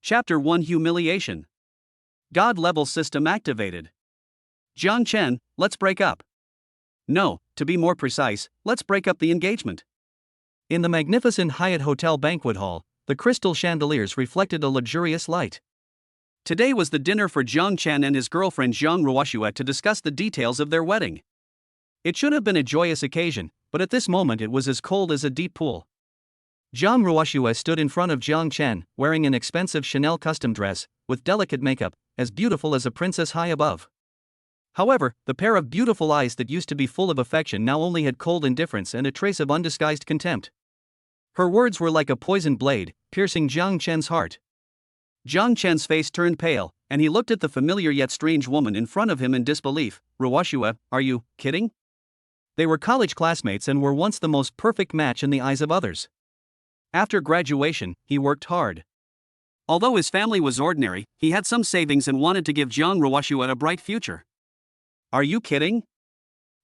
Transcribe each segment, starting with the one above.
Chapter 1 Humiliation. God level system activated. Jiang Chen, let's break up. No, to be more precise, let's break up the engagement. In the magnificent Hyatt Hotel banquet hall, the crystal chandeliers reflected a luxurious light. Today was the dinner for Jiang Chen and his girlfriend Zhang Ruoxue to discuss the details of their wedding. It should have been a joyous occasion, but at this moment it was as cold as a deep pool. Zhang Ruoxue stood in front of Jiang Chen, wearing an expensive Chanel custom dress, with delicate makeup, as beautiful as a princess high above. However, the pair of beautiful eyes that used to be full of affection now only had cold indifference and a trace of undisguised contempt. Her words were like a poisoned blade, piercing Jiang Chen's heart. Jiang Chen's face turned pale, and he looked at the familiar yet strange woman in front of him in disbelief. Ruoxue, are you kidding? They were college classmates and were once the most perfect match in the eyes of others. After graduation, he worked hard. Although his family was ordinary, he had some savings and wanted to give Zhang Ruoxue a bright future. Are you kidding?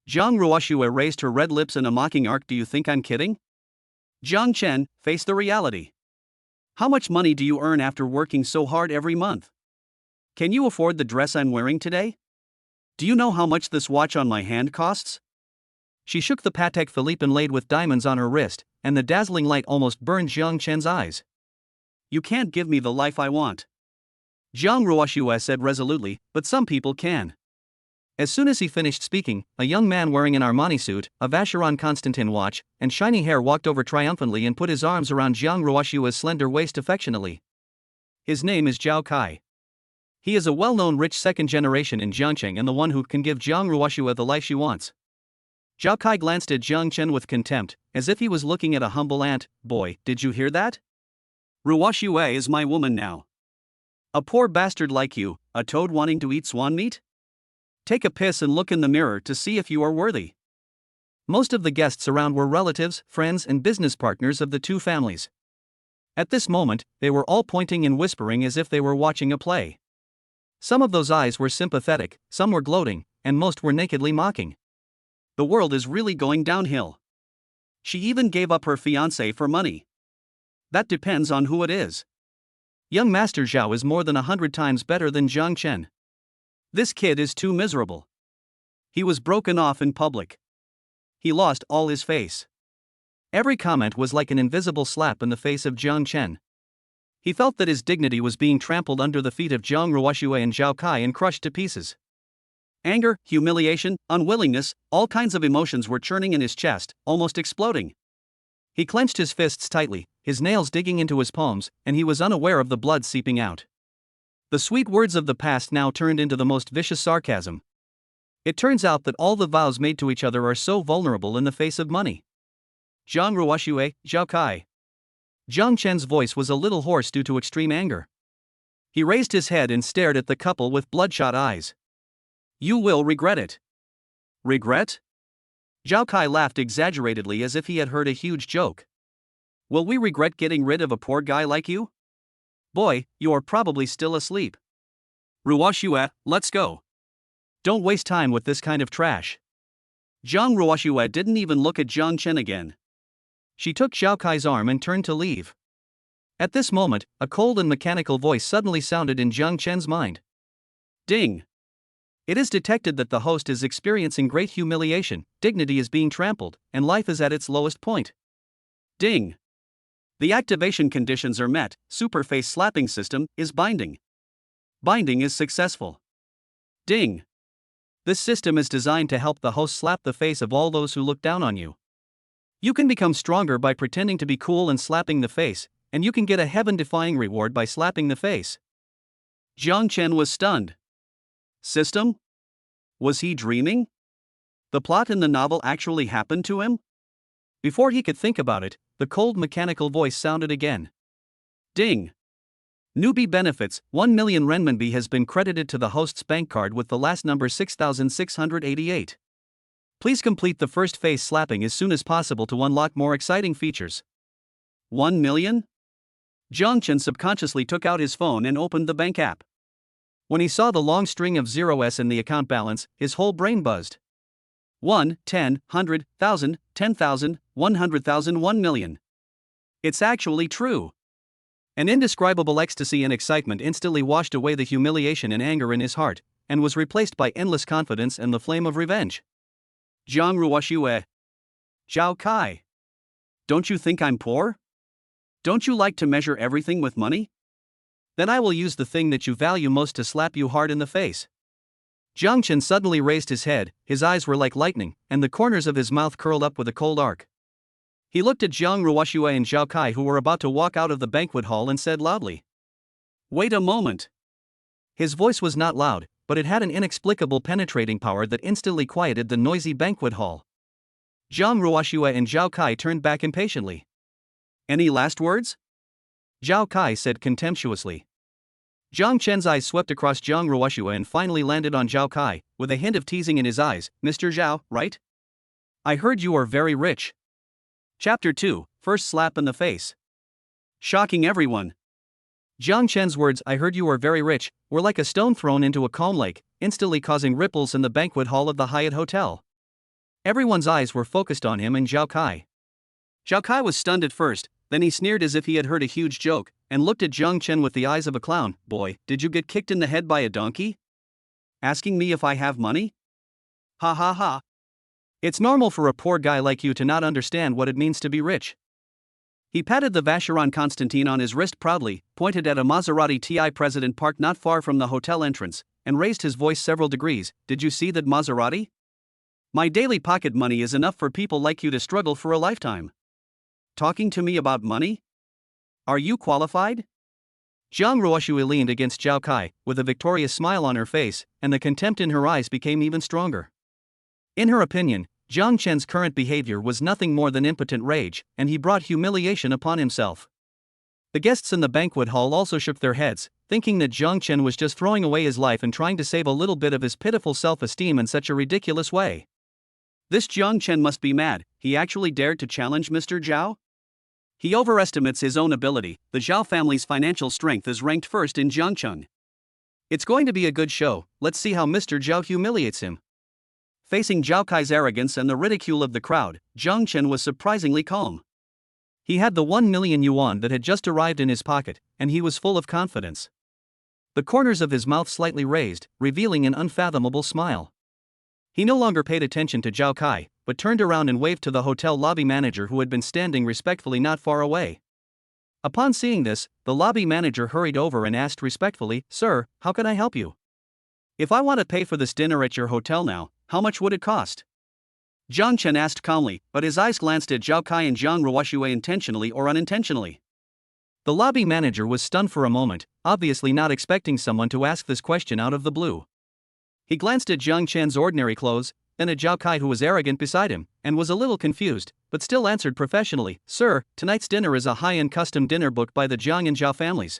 Zhang Ruoxue raised her red lips in a mocking arc. Do you think I'm kidding? Jiang Chen, face the reality. How much money do you earn after working so hard every month? Can you afford the dress I'm wearing today? Do you know how much this watch on my hand costs? She shook the Patek Philippe inlaid with diamonds on her wrist, and the dazzling light almost burned Jiang Chen's eyes. You can't give me the life I want, Zhang Ruoxue said resolutely, but some people can. As soon as he finished speaking, a young man wearing an Armani suit, a Vacheron Constantin watch, and shiny hair walked over triumphantly and put his arms around Zhang Ruoxue's slender waist affectionately. His name is Zhao Kai. He is a well-known rich second generation in Jiangcheng and the one who can give Zhang Ruoxue the life she wants. Zhao Kai glanced at Jiang Chen with contempt, as if he was looking at a humble ant. Boy, did you hear that? Ruoxue is my woman now. A poor bastard like you, a toad wanting to eat swan meat? Take a piss and look in the mirror to see if you are worthy. Most of the guests around were relatives, friends, and business partners of the two families. At this moment, they were all pointing and whispering as if they were watching a play. Some of those eyes were sympathetic, some were gloating, and most were nakedly mocking. The world is really going downhill. She even gave up her fiancé for money. That depends on who it is. Young Master Zhao is more than 100 times better than Jiang Chen. This kid is too miserable. He was broken off in public. He lost all his face. Every comment was like an invisible slap in the face of Jiang Chen. He felt that his dignity was being trampled under the feet of Zhang Ruoxue and Zhao Kai and crushed to pieces. Anger, humiliation, unwillingness, all kinds of emotions were churning in his chest, almost exploding. He clenched his fists tightly, his nails digging into his palms, and he was unaware of the blood seeping out. The sweet words of the past now turned into the most vicious sarcasm. It turns out that all the vows made to each other are so vulnerable in the face of money. Zhang Ruoxue, Zhao Kai. Jiang Chen's voice was a little hoarse due to extreme anger. He raised his head and stared at the couple with bloodshot eyes. You will regret it. Regret? Zhao Kai laughed exaggeratedly as if he had heard a huge joke. Will we regret getting rid of a poor guy like you? Boy, you are probably still asleep. Ruoxue, let's go. Don't waste time with this kind of trash. Zhang Ruoxue didn't even look at Jiang Chen again. She took Zhao Kai's arm and turned to leave. At this moment, a cold and mechanical voice suddenly sounded in Jiang Chen's mind. Ding. It is detected that the host is experiencing great humiliation, dignity is being trampled, and life is at its lowest point. Ding. The activation conditions are met, super face slapping system is binding. Binding is successful. Ding. This system is designed to help the host slap the face of all those who look down on you. You can become stronger by pretending to be cool and slapping the face, and you can get a heaven-defying reward by slapping the face. Jiang Chen was stunned. System? Was he dreaming? The plot in the novel actually happened to him? Before he could think about it, the cold mechanical voice sounded again. Ding. Newbie benefits, 1 million renminbi has been credited to the host's bank card with the last number 6688. Please complete the first face slapping as soon as possible to unlock more exciting features. 1 million? Jiang Chen subconsciously took out his phone and opened the bank app. When he saw the long string of zeros in the account balance, his whole brain buzzed. 1, 10, 100, 1,000, 10,000, 100,000, 1 million. It's actually true. An indescribable ecstasy and excitement instantly washed away the humiliation and anger in his heart, and was replaced by endless confidence and the flame of revenge. Jiang Ruoxue. Zhao Kai. Don't you think I'm poor? Don't you like to measure everything with money? Then I will use the thing that you value most to slap you hard in the face. Jiang Chen suddenly raised his head, his eyes were like lightning, and the corners of his mouth curled up with a cold arc. He looked at Jiang Ruoxue and Zhao Kai, who were about to walk out of the banquet hall, and said loudly, "Wait a moment." His voice was not loud, but it had an inexplicable penetrating power that instantly quieted the noisy banquet hall. Jiang Ruoxue and Zhao Kai turned back impatiently. "Any last words?" Zhao Kai said contemptuously. Jiang Chen's eyes swept across Jiang Ruoxue and finally landed on Zhao Kai, with a hint of teasing in his eyes. "Mr. Zhao, right? I heard you are very rich." Chapter 2, First Slap in the Face. Shocking everyone. Jiang Chen's words, "I heard you are very rich," were like a stone thrown into a calm lake, instantly causing ripples in the banquet hall of the Hyatt Hotel. Everyone's eyes were focused on him and Zhao Kai. Zhao Kai was stunned at first, then he sneered as if he had heard a huge joke, and looked at Jiang Chen with the eyes of a clown. "Boy, did you get kicked in the head by a donkey? Asking me if I have money? Ha ha ha. It's normal for a poor guy like you to not understand what it means to be rich." He patted the Vacheron Constantine on his wrist proudly, pointed at a Maserati TI President parked not far from the hotel entrance, and raised his voice several degrees. "Did you see that Maserati? My daily pocket money is enough for people like you to struggle for a lifetime. Talking to me about money? Are you qualified?" Jiang Ruoxue leaned against Zhao Kai, with a victorious smile on her face, and the contempt in her eyes became even stronger. In her opinion, Jiang Chen's current behavior was nothing more than impotent rage, and he brought humiliation upon himself. The guests in the banquet hall also shook their heads, thinking that Jiang Chen was just throwing away his life and trying to save a little bit of his pitiful self-esteem in such a ridiculous way. This Jiang Chen must be mad. He actually dared to challenge Mr. Zhao? He overestimates his own ability. The Zhao family's financial strength is ranked first in Jiangcheng. It's going to be a good show. Let's see how Mr. Zhao humiliates him. Facing Zhao Kai's arrogance and the ridicule of the crowd, Jiang Chen was surprisingly calm. He had the 1 million yuan that had just arrived in his pocket, and he was full of confidence. The corners of his mouth slightly raised, revealing an unfathomable smile. He no longer paid attention to Zhao Kai, but turned around and waved to the hotel lobby manager, who had been standing respectfully not far away. Upon seeing this, the lobby manager hurried over and asked respectfully, "Sir, how can I help you? If I want to pay for this dinner at your hotel now, how much would it cost?" Jiang Chen asked calmly, but his eyes glanced at Zhao Kai and Jiang Ruoxue intentionally or unintentionally. The lobby manager was stunned for a moment, obviously not expecting someone to ask this question out of the blue. He glanced at Jiang Chen's ordinary clothes, then at Zhao Kai, who was arrogant beside him, and was a little confused, but still answered professionally, "Sir, tonight's dinner is a high-end custom dinner booked by the Jiang and Zhao families.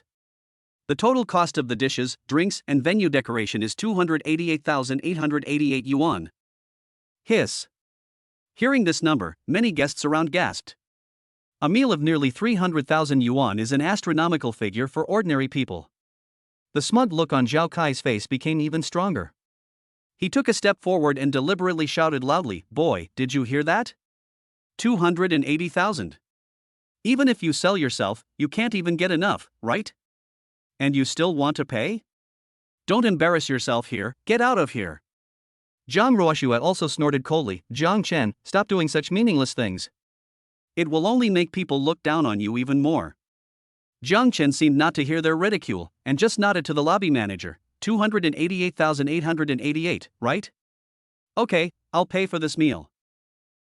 The total cost of the dishes, drinks, and venue decoration is 288,888 yuan. Hiss. Hearing this number, many guests around gasped. A meal of nearly 300,000 yuan is an astronomical figure for ordinary people. The smug look on Zhao Kai's face became even stronger. He took a step forward and deliberately shouted loudly, "Boy, did you hear that? 280,000. Even if you sell yourself, you can't even get enough, right? And you still want to pay? Don't embarrass yourself here, get out of here." Jiang Ruoxue also snorted coldly, "Jiang Chen, stop doing such meaningless things. It will only make people look down on you even more." Jiang Chen seemed not to hear their ridicule, and just nodded to the lobby manager. 288,888, right? Okay, I'll pay for this meal.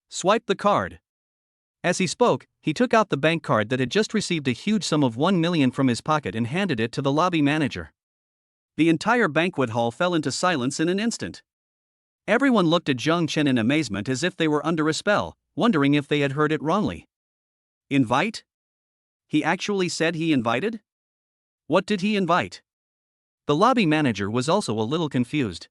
Swipe the card. As he spoke, he took out the bank card that had just received a huge sum of 1 million from his pocket and handed it to the lobby manager. The entire banquet hall fell into silence in an instant. Everyone looked at Jiang Chen in amazement, as if they were under a spell, wondering if they had heard it wrongly. Invite? He actually said he invited? What did he invite? The lobby manager was also a little confused.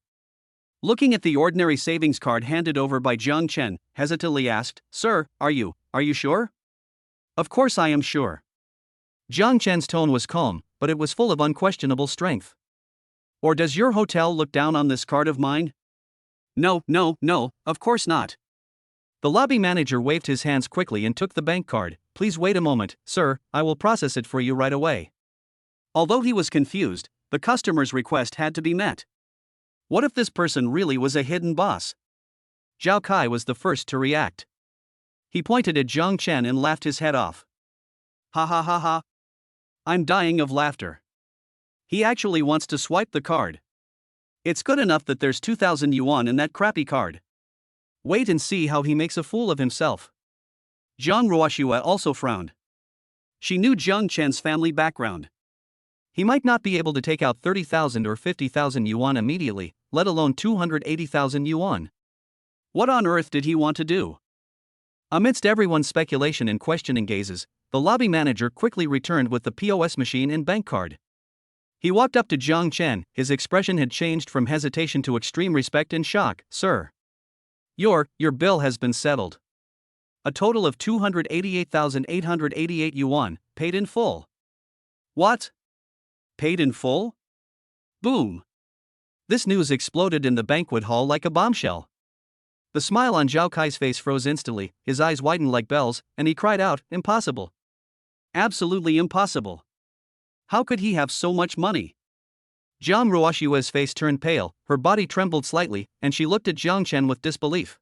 Looking at the ordinary savings card handed over by Jiang Chen, hesitantly asked, "Sir, are you sure?" "Of course I am sure." Jiang Chen's tone was calm, but it was full of unquestionable strength. "Or does your hotel look down on this card of mine?" No, of course not." The lobby manager waved his hands quickly and took the bank card. "Please wait a moment, sir, I will process it for you right away." Although he was confused, the customer's request had to be met. What if this person really was a hidden boss? Zhao Kai was the first to react. He pointed at Jiang Chen and laughed his head off. Ha ha ha ha. I'm dying of laughter. He actually wants to swipe the card. It's good enough that there's 2,000 yuan in that crappy card. Wait and see how he makes a fool of himself. Zhang Ruoxue also frowned. She knew Jiang Chen's family background. He might not be able to take out 30,000 or 50,000 yuan immediately, let alone 280,000 yuan. What on earth did he want to do? Amidst everyone's speculation and questioning gazes, the lobby manager quickly returned with the POS machine and bank card. He walked up to Jiang Chen, his expression had changed from hesitation to extreme respect and shock. Sir. Your bill has been settled. A total of 288,888 yuan, paid in full. What? Paid in full? Boom. This news exploded in the banquet hall like a bombshell. The smile on Zhao Kai's face froze instantly, his eyes widened like bells, and he cried out, impossible. Absolutely impossible. How could he have so much money? Zhang Ruoxue's face turned pale, her body trembled slightly, and she looked at Jiang Chen with disbelief.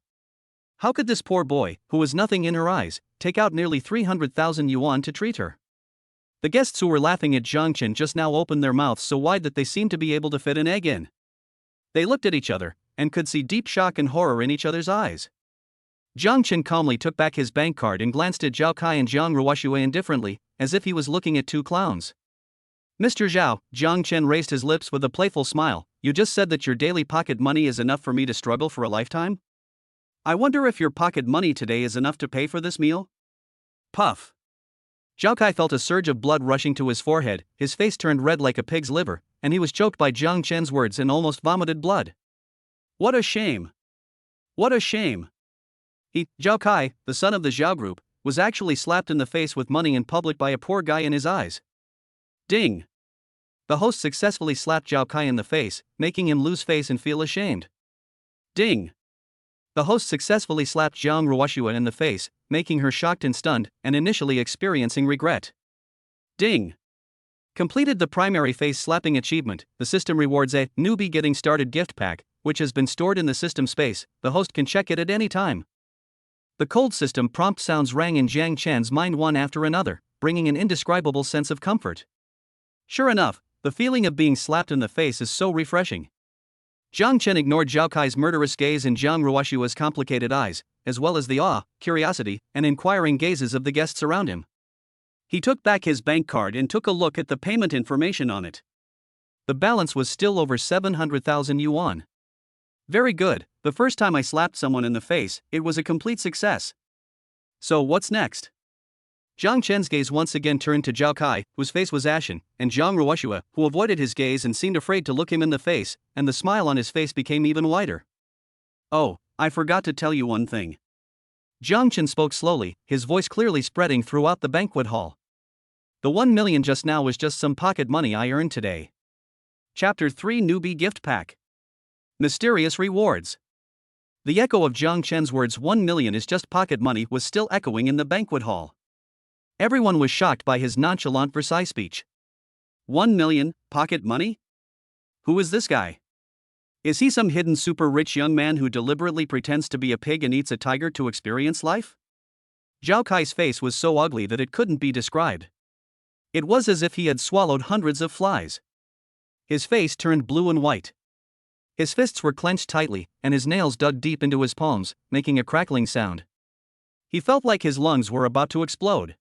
How could this poor boy, who was nothing in her eyes, take out nearly 300,000 yuan to treat her? The guests who were laughing at Jiang Chen just now opened their mouths so wide that they seemed to be able to fit an egg in. They looked at each other, and could see deep shock and horror in each other's eyes. Jiang Chen calmly took back his bank card and glanced at Zhao Kai and Zhang Ruoxue indifferently, as if he was looking at two clowns. Mr. Zhao, Jiang Chen raised his lips with a playful smile, you just said that your daily pocket money is enough for me to struggle for a lifetime? I wonder if your pocket money today is enough to pay for this meal? Puff. Zhao Kai felt a surge of blood rushing to his forehead, his face turned red like a pig's liver, and he was choked by Jiang Chen's words and almost vomited blood. What a shame! What a shame! Zhao Kai, the son of the Zhao group, was actually slapped in the face with money in public by a poor guy in his eyes. Ding! The host successfully slapped Zhao Kai in the face, making him lose face and feel ashamed. Ding! The host successfully slapped Zhang Ruoxue in the face, making her shocked and stunned, and initially experiencing regret. Ding! Completed the primary face slapping achievement, the system rewards a newbie getting started gift pack, which has been stored in the system space, the host can check it at any time. The cold system prompt sounds rang in Jiang Chen's mind one after another, bringing an indescribable sense of comfort. Sure enough, the feeling of being slapped in the face is so refreshing. Jiang Chen ignored Zhao Kai's murderous gaze and Zhang Ruoxue's complicated eyes, as well as the awe, curiosity, and inquiring gazes of the guests around him. He took back his bank card and took a look at the payment information on it. The balance was still over 700,000 yuan. Very good, the first time I slapped someone in the face, it was a complete success. So what's next? Jiang Chen's gaze once again turned to Zhao Kai, whose face was ashen, and Zhang Ruoxue, who avoided his gaze and seemed afraid to look him in the face, and the smile on his face became even wider. Oh, I forgot to tell you one thing. Jiang Chen spoke slowly, his voice clearly spreading throughout the banquet hall. The 1 million just now was just some pocket money I earned today. Chapter 3 Newbie Gift Pack. Mysterious Rewards. The echo of Jiang Chen's words 1 million is just pocket money was still echoing in the banquet hall. Everyone was shocked by his nonchalant Versailles speech. 1 million, pocket money? Who is this guy? Is he some hidden super rich young man who deliberately pretends to be a pig and eats a tiger to experience life? Zhao Kai's face was so ugly that it couldn't be described. It was as if he had swallowed hundreds of flies. His face turned blue and white. His fists were clenched tightly, and his nails dug deep into his palms, making a crackling sound. He felt like his lungs were about to explode.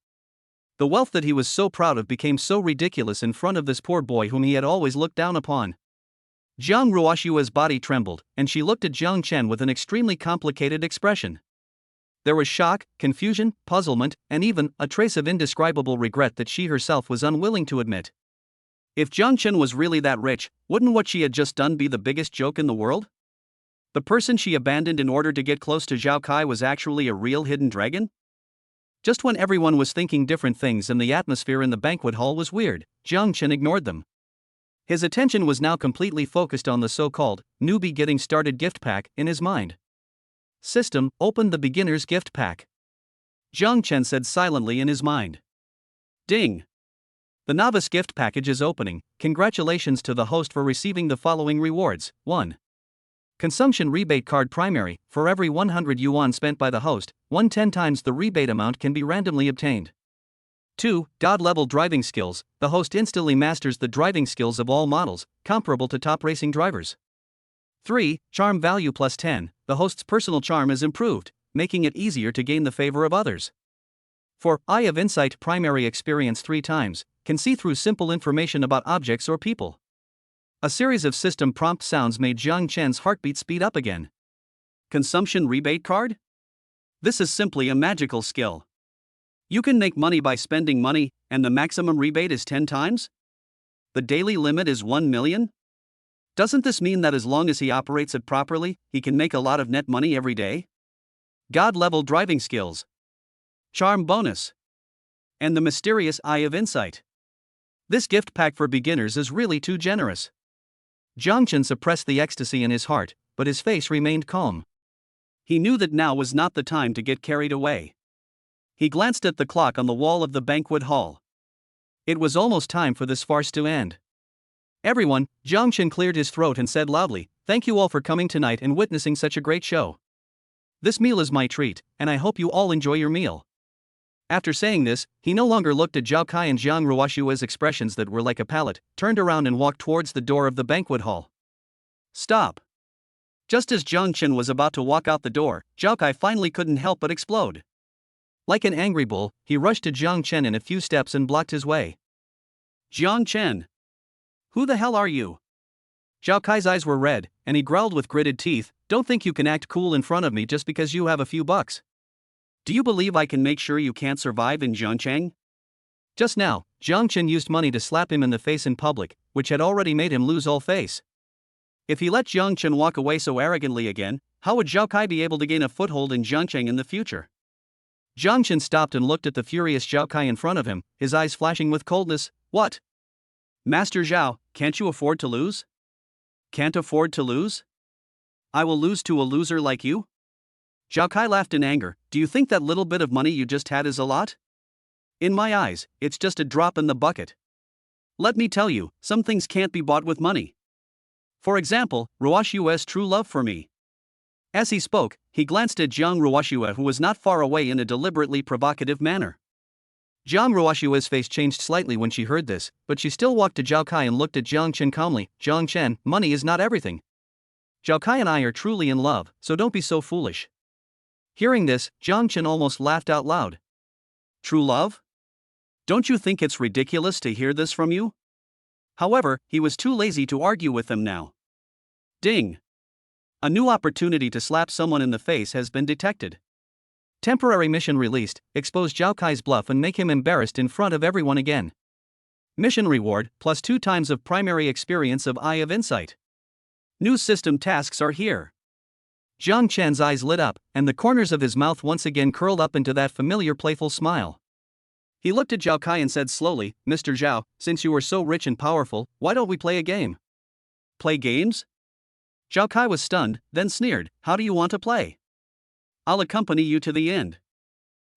The wealth that he was so proud of became so ridiculous in front of this poor boy whom he had always looked down upon. Zhang Ruoxue's body trembled, and she looked at Jiang Chen with an extremely complicated expression. There was shock, confusion, puzzlement, and even a trace of indescribable regret that she herself was unwilling to admit. If Jiang Chen was really that rich, wouldn't what she had just done be the biggest joke in the world? The person she abandoned in order to get close to Zhao Kai was actually a real hidden dragon? Just when everyone was thinking different things and the atmosphere in the banquet hall was weird, Jiang Chen ignored them. His attention was now completely focused on the so-called newbie getting started gift pack in his mind. System, open the beginner's gift pack. Jiang Chen said silently in his mind. Ding. The novice gift package is opening. Congratulations to the host for receiving the following rewards. 1. Consumption rebate card primary. For every 100 yuan spent by the host, 10 times the rebate amount can be randomly obtained. 2. God-level driving skills. The host instantly masters the driving skills of all models, comparable to top racing drivers. 3. Charm value plus 10. The host's personal charm is improved, making it easier to gain the favor of others. 4. Eye of Insight primary experience 3 times. Can see through simple information about objects or people. A series of system prompt sounds made Jiang Chen's heartbeat speed up again. Consumption rebate card? This is simply a magical skill. You can make money by spending money, and the maximum rebate is 10 times? The daily limit is 1 million? Doesn't this mean that as long as he operates it properly, he can make a lot of net money every day? God-level driving skills. Charm bonus. And the mysterious Eye of Insight. This gift pack for beginners is really too generous. Jiang Chen suppressed the ecstasy in his heart, but his face remained calm. He knew that now was not the time to get carried away. He glanced at the clock on the wall of the banquet hall. It was almost time for this farce to end. Everyone, Jiang Chen cleared his throat and said loudly, "Thank you all for coming tonight and witnessing such a great show. This meal is my treat, and I hope you all enjoy your meal." After saying this, he no longer looked at Zhao Kai and Jiang Ruoshua's expressions that were like a palette, turned around and walked towards the door of the banquet hall. Stop! Just as Jiang Chen was about to walk out the door, Zhao Kai finally couldn't help but explode. Like an angry bull, he rushed to Jiang Chen in a few steps and blocked his way. Jiang Chen! Who the hell are you? Zhao Kai's eyes were red, and he growled with gritted teeth, "Don't think you can act cool in front of me just because you have a few bucks. Do you believe I can make sure you can't survive in Zhongcheng?" Just now, Jiang Chen used money to slap him in the face in public, which had already made him lose all face. If he let Jiang Chen walk away so arrogantly again, how would Zhao Kai be able to gain a foothold in Zhongcheng in the future? Jiang Chen stopped and looked at the furious Zhao Kai in front of him, his eyes flashing with coldness. "What? Master Zhao, can't you afford to lose? Can't afford to lose? I will lose to a loser like you?" Zhao Kai laughed in anger. "Do you think that little bit of money you just had is a lot? In my eyes, it's just a drop in the bucket. Let me tell you, some things can't be bought with money. For example, Ruoshua's true love for me." As he spoke, he glanced at Jiang Ruoshua, who was not far away, in a deliberately provocative manner. Jiang Ruoshua's face changed slightly when she heard this, but she still walked to Zhao Kai and looked at Jiang Chen calmly. "Jiang Chen, money is not everything. Zhao Kai and I are truly in love, so don't be so foolish." Hearing this, Jiang Chen almost laughed out loud. True love? Don't you think it's ridiculous to hear this from you? However, he was too lazy to argue with them now. Ding! A new opportunity to slap someone in the face has been detected. Temporary mission released. Expose Zhao Kai's bluff and make him embarrassed in front of everyone again. Mission reward, plus 2 times of primary experience of Eye of Insight. New system tasks are here. Jiang Chen's eyes lit up, and the corners of his mouth once again curled up into that familiar playful smile. He looked at Zhao Kai and said slowly, "Mr. Zhao, since you are so rich and powerful, why don't we play a game?" Play games? Zhao Kai was stunned, then sneered, "How do you want to play? I'll accompany you to the end."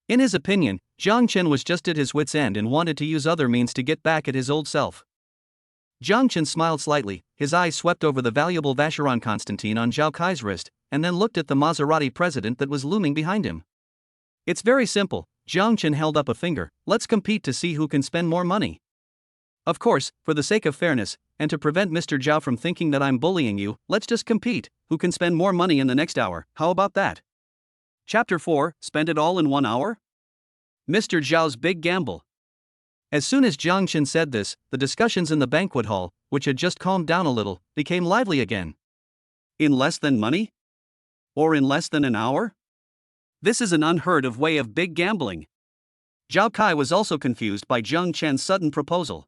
In his opinion, Jiang Chen was just at his wit's end and wanted to use other means to get back at his old self. Jiang Chen smiled slightly, his eyes swept over the valuable Vacheron Constantine on Zhao Kai's wrist, and then looked at the Maserati president that was looming behind him. "It's very simple," Jiang Chen held up a finger, "let's compete to see who can spend more money. Of course, for the sake of fairness, and to prevent Mr. Zhao from thinking that I'm bullying you, let's just compete, who can spend more money in the next hour, how about that?" Chapter 4, Spend It All in 1 hour? Mr. Zhao's Big Gamble. As soon as Jiang Chen said this, the discussions in the banquet hall, which had just calmed down a little, became lively again. In less than money? Or in less than an hour? This is an unheard of way of big gambling. Zhao Kai was also confused by Jiang Chen's sudden proposal.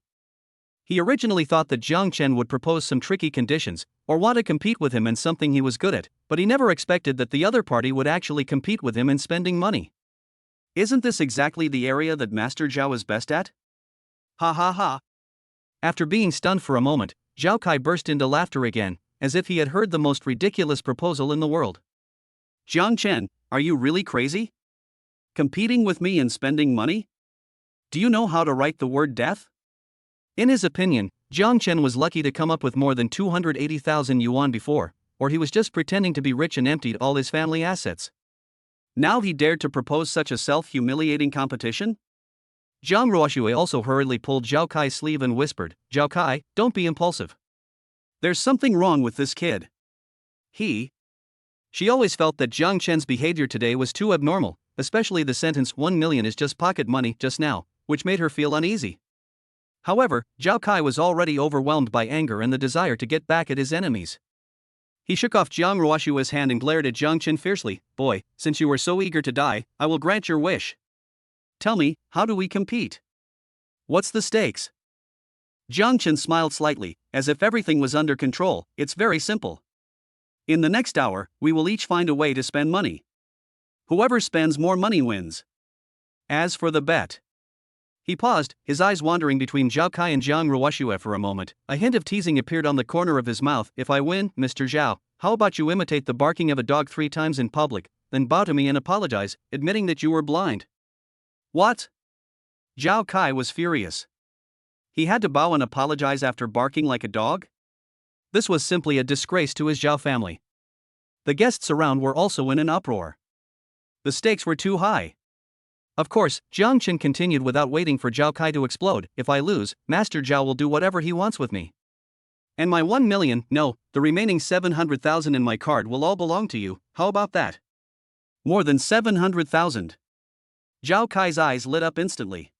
He originally thought that Jiang Chen would propose some tricky conditions, or want to compete with him in something he was good at, but he never expected that the other party would actually compete with him in spending money. Isn't this exactly the area that Master Zhao is best at? Ha ha ha. After being stunned for a moment, Zhao Kai burst into laughter again, as if he had heard the most ridiculous proposal in the world. Jiang Chen, are you really crazy? Competing with me in spending money? Do you know how to write the word death? In his opinion, Jiang Chen was lucky to come up with more than 280,000 yuan before, or he was just pretending to be rich and emptied all his family assets. Now he dared to propose such a self-humiliating competition? Zhang Ruoxue also hurriedly pulled Zhao Kai's sleeve and whispered, "Zhao Kai, don't be impulsive. There's something wrong with this kid. She always felt that Jiang Chen's behavior today was too abnormal, especially the sentence 1 million is just pocket money just now, which made her feel uneasy. However, Zhao Kai was already overwhelmed by anger and the desire to get back at his enemies. He shook off Zhang Ruoshue's hand and glared at Jiang Chen fiercely. "Boy, since you were so eager to die, I will grant your wish. Tell me, how do we compete? What's the stakes?" Jiang Chen smiled slightly, as if everything was under control. "It's very simple. In the next hour, we will each find a way to spend money. Whoever spends more money wins. As for the bet..." He paused, his eyes wandering between Zhao Kai and Zhang Ruoxue for a moment. A hint of teasing appeared on the corner of his mouth. "If I win, Mr. Zhao, how about you imitate the barking of a dog 3 times in public, then bow to me and apologize, admitting that you were blind?" "What?" Zhao Kai was furious. He had to bow and apologize after barking like a dog? This was simply a disgrace to his Zhao family. The guests around were also in an uproar. The stakes were too high. Of course, Jiang Chen continued without waiting for Zhao Kai to explode. "If I lose, Master Zhao will do whatever he wants with me. And my 1 million, no, the remaining 700,000 in my card will all belong to you. How about that?" "More than 700,000. Zhao Kai's eyes lit up instantly.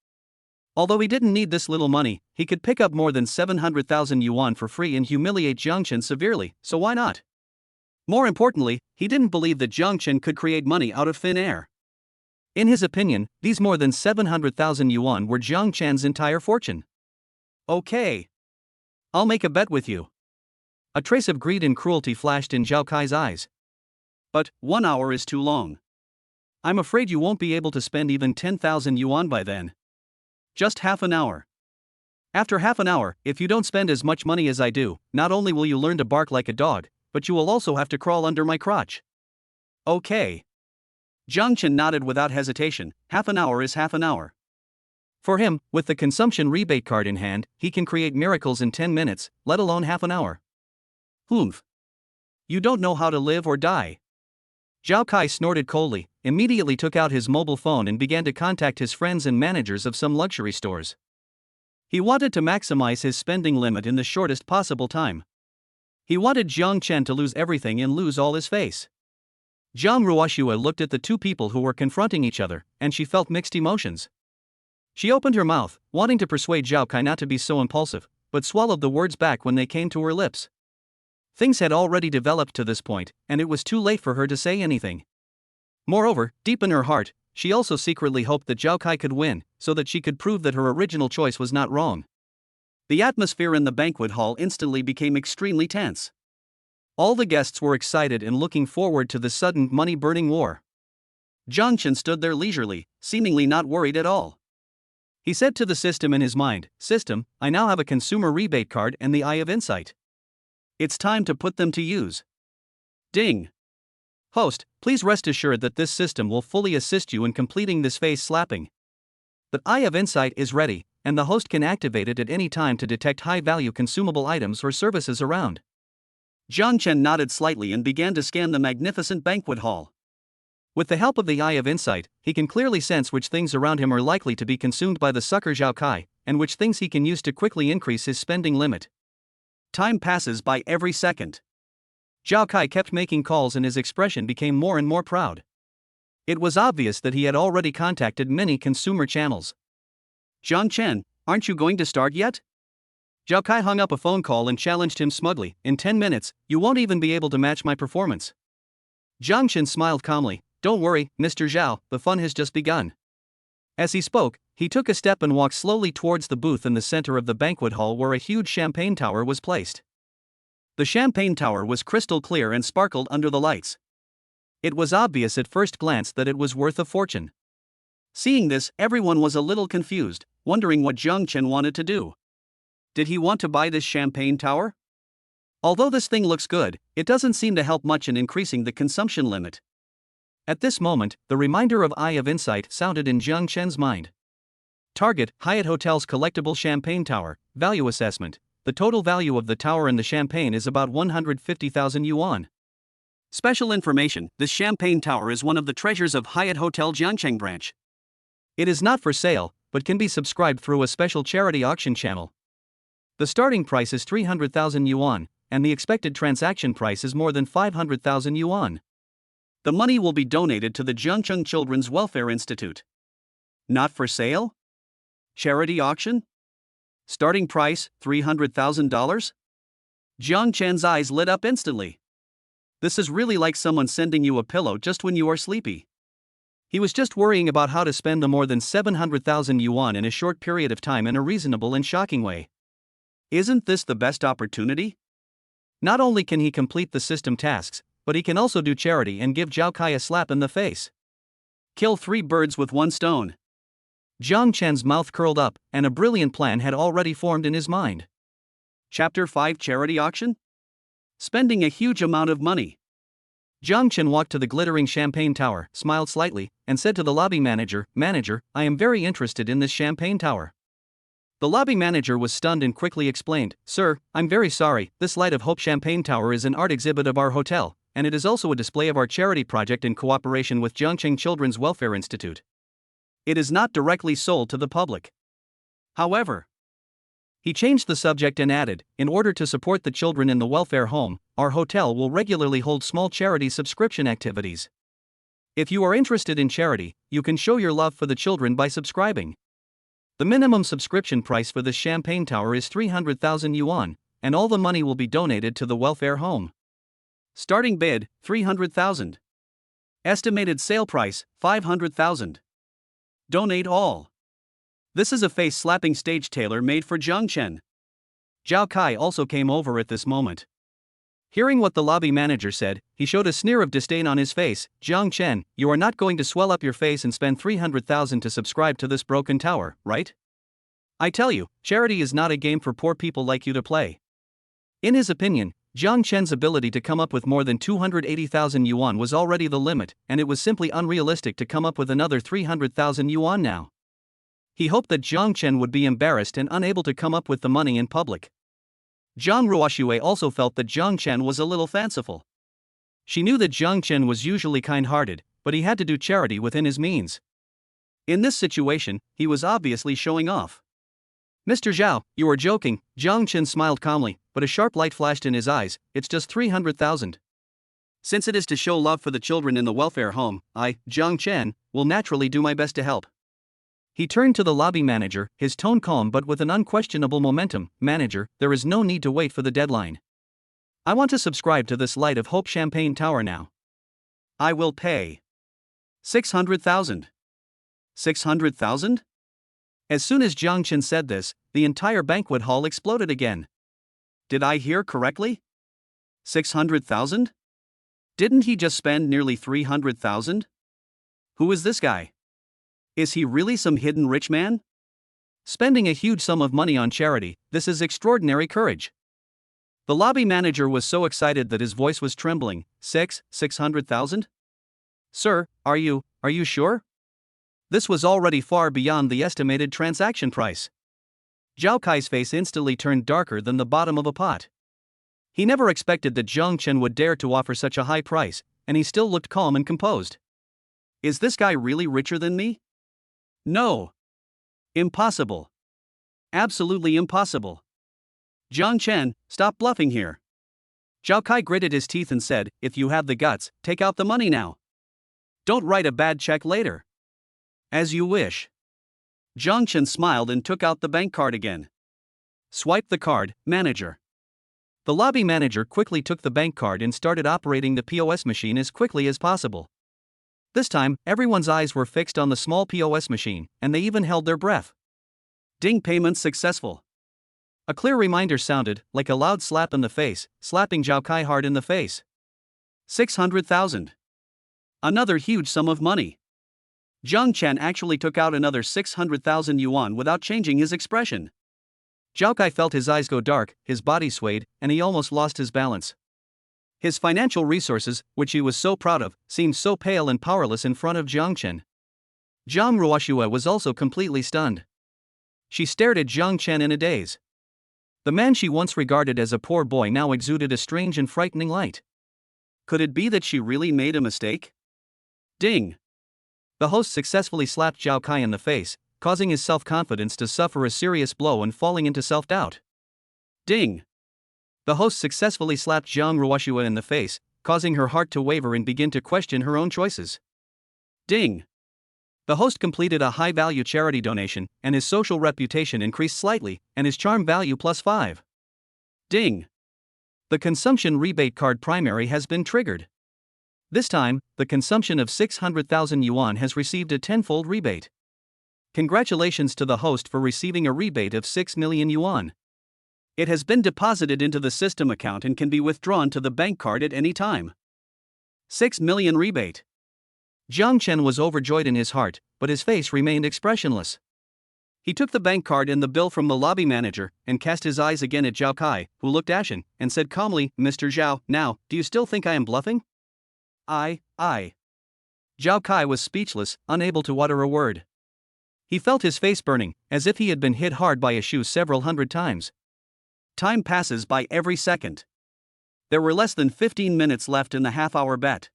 Although he didn't need this little money, he could pick up more than 700,000 yuan for free and humiliate Jiang Chen severely, so why not? More importantly, he didn't believe that Jiang Chen could create money out of thin air. In his opinion, these more than 700,000 yuan were Jiang Chen's entire fortune. "Okay. I'll make a bet with you." A trace of greed and cruelty flashed in Zhao Kai's eyes. "But 1 hour is too long. I'm afraid you won't be able to spend even 10,000 yuan by then. Just half an hour. After half an hour, if you don't spend as much money as I do, not only will you learn to bark like a dog, but you will also have to crawl under my crotch." "Okay." Jiang Chen nodded without hesitation. Half an hour is half an hour. For him, with the consumption rebate card in hand, he can create miracles in 10 minutes, let alone half an hour. "Humph. You don't know how to live or die." Zhao Kai snorted coldly, immediately took out his mobile phone and began to contact his friends and managers of some luxury stores. He wanted to maximize his spending limit in the shortest possible time. He wanted Jiang Chen to lose everything and lose all his face. Zhang Ruoxue looked at the two people who were confronting each other, and she felt mixed emotions. She opened her mouth, wanting to persuade Zhao Kai not to be so impulsive, but swallowed the words back when they came to her lips. Things had already developed to this point, and it was too late for her to say anything. Moreover, deep in her heart, she also secretly hoped that Zhao Kai could win, so that she could prove that her original choice was not wrong. The atmosphere in the banquet hall instantly became extremely tense. All the guests were excited and looking forward to the sudden money-burning war. Jiang Chen stood there leisurely, seemingly not worried at all. He said to the system in his mind, "System, I now have a consumer rebate card and the Eye of Insight. It's time to put them to use." Ding. "Host, please rest assured that this system will fully assist you in completing this face slapping. The Eye of Insight is ready, and the host can activate it at any time to detect high-value consumable items or services around." Jiang Chen nodded slightly and began to scan the magnificent banquet hall. With the help of the Eye of Insight, he can clearly sense which things around him are likely to be consumed by the sucker Zhao Kai, and which things he can use to quickly increase his spending limit. Time passes by every second. Zhao Kai kept making calls and his expression became more and more proud. It was obvious that he had already contacted many consumer channels. "Jiang Chen, aren't you going to start yet?" Zhao Kai hung up a phone call and challenged him smugly. "In 10 minutes, you won't even be able to match my performance." Jiang Chen smiled calmly. "Don't worry, Mr. Zhao, the fun has just begun." As he spoke, he took a step and walked slowly towards the booth in the center of the banquet hall where a huge champagne tower was placed. The champagne tower was crystal clear and sparkled under the lights. It was obvious at first glance that it was worth a fortune. Seeing this, everyone was a little confused, wondering what Jiang Chen wanted to do. Did he want to buy this champagne tower? Although this thing looks good, it doesn't seem to help much in increasing the consumption limit. At this moment, the reminder of Eye of Insight sounded in Jiang Chen's mind. Target, Hyatt Hotel's collectible champagne tower, value assessment. The total value of the tower and the champagne is about 150,000 yuan. Special information: this champagne tower is one of the treasures of Hyatt Hotel Jiangcheng branch. It is not for sale, but can be subscribed through a special charity auction channel. The starting price is 300,000 yuan, and the expected transaction price is more than 500,000 yuan. The money will be donated to the Jiangcheng Children's Welfare Institute. Not for sale? Charity auction? Starting price, $300,000? Jiang Chen's eyes lit up instantly. This is really like someone sending you a pillow just when you are sleepy. He was just worrying about how to spend the more than 700,000 yuan in a short period of time in a reasonable and shocking way. Isn't this the best opportunity? Not only can he complete the system tasks, but he can also do charity and give Zhao Kai a slap in the face. Kill 3 birds with 1 stone. Jiang Chen's mouth curled up, and a brilliant plan had already formed in his mind. Chapter 5: Charity Auction? Spending a huge amount of money. Jiang Chen walked to the glittering champagne tower, smiled slightly, and said to the lobby manager, "Manager, I am very interested in this champagne tower." The lobby manager was stunned and quickly explained, "Sir, I'm very sorry, this Light of Hope champagne tower is an art exhibit of our hotel, and it is also a display of our charity project in cooperation with Jiangcheng Children's Welfare Institute. It is not directly sold to the public. However," he changed the subject and added, "in order to support the children in the welfare home, our hotel will regularly hold small charity subscription activities. If you are interested in charity, you can show your love for the children by subscribing. The minimum subscription price for this champagne tower is 300,000 yuan, and all the money will be donated to the welfare home. Starting bid, 300,000. Estimated sale price, 500,000. Donate all." This is a face-slapping stage tailor-made for Jiang Chen. Zhao Kai also came over at this moment. Hearing what the lobby manager said, he showed a sneer of disdain on his face. "Jiang Chen, you are not going to swell up your face and spend 300,000 to subscribe to this broken tower, right? I tell you, charity is not a game for poor people like you to play." In his opinion, Jiang Chen's ability to come up with more than 280,000 yuan was already the limit, and it was simply unrealistic to come up with another 300,000 yuan now. He hoped that Jiang Chen would be embarrassed and unable to come up with the money in public. Zhang Ruoxue also felt that Jiang Chen was a little fanciful. She knew that Jiang Chen was usually kind-hearted, but he had to do charity within his means. In this situation, he was obviously showing off. "Mr. Zhao, you are joking." Jiang Chen smiled calmly, but a sharp light flashed in his eyes. "It's just 300,000. Since it is to show love for the children in the welfare home, I, Jiang Chen, will naturally do my best to help." He turned to the lobby manager, his tone calm but with an unquestionable momentum. "Manager, there is no need to wait for the deadline. I want to subscribe to this Light of Hope champagne tower now. I will pay 600,000. 600,000? As soon as Jiang Chen said this, the entire banquet hall exploded again. Did I hear correctly? 600,000? Didn't he just spend nearly 300,000? Who is this guy? Is he really some hidden rich man? Spending a huge sum of money on charity, this is extraordinary courage." The lobby manager was so excited that his voice was trembling. 600,000? Sir, are you sure? This was already far beyond the estimated transaction price. Zhao Kai's face instantly turned darker than the bottom of a pot. He never expected that Jiang Chen would dare to offer such a high price, and he still looked calm and composed. Is this guy really richer than me? No. Impossible. Absolutely impossible. Jiang Chen, stop bluffing here. Zhao Kai gritted his teeth and said, "If you have the guts, take out the money now. Don't write a bad check later." "As you wish." Jiang Chen smiled and took out the bank card again. "Swipe the card, manager." The lobby manager quickly took the bank card and started operating the POS machine as quickly as possible. This time, everyone's eyes were fixed on the small POS machine, and they even held their breath. Ding, payment successful. A clear reminder sounded, like a loud slap in the face, slapping Zhao Kai hard in the face. 600,000. Another huge sum of money. Jiang Chen actually took out another 600,000 yuan without changing his expression. Zhao Kai felt his eyes go dark, his body swayed, and he almost lost his balance. His financial resources, which he was so proud of, seemed so pale and powerless in front of Jiang Chen. Zhang Ruoxue was also completely stunned. She stared at Jiang Chen in a daze. The man she once regarded as a poor boy now exuded a strange and frightening light. Could it be that she really made a mistake? Ding! The host successfully slapped Zhao Kai in the face, causing his self-confidence to suffer a serious blow and falling into self-doubt. Ding! The host successfully slapped Zhang Ruoxue in the face, causing her heart to waver and begin to question her own choices. Ding! The host completed a high-value charity donation, and his social reputation increased slightly, and his charm value +5. Ding! The consumption rebate card primary has been triggered. This time, the consumption of 600,000 yuan has received a tenfold rebate. Congratulations to the host for receiving a rebate of 6 million yuan. It has been deposited into the system account and can be withdrawn to the bank card at any time. 6 million rebate. Jiang Chen was overjoyed in his heart, but his face remained expressionless. He took the bank card and the bill from the lobby manager and cast his eyes again at Zhao Kai, who looked ashen, and said calmly, "Mr. Zhao, now, do you still think I am bluffing?" I. Zhao Kai was speechless, unable to utter a word. He felt his face burning, as if he had been hit hard by a shoe several hundred times. Time passes by every second. There were less than 15 minutes left in the half-hour bet.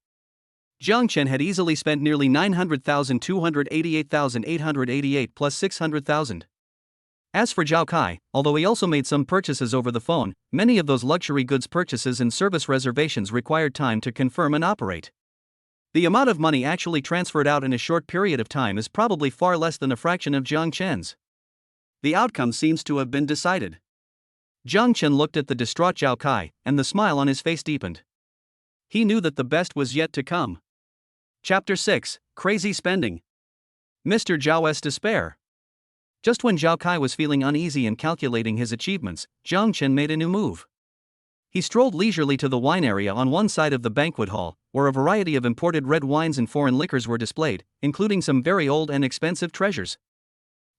Jiang Chen had easily spent nearly 900,288,888 plus 600,000. As for Zhao Kai, although he also made some purchases over the phone, many of those luxury goods purchases and service reservations required time to confirm and operate. The amount of money actually transferred out in a short period of time is probably far less than a fraction of Jiang Chen's. The outcome seems to have been decided. Jiang Chen looked at the distraught Zhao Kai, and the smile on his face deepened. He knew that the best was yet to come. Chapter 6, Crazy Spending. Mr. Zhao's despair. Just when Zhao Kai was feeling uneasy and calculating his achievements, Jiang Chen made a new move. He strolled leisurely to the wine area on one side of the banquet hall, where a variety of imported red wines and foreign liquors were displayed, including some very old and expensive treasures.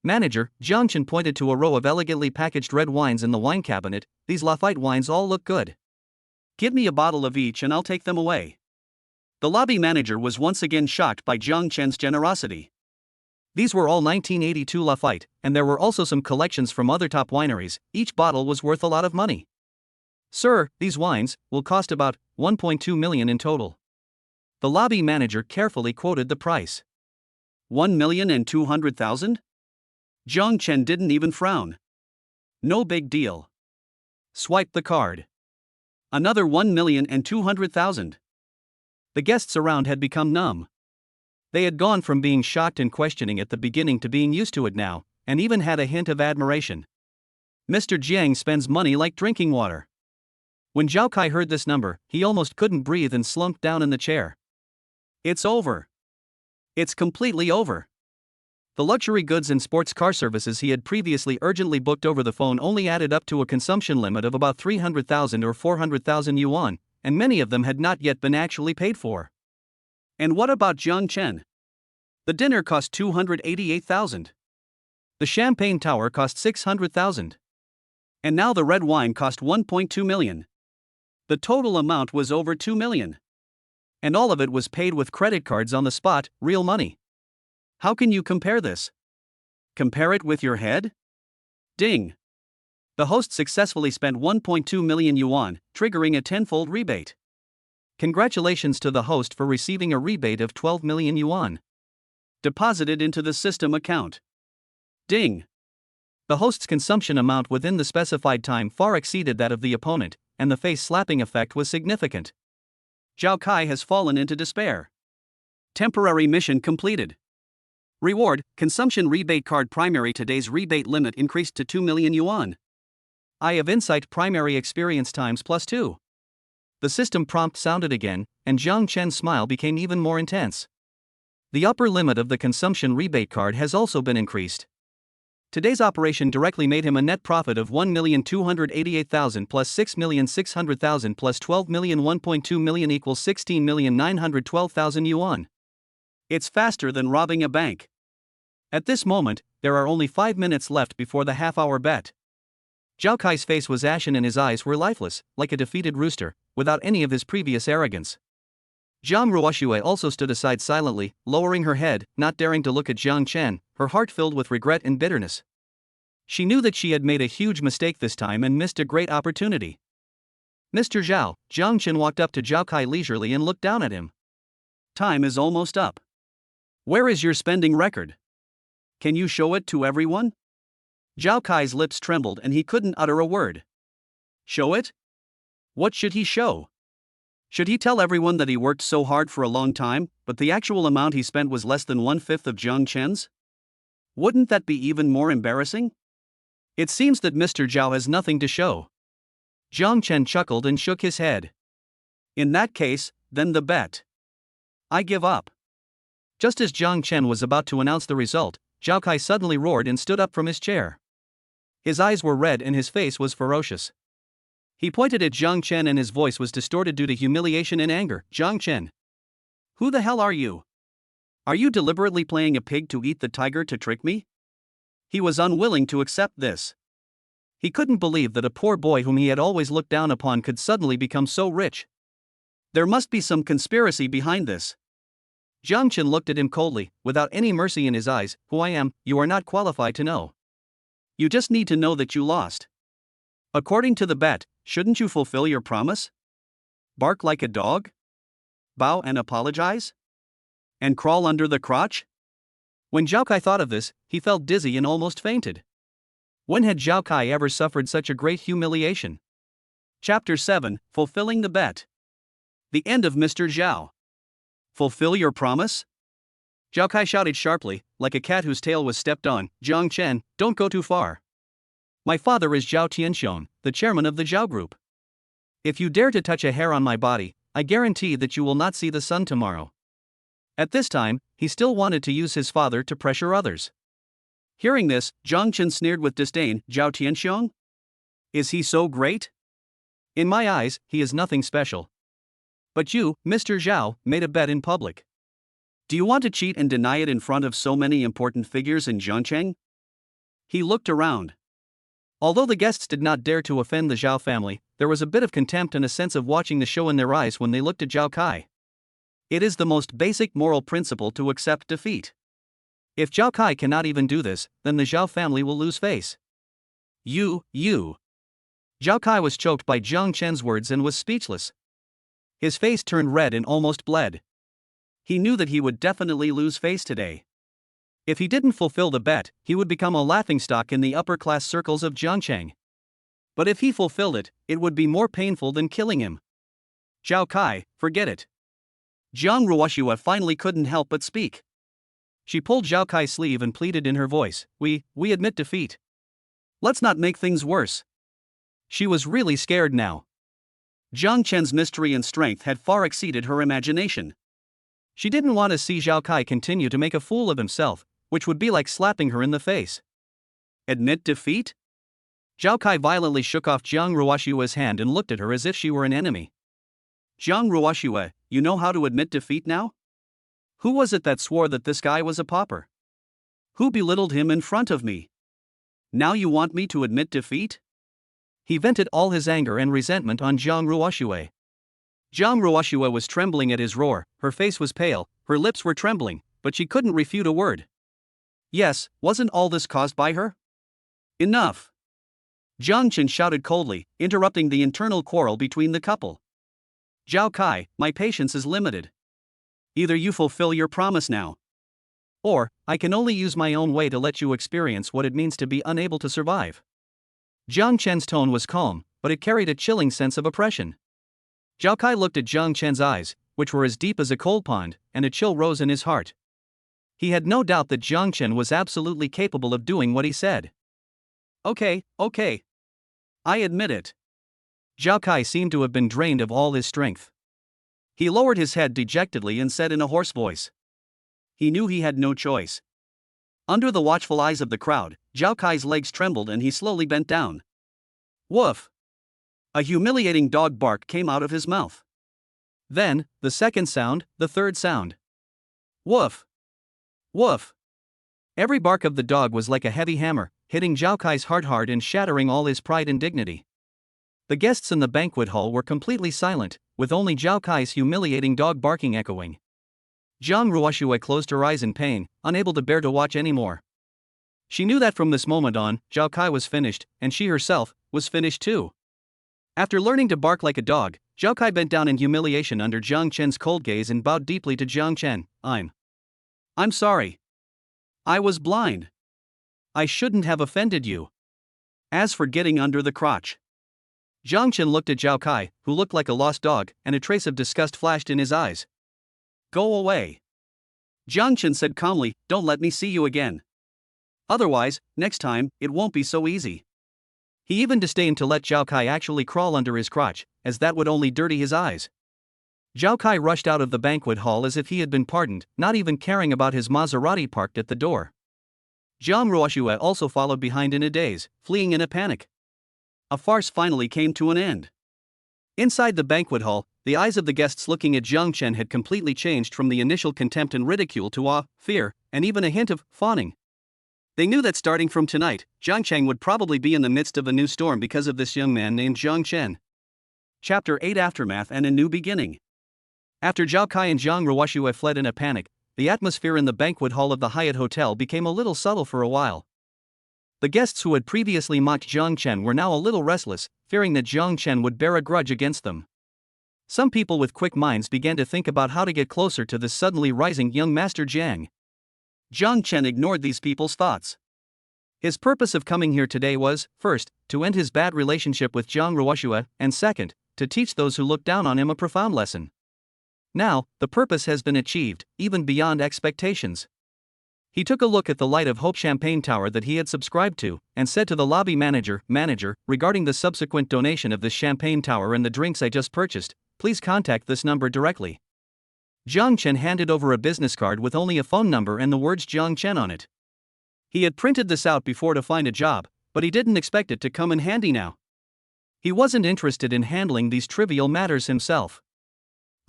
Manager, Jiang Chen pointed to a row of elegantly packaged red wines in the wine cabinet. "These Lafite wines all look good. Give me a bottle of each and I'll take them away." The lobby manager was once again shocked by Jiang Chen's generosity. These were all 1982 Lafite, and there were also some collections from other top wineries. Each bottle was worth a lot of money. "Sir, these wines will cost about 1.2 million in total." The lobby manager carefully quoted the price. 1,200,000? Jiang Chen didn't even frown. "No big deal." Swipe the card. Another 1,200,000. The guests around had become numb. They had gone from being shocked and questioning at the beginning to being used to it now, and even had a hint of admiration. Mr. Jiang spends money like drinking water. When Zhao Kai heard this number, he almost couldn't breathe and slumped down in the chair. It's over. It's completely over. The luxury goods and sports car services he had previously urgently booked over the phone only added up to a consumption limit of about 300,000 or 400,000 yuan, and many of them had not yet been actually paid for. And what about Jiang Chen? The dinner cost 288,000. The champagne tower cost 600,000. And now the red wine cost 1.2 million. The total amount was over 2 million. And all of it was paid with credit cards on the spot, real money. How can you compare this? Compare it with your head? Ding! The host successfully spent 1.2 million yuan, triggering a tenfold rebate. Congratulations to the host for receiving a rebate of 12 million yuan. Deposited into the system account. Ding! The host's consumption amount within the specified time far exceeded that of the opponent, and the face slapping effect was significant. Zhao Kai has fallen into despair. Temporary mission completed. Reward, consumption rebate card primary. Today's rebate limit increased to 2 million yuan. Eye of Insight primary experience times +2. The system prompt sounded again, and Jiang Chen's smile became even more intense. The upper limit of the consumption rebate card has also been increased. Today's operation directly made him a net profit of 1,288,000 plus 6,600,000 plus 12 million. 1.2 million equals 16,912,000 yuan. It's faster than robbing a bank. At this moment, there are only 5 minutes left before the half-hour bet. Zhao Kai's face was ashen and his eyes were lifeless, like a defeated rooster, without any of his previous arrogance. Zhang Ruoxue also stood aside silently, lowering her head, not daring to look at Jiang Chen, her heart filled with regret and bitterness. She knew that she had made a huge mistake this time and missed a great opportunity. Mr. Zhao, Jiang Chen walked up to Zhao Kai leisurely and looked down at him. Time is almost up. Where is your spending record? Can you show it to everyone? Zhao Kai's lips trembled and he couldn't utter a word. Show it? What should he show? Should he tell everyone that he worked so hard for a long time, but the actual amount he spent was less than 1/5 of Jiang Chen's? Wouldn't that be even more embarrassing? It seems that Mr. Zhao has nothing to show. Jiang Chen chuckled and shook his head. In that case, then the bet. I give up. Just as Jiang Chen was about to announce the result, Zhao Kai suddenly roared and stood up from his chair. His eyes were red and his face was ferocious. He pointed at Jiang Chen and his voice was distorted due to humiliation and anger. Jiang Chen. Who the hell are you? Are you deliberately playing a pig to eat the tiger to trick me? He was unwilling to accept this. He couldn't believe that a poor boy whom he had always looked down upon could suddenly become so rich. There must be some conspiracy behind this. Jiang Chen looked at him coldly, without any mercy in his eyes. Who I am, you are not qualified to know. You just need to know that you lost. According to the bet, shouldn't you fulfill your promise? Bark like a dog? Bow and apologize? And crawl under the crotch? When Zhao Kai thought of this, he felt dizzy and almost fainted. When had Zhao Kai ever suffered such a great humiliation? Chapter 7, Fulfilling the Bet. The end of Mr. Zhao. Fulfill your promise? Zhao Kai shouted sharply, like a cat whose tail was stepped on. Jiang Chen, don't go too far. My father is Zhao Tianxiong, the chairman of the Zhao Group. If you dare to touch a hair on my body, I guarantee that you will not see the sun tomorrow. At this time, he still wanted to use his father to pressure others. Hearing this, Jiang Chen sneered with disdain. Zhao Tianxiong? Is he so great? In my eyes, he is nothing special. But you, Mr. Zhao, made a bet in public. Do you want to cheat and deny it in front of so many important figures in Zhangcheng? He looked around. Although the guests did not dare to offend the Zhao family, there was a bit of contempt and a sense of watching the show in their eyes when they looked at Zhao Kai. It is the most basic moral principle to accept defeat. If Zhao Kai cannot even do this, then the Zhao family will lose face. You. Zhao Kai was choked by Jiang Chen's words and was speechless. His face turned red and almost bled. He knew that he would definitely lose face today. If he didn't fulfill the bet, he would become a laughingstock in the upper-class circles of Jiangcheng. But if he fulfilled it, it would be more painful than killing him. Zhao Kai, forget it. Jiang Ruoxue finally couldn't help but speak. She pulled Zhao Kai's sleeve and pleaded in her voice, We admit defeat. Let's not make things worse. She was really scared now. Jiang Chen's mystery and strength had far exceeded her imagination. She didn't want to see Zhao Kai continue to make a fool of himself, which would be like slapping her in the face. Admit defeat? Zhao Kai violently shook off Jiang Ruoxue's hand and looked at her as if she were an enemy. Jiang Ruoxue, you know how to admit defeat now? Who was it that swore that this guy was a pauper? Who belittled him in front of me? Now you want me to admit defeat? He vented all his anger and resentment on Jiang Ruoxue. Jiang Ruoxue was trembling at his roar, her face was pale, her lips were trembling, but she couldn't refute a word. Yes, wasn't all this caused by her? Enough! Jiang Chen shouted coldly, interrupting the internal quarrel between the couple. Zhao Kai, my patience is limited. Either you fulfill your promise now, or I can only use my own way to let you experience what it means to be unable to survive. Jiang Chen's tone was calm, but it carried a chilling sense of oppression. Zhao Kai looked at Jiang Chen's eyes, which were as deep as a coal pond, and a chill rose in his heart. He had no doubt that Jiang Chen was absolutely capable of doing what he said. Okay. I admit it. Zhao Kai seemed to have been drained of all his strength. He lowered his head dejectedly and said in a hoarse voice. He knew he had no choice. Under the watchful eyes of the crowd, Zhao Kai's legs trembled and he slowly bent down. Woof! A humiliating dog bark came out of his mouth. Then, the second sound, the third sound. Woof! Woof! Every bark of the dog was like a heavy hammer, hitting Zhao Kai's heart hard and shattering all his pride and dignity. The guests in the banquet hall were completely silent, with only Zhao Kai's humiliating dog barking echoing. Jiang Ruoxue closed her eyes in pain, unable to bear to watch anymore. She knew that from this moment on, Zhao Kai was finished, and she herself was finished too. After learning to bark like a dog, Zhao Kai bent down in humiliation under Jiang Chen's cold gaze and bowed deeply to Jiang Chen. I'm sorry. I was blind. I shouldn't have offended you. As for getting under the crotch. Jiang Chen looked at Zhao Kai, who looked like a lost dog, and a trace of disgust flashed in his eyes. Go away. Jiang Chen said calmly, don't let me see you again. Otherwise, next time, it won't be so easy. He even disdained to let Zhao Kai actually crawl under his crotch, as that would only dirty his eyes. Zhao Kai rushed out of the banquet hall as if he had been pardoned, not even caring about his Maserati parked at the door. Jiang Ruoxue also followed behind in a daze, fleeing in a panic. A farce finally came to an end. Inside the banquet hall, the eyes of the guests looking at Jiang Chen had completely changed from the initial contempt and ridicule to awe, fear, and even a hint of fawning. They knew that starting from tonight, Jiang Chen would probably be in the midst of a new storm because of this young man named Jiang Chen. Chapter 8 Aftermath and a New Beginning. After Zhao Kai and Jiang Ruoxue fled in a panic, the atmosphere in the banquet hall of the Hyatt Hotel became a little subtle for a while. The guests who had previously mocked Jiang Chen were now a little restless, fearing that Jiang Chen would bear a grudge against them. Some people with quick minds began to think about how to get closer to this suddenly rising young Master Jiang. Jiang Chen ignored these people's thoughts. His purpose of coming here today was, first, to end his bad relationship with Jiang Ruoxue, and second, to teach those who looked down on him a profound lesson. Now, the purpose has been achieved, even beyond expectations. He took a look at the Light of Hope champagne tower that he had subscribed to, and said to the lobby manager, regarding the subsequent donation of this champagne tower and the drinks I just purchased, please contact this number directly. Jiang Chen handed over a business card with only a phone number and the words Jiang Chen on it. He had printed this out before to find a job, but he didn't expect it to come in handy now. He wasn't interested in handling these trivial matters himself.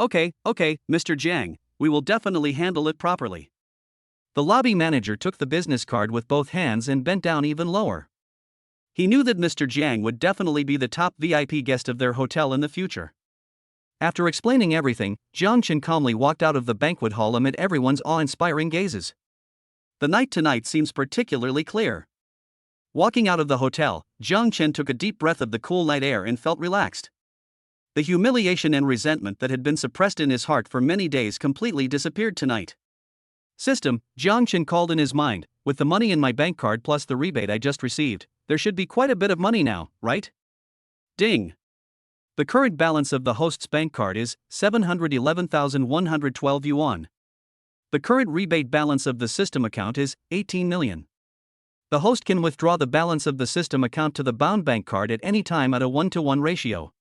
Okay, Mr. Jiang, we will definitely handle it properly. The lobby manager took the business card with both hands and bent down even lower. He knew that Mr. Jiang would definitely be the top VIP guest of their hotel in the future. After explaining everything, Jiang Chen calmly walked out of the banquet hall amid everyone's awe-inspiring gazes. The night tonight seems particularly clear. Walking out of the hotel, Jiang Chen took a deep breath of the cool night air and felt relaxed. The humiliation and resentment that had been suppressed in his heart for many days completely disappeared tonight. System, Jiang Chen called in his mind, with the money in my bank card plus the rebate I just received, there should be quite a bit of money now, right? Ding! The current balance of the host's bank card is 711,112 yuan. The current rebate balance of the system account is 18 million. The host can withdraw the balance of the system account to the bound bank card at any time at a 1-to-1 ratio.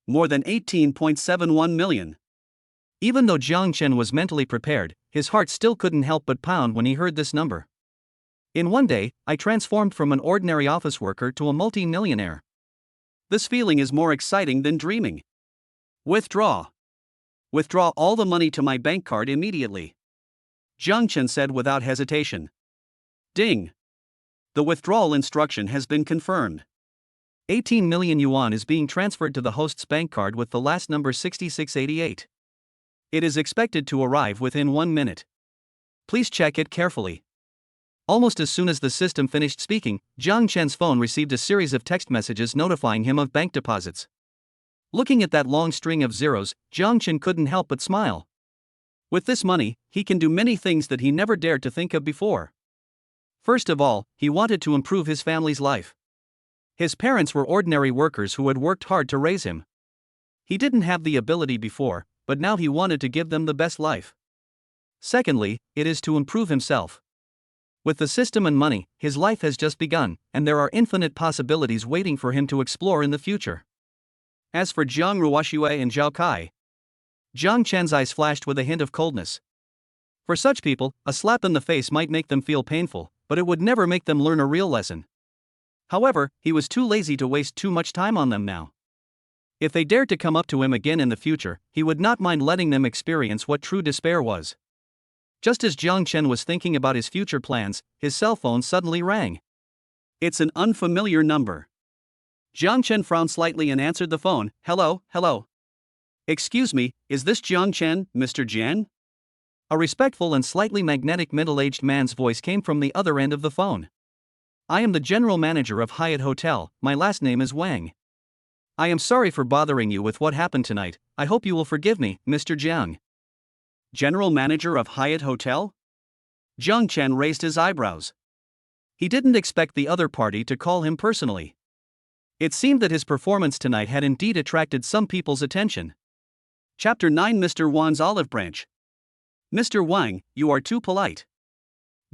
More than 18.71 million. Even though Jiang Chen was mentally prepared, his heart still couldn't help but pound when he heard this number. In one day, I transformed from an ordinary office worker to a multi-millionaire. This feeling is more exciting than dreaming. Withdraw. Withdraw all the money to my bank card immediately. Jiang Chen said without hesitation. Ding. The withdrawal instruction has been confirmed. 18 million yuan is being transferred to the host's bank card with the last number 6688. It is expected to arrive within 1 minute. Please check it carefully. Almost as soon as the system finished speaking, Jiang Chen's phone received a series of text messages notifying him of bank deposits. Looking at that long string of zeros, Jiang Chen couldn't help but smile. With this money, he can do many things that he never dared to think of before. First of all, he wanted to improve his family's life. His parents were ordinary workers who had worked hard to raise him. He didn't have the ability before, but now he wanted to give them the best life. Secondly, it is to improve himself. With the system and money, his life has just begun, and there are infinite possibilities waiting for him to explore in the future. As for Jiang Ruoxue and Zhao Kai, Jiang Chen's eyes flashed with a hint of coldness. For such people, a slap in the face might make them feel painful, but it would never make them learn a real lesson. However, he was too lazy to waste too much time on them now. If they dared to come up to him again in the future, he would not mind letting them experience what true despair was. Just as Jiang Chen was thinking about his future plans, his cell phone suddenly rang. It's an unfamiliar number. Jiang Chen frowned slightly and answered the phone. Hello. Excuse me, is this Jiang Chen, Mr. Jiang? A respectful and slightly magnetic middle-aged man's voice came from the other end of the phone. I am the general manager of Hyatt Hotel, my last name is Wang. I am sorry for bothering you with what happened tonight, I hope you will forgive me, Mr. Jiang. General manager of Hyatt Hotel? Jiang Chen raised his eyebrows. He didn't expect the other party to call him personally. It seemed that his performance tonight had indeed attracted some people's attention. Chapter 9 Mr. Wang's Olive Branch. Mr. Wang, you are too polite.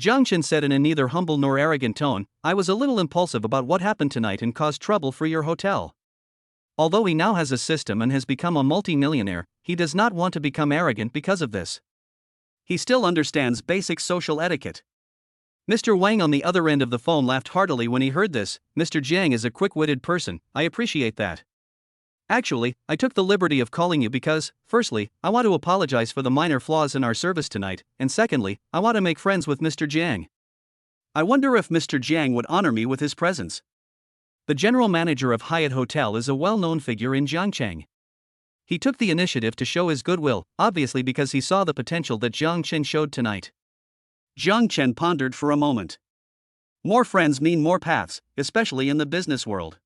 Jiang Chen said in a neither humble nor arrogant tone, I was a little impulsive about what happened tonight and caused trouble for your hotel. Although he now has a system and has become a multi-millionaire, he does not want to become arrogant because of this. He still understands basic social etiquette. Mr. Wang on the other end of the phone laughed heartily when he heard this. Mr. Jiang is a quick-witted person, I appreciate that. Actually, I took the liberty of calling you because, firstly, I want to apologize for the minor flaws in our service tonight, and secondly, I want to make friends with Mr. Jiang. I wonder if Mr. Jiang would honor me with his presence. The general manager of Hyatt Hotel is a well-known figure in Jiangcheng. He took the initiative to show his goodwill, obviously because he saw the potential that Jiang Chen showed tonight. Jiang Chen pondered for a moment. More friends mean more paths, especially in the business world.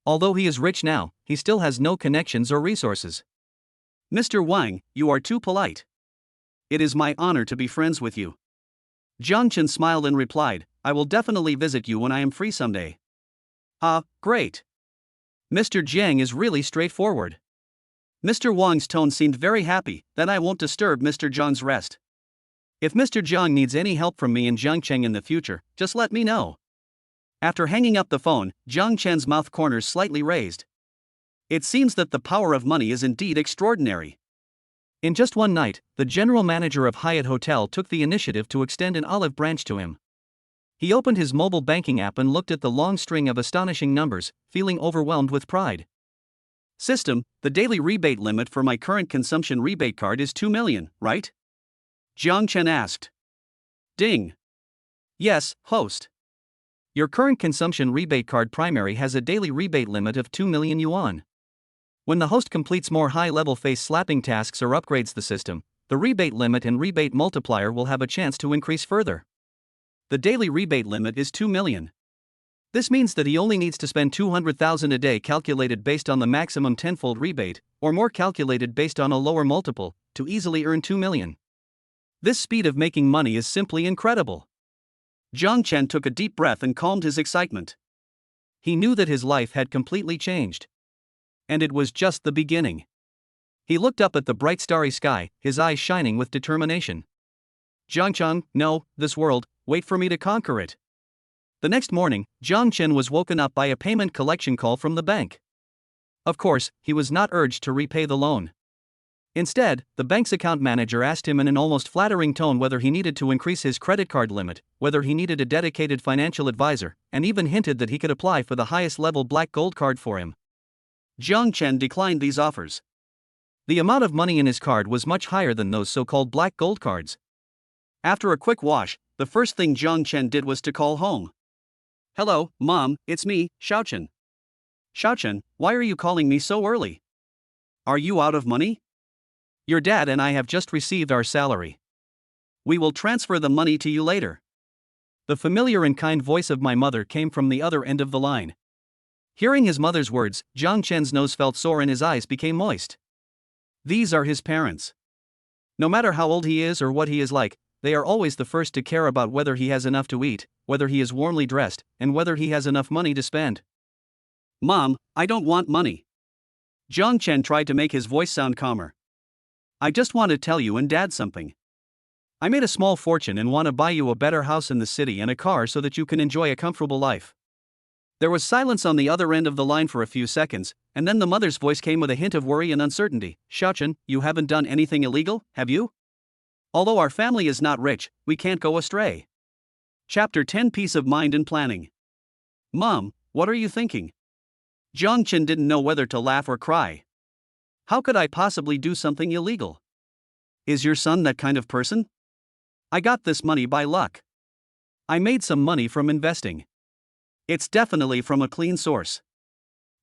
Although he is rich now, he still has no connections or resources. Mr. Wang, you are too polite. It is my honor to be friends with you. Jiang Chen smiled and replied, I will definitely visit you when I am free someday. Ah, great. Mr. Jiang is really straightforward. Mr. Wang's tone seemed very happy, then I won't disturb Mr. Jiang's rest. If Mr. Jiang needs any help from me in Jiangcheng in the future, just let me know. After hanging up the phone, Jiang Chen's mouth corners slightly raised. It seems that the power of money is indeed extraordinary. In just one night, the general manager of Hyatt Hotel took the initiative to extend an olive branch to him. He opened his mobile banking app and looked at the long string of astonishing numbers, feeling overwhelmed with pride. System, the daily rebate limit for my current consumption rebate card is 2 million, right? Jiang Chen asked. Ding. Yes, host. Your current consumption rebate card primary has a daily rebate limit of 2 million yuan. When the host completes more high-level face-slapping tasks or upgrades the system, the rebate limit and rebate multiplier will have a chance to increase further. The daily rebate limit is 2 million. This means that he only needs to spend 200,000 a day calculated based on the maximum tenfold rebate, or more calculated based on a lower multiple, to easily earn 2 million. This speed of making money is simply incredible. Jiang Chen took a deep breath and calmed his excitement. He knew that his life had completely changed. And it was just the beginning. He looked up at the bright starry sky, his eyes shining with determination. Jiangcheng, no, this world, wait for me to conquer it. The next morning, Jiang Chen was woken up by a payment collection call from the bank. Of course, he was not urged to repay the loan. Instead, the bank's account manager asked him in an almost flattering tone whether he needed to increase his credit card limit, whether he needed a dedicated financial advisor, and even hinted that he could apply for the highest level black gold card for him. Jiang Chen declined these offers. The amount of money in his card was much higher than those so-called black gold cards. After a quick wash, the first thing Jiang Chen did was to call home. Hello, Mom, it's me, Xiaochen. Xiaochen, why are you calling me so early? Are you out of money? Your dad and I have just received our salary. We will transfer the money to you later. The familiar and kind voice of my mother came from the other end of the line. Hearing his mother's words, Jiang Chen's nose felt sore and his eyes became moist. These are his parents. No matter how old he is or what he is like, they are always the first to care about whether he has enough to eat, whether he is warmly dressed, and whether he has enough money to spend. Mom, I don't want money. Jiang Chen tried to make his voice sound calmer. I just want to tell you and Dad something. I made a small fortune and want to buy you a better house in the city and a car so that you can enjoy a comfortable life. There was silence on the other end of the line for a few seconds, and then the mother's voice came with a hint of worry and uncertainty. Xiaochen, you haven't done anything illegal, have you? Although our family is not rich, we can't go astray. Chapter 10 Peace of Mind and Planning. Mom, what are you thinking? Jiang Chen didn't know whether to laugh or cry. How could I possibly do something illegal? Is your son that kind of person? I got this money by luck. I made some money from investing. It's definitely from a clean source.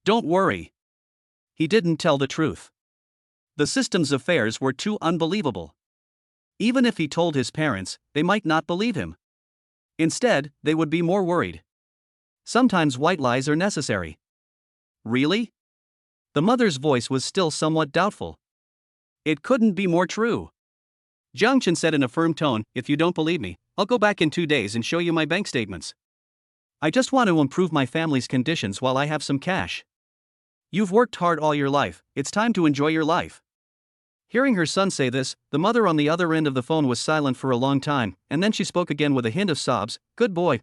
Don't worry. He didn't tell the truth. The system's affairs were too unbelievable. Even if he told his parents, they might not believe him. Instead, they would be more worried. Sometimes white lies are necessary. Really? The mother's voice was still somewhat doubtful. It couldn't be more true. Jiang Chen said in a firm tone, "If you don't believe me, I'll go back in 2 days and show you my bank statements. I just want to improve my family's conditions while I have some cash." You've worked hard all your life, it's time to enjoy your life. Hearing her son say this, the mother on the other end of the phone was silent for a long time, and then she spoke again with a hint of sobs. Good boy,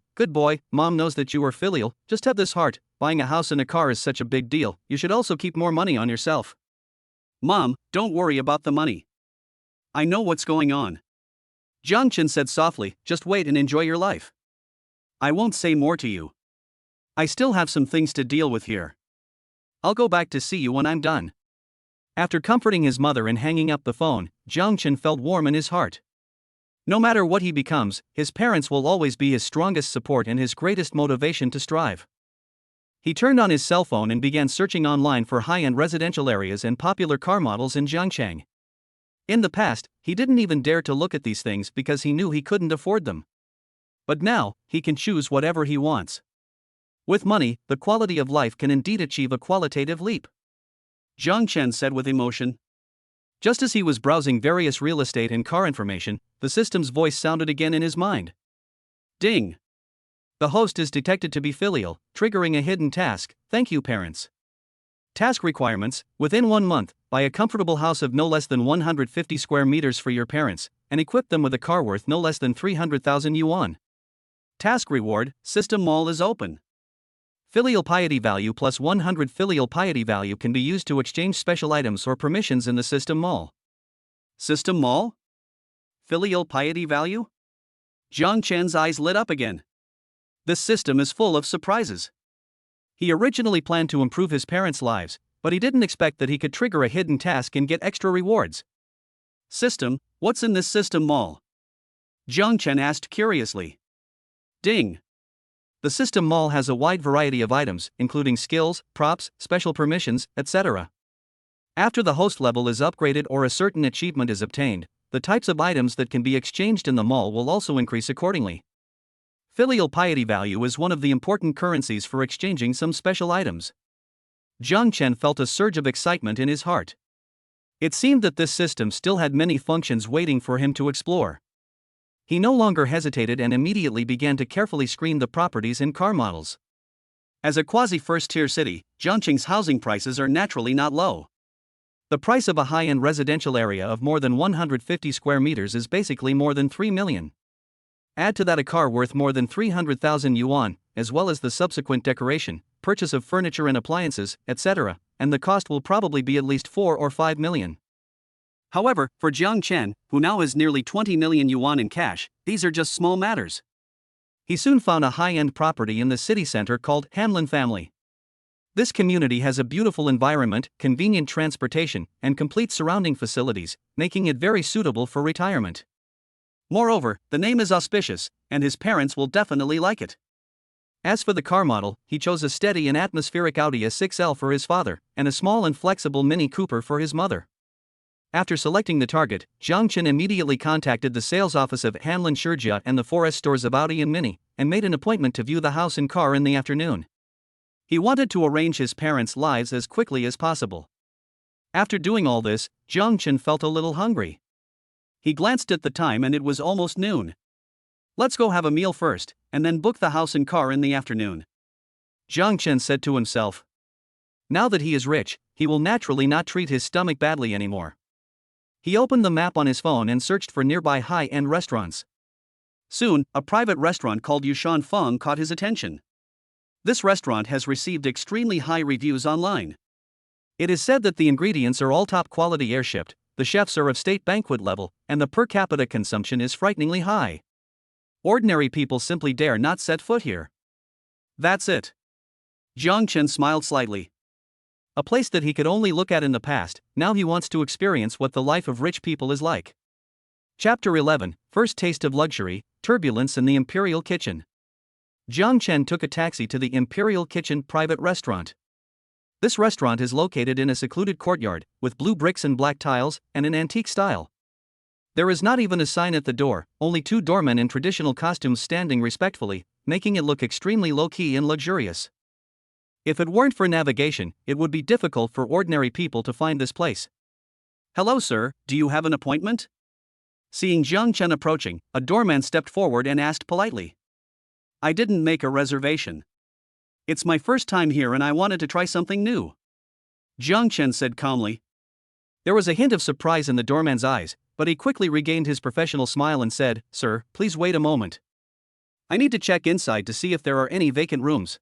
Mom knows that you are filial, just have this heart, buying a house and a car is such a big deal, you should also keep more money on yourself." Mom, don't worry about the money. I know what's going on. Jiang Chen said softly, just wait and enjoy your life. I won't say more to you. I still have some things to deal with here. I'll go back to see you when I'm done. After comforting his mother and hanging up the phone, Jiang Chen felt warm in his heart. No matter what he becomes, his parents will always be his strongest support and his greatest motivation to strive. He turned on his cell phone and began searching online for high-end residential areas and popular car models in Jiangcheng. In the past, he didn't even dare to look at these things because he knew he couldn't afford them. But now, he can choose whatever he wants. With money, the quality of life can indeed achieve a qualitative leap, Jiang Chen said with emotion. Just as he was browsing various real estate and car information, the system's voice sounded again in his mind. Ding! The host is detected to be filial, triggering a hidden task. Thank you, parents. Task requirements: within 1 month, buy a comfortable house of no less than 150 square meters for your parents, and equip them with a car worth no less than 300,000 yuan. Task reward: system mall is open. Filial piety value plus 100 filial piety value can be used to exchange special items or permissions in the system mall. System mall? Filial piety value? Jiang Chen's eyes lit up again. This system is full of surprises. He originally planned to improve his parents' lives, but he didn't expect that he could trigger a hidden task and get extra rewards. System, what's in this system mall? Jiang Chen asked curiously. Ding! The system mall has a wide variety of items, including skills, props, special permissions, etc. After the host level is upgraded or a certain achievement is obtained, the types of items that can be exchanged in the mall will also increase accordingly. Filial piety value is one of the important currencies for exchanging some special items. Jiang Chen felt a surge of excitement in his heart. It seemed that this system still had many functions waiting for him to explore. He no longer hesitated and immediately began to carefully screen the properties and car models. As a quasi-first-tier city, Jiangcheng's housing prices are naturally not low. The price of a high-end residential area of more than 150 square meters is basically more than 3 million. Add to that a car worth more than 300,000 yuan, as well as the subsequent decoration, purchase of furniture and appliances, etc., and the cost will probably be at least 4 or 5 million. However, for Jiang Chen, who now has nearly 20 million yuan in cash, these are just small matters. He soon found a high-end property in the city center called Hamlin Family. This community has a beautiful environment, convenient transportation, and complete surrounding facilities, making it very suitable for retirement. Moreover, the name is auspicious, and his parents will definitely like it. As for the car model, he chose a steady and atmospheric Audi A6L for his father, and a small and flexible Mini Cooper for his mother. After selecting the target, Jiang Chen immediately contacted the sales office of Hanlin Shurjia and the 4S stores of Audi and Mini, and made an appointment to view the house and car in the afternoon. He wanted to arrange his parents' lives as quickly as possible. After doing all this, Jiang Chen felt a little hungry. He glanced at the time and it was almost noon. Let's go have a meal first, and then book the house and car in the afternoon, Jiang Chen said to himself. Now that he is rich, he will naturally not treat his stomach badly anymore. He opened the map on his phone and searched for nearby high-end restaurants. Soon, a private restaurant called Yushan Feng caught his attention. This restaurant has received extremely high reviews online. It is said that the ingredients are all top-quality air-shipped, the chefs are of state banquet level, and the per capita consumption is frighteningly high. Ordinary people simply dare not set foot here. That's it. Jiang Chen smiled slightly. A place that he could only look at in the past, now he wants to experience what the life of rich people is like. Chapter 11, First Taste of Luxury, Turbulence in the Imperial Kitchen. Jiang Chen took a taxi to the Imperial Kitchen private restaurant. This restaurant is located in a secluded courtyard, with blue bricks and black tiles, and an antique style. There is not even a sign at the door, only 2 doormen in traditional costumes standing respectfully, making it look extremely low-key and luxurious. If it weren't for navigation, it would be difficult for ordinary people to find this place. Hello, sir, do you have an appointment? Seeing Jiang Chen approaching, a doorman stepped forward and asked politely. I didn't make a reservation. It's my first time here and I wanted to try something new. Jiang Chen said calmly. There was a hint of surprise in the doorman's eyes, but he quickly regained his professional smile and said, Sir, please wait a moment. I need to check inside to see if there are any vacant rooms.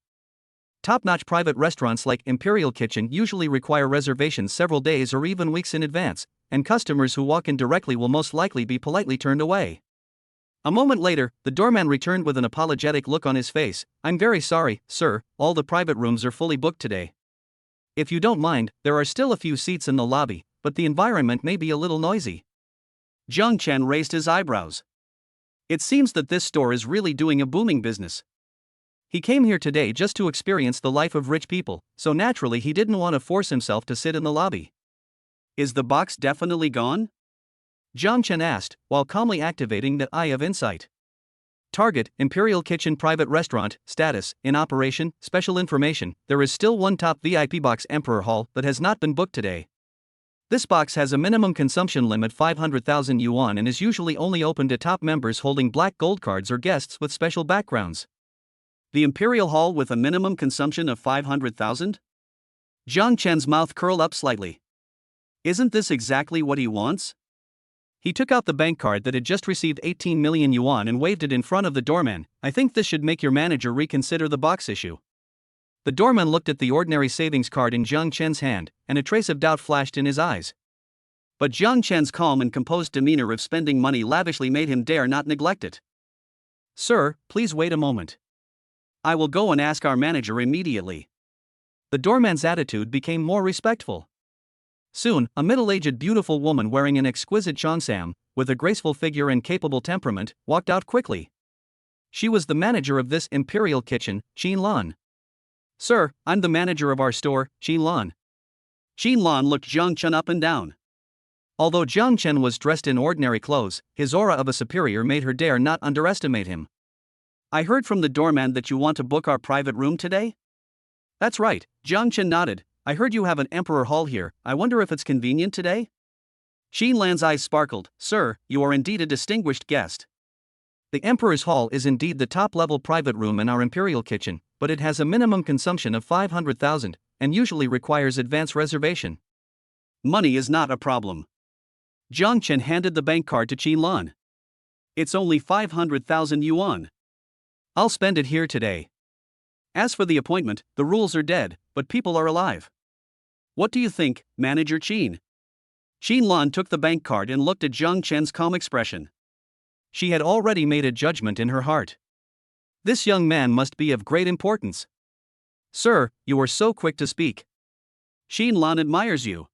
Top-notch private restaurants like Imperial Kitchen usually require reservations several days or even weeks in advance, and customers who walk in directly will most likely be politely turned away. A moment later, the doorman returned with an apologetic look on his face. I'm very sorry, sir, all the private rooms are fully booked today. If you don't mind, there are still a few seats in the lobby, but the environment may be a little noisy. Jiang Chen raised his eyebrows. It seems that this store is really doing a booming business. He came here today just to experience the life of rich people, so naturally he didn't want to force himself to sit in the lobby. Is the box definitely gone? Jiang Chen asked, while calmly activating the Eye of Insight. Target, Imperial Kitchen Private Restaurant, status, in operation, special information, there is still one top VIP box Emperor Hall that has not been booked today. This box has a minimum consumption limit 500,000 yuan and is usually only open to top members holding black gold cards or guests with special backgrounds. The Imperial Hall with a minimum consumption of 500,000? Jiang Chen's mouth curled up slightly. Isn't this exactly what he wants? He took out the bank card that had just received 18 million yuan and waved it in front of the doorman. I think this should make your manager reconsider the box issue. The doorman looked at the ordinary savings card in Jiang Chen's hand, and a trace of doubt flashed in his eyes. But Jiang Chen's calm and composed demeanor of spending money lavishly made him dare not neglect it. Sir, please wait a moment. I will go and ask our manager immediately. The doorman's attitude became more respectful. Soon, a middle-aged beautiful woman wearing an exquisite cheongsam, with a graceful figure and capable temperament, walked out quickly. She was the manager of this Imperial Kitchen, Qin Lan. Sir, I'm the manager of our store, Qin Lan. Qin Lan looked Jiang Chen up and down. Although Jiang Chen was dressed in ordinary clothes, his aura of a superior made her dare not underestimate him. I heard from the doorman that you want to book our private room today? That's right, Jiang Chen nodded. I heard you have an Emperor Hall here, I wonder if it's convenient today? Qin Lan's eyes sparkled. Sir, you are indeed a distinguished guest. The Emperor's Hall is indeed the top-level private room in our Imperial Kitchen, but it has a minimum consumption of 500,000, and usually requires advance reservation. Money is not a problem. Jiang Chen handed the bank card to Qin Lan. It's only 500,000 yuan. I'll spend it here today. As for the appointment, the rules are dead, but people are alive. What do you think, Manager Qin? Qin Lan took the bank card and looked at Jiang Chen's calm expression. She had already made a judgment in her heart. This young man must be of great importance. Sir, you are so quick to speak. Qin Lan admires you.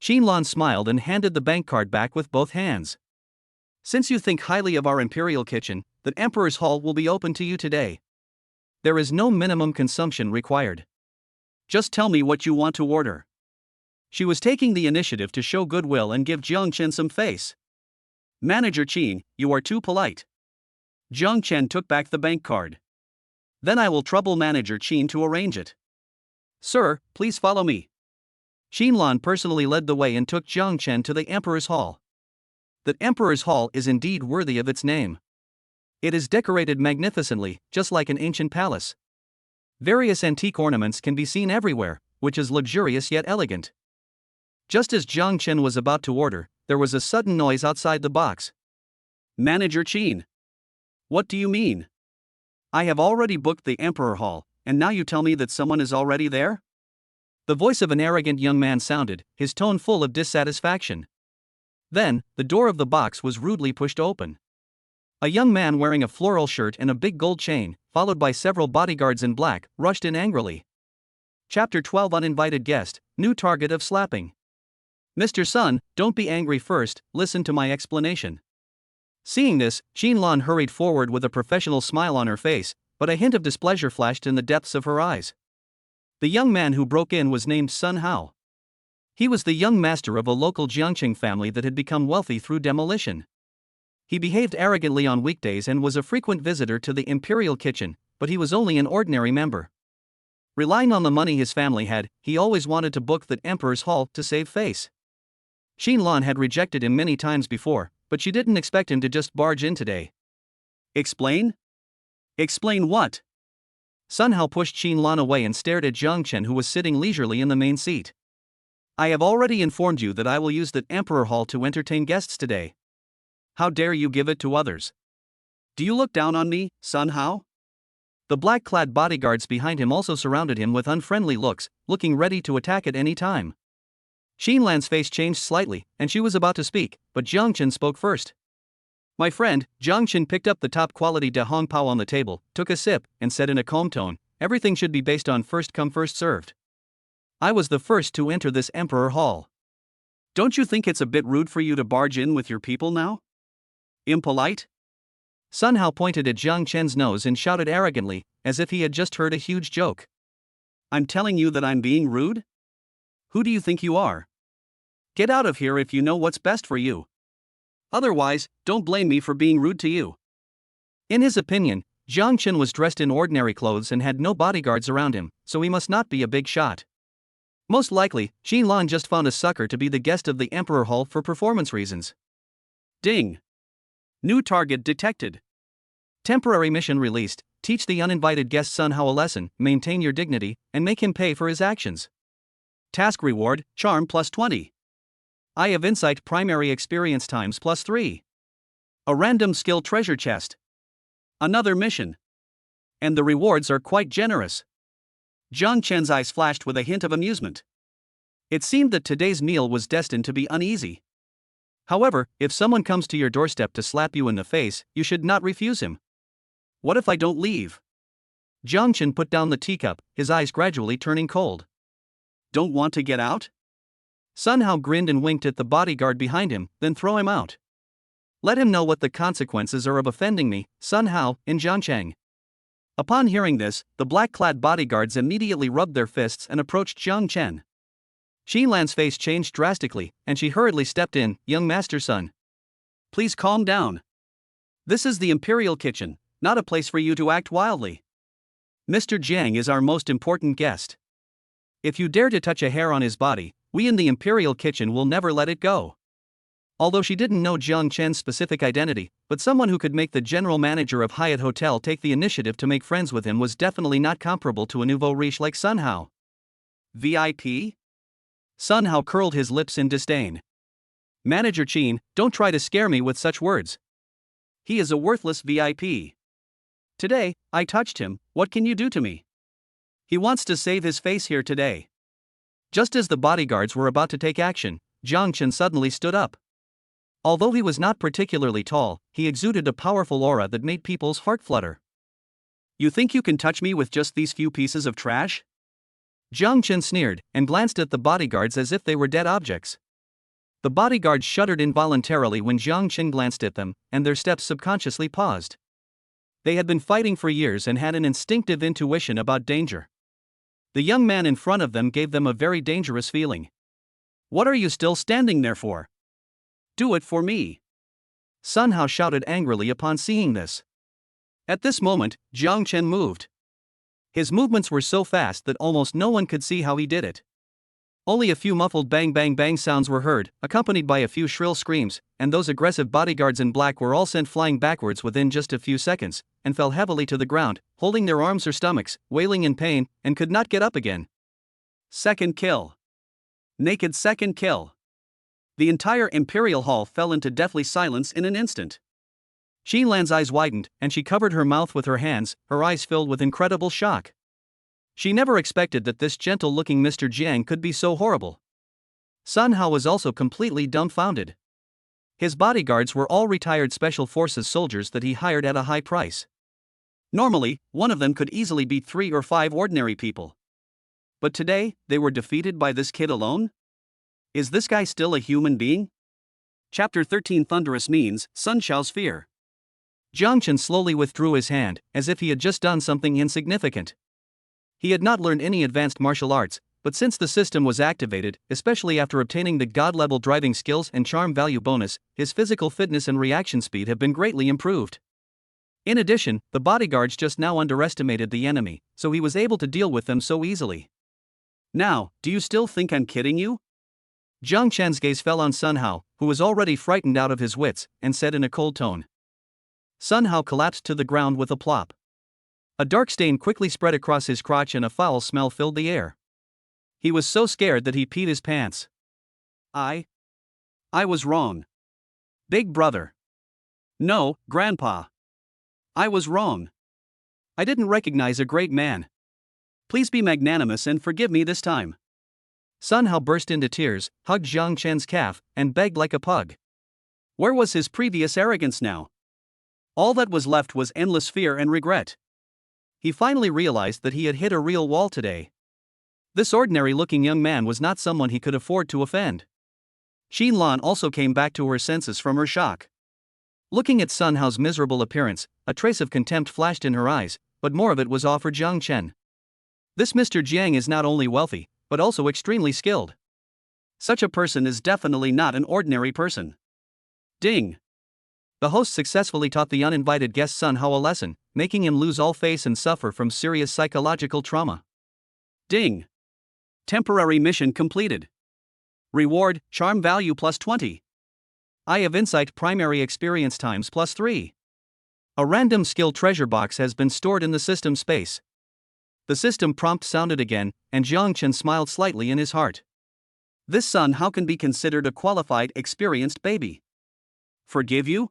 Qin Lan smiled and handed the bank card back with both hands. Since you think highly of our Imperial Kitchen, the Emperor's Hall will be open to you today. There is no minimum consumption required. Just tell me what you want to order. She was taking the initiative to show goodwill and give Jiang Chen some face. Manager Qin, you are too polite. Jiang Chen took back the bank card. Then I will trouble Manager Qin to arrange it. Sir, please follow me. Qin Lan personally led the way and took Jiang Chen to the Emperor's Hall. The Emperor's Hall is indeed worthy of its name. It is decorated magnificently, just like an ancient palace. Various antique ornaments can be seen everywhere, which is luxurious yet elegant. Just as Jiang Chen was about to order, there was a sudden noise outside the box. Manager Qin. What do you mean? I have already booked the Emperor Hall, and now you tell me that someone is already there? The voice of an arrogant young man sounded, his tone full of dissatisfaction. Then, the door of the box was rudely pushed open. A young man wearing a floral shirt and a big gold chain, followed by several bodyguards in black, rushed in angrily. Chapter 12 Uninvited Guest, New Target of Slapping. Mr. Sun, don't be angry first, listen to my explanation. Seeing this, Qin Lan hurried forward with a professional smile on her face, but a hint of displeasure flashed in the depths of her eyes. The young man who broke in was named Sun Hao. He was the young master of a local Jiangqing family that had become wealthy through demolition. He behaved arrogantly on weekdays and was a frequent visitor to the imperial kitchen, but he was only an ordinary member. Relying on the money his family had, he always wanted to book the Emperor's Hall to save face. Qianlan had rejected him many times before, but she didn't expect him to just barge in today. Explain? Explain what? Sun Hao pushed Qianlan away and stared at Jiang Chen, who was sitting leisurely in the main seat. I have already informed you that I will use the Emperor Hall to entertain guests today. How dare you give it to others? Do you look down on me, Sun Hao? The black-clad bodyguards behind him also surrounded him with unfriendly looks, looking ready to attack at any time. Qianlan's face changed slightly, and she was about to speak, but Jiang Chen spoke first. My friend, Jiang Chen picked up the top-quality De Hong Pao on the table, took a sip, and said in a calm tone, everything should be based on first come first served. I was the first to enter this Emperor Hall. Don't you think it's a bit rude for you to barge in with your people now? Impolite? Sun Hao pointed at Jiang Chen's nose and shouted arrogantly, as if he had just heard a huge joke. I'm telling you that I'm being rude? Who do you think you are? Get out of here if you know what's best for you. Otherwise, don't blame me for being rude to you. In his opinion, Jiang Chen was dressed in ordinary clothes and had no bodyguards around him, so he must not be a big shot. Most likely, Qianlan just found a sucker to be the guest of the Emperor Hall for performance reasons. Ding! New target detected. Temporary mission released. Teach the uninvited guest Sun Hao a lesson, maintain your dignity, and make him pay for his actions. Task reward, charm plus 20. Eye of Insight primary experience times plus 3. A random skill treasure chest. Another mission. And the rewards are quite generous. Jiang Chen's eyes flashed with a hint of amusement. It seemed that today's meal was destined to be uneasy. However, if someone comes to your doorstep to slap you in the face, you should not refuse him. What if I don't leave? Jiang Chen put down the teacup, his eyes gradually turning cold. Don't want to get out? Sun Hao grinned and winked at the bodyguard behind him, then throw him out. Let him know what the consequences are of offending me, Sun Hao, in Jiangcheng. Upon hearing this, the black-clad bodyguards immediately rubbed their fists and approached Jiang Chen. Qianlan's face changed drastically, and she hurriedly stepped in, young master Sun. Please calm down. This is the Imperial Kitchen, not a place for you to act wildly. Mr. Jiang is our most important guest. If you dare to touch a hair on his body, we in the Imperial Kitchen will never let it go. Although she didn't know Jiang Chen's specific identity, but someone who could make the general manager of Hyatt Hotel take the initiative to make friends with him was definitely not comparable to a nouveau riche like Sun Hao. VIP? Sun Hao curled his lips in disdain. Manager Qin, don't try to scare me with such words. He is a worthless VIP. Today, I touched him, what can you do to me? He wants to save his face here today. Just as the bodyguards were about to take action, Jiang Chen suddenly stood up. Although he was not particularly tall, he exuded a powerful aura that made people's heart flutter. You think you can touch me with just these few pieces of trash? Jiang Chen sneered, and glanced at the bodyguards as if they were dead objects. The bodyguards shuddered involuntarily when Jiang Chen glanced at them, and their steps subconsciously paused. They had been fighting for years and had an instinctive intuition about danger. The young man in front of them gave them a very dangerous feeling. What are you still standing there for? Do it for me. Sun Hao shouted angrily upon seeing this. At this moment, Jiang Chen moved. His movements were so fast that almost no one could see how he did it. Only a few muffled bang bang bang sounds were heard, accompanied by a few shrill screams, and those aggressive bodyguards in black were all sent flying backwards within just a few seconds, and fell heavily to the ground, holding their arms or stomachs, wailing in pain, and could not get up again. Second kill. Naked second kill. The entire Imperial Hall fell into deathly silence in an instant. Qianlan's eyes widened, and she covered her mouth with her hands, her eyes filled with incredible shock. She never expected that this gentle-looking Mr. Jiang could be so horrible. Sun Hao was also completely dumbfounded. His bodyguards were all retired Special Forces soldiers that he hired at a high price. Normally, one of them could easily beat 3 or 5 ordinary people. But today, they were defeated by this kid alone? Is this guy still a human being? Chapter 13 Thunderous Means, Sun Shao's Fear. Jiang Chen slowly withdrew his hand, as if he had just done something insignificant. He had not learned any advanced martial arts, but since the system was activated, especially after obtaining the God-level driving skills and charm value bonus, his physical fitness and reaction speed have been greatly improved. In addition, the bodyguards just now underestimated the enemy, so he was able to deal with them so easily. Now, do you still think I'm kidding you? Jiang Chen's gaze fell on Sun Hao, who was already frightened out of his wits, and said in a cold tone. Sun Hao collapsed to the ground with a plop. A dark stain quickly spread across his crotch and a foul smell filled the air. He was so scared that he peed his pants. I was wrong. Big brother. No, Grandpa. I was wrong. I didn't recognize a great man. Please be magnanimous and forgive me this time. Sun Hao burst into tears, hugged Jiang Chen's calf, and begged like a pug. Where was his previous arrogance now? All that was left was endless fear and regret. He finally realized that he had hit a real wall today. This ordinary-looking young man was not someone he could afford to offend. Xinlan also came back to her senses from her shock. Looking at Sun Hao's miserable appearance, a trace of contempt flashed in her eyes, but more of it was off for Jiang Chen. This Mr. Jiang is not only wealthy, but also extremely skilled. Such a person is definitely not an ordinary person. Ding! The host successfully taught the uninvited guest Sun Hao a lesson, making him lose all face and suffer from serious psychological trauma. Ding! Temporary mission completed. Reward, charm value plus 20. Eye of Insight primary experience times plus 3. A random skill treasure box has been stored in the system space. The system prompt sounded again, and Jiang Chen smiled slightly in his heart. This Sun Hao can be considered a qualified, experienced baby. Forgive you?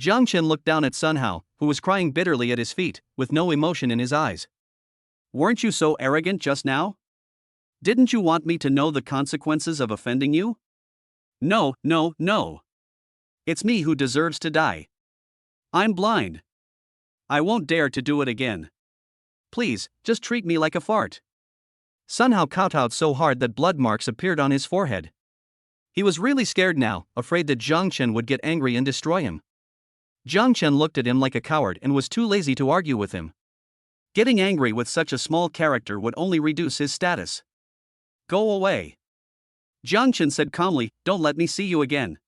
Jiang Chen looked down at Sun Hao, who was crying bitterly at his feet, with no emotion in his eyes. Weren't you so arrogant just now? Didn't you want me to know the consequences of offending you? No, no, no. It's me who deserves to die. I'm blind. I won't dare to do it again. Please, just treat me like a fart. Sun Hao kowtowed so hard that blood marks appeared on his forehead. He was really scared now, afraid that Jiang Chen would get angry and destroy him. Jiang Chen looked at him like a coward and was too lazy to argue with him. Getting angry with such a small character would only reduce his status. Go away. Jiang Chen said calmly, don't let me see you again.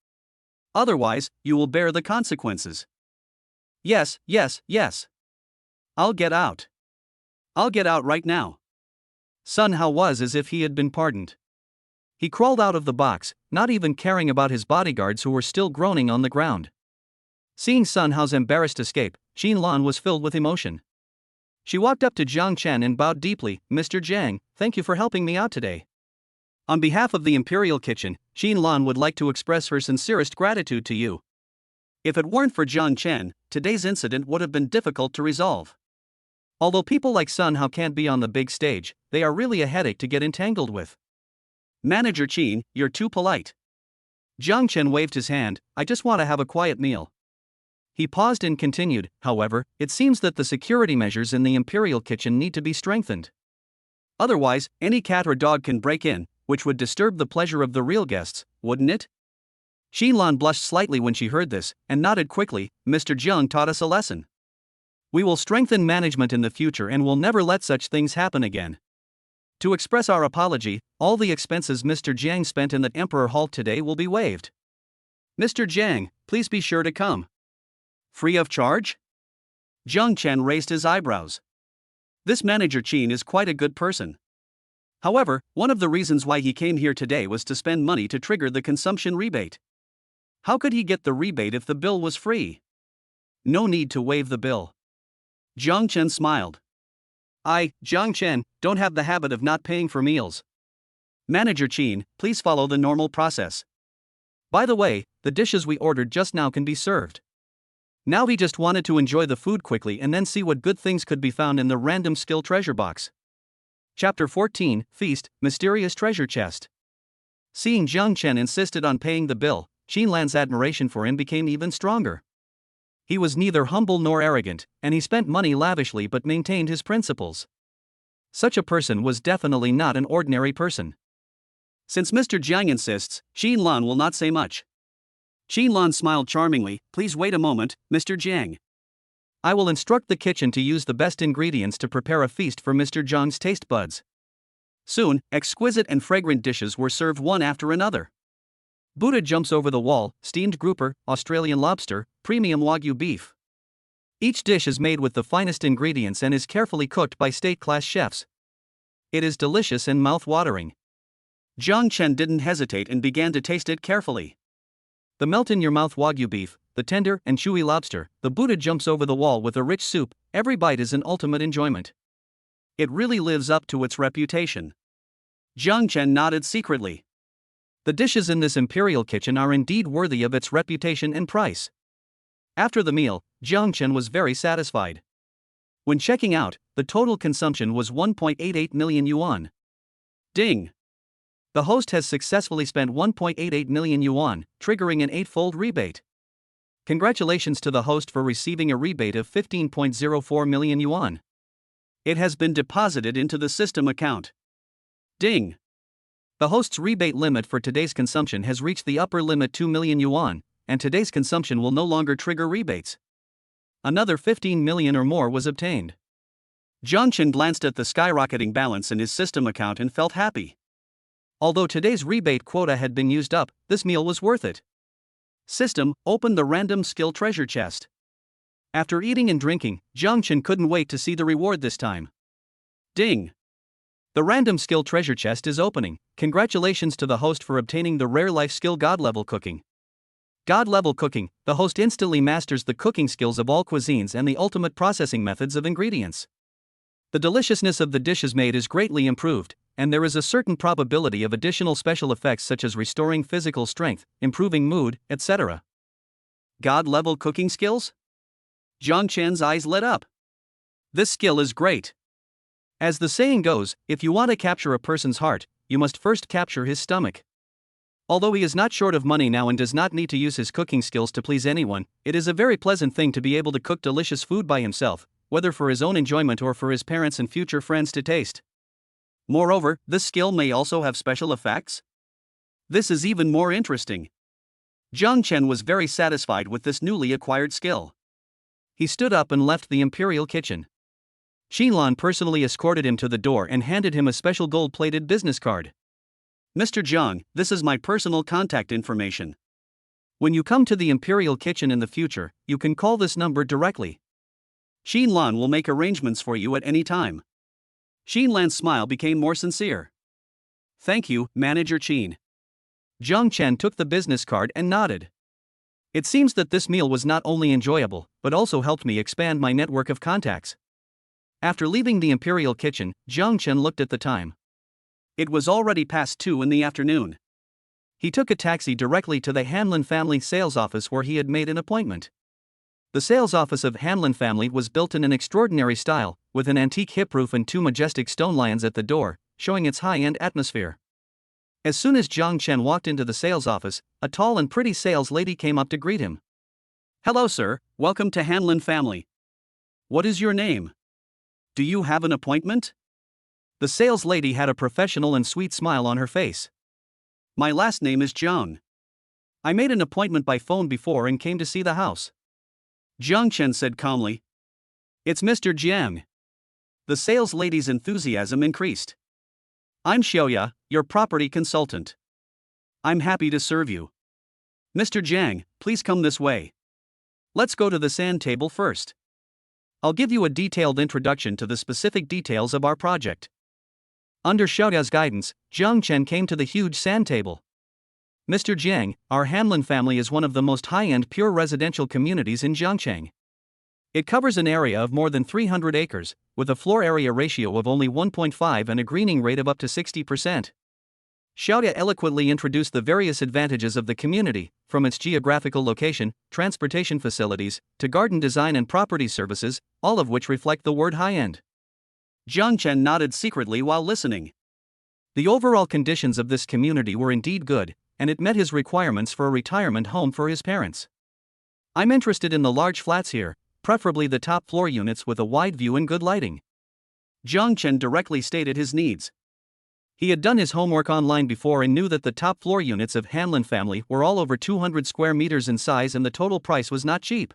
Otherwise, you will bear the consequences. Yes, yes, yes. I'll get out. I'll get out right now. Sun Hao was as if he had been pardoned. He crawled out of the box, not even caring about his bodyguards who were still groaning on the ground. Seeing Sun Hao's embarrassed escape, Xinlan was filled with emotion. She walked up to Jiang Chen and bowed deeply. Mr. Jiang, thank you for helping me out today. On behalf of the Imperial Kitchen, Xinlan would like to express her sincerest gratitude to you. If it weren't for Jiang Chen, today's incident would have been difficult to resolve. Although people like Sun Hao can't be on the big stage, they are really a headache to get entangled with. Manager Qin, you're too polite. Jiang Chen waved his hand, I just want to have a quiet meal. He paused and continued, however, it seems that the security measures in the Imperial Kitchen need to be strengthened. Otherwise, any cat or dog can break in, which would disturb the pleasure of the real guests, wouldn't it? Xinlan blushed slightly when she heard this, and nodded quickly. Mr. Jiang taught us a lesson. We will strengthen management in the future and will never let such things happen again. To express our apology, all the expenses Mr. Jiang spent in the Emperor Hall today will be waived. Mr. Jiang, please be sure to come. Free of charge? Jiang Chen raised his eyebrows. This Manager Qin is quite a good person. However, one of the reasons why he came here today was to spend money to trigger the consumption rebate. How could he get the rebate if the bill was free? No need to waive the bill. Jiang Chen smiled. I, Jiang Chen, don't have the habit of not paying for meals. Manager Qin, please follow the normal process. By the way, the dishes we ordered just now can be served. Now he just wanted to enjoy the food quickly and then see what good things could be found in the random skill treasure box. Chapter 14, Feast, Mysterious Treasure Chest. Seeing Jiang Chen insisted on paying the bill, Xinlan's admiration for him became even stronger. He was neither humble nor arrogant, and he spent money lavishly but maintained his principles. Such a person was definitely not an ordinary person. Since Mr. Jiang insists, Xinlan will not say much. Xinlan smiled charmingly. Please wait a moment, Mr. Jiang. I will instruct the kitchen to use the best ingredients to prepare a feast for Mr. Jiang's taste buds. Soon, exquisite and fragrant dishes were served one after another. Buddha jumps over the wall, steamed grouper, Australian lobster, premium Wagyu beef. Each dish is made with the finest ingredients and is carefully cooked by state-class chefs. It is delicious and mouth-watering. Jiang Chen didn't hesitate and began to taste it carefully. The melt-in-your-mouth Wagyu beef, the tender and chewy lobster, the Buddha jumps over the wall with a rich soup, every bite is an ultimate enjoyment. It really lives up to its reputation. Jiang Chen nodded secretly. The dishes in this imperial kitchen are indeed worthy of its reputation and price. After the meal, Jiang Chen was very satisfied. When checking out, the total consumption was 1.88 million yuan. Ding! The host has successfully spent 1.88 million yuan, triggering an 8-fold rebate. Congratulations to the host for receiving a rebate of 15.04 million yuan. It has been deposited into the system account. Ding! The host's rebate limit for today's consumption has reached the upper limit 2 million yuan, and today's consumption will no longer trigger rebates. Another 15 million or more was obtained. Jiang Chen glanced at the skyrocketing balance in his system account and felt happy. Although today's rebate quota had been used up, this meal was worth it. System, open the random skill treasure chest. After eating and drinking, Jiang Chen couldn't wait to see the reward this time. Ding! The random skill treasure chest is opening. Congratulations to the host for obtaining the rare life skill God level cooking. God level cooking, the host instantly masters the cooking skills of all cuisines and the ultimate processing methods of ingredients. The deliciousness of the dishes made is greatly improved, and there is a certain probability of additional special effects such as restoring physical strength, improving mood, etc. God level cooking skills? Jiang Chen's eyes lit up. This skill is great. As the saying goes, if you want to capture a person's heart, you must first capture his stomach. Although he is not short of money now and does not need to use his cooking skills to please anyone, it is a very pleasant thing to be able to cook delicious food by himself, whether for his own enjoyment or for his parents and future friends to taste. Moreover, this skill may also have special effects. This is even more interesting. Jiang Chen was very satisfied with this newly acquired skill. He stood up and left the imperial kitchen. Xinlan personally escorted him to the door and handed him a special gold-plated business card. Mr. Jiang, this is my personal contact information. When you come to the imperial kitchen in the future, you can call this number directly. Xinlan will make arrangements for you at any time. Xinlan's smile became more sincere. Thank you, Manager Qin. Jiang Chen took the business card and nodded. It seems that this meal was not only enjoyable, but also helped me expand my network of contacts. After leaving the imperial kitchen, Jiang Chen looked at the time. It was already past 2 in the afternoon. He took a taxi directly to the Hanlin family sales office where he had made an appointment. The sales office of Hanlin family was built in an extraordinary style, with an antique hip roof and 2 majestic stone lions at the door, showing its high-end atmosphere. As soon as Jiang Chen walked into the sales office, a tall and pretty sales lady came up to greet him. Hello sir, welcome to Hanlin family. What is your name? Do you have an appointment? The sales lady had a professional and sweet smile on her face. My last name is Jiang. I made an appointment by phone before and came to see the house. Jiang Chen said calmly. It's Mr. Jiang. The sales lady's enthusiasm increased. I'm Xiaoya, your property consultant. I'm happy to serve you. Mr. Jiang, please come this way. Let's go to the sand table first. I'll give you a detailed introduction to the specific details of our project. Under Xiaoya's guidance, Jiang Chen came to the huge sand table. Mr. Jiang, our Hanlin family is one of the most high-end pure residential communities in Jiangcheng. It covers an area of more than 300 acres, with a floor area ratio of only 1.5 and a greening rate of up to 60%. Xiaoya eloquently introduced the various advantages of the community, from its geographical location, transportation facilities, to garden design and property services, all of which reflect the word high-end. Jiang Chen nodded secretly while listening. The overall conditions of this community were indeed good, and it met his requirements for a retirement home for his parents. I'm interested in the large flats here, preferably the top floor units with a wide view and good lighting. Jiang Chen directly stated his needs. He had done his homework online before and knew that the top floor units of Hanlin family were all over 200 square meters in size and the total price was not cheap.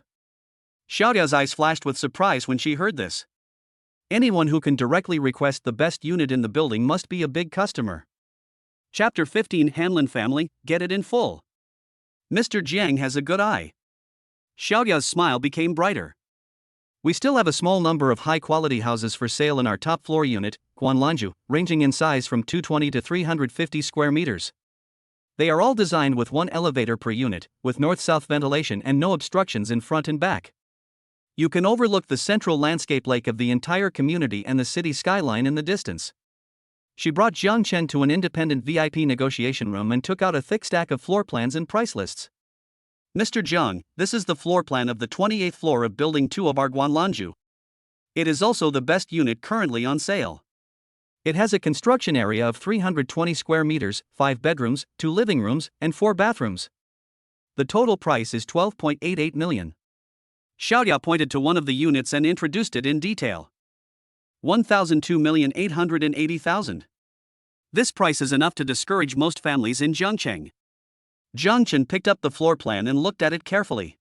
Xiaoya's eyes flashed with surprise when she heard this. Anyone who can directly request the best unit in the building must be a big customer. Chapter 15 Hanlon Family, Get It in Full. Mr. Jiang has a good eye. Xiaoya's smile became brighter. We still have a small number of high-quality houses for sale in our top-floor unit, Guanlanju, ranging in size from 220 to 350 square meters. They are all designed with one elevator per unit, with north-south ventilation and no obstructions in front and back. You can overlook the central landscape lake of the entire community and the city skyline in the distance. She brought Jiang Chen to an independent VIP negotiation room and took out a thick stack of floor plans and price lists. Mr. Jiang, this is the floor plan of the 28th floor of Building 2 of our Guanlanju. It is also the best unit currently on sale. It has a construction area of 320 square meters, 5 bedrooms, 2 living rooms, and 4 bathrooms. The total price is 12.88 million. Xiaoya pointed to one of the units and introduced it in detail. 1,02,880,000. This price is enough to discourage most families in Zhengcheng. Jiang Chen picked up the floor plan and looked at it carefully.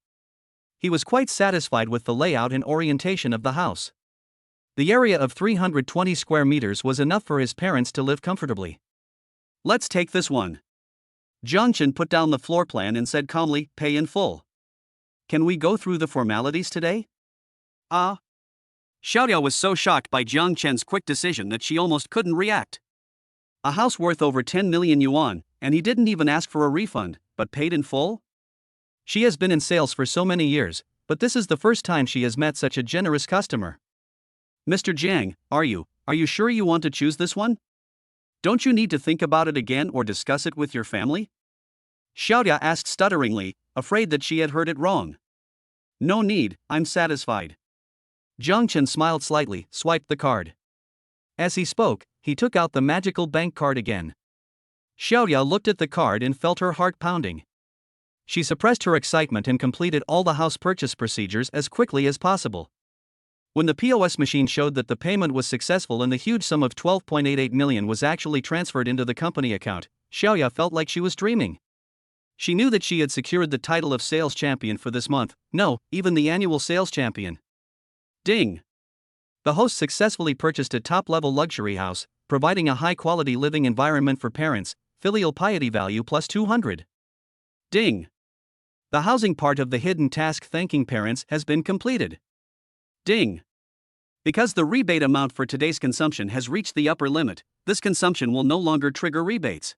He was quite satisfied with the layout and orientation of the house. The area of 320 square meters was enough for his parents to live comfortably. Let's take this one. Jiang Chen put down the floor plan and said calmly, pay in full. Can we go through the formalities today? Xiaoya was so shocked by Jiang Chen's quick decision that she almost couldn't react. A house worth over 10 million yuan, and he didn't even ask for a refund, but paid in full? She has been in sales for so many years, but this is the first time she has met such a generous customer. Mr. Jiang, are you sure you want to choose this one? Don't you need to think about it again or discuss it with your family? Xiaoya asked stutteringly, afraid that she had heard it wrong. No need, I'm satisfied. Jiang Chen smiled slightly, swiped the card. As he spoke, he took out the magical bank card again. Xiaoya looked at the card and felt her heart pounding. She suppressed her excitement and completed all the house purchase procedures as quickly as possible. When the POS machine showed that the payment was successful and the huge sum of 12.88 million was actually transferred into the company account, Xiaoya felt like she was dreaming. She knew that she had secured the title of sales champion for this month, no, even the annual sales champion. Ding! The host successfully purchased a top-level luxury house, providing a high-quality living environment for parents, filial piety value plus 200. Ding! The housing part of the hidden task thanking parents has been completed. Ding! Because the rebate amount for today's consumption has reached the upper limit, this consumption will no longer trigger rebates.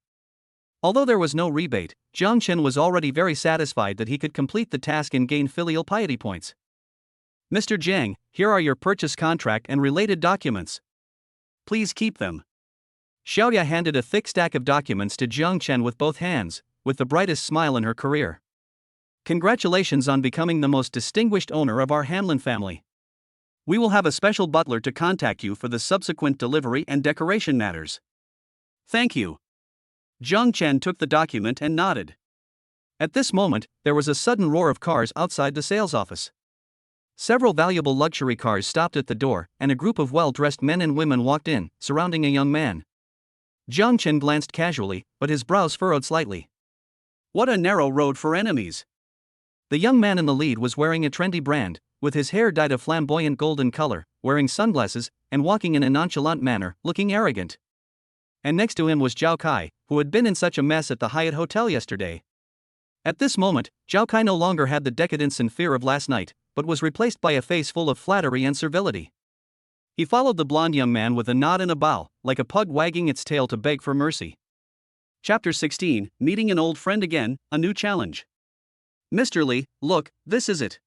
Although there was no rebate, Jiang Chen was already very satisfied that he could complete the task and gain filial piety points. Mr. Jiang, here are your purchase contract and related documents. Please keep them. Xiaoya handed a thick stack of documents to Jiang Chen with both hands, with the brightest smile in her career. Congratulations on becoming the most distinguished owner of our Hanlon family. We will have a special butler to contact you for the subsequent delivery and decoration matters. Thank you. Jiang Chen took the document and nodded. At this moment, there was a sudden roar of cars outside the sales office. Several valuable luxury cars stopped at the door, and a group of well-dressed men and women walked in, surrounding a young man. Jiang Chen glanced casually, but his brows furrowed slightly. What a narrow road for enemies. The young man in the lead was wearing a trendy brand, with his hair dyed a flamboyant golden color, wearing sunglasses, and walking in a nonchalant manner, looking arrogant. And next to him was Zhao Kai, who had been in such a mess at the Hyatt Hotel yesterday. At this moment, Zhao Kai no longer had the decadence and fear of last night, but was replaced by a face full of flattery and servility. He followed the blonde young man with a nod and a bow, like a pug wagging its tail to beg for mercy. Chapter 16, Meeting an Old Friend Again, A New Challenge. Mr. Li, look, this is it.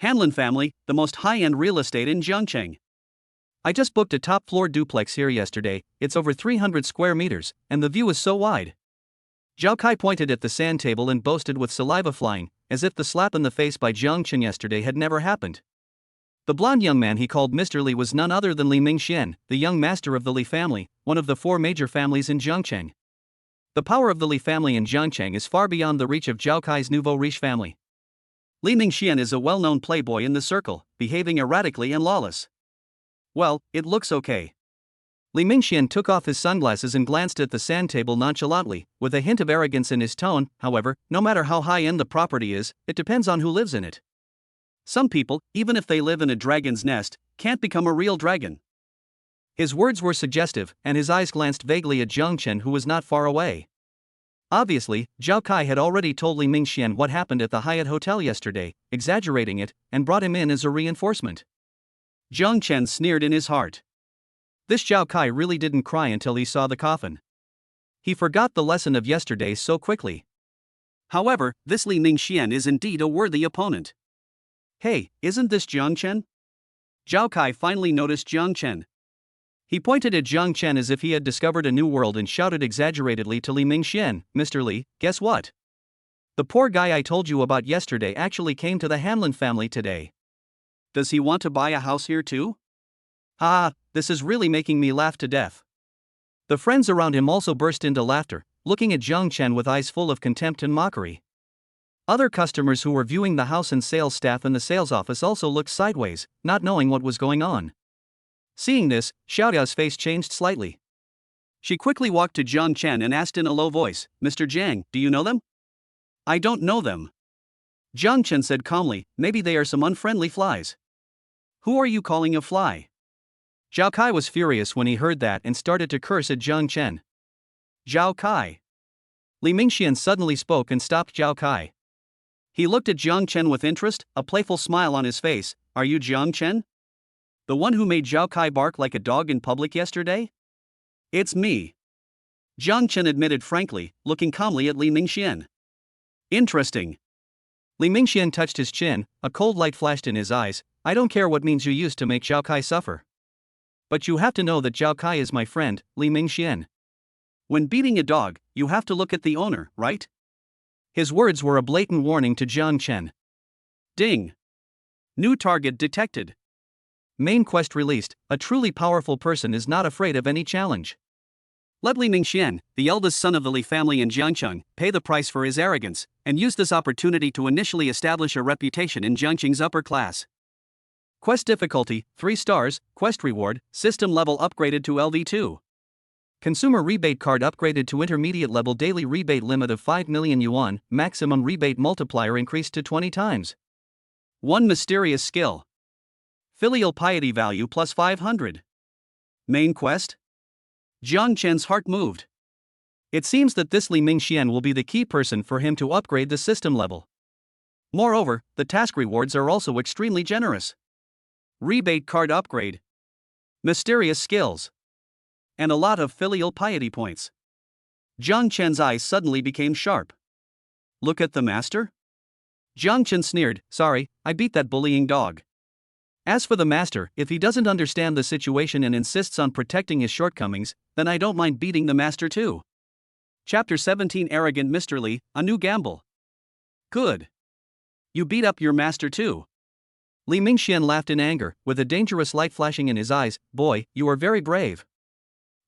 Hanlon family, the most high-end real estate in Zhengcheng. I just booked a top-floor duplex here yesterday, it's over 300 square meters, and the view is so wide. Zhao Kai pointed at the sand table and boasted with saliva flying, as if the slap in the face by Jiang Chen yesterday had never happened. The blonde young man he called Mr. Li was none other than Li Mingxian, the young master of the Li family, one of the 4 major families in Zhengcheng. The power of the Li family in Zhengcheng is far beyond the reach of Zhao Kai's nouveau riche family. Li Mingxian is a well-known playboy in the circle, behaving erratically and lawless. Well, it looks okay. Li Mingxian took off his sunglasses and glanced at the sand table nonchalantly, with a hint of arrogance in his tone. However, no matter how high-end the property is, it depends on who lives in it. Some people, even if they live in a dragon's nest, can't become a real dragon. His words were suggestive, and his eyes glanced vaguely at Jiang Chen, who was not far away. Obviously, Zhao Kai had already told Li Mingxian what happened at the Hyatt Hotel yesterday, exaggerating it, and brought him in as a reinforcement. Jiang Chen sneered in his heart. This Zhao Kai really didn't cry until he saw the coffin. He forgot the lesson of yesterday so quickly. However, this Li Mingxian is indeed a worthy opponent. Hey, isn't this Jiang Chen? Zhao Kai finally noticed Jiang Chen. He pointed at Jiang Chen as if he had discovered a new world and shouted exaggeratedly to Li Mingxian, "Mr. Li, guess what? The poor guy I told you about yesterday actually came to the Hanlin family today." Does he want to buy a house here too? Ah, this is really making me laugh to death. The friends around him also burst into laughter, looking at Jiang Chen with eyes full of contempt and mockery. Other customers who were viewing the house and sales staff in the sales office also looked sideways, not knowing what was going on. Seeing this, Xiaoya's face changed slightly. She quickly walked to Jiang Chen and asked in a low voice, "Mr. Jiang, do you know them?" "I don't know them." Jiang Chen said calmly, "Maybe they are some unfriendly flies." "Who are you calling a fly?" Zhao Kai was furious when he heard that and started to curse at Jiang Chen. Zhao Kai. Li Mingxian suddenly spoke and stopped Zhao Kai. He looked at Jiang Chen with interest, a playful smile on his face. "Are you Jiang Chen? The one who made Zhao Kai bark like a dog in public yesterday?" "It's me." Jiang Chen admitted frankly, looking calmly at Li Mingxian. "Interesting." Li Mingxian touched his chin, a cold light flashed in his eyes. "I don't care what means you used to make Zhao Kai suffer. But you have to know that Zhao Kai is my friend, Li Mingxian. When beating a dog, you have to look at the owner, right?" His words were a blatant warning to Jiang Chen. Ding. New target detected. Main quest released. A truly powerful person is not afraid of any challenge. Let Li Mingxian, the eldest son of the Li family in Jiangcheng, pay the price for his arrogance, and use this opportunity to initially establish a reputation in Jiangcheng's upper class. Quest difficulty, 3 stars, quest reward, system level upgraded to LV2. Consumer rebate card upgraded to intermediate level, daily rebate limit of 5 million yuan, maximum rebate multiplier increased to 20 times. 1 mysterious skill. Filial piety value plus 500. Main quest? Jiang Chen's heart moved. It seems that this Li Mingxian will be the key person for him to upgrade the system level. Moreover, the task rewards are also extremely generous. Rebate card upgrade. Mysterious skills. And a lot of filial piety points. Jiang Chen's eyes suddenly became sharp. "Look at the master?" Jiang Chen sneered, "Sorry, I beat that bullying dog. As for the master, if he doesn't understand the situation and insists on protecting his shortcomings, then I don't mind beating the master too." Chapter 17 Arrogant Mr. Li, a new gamble. Good. You beat up your master too. Li Mingxian laughed in anger, with a dangerous light flashing in his eyes. "Boy, you are very brave.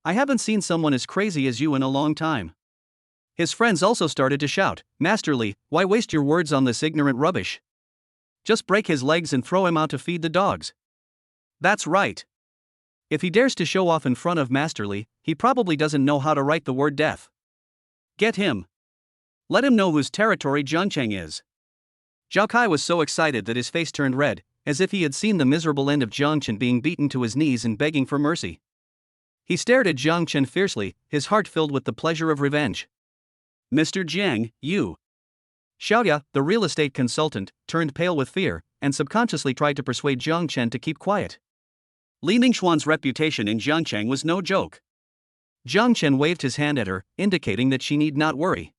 I haven't seen someone as crazy as you in a long time." His friends also started to shout, "Master Li, why waste your words on this ignorant rubbish? Just break his legs and throw him out to feed the dogs." "That's right. If he dares to show off in front of Master Li, he probably doesn't know how to write the word death. Get him. Let him know whose territory Jiangcheng is." Zhao Kai was so excited that his face turned red, as if he had seen the miserable end of Jiang Chen being beaten to his knees and begging for mercy. He stared at Jiang Chen fiercely, his heart filled with the pleasure of revenge. "Mr. Jiang, you." Xiaoya, the real estate consultant, turned pale with fear, and subconsciously tried to persuade Jiang Chen to keep quiet. Li Mingxuan's reputation in Jiangcheng was no joke. Jiang Chen waved his hand at her, indicating that she need not worry.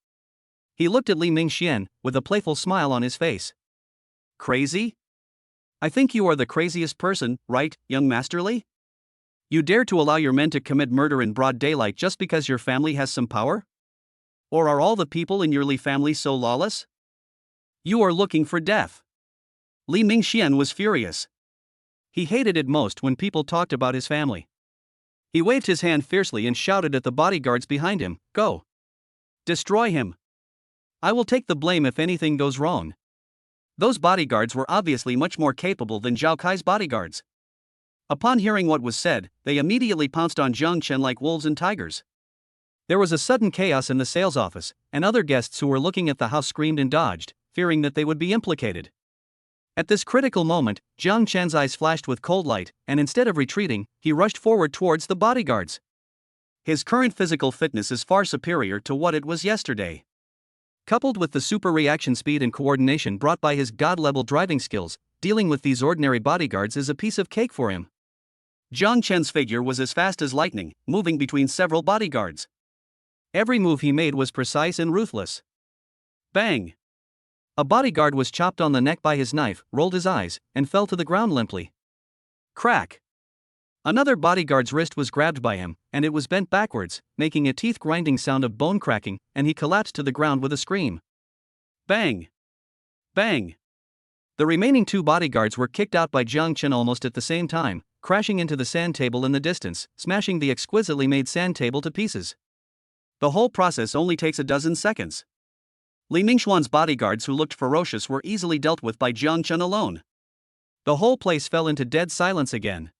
He looked at Li Mingxian, with a playful smile on his face. "Crazy? I think you are the craziest person, right, young Master Li? You dare to allow your men to commit murder in broad daylight just because your family has some power? Or are all the people in your Li family so lawless? You are looking for death." Li Mingxian was furious. He hated it most when people talked about his family. He waved his hand fiercely and shouted at the bodyguards behind him, "Go! Destroy him! I will take the blame if anything goes wrong." Those bodyguards were obviously much more capable than Zhao Kai's bodyguards. Upon hearing what was said, they immediately pounced on Jiang Chen like wolves and tigers. There was a sudden chaos in the sales office, and other guests who were looking at the house screamed and dodged, fearing that they would be implicated. At this critical moment, Jiang Chen's eyes flashed with cold light, and instead of retreating, he rushed forward towards the bodyguards. His current physical fitness is far superior to what it was yesterday. Coupled with the super reaction speed and coordination brought by his god-level driving skills, dealing with these ordinary bodyguards is a piece of cake for him. Jiang Chen's figure was as fast as lightning, moving between several bodyguards. Every move he made was precise and ruthless. Bang! A bodyguard was chopped on the neck by his knife, rolled his eyes, and fell to the ground limply. Crack! Another bodyguard's wrist was grabbed by him, and it was bent backwards, making a teeth-grinding sound of bone cracking, and he collapsed to the ground with a scream. Bang! Bang! The remaining 2 bodyguards were kicked out by Jiang Chen almost at the same time, crashing into the sand table in the distance, smashing the exquisitely made sand table to pieces. The whole process only takes a dozen seconds. Li Mingxuan's bodyguards who looked ferocious were easily dealt with by Jiang Chen alone. The whole place fell into dead silence again.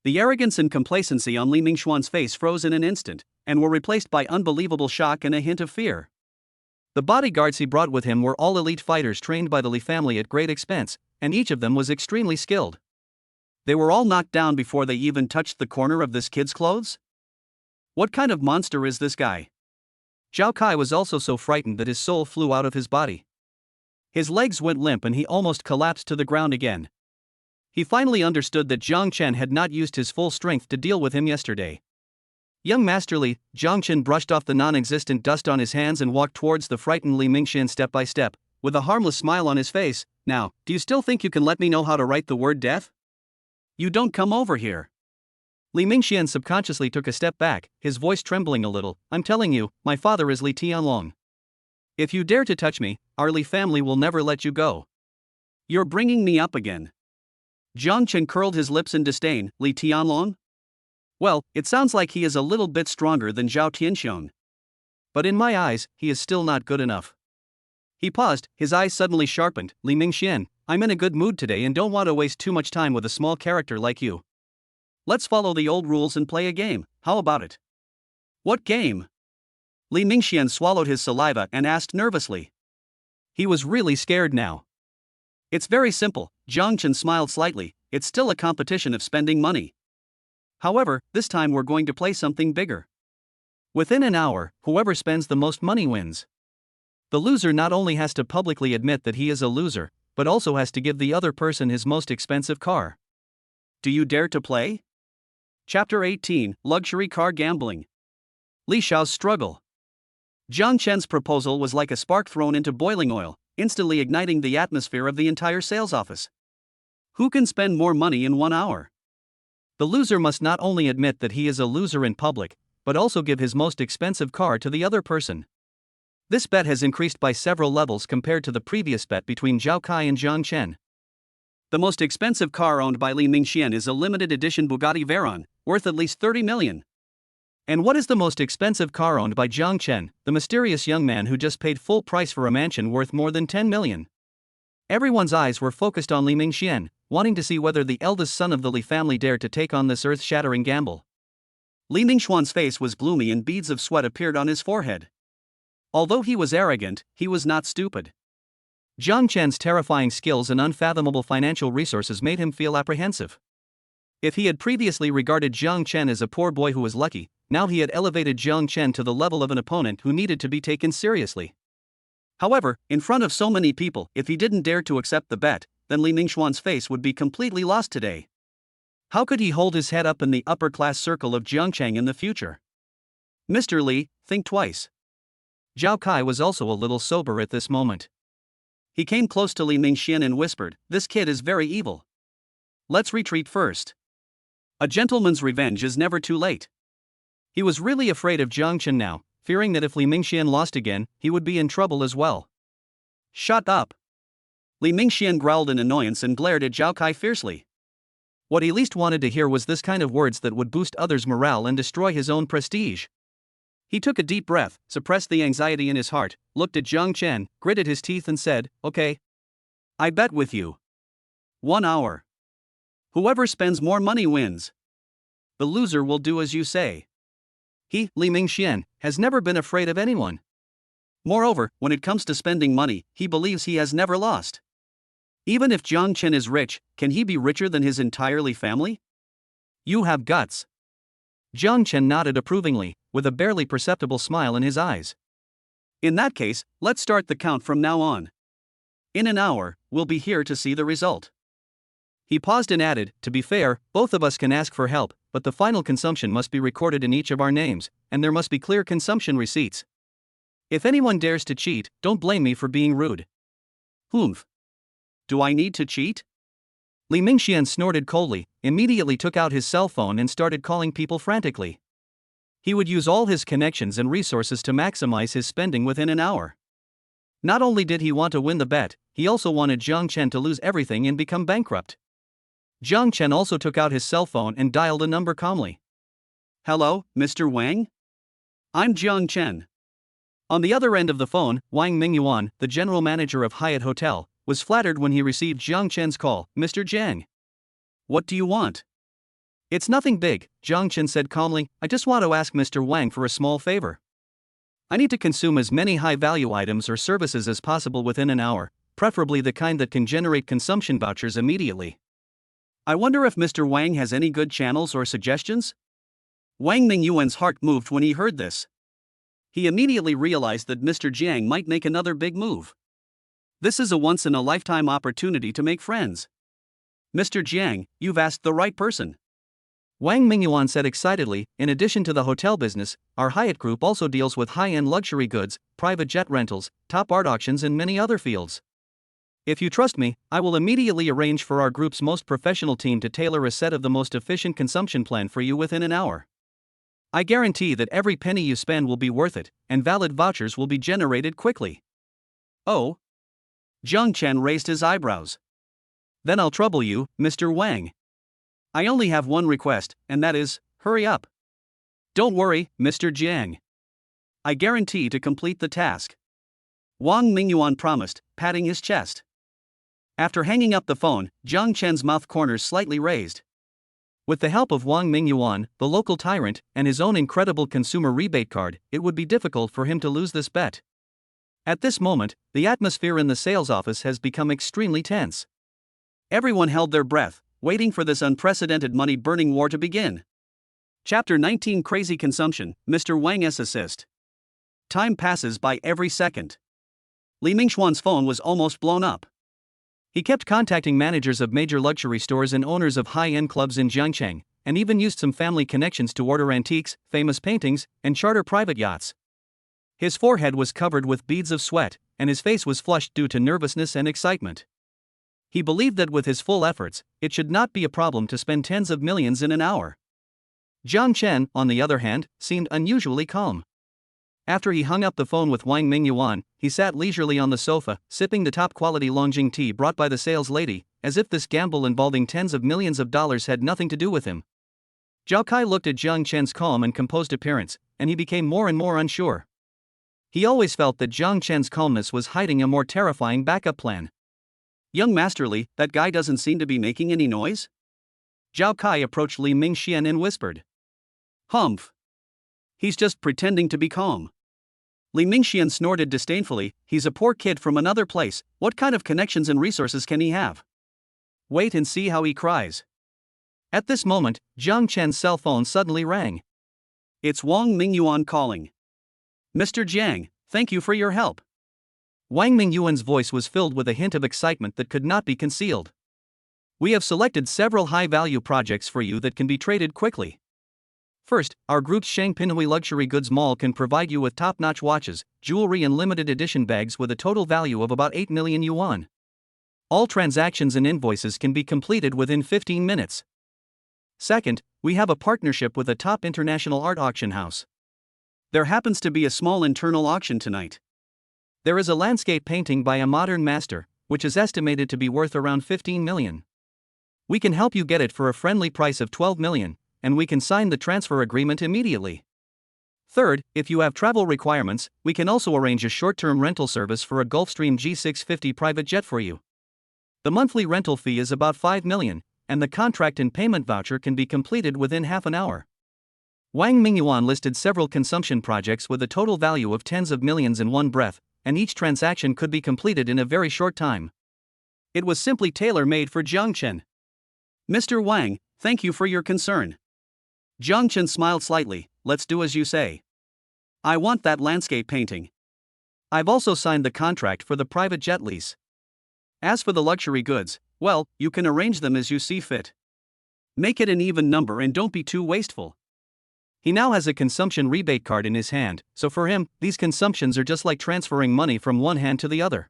The arrogance and complacency on Li Mingxuan's face froze in an instant, and were replaced by unbelievable shock and a hint of fear. The bodyguards he brought with him were all elite fighters trained by the Li family at great expense, and each of them was extremely skilled. They were all knocked down before they even touched the corner of this kid's clothes? What kind of monster is this guy? Zhao Kai was also so frightened that his soul flew out of his body. His legs went limp and he almost collapsed to the ground again. He finally understood that Jiang Chen had not used his full strength to deal with him yesterday. Young Master Li, Jiang Chen brushed off the non-existent dust on his hands and walked towards the frightened Li Mingxian step by step, with a harmless smile on his face. Now, do you still think you can let me know how to write the word death? You don't come over here. Li Mingxian subconsciously took a step back, his voice trembling a little. I'm telling you, my father is Li Tianlong. If you dare to touch me, our Li family will never let you go. You're bringing me up again. Jiang Chen curled his lips in disdain. Li Tianlong? Well, it sounds like he is a little bit stronger than Zhao Tianxiong. But in my eyes, he is still not good enough. He paused, his eyes suddenly sharpened. Li Mingxian, I'm in a good mood today and don't want to waste too much time with a small character like you. Let's follow the old rules and play a game, how about it? What game? Li Mingxian swallowed his saliva and asked nervously. He was really scared now. It's very simple, Jiang Chen smiled slightly, it's still a competition of spending money. However, this time we're going to play something bigger. Within an hour, whoever spends the most money wins. The loser not only has to publicly admit that he is a loser, but also has to give the other person his most expensive car. Do you dare to play? Chapter 18, Luxury Car Gambling. Li Xiao's Struggle. Jiang Chen's proposal was like a spark thrown into boiling oil, instantly igniting the atmosphere of the entire sales office. Who can spend more money in 1 hour? The loser must not only admit that he is a loser in public, but also give his most expensive car to the other person. This bet has increased by several levels compared to the previous bet between Zhao Kai and Jiang Chen. The most expensive car owned by Li Mingxian is a limited edition Bugatti Veyron, worth at least 30 million. And what is the most expensive car owned by Jiang Chen, the mysterious young man who just paid full price for a mansion worth more than 10 million? Everyone's eyes were focused on Li Mingxian, wanting to see whether the eldest son of the Li family dared to take on this earth-shattering gamble. Li Mingxuan's face was gloomy and beads of sweat appeared on his forehead. Although he was arrogant, he was not stupid. Jiang Chen's terrifying skills and unfathomable financial resources made him feel apprehensive. If he had previously regarded Jiang Chen as a poor boy who was lucky, now he had elevated Jiang Chen to the level of an opponent who needed to be taken seriously. However, in front of so many people, if he didn't dare to accept the bet, then Li Mingxuan's face would be completely lost today. How could he hold his head up in the upper-class circle of Jiangcheng in the future? Mr. Li, think twice. Zhao Kai was also a little sober at this moment. He came close to Li Mingxian and whispered, "This kid is very evil. Let's retreat first. A gentleman's revenge is never too late." He was really afraid of Jiang Chen now, fearing that if Li Mingxian lost again, he would be in trouble as well. Shut up! Li Mingxian growled in annoyance and glared at Zhao Kai fiercely. What he least wanted to hear was this kind of words that would boost others' morale and destroy his own prestige. He took a deep breath, suppressed the anxiety in his heart, looked at Jiang Chen, gritted his teeth and said, "Okay. I bet with you. 1 hour. Whoever spends more money wins. The loser will do as you say." He, Li Mingxian, has never been afraid of anyone. Moreover, when it comes to spending money, he believes he has never lost. Even if Jiang Chen is rich, can he be richer than his entire family? You have guts. Jiang Chen nodded approvingly, with a barely perceptible smile in his eyes. In that case, let's start the count from now on. In an hour, we'll be here to see the result. He paused and added, to be fair, both of us can ask for help, but the final consumption must be recorded in each of our names, and there must be clear consumption receipts. If anyone dares to cheat, don't blame me for being rude. Humph. Do I need to cheat? Li Mingxian snorted coldly, immediately took out his cell phone and started calling people frantically. He would use all his connections and resources to maximize his spending within an hour. Not only did he want to win the bet, he also wanted Jiang Chen to lose everything and become bankrupt. Jiang Chen also took out his cell phone and dialed a number calmly. Hello, Mr. Wang? I'm Jiang Chen. On the other end of the phone, Wang Mingyuan, the general manager of Hyatt Hotel, was flattered when he received Jiang Chen's call. Mr. Jiang. What do you want? It's nothing big, Jiang Chen said calmly. I just want to ask Mr. Wang for a small favor. I need to consume as many high-value items or services as possible within an hour, preferably the kind that can generate consumption vouchers immediately. I wonder if Mr. Wang has any good channels or suggestions? Wang Mingyuan's heart moved when he heard this. He immediately realized that Mr. Jiang might make another big move. This is a once-in-a-lifetime opportunity to make friends. Mr. Jiang, you've asked the right person. Wang Mingyuan said excitedly, in addition to the hotel business, our Hyatt Group also deals with high-end luxury goods, private jet rentals, top art auctions and many other fields. If you trust me, I will immediately arrange for our group's most professional team to tailor a set of the most efficient consumption plan for you within an hour. I guarantee that every penny you spend will be worth it, and valid vouchers will be generated quickly. Oh? Jiang Chen raised his eyebrows. Then I'll trouble you, Mr. Wang. I only have one request, and that is, hurry up. Don't worry, Mr. Jiang. I guarantee to complete the task. Wang Mingyuan promised, patting his chest. After hanging up the phone, Jiang Chen's mouth corners slightly raised. With the help of Wang Mingyuan, the local tyrant, and his own incredible consumer rebate card, it would be difficult for him to lose this bet. At this moment, the atmosphere in the sales office has become extremely tense. Everyone held their breath, waiting for this unprecedented money-burning war to begin. Chapter 19 Crazy Consumption, Mr. Wang's Assist. Time passes by every second. Li Mingxuan's phone was almost blown up. He kept contacting managers of major luxury stores and owners of high-end clubs in Jiangcheng, and even used some family connections to order antiques, famous paintings, and charter private yachts. His forehead was covered with beads of sweat, and his face was flushed due to nervousness and excitement. He believed that with his full efforts, it should not be a problem to spend tens of millions in an hour. Jiang Chen, on the other hand, seemed unusually calm. After he hung up the phone with Wang Mingyuan, he sat leisurely on the sofa, sipping the top-quality Longjing tea brought by the sales lady, as if this gamble involving tens of millions of dollars had nothing to do with him. Zhao Kai looked at Jiang Chen's calm and composed appearance, and he became more and more unsure. He always felt that Jiang Chen's calmness was hiding a more terrifying backup plan. Young Masterly, that guy doesn't seem to be making any noise? Zhao Kai approached Li Mingxian and whispered. Humph. He's just pretending to be calm. Li Mingxian snorted disdainfully. He's a poor kid from another place, what kind of connections and resources can he have? Wait and see how he cries. At this moment, Jiang Chen's cell phone suddenly rang. It's Wang Mingyuan calling. Mr. Jiang, thank you for your help. Wang Mingyuan's voice was filled with a hint of excitement that could not be concealed. We have selected several high-value projects for you that can be traded quickly. First, our group's Shangpinhui Luxury Goods Mall can provide you with top-notch watches, jewelry and limited edition bags with a total value of about 8 million yuan. All transactions and invoices can be completed within 15 minutes. Second, we have a partnership with a top international art auction house. There happens to be a small internal auction tonight. There is a landscape painting by a modern master, which is estimated to be worth around 15 million. We can help you get it for a friendly price of 12 million, and we can sign the transfer agreement immediately. Third, if you have travel requirements, we can also arrange a short-term rental service for a Gulfstream G650 private jet for you. The monthly rental fee is about 5 million, and the contract and payment voucher can be completed within half an hour. Wang Mingyuan listed several consumption projects with a total value of tens of millions in one breath, and each transaction could be completed in a very short time. It was simply tailor-made for Jiang Chen. Mr. Wang, thank you for your concern. Jiang Chen smiled slightly. Let's do as you say. I want that landscape painting. I've also signed the contract for the private jet lease. As for the luxury goods, well, you can arrange them as you see fit. Make it an even number and don't be too wasteful. He now has a consumption rebate card in his hand, so for him, these consumptions are just like transferring money from one hand to the other.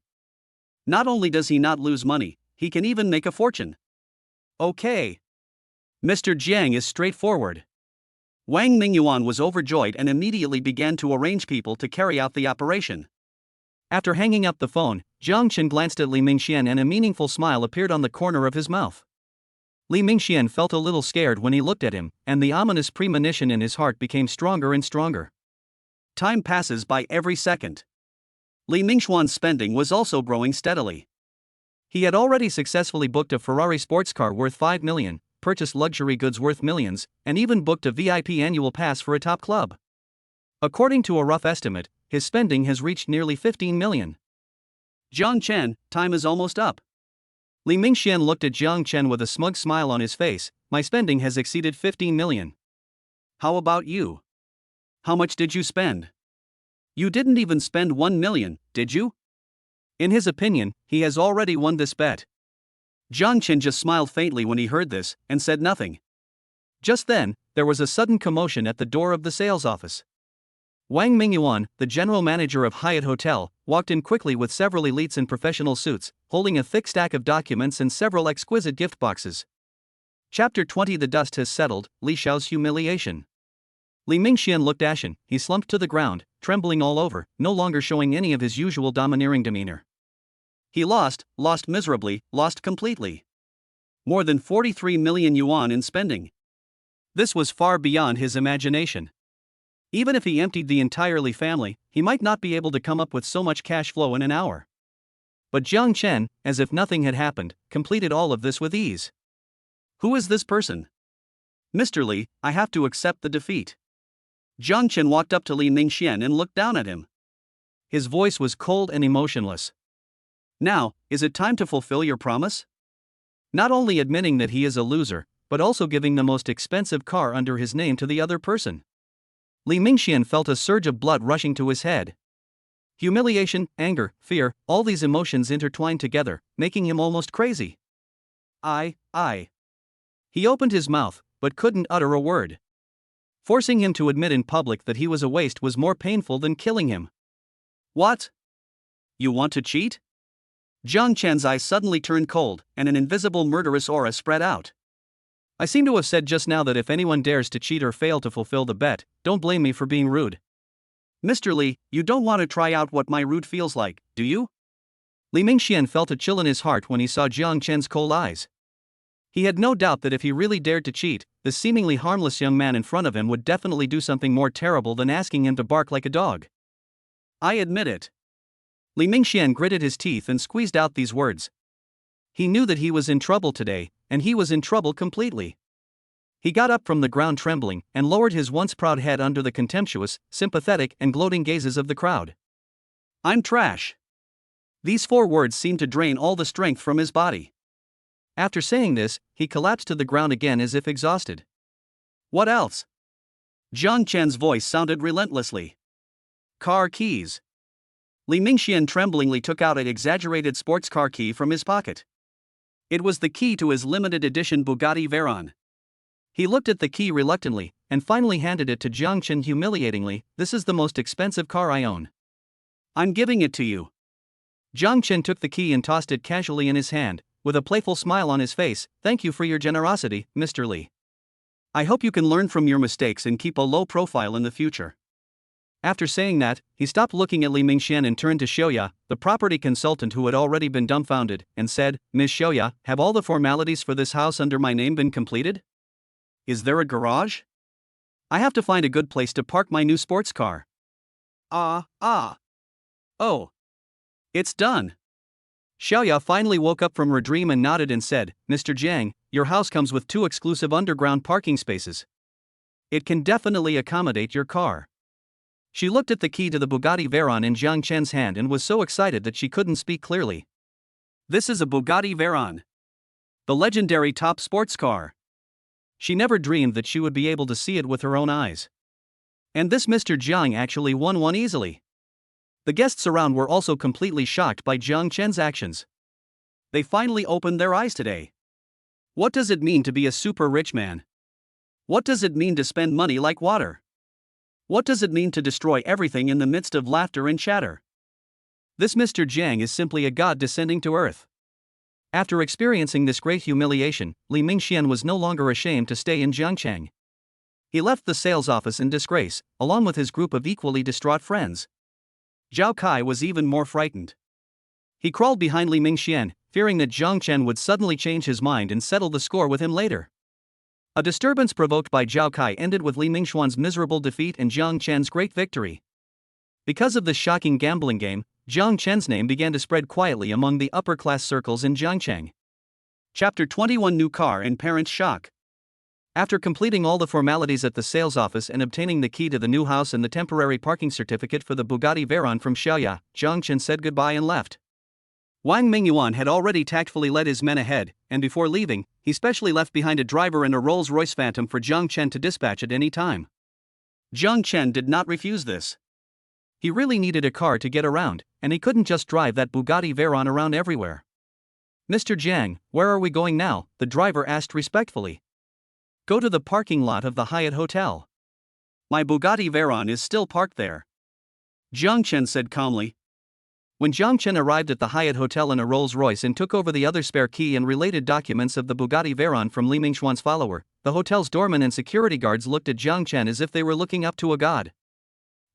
Not only does he not lose money, he can even make a fortune. Okay. Mr. Jiang is straightforward. Wang Mingyuan was overjoyed and immediately began to arrange people to carry out the operation. After hanging up the phone, Jiang Chen glanced at Li Mingxian and a meaningful smile appeared on the corner of his mouth. Li Mingxian felt a little scared when he looked at him, and the ominous premonition in his heart became stronger and stronger. Time passes by every second. Li Mingxuan's spending was also growing steadily. He had already successfully booked a Ferrari sports car worth 5 million, purchased luxury goods worth millions, and even booked a VIP annual pass for a top club. According to a rough estimate, his spending has reached nearly 15 million. Jiang Chen, time is almost up. Li Mingxian looked at Jiang Chen with a smug smile on his face. My spending has exceeded 15 million. How about you? How much did you spend? You didn't even spend 1 million, did you? In his opinion, he has already won this bet. Jiang Chen just smiled faintly when he heard this, and said nothing. Just then, there was a sudden commotion at the door of the sales office. Wang Mingyuan, the general manager of Hyatt Hotel, walked in quickly with several elites in professional suits, holding a thick stack of documents and several exquisite gift boxes. Chapter 20. The dust has settled, Li Xiao's humiliation. Li Mingxian looked ashen. He slumped to the ground, trembling all over, no longer showing any of his usual domineering demeanor. He lost miserably, lost completely. More than 43 million yuan in spending. This was far beyond his imagination. Even if he emptied the entire Li family, he might not be able to come up with so much cash flow in an hour. But Jiang Chen, as if nothing had happened, completed all of this with ease. Who is this person? Mr. Li, I have to accept the defeat. Jiang Chen walked up to Li Mingxian and looked down at him. His voice was cold and emotionless. Now, is it time to fulfill your promise? Not only admitting that he is a loser, but also giving the most expensive car under his name to the other person. Li Mingxian felt a surge of blood rushing to his head. Humiliation, anger, fear, all these emotions intertwined together, making him almost crazy. I. He opened his mouth, but couldn't utter a word. Forcing him to admit in public that he was a waste was more painful than killing him. What? You want to cheat? Jiang Chen's eyes suddenly turned cold, and an invisible murderous aura spread out. I seem to have said just now that if anyone dares to cheat or fail to fulfill the bet, don't blame me for being rude. Mr. Li, you don't want to try out what my rude feels like, do you? Li Mingxian felt a chill in his heart when he saw Jiang Chen's cold eyes. He had no doubt that if he really dared to cheat, the seemingly harmless young man in front of him would definitely do something more terrible than asking him to bark like a dog. I admit it. Li Mingxian gritted his teeth and squeezed out these words. He knew that he was in trouble today, and he was in trouble completely. He got up from the ground trembling and lowered his once proud head under the contemptuous, sympathetic, and gloating gazes of the crowd. I'm trash. These 4 words seemed to drain all the strength from his body. After saying this, he collapsed to the ground again as if exhausted. What else? Jiang Chen's voice sounded relentlessly. Car keys. Li Mingxian tremblingly took out an exaggerated sports car key from his pocket. It was the key to his limited edition Bugatti Veyron. He looked at the key reluctantly, and finally handed it to Jiang Chen humiliatingly. This is the most expensive car I own. I'm giving it to you. Jiang Chen took the key and tossed it casually in his hand, with a playful smile on his face. Thank you for your generosity, Mr. Li. I hope you can learn from your mistakes and keep a low profile in the future. After saying that, he stopped looking at Li Mingxian and turned to Xiaoya, the property consultant who had already been dumbfounded, and said, Ms. Xiaoya, have all the formalities for this house under my name been completed? Is there a garage? I have to find a good place to park my new sports car. Oh. It's done. Xiaoya finally woke up from her dream and nodded and said, Mr. Jiang, your house comes with 2 exclusive underground parking spaces. It can definitely accommodate your car. She looked at the key to the Bugatti Veyron in Jiang Chen's hand and was so excited that she couldn't speak clearly. This is a Bugatti Veyron, the legendary top sports car. She never dreamed that she would be able to see it with her own eyes. And this Mr. Jiang actually won one easily. The guests around were also completely shocked by Jiang Chen's actions. They finally opened their eyes today. What does it mean to be a super rich man? What does it mean to spend money like water? What does it mean to destroy everything in the midst of laughter and chatter? This Mr. Jiang is simply a god descending to earth. After experiencing this great humiliation, Li Mingxian was no longer ashamed to stay in Jiangcheng. He left the sales office in disgrace, along with his group of equally distraught friends. Zhao Kai was even more frightened. He crawled behind Li Mingxian, fearing that Jiang Chen would suddenly change his mind and settle the score with him later. A disturbance provoked by Zhao Kai ended with Li Mingxuan's miserable defeat and Jiang Chen's great victory. Because of this shocking gambling game, Jiang Chen's name began to spread quietly among the upper-class circles in Jiangcheng. Chapter 21 New Car and Parents Shock. After completing all the formalities at the sales office and obtaining the key to the new house and the temporary parking certificate for the Bugatti Veyron from Xiaoya, Jiang Chen said goodbye and left. Wang Mingyuan had already tactfully led his men ahead, and before leaving, he specially left behind a driver and a Rolls-Royce Phantom for Jiang Chen to dispatch at any time. Jiang Chen did not refuse this. He really needed a car to get around, and he couldn't just drive that Bugatti Veyron around everywhere. "Mr. Jiang, where are we going now?" the driver asked respectfully. "Go to the parking lot of the Hyatt Hotel. My Bugatti Veyron is still parked there," Jiang Chen said calmly. When Jiang Chen arrived at the Hyatt Hotel in a Rolls-Royce and took over the other spare key and related documents of the Bugatti Veyron from Li Mingxuan's follower, the hotel's doorman and security guards looked at Jiang Chen as if they were looking up to a god.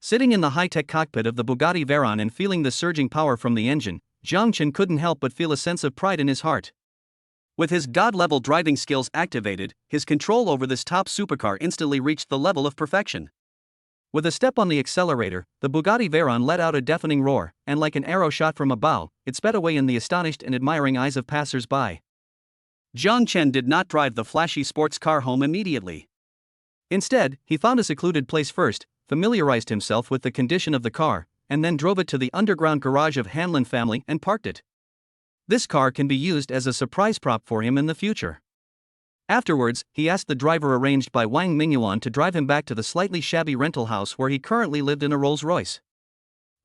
Sitting in the high-tech cockpit of the Bugatti Veyron and feeling the surging power from the engine, Jiang Chen couldn't help but feel a sense of pride in his heart. With his god-level driving skills activated, his control over this top supercar instantly reached the level of perfection. With a step on the accelerator, the Bugatti Veyron let out a deafening roar, and like an arrow shot from a bow, it sped away in the astonished and admiring eyes of passers-by. Jiang Chen did not drive the flashy sports car home immediately. Instead, he found a secluded place first, familiarized himself with the condition of the car, and then drove it to the underground garage of Hanlin family and parked it. This car can be used as a surprise prop for him in the future. Afterwards, he asked the driver arranged by Wang Mingyuan to drive him back to the slightly shabby rental house where he currently lived in a Rolls-Royce.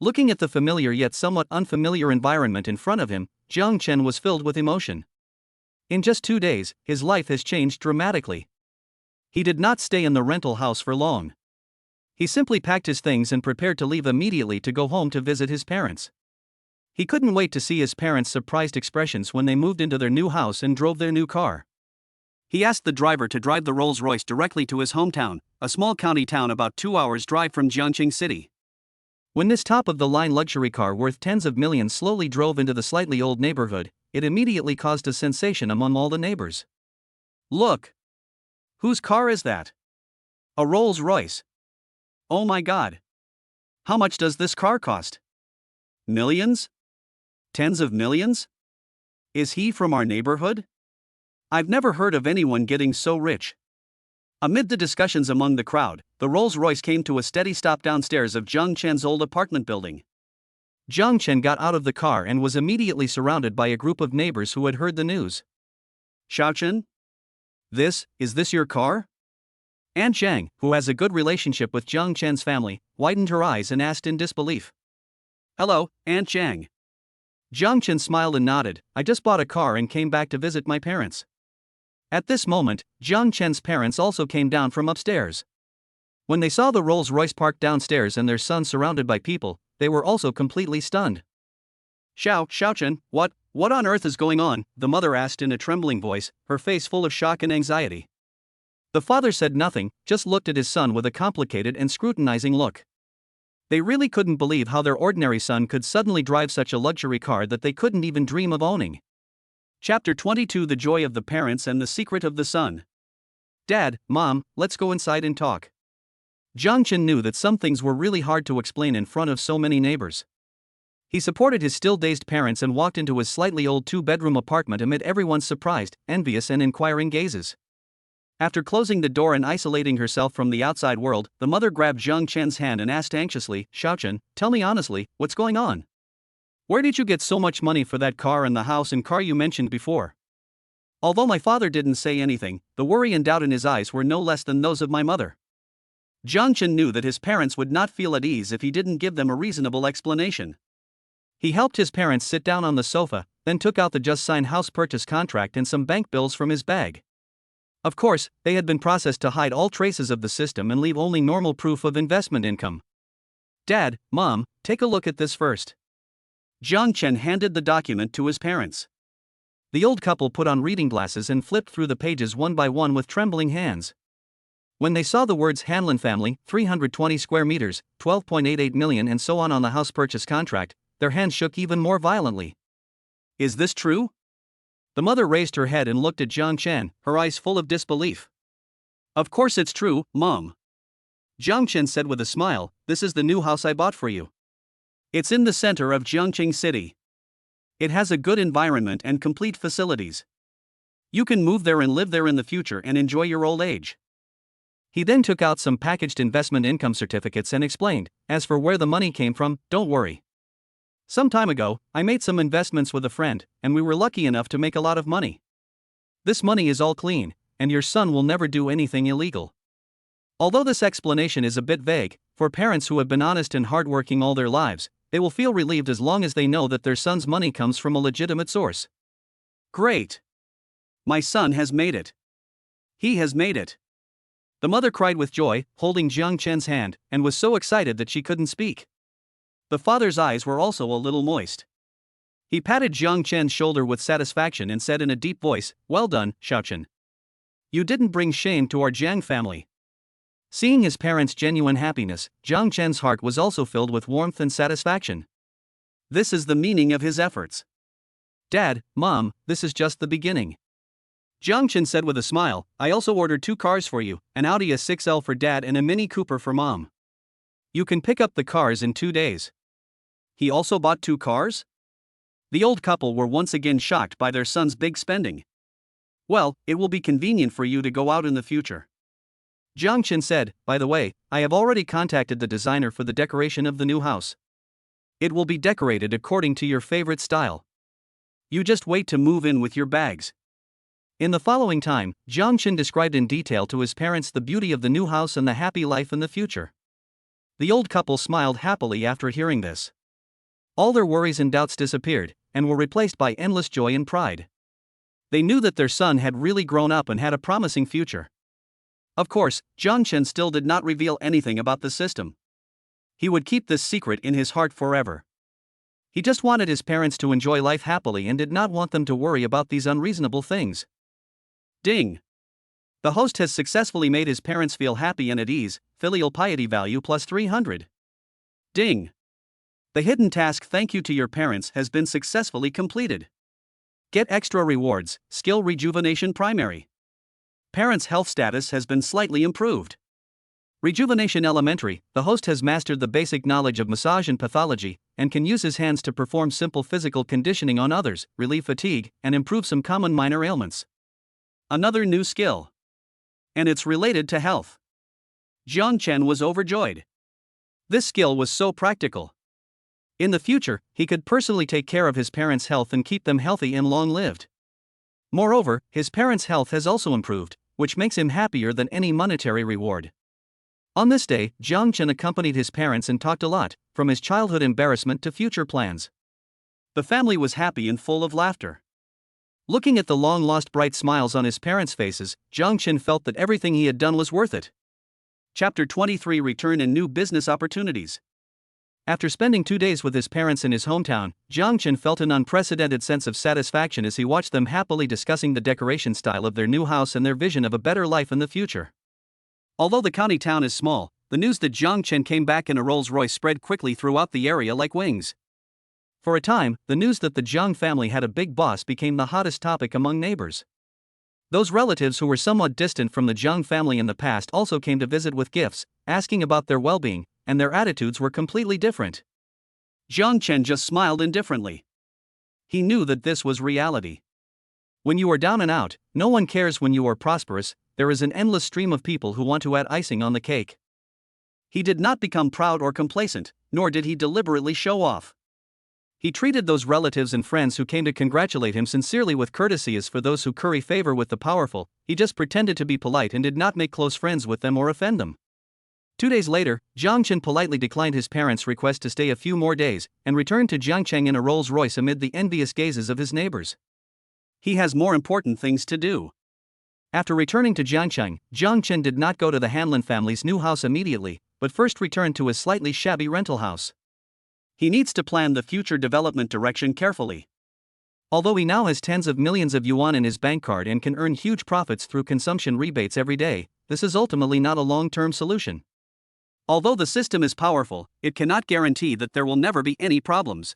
Looking at the familiar yet somewhat unfamiliar environment in front of him, Jiang Chen was filled with emotion. In just 2 days, his life has changed dramatically. He did not stay in the rental house for long. He simply packed his things and prepared to leave immediately to go home to visit his parents. He couldn't wait to see his parents' surprised expressions when they moved into their new house and drove their new car. He asked the driver to drive the Rolls-Royce directly to his hometown, a small county town about 2 hours' drive from Jiangcheng City. When this top-of-the-line luxury car worth tens of millions slowly drove into the slightly old neighborhood, it immediately caused a sensation among all the neighbors. "Look! Whose car is that? A Rolls-Royce. Oh my God! How much does this car cost? Millions? Tens of millions? Is he from our neighborhood? I've never heard of anyone getting so rich." Amid the discussions among the crowd, the Rolls-Royce came to a steady stop downstairs of Jiang Chen's old apartment building. Jiang Chen got out of the car and was immediately surrounded by a group of neighbors who had heard the news. "Xiao Chen? Is this your car?" Aunt Zhang, who has a good relationship with Jiang Chen's family, widened her eyes and asked in disbelief. "Hello, Aunt Zhang." Jiang Chen smiled and nodded. "I just bought a car and came back to visit my parents." At this moment, Jiang Chen's parents also came down from upstairs. When they saw the Rolls-Royce parked downstairs and their son surrounded by people, they were also completely stunned. Xiao Chen, what on earth is going on?" the mother asked in a trembling voice, her face full of shock and anxiety. The father said nothing, just looked at his son with a complicated and scrutinizing look. They really couldn't believe how their ordinary son could suddenly drive such a luxury car that they couldn't even dream of owning. Chapter 22 The Joy of the Parents and the Secret of the Son. "Dad, Mom, let's go inside and talk." Jiang Chen knew that some things were really hard to explain in front of so many neighbors. He supported his still-dazed parents and walked into his slightly old 2-bedroom apartment amid everyone's surprised, envious and inquiring gazes. After closing the door and isolating herself from the outside world, the mother grabbed Jiang Chen's hand and asked anxiously, "Xiao Chen, tell me honestly, what's going on? Where did you get so much money for that car and the house and car you mentioned before? Although my father didn't say anything, the worry and doubt in his eyes were no less than those of my mother. Jiang Chen knew that his parents would not feel at ease if he didn't give them a reasonable explanation. He helped his parents sit down on the sofa, then took out the just-signed house purchase contract and some bank bills from his bag. Of course, they had been processed to hide all traces of the system and leave only normal proof of investment income. Dad, Mom, take a look at this first. Jiang Chen handed the document to his parents. The old couple put on reading glasses and flipped through the pages one by one with trembling hands. When they saw the words Hanlon family, 320 square meters, 12.88 million and so on the house purchase contract, their hands shook even more violently. Is this true? The mother raised her head and looked at Jiang Chen, her eyes full of disbelief. Of course it's true, Mom. Jiang Chen said with a smile, this is the new house I bought for you. It's in the center of Jiangqing City. It has a good environment and complete facilities. You can move there and live there in the future and enjoy your old age. He then took out some packaged investment income certificates and explained, as for where the money came from, don't worry. Some time ago, I made some investments with a friend, and we were lucky enough to make a lot of money. This money is all clean, and your son will never do anything illegal. Although this explanation is a bit vague, for parents who have been honest and hardworking all their lives, they will feel relieved as long as they know that their son's money comes from a legitimate source. Great! My son has made it. He has made it. The mother cried with joy, holding Jiang Chen's hand, and was so excited that she couldn't speak. The father's eyes were also a little moist. He patted Jiang Chen's shoulder with satisfaction and said in a deep voice, well done, Xiaochen. You didn't bring shame to our Jiang family. Seeing his parents' genuine happiness, Jiang Chen's heart was also filled with warmth and satisfaction. This is the meaning of his efforts. Dad, Mom, this is just the beginning. Jiang Chen said with a smile, I also ordered 2 cars for you, an Audi A6L for Dad and a Mini Cooper for Mom. You can pick up the cars in 2 days. He also bought 2 cars? The old couple were once again shocked by their son's big spending. Well, it will be convenient for you to go out in the future. Jiang Chen said, by the way, I have already contacted the designer for the decoration of the new house. It will be decorated according to your favorite style. You just wait to move in with your bags. In the following time, Jiang Chen described in detail to his parents the beauty of the new house and the happy life in the future. The old couple smiled happily after hearing this. All their worries and doubts disappeared, and were replaced by endless joy and pride. They knew that their son had really grown up and had a promising future. Of course, Jiang Chen still did not reveal anything about the system. He would keep this secret in his heart forever. He just wanted his parents to enjoy life happily and did not want them to worry about these unreasonable things. Ding! The host has successfully made his parents feel happy and at ease, filial piety value plus 300. Ding! The hidden task thank you to your parents has been successfully completed. Get extra rewards, skill rejuvenation primary. Parents' health status has been slightly improved. Rejuvenation elementary, the host has mastered the basic knowledge of massage and pathology, and can use his hands to perform simple physical conditioning on others, relieve fatigue, and improve some common minor ailments. Another new skill. And it's related to health. Jiang Chen was overjoyed. This skill was so practical. In the future, he could personally take care of his parents' health and keep them healthy and long-lived. Moreover, his parents' health has also improved, which makes him happier than any monetary reward. On this day, Jiang Chen accompanied his parents and talked a lot, from his childhood embarrassment to future plans. The family was happy and full of laughter. Looking at the long-lost bright smiles on his parents' faces, Jiang Chen felt that everything he had done was worth it. Chapter 23 Return and New Business Opportunities. After spending 2 days with his parents in his hometown, Jiang Chen felt an unprecedented sense of satisfaction as he watched them happily discussing the decoration style of their new house and their vision of a better life in the future. Although the county town is small, the news that Jiang Chen came back in a Rolls-Royce spread quickly throughout the area like wings. For a time, the news that the Jiang family had a big boss became the hottest topic among neighbors. Those relatives who were somewhat distant from the Jiang family in the past also came to visit with gifts, asking about their well-being, and their attitudes were completely different. Jiang Chen just smiled indifferently. He knew that this was reality. When you are down and out, no one cares. When you are prosperous, there is an endless stream of people who want to add icing on the cake. He did not become proud or complacent, nor did he deliberately show off. He treated those relatives and friends who came to congratulate him sincerely with courtesy as for those who curry favor with the powerful. He just pretended to be polite and did not make close friends with them or offend them. 2 days later, Jiang Chen politely declined his parents' request to stay a few more days, and returned to Jiangcheng in a Rolls-Royce amid the envious gazes of his neighbors. He has more important things to do. After returning to Jiangcheng, Jiang Chen did not go to the Hanlin family's new house immediately, but first returned to his slightly shabby rental house. He needs to plan the future development direction carefully. Although he now has tens of millions of yuan in his bank card and can earn huge profits through consumption rebates every day, this is ultimately not a long-term solution. Although the system is powerful, it cannot guarantee that there will never be any problems.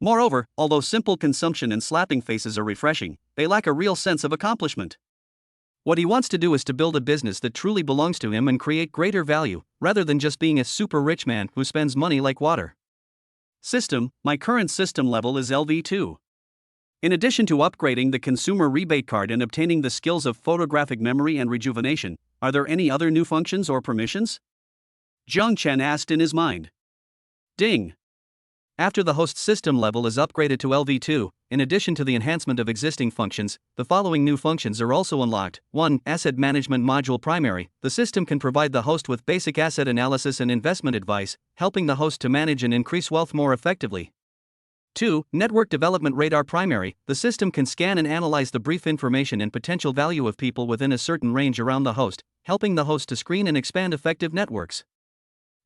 Moreover, although simple consumption and slapping faces are refreshing, they lack a real sense of accomplishment. What he wants to do is to build a business that truly belongs to him and create greater value, rather than just being a super rich man who spends money like water. System: my current system level is LV2. In addition to upgrading the consumer rebate card and obtaining the skills of photographic memory and rejuvenation, are there any other new functions or permissions? Jiang Chen asked in his mind. Ding. After the host's system level is upgraded to LV2, in addition to the enhancement of existing functions, the following new functions are also unlocked. 1. Asset Management Module Primary. The system can provide the host with basic asset analysis and investment advice, helping the host to manage and increase wealth more effectively. 2. Network Development Radar Primary. The system can scan and analyze the brief information and potential value of people within a certain range around the host, helping the host to screen and expand effective networks.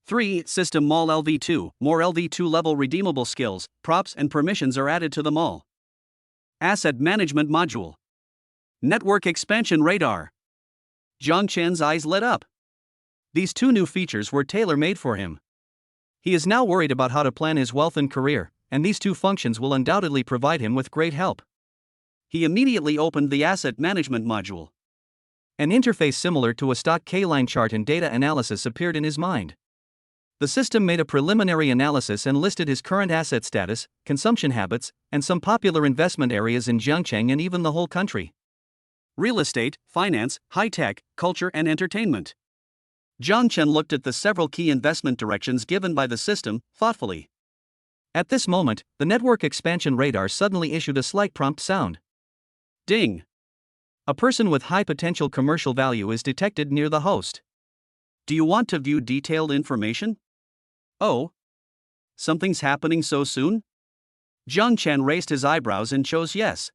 3. System Mall LV2. More LV2 level redeemable skills, props and permissions are added to the mall. Asset Management Module. Network Expansion Radar. Jiang Chen's eyes lit up. These 2 new features were tailor-made for him. He is now worried about how to plan his wealth and career, and these 2 functions will undoubtedly provide him with great help. He immediately opened the Asset Management Module. An interface similar to a stock K-line chart and data analysis appeared in his mind. The system made a preliminary analysis and listed his current asset status, consumption habits, and some popular investment areas in Jiangcheng and even the whole country. Real estate, finance, high-tech, culture and entertainment. Jiang Chen looked at the several key investment directions given by the system, thoughtfully. At this moment, the network expansion radar suddenly issued a slight prompt sound. Ding. A person with high potential commercial value is detected near the host. Do you want to view detailed information? Oh. Something's happening so soon? Jiang Chen raised his eyebrows and chose yes.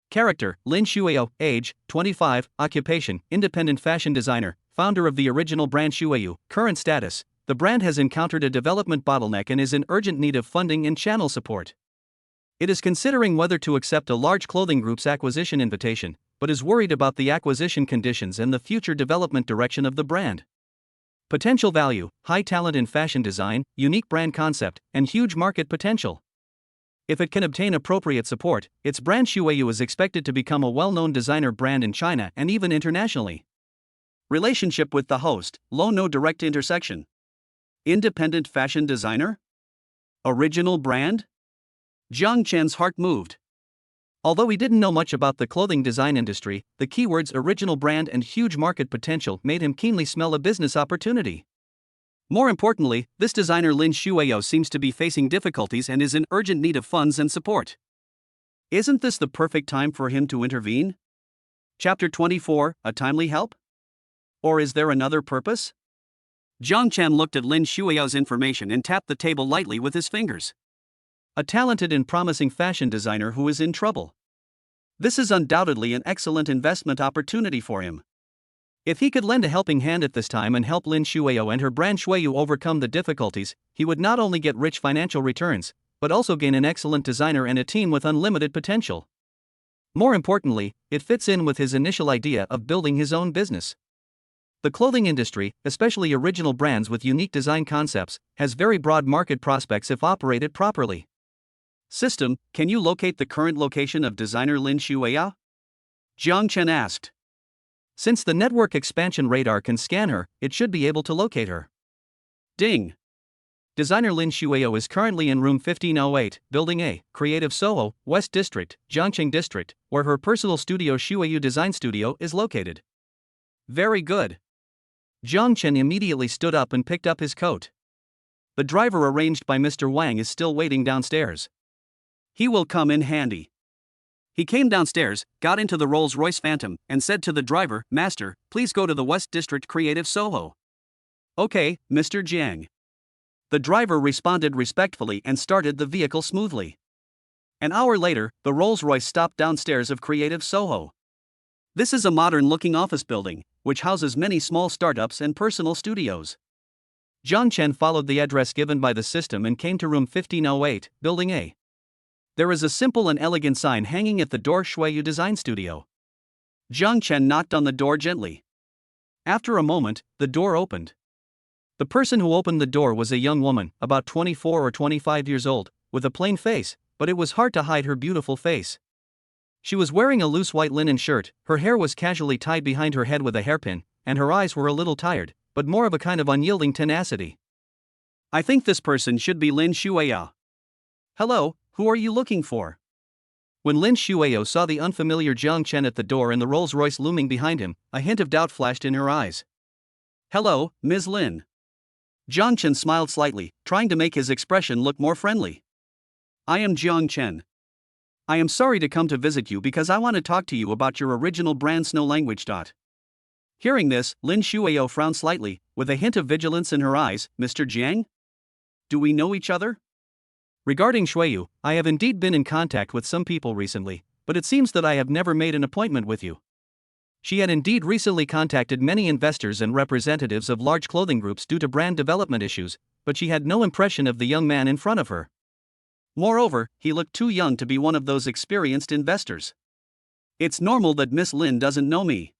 Character: Lin Shuiyu, age, 25, occupation, independent fashion designer, founder of the original brand Shuiyu. Current status: the brand has encountered a development bottleneck and is in urgent need of funding and channel support. It is considering whether to accept a large clothing group's acquisition invitation, but is worried about the acquisition conditions and the future development direction of the brand. Potential value: high talent in fashion design, unique brand concept, and huge market potential. If it can obtain appropriate support, its brand Shuiyu is expected to become a well-known designer brand in China and even internationally. Relationship with the host: low-no direct intersection. Independent fashion designer? Original brand? Jiang Chen's heart moved. Although he didn't know much about the clothing design industry, the keywords original brand and huge market potential made him keenly smell a business opportunity. More importantly, this designer Lin Shuiyu seems to be facing difficulties and is in urgent need of funds and support. Isn't this the perfect time for him to intervene? Chapter 24, a timely help? Or is there another purpose? Jiang Chen looked at Lin Shuiyu's information and tapped the table lightly with his fingers. A talented and promising fashion designer who is in trouble. This is undoubtedly an excellent investment opportunity for him. If he could lend a helping hand at this time and help Lin Shuiyu and her brand Shuiyu overcome the difficulties, he would not only get rich financial returns, but also gain an excellent designer and a team with unlimited potential. More importantly, it fits in with his initial idea of building his own business. The clothing industry, especially original brands with unique design concepts, has very broad market prospects if operated properly. System: can you locate the current location of designer Lin Shuiyu? Jiang Chen asked. Since the network expansion radar can scan her, it should be able to locate her. Ding. Designer Lin Shuiyu is currently in room 1508, Building A, Creative Soho, West District, Jiangcheng District, where her personal studio Shuiyu Design Studio is located. Very good. Jiang Chen immediately stood up and picked up his coat. The driver arranged by Mr. Wang is still waiting downstairs. He will come in handy. He came downstairs, got into the Rolls-Royce Phantom, and said to the driver, "Master, please go to the West District Creative Soho." "Okay, Mr. Jiang." The driver responded respectfully and started the vehicle smoothly. An hour later, the Rolls-Royce stopped downstairs of Creative Soho. This is a modern-looking office building, which houses many small startups and personal studios. Jiang Chen followed the address given by the system and came to room 1508, Building A. There is a simple and elegant sign hanging at the door, Shuiyu Design Studio. Jiang Chen knocked on the door gently. After a moment, the door opened. The person who opened the door was a young woman, about 24 or 25 years old, with a plain face, but it was hard to hide her beautiful face. She was wearing a loose white linen shirt, her hair was casually tied behind her head with a hairpin, and her eyes were a little tired, but more of a kind of unyielding tenacity. "I think this person should be Lin Shuiao." "Hello, who are you looking for?" When Lin Shuiao saw the unfamiliar Jiang Chen at the door and the Rolls-Royce looming behind him, a hint of doubt flashed in her eyes. "Hello, Ms. Lin." Jiang Chen smiled slightly, trying to make his expression look more friendly. "I am Jiang Chen. I am sorry to come to visit you because I want to talk to you about your original brand Snow Language. Hearing this, Lin Shuiao frowned slightly, with a hint of vigilance in her eyes. "Mr. Jiang? Do we know each other?" "Regarding Shuiyu, I have indeed been in contact with some people recently, but it seems that I have never made an appointment with you." She had indeed recently contacted many investors and representatives of large clothing groups due to brand development issues, but she had no impression of the young man in front of her. Moreover, he looked too young to be one of those experienced investors. "It's normal that Miss Lin doesn't know me.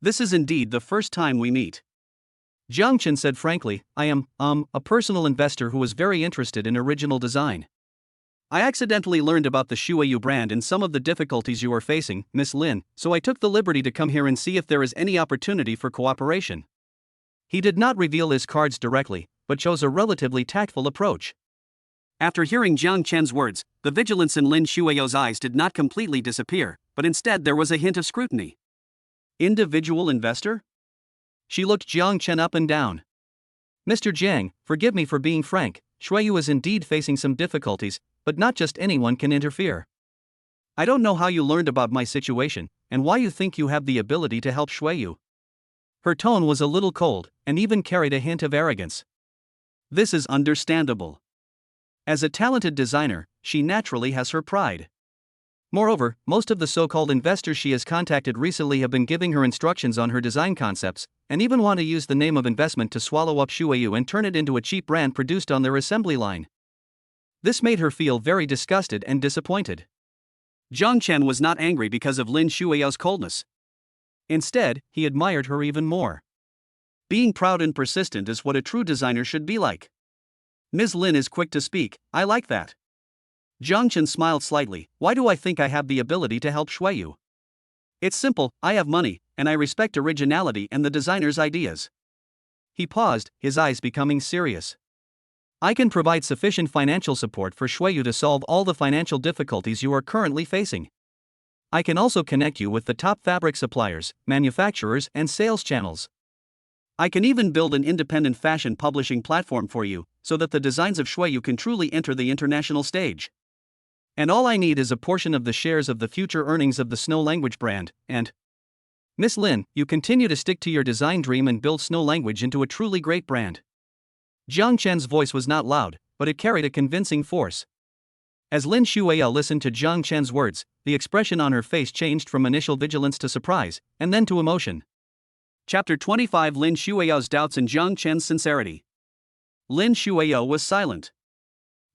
This is indeed the first time we meet." Jiang Chen said frankly, "I am, a personal investor who is very interested in original design. I accidentally learned about the Shuiyu brand and some of the difficulties you are facing, Miss Lin, so I took the liberty to come here and see if there is any opportunity for cooperation." He did not reveal his cards directly, but chose a relatively tactful approach. After hearing Jiang Chen's words, the vigilance in Lin Shuiao's eyes did not completely disappear, but instead there was a hint of scrutiny. "Individual investor?" She looked Jiang Chen up and down. "Mr. Jiang, forgive me for being frank, Shuiyu is indeed facing some difficulties, but not just anyone can interfere. I don't know how you learned about my situation, and why you think you have the ability to help Shuiyu." Her tone was a little cold, and even carried a hint of arrogance. "This is understandable. As a talented designer, she naturally has her pride. Moreover, most of the so-called investors she has contacted recently have been giving her instructions on her design concepts, and even want to use the name of investment to swallow up Shuiyu and turn it into a cheap brand produced on their assembly line." This made her feel very disgusted and disappointed. Jiang Chen was not angry because of Lin Shuiao's coldness. Instead, he admired her even more. Being proud and persistent is what a true designer should be like. Ms. Lin is quick to speak, I like that. Jiang Chen smiled slightly. "Why do I think I have the ability to help Shuiyu? It's simple, I have money, and I respect originality and the designer's ideas." He paused, his eyes becoming serious. "I can provide sufficient financial support for Shuiyu to solve all the financial difficulties you are currently facing. I can also connect you with the top fabric suppliers, manufacturers, and sales channels. I can even build an independent fashion publishing platform for you, so that the designs of Shuiyu can truly enter the international stage. And all I need is a portion of the shares of the future earnings of the Snow Language brand, and..." "Miss Lin, you continue to stick to your design dream and build Snow Language into a truly great brand." Jiang Chen's voice was not loud, but it carried a convincing force. As Lin Shuiao listened to Jiang Chen's words, the expression on her face changed from initial vigilance to surprise, and then to emotion. Chapter 25: Lin Shuiao's doubts and Jiang Chen's sincerity. Lin Shuiao was silent.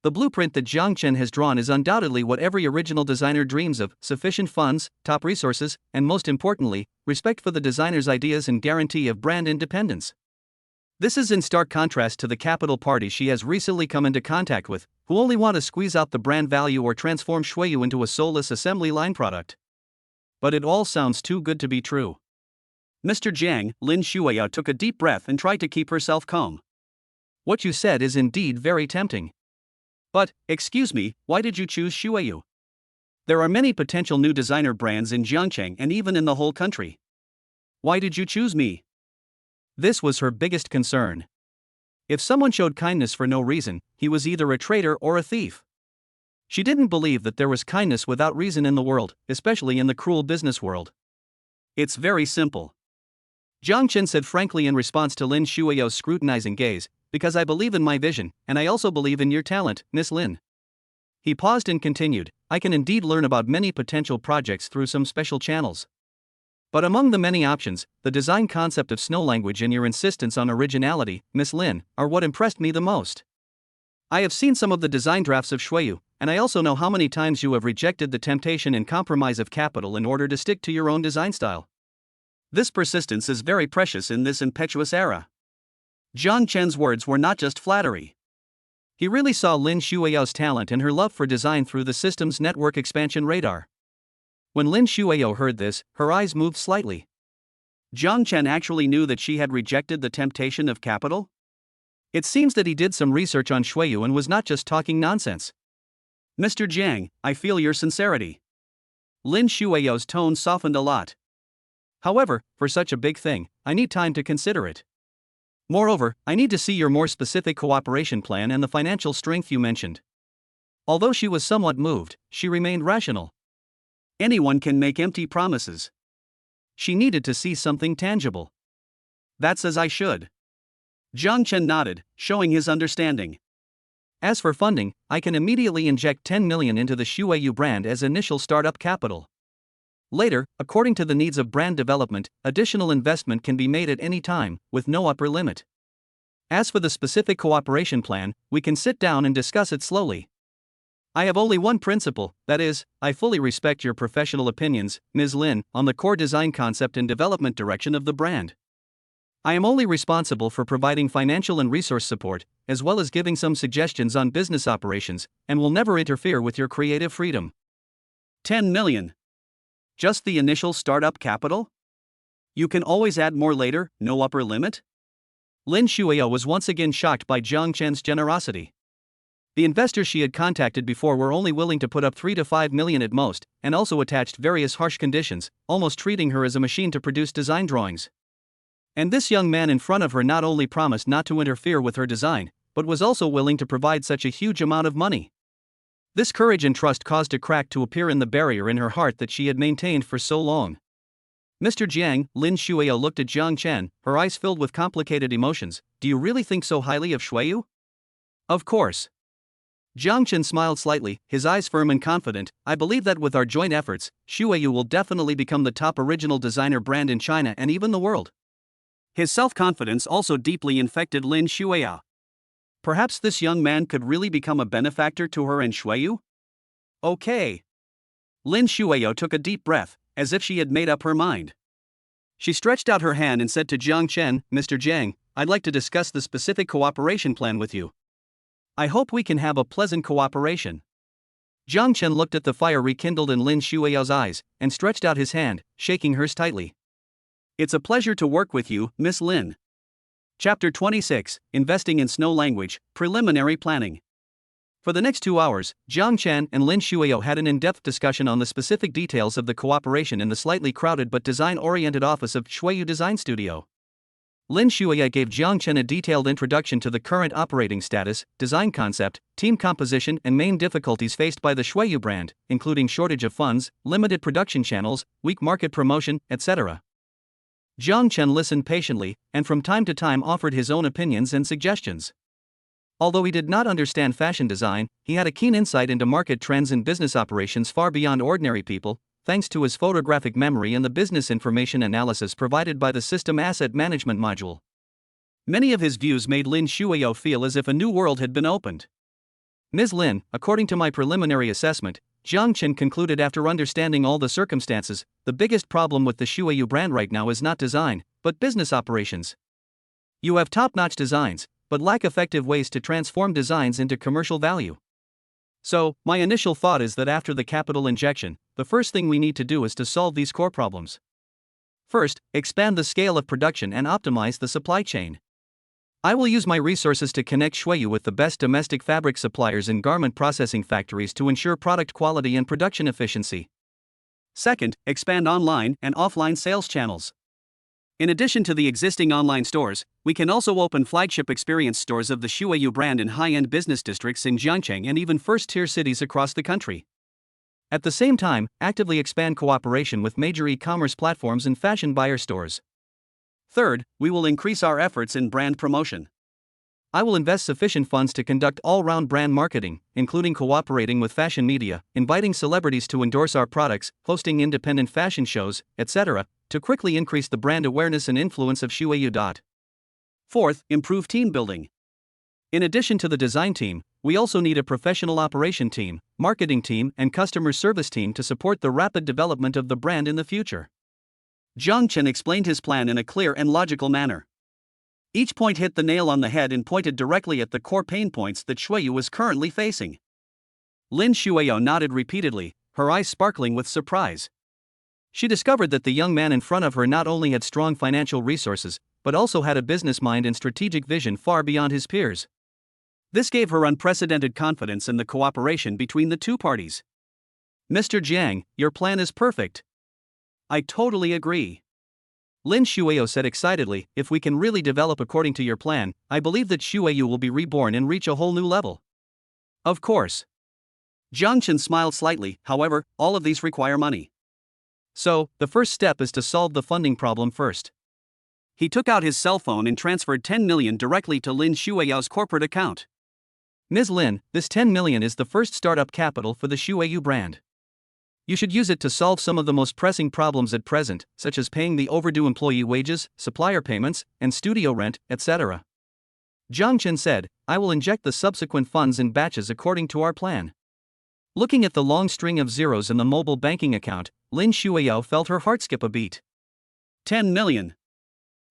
The blueprint that Jiang Chen has drawn is undoubtedly what every original designer dreams of: sufficient funds, top resources, and most importantly, respect for the designer's ideas and guarantee of brand independence. This is in stark contrast to the capital party she has recently come into contact with, who only want to squeeze out the brand value or transform Shuiyu into a soulless assembly line product. But it all sounds too good to be true. "Mr. Jiang," Lin Shuiao took a deep breath and tried to keep herself calm. "What you said is indeed very tempting. But, excuse me, why did you choose Shuiyu? There are many potential new designer brands in Jiangcheng and even in the whole country. Why did you choose me?" This was her biggest concern. If someone showed kindness for no reason, he was either a traitor or a thief. She didn't believe that there was kindness without reason in the world, especially in the cruel business world. It's very simple. Jiang Chen said frankly in response to Lin Shuiao's scrutinizing gaze, because I believe in my vision, and I also believe in your talent, Miss Lin. He paused and continued, I can indeed learn about many potential projects through some special channels. But among the many options, the design concept of snow language and your insistence on originality, Miss Lin, are what impressed me the most. I have seen some of the design drafts of Shuiyu, and I also know how many times you have rejected the temptation and compromise of capital in order to stick to your own design style. This persistence is very precious in this impetuous era. Jiang Chen's words were not just flattery. He really saw Lin Shuiao's talent and her love for design through the system's network expansion radar. When Lin Shuiao heard this, her eyes moved slightly. Jiang Chen actually knew that she had rejected the temptation of capital? It seems that he did some research on Shuiyu and was not just talking nonsense. Mr. Jiang, I feel your sincerity. Lin Shuiao's tone softened a lot. However, for such a big thing, I need time to consider it. Moreover, I need to see your more specific cooperation plan and the financial strength you mentioned. Although she was somewhat moved, she remained rational. Anyone can make empty promises. She needed to see something tangible. That's as I should. Jiang Chen nodded, showing his understanding. As for funding, I can immediately inject 10 million into the Shuiyu brand as initial startup capital. Later, according to the needs of brand development, additional investment can be made at any time, with no upper limit. As for the specific cooperation plan, we can sit down and discuss it slowly. I have only one principle, that is, I fully respect your professional opinions, Ms. Lin, on the core design concept and development direction of the brand. I am only responsible for providing financial and resource support, as well as giving some suggestions on business operations, and will never interfere with your creative freedom. 10 million. Just the initial startup capital? You can always add more later, no upper limit? Lin Shuiao was once again shocked by Jiang Chen's generosity. The investors she had contacted before were only willing to put up 3 to 5 million at most, and also attached various harsh conditions, almost treating her as a machine to produce design drawings. And this young man in front of her not only promised not to interfere with her design, but was also willing to provide such a huge amount of money. This courage and trust caused a crack to appear in the barrier in her heart that she had maintained for so long. Mr. Jiang, Lin Shuiao looked at Jiang Chen, her eyes filled with complicated emotions. Do you really think so highly of Shuiyu? Of course. Jiang Chen smiled slightly, his eyes firm and confident. I believe that with our joint efforts, Shuiyu will definitely become the top original designer brand in China and even the world. His self-confidence also deeply infected Lin Shuiao. Perhaps this young man could really become a benefactor to her and Shuiyu? Okay. Lin Shuiao took a deep breath, as if she had made up her mind. She stretched out her hand and said to Jiang Chen, Mr. Jiang, I'd like to discuss the specific cooperation plan with you. I hope we can have a pleasant cooperation. Jiang Chen looked at the fire rekindled in Lin Shuiao's eyes, and stretched out his hand, shaking hers tightly. It's a pleasure to work with you, Miss Lin. Chapter 26, Investing in Snow Language, Preliminary Planning. For the next 2 hours, Jiang Chen and Lin Shuiao had an in-depth discussion on the specific details of the cooperation in the slightly crowded but design-oriented office of Shuiyu Design Studio. Lin Shuiao gave Jiang Chen a detailed introduction to the current operating status, design concept, team composition and main difficulties faced by the Shuiyu brand, including shortage of funds, limited production channels, weak market promotion, etc. Jiang Chen listened patiently, and from time to time offered his own opinions and suggestions. Although he did not understand fashion design, he had a keen insight into market trends and business operations far beyond ordinary people, thanks to his photographic memory and the business information analysis provided by the System Asset Management module. Many of his views made Lin Shuiao feel as if a new world had been opened. Ms. Lin, according to my preliminary assessment, Jiang Chen concluded after understanding all the circumstances, the biggest problem with the Shuiyu brand right now is not design, but business operations. You have top-notch designs, but lack effective ways to transform designs into commercial value. So, my initial thought is that after the capital injection, the first thing we need to do is to solve these core problems. First, expand the scale of production and optimize the supply chain. I will use my resources to connect Shuiyu with the best domestic fabric suppliers and garment processing factories to ensure product quality and production efficiency. Second, expand online and offline sales channels. In addition to the existing online stores, we can also open flagship experience stores of the Shuiyu brand in high-end business districts in Jiangcheng and even first-tier cities across the country. At the same time, actively expand cooperation with major e-commerce platforms and fashion buyer stores. Third, we will increase our efforts in brand promotion. I will invest sufficient funds to conduct all-round brand marketing, including cooperating with fashion media, inviting celebrities to endorse our products, hosting independent fashion shows, etc., to quickly increase the brand awareness and influence of Shuiyu. Fourth, improve team building. In addition to the design team, we also need a professional operation team, marketing team, and customer service team to support the rapid development of the brand in the future. Zhang Chen explained his plan in a clear and logical manner. Each point hit the nail on the head and pointed directly at the core pain points that Shuiyu was currently facing. Lin Shuiyu nodded repeatedly, her eyes sparkling with surprise. She discovered that the young man in front of her not only had strong financial resources, but also had a business mind and strategic vision far beyond his peers. This gave her unprecedented confidence in the cooperation between the two parties. Mr. Jiang, your plan is perfect. I totally agree. Lin Shuiyu said excitedly, if we can really develop according to your plan, I believe that Shuiyu will be reborn and reach a whole new level. Of course. Zhang Chen smiled slightly, however, all of these require money. So, the first step is to solve the funding problem first. He took out his cell phone and transferred 10 million directly to Lin Shuiyu's corporate account. Ms. Lin, this 10 million is the first startup capital for the Shuiyu brand. You should use it to solve some of the most pressing problems at present, such as paying the overdue employee wages, supplier payments, and studio rent, etc. Zhang Chen said, I will inject the subsequent funds in batches according to our plan. Looking at the long string of zeros in the mobile banking account, Lin Shuiyu felt her heart skip a beat. 10 million.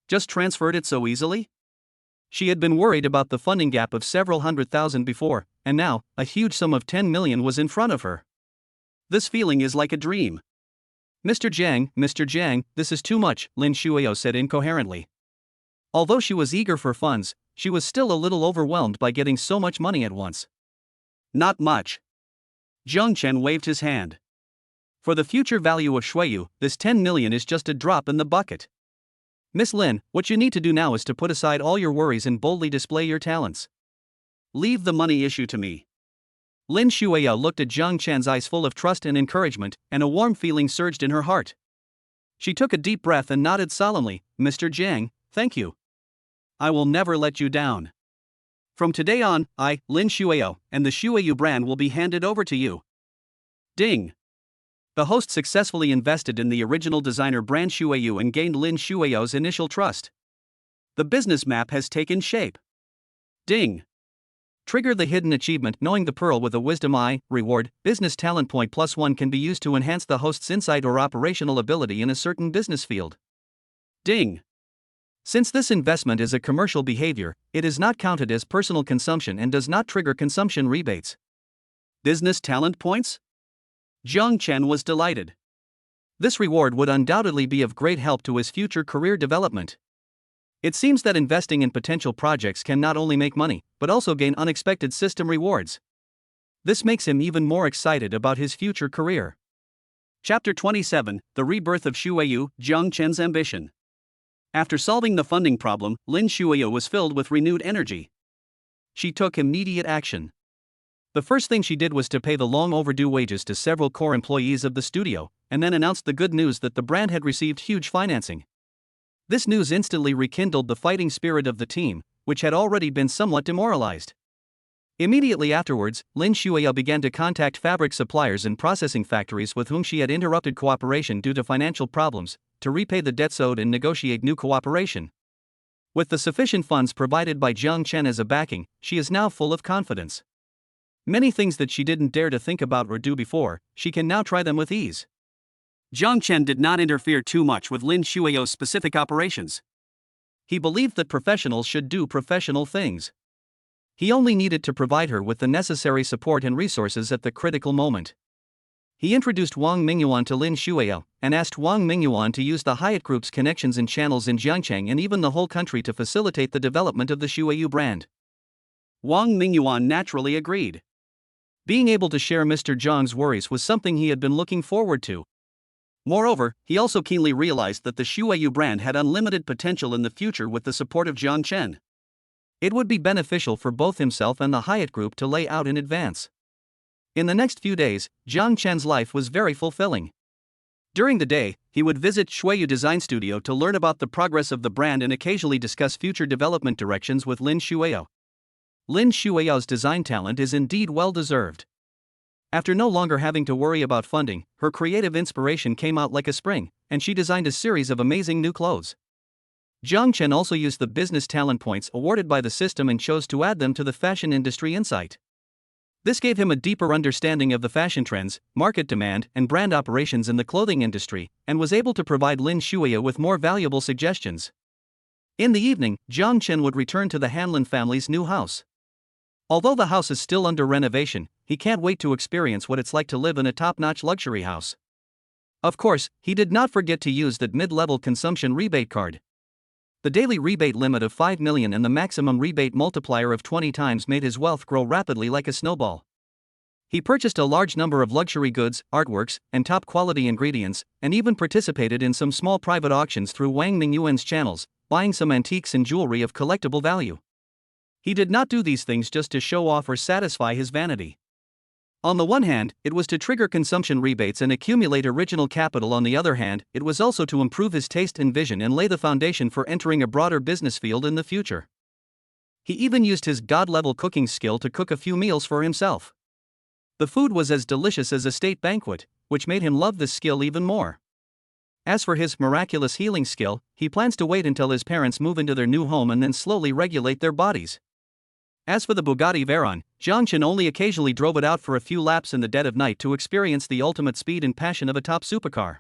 Just transferred it so easily? She had been worried about the funding gap of several 100,000 before, and now, a huge sum of 10 million was in front of her. This feeling is like a dream. Mr. Jiang, this is too much, Lin Shuiyu said incoherently. Although she was eager for funds, she was still a little overwhelmed by getting so much money at once. Not much. Zhang Chen waved his hand. For the future value of Shuiyu, this 10 million is just a drop in the bucket. Miss Lin, what you need to do now is to put aside all your worries and boldly display your talents. Leave the money issue to me. Lin Shuiyu looked at Zhang Chen's eyes full of trust and encouragement, and a warm feeling surged in her heart. She took a deep breath and nodded solemnly, Mr. Jiang, thank you. I will never let you down. From today on, I, Lin Shuiyu, and the Shuiyu brand will be handed over to you. Ding. The host successfully invested in the original designer brand Shuiyu and gained Lin Shuiyu's initial trust. The business map has taken shape. Ding. Trigger the hidden achievement. Knowing the pearl with a wisdom eye, reward, business talent point +1 can be used to enhance the host's insight or operational ability in a certain business field. Ding. Since this investment is a commercial behavior, it is not counted as personal consumption and does not trigger consumption rebates. Business talent points? Zhang Chen was delighted. This reward would undoubtedly be of great help to his future career development. It seems that investing in potential projects can not only make money, but also gain unexpected system rewards. This makes him even more excited about his future career. Chapter 27, The Rebirth of Shuiyu, Zhang Chen's Ambition. After solving the funding problem, Lin Shuiyu was filled with renewed energy. She took immediate action. The first thing she did was to pay the long overdue wages to several core employees of the studio, and then announced the good news that the brand had received huge financing. This news instantly rekindled the fighting spirit of the team, which had already been somewhat demoralized. Immediately afterwards, Lin Shuiyu began to contact fabric suppliers and processing factories with whom she had interrupted cooperation due to financial problems, to repay the debts owed and negotiate new cooperation. With the sufficient funds provided by Zhang Chen as a backing, she is now full of confidence. Many things that she didn't dare to think about or do before, she can now try them with ease. Zhang Chen did not interfere too much with Lin Shuiyu's specific operations. He believed that professionals should do professional things. He only needed to provide her with the necessary support and resources at the critical moment. He introduced Wang Mingyuan to Lin Shuiyu, and asked Wang Mingyuan to use the Hyatt Group's connections and channels in Jiangcheng and even the whole country to facilitate the development of the Shuiyu brand. Wang Mingyuan naturally agreed. Being able to share Mr. Zhang's worries was something he had been looking forward to. Moreover, he also keenly realized that the Shuiyu brand had unlimited potential in the future with the support of Jiang Chen. It would be beneficial for both himself and the Hyatt Group to lay out in advance. In the next few days, Jiang Chen's life was very fulfilling. During the day, he would visit Shuiyu Design Studio to learn about the progress of the brand and occasionally discuss future development directions with Lin Shuiyu. Lin Shuiyu's design talent is indeed well-deserved. After no longer having to worry about funding, her creative inspiration came out like a spring, and she designed a series of amazing new clothes. Jiang Chen also used the business talent points awarded by the system and chose to add them to the fashion industry insight. This gave him a deeper understanding of the fashion trends, market demand, and brand operations in the clothing industry, and was able to provide Lin Shuiyu with more valuable suggestions. In the evening, Jiang Chen would return to the Hanlin family's new house. Although the house is still under renovation, he can't wait to experience what it's like to live in a top-notch luxury house. Of course, he did not forget to use that mid-level consumption rebate card. The daily rebate limit of 5 million and the maximum rebate multiplier of 20 times made his wealth grow rapidly like a snowball. He purchased a large number of luxury goods, artworks, and top-quality ingredients, and even participated in some small private auctions through Wang Mingyuan's channels, buying some antiques and jewelry of collectible value. He did not do these things just to show off or satisfy his vanity. On the one hand, it was to trigger consumption rebates and accumulate original capital. On the other hand, it was also to improve his taste and vision and lay the foundation for entering a broader business field in the future. He even used his god-level cooking skill to cook a few meals for himself. The food was as delicious as a state banquet, which made him love this skill even more. As for his miraculous healing skill, he plans to wait until his parents move into their new home and then slowly regulate their bodies. As for the Bugatti Veyron, Jiang Chen only occasionally drove it out for a few laps in the dead of night to experience the ultimate speed and passion of a top supercar.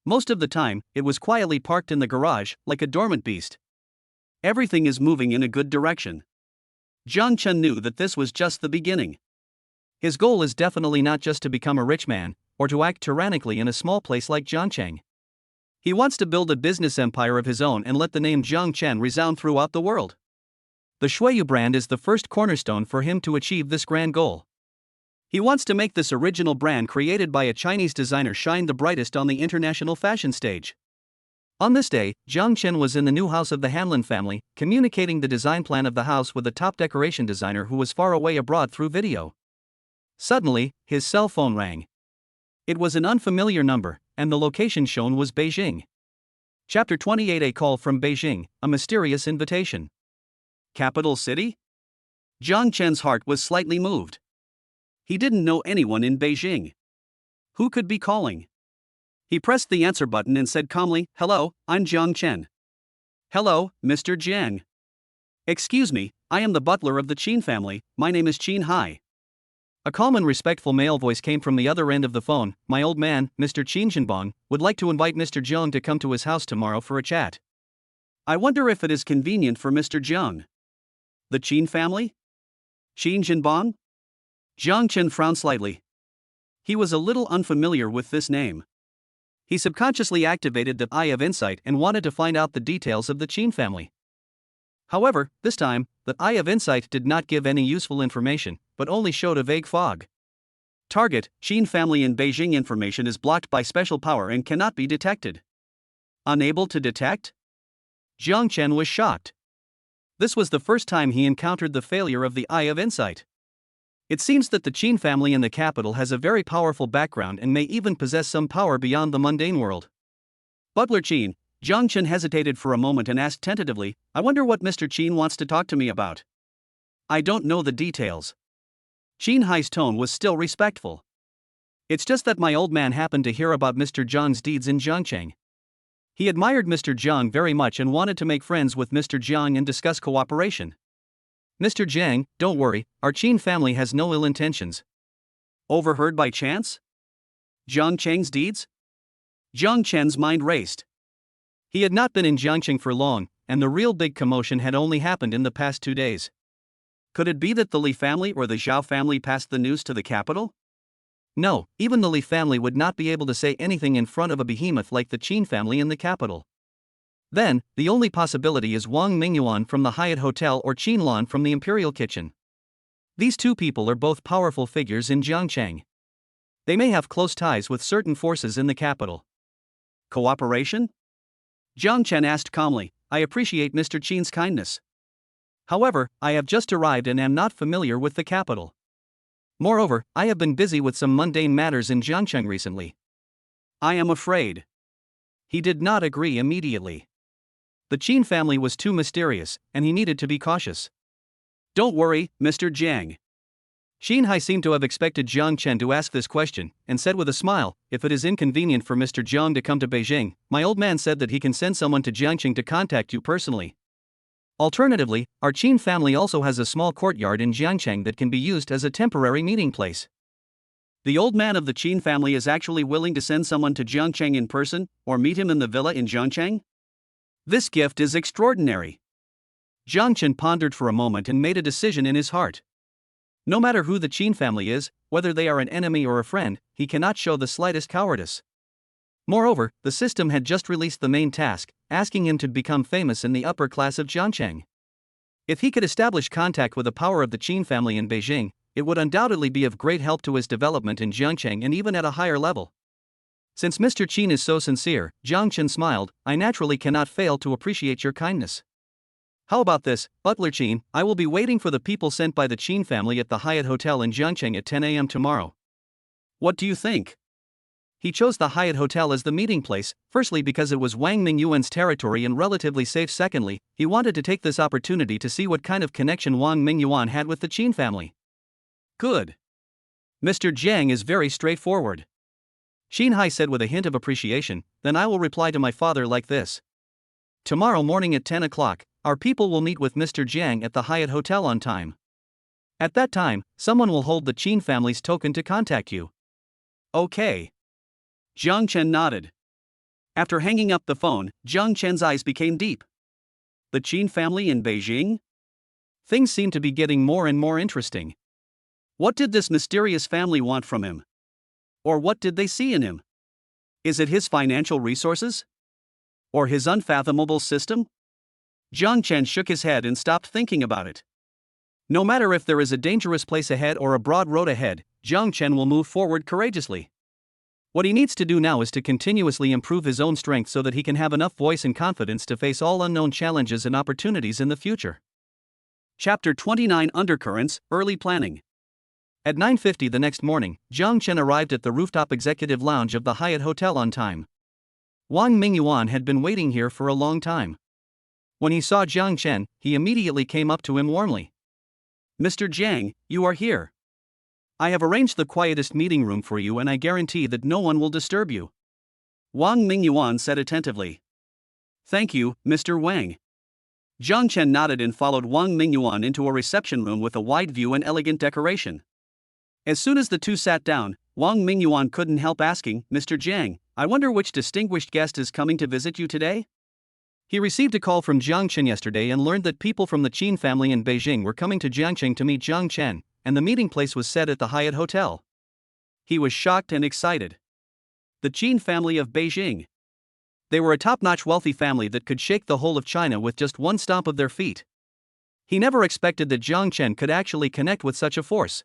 Most of the time, it was quietly parked in the garage, like a dormant beast. Everything is moving in a good direction. Jiang Chen knew that this was just the beginning. His goal is definitely not just to become a rich man, or to act tyrannically in a small place like Jiangcheng. He wants to build a business empire of his own and let the name Jiang Chen resound throughout the world. The Shuiyu brand is the first cornerstone for him to achieve this grand goal. He wants to make this original brand created by a Chinese designer shine the brightest on the international fashion stage. On this day, Jiang Chen was in the new house of the Hanlin family, communicating the design plan of the house with a top decoration designer who was far away abroad through video. Suddenly, his cell phone rang. It was an unfamiliar number, and the location shown was Beijing. Chapter 28: A call from Beijing, a mysterious invitation. Capital city? Jiang Chen's heart was slightly moved. He didn't know anyone in Beijing. Who could be calling? He pressed the answer button and said calmly, "Hello, I'm Jiang Chen." "Hello, Mr. Jiang. Excuse me, I am the butler of the Qin family, my name is Qin Hai." A calm and respectful male voice came from the other end of the phone. "My old man, Mr. Qin Zhenbong, would like to invite Mr. Jiang to come to his house tomorrow for a chat. I wonder if it is convenient for Mr. Jiang." The Qin family? Qin Zhenbong? Jiang Chen frowned slightly. He was a little unfamiliar with this name. He subconsciously activated the Eye of Insight and wanted to find out the details of the Qin family. However, this time, the Eye of Insight did not give any useful information, but only showed a vague fog. Target: Qin family in Beijing. Information is blocked by special power and cannot be detected. Unable to detect? Jiang Chen was shocked. This was the first time he encountered the failure of the Eye of Insight. It seems that the Qin family in the capital has a very powerful background and may even possess some power beyond the mundane world. Butler Qin. Jiang Chen hesitated for a moment and asked tentatively, "I wonder what Mr. Qin wants to talk to me about." "I don't know the details." Qin Hai's tone was still respectful. "It's just that my old man happened to hear about Mr. Jiang's deeds in Jiangcheng. He admired Mr. Jiang very much and wanted to make friends with Mr. Jiang and discuss cooperation." "Mr. Jiang, don't worry, our Qin family has no ill intentions." Overheard by chance? Jiang Cheng's deeds? Jiang Chen's mind raced. He had not been in Jiangcheng for long, and the real big commotion had only happened in the past 2 days. Could it be that the Li family or the Zhao family passed the news to the capital? No, even the Li family would not be able to say anything in front of a behemoth like the Qin family in the capital. Then, the only possibility is Wang Mingyuan from the Hyatt Hotel or Qin Lan from the Imperial Kitchen. These two people are both powerful figures in Jiangcheng. They may have close ties with certain forces in the capital. Cooperation? Jiang Chen asked calmly. I appreciate Mr. Qin's kindness. However, I have just arrived and am not familiar with the capital. Moreover, I have been busy with some mundane matters in Jiangcheng recently. I am afraid. He did not agree immediately. The Qin family was too mysterious, and he needed to be cautious. Don't worry, Mr. Jiang. Xin Hai seemed to have expected Jiang Chen to ask this question, and said with a smile, if it is inconvenient for Mr. Jiang to come to Beijing, my old man said that he can send someone to Jiangcheng to contact you personally. Alternatively, our Qin family also has a small courtyard in Jiangcheng that can be used as a temporary meeting place. The old man of the Qin family is actually willing to send someone to Jiangcheng in person, or meet him in the villa in Jiangcheng? This gift is extraordinary. Jiang Chen pondered for a moment and made a decision in his heart. No matter who the Qin family is, whether they are an enemy or a friend, he cannot show the slightest cowardice. Moreover, the system had just released the main task, asking him to become famous in the upper class of Jiangcheng. If he could establish contact with the power of the Qin family in Beijing, it would undoubtedly be of great help to his development in Jiangcheng and even at a higher level. Since Mr. Qin is so sincere, Jiang Chen smiled, I naturally cannot fail to appreciate your kindness. How about this, Butler Qin, I will be waiting for the people sent by the Qin family at the Hyatt Hotel in Jiangcheng at 10 a.m. tomorrow. What do you think? He chose the Hyatt Hotel as the meeting place, firstly because it was Wang Mingyuan's territory and relatively safe. Secondly, he wanted to take this opportunity to see what kind of connection Wang Mingyuan had with the Qin family. Good. Mr. Jiang is very straightforward. Xin Hai said with a hint of appreciation, then I will reply to my father like this. Tomorrow morning at 10 o'clock, our people will meet with Mr. Jiang at the Hyatt Hotel on time. At that time, someone will hold the Qin family's token to contact you. Okay. Jiang Chen nodded. After hanging up the phone, Jiang Chen's eyes became deep. The Qin family in Beijing? Things seemed to be getting more and more interesting. What did this mysterious family want from him? Or what did they see in him? Is it his financial resources? Or his unfathomable system? Jiang Chen shook his head and stopped thinking about it. No matter if there is a dangerous place ahead or a broad road ahead, Jiang Chen will move forward courageously. What he needs to do now is to continuously improve his own strength so that he can have enough voice and confidence to face all unknown challenges and opportunities in the future. Chapter 29 Undercurrents, Early Planning. At 9:50 the next morning, Jiang Chen arrived at the rooftop executive lounge of the Hyatt Hotel on time. Wang Mingyuan had been waiting here for a long time. When he saw Jiang Chen, he immediately came up to him warmly. Mr. Jiang, you are here. I have arranged the quietest meeting room for you and I guarantee that no one will disturb you. Wang Mingyuan said attentively. Thank you, Mr. Wang. Jiang Chen nodded and followed Wang Mingyuan into a reception room with a wide view and elegant decoration. As soon as the two sat down, Wang Mingyuan couldn't help asking, Mr. Jiang, I wonder which distinguished guest is coming to visit you today? He received a call from Jiang Chen yesterday and learned that people from the Qin family in Beijing were coming to Jiangcheng to meet Jiang Chen, and the meeting place was set at the Hyatt Hotel. He was shocked and excited. The Qin family of Beijing. They were a top-notch wealthy family that could shake the whole of China with just one stomp of their feet. He never expected that Jiang Chen could actually connect with such a force.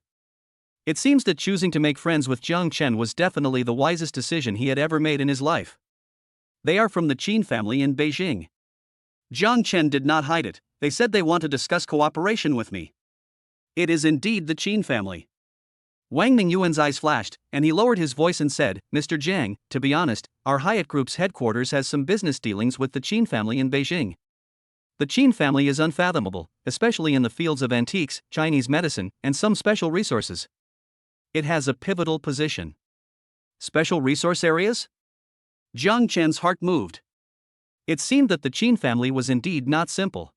It seems that choosing to make friends with Jiang Chen was definitely the wisest decision he had ever made in his life. They are from the Qin family in Beijing. Jiang Chen did not hide it, they said they want to discuss cooperation with me. It is indeed the Qin family. Wang Mingyuan's eyes flashed, and he lowered his voice and said, Mr. Jiang, to be honest, our Hyatt Group's headquarters has some business dealings with the Qin family in Beijing. The Qin family is unfathomable, especially in the fields of antiques, Chinese medicine, and some special resources. It has a pivotal position. Special resource areas? Jiang Chen's heart moved. It seemed that the Qin family was indeed not simple.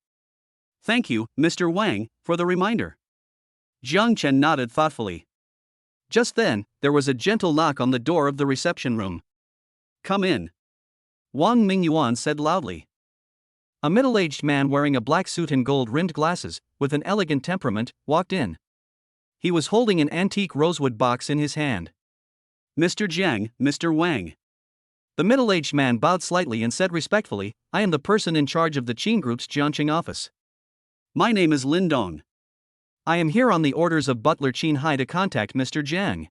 Thank you, Mr. Wang, for the reminder. Jiang Chen nodded thoughtfully. Just then, there was a gentle knock on the door of the reception room. Come in. Wang Mingyuan said loudly. A middle-aged man wearing a black suit and gold-rimmed glasses, with an elegant temperament, walked in. He was holding an antique rosewood box in his hand. Mr. Jiang, Mr. Wang. The middle-aged man bowed slightly and said respectfully, I am the person in charge of the Qin Group's Jiangcheng office. My name is Lin Dong. I am here on the orders of Butler Qin Hai to contact Mr. Jiang.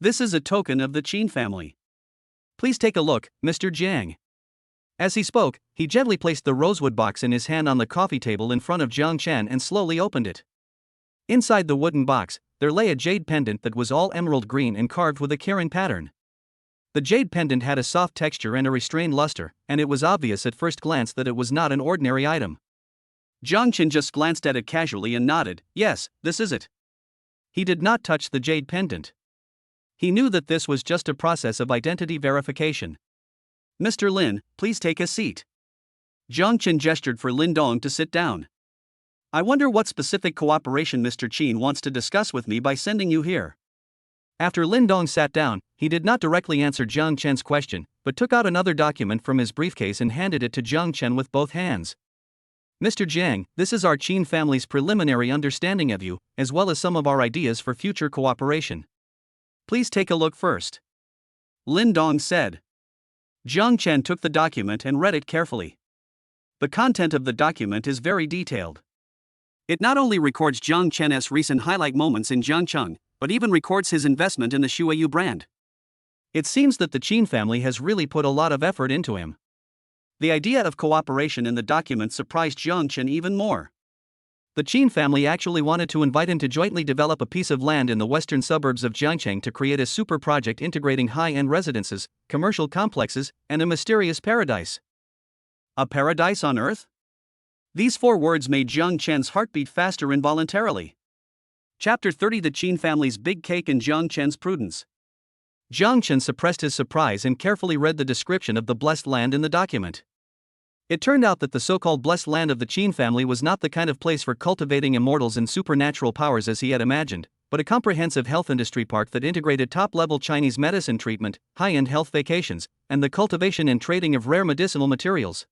This is a token of the Qin family. Please take a look, Mr. Jiang. As he spoke, he gently placed the rosewood box in his hand on the coffee table in front of Jiang Chen and slowly opened it. Inside the wooden box, there lay a jade pendant that was all emerald green and carved with a Kirin pattern. The jade pendant had a soft texture and a restrained luster, and it was obvious at first glance that it was not an ordinary item. Jiang Chen just glanced at it casually and nodded. Yes, this is it. He did not touch the jade pendant. He knew that this was just a process of identity verification. Mr. Lin, please take a seat. Jiang Chen gestured for Lin Dong to sit down. I wonder what specific cooperation Mr. Qin wants to discuss with me by sending you here. After Lin Dong sat down, he did not directly answer Jiang Chen's question, but took out another document from his briefcase and handed it to Jiang Chen with both hands. Mr. Jiang, this is our Qin family's preliminary understanding of you, as well as some of our ideas for future cooperation. Please take a look first. Lin Dong said. Jiang Chen took the document and read it carefully. The content of the document is very detailed. It not only records Jiang Chen's recent highlight moments in Jiangcheng, but even records his investment in the Shuayu brand. It seems that the Qin family has really put a lot of effort into him. The idea of cooperation in the document surprised Jiang Chen even more. The Qin family actually wanted to invite him to jointly develop a piece of land in the western suburbs of Jiangcheng to create a super project integrating high-end residences, commercial complexes, and a mysterious paradise. A paradise on Earth? These 4 words made Jiang Chen's heart beat faster involuntarily. Chapter 30: The Qin family's big cake and Jiang Chen's prudence. Jiang Chen suppressed his surprise and carefully read the description of the blessed land in the document. It turned out that the so-called blessed land of the Qin family was not the kind of place for cultivating immortals and supernatural powers as he had imagined, but a comprehensive health industry park that integrated top-level Chinese medicine treatment, high-end health vacations, and the cultivation and trading of rare medicinal materials.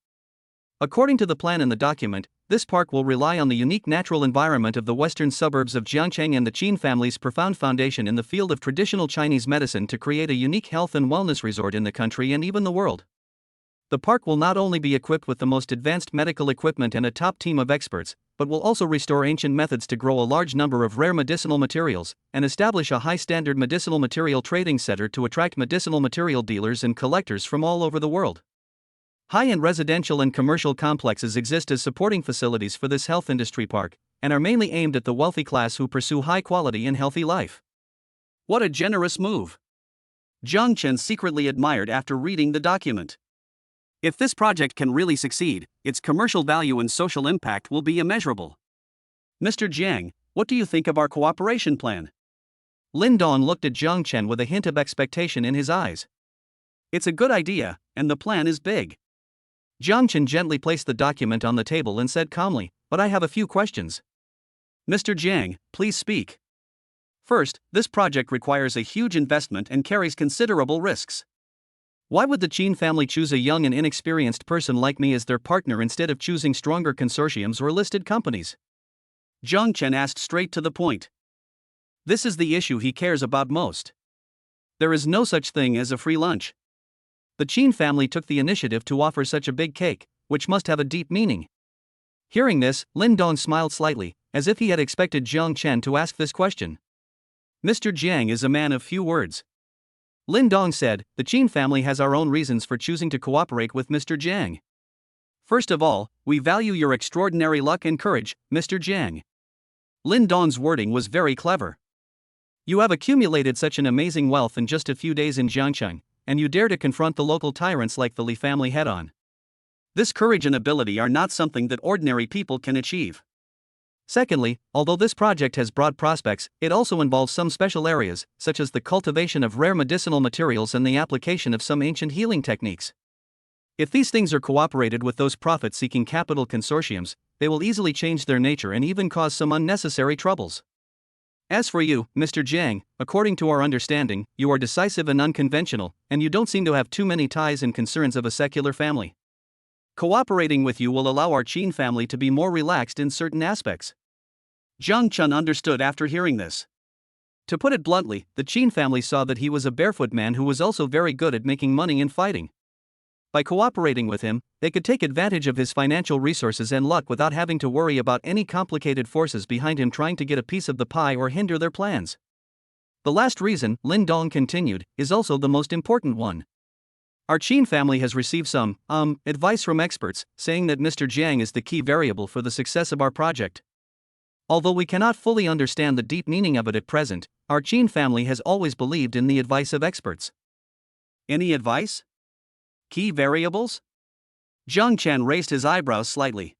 According to the plan in the document, this park will rely on the unique natural environment of the western suburbs of Jiangcheng and the Qin family's profound foundation in the field of traditional Chinese medicine to create a unique health and wellness resort in the country and even the world. The park will not only be equipped with the most advanced medical equipment and a top team of experts, but will also restore ancient methods to grow a large number of rare medicinal materials, and establish a high-standard medicinal material trading center to attract medicinal material dealers and collectors from all over the world. High-end residential and commercial complexes exist as supporting facilities for this health industry park, and are mainly aimed at the wealthy class who pursue high-quality and healthy life. What a generous move! Jiang Chen secretly admired after reading the document. If this project can really succeed, its commercial value and social impact will be immeasurable. Mr. Jiang, what do you think of our cooperation plan? Lin Dong looked at Jiang Chen with a hint of expectation in his eyes. It's a good idea, and the plan is big. Jiang Chen gently placed the document on the table and said calmly, but I have a few questions. Mr. Jiang, please speak. First, this project requires a huge investment and carries considerable risks. Why would the Qin family choose a young and inexperienced person like me as their partner instead of choosing stronger consortiums or listed companies? Jiang Chen asked straight to the point. This is the issue he cares about most. There is no such thing as a free lunch. The Qin family took the initiative to offer such a big cake, which must have a deep meaning. Hearing this, Lin Dong smiled slightly, as if he had expected Jiang Chen to ask this question. Mr. Jiang is a man of few words. Lin Dong said, the Qin family has our own reasons for choosing to cooperate with Mr. Jiang. First of all, we value your extraordinary luck and courage, Mr. Jiang. Lin Dong's wording was very clever. You have accumulated such an amazing wealth in just a few days in Jiangcheng, and you dare to confront the local tyrants like the Li family head-on. This courage and ability are not something that ordinary people can achieve. Secondly, although this project has broad prospects, it also involves some special areas, such as the cultivation of rare medicinal materials and the application of some ancient healing techniques. If these things are cooperated with those profit-seeking capital consortiums, they will easily change their nature and even cause some unnecessary troubles. As for you, Mr. Jiang, according to our understanding, you are decisive and unconventional, and you don't seem to have too many ties and concerns of a secular family. Cooperating with you will allow our Qin family to be more relaxed in certain aspects. Jiang Chen understood after hearing this. To put it bluntly, the Qin family saw that he was a barefoot man who was also very good at making money and fighting. By cooperating with him, they could take advantage of his financial resources and luck without having to worry about any complicated forces behind him trying to get a piece of the pie or hinder their plans. The last reason, Lin Dong continued, is also the most important one. Our Qin family has received some, advice from experts, saying that Mr. Jiang is the key variable for the success of our project. Although we cannot fully understand the deep meaning of it at present, our Qin family has always believed in the advice of experts. Any advice? Key variables? Jiang Chen raised his eyebrows slightly.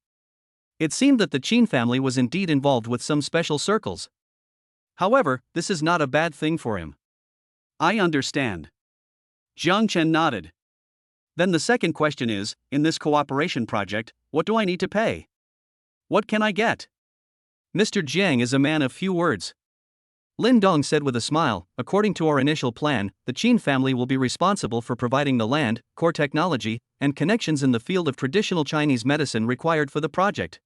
It seemed that the Qin family was indeed involved with some special circles. However, this is not a bad thing for him. I understand. Jiang Chen nodded. Then the second question is, in this cooperation project, what do I need to pay? What can I get? Mr. Jiang is a man of few words. Lin Dong said with a smile, according to our initial plan, the Qin family will be responsible for providing the land, core technology, and connections in the field of traditional Chinese medicine required for the project.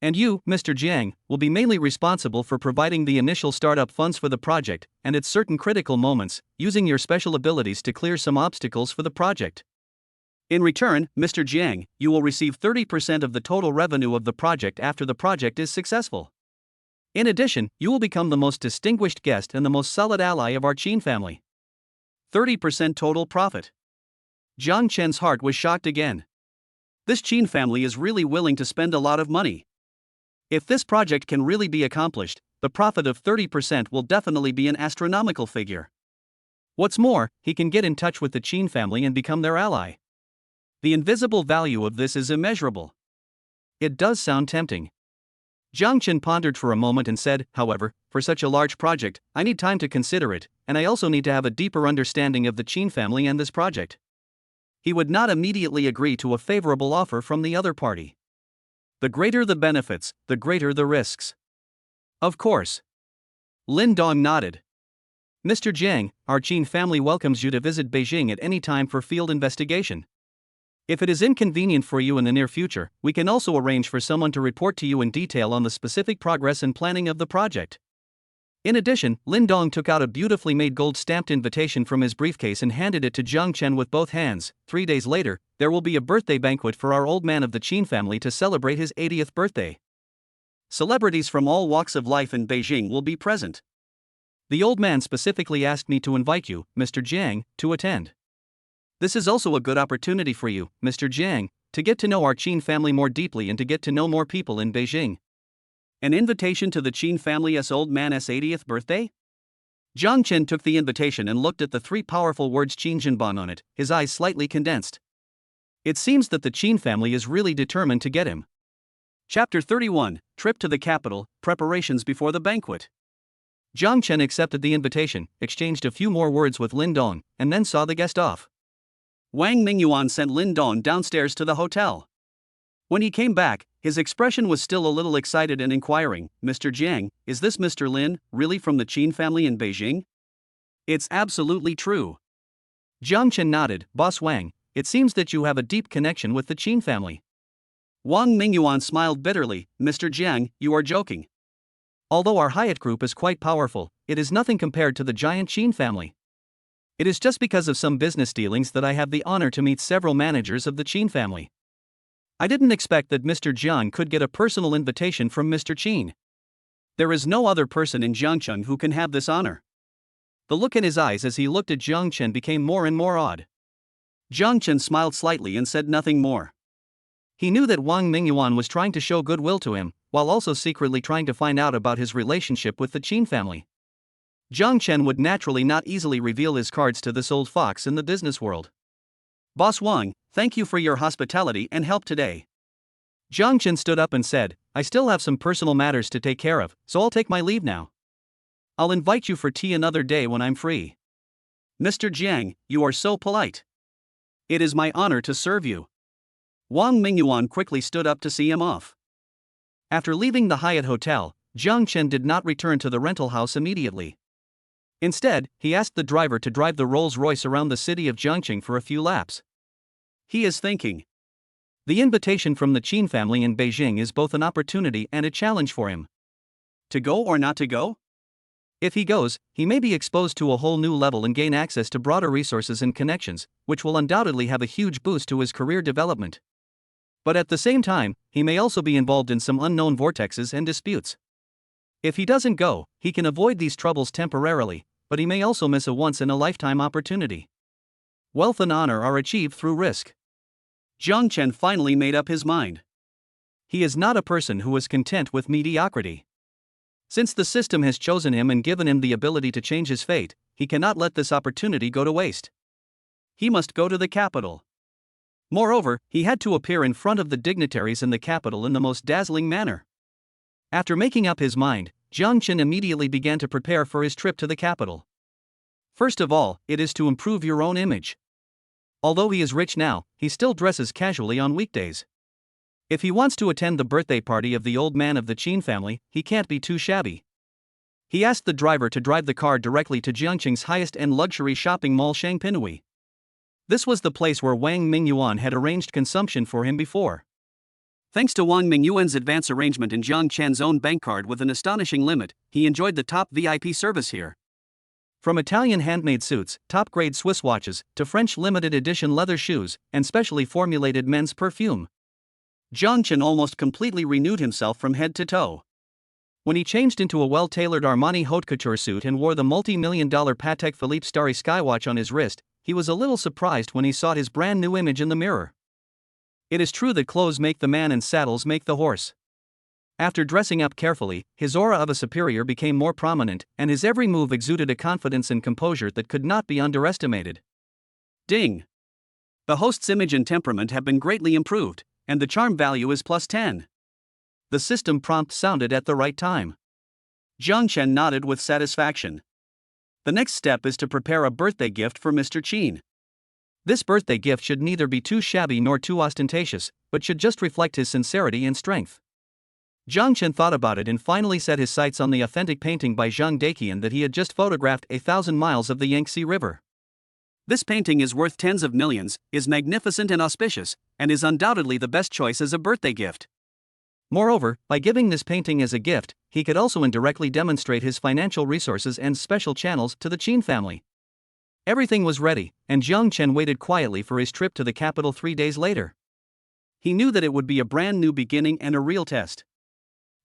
And you, Mr. Jiang, will be mainly responsible for providing the initial startup funds for the project, and at certain critical moments, using your special abilities to clear some obstacles for the project. In return, Mr. Jiang, you will receive 30% of the total revenue of the project after the project is successful. In addition, you will become the most distinguished guest and the most solid ally of our Qin family. 30% total profit. Jiang Chen's heart was shocked again. This Qin family is really willing to spend a lot of money. If this project can really be accomplished, the profit of 30% will definitely be an astronomical figure. What's more, he can get in touch with the Qin family and become their ally. The invisible value of this is immeasurable. It does sound tempting. Jiang Chen pondered for a moment and said, however, for such a large project, I need time to consider it, and I also need to have a deeper understanding of the Qin family and this project. He would not immediately agree to a favorable offer from the other party. The greater the benefits, the greater the risks. Of course. Lin Dong nodded. Mr. Jiang, our Qin family welcomes you to visit Beijing at any time for field investigation. If it is inconvenient for you in the near future, we can also arrange for someone to report to you in detail on the specific progress and planning of the project. In addition, Lin Dong took out a beautifully made gold-stamped invitation from his briefcase and handed it to Jiang Chen with both hands. 3 days later, there will be a birthday banquet for our old man of the Qin family to celebrate his 80th birthday. Celebrities from all walks of life in Beijing will be present. The old man specifically asked me to invite you, Mr. Jiang, to attend. This is also a good opportunity for you, Mr. Jiang, to get to know our Qin family more deeply and to get to know more people in Beijing. An invitation to the Qin family's old man's 80th birthday? Jiang Chen took the invitation and looked at the 3 powerful words Qin Jinban on it, his eyes slightly condensed. It seems that the Qin family is really determined to get him. Chapter 31, Trip to the Capital, Preparations before the Banquet. Jiang Chen accepted the invitation, exchanged a few more words with Lin Dong, and then saw the guest off. Wang Mingyuan sent Lin Dong downstairs to the hotel. When he came back, his expression was still a little excited and inquiring. Mr. Jiang, is this Mr. Lin, really from the Qin family in Beijing? It's absolutely true. Jiang Chen nodded. Boss Wang, it seems that you have a deep connection with the Qin family. Wang Mingyuan smiled bitterly. Mr. Jiang, you are joking. Although our Hyatt group is quite powerful, it is nothing compared to the giant Qin family. It is just because of some business dealings that I have the honor to meet several managers of the Qin family. I didn't expect that Mr. Jiang could get a personal invitation from Mr. Qin. There is no other person in Jiangcheng who can have this honor. The look in his eyes as he looked at Jiang Chen became more and more odd. Jiang Chen smiled slightly and said nothing more. He knew that Wang Mingyuan was trying to show goodwill to him, while also secretly trying to find out about his relationship with the Qin family. Jiang Chen would naturally not easily reveal his cards to this old fox in the business world. Boss Wang, thank you for your hospitality and help today. Jiang Chen stood up and said, I still have some personal matters to take care of, so I'll take my leave now. I'll invite you for tea another day when I'm free. Mr. Jiang, you are so polite. It is my honor to serve you. Wang Mingyuan quickly stood up to see him off. After leaving the Hyatt Hotel, Jiang Chen did not return to the rental house immediately. Instead, he asked the driver to drive the Rolls-Royce around the city of Jiangqing for a few laps. He is thinking. The invitation from the Qin family in Beijing is both an opportunity and a challenge for him. To go or not to go? If he goes, he may be exposed to a whole new level and gain access to broader resources and connections, which will undoubtedly have a huge boost to his career development. But at the same time, he may also be involved in some unknown vortexes and disputes. If he doesn't go, he can avoid these troubles temporarily, but he may also miss a once-in-a-lifetime opportunity. Wealth and honor are achieved through risk. Jiang Chen finally made up his mind. He is not a person who is content with mediocrity. Since the system has chosen him and given him the ability to change his fate, he cannot let this opportunity go to waste. He must go to the capital. Moreover, he had to appear in front of the dignitaries in the capital in the most dazzling manner. After making up his mind, Jiang Chen immediately began to prepare for his trip to the capital. First of all, it is to improve your own image. Although he is rich now, he still dresses casually on weekdays. If he wants to attend the birthday party of the old man of the Qin family, he can't be too shabby. He asked the driver to drive the car directly to Jiangqing's highest-end luxury shopping mall Shangpinhui. This was the place where Wang Mingyuan had arranged consumption for him before. Thanks to Wang Mingyuan's advance arrangement and Jiang Chen's own bank card with an astonishing limit, he enjoyed the top VIP service here. From Italian handmade suits, top-grade Swiss watches, to French limited edition leather shoes, and specially formulated men's perfume, Jiang Chen almost completely renewed himself from head to toe. When he changed into a well-tailored Armani haute couture suit and wore the multi-million-dollar Patek Philippe Starry skywatch on his wrist, he was a little surprised when he saw his brand-new image in the mirror. It is true that clothes make the man and saddles make the horse. After dressing up carefully, his aura of a superior became more prominent, and his every move exuded a confidence and composure that could not be underestimated. Ding! The host's image and temperament have been greatly improved, and the charm value is +10. The system prompt sounded at the right time. Jiang Chen nodded with satisfaction. The next step is to prepare a birthday gift for Mr. Qin. This birthday gift should neither be too shabby nor too ostentatious, but should just reflect his sincerity and strength. Jiang Chen thought about it and finally set his sights on the authentic painting by Zhang Daqian that he had just photographed 1,000 miles of the Yangtze River. This painting is worth tens of millions, is magnificent and auspicious, and is undoubtedly the best choice as a birthday gift. Moreover, by giving this painting as a gift, he could also indirectly demonstrate his financial resources and special channels to the Qin family. Everything was ready, and Jiang Chen waited quietly for his trip to the capital 3 days later. He knew that it would be a brand new beginning and a real test.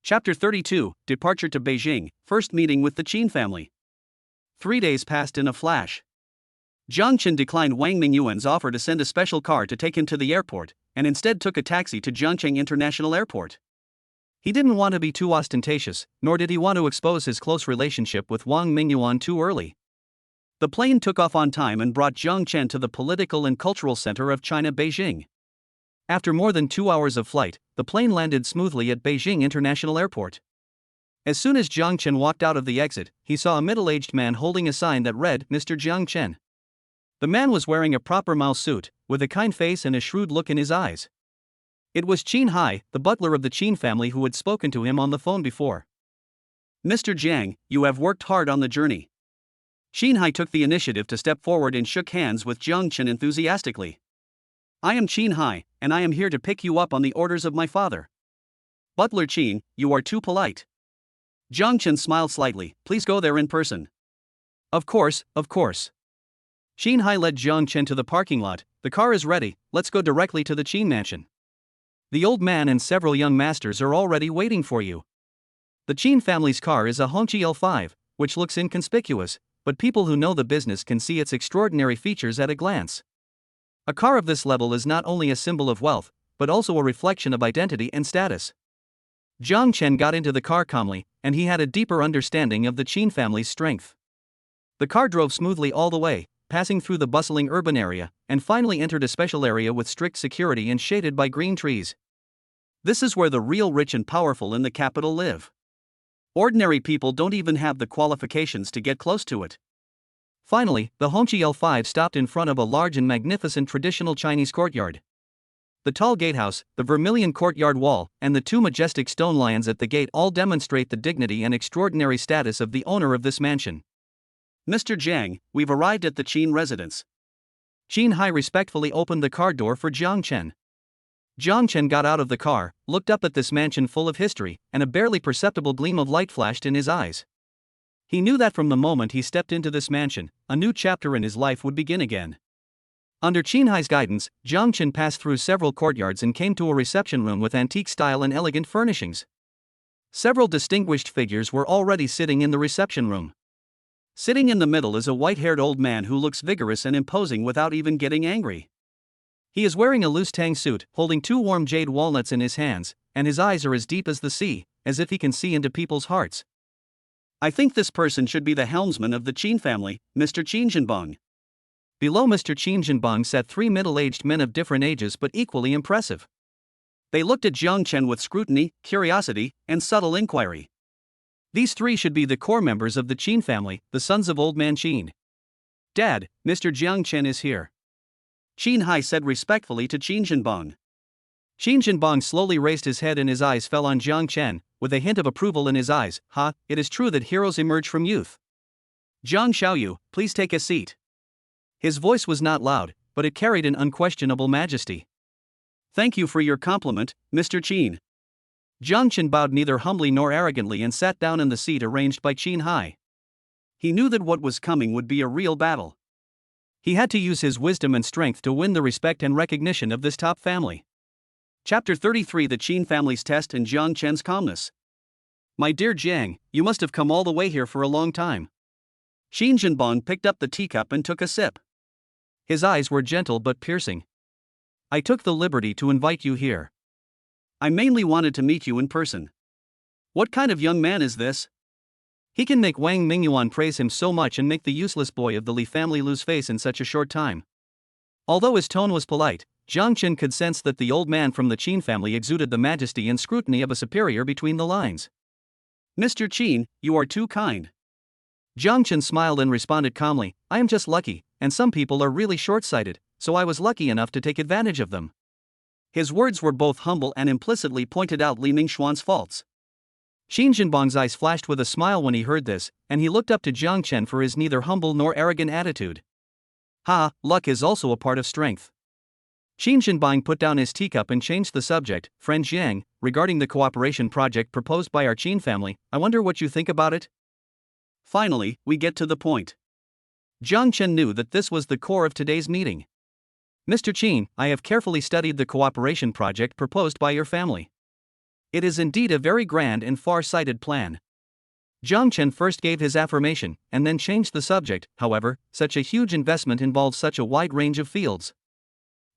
Chapter 32, Departure to Beijing, First Meeting with the Qin Family. 3 days passed in a flash. Jiang Chen declined Wang Mingyuan's offer to send a special car to take him to the airport, and instead took a taxi to Jiangcheng International Airport. He didn't want to be too ostentatious, nor did he want to expose his close relationship with Wang Mingyuan too early. The plane took off on time and brought Jiang Chen to the political and cultural center of China, Beijing. After more than 2 hours of flight, the plane landed smoothly at Beijing International Airport. As soon as Jiang Chen walked out of the exit, he saw a middle-aged man holding a sign that read, "Mr. Jiang Chen." The man was wearing a proper Mao suit, with a kind face and a shrewd look in his eyes. It was Qin Hai, the butler of the Qin family who had spoken to him on the phone before. "Mr. Jiang, you have worked hard on the journey." Qin Hai took the initiative to step forward and shook hands with Jiang Chen enthusiastically. "I am Qin Hai, and I am here to pick you up on the orders of my father." "Butler Qin, you are too polite." Jiang Chen smiled slightly. "Please go there in person." Of course, of course." Qin Hai led Jiang Chen to the parking lot. "The car is ready, let's go directly to the Qin mansion. The old man and several young masters are already waiting for you." The Qin family's car is a Hongqi L5, which looks inconspicuous, but people who know the business can see its extraordinary features at a glance. A car of this level is not only a symbol of wealth, but also a reflection of identity and status. Jiang Chen got into the car calmly, and he had a deeper understanding of the Qin family's strength. The car drove smoothly all the way, passing through the bustling urban area, and finally entered a special area with strict security and shaded by green trees. This is where the real rich and powerful in the capital live. Ordinary people don't even have the qualifications to get close to it. Finally, the Hongqi L5 stopped in front of a large and magnificent traditional Chinese courtyard. The tall gatehouse, the vermilion courtyard wall, and the 2 majestic stone lions at the gate all demonstrate the dignity and extraordinary status of the owner of this mansion. "Mr. Jiang, we've arrived at the Qin residence." Qin Hai respectfully opened the car door for Jiang Chen. Jiang Chen got out of the car, looked up at this mansion full of history, and a barely perceptible gleam of light flashed in his eyes. He knew that from the moment he stepped into this mansion, a new chapter in his life would begin again. Under Qin Hai's guidance, Jiang Chen passed through several courtyards and came to a reception room with antique style and elegant furnishings. Several distinguished figures were already sitting in the reception room. Sitting in the middle is a white-haired old man who looks vigorous and imposing without even getting angry. He is wearing a loose tang suit, holding 2 warm jade walnuts in his hands, and his eyes are as deep as the sea, as if he can see into people's hearts. I think this person should be the helmsman of the Qin family, Mr. Qin Jinbong. Below Mr. Qin Jinbong sat 3 middle-aged men of different ages but equally impressive. They looked at Jiang Chen with scrutiny, curiosity, and subtle inquiry. These 3 should be the core members of the Qin family, the sons of Old Man Qin. Dad, Mr. Jiang Chen is here, Qin Hai said respectfully to Qin Jinbong. Qin Jinbong slowly raised his head and his eyes fell on Jiang Chen, with a hint of approval in his eyes. It is true that heroes emerge from youth. Jiang Xiaoyu, please take a seat. His voice was not loud, but it carried an unquestionable majesty. Thank you for your compliment, Mr. Qin. Jiang Chen bowed neither humbly nor arrogantly and sat down in the seat arranged by Qin Hai. He knew that what was coming would be a real battle. He had to use his wisdom and strength to win the respect and recognition of this top family. Chapter 33: The Qin Family's Test and Jiang Chen's Calmness. My dear Jiang, you must have come all the way here for a long time. Qin Jinbong picked up the teacup and took a sip. His eyes were gentle but piercing. I took the liberty to invite you here. I mainly wanted to meet you in person. What kind of young man is this? He can make Wang Mingyuan praise him so much and make the useless boy of the Li family lose face in such a short time. Although his tone was polite, Jiang Chen could sense that the old man from the Qin family exuded the majesty and scrutiny of a superior between the lines. Mr. Qin, you are too kind. Jiang Chen smiled and responded calmly, I am just lucky, and some people are really short-sighted, so I was lucky enough to take advantage of them. His words were both humble and implicitly pointed out Li Mingxuan's faults. Qin Jinbong's eyes flashed with a smile when he heard this, and he looked up to Jiang Chen for his neither humble nor arrogant attitude. Luck is also a part of strength. Qin Jinbong put down his teacup and changed the subject. Friend Jiang, regarding the cooperation project proposed by our Qin family, I wonder what you think about it? Finally, we get to the point. Jiang Chen knew that this was the core of today's meeting. Mr. Qin, I have carefully studied the cooperation project proposed by your family. It is indeed a very grand and far-sighted plan. Jiang Chen first gave his affirmation, and then changed the subject. However, such a huge investment involves such a wide range of fields.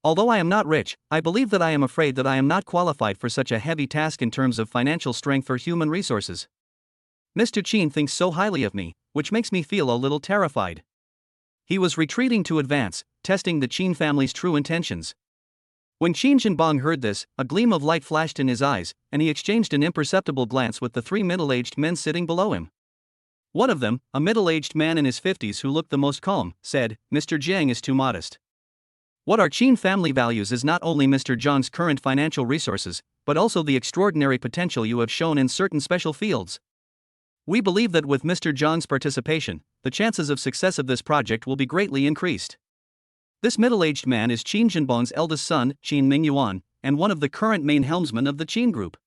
Although I am not rich, I believe that I am afraid that I am not qualified for such a heavy task in terms of financial strength or human resources. Mr. Qin thinks so highly of me, which makes me feel a little terrified. He was retreating to advance, testing the Qin family's true intentions. When Qin Jinbong heard this, a gleam of light flashed in his eyes, and he exchanged an imperceptible glance with the 3 middle-aged men sitting below him. One of them, a middle-aged man in his 50s who looked the most calm, said, Mr. Jiang is too modest. What our Qin family values is not only Mr. Jiang's current financial resources, but also the extraordinary potential you have shown in certain special fields. We believe that with Mr. Jiang's participation, the chances of success of this project will be greatly increased. This middle-aged man is Qin Jinbong's eldest son, Qin Mingyuan, and one of the current main helmsmen of the Qin group.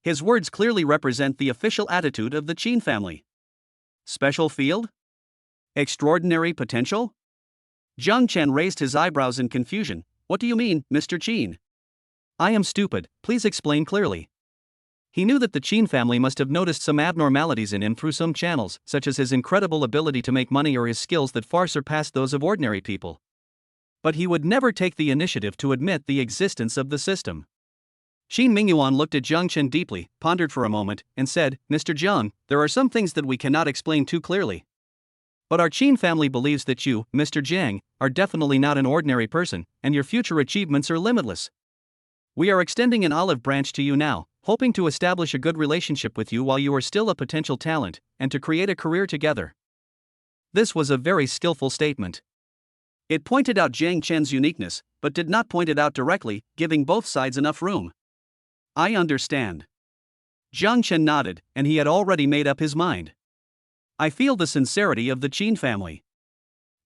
His words clearly represent the official attitude of the Qin family. Special field? Extraordinary potential? Jiang Chen raised his eyebrows in confusion. What do you mean, Mr. Qin? I am stupid, please explain clearly. He knew that the Qin family must have noticed some abnormalities in him through some channels, such as his incredible ability to make money or his skills that far surpassed those of ordinary people. But he would never take the initiative to admit the existence of the system. Qin Mingyuan looked at Jiang Chen deeply, pondered for a moment, and said, Mr. Jiang, there are some things that we cannot explain too clearly. But our Qin family believes that you, Mr. Jiang, are definitely not an ordinary person, and your future achievements are limitless. We are extending an olive branch to you now, hoping to establish a good relationship with you while you are still a potential talent, and to create a career together. This was a very skillful statement. It pointed out Jiang Chen's uniqueness, but did not point it out directly, giving both sides enough room. I understand. Jiang Chen nodded, and he had already made up his mind. I feel the sincerity of the Qin family.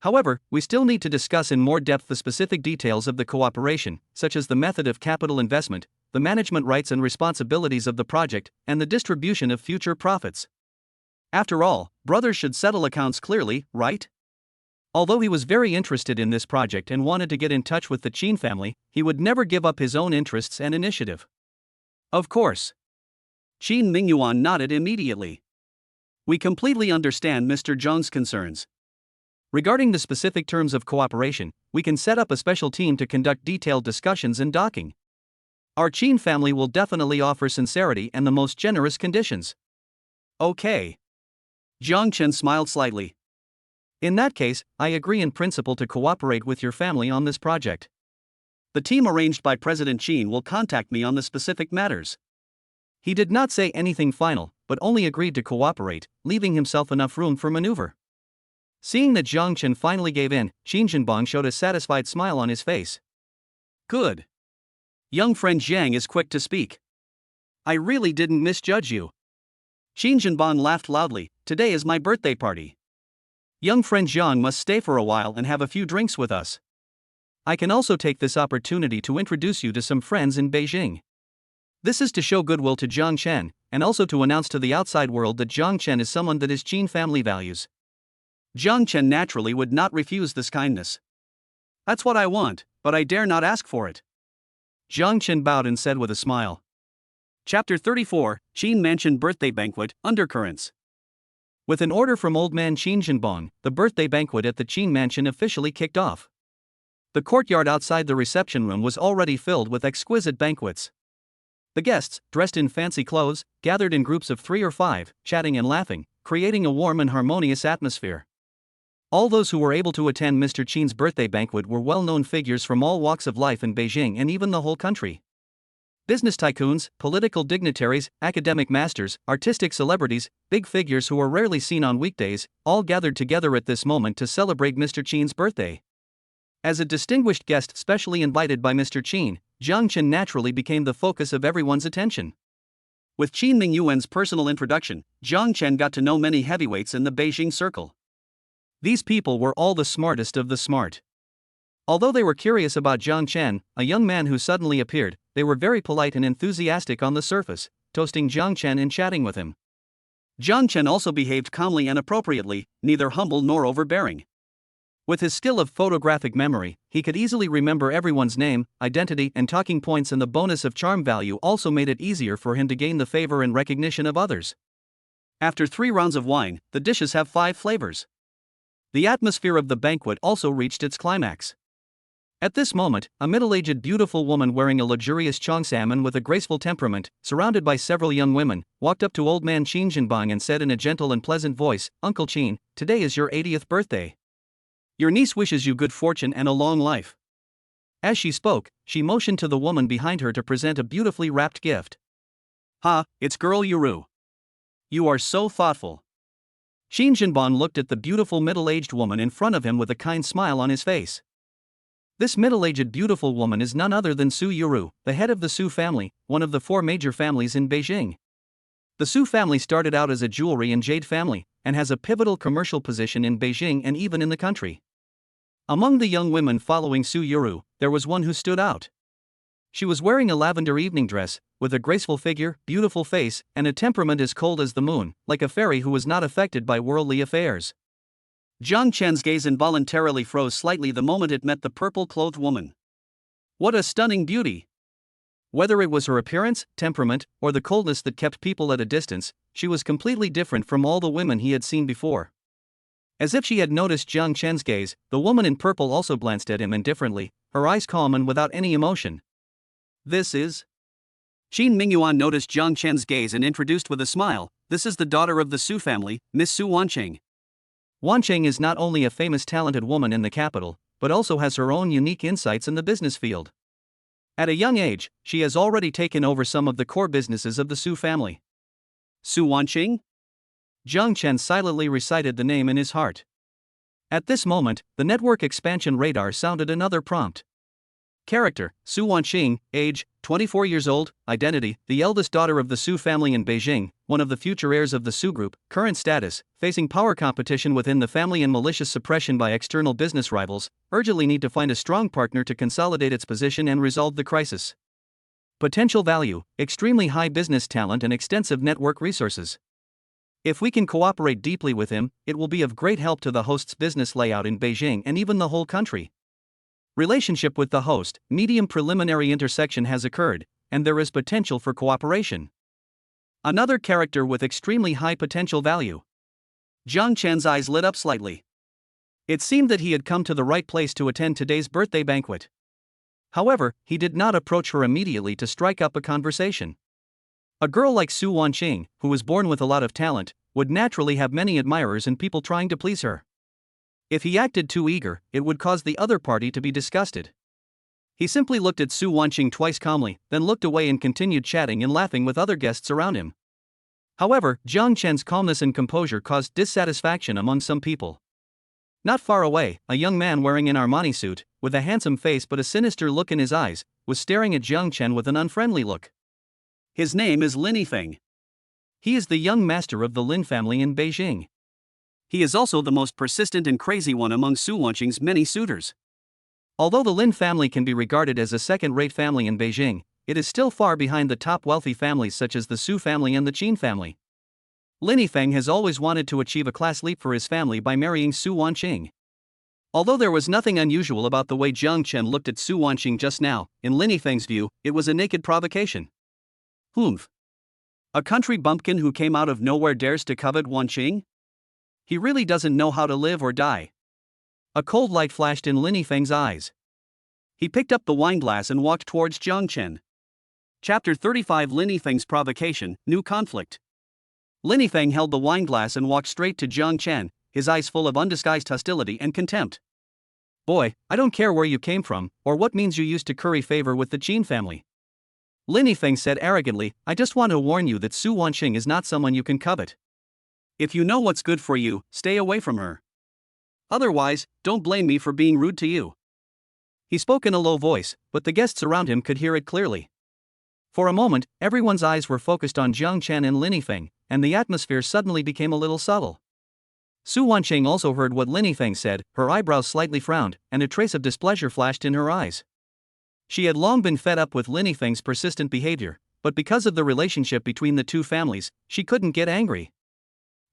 However, we still need to discuss in more depth the specific details of the cooperation, such as the method of capital investment, the management rights and responsibilities of the project, and the distribution of future profits. After all, brothers should settle accounts clearly, right? Although he was very interested in this project and wanted to get in touch with the Qin family, he would never give up his own interests and initiative. Of course. Qin Mingyuan nodded immediately. We completely understand Mr. Zhang's concerns. Regarding the specific terms of cooperation, we can set up a special team to conduct detailed discussions and docking. Our Qin family will definitely offer sincerity and the most generous conditions. Okay. Jiang Chen smiled slightly. In that case, I agree in principle to cooperate with your family on this project. The team arranged by President Qin will contact me on the specific matters. He did not say anything final, but only agreed to cooperate, leaving himself enough room for maneuver. Seeing that Jiang Chen finally gave in, Qin Zhenbang showed a satisfied smile on his face. Good. Young friend Jiang is quick to speak. I really didn't misjudge you. Qin Zhenbang laughed loudly. Today is my birthday party. Young friend Jiang must stay for a while and have a few drinks with us. I can also take this opportunity to introduce you to some friends in Beijing. This is to show goodwill to Jiang Chen, and also to announce to the outside world that Jiang Chen is someone that his Qin family values. Jiang Chen naturally would not refuse this kindness. That's what I want, but I dare not ask for it. Jiang Chen bowed and said with a smile. Chapter 34, Qin Mansion Birthday Banquet, Undercurrents. With an order from old man Qin Zhenbang, the birthday banquet at the Qin Mansion officially kicked off. The courtyard outside the reception room was already filled with exquisite banquets. The guests, dressed in fancy clothes, gathered in groups of 3 or 5, chatting and laughing, creating a warm and harmonious atmosphere. All those who were able to attend Mr. Qin's birthday banquet were well-known figures from all walks of life in Beijing and even the whole country. Business tycoons, political dignitaries, academic masters, artistic celebrities, big figures who are rarely seen on weekdays, all gathered together at this moment to celebrate Mr. Qin's birthday. As a distinguished guest specially invited by Mr. Qin, Jiang Chen naturally became the focus of everyone's attention. With Qin Mingyuan's personal introduction, Jiang Chen got to know many heavyweights in the Beijing circle. These people were all the smartest of the smart. Although they were curious about Jiang Chen, a young man who suddenly appeared, they were very polite and enthusiastic on the surface, toasting Jiang Chen and chatting with him. Jiang Chen also behaved calmly and appropriately, neither humble nor overbearing. With his skill of photographic memory, he could easily remember everyone's name, identity, and talking points, and the bonus of charm value also made it easier for him to gain the favor and recognition of others. After 3 rounds of wine, the dishes have 5 flavors. The atmosphere of the banquet also reached its climax. At this moment, a middle-aged beautiful woman wearing a luxurious cheongsam with a graceful temperament, surrounded by several young women, walked up to old man Qin Zhenbang and said in a gentle and pleasant voice, "Uncle Qin, today is your 80th birthday. Your niece wishes you good fortune and a long life." As she spoke, she motioned to the woman behind her to present a beautifully wrapped gift. "Ha, it's girl Yuru. You are so thoughtful." Qin Zhenbang looked at the beautiful middle-aged woman in front of him with a kind smile on his face. This middle-aged beautiful woman is none other than Su Yuru, the head of the Su family, one of the 4 major families in Beijing. The Su family started out as a jewelry and jade family, and has a pivotal commercial position in Beijing and even in the country. Among the young women following Su Yuru, there was one who stood out. She was wearing a lavender evening dress, with a graceful figure, beautiful face, and a temperament as cold as the moon, like a fairy who was not affected by worldly affairs. Jiang Chen's gaze involuntarily froze slightly the moment it met the purple-clothed woman. What a stunning beauty! Whether it was her appearance, temperament, or the coldness that kept people at a distance, she was completely different from all the women he had seen before. As if she had noticed Jiang Chen's gaze, the woman in purple also glanced at him indifferently, her eyes calm and without any emotion. "This is..." Qin Mingyuan noticed Jiang Chen's gaze and introduced with a smile, "This is the daughter of the Su family, Miss Su Wancheng." Wancheng is not only a famous talented woman in the capital, but also has her own unique insights in the business field. At a young age, she has already taken over some of the core businesses of the Su family. Su Wancheng? Jiang Chen silently recited the name in his heart. At this moment, the network expansion radar sounded another prompt. Character, Su Wanqing, age, 24 years old, identity, the eldest daughter of the Su family in Beijing, one of the future heirs of the Su group, current status, facing power competition within the family and malicious suppression by external business rivals, urgently need to find a strong partner to consolidate its position and resolve the crisis. Potential value, extremely high business talent and extensive network resources. If we can cooperate deeply with him, it will be of great help to the host's business layout in Beijing and even the whole country. Relationship with the host, medium preliminary intersection has occurred, and there is potential for cooperation. Another character with extremely high potential value. Jiang Chen's eyes lit up slightly. It seemed that he had come to the right place to attend today's birthday banquet. However, he did not approach her immediately to strike up a conversation. A girl like Su Wanqing, who was born with a lot of talent, would naturally have many admirers and people trying to please her. If he acted too eager, it would cause the other party to be disgusted. He simply looked at Su Wanqing twice calmly, then looked away and continued chatting and laughing with other guests around him. However, Jiang Chen's calmness and composure caused dissatisfaction among some people. Not far away, a young man wearing an Armani suit, with a handsome face but a sinister look in his eyes, was staring at Jiang Chen with an unfriendly look. His name is Lin Yifeng. He is the young master of the Lin family in Beijing. He is also the most persistent and crazy one among Su Wanqing's many suitors. Although the Lin family can be regarded as a second-rate family in Beijing, it is still far behind the top wealthy families such as the Su family and the Qin family. Lin Yifeng has always wanted to achieve a class leap for his family by marrying Su Wanqing. Although there was nothing unusual about the way Jiang Chen looked at Su Wanqing just now, in Lin Yifeng's view, it was a naked provocation. Humph. A country bumpkin who came out of nowhere dares to covet Wanqing? He really doesn't know how to live or die. A cold light flashed in Lin Yifeng's eyes. He picked up the wineglass and walked towards Jiang Chen. Chapter 35 Lin Yifeng's Provocation, New Conflict. Lin Yifeng held the wineglass and walked straight to Jiang Chen, his eyes full of undisguised hostility and contempt. Boy, I don't care where you came from, or what means you used to curry favor with the Qin family. Lin Yifeng said arrogantly, I just want to warn you that Su Wanqing is not someone you can covet. If you know what's good for you, stay away from her. Otherwise, don't blame me for being rude to you. He spoke in a low voice, but the guests around him could hear it clearly. For a moment, everyone's eyes were focused on Jiang Chen and Lin Yifeng, and the atmosphere suddenly became a little subtle. Su Wanqing also heard what Lin Yifeng said, her eyebrows slightly frowned, and a trace of displeasure flashed in her eyes. She had long been fed up with Lin Yifeng's persistent behavior, but because of the relationship between the two families, she couldn't get angry.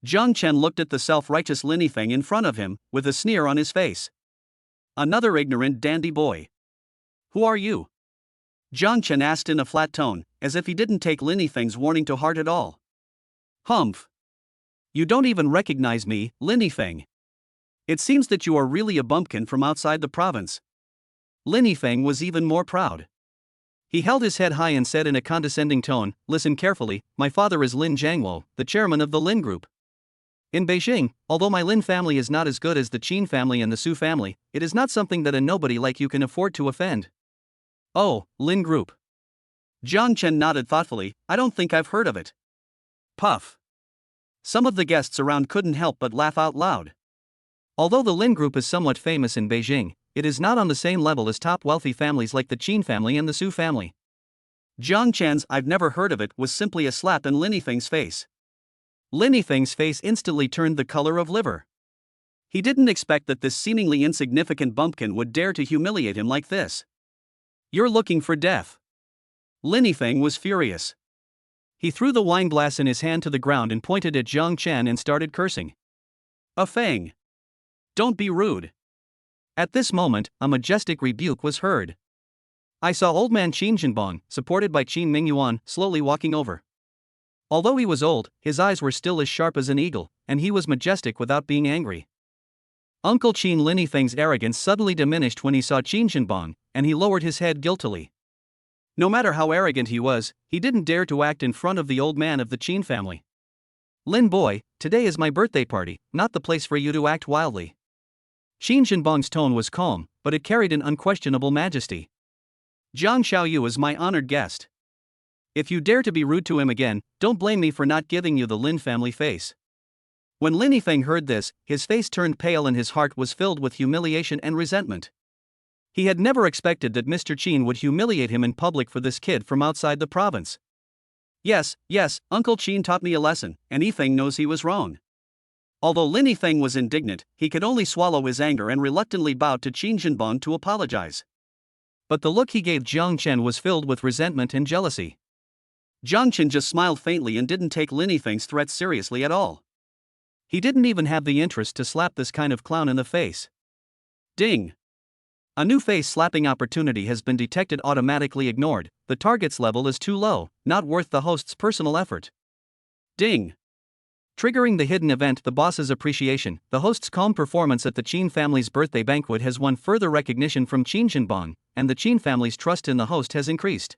Jiang Chen looked at the self-righteous Lin Yifeng in front of him, with a sneer on his face. Another ignorant dandy boy. Who are you? Jiang Chen asked in a flat tone, as if he didn't take Lin Yifeng's warning to heart at all. Humph. You don't even recognize me, Lin Yifeng. It seems that you are really a bumpkin from outside the province. Lin Yifeng was even more proud. He held his head high and said in a condescending tone, listen carefully, my father is Lin Jiangwo, the chairman of the Lin Group. In Beijing, although my Lin family is not as good as the Qin family and the Su family, it is not something that a nobody like you can afford to offend. Oh, Lin Group. Jiang Chen nodded thoughtfully, I don't think I've heard of it. Puff. Some of the guests around couldn't help but laugh out loud. Although the Lin Group is somewhat famous in Beijing, it is not on the same level as top wealthy families like the Qin family and the Su family. Jiang Chen's I've never heard of it was simply a slap in Lin Yifeng's face. Lin Yifeng's face instantly turned the color of liver. He didn't expect that this seemingly insignificant bumpkin would dare to humiliate him like this. You're looking for death. Lin Yifeng was furious. He threw the wineglass in his hand to the ground and pointed at Jiang Chen and started cursing. A Feng. Don't be rude. At this moment, a majestic rebuke was heard. I saw old man Qin Jinbong, supported by Qin Mingyuan, slowly walking over. Although he was old, his eyes were still as sharp as an eagle, and he was majestic without being angry. Uncle Qin Lin Yifeng's arrogance suddenly diminished when he saw Qin Jinbong, and he lowered his head guiltily. No matter how arrogant he was, he didn't dare to act in front of the old man of the Qin family. Lin boy, today is my birthday party, not the place for you to act wildly. Qin Jinbong's tone was calm, but it carried an unquestionable majesty. Jiang Xiaoyu is my honored guest. If you dare to be rude to him again, don't blame me for not giving you the Lin family face. When Lin Yifeng heard this, his face turned pale and his heart was filled with humiliation and resentment. He had never expected that Mr. Qin would humiliate him in public for this kid from outside the province. Yes, Uncle Qin taught me a lesson, and Yifeng knows he was wrong. Although Lin Yifeng was indignant, he could only swallow his anger and reluctantly bowed to Qin Jinbong to apologize. But the look he gave Jiang Chen was filled with resentment and jealousy. Jiang Chen just smiled faintly and didn't take Lin Yifeng's threats seriously at all. He didn't even have the interest to slap this kind of clown in the face. Ding! A new face slapping opportunity has been detected, automatically ignored. The target's level is too low, not worth the host's personal effort. Ding! Triggering the hidden event, the boss's appreciation. The host's calm performance at the Qin family's birthday banquet has won further recognition from Qin Jinbang, and the Qin family's trust in the host has increased.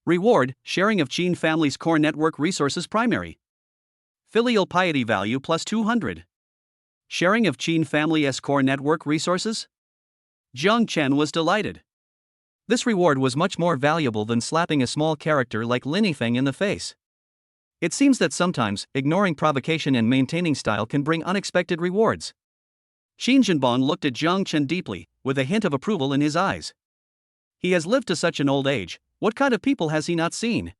Reward: sharing of Qin family's core network resources primary. Filial piety value plus 200. Sharing of Qin family's core network resources? Jiang Chen was delighted. This reward was much more valuable than slapping a small character like Lin Yifeng in the face. It seems that sometimes, ignoring provocation and maintaining style can bring unexpected rewards. Qin Jinbang looked at Jiang Chen deeply, with a hint of approval in his eyes. He has lived to such an old age, what kind of people has he not seen?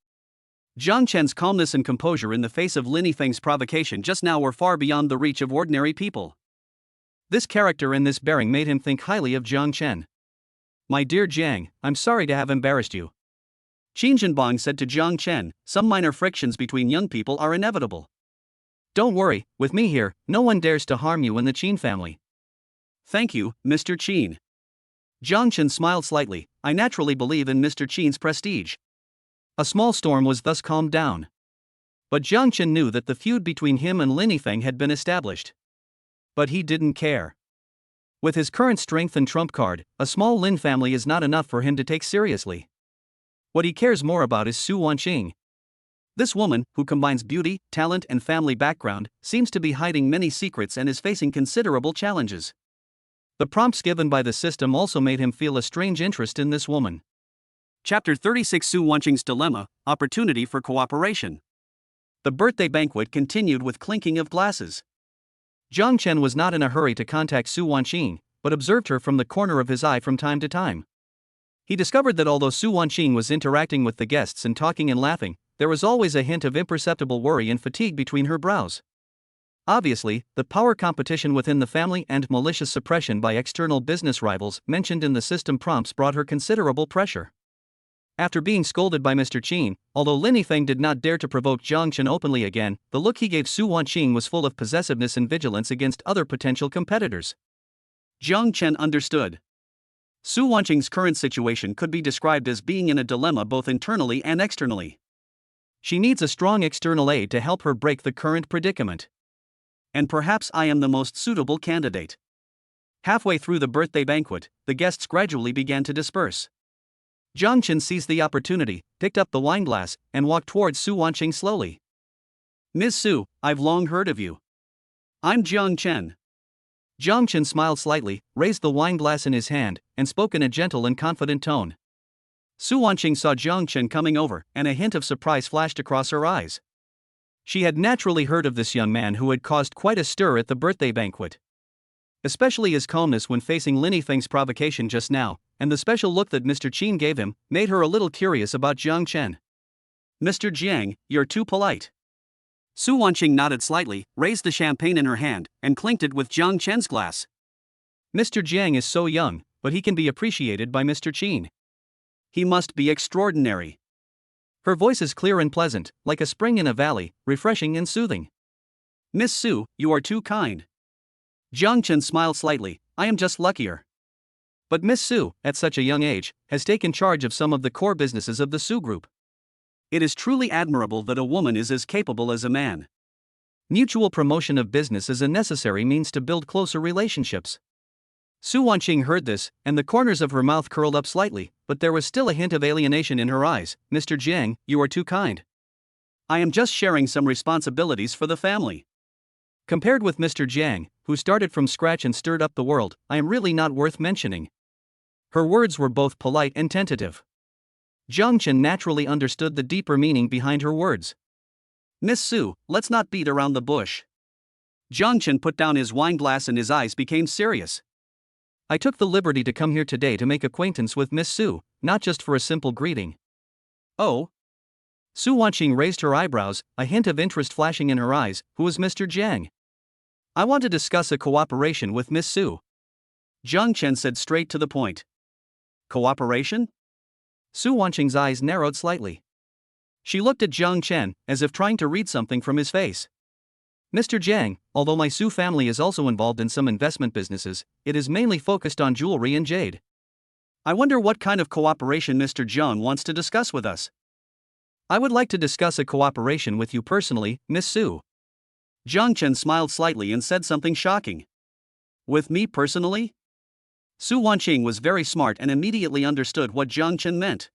Jiang Chen's calmness and composure in the face of Lin Yifeng's provocation just now were far beyond the reach of ordinary people. This character and this bearing made him think highly of Jiang Chen. "My dear Jiang, I'm sorry to have embarrassed you," Qin Jinbang said to Jiang Chen. "Some minor frictions between young people are inevitable. Don't worry, with me here, no one dares to harm you in the Qin family." "Thank you, Mr. Qin." Jiang Chen smiled slightly. "I naturally believe in Mr. Qin's prestige." A small storm was thus calmed down. But Jiang Chen knew that the feud between him and Lin Yifeng had been established. But he didn't care. With his current strength and trump card, a small Lin family is not enough for him to take seriously. What he cares more about is Su Wanqing. This woman, who combines beauty, talent and family background, seems to be hiding many secrets and is facing considerable challenges. The prompts given by the system also made him feel a strange interest in this woman. Chapter 36: Su Wanqing's Dilemma, Opportunity for Cooperation. The birthday banquet continued with clinking of glasses. Jiang Chen was not in a hurry to contact Su Wanqing, but observed her from the corner of his eye from time to time. He discovered that although Su Wanqing was interacting with the guests and talking and laughing, there was always a hint of imperceptible worry and fatigue between her brows. Obviously, the power competition within the family and malicious suppression by external business rivals mentioned in the system prompts brought her considerable pressure. After being scolded by Mr. Qin, although Lin Yifeng did not dare to provoke Jiang Chen openly again, the look he gave Su Wanqing was full of possessiveness and vigilance against other potential competitors. Jiang Chen understood. Su Wanqing's current situation could be described as being in a dilemma both internally and externally. She needs a strong external aid to help her break the current predicament. And perhaps I am the most suitable candidate. Halfway through the birthday banquet, the guests gradually began to disperse. Jiang Chen seized the opportunity, picked up the wineglass, and walked towards Su Wanqing slowly. "Ms. Su, I've long heard of you. I'm Jiang Chen." Jiang Chen smiled slightly, raised the wineglass in his hand, and spoke in a gentle and confident tone. Su Wanqing saw Jiang Chen coming over, and a hint of surprise flashed across her eyes. She had naturally heard of this young man who had caused quite a stir at the birthday banquet. Especially his calmness when facing Lin Yifeng's provocation just now, and the special look that Mr. Qin gave him, made her a little curious about Jiang Chen. "Mr. Jiang, you're too polite." Su Wanqing nodded slightly, raised the champagne in her hand, and clinked it with Jiang Chen's glass. "Mr. Jiang is so young, but he can be appreciated by Mr. Qin. He must be extraordinary." Her voice is clear and pleasant, like a spring in a valley, refreshing and soothing. "Miss Su, you are too kind." Jiang Chen smiled slightly. "I am just luckier." But Miss Su, at such a young age, has taken charge of some of the core businesses of the Su Group. It is truly admirable that a woman is as capable as a man. Mutual promotion of business is a necessary means to build closer relationships. Su Wanqing heard this, and the corners of her mouth curled up slightly, but there was still a hint of alienation in her eyes. "Mr. Jiang, you are too kind. I am just sharing some responsibilities for the family." Compared with Mr. Jiang, who started from scratch and stirred up the world, I am really not worth mentioning. Her words were both polite and tentative. Jiang Chen naturally understood the deeper meaning behind her words. "Miss Su, let's not beat around the bush." Jiang Chen put down his wineglass and his eyes became serious. "I took the liberty to come here today to make acquaintance with Miss Su, not just for a simple greeting." "Oh?" Su Wanqing raised her eyebrows, a hint of interest flashing in her eyes. "Who is Mr. Jiang?" "I want to discuss a cooperation with Miss Su." Jiang Chen said straight to the point. "Cooperation?" Su Wanqing's eyes narrowed slightly. She looked at Jiang Chen, as if trying to read something from his face. "Mr. Jiang, although my Su family is also involved in some investment businesses, it is mainly focused on jewelry and jade." "I wonder what kind of cooperation Mr. Jiang wants to discuss with us." "I would like to discuss a cooperation with you personally, Miss Su." Jiang Chen smiled slightly and said something shocking. With me personally? Su Wanqing was very smart and immediately understood what Jiang Chen meant.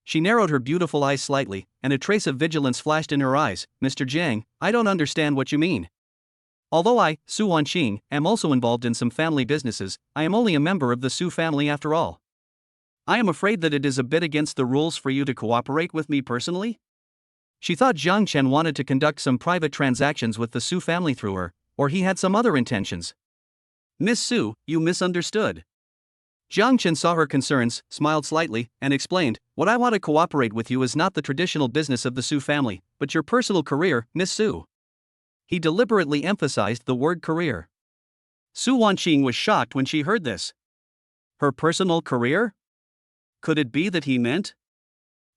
She narrowed her beautiful eyes slightly, and a trace of vigilance flashed in her eyes. Mr. Jiang, I don't understand what you mean. Although I, Su Wanqing, am also involved in some family businesses, I am only a member of the Su family after all. I am afraid that it is a bit against the rules for you to cooperate with me personally? She thought Jiang Chen wanted to conduct some private transactions with the Su family through her, or he had some other intentions. Miss Su, you misunderstood. Jiang Chen saw her concerns, smiled slightly, and explained, what I want to cooperate with you is not the traditional business of the Su family, but your personal career, Miss Su. He deliberately emphasized the word career. Su Wanqing was shocked when she heard this. Her personal career? Could it be that he meant?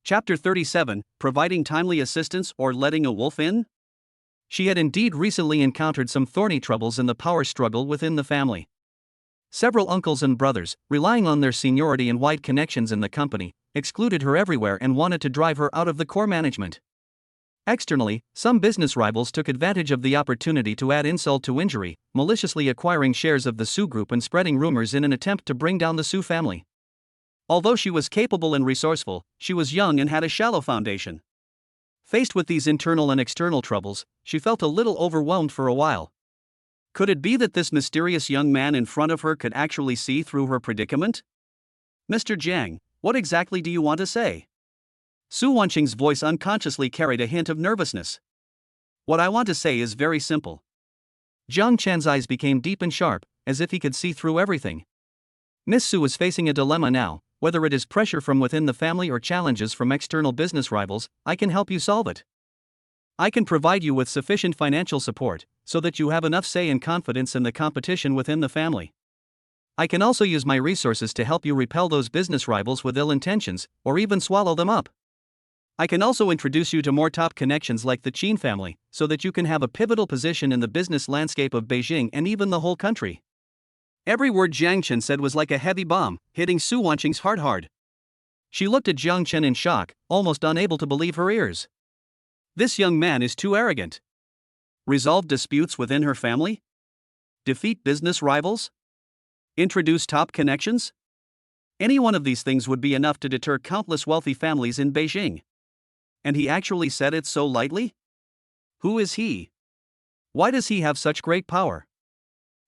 Chapter 37, Providing Timely Assistance or Letting a Wolf In? She had indeed recently encountered some thorny troubles in the power struggle within the family. Several uncles and brothers, relying on their seniority and wide connections in the company, excluded her everywhere and wanted to drive her out of the core management. Externally, some business rivals took advantage of the opportunity to add insult to injury, maliciously acquiring shares of the Su group and spreading rumors in an attempt to bring down the Su family. Although she was capable and resourceful, she was young and had a shallow foundation. Faced with these internal and external troubles, she felt a little overwhelmed for a while. Could it be that this mysterious young man in front of her could actually see through her predicament? Mr. Jiang, what exactly do you want to say? Su Wanqing's voice unconsciously carried a hint of nervousness. What I want to say is very simple. Jiang Chen's eyes became deep and sharp, as if he could see through everything. Miss Su is facing a dilemma now. Whether it is pressure from within the family or challenges from external business rivals, I can help you solve it. I can provide you with sufficient financial support, so that you have enough say and confidence in the competition within the family. I can also use my resources to help you repel those business rivals with ill intentions, or even swallow them up. I can also introduce you to more top connections like the Qin family, so that you can have a pivotal position in the business landscape of Beijing and even the whole country. Every word Jiang Chen said was like a heavy bomb, hitting Su Wanqing's heart hard. She looked at Jiang Chen in shock, almost unable to believe her ears. This young man is too arrogant. Resolve disputes within her family? Defeat business rivals? Introduce top connections? Any one of these things would be enough to deter countless wealthy families in Beijing. And he actually said it so lightly? Who is he? Why does he have such great power?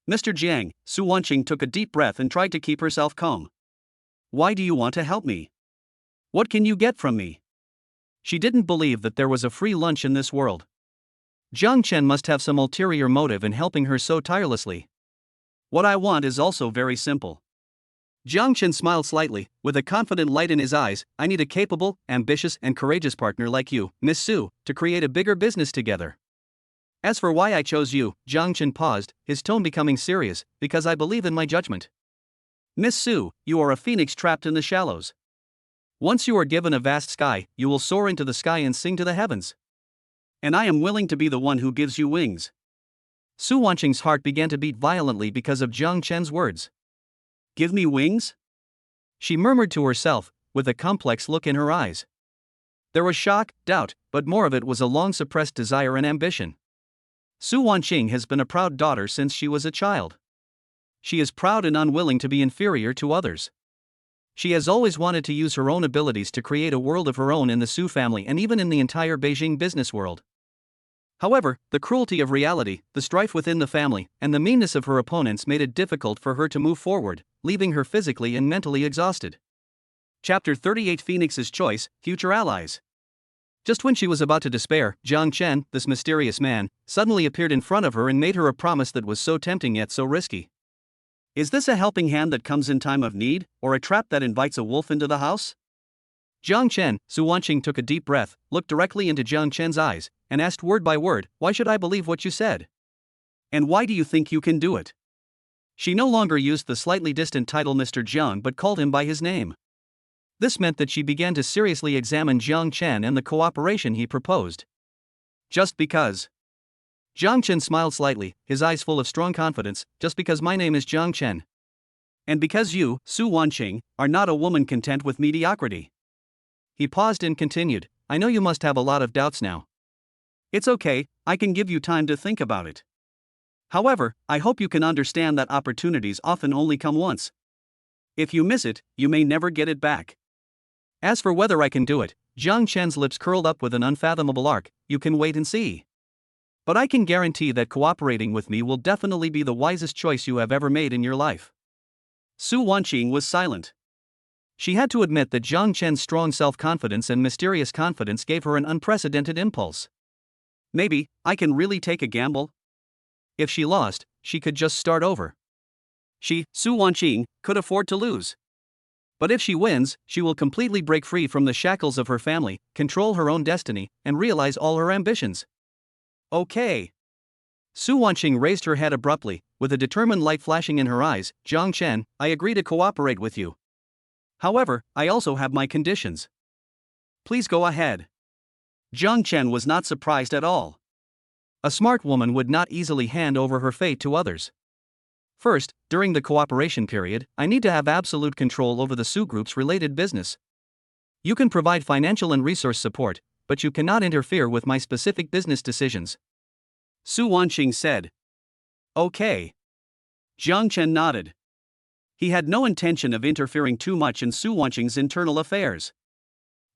Mr. Jiang, Su Wanqing took a deep breath and tried to keep herself calm. Why do you want to help me? What can you get from me? She didn't believe that there was a free lunch in this world. Jiang Chen must have some ulterior motive in helping her so tirelessly. What I want is also very simple. Jiang Chen smiled slightly, with a confident light in his eyes. I need a capable, ambitious, and courageous partner like you, Miss Su, to create a bigger business together. As for why I chose you, Jiang Chen paused, his tone becoming serious, because I believe in my judgment. Miss Su, you are a phoenix trapped in the shallows. Once you are given a vast sky, you will soar into the sky and sing to the heavens. And I am willing to be the one who gives you wings. Su Wanqing's heart began to beat violently because of Jiang Chen's words. Give me wings? She murmured to herself, with a complex look in her eyes. There was shock, doubt, but more of it was a long-suppressed desire and ambition. Su Wanqing has been a proud daughter since she was a child. She is proud and unwilling to be inferior to others. She has always wanted to use her own abilities to create a world of her own in the Su family and even in the entire Beijing business world. However, the cruelty of reality, the strife within the family, and the meanness of her opponents made it difficult for her to move forward, leaving her physically and mentally exhausted. Chapter 38, Phoenix's Choice, Future Allies. Just when she was about to despair, Jiang Chen, this mysterious man, suddenly appeared in front of her and made her a promise that was so tempting yet so risky. Is this a helping hand that comes in time of need, or a trap that invites a wolf into the house? Jiang Chen, Su Wanqing took a deep breath, looked directly into Jiang Chen's eyes, and asked word by word, why should I believe what you said? And why do you think you can do it? She no longer used the slightly distant title Mr. Jiang but called him by his name. This meant that she began to seriously examine Jiang Chen and the cooperation he proposed. Just because. Jiang Chen smiled slightly, his eyes full of strong confidence, just because my name is Jiang Chen. And because you, Su Wanqing, are not a woman content with mediocrity. He paused and continued, I know you must have a lot of doubts now. It's okay, I can give you time to think about it. However, I hope you can understand that opportunities often only come once. If you miss it, you may never get it back. As for whether I can do it, Jiang Chen's lips curled up with an unfathomable arc. You can wait and see. But I can guarantee that cooperating with me will definitely be the wisest choice you have ever made in your life. Su Wanqing was silent. She had to admit that Jiang Chen's strong self-confidence and mysterious confidence gave her an unprecedented impulse. Maybe, I can really take a gamble? If she lost, she could just start over. She, Su Wanqing, could afford to lose. But if she wins, she will completely break free from the shackles of her family, control her own destiny, and realize all her ambitions. Okay. Su Wanqing raised her head abruptly, with a determined light flashing in her eyes. Jiang Chen, I agree to cooperate with you. However, I also have my conditions. Please go ahead. Jiang Chen was not surprised at all. A smart woman would not easily hand over her fate to others. First, during the cooperation period, I need to have absolute control over the Su Group's related business. You can provide financial and resource support, but you cannot interfere with my specific business decisions. Su Wanqing said. Okay. Jiang Chen nodded. He had no intention of interfering too much in Su Wanqing's internal affairs.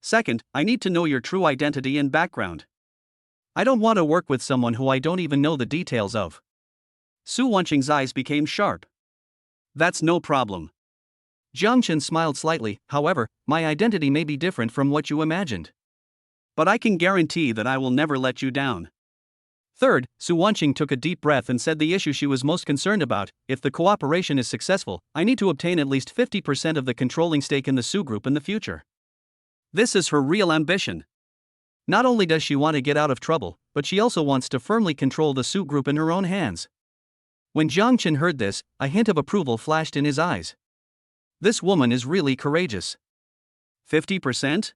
Second, I need to know your true identity and background. I don't want to work with someone who I don't even know the details of. Su Wanqing's eyes became sharp. That's no problem. Jiang Chen smiled slightly. However, my identity may be different from what you imagined. But I can guarantee that I will never let you down. Third, Su Wanqing took a deep breath and said the issue she was most concerned about: if the cooperation is successful, I need to obtain at least 50% of the controlling stake in the Su Group in the future. This is her real ambition. Not only does she want to get out of trouble, but she also wants to firmly control the Su Group in her own hands. When Jiang Chen heard this, a hint of approval flashed in his eyes. This woman is really courageous. 50%?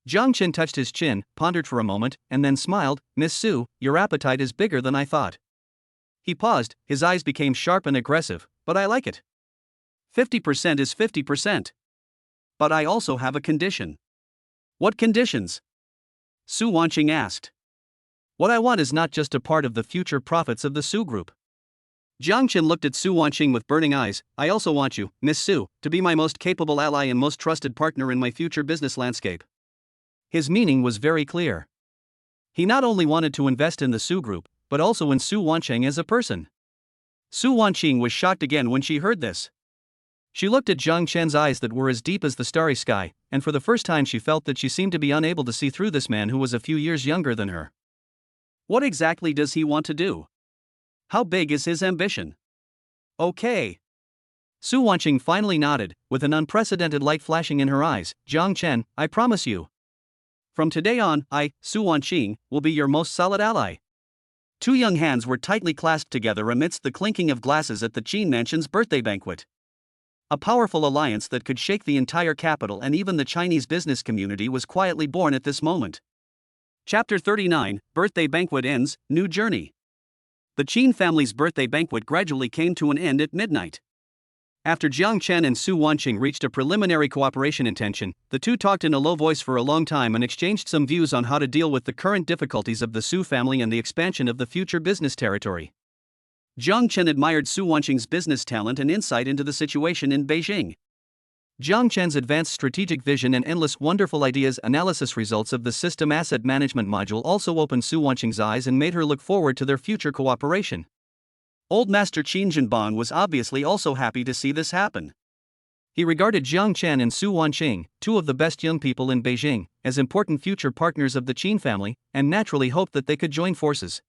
Jiang Chen touched his chin, pondered for a moment, and then smiled. Miss Su, your appetite is bigger than I thought. He paused, his eyes became sharp and aggressive, but I like it. 50% is 50%. But I also have a condition. What conditions? Su Wanqing asked. What I want is not just a part of the future profits of the Su Group. Jiang Chen looked at Su Wanqing with burning eyes. I also want you, Miss Su, to be my most capable ally and most trusted partner in my future business landscape. His meaning was very clear. He not only wanted to invest in the Su Group, but also in Su Wanqing as a person. Su Wanqing was shocked again when she heard this. She looked at Jiang Chen's eyes that were as deep as the starry sky, and for the first time she felt that she seemed to be unable to see through this man who was a few years younger than her. What exactly does he want to do? How big is his ambition? Okay. Su Wanqing finally nodded, with an unprecedented light flashing in her eyes. Jiang Chen, I promise you. From today on, I, Su Wanqing, will be your most solid ally. Two young hands were tightly clasped together amidst the clinking of glasses at the Qin Mansion's birthday banquet. A powerful alliance that could shake the entire capital and even the Chinese business community was quietly born at this moment. Chapter 39, Birthday Banquet Ends, New Journey. The Qin family's birthday banquet gradually came to an end at midnight. After Jiang Chen and Su Wanqing reached a preliminary cooperation intention, the two talked in a low voice for a long time and exchanged some views on how to deal with the current difficulties of the Su family and the expansion of the future business territory. Jiang Chen admired Su Wanqing's business talent and insight into the situation in Beijing. Jiang Chen's advanced strategic vision and endless wonderful ideas analysis results of the system asset management module also opened Su Wanqing's eyes and made her look forward to their future cooperation. Old Master Qin Jinban was obviously also happy to see this happen. He regarded Jiang Chen and Su Wanqing, two of the best young people in Beijing, as important future partners of the Qin family, and naturally hoped that they could join forces.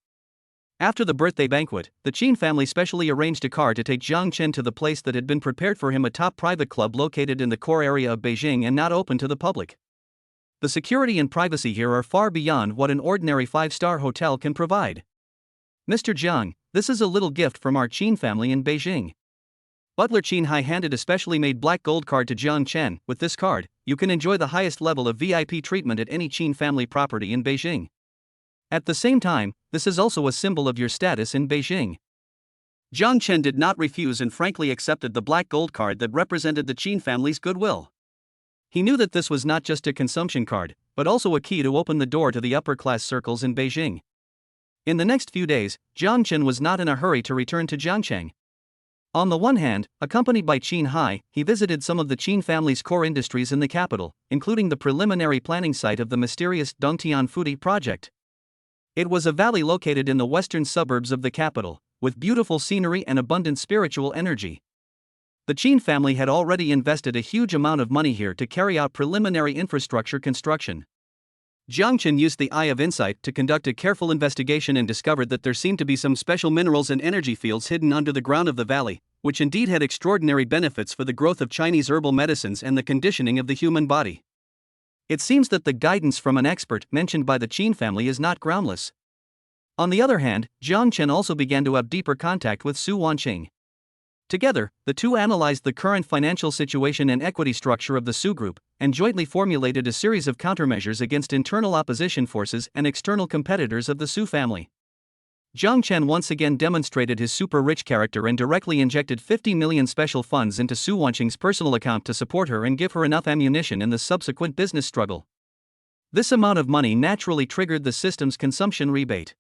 After the birthday banquet, the Qin family specially arranged a car to take Jiang Chen to the place that had been prepared for him, a top private club located in the core area of Beijing and not open to the public. The security and privacy here are far beyond what an ordinary 5-star hotel can provide. Mr. Jiang, this is a little gift from our Qin family in Beijing. Butler Qin Hai handed a specially made black gold card to Jiang Chen. With this card, you can enjoy the highest level of VIP treatment at any Qin family property in Beijing. At the same time, this is also a symbol of your status in Beijing. Jiang Chen did not refuse and frankly accepted the black gold card that represented the Qin family's goodwill. He knew that this was not just a consumption card, but also a key to open the door to the upper-class circles in Beijing. In the next few days, Jiang Chen was not in a hurry to return to Jiangcheng. On the one hand, accompanied by Qin Hai, he visited some of the Qin family's core industries in the capital, including the preliminary planning site of the mysterious Dongtian Fudi project. It was a valley located in the western suburbs of the capital, with beautiful scenery and abundant spiritual energy. The Qin family had already invested a huge amount of money here to carry out preliminary infrastructure construction. Jiang Chen used the Eye of Insight to conduct a careful investigation and discovered that there seemed to be some special minerals and energy fields hidden under the ground of the valley, which indeed had extraordinary benefits for the growth of Chinese herbal medicines and the conditioning of the human body. It seems that the guidance from an expert mentioned by the Qin family is not groundless. On the other hand, Jiang Chen also began to have deeper contact with Su Wanqing. Together, the two analyzed the current financial situation and equity structure of the Su Group, and jointly formulated a series of countermeasures against internal opposition forces and external competitors of the Su family. Jiang Chen once again demonstrated his super-rich character and directly injected 50 million special funds into Su Wanqing's personal account to support her and give her enough ammunition in the subsequent business struggle. This amount of money naturally triggered the system's consumption rebate.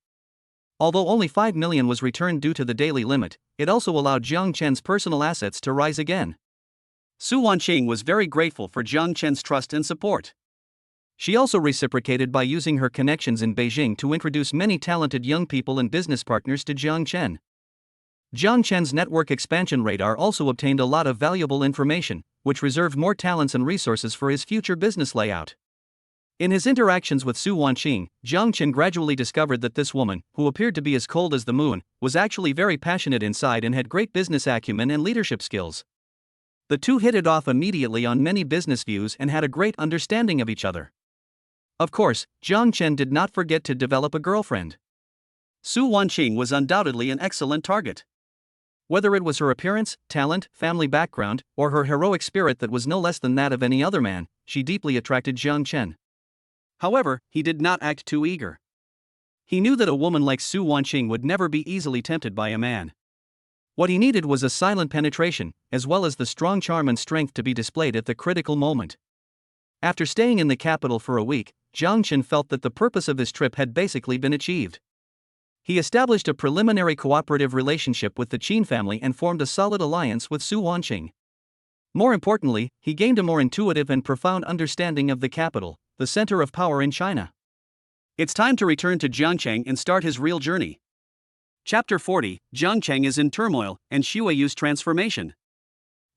Although only 5 million was returned due to the daily limit, it also allowed Jiang Chen's personal assets to rise again. Su Wanqing was very grateful for Jiang Chen's trust and support. She also reciprocated by using her connections in Beijing to introduce many talented young people and business partners to Jiang Chen. Jiang Chen's network expansion radar also obtained a lot of valuable information, which reserved more talents and resources for his future business layout. In his interactions with Su Wanqing, Jiang Chen gradually discovered that this woman, who appeared to be as cold as the moon, was actually very passionate inside and had great business acumen and leadership skills. The two hit it off immediately on many business views and had a great understanding of each other. Of course, Jiang Chen did not forget to develop a girlfriend. Su Wanqing was undoubtedly an excellent target. Whether it was her appearance, talent, family background, or her heroic spirit that was no less than that of any other man, she deeply attracted Jiang Chen. However, he did not act too eager. He knew that a woman like Su Wanqing would never be easily tempted by a man. What he needed was a silent penetration, as well as the strong charm and strength to be displayed at the critical moment. After staying in the capital for a week, Jiang Chen felt that the purpose of his trip had basically been achieved. He established a preliminary cooperative relationship with the Qin family and formed a solid alliance with Su Wanqing. More importantly, he gained a more intuitive and profound understanding of the capital, the center of power in China. It's time to return to Jiangcheng and start his real journey. Chapter 40, Jiangcheng is in turmoil, and Xueyu's transformation.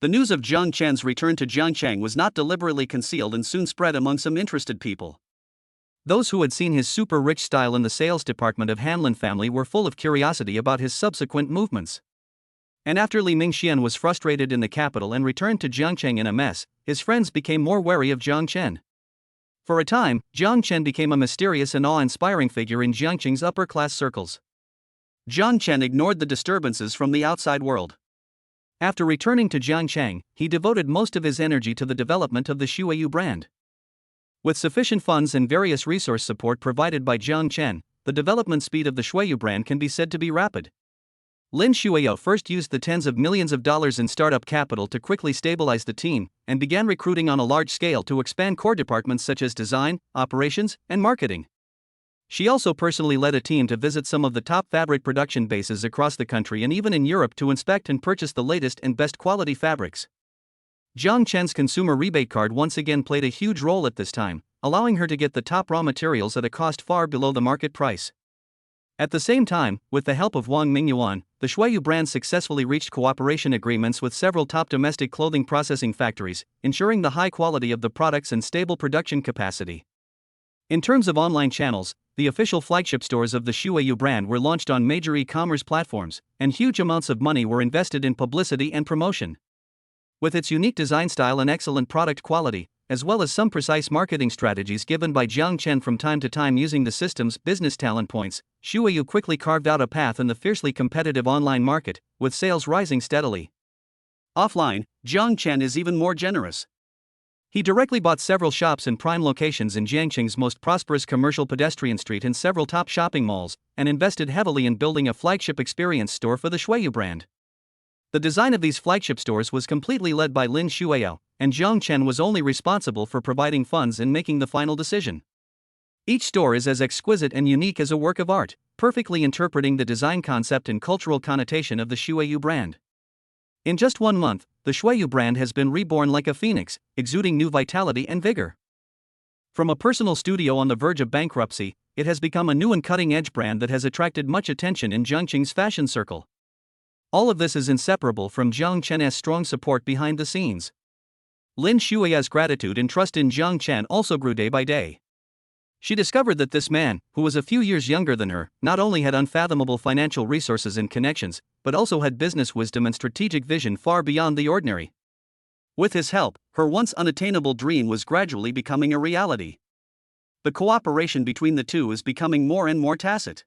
The news of Jiang Chen's return to Jiangcheng was not deliberately concealed and soon spread among some interested people. Those who had seen his super-rich style in the sales department of Hanlin family were full of curiosity about his subsequent movements. And after Li Mingxian was frustrated in the capital and returned to Jiangcheng in a mess, his friends became more wary of Jiang Chen. For a time, Jiang Chen became a mysterious and awe-inspiring figure in Jiangcheng's upper-class circles. Jiang Chen ignored the disturbances from the outside world. After returning to Jiangcheng, he devoted most of his energy to the development of the Xueyu brand. With sufficient funds and various resource support provided by Jiang Chen, the development speed of the Xueyu brand can be said to be rapid. Lin Xueyu first used the tens of millions of dollars in startup capital to quickly stabilize the team, and began recruiting on a large scale to expand core departments such as design, operations, and marketing. She also personally led a team to visit some of the top fabric production bases across the country and even in Europe to inspect and purchase the latest and best quality fabrics. Jiang Chen's consumer rebate card once again played a huge role at this time, allowing her to get the top raw materials at a cost far below the market price. At the same time, with the help of Wang Mingyuan, the Xueyu brand successfully reached cooperation agreements with several top domestic clothing processing factories, ensuring the high quality of the products and stable production capacity. In terms of online channels, the official flagship stores of the Xueyu brand were launched on major e-commerce platforms, and huge amounts of money were invested in publicity and promotion. With its unique design style and excellent product quality, as well as some precise marketing strategies given by Jiang Chen from time to time using the system's business talent points, Xueyu quickly carved out a path in the fiercely competitive online market, with sales rising steadily. Offline, Jiang Chen is even more generous. He directly bought several shops in prime locations in Jiangcheng's most prosperous commercial pedestrian street and several top shopping malls, and invested heavily in building a flagship experience store for the Xueyu brand. The design of these flagship stores was completely led by Lin Xueyu, and Jiang Chen was only responsible for providing funds and making the final decision. Each store is as exquisite and unique as a work of art, perfectly interpreting the design concept and cultural connotation of the Shuiyu brand. In just 1 month, the Shuiyu brand has been reborn like a phoenix, exuding new vitality and vigor. From a personal studio on the verge of bankruptcy, it has become a new and cutting-edge brand that has attracted much attention in Zhangqing's fashion circle. All of this is inseparable from Jiang Chen's strong support behind the scenes. Lin Shuiya's gratitude and trust in Jiang Chen also grew day by day. She discovered that this man, who was a few years younger than her, not only had unfathomable financial resources and connections, but also had business wisdom and strategic vision far beyond the ordinary. With his help, her once unattainable dream was gradually becoming a reality. The cooperation between the two is becoming more and more tacit.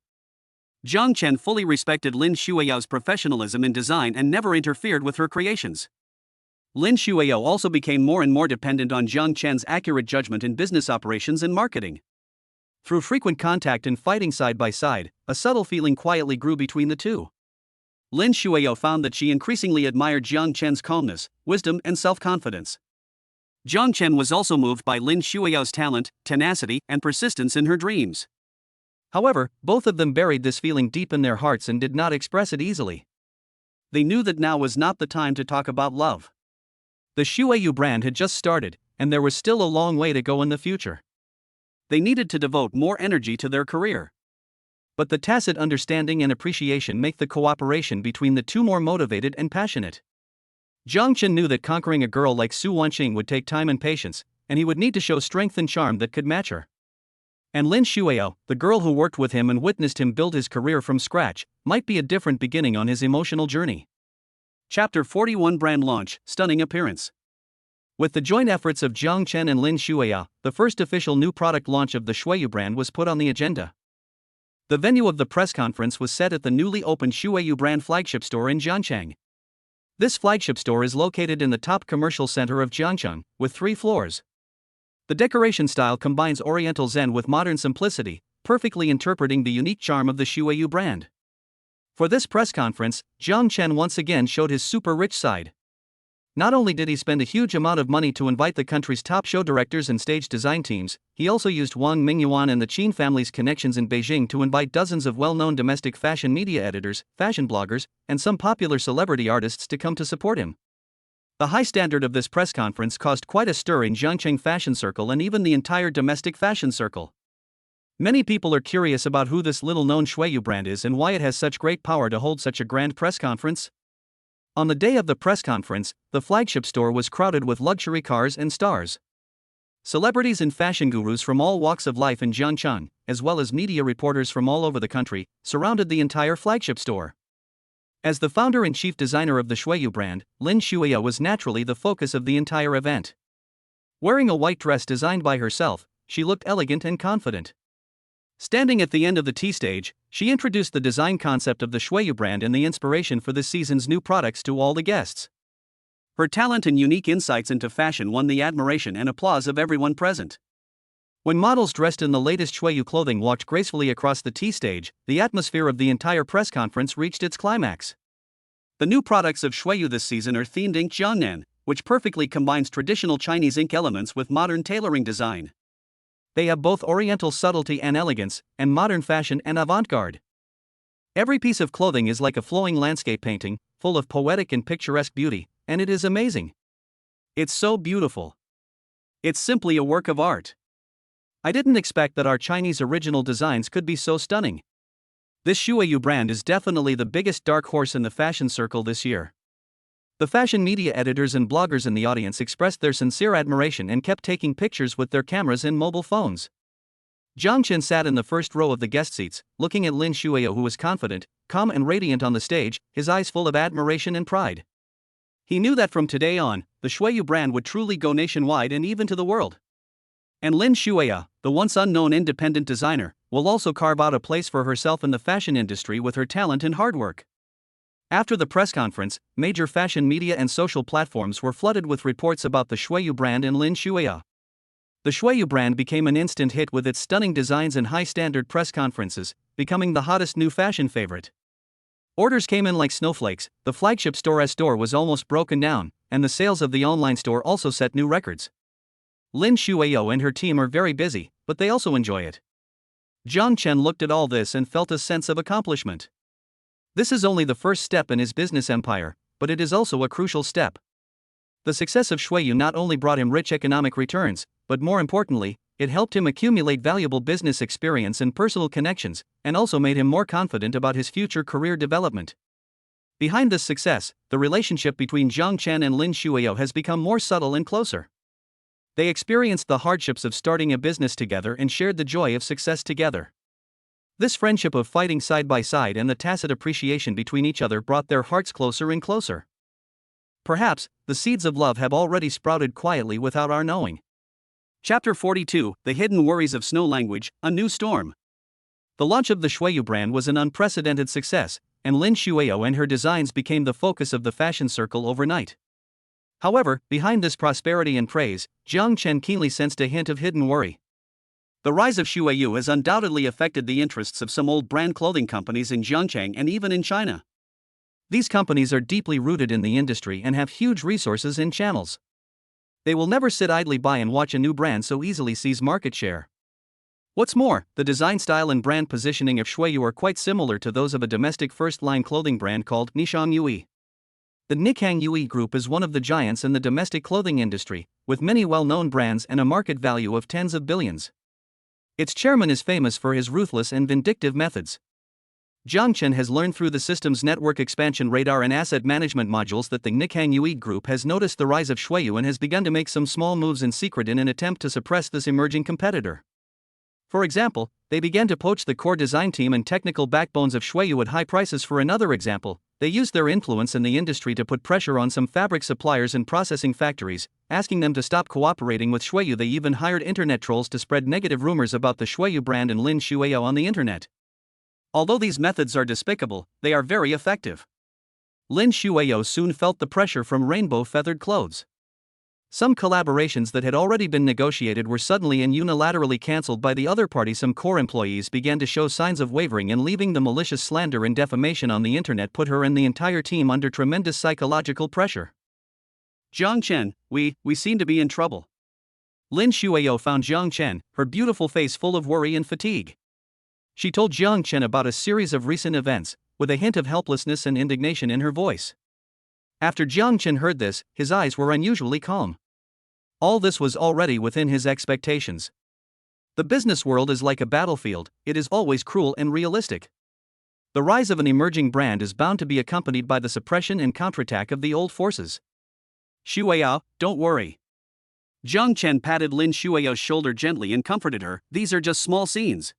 Jiang Chen fully respected Lin Shuiyao's professionalism in design and never interfered with her creations. Lin Shuiyao also became more and more dependent on Jiang Chen's accurate judgment in business operations and marketing. Through frequent contact and fighting side by side, a subtle feeling quietly grew between the two. Lin Shuiyao found that she increasingly admired Jiang Chen's calmness, wisdom, and self-confidence. Jiang Chen was also moved by Lin Shuiyao's talent, tenacity, and persistence in her dreams. However, both of them buried this feeling deep in their hearts and did not express it easily. They knew that now was not the time to talk about love. The Shuiyu brand had just started, and there was still a long way to go in the future. They needed to devote more energy to their career. But the tacit understanding and appreciation make the cooperation between the two more motivated and passionate. Jiang Chen knew that conquering a girl like Su Wanqing would take time and patience, and he would need to show strength and charm that could match her. And Lin Shuiyao, the girl who worked with him and witnessed him build his career from scratch, might be a different beginning on his emotional journey. Chapter 41 Brand Launch, Stunning Appearance. With the joint efforts of Jiang Chen and Lin Shuiyao, the first official new product launch of the Shuiyu brand was put on the agenda. The venue of the press conference was set at the newly opened Shuiyu brand flagship store in Jiangchang. This flagship store is located in the top commercial center of Jiangcheng, with 3 floors. The decoration style combines Oriental Zen with modern simplicity, perfectly interpreting the unique charm of the Shuiyu brand. For this press conference, Jiang Chen once again showed his super rich side. Not only did he spend a huge amount of money to invite the country's top show directors and stage design teams, he also used Wang Mingyuan and the Qin family's connections in Beijing to invite dozens of well-known domestic fashion media editors, fashion bloggers, and some popular celebrity artists to come to support him. The high standard of this press conference caused quite a stir in Jiangcheng fashion circle and even the entire domestic fashion circle. Many people are curious about who this little-known Shuiyu brand is and why it has such great power to hold such a grand press conference. On the day of the press conference, the flagship store was crowded with luxury cars and stars. Celebrities and fashion gurus from all walks of life in Jiangcheng, as well as media reporters from all over the country, surrounded the entire flagship store. As the founder and chief designer of the Shuiyu brand, Lin Shuiyao was naturally the focus of the entire event. Wearing a white dress designed by herself, she looked elegant and confident. Standing at the end of the T-stage, she introduced the design concept of the Shuiyu brand and the inspiration for this season's new products to all the guests. Her talent and unique insights into fashion won the admiration and applause of everyone present. When models dressed in the latest Shuiyu clothing walked gracefully across the T-stage, the atmosphere of the entire press conference reached its climax. The new products of Shuiyu this season are themed ink Jiangnan, which perfectly combines traditional Chinese ink elements with modern tailoring design. They have both Oriental subtlety and elegance, and modern fashion and avant-garde. Every piece of clothing is like a flowing landscape painting, full of poetic and picturesque beauty, and it is amazing. It's so beautiful. It's simply a work of art. I didn't expect that our Chinese original designs could be so stunning. This Shuiyu brand is definitely the biggest dark horse in the fashion circle this year. The fashion media editors and bloggers in the audience expressed their sincere admiration and kept taking pictures with their cameras and mobile phones. Jiang Chen sat in the first row of the guest seats, looking at Lin Shuiyao, who was confident, calm and radiant on the stage, his eyes full of admiration and pride. He knew that from today on, the Shuiyu brand would truly go nationwide and even to the world. And Lin Shuiyao, the once unknown independent designer, will also carve out a place for herself in the fashion industry with her talent and hard work. After the press conference, major fashion media and social platforms were flooded with reports about the Shuiyu brand and Lin Shuiyao. The Shuiyu brand became an instant hit with its stunning designs and high-standard press conferences, becoming the hottest new fashion favorite. Orders came in like snowflakes. The flagship store was almost broken down, and the sales of the online store also set new records. Lin Shuiao and her team are very busy, but they also enjoy it. Jiang Chen looked at all this and felt a sense of accomplishment. This is only the first step in his business empire, but it is also a crucial step. The success of Shuiyu not only brought him rich economic returns, but more importantly, it helped him accumulate valuable business experience and personal connections, and also made him more confident about his future career development. Behind this success, the relationship between Jiang Chen and Lin Shuiao has become more subtle and closer. They experienced the hardships of starting a business together and shared the joy of success together. This friendship of fighting side by side and the tacit appreciation between each other brought their hearts closer and closer. Perhaps, the seeds of love have already sprouted quietly without our knowing. Chapter 42, The Hidden Worries of Snow Language, A New Storm. The launch of the Shuiyu brand was an unprecedented success, and Lin Shuiao and her designs became the focus of the fashion circle overnight. However, behind this prosperity and praise, Jiang Chen keenly sensed a hint of hidden worry. The rise of Shuiyu has undoubtedly affected the interests of some old brand clothing companies in Zhangjiang and even in China. These companies are deeply rooted in the industry and have huge resources and channels. They will never sit idly by and watch a new brand so easily seize market share. What's more, the design style and brand positioning of Shuiyu are quite similar to those of a domestic first-line clothing brand called Nishang Yui. The Nikkang Yui Group is one of the giants in the domestic clothing industry, with many well-known brands and a market value of tens of billions. Its chairman is famous for his ruthless and vindictive methods. Jiang Chen has learned through the system's network expansion radar and asset management modules that the Nikkang Yui Group has noticed the rise of Shuiyu and has begun to make some small moves in secret in an attempt to suppress this emerging competitor. For example, they began to poach the core design team and technical backbones of Shuiyu at high prices. For another example, they used their influence in the industry to put pressure on some fabric suppliers and processing factories, asking them to stop cooperating with Shuiyu. They even hired internet trolls to spread negative rumors about the Shuiyu brand and Lin Shuiao on the internet. Although these methods are despicable, they are very effective. Lin Shuiao soon felt the pressure from rainbow feathered clothes. Some collaborations that had already been negotiated were suddenly and unilaterally cancelled by the other party. Some core employees began to show signs of wavering and leaving. The malicious slander and defamation on the internet put her and the entire team under tremendous psychological pressure. Jiang Chen, we seem to be in trouble. Lin Shuiao found Jiang Chen, her beautiful face full of worry and fatigue. She told Jiang Chen about a series of recent events, with a hint of helplessness and indignation in her voice. After Jiang Chen heard this, his eyes were unusually calm. All this was already within his expectations. The business world is like a battlefield, it is always cruel and realistic. The rise of an emerging brand is bound to be accompanied by the suppression and counterattack of the old forces. Shuiao, don't worry. Jiang Chen patted Lin Shuiao's shoulder gently and comforted her. These are just small scenes.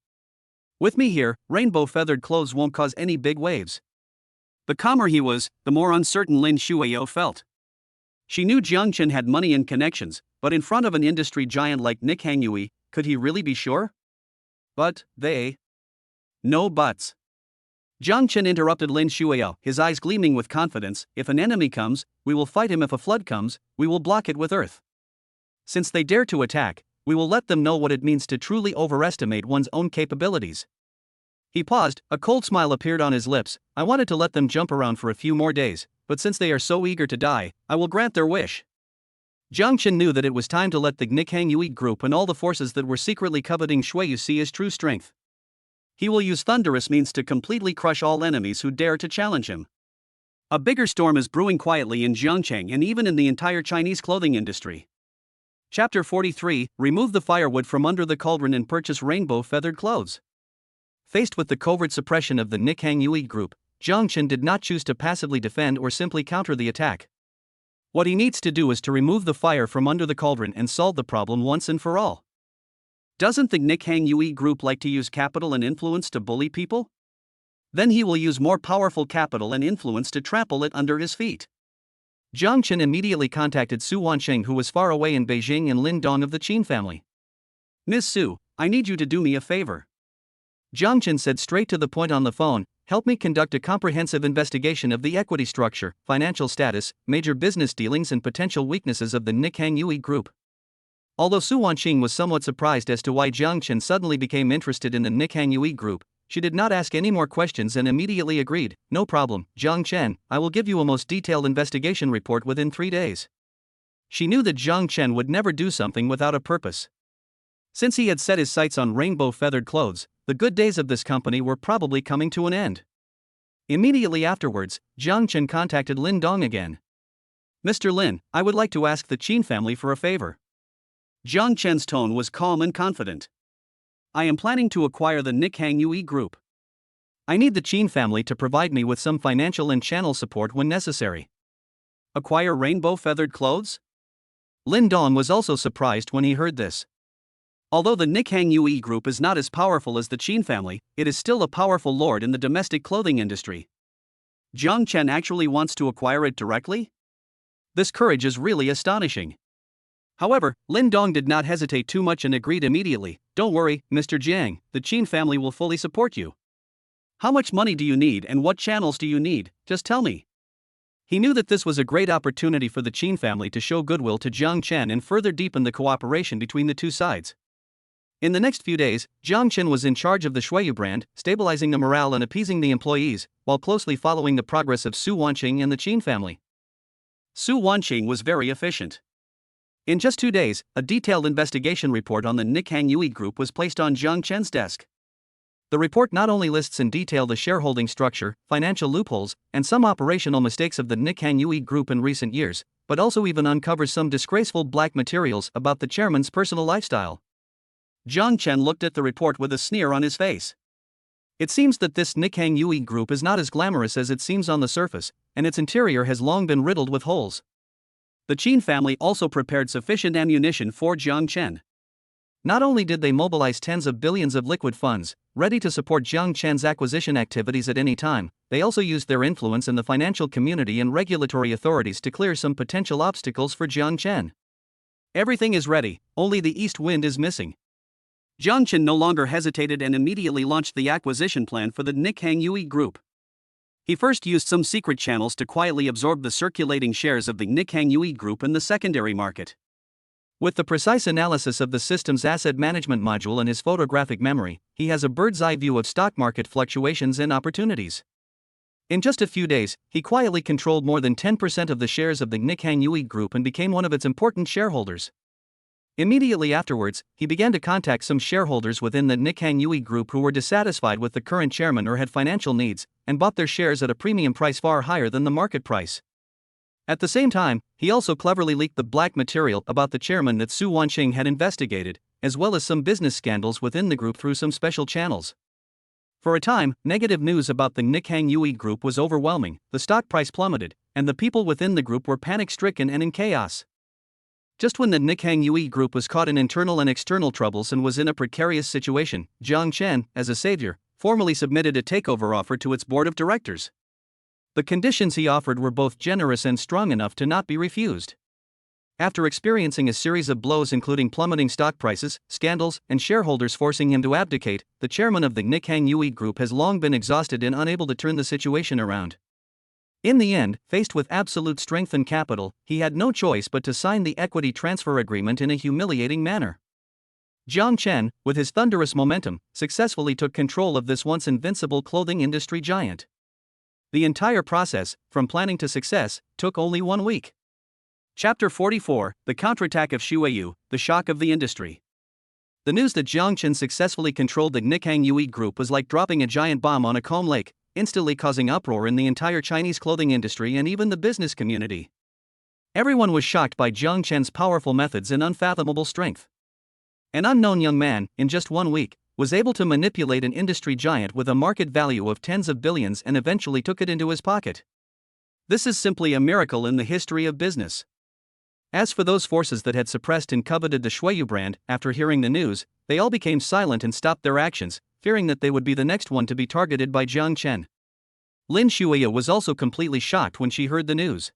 With me here, rainbow feathered clothes won't cause any big waves. The calmer he was, the more uncertain Lin Shuiao felt. She knew Jiang Chen had money and connections, but in front of an industry giant like Nikkang Yui, could he really be sure? But, they... No buts. Jiang Chen interrupted Lin Shuiao, his eyes gleaming with confidence. If an enemy comes, we will fight him. If a flood comes, we will block it with earth. Since they dare to attack, we will let them know what it means to truly overestimate one's own capabilities. He paused, a cold smile appeared on his lips. I wanted to let them jump around for a few more days, but since they are so eager to die, I will grant their wish. Jiang Chen knew that it was time to let the Nikkang Yui Group and all the forces that were secretly coveting Shuiyu see his true strength. He will use thunderous means to completely crush all enemies who dare to challenge him. A bigger storm is brewing quietly in Zhangjiang and even in the entire Chinese clothing industry. Chapter 43, Remove the firewood from under the cauldron and purchase rainbow feathered clothes. Faced with the covert suppression of the Nikkang Yui Group, Jiang Chen did not choose to passively defend or simply counter the attack. What he needs to do is to remove the fire from under the cauldron and solve the problem once and for all. Doesn't the Nikkang Yui Group like to use capital and influence to bully people? Then he will use more powerful capital and influence to trample it under his feet. Jiang Chen immediately contacted Su Wansheng, who was far away in Beijing, and Lin Dong of the Qin family. Miss Su, I need you to do me a favor. Jiang Chen said straight to the point on the phone. Help me conduct a comprehensive investigation of the equity structure, financial status, major business dealings and potential weaknesses of the Nikkang Yui Group. Although Su Wansheng was somewhat surprised as to why Jiang Chen suddenly became interested in the Nikkang Yui Group, she did not ask any more questions and immediately agreed. No problem, Jiang Chen, I will give you a most detailed investigation report within 3 days. She knew that Jiang Chen would never do something without a purpose. Since he had set his sights on rainbow feathered clothes, the good days of this company were probably coming to an end. Immediately afterwards, Jiang Chen contacted Lin Dong again. Mr. Lin, I would like to ask the Qin family for a favor. Jiang Chen's tone was calm and confident. I am planning to acquire the Nikhang Yue Group. I need the Qin family to provide me with some financial and channel support when necessary. Acquire rainbow feathered clothes? Lin Dong was also surprised when he heard this. Although the Nikhang Yue Group is not as powerful as the Qin family, it is still a powerful lord in the domestic clothing industry. Jiang Chen actually wants to acquire it directly? This courage is really astonishing. However, Lin Dong did not hesitate too much and agreed immediately. Don't worry, Mr. Jiang, the Qin family will fully support you. How much money do you need and what channels do you need? Just tell me. He knew that this was a great opportunity for the Qin family to show goodwill to Jiang Chen and further deepen the cooperation between the two sides. In the next few days, Jiang Chen was in charge of the Shuiyu brand, stabilizing the morale and appeasing the employees, while closely following the progress of Su Wanqing and the Qin family. Su Wanqing was very efficient. In just 2 days, a detailed investigation report on the Nikhang Yue Group was placed on Jiang Chen's desk. The report not only lists in detail the shareholding structure, financial loopholes, and some operational mistakes of the Nikhang Yue Group in recent years, but also even uncovers some disgraceful black materials about the chairman's personal lifestyle. Jiang Chen looked at the report with a sneer on his face. It seems that this Nikhang Yue Group is not as glamorous as it seems on the surface, and its interior has long been riddled with holes. The Qin family also prepared sufficient ammunition for Jiang Chen. Not only did they mobilize tens of billions of liquid funds, ready to support Jiang Chen's acquisition activities at any time, they also used their influence in the financial community and regulatory authorities to clear some potential obstacles for Jiang Chen. Everything is ready, only the east wind is missing. Jiang Chen no longer hesitated and immediately launched the acquisition plan for the Nikhang Yue Group. He first used some secret channels to quietly absorb the circulating shares of the Nikhang Yue Group in the secondary market. With the precise analysis of the system's asset management module and his photographic memory, he has a bird's-eye view of stock market fluctuations and opportunities. In just a few days, he quietly controlled more than 10% of the shares of the Nikhang Yue Group and became one of its important shareholders. Immediately afterwards, he began to contact some shareholders within the Nikhang Yue Group who were dissatisfied with the current chairman or had financial needs, and bought their shares at a premium price far higher than the market price. At the same time, he also cleverly leaked the black material about the chairman that Su Wanqing had investigated, as well as some business scandals within the group through some special channels. For a time, negative news about the Nikhang Yue Group was overwhelming, the stock price plummeted, and the people within the group were panic-stricken and in chaos. Just when the Nikhang Yue Group was caught in internal and external troubles and was in a precarious situation, Jiang Chen, as a savior, formally submitted a takeover offer to its board of directors. The conditions he offered were both generous and strong enough to not be refused. After experiencing a series of blows including plummeting stock prices, scandals, and shareholders forcing him to abdicate, the chairman of the Nikhang Yue Group has long been exhausted and unable to turn the situation around. In the end, faced with absolute strength and capital, he had no choice but to sign the equity transfer agreement in a humiliating manner. Jiang Chen, with his thunderous momentum, successfully took control of this once invincible clothing industry giant. The entire process, from planning to success, took only 1 week. Chapter 44, The Counterattack of Shuiyu, The Shock of the Industry. The news that Jiang Chen successfully controlled the Nikhang Yue Group was like dropping a giant bomb on a calm lake, instantly causing uproar in the entire Chinese clothing industry and even the business community. Everyone was shocked by Jiang Chen's powerful methods and unfathomable strength. An unknown young man, in just 1 week, was able to manipulate an industry giant with a market value of tens of billions and eventually took it into his pocket. This is simply a miracle in the history of business. As for those forces that had suppressed and coveted the Shuiyu brand, after hearing the news, they all became silent and stopped their actions, fearing that they would be the next one to be targeted by Jiang Chen. Lin Shuiyu was also completely shocked when she heard the news.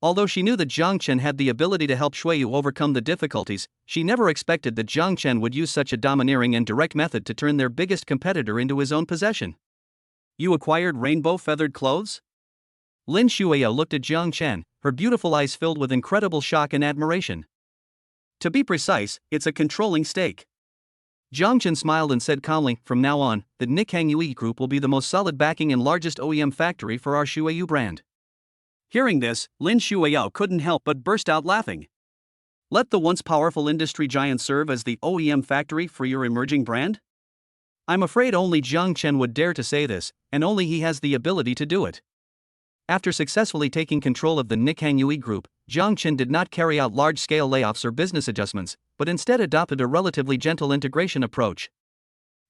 Although she knew that Jiang Chen had the ability to help Shuiyu overcome the difficulties, she never expected that Jiang Chen would use such a domineering and direct method to turn their biggest competitor into his own possession. You acquired rainbow-feathered clothes? Lin Shuiyu looked at Jiang Chen, her beautiful eyes filled with incredible shock and admiration. To be precise, it's a controlling stake. Jiang Chen smiled and said calmly, "From now on, the Nikkang Yui Group will be the most solid backing and largest OEM factory for our Shuiyu brand." Hearing this, Lin Shuiyao couldn't help but burst out laughing. Let the once powerful industry giant serve as the OEM factory for your emerging brand? I'm afraid only Jiang Chen would dare to say this, and only he has the ability to do it. After successfully taking control of the Nikkang Yui Group, Jiang Chen did not carry out large-scale layoffs or business adjustments, but instead adopted a relatively gentle integration approach.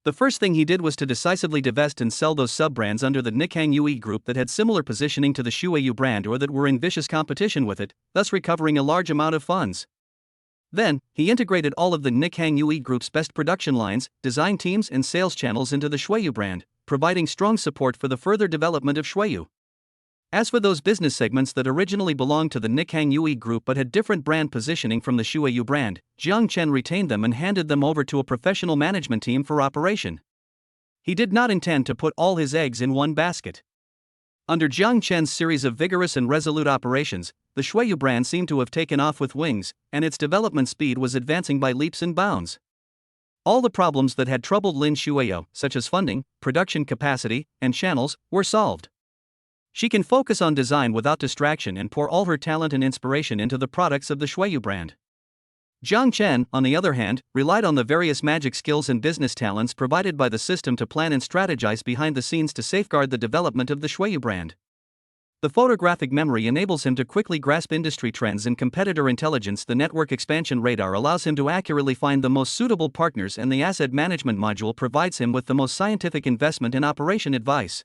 The first thing he did was to decisively divest and sell those sub-brands under the Nikkang Yui Group that had similar positioning to the Shuiyu brand or that were in vicious competition with it, thus recovering a large amount of funds. Then, he integrated all of the Nikkang Yui Group's best production lines, design teams and sales channels into the Shuiyu brand, providing strong support for the further development of Shuiyu. As for those business segments that originally belonged to the Nikkang Yui Group but had different brand positioning from the Shuiyu brand, Jiang Chen retained them and handed them over to a professional management team for operation. He did not intend to put all his eggs in one basket. Under Jiang Chen's series of vigorous and resolute operations, the Shuiyu brand seemed to have taken off with wings, and its development speed was advancing by leaps and bounds. All the problems that had troubled Lin Shuiyao, such as funding, production capacity, and channels, were solved. She can focus on design without distraction and pour all her talent and inspiration into the products of the Shuiyu brand. Jiang Chen, on the other hand, relied on the various magic skills and business talents provided by the system to plan and strategize behind the scenes to safeguard the development of the Shuiyu brand. The photographic memory enables him to quickly grasp industry trends and competitor intelligence. The network expansion radar allows him to accurately find the most suitable partners, and the asset management module provides him with the most scientific investment and operation advice.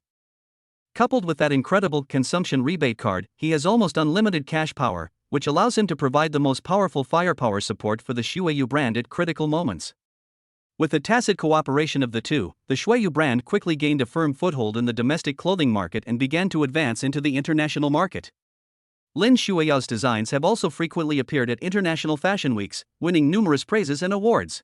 Coupled with that incredible consumption rebate card, he has almost unlimited cash power, which allows him to provide the most powerful firepower support for the Shuiyu brand at critical moments. With the tacit cooperation of the two, the Shuiyu brand quickly gained a firm foothold in the domestic clothing market and began to advance into the international market. Lin Shuiyao's designs have also frequently appeared at international fashion weeks, winning numerous praises and awards.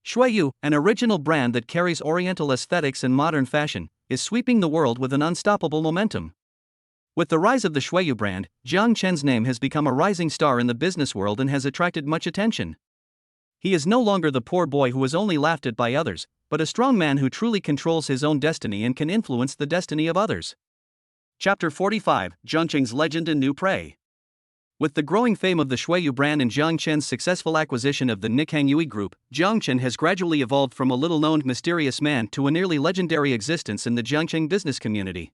Shuiyu, an original brand that carries Oriental aesthetics and modern fashion, is sweeping the world with an unstoppable momentum. With the rise of the Shuiyu brand, Jiang Chen's name has become a rising star in the business world and has attracted much attention. He is no longer the poor boy who is only laughed at by others, but a strong man who truly controls his own destiny and can influence the destiny of others. Chapter 45, Jiang Chen's Legend and New Prey. With the growing fame of the Shuiyu brand and Jiang Chen's successful acquisition of the Nikkang Yui Group, Jiang Chen has gradually evolved from a little-known mysterious man to a nearly legendary existence in the Jiangcheng business community.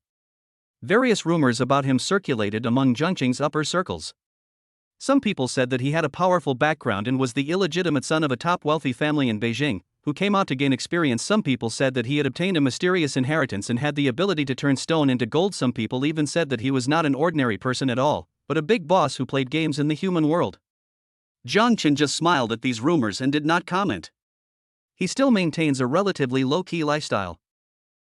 Various rumors about him circulated among Jiangcheng's upper circles. Some people said that he had a powerful background and was the illegitimate son of a top wealthy family in Beijing, who came out to gain experience. Some people said that he had obtained a mysterious inheritance and had the ability to turn stone into gold. Some people even said that he was not an ordinary person at all, but a big boss who played games in the human world. Jiang Chen just smiled at these rumors and did not comment. He still maintains a relatively low-key lifestyle.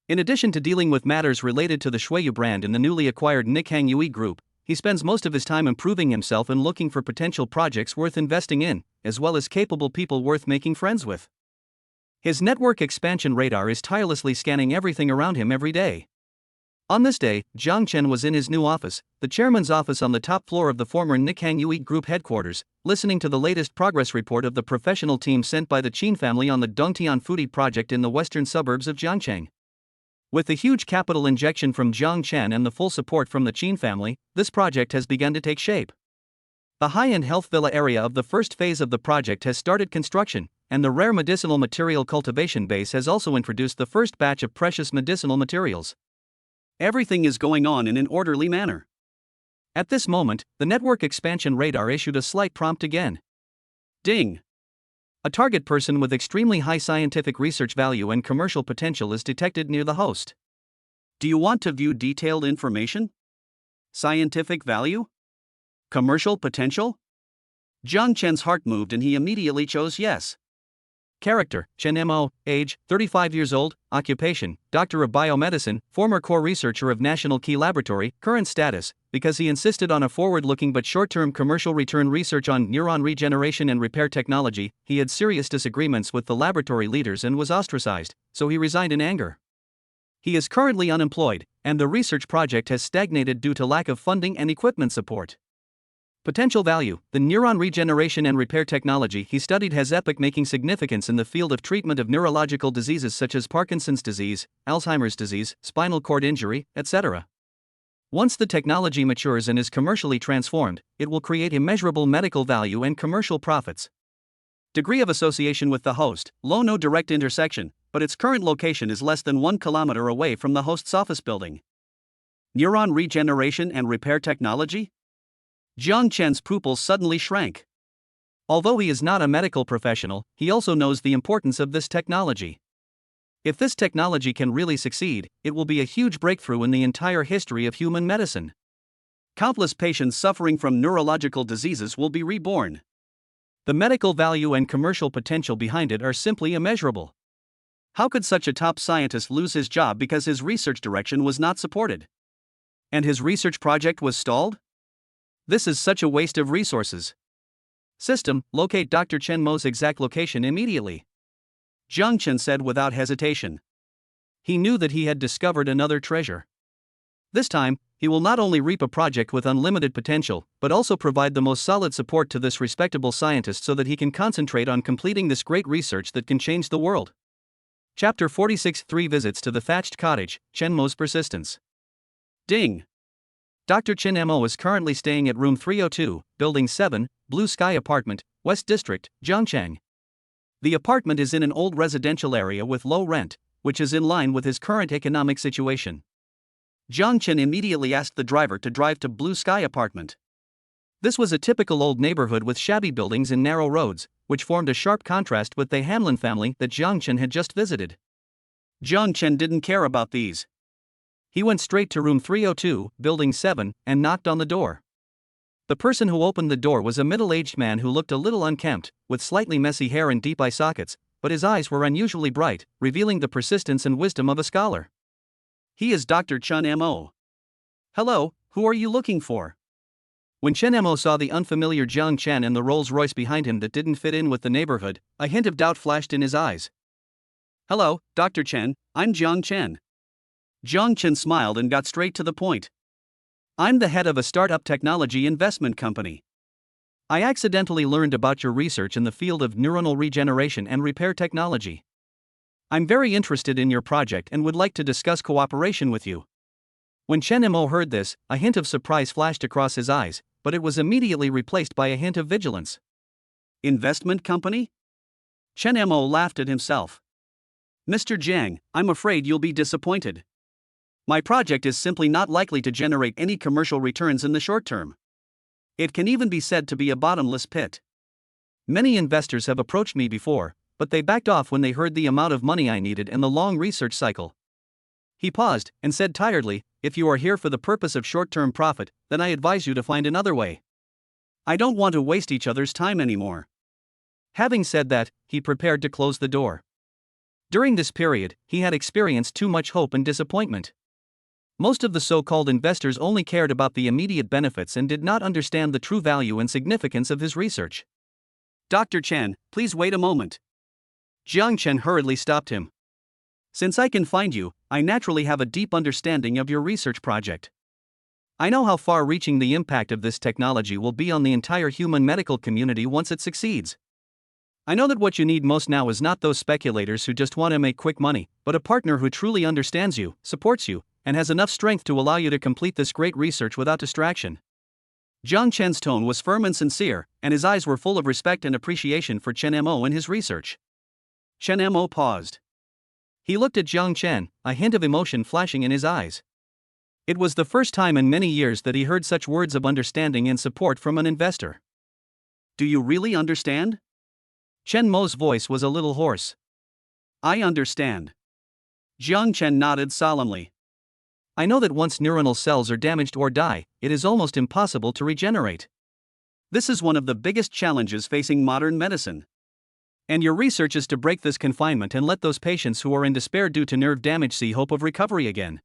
In addition to dealing with matters related to the Shuiyu brand and the newly acquired Nikkang Yui Group, he spends most of his time improving himself and looking for potential projects worth investing in, as well as capable people worth making friends with. His network expansion radar is tirelessly scanning everything around him every day. On this day, Jiang Chen was in his new office, the chairman's office on the top floor of the former Nikkang Yui Group headquarters, listening to the latest progress report of the professional team sent by the Qin family on the Dongtian Fudi project in the western suburbs of Jiangcheng. With the huge capital injection from Jiang Chen and the full support from the Qin family, this project has begun to take shape. The high-end health villa area of the first phase of the project has started construction, and the rare medicinal material cultivation base has also introduced the first batch of precious medicinal materials. Everything is going on in an orderly manner. At this moment, the network expansion radar issued a slight prompt again. Ding! A target person with extremely high scientific research value and commercial potential is detected near the host. Do you want to view detailed information? Scientific value? Commercial potential? Jiang Chen's heart moved and he immediately chose yes. Character: Chen Mo, age, 35 years old, occupation, Doctor of Biomedicine, former core researcher of National Key Laboratory. Current status: because he insisted on a forward-looking but short-term commercial return research on neuron regeneration and repair technology, he had serious disagreements with the laboratory leaders and was ostracized, so he resigned in anger. He is currently unemployed, and the research project has stagnated due to lack of funding and equipment support. Potential value: the neuron regeneration and repair technology he studied has epoch-making significance in the field of treatment of neurological diseases such as Parkinson's disease, Alzheimer's disease, spinal cord injury, etc. Once the technology matures and is commercially transformed, it will create immeasurable medical value and commercial profits. Degree of association with the host: low, no direct intersection, but its current location is less than 1 kilometer away from the host's office building. Neuron regeneration and repair technology? Jiang Chen's pupils suddenly shrank. Although he is not a medical professional, he also knows the importance of this technology. If this technology can really succeed, it will be a huge breakthrough in the entire history of human medicine. Countless patients suffering from neurological diseases will be reborn. The medical value and commercial potential behind it are simply immeasurable. How could such a top scientist lose his job because his research direction was not supported? And his research project was stalled? This is such a waste of resources. System: locate Dr. Chen Mo's exact location immediately. Jiang Chen said without hesitation. He knew that he had discovered another treasure. This time, he will not only reap a project with unlimited potential, but also provide the most solid support to this respectable scientist so that he can concentrate on completing this great research that can change the world. Chapter 46: 3 Visits to the Thatched Cottage, Chen Mo's Persistence. Ding! Dr. Chen Mo is currently staying at room 302, Building 7, Blue Sky Apartment, West District, Zhangcheng. The apartment is in an old residential area with low rent, which is in line with his current economic situation. Jiang Chen immediately asked the driver to drive to Blue Sky Apartment. This was a typical old neighborhood with shabby buildings and narrow roads, which formed a sharp contrast with the Hamlin family that Jiang Chen had just visited. Jiang Chen didn't care about these. He went straight to room 302, Building 7, and knocked on the door. The person who opened the door was a middle-aged man who looked a little unkempt, with slightly messy hair and deep eye sockets, but his eyes were unusually bright, revealing the persistence and wisdom of a scholar. He is Dr. Chen Mo. Hello, who are you looking for? When Chen Mo saw the unfamiliar Jiang Chen and the Rolls-Royce behind him that didn't fit in with the neighborhood, a hint of doubt flashed in his eyes. Hello, Dr. Chen, I'm Jiang Chen. Jiang Chen smiled and got straight to the point. I'm the head of a startup technology investment company. I accidentally learned about your research in the field of neuronal regeneration and repair technology. I'm very interested in your project and would like to discuss cooperation with you. When Chen Mo heard this, a hint of surprise flashed across his eyes, but it was immediately replaced by a hint of vigilance. Investment company? Chen Mo laughed at himself. Mr. Jiang, I'm afraid you'll be disappointed. My project is simply not likely to generate any commercial returns in the short term. It can even be said to be a bottomless pit. Many investors have approached me before, but they backed off when they heard the amount of money I needed and the long research cycle. He paused and said tiredly, if you are here for the purpose of short-term profit, then I advise you to find another way. I don't want to waste each other's time anymore. Having said that, he prepared to close the door. During this period, he had experienced too much hope and disappointment. Most of the so-called investors only cared about the immediate benefits and did not understand the true value and significance of his research. Dr. Chen, please wait a moment. Jiang Chen hurriedly stopped him. Since I can find you, I naturally have a deep understanding of your research project. I know how far-reaching the impact of this technology will be on the entire human medical community once it succeeds. I know that what you need most now is not those speculators who just want to make quick money, but a partner who truly understands you, supports you, and has enough strength to allow you to complete this great research without distraction. Jiang Chen's tone was firm and sincere, and his eyes were full of respect and appreciation for Chen Mo and his research. Chen Mo paused. He looked at Jiang Chen, a hint of emotion flashing in his eyes. It was the first time in many years that he heard such words of understanding and support from an investor. Do you really understand? Chen Mo's voice was a little hoarse. I understand. Jiang Chen nodded solemnly. I know that once neuronal cells are damaged or die, it is almost impossible to regenerate. This is one of the biggest challenges facing modern medicine. And your research is to break this confinement and let those patients who are in despair due to nerve damage see hope of recovery again.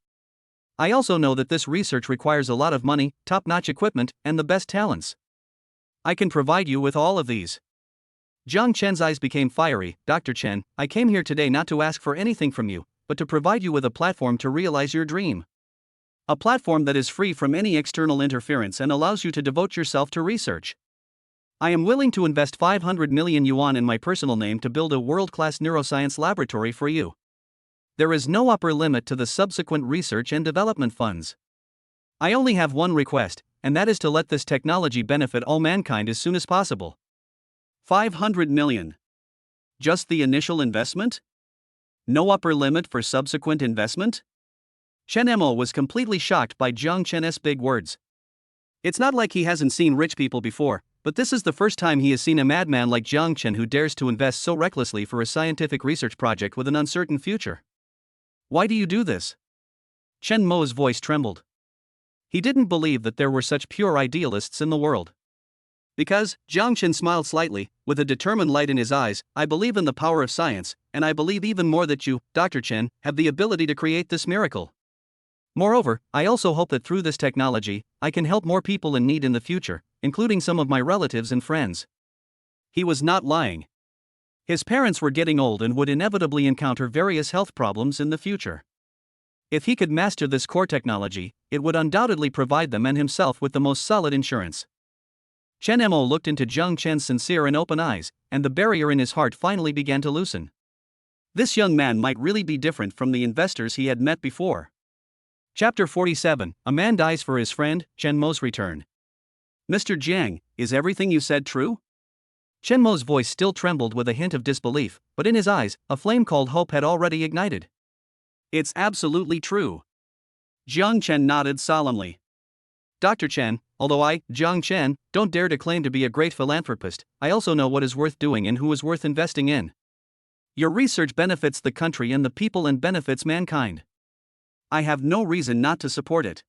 I also know that this research requires a lot of money, top-notch equipment, and the best talents. I can provide you with all of these. Jiang Chen's eyes became fiery. Dr. Chen, I came here today not to ask for anything from you, but to provide you with a platform to realize your dream. A platform that is free from any external interference and allows you to devote yourself to research. I am willing to invest 500 million yuan in my personal name to build a world-class neuroscience laboratory for you. There is no upper limit to the subsequent research and development funds. I only have one request, and that is to let this technology benefit all mankind as soon as possible. 500 million. Just the initial investment? No upper limit for subsequent investment? Chen Mo was completely shocked by Jiang Chen's big words. It's not like he hasn't seen rich people before, but this is the first time he has seen a madman like Jiang Chen who dares to invest so recklessly for a scientific research project with an uncertain future. Why do you do this? Chen Mo's voice trembled. He didn't believe that there were such pure idealists in the world. Because, Jiang Chen smiled slightly, with a determined light in his eyes, I believe in the power of science, and I believe even more that you, Dr. Chen, have the ability to create this miracle. Moreover, I also hope that through this technology, I can help more people in need in the future, including some of my relatives and friends. He was not lying. His parents were getting old and would inevitably encounter various health problems in the future. If he could master this core technology, it would undoubtedly provide them and himself with the most solid insurance. Chen Mo looked into Jiang Chen's sincere and open eyes, and the barrier in his heart finally began to loosen. This young man might really be different from the investors he had met before. Chapter 47, A Man Dies for His Friend, Chen Mo's Return. Mr. Jiang, is everything you said true? Chen Mo's voice still trembled with a hint of disbelief, but in his eyes, a flame called hope had already ignited. It's absolutely true. Jiang Chen nodded solemnly. Dr. Chen, although I, Jiang Chen, don't dare to claim to be a great philanthropist, I also know what is worth doing and who is worth investing in. Your research benefits the country and the people and benefits mankind. I have no reason not to support it.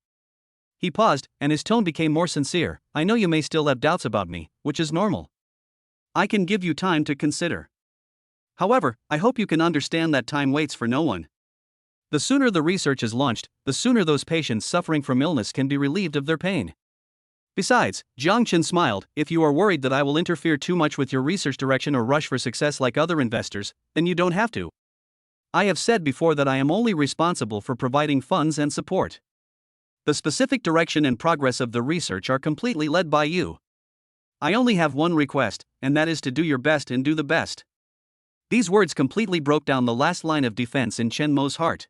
He paused, and his tone became more sincere. I know you may still have doubts about me, which is normal. I can give you time to consider. However, I hope you can understand that time waits for no one. The sooner the research is launched, the sooner those patients suffering from illness can be relieved of their pain. Besides, Jiang Chen smiled, if you are worried that I will interfere too much with your research direction or rush for success like other investors, then you don't have to. I have said before that I am only responsible for providing funds and support. The specific direction and progress of the research are completely led by you. I only have one request, and that is to do your best and do the best. These words completely broke down the last line of defense in Chen Mo's heart.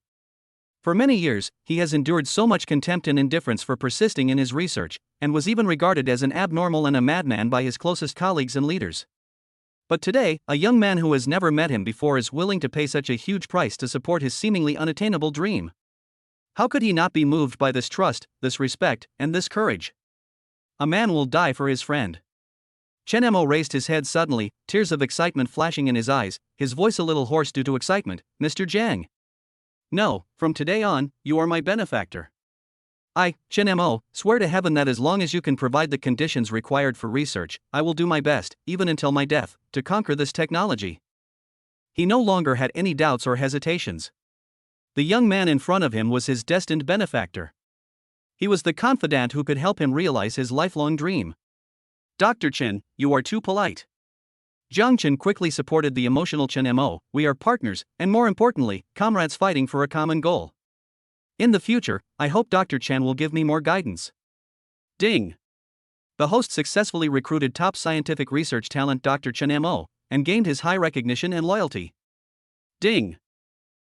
For many years, he has endured so much contempt and indifference for persisting in his research, and was even regarded as an abnormal and a madman by his closest colleagues and leaders. But today, a young man who has never met him before is willing to pay such a huge price to support his seemingly unattainable dream. How could he not be moved by this trust, this respect, and this courage? A man will die for his friend. Chen Mo raised his head suddenly, tears of excitement flashing in his eyes, his voice a little hoarse due to excitement. Mr. Jiang. No, from today on, you are my benefactor. I, Chen Mo, swear to heaven that as long as you can provide the conditions required for research, I will do my best, even until my death, to conquer this technology. He no longer had any doubts or hesitations. The young man in front of him was his destined benefactor. He was the confidant who could help him realize his lifelong dream. Dr. Chen, you are too polite. Jiang Chen quickly supported the emotional Chen Mo. We are partners, and more importantly, comrades fighting for a common goal. In the future, I hope Dr. Chen will give me more guidance. Ding! The host successfully recruited top scientific research talent Dr. Chen Mo, and gained his high recognition and loyalty. Ding!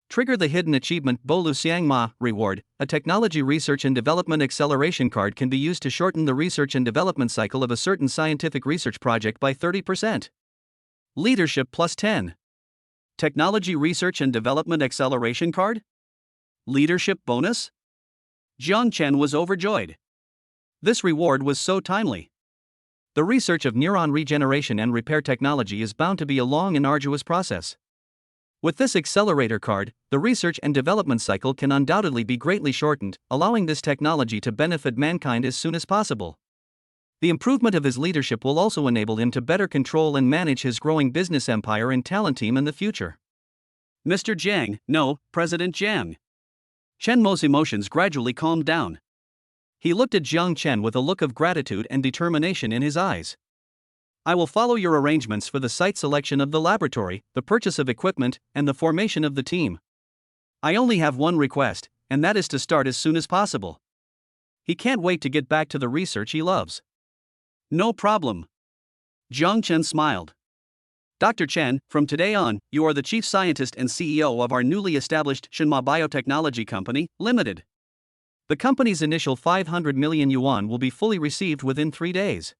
Trigger the Hidden Achievement Bolu Xiangma reward. A technology research and development acceleration card can be used to shorten the research and development cycle of a certain scientific research project by 30%. Leadership plus 10. Technology research and development acceleration card? Leadership bonus? Jiang Chen was overjoyed. This reward was so timely. The research of neuron regeneration and repair technology is bound to be a long and arduous process. With this accelerator card, the research and development cycle can undoubtedly be greatly shortened, allowing this technology to benefit mankind as soon as possible. The improvement of his leadership will also enable him to better control and manage his growing business empire and talent team in the future. Mr. Jiang, no, President Jiang. Chen Mo's emotions gradually calmed down. He looked at Jiang Chen with a look of gratitude and determination in his eyes. I will follow your arrangements for the site selection of the laboratory, the purchase of equipment, and the formation of the team. I only have one request, and that is to start as soon as possible. He can't wait to get back to the research he loves. No problem. Jiang Chen smiled. Dr. Chen, from today on, you are the chief scientist and CEO of our newly established Shenma Biotechnology Company, Limited. The company's initial 500 million yuan will be fully received within 3 days.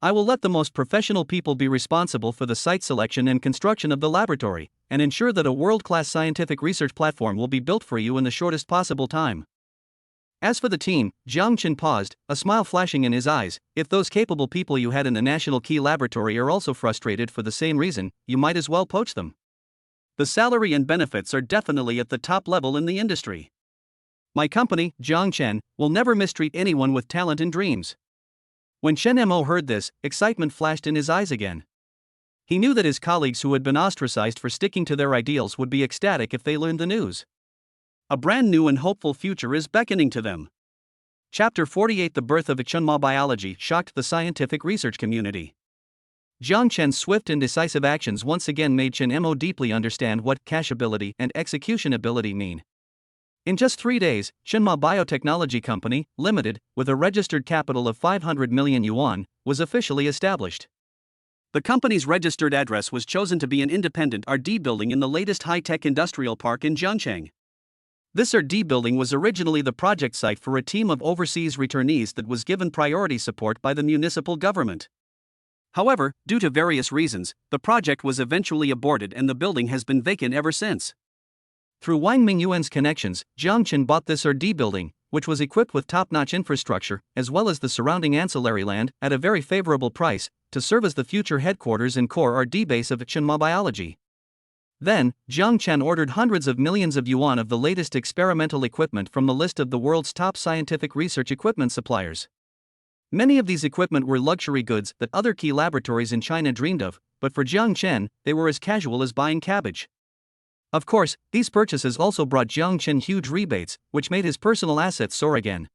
I will let the most professional people be responsible for the site selection and construction of the laboratory, and ensure that a world-class scientific research platform will be built for you in the shortest possible time. As for the team, Jiang Chen paused, a smile flashing in his eyes. If those capable people you had in the National Key Laboratory are also frustrated for the same reason, you might as well poach them. The salary and benefits are definitely at the top level in the industry. My company, Jiang Chen, will never mistreat anyone with talent and dreams. When Chen Mo heard this, excitement flashed in his eyes again. He knew that his colleagues who had been ostracized for sticking to their ideals would be ecstatic if they learned the news. A brand new and hopeful future is beckoning to them. Chapter 48: The birth of Shenma Biology shocked the scientific research community. Jiang Chen's swift and decisive actions once again made Chen Mo deeply understand what cashability and executionability mean. In just 3 days, Shenma Biotechnology Company, Limited, with a registered capital of 500 million yuan, was officially established. The company's registered address was chosen to be an independent R&D building in the latest high-tech industrial park in Zhangcheng. This R&D building was originally the project site for a team of overseas returnees that was given priority support by the municipal government. However, due to various reasons, the project was eventually aborted and the building has been vacant ever since. Through Wang Mingyuan's connections, Jiang Chen bought this R&D building, which was equipped with top-notch infrastructure, as well as the surrounding ancillary land, at a very favorable price, to serve as the future headquarters and core R&D base of Shenma Biology. Then, Jiang Chen ordered hundreds of millions of yuan of the latest experimental equipment from the list of the world's top scientific research equipment suppliers. Many of these equipment were luxury goods that other key laboratories in China dreamed of, but for Jiang Chen, they were as casual as buying cabbage. Of course, these purchases also brought Jiang Chen huge rebates, which made his personal assets soar again.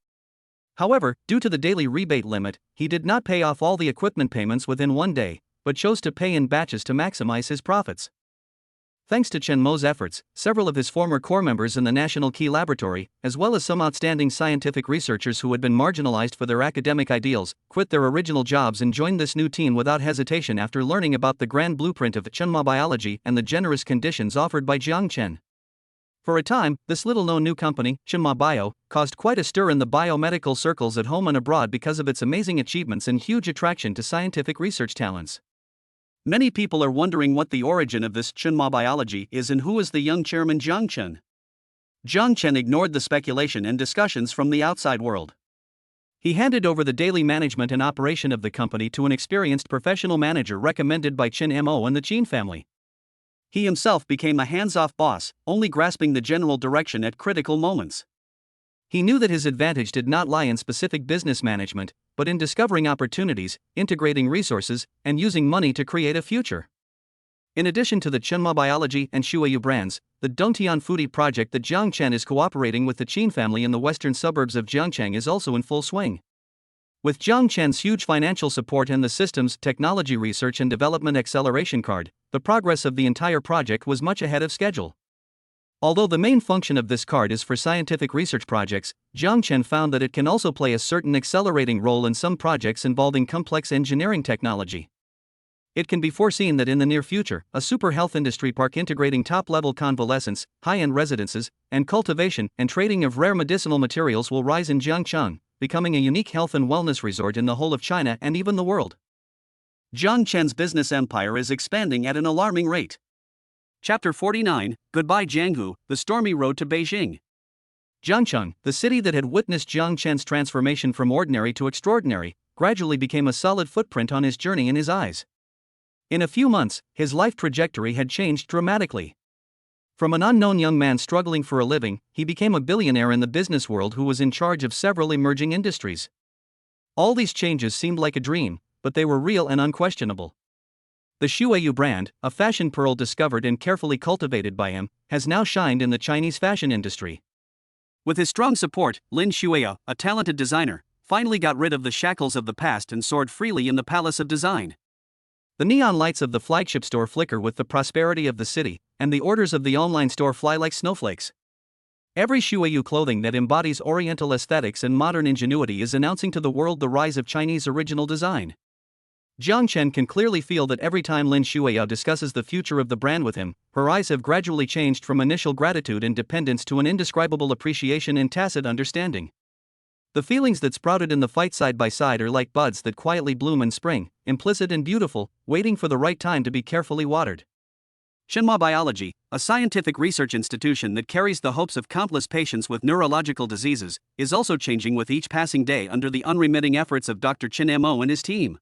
However, due to the daily rebate limit, he did not pay off all the equipment payments within 1 day, but chose to pay in batches to maximize his profits. Thanks to Chen Mo's efforts, several of his former core members in the National Key Laboratory, as well as some outstanding scientific researchers who had been marginalized for their academic ideals, quit their original jobs and joined this new team without hesitation after learning about the grand blueprint of Shenma Biology and the generous conditions offered by Jiang Chen. For a time, this little-known new company, Shenma Bio, caused quite a stir in the biomedical circles at home and abroad because of its amazing achievements and huge attraction to scientific research talents. Many people are wondering what the origin of this Shenma Biology is and who is the young chairman Jiang Chen. Jiang Chen ignored the speculation and discussions from the outside world. He handed over the daily management and operation of the company to an experienced professional manager recommended by Chen Mo and the Qin family. He himself became a hands-off boss, only grasping the general direction at critical moments. He knew that his advantage did not lie in specific business management, but in discovering opportunities, integrating resources, and using money to create a future. In addition to the Shenma Biology and Shuayu brands, the Dongtian Foodie project that Jiang Chen is cooperating with the Qin family in the western suburbs of Jiangcheng is also in full swing. With Jiang Chen's huge financial support and the system's technology research and development acceleration card, the progress of the entire project was much ahead of schedule. Although the main function of this card is for scientific research projects, Jiang Chen found that it can also play a certain accelerating role in some projects involving complex engineering technology. It can be foreseen that in the near future, a super health industry park integrating top-level convalescence, high-end residences, and cultivation and trading of rare medicinal materials will rise in Jiangcheng, becoming a unique health and wellness resort in the whole of China and even the world. Jiang Chen's business empire is expanding at an alarming rate. Chapter 49: Goodbye Jianghu, the stormy road to Beijing. Jiangcheng, the city that had witnessed Jiang Chen's transformation from ordinary to extraordinary, gradually became a solid footprint on his journey in his eyes. In a few months, his life trajectory had changed dramatically. From an unknown young man struggling for a living, he became a billionaire in the business world who was in charge of several emerging industries. All these changes seemed like a dream, but they were real and unquestionable. The Shuayu brand, a fashion pearl discovered and carefully cultivated by him, has now shined in the Chinese fashion industry. With his strong support, Lin Shuaya, a talented designer, finally got rid of the shackles of the past and soared freely in the palace of design. The neon lights of the flagship store flicker with the prosperity of the city, and the orders of the online store fly like snowflakes. Every Shuiyu clothing that embodies Oriental aesthetics and modern ingenuity is announcing to the world the rise of Chinese original design. Jiang Chen can clearly feel that every time Lin Shuiyu discusses the future of the brand with him, her eyes have gradually changed from initial gratitude and dependence to an indescribable appreciation and tacit understanding. The feelings that sprouted in the fight side by side are like buds that quietly bloom in spring, implicit and beautiful, waiting for the right time to be carefully watered. Shenhua Biology, a scientific research institution that carries the hopes of countless patients with neurological diseases, is also changing with each passing day under the unremitting efforts of Dr. Chen Mo and his team.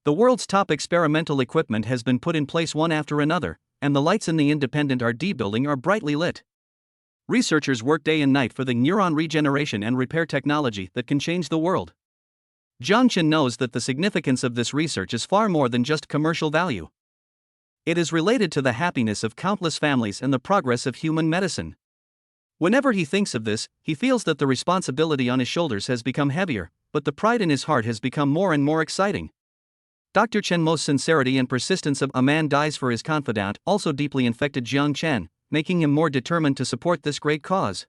The world's top experimental equipment has been put in place one after another, and the lights in the independent R&D building are brightly lit. Researchers work day and night for the neuron regeneration and repair technology that can change the world. Jiang Chen knows that the significance of this research is far more than just commercial value. It is related to the happiness of countless families and the progress of human medicine. Whenever he thinks of this, he feels that the responsibility on his shoulders has become heavier, but the pride in his heart has become more and more exciting. Dr. Chen Mo's sincerity and persistence of "a man dies for his confidant" also deeply infected Jiang Chen, making him more determined to support this great cause.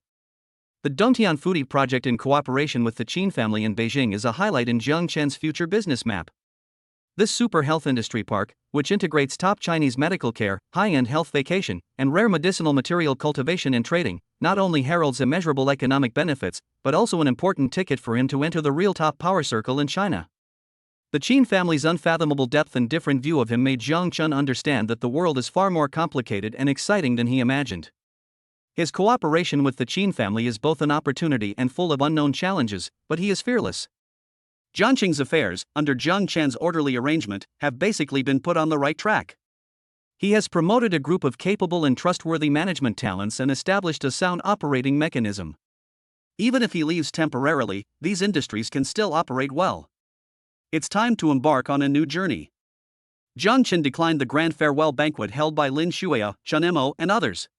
The Dongtian Foodie project in cooperation with the Qin family in Beijing is a highlight in Jiang Chen's future business map. This super health industry park, which integrates top Chinese medical care, high-end health vacation, and rare medicinal material cultivation and trading, not only heralds immeasurable economic benefits, but also an important ticket for him to enter the real top power circle in China. The Qin family's unfathomable depth and different view of him made Jiang Chen understand that the world is far more complicated and exciting than he imagined. His cooperation with the Qin family is both an opportunity and full of unknown challenges, but he is fearless. Jiangqing's affairs, under Jiang Chen's orderly arrangement, have basically been put on the right track. He has promoted a group of capable and trustworthy management talents and established a sound operating mechanism. Even if he leaves temporarily, these industries can still operate well. It's time to embark on a new journey. Jiang Chen declined the grand farewell banquet held by Lin Shuiyu, Chen Mo, and others.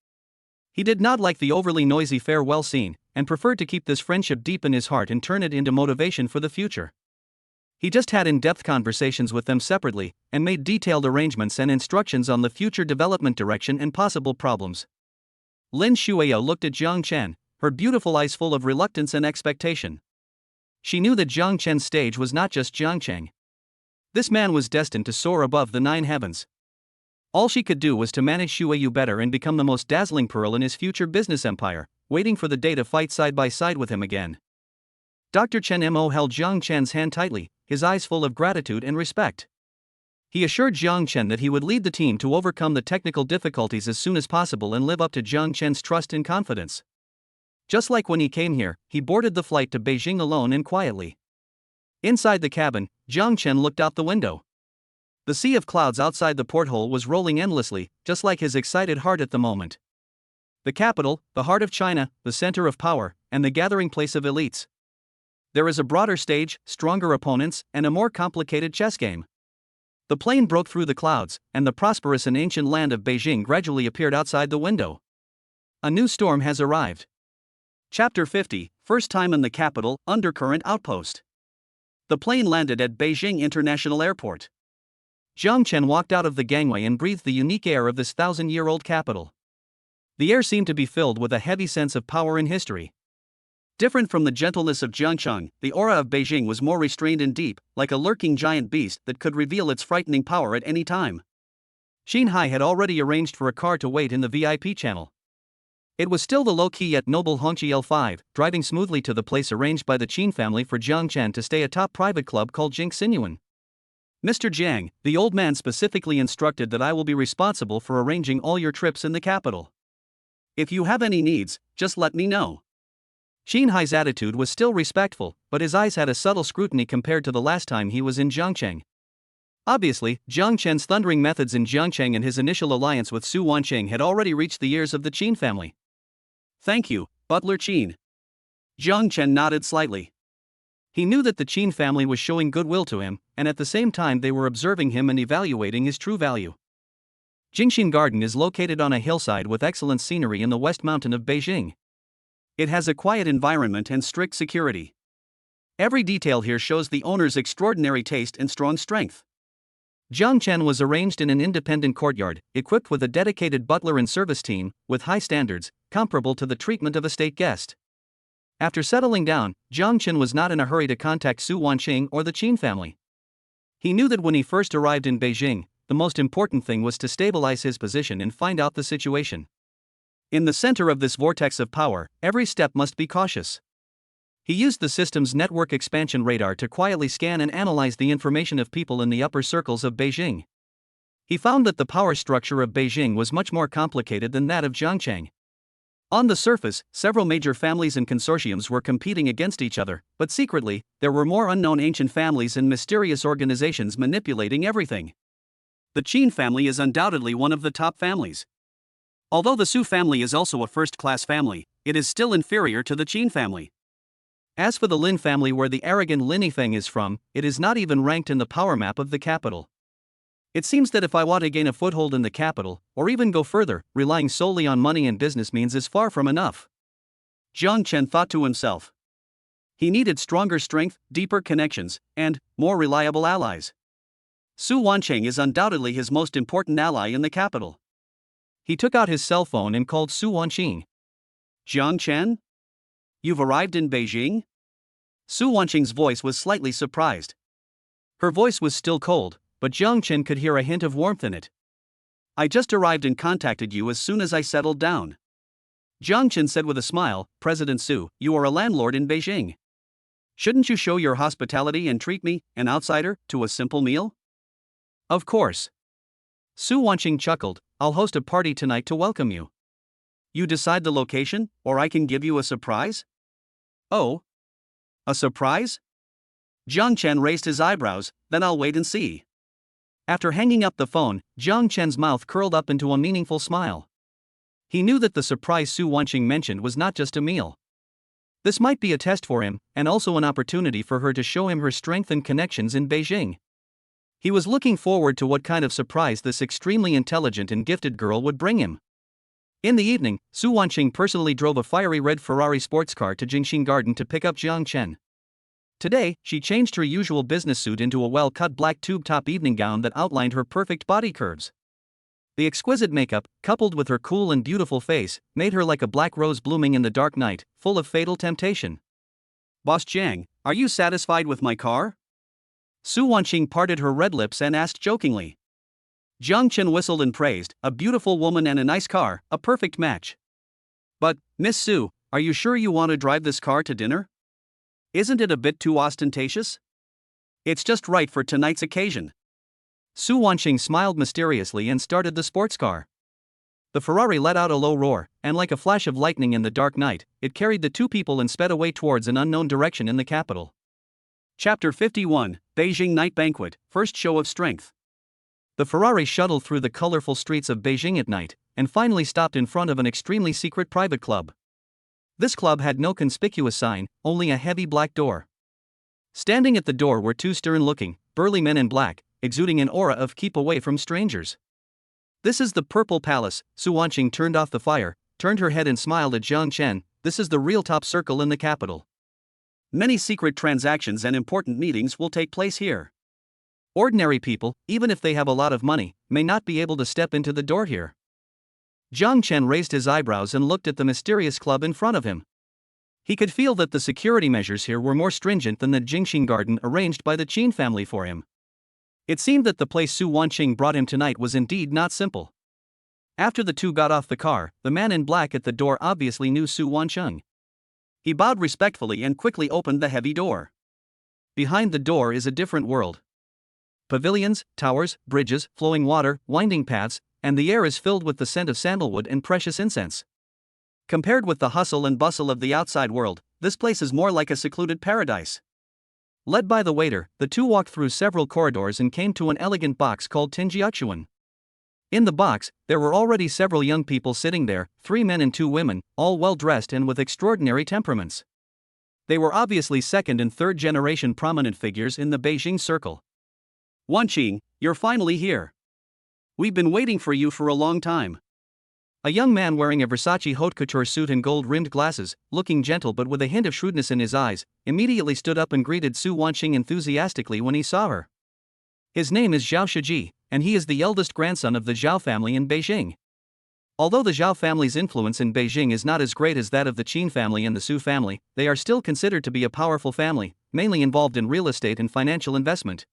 He did not like the overly noisy farewell scene, and preferred to keep this friendship deep in his heart and turn it into motivation for the future. He just had in-depth conversations with them separately, and made detailed arrangements and instructions on the future development direction and possible problems. Lin Shuiyu looked at Jiang Chen, her beautiful eyes full of reluctance and expectation. She knew that Jiang Chen's stage was not just Jiangcheng. This man was destined to soar above the 9 heavens. All she could do was to manage Shuiyu better and become the most dazzling pearl in his future business empire, waiting for the day to fight side by side with him again. Dr. Chen Mo held Jiang Chen's hand tightly, his eyes full of gratitude and respect. He assured Jiang Chen that he would lead the team to overcome the technical difficulties as soon as possible and live up to Jiang Chen's trust and confidence. Just like when he came here, he boarded the flight to Beijing alone and quietly. Inside the cabin, Jiang Chen looked out the window. The sea of clouds outside the porthole was rolling endlessly, just like his excited heart at the moment. The capital, the heart of China, the center of power, and the gathering place of elites. There is a broader stage, stronger opponents, and a more complicated chess game. The plane broke through the clouds, and the prosperous and ancient land of Beijing gradually appeared outside the window. A new storm has arrived. Chapter 50, First Time in the Capital, Undercurrent Outpost. The plane landed at Beijing International Airport. Jiang Chen walked out of the gangway and breathed the unique air of this 1,000-year-old capital. The air seemed to be filled with a heavy sense of power and history. Different from the gentleness of Jiangcheng, the aura of Beijing was more restrained and deep, like a lurking giant beast that could reveal its frightening power at any time. Xinhai had already arranged for a car to wait in the VIP channel. It was still the low-key yet noble Hongqi L5, driving smoothly to the place arranged by the Qin family for Jiang Chen to stay atop private club called Jing Sinuan. Mr. Jiang, the old man specifically instructed that I will be responsible for arranging all your trips in the capital. If you have any needs, just let me know. Xinhai's attitude was still respectful, but his eyes had a subtle scrutiny compared to the last time he was in Jiangcheng. Obviously, Jiang Chen's thundering methods in Jiangcheng and his initial alliance with Su Wanqing had already reached the ears of the Qin family. Thank you, Butler Qin. Jiang Chen nodded slightly. He knew that the Qin family was showing goodwill to him, and at the same time they were observing him and evaluating his true value. Jingxin Garden is located on a hillside with excellent scenery in the West Mountain of Beijing. It has a quiet environment and strict security. Every detail here shows the owner's extraordinary taste and strong strength. Jiang Chen was arranged in an independent courtyard, equipped with a dedicated butler and service team, with high standards, comparable to the treatment of a state guest. After settling down, Jiang Chen was not in a hurry to contact Su Wanqing or the Qin family. He knew that when he first arrived in Beijing, the most important thing was to stabilize his position and find out the situation. In the center of this vortex of power, every step must be cautious. He used the system's network expansion radar to quietly scan and analyze the information of people in the upper circles of Beijing. He found that the power structure of Beijing was much more complicated than that of Jiangchang. On the surface, several major families and consortiums were competing against each other, but secretly, there were more unknown ancient families and mysterious organizations manipulating everything. The Qin family is undoubtedly one of the top families. Although the Su family is also a first-class family, it is still inferior to the Qin family. As for the Lin family, where the arrogant Lin Yifeng is from, it is not even ranked in the power map of the capital. It seems that if I want to gain a foothold in the capital, or even go further, relying solely on money and business means is far from enough. Jiang Chen thought to himself. He needed stronger strength, deeper connections, and more reliable allies. Su Wanqing is undoubtedly his most important ally in the capital. He took out his cell phone and called Su Wanqing. Jiang Chen? You've arrived in Beijing? Su Wanqing's voice was slightly surprised. Her voice was still cold, but Jiang Chen could hear a hint of warmth in it. I just arrived and contacted you as soon as I settled down. Jiang Chen said with a smile, President Su, you are a landlord in Beijing. Shouldn't you show your hospitality and treat me, an outsider, to a simple meal? Of course. Su Wanqing chuckled, I'll host a party tonight to welcome you. You decide the location, or I can give you a surprise? Oh? A surprise? Jiang Chen raised his eyebrows, then I'll wait and see. After hanging up the phone, Jiang Chen's mouth curled up into a meaningful smile. He knew that the surprise Su Wanqing mentioned was not just a meal. This might be a test for him, and also an opportunity for her to show him her strength and connections in Beijing. He was looking forward to what kind of surprise this extremely intelligent and gifted girl would bring him. In the evening, Su Wanqing personally drove a fiery red Ferrari sports car to Jingxing Garden to pick up Jiang Chen. Today, she changed her usual business suit into a well-cut black tube-top evening gown that outlined her perfect body curves. The exquisite makeup, coupled with her cool and beautiful face, made her like a black rose blooming in the dark night, full of fatal temptation. Boss Jiang, are you satisfied with my car? Su Wanqing parted her red lips and asked jokingly. Jiang Chen whistled and praised, a beautiful woman and a nice car, a perfect match. But, Miss Su, are you sure you want to drive this car to dinner? Isn't it a bit too ostentatious? It's just right for tonight's occasion. Su Wanqing smiled mysteriously and started the sports car. The Ferrari let out a low roar, and like a flash of lightning in the dark night, it carried the two people and sped away towards an unknown direction in the capital. Chapter 51, Beijing Night Banquet, First Show of Strength. The Ferrari shuttled through the colorful streets of Beijing at night, and finally stopped in front of an extremely secret private club. This club had no conspicuous sign, only a heavy black door. Standing at the door were two stern-looking, burly men in black, exuding an aura of keep away from strangers. This is the Purple Palace. Su Wanqing turned off the fire, turned her head and smiled at Jiang Chen. This is the real top circle in the capital. Many secret transactions and important meetings will take place here. Ordinary people, even if they have a lot of money, may not be able to step into the door here. Jiang Chen raised his eyebrows and looked at the mysterious club in front of him. He could feel that the security measures here were more stringent than the Jingxing Garden arranged by the Qin family for him. It seemed that the place Su Wanqing brought him tonight was indeed not simple. After the two got off the car, the man in black at the door obviously knew Su Wanqing. He bowed respectfully and quickly opened the heavy door. Behind the door is a different world. Pavilions, towers, bridges, flowing water, winding paths, and the air is filled with the scent of sandalwood and precious incense. Compared with the hustle and bustle of the outside world, this place is more like a secluded paradise. Led by the waiter, the two walked through several corridors and came to an elegant box called Tinjiachuan. In the box, there were already several young people sitting there, 3 men and 2 women, all well-dressed and with extraordinary temperaments. They were obviously second and third generation prominent figures in the Beijing circle. Wanqing, you're finally here. We've been waiting for you for a long time. A young man wearing a Versace haute couture suit and gold-rimmed glasses, looking gentle but with a hint of shrewdness in his eyes, immediately stood up and greeted Su Wanqing enthusiastically when he saw her. His name is Zhao Shiji, and he is the eldest grandson of the Zhao family in Beijing. Although the Zhao family's influence in Beijing is not as great as that of the Qin family and the Su family, they are still considered to be a powerful family, mainly involved in real estate and financial investment.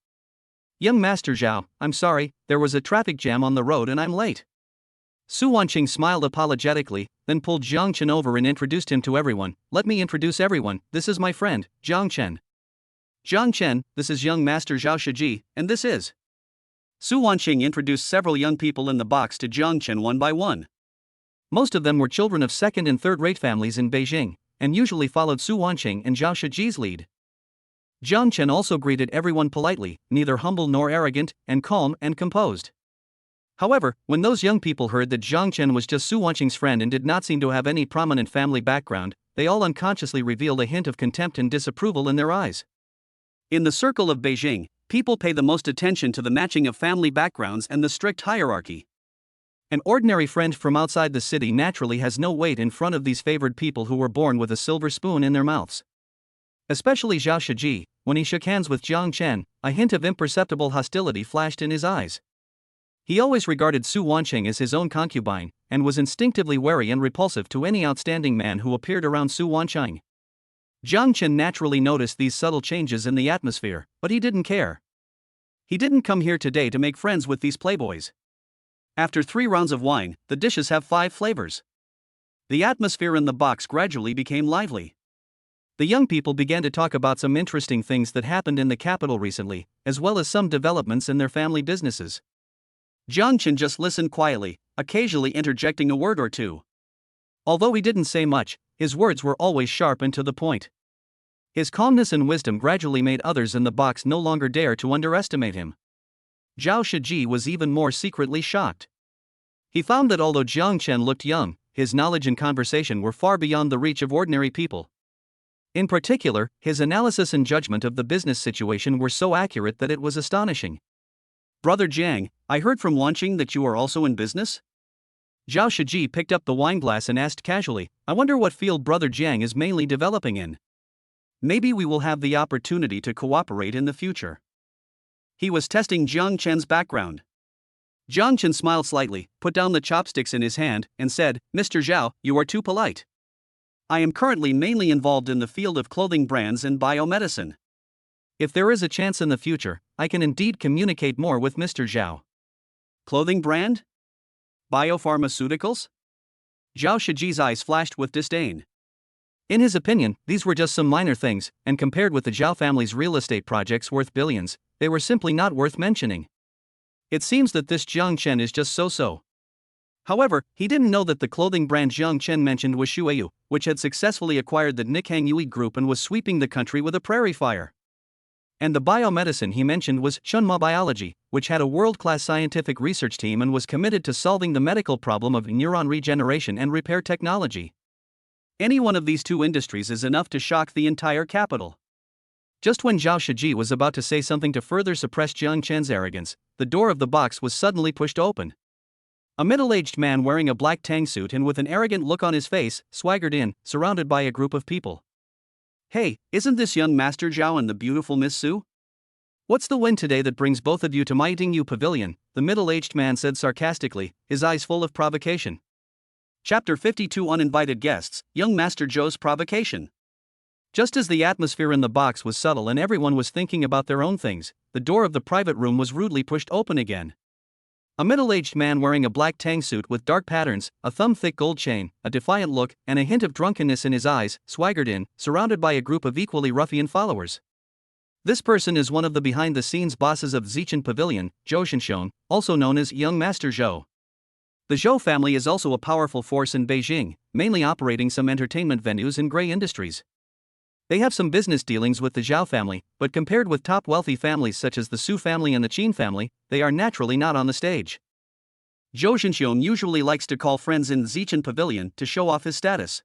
Young Master Zhao, I'm sorry, there was a traffic jam on the road and I'm late. Su Wanqing smiled apologetically, then pulled Jiang Chen over and introduced him to everyone. Let me introduce everyone, this is my friend, Jiang Chen. Jiang Chen, this is young Master Zhao Shiji, and this is. Su Wanqing introduced several young people in the box to Jiang Chen one by one. Most of them were children of second and third-rate families in Beijing, and usually followed Su Wanqing and Zhao Shiji's lead. Jiang Chen also greeted everyone politely, neither humble nor arrogant, and calm and composed. However, when those young people heard that Jiang Chen was just Su Wanqing's friend and did not seem to have any prominent family background, they all unconsciously revealed a hint of contempt and disapproval in their eyes. In the circle of Beijing, people pay the most attention to the matching of family backgrounds and the strict hierarchy. An ordinary friend from outside the city naturally has no weight in front of these favored people who were born with a silver spoon in their mouths. Especially Zhao Shiji, when he shook hands with Jiang Chen, a hint of imperceptible hostility flashed in his eyes. He always regarded Su Wanqing as his own concubine, and was instinctively wary and repulsive to any outstanding man who appeared around Su Wanqing. Jiang Chen naturally noticed these subtle changes in the atmosphere, but he didn't care. He didn't come here today to make friends with these playboys. After 3 rounds of wine, the dishes have 5 flavors. The atmosphere in the box gradually became lively. The young people began to talk about some interesting things that happened in the capital recently, as well as some developments in their family businesses. Jiang Chen just listened quietly, occasionally interjecting a word or two. Although he didn't say much, his words were always sharp and to the point. His calmness and wisdom gradually made others in the box no longer dare to underestimate him. Zhao Shiji was even more secretly shocked. He found that although Jiang Chen looked young, his knowledge and conversation were far beyond the reach of ordinary people. In particular, his analysis and judgment of the business situation were so accurate that it was astonishing. Brother Jiang, I heard from Wanqing that you are also in business? Zhao Shiji picked up the wineglass and asked casually, I wonder what field Brother Jiang is mainly developing in. Maybe we will have the opportunity to cooperate in the future. He was testing Jiang Chen's background. Jiang Chen smiled slightly, put down the chopsticks in his hand, and said, Mr. Zhao, you are too polite. I am currently mainly involved in the field of clothing brands and biomedicine. If there is a chance in the future, I can indeed communicate more with Mr. Zhao. Clothing brand? Biopharmaceuticals? Zhao Shiji's eyes flashed with disdain. In his opinion, these were just some minor things, and compared with the Zhao family's real estate projects worth billions, they were simply not worth mentioning. It seems that this Jiang Chen is just so-so. However, he didn't know that the clothing brand Jiang Chen mentioned was Shuayu, which had successfully acquired the Nikhang Yui Group and was sweeping the country with a prairie fire. And the biomedicine he mentioned was Chunma Biology, which had a world-class scientific research team and was committed to solving the medical problem of neuron regeneration and repair technology. Any one of these 2 industries is enough to shock the entire capital. Just when Zhao Shiji was about to say something to further suppress Jiang Chen's arrogance, the door of the box was suddenly pushed open. A middle-aged man wearing a black tang suit and with an arrogant look on his face swaggered in, surrounded by a group of people. Hey, isn't this young Master Zhao and the beautiful Miss Su? What's the win today that brings both of you to my Dingyu pavilion? The middle-aged man said sarcastically, his eyes full of provocation. Chapter 52 Uninvited Guests, Young Master Zhou's Provocation. Just as the atmosphere in the box was subtle and everyone was thinking about their own things, the door of the private room was rudely pushed open again. A middle-aged man wearing a black tang suit with dark patterns, a thumb-thick gold chain, a defiant look, and a hint of drunkenness in his eyes, swaggered in, surrounded by a group of equally ruffian followers. This person is one of the behind-the-scenes bosses of Zichen Pavilion, Zhou Shenxiong, also known as Young Master Zhou. The Zhou family is also a powerful force in Beijing, mainly operating some entertainment venues and gray industries. They have some business dealings with the Zhao family, but compared with top wealthy families such as the Su family and the Qin family, they are naturally not on the stage. Zhou Shenxiong usually likes to call friends in Zichen Pavilion to show off his status.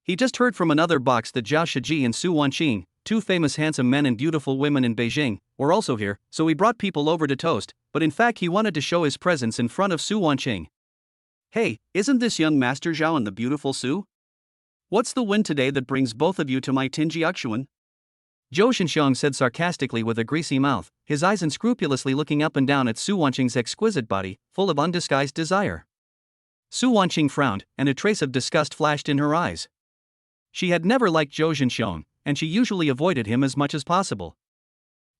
He just heard from another box that Zhao Shiji and Su Wanqing, 2 famous handsome men and beautiful women in Beijing, were also here, so he brought people over to toast, but in fact he wanted to show his presence in front of Su Wanqing. Hey, isn't this young Master Zhao and the beautiful Su? What's the win today that brings both of you to my Tinjiaxuan? Zhou Shenxiong said sarcastically with a greasy mouth, his eyes unscrupulously looking up and down at Su Wanqing's exquisite body, full of undisguised desire. Su Wanqing frowned, and a trace of disgust flashed in her eyes. She had never liked Zhou Zhenxiong, and she usually avoided him as much as possible.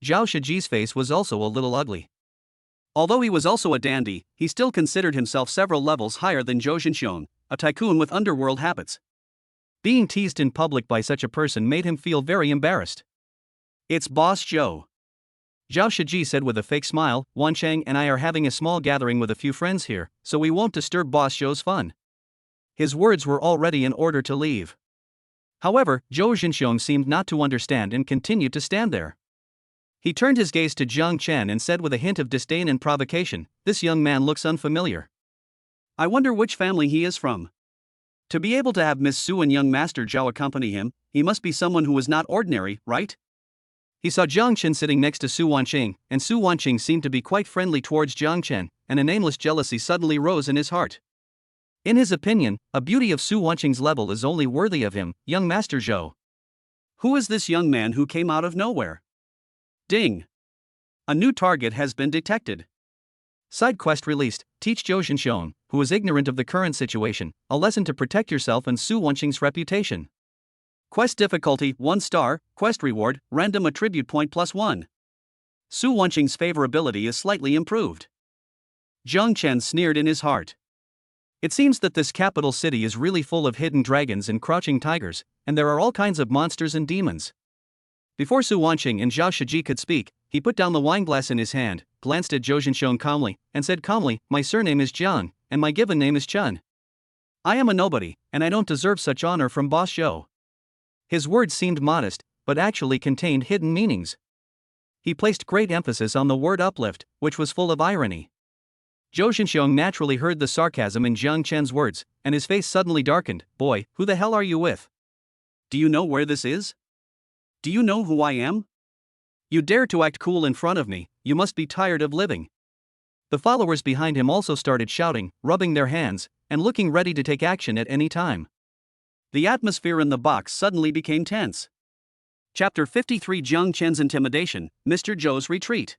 Zhao Shiji's face was also a little ugly. Although he was also a dandy, he still considered himself several levels higher than Zhou Zhenxiong, a tycoon with underworld habits. Being teased in public by such a person made him feel very embarrassed. It's Boss Zhou, Zhao Shiji said with a fake smile. Wancheng and I are having a small gathering with a few friends here, so we won't disturb Boss Zhou's fun. His words were already in order to leave. However, Zhou Zhenxiong seemed not to understand and continued to stand there. He turned his gaze to Jiang Chen and said with a hint of disdain and provocation, "This young man looks unfamiliar. I wonder which family he is from. To be able to have Miss Su and young Master Zhao accompany him, he must be someone who is not ordinary, right?" He saw Jiang Chen sitting next to Su Wanqing, and Su Wanqing seemed to be quite friendly towards Jiang Chen, and a nameless jealousy suddenly rose in his heart. In his opinion, a beauty of Su Wanqing's level is only worthy of him, young Master Zhou. Who is this young man who came out of nowhere? Ding! A new target has been detected. Side quest released. Teach Zhou Zhenxiong, who is ignorant of the current situation, a lesson to protect yourself and Su Wanqing's reputation. Quest difficulty 1 star, quest reward, random attribute point +1. Su Wanqing's favorability is slightly improved. Jiang Chen sneered in his heart. It seems that this capital city is really full of hidden dragons and crouching tigers, and there are all kinds of monsters and demons. Before Su Wanqing and Zhao Shiji could speak, he put down the wineglass in his hand, glanced at Zhou Zhenxiong calmly, and said calmly, "My surname is Jiang, and my given name is Chun. I am a nobody, and I don't deserve such honor from Boss Zhou." His words seemed modest, but actually contained hidden meanings. He placed great emphasis on the word uplift, which was full of irony. Zhou Zhenxiong naturally heard the sarcasm in Jiang Chen's words, and his face suddenly darkened. "Boy, who the hell are you with? Do you know where this is? Do you know who I am? You dare to act cool in front of me, you must be tired of living." The followers behind him also started shouting, rubbing their hands, and looking ready to take action at any time. The atmosphere in the box suddenly became tense. Chapter 53 Jiang Chen's Intimidation, Mr. Zhou's Retreat.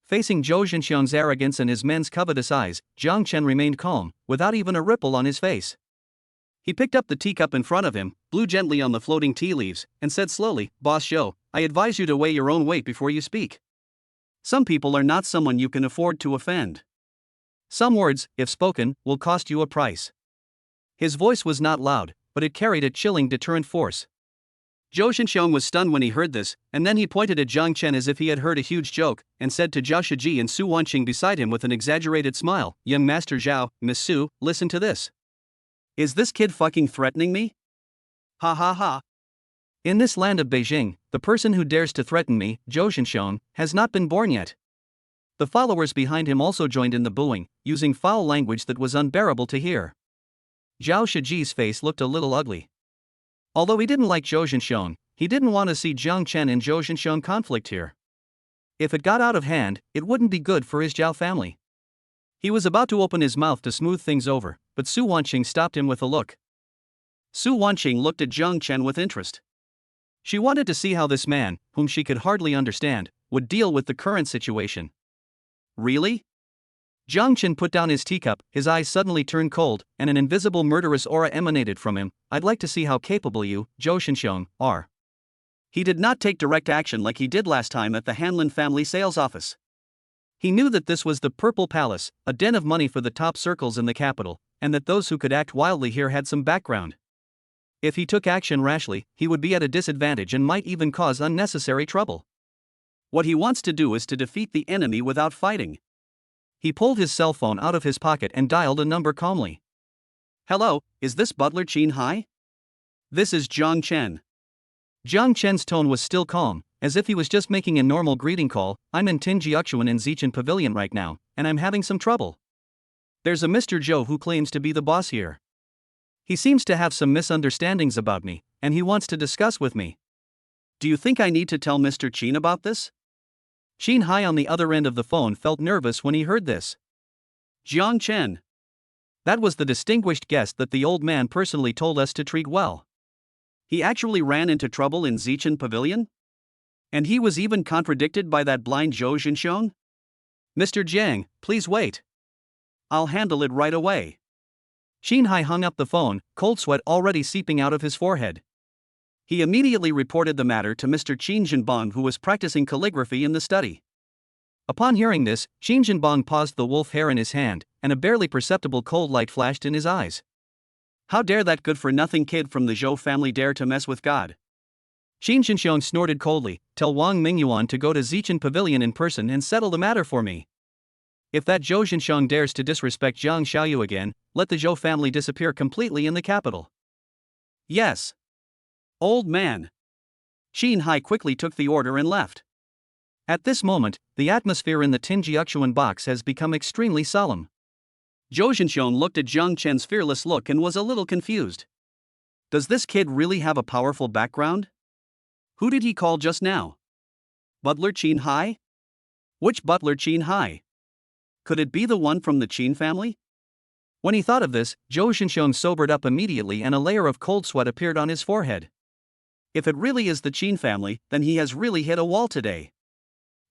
Facing Zhou Zhenxiong's arrogance and his men's covetous eyes, Jiang Chen remained calm, without even a ripple on his face. He picked up the teacup in front of him, blew gently on the floating tea leaves, and said slowly, "Boss Zhou, I advise you to weigh your own weight before you speak. Some people are not someone you can afford to offend. Some words, if spoken, will cost you a price." His voice was not loud, but it carried a chilling deterrent force. Zhou Zhenxiong was stunned when he heard this, and then he pointed at Jiang Chen as if he had heard a huge joke, and said to Zhao Shiji and Su Wanqing beside him with an exaggerated smile, "Young Master Zhao, Miss Su, listen to this. Is this kid fucking threatening me? Ha ha ha. In this land of Beijing, the person who dares to threaten me, Zhou Zhenxiong, has not been born yet." The followers behind him also joined in the booing, using foul language that was unbearable to hear. Zhao Shiji's face looked a little ugly. Although he didn't like Zhou Zhenxiong, he didn't want to see Jiang Chen and Zhou Zhenxiong conflict here. If it got out of hand, it wouldn't be good for his Zhao family. He was about to open his mouth to smooth things over, but Su Wanqing stopped him with a look. Su Wanqing looked at Jiang Chen with interest. She wanted to see how this man, whom she could hardly understand, would deal with the current situation. "Really?" Jiang Chen put down his teacup, his eyes suddenly turned cold, and an invisible murderous aura emanated from him. "I'd like to see how capable you, Zhou Zhenxiong, are." He did not take direct action like he did last time at the Hanlin family sales office. He knew that this was the Purple Palace, a den of money for the top circles in the capital, and that those who could act wildly here had some background. If he took action rashly, he would be at a disadvantage and might even cause unnecessary trouble. What he wants to do is to defeat the enemy without fighting. He pulled his cell phone out of his pocket and dialed a number calmly. "Hello, is this Butler Qin Hai? This is Jiang Chen." Jiang Chen's tone was still calm, as if he was just making a normal greeting call. "I'm in Tinjiaochuan in Zichen Pavilion right now, and I'm having some trouble. There's a Mr. Zhou who claims to be the boss here. He seems to have some misunderstandings about me, and he wants to discuss with me. Do you think I need to tell Mr. Qin about this?" Qin Hai on the other end of the phone felt nervous when he heard this. "Jiang Chen. That was the distinguished guest that the old man personally told us to treat well. He actually ran into trouble in Zichen Pavilion? And he was even contradicted by that blind Zhou Zhenxiong? Mr. Jiang, please wait. I'll handle it right away." Xin Hai hung up the phone, cold sweat already seeping out of his forehead. He immediately reported the matter to Mr. Qin Zhenbong, who was practicing calligraphy in the study. Upon hearing this, Qin Zhenbong paused the wolf hair in his hand, and a barely perceptible cold light flashed in his eyes. How dare that good-for-nothing kid from the Zhou family dare to mess with God? Qin Zhenxiong snorted coldly. Tell Wang Mingyuan to go to Zichen Pavilion in person and settle the matter for me. If that Zhou Zhenxiong dares to disrespect Jiang Xiaoyu again, let the Zhou family disappear completely in the capital. Yes. Old man. Xin Hai quickly took the order and left. At this moment, the atmosphere in the Tinjiuxuan box has become extremely solemn. Zhou Zhenxiong looked at Jiang Chen's fearless look and was a little confused. Does this kid really have a powerful background? Who did he call just now? Butler Qin Hai? Which butler Qin Hai? Could it be the one from the Qin family? When he thought of this, Zhou Zhenxiong sobered up immediately and a layer of cold sweat appeared on his forehead. If it really is the Qin family, then he has really hit a wall today.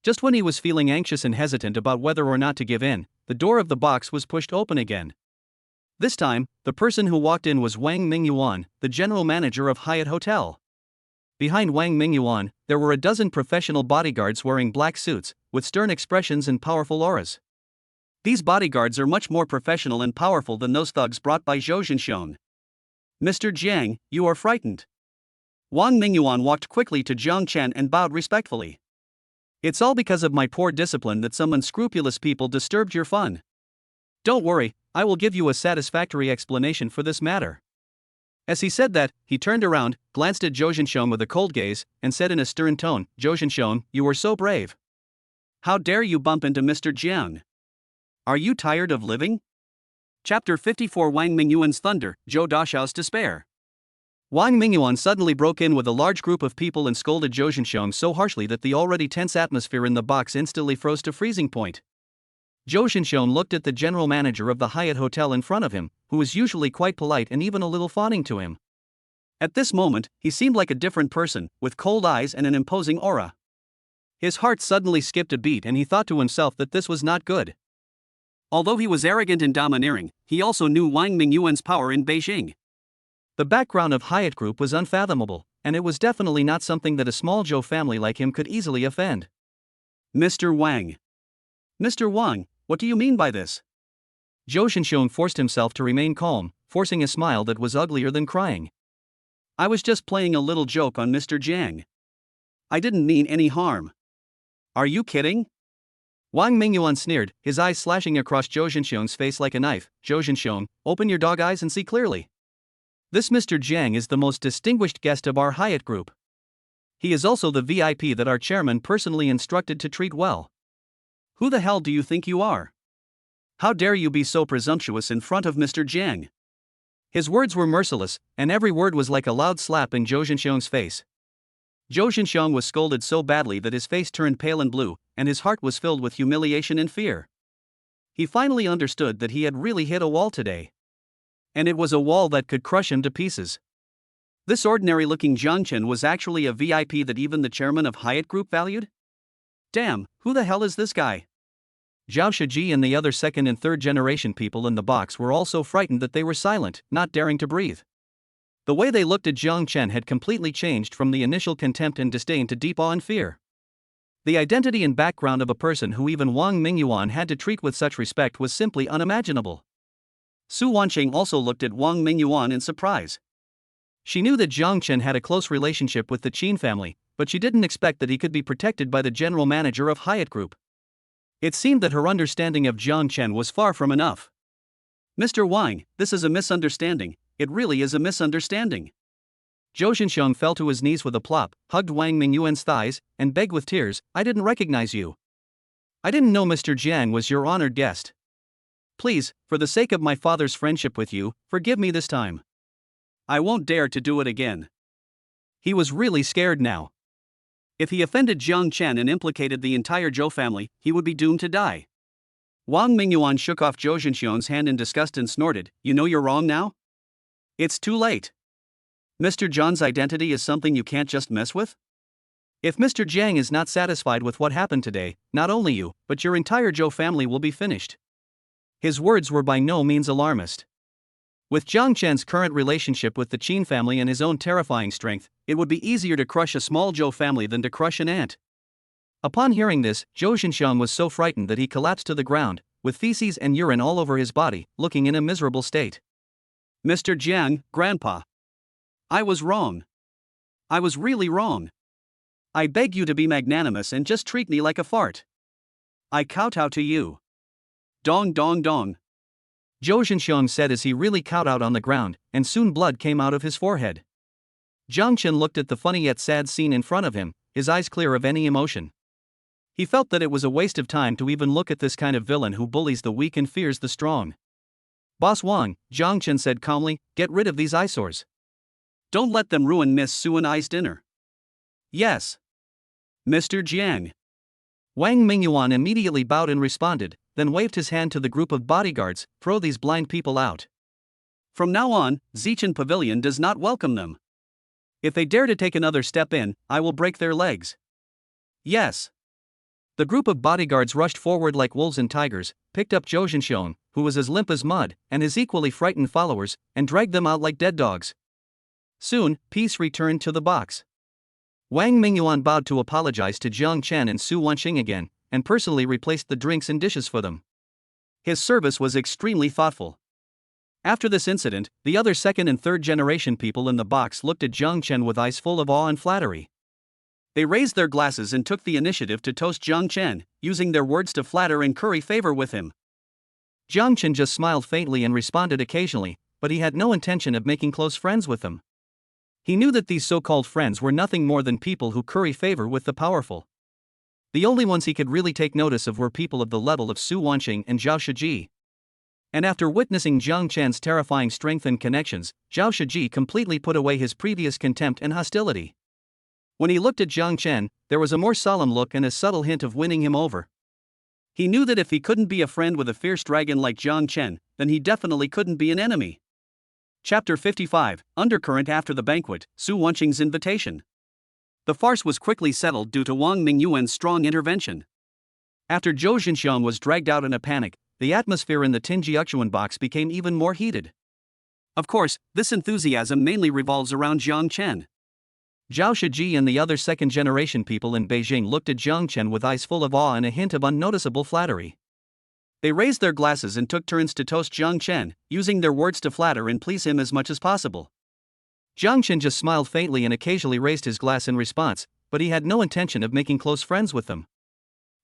Just when he was feeling anxious and hesitant about whether or not to give in, the door of the box was pushed open again. This time, the person who walked in was Wang Mingyuan, the general manager of Hyatt Hotel. Behind Wang Mingyuan, there were a dozen professional bodyguards wearing black suits, with stern expressions and powerful auras. These bodyguards are much more professional and powerful than those thugs brought by Zhou Zhenxiong. Mr. Jiang, you are frightened. Wang Mingyuan walked quickly to Jiang Chen and bowed respectfully. It's all because of my poor discipline that some unscrupulous people disturbed your fun. Don't worry, I will give you a satisfactory explanation for this matter. As he said that, he turned around, glanced at Zhou Zhenxiong with a cold gaze, and said in a stern tone, Zhou Zhenxiong, you were so brave. How dare you bump into Mr. Jiang? Are you tired of living? Chapter 54 Wang Mingyuan's Thunder, Zhou Daxiao's Despair. Wang Mingyuan suddenly broke in with a large group of people and scolded Zhou Zhenxiong so harshly that the already tense atmosphere in the box instantly froze to freezing point. Zhou Zhenxiong looked at the general manager of the Hyatt Hotel in front of him, who was usually quite polite and even a little fawning to him. At this moment, he seemed like a different person, with cold eyes and an imposing aura. His heart suddenly skipped a beat and he thought to himself that this was not good. Although he was arrogant and domineering, he also knew Wang Mingyuan's power in Beijing. The background of Hyatt Group was unfathomable, and it was definitely not something that a small Zhou family like him could easily offend. Mr. Wang. Mr. Wang, what do you mean by this? Zhou Zhenxiong forced himself to remain calm, forcing a smile that was uglier than crying. I was just playing a little joke on Mr. Jiang. I didn't mean any harm. Are you kidding? Wang Mingyuan sneered, his eyes slashing across Zhou Zhenxiong's face like a knife. Zhou Zhenxiong, open your dog eyes and see clearly. This Mr. Jiang is the most distinguished guest of our Hyatt Group. He is also the VIP that our chairman personally instructed to treat well. Who the hell do you think you are? How dare you be so presumptuous in front of Mr. Jiang? His words were merciless, and every word was like a loud slap in Zhou Zhenxiong's face. Zhou Zhenxiong was scolded so badly that his face turned pale and blue, and his heart was filled with humiliation and fear. He finally understood that he had really hit a wall today. And it was a wall that could crush him to pieces. This ordinary-looking Jiang Chen was actually a VIP that even the chairman of Hyatt Group valued? Damn, who the hell is this guy? Zhao Shiji and the other second and third generation people in the box were all so frightened that they were silent, not daring to breathe. The way they looked at Jiang Chen had completely changed from the initial contempt and disdain to deep awe and fear. The identity and background of a person who even Wang Mingyuan had to treat with such respect was simply unimaginable. Su Wancheng also looked at Wang Mingyuan in surprise. She knew that Jiang Chen had a close relationship with the Qin family, but she didn't expect that he could be protected by the general manager of Hyatt Group. It seemed that her understanding of Jiang Chen was far from enough. Mr. Wang, this is a misunderstanding. It really is a misunderstanding. Zhou Zhenxiong fell to his knees with a plop, hugged Wang Mingyuan's thighs, and begged with tears, I didn't recognize you. I didn't know Mr. Jiang was your honored guest. Please, for the sake of my father's friendship with you, forgive me this time. I won't dare to do it again. He was really scared now. If he offended Jiang Chen and implicated the entire Zhou family, he would be doomed to die. Wang Mingyuan shook off Zhou Zhenxiong's hand in disgust and snorted, you know you're wrong now? It's too late. Mr. Zhang's identity is something you can't just mess with? If Mr. Jiang is not satisfied with what happened today, not only you, but your entire Zhou family will be finished. His words were by no means alarmist. With Jiang Chen's current relationship with the Qin family and his own terrifying strength, it would be easier to crush a small Zhou family than to crush an ant. Upon hearing this, Zhou Zhenxiang was so frightened that he collapsed to the ground, with feces and urine all over his body, looking in a miserable state. Mr. Jiang, Grandpa. I was wrong. I was really wrong. I beg you to be magnanimous and just treat me like a fart. I kowtow to you. Dong dong dong. Zhou Zhenxiang said as he really kowtowed on the ground, and soon blood came out of his forehead. Jiang Chen looked at the funny yet sad scene in front of him, his eyes clear of any emotion. He felt that it was a waste of time to even look at this kind of villain who bullies the weak and fears the strong. Boss Wang, Jiang Chen said calmly, get rid of these eyesores. Don't let them ruin Miss Su and I's dinner. Yes. Mr. Jiang. Wang Mingyuan immediately bowed and responded, then waved his hand to the group of bodyguards, throw these blind people out. From now on, Zichen Pavilion does not welcome them. If they dare to take another step in, I will break their legs. Yes. The group of bodyguards rushed forward like wolves and tigers, picked up Zhou Zhenxiang, who was as limp as mud, and his equally frightened followers, and dragged them out like dead dogs. Soon, peace returned to the box. Wang Mingyuan bowed to apologize to Jiang Chen and Su Wanqing again, and personally replaced the drinks and dishes for them. His service was extremely thoughtful. After this incident, the other second and third generation people in the box looked at Jiang Chen with eyes full of awe and flattery. They raised their glasses and took the initiative to toast Jiang Chen, using their words to flatter and curry favor with him. Jiang Chen just smiled faintly and responded occasionally, but he had no intention of making close friends with them. He knew that these so-called friends were nothing more than people who curry favor with the powerful. The only ones he could really take notice of were people of the level of Su Wanqing and Zhao Shiji. And after witnessing Jiang Chen's terrifying strength and connections, Zhao Shiji completely put away his previous contempt and hostility. When he looked at Jiang Chen, there was a more solemn look and a subtle hint of winning him over. He knew that if he couldn't be a friend with a fierce dragon like Jiang Chen, then he definitely couldn't be an enemy. Chapter 55, Undercurrent After the Banquet, Su Wanqing's Invitation. The farce was quickly settled due to Wang Mingyuan's strong intervention. After Zhou Zhenxiang was dragged out in a panic, the atmosphere in the Tinjiuxuan box became even more heated. Of course, this enthusiasm mainly revolves around Jiang Chen. Zhao Shiji and the other second-generation people in Beijing looked at Jiang Chen with eyes full of awe and a hint of unnoticeable flattery. They raised their glasses and took turns to toast Jiang Chen, using their words to flatter and please him as much as possible. Jiang Chen just smiled faintly and occasionally raised his glass in response, but he had no intention of making close friends with them.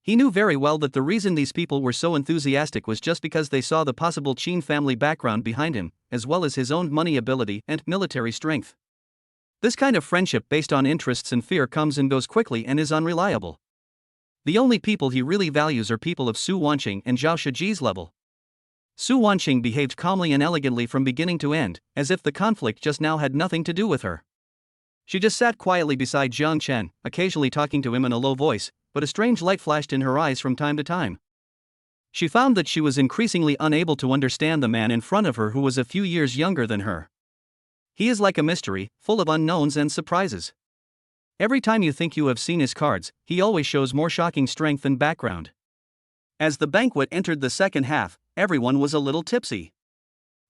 He knew very well that the reason these people were so enthusiastic was just because they saw the possible Qin family background behind him, as well as his own money ability and military strength. This kind of friendship based on interests and fear comes and goes quickly and is unreliable. The only people he really values are people of Su Wanqing and Zhao Shiji's level. Su Wanqing behaved calmly and elegantly from beginning to end, as if the conflict just now had nothing to do with her. She just sat quietly beside Jiang Chen, occasionally talking to him in a low voice, but a strange light flashed in her eyes from time to time. She found that she was increasingly unable to understand the man in front of her who was a few years younger than her. He is like a mystery, full of unknowns and surprises. Every time you think you have seen his cards, he always shows more shocking strength and background. As the banquet entered the second half, everyone was a little tipsy.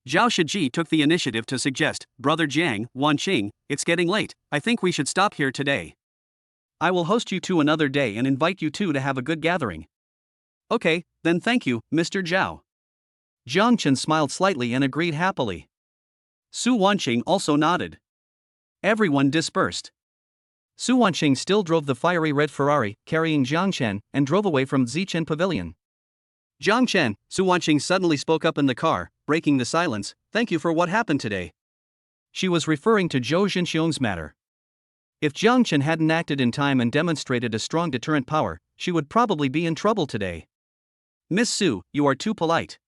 Zhao Shiji took the initiative to suggest, Brother Jiang, Wanqing, it's getting late, I think we should stop here today. I will host you two another day and invite you two to have a good gathering. Okay, then thank you, Mr. Zhao. Jiang Chen smiled slightly and agreed happily. Su Wanqing also nodded. Everyone dispersed. Su Wanqing still drove the fiery red Ferrari, carrying Jiang Chen, and drove away from Zichen Pavilion. Jiang Chen, Su Wanqing suddenly spoke up in the car, breaking the silence, thank you for what happened today. She was referring to Zhou Zhenxiang's matter. If Jiang Chen hadn't acted in time and demonstrated a strong deterrent power, she would probably be in trouble today. Miss Su, you are too polite.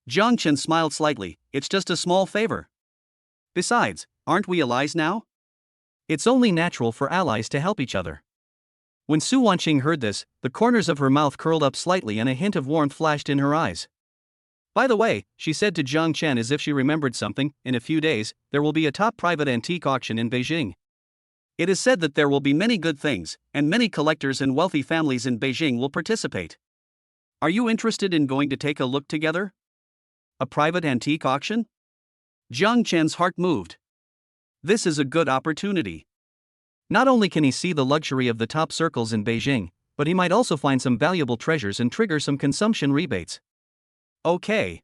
Jiang Chen smiled slightly, it's just a small favor. Besides, aren't we allies now? It's only natural for allies to help each other. When Su Wanqing heard this, the corners of her mouth curled up slightly and a hint of warmth flashed in her eyes. By the way, she said to Jiang Chen as if she remembered something, in a few days, there will be a top private antique auction in Beijing. It is said that there will be many good things, and many collectors and wealthy families in Beijing will participate. Are you interested in going to take a look together? A private antique auction? Jiang Chen's heart moved. This is a good opportunity. Not only can he see the luxury of the top circles in Beijing, but he might also find some valuable treasures and trigger some consumption rebates. Okay.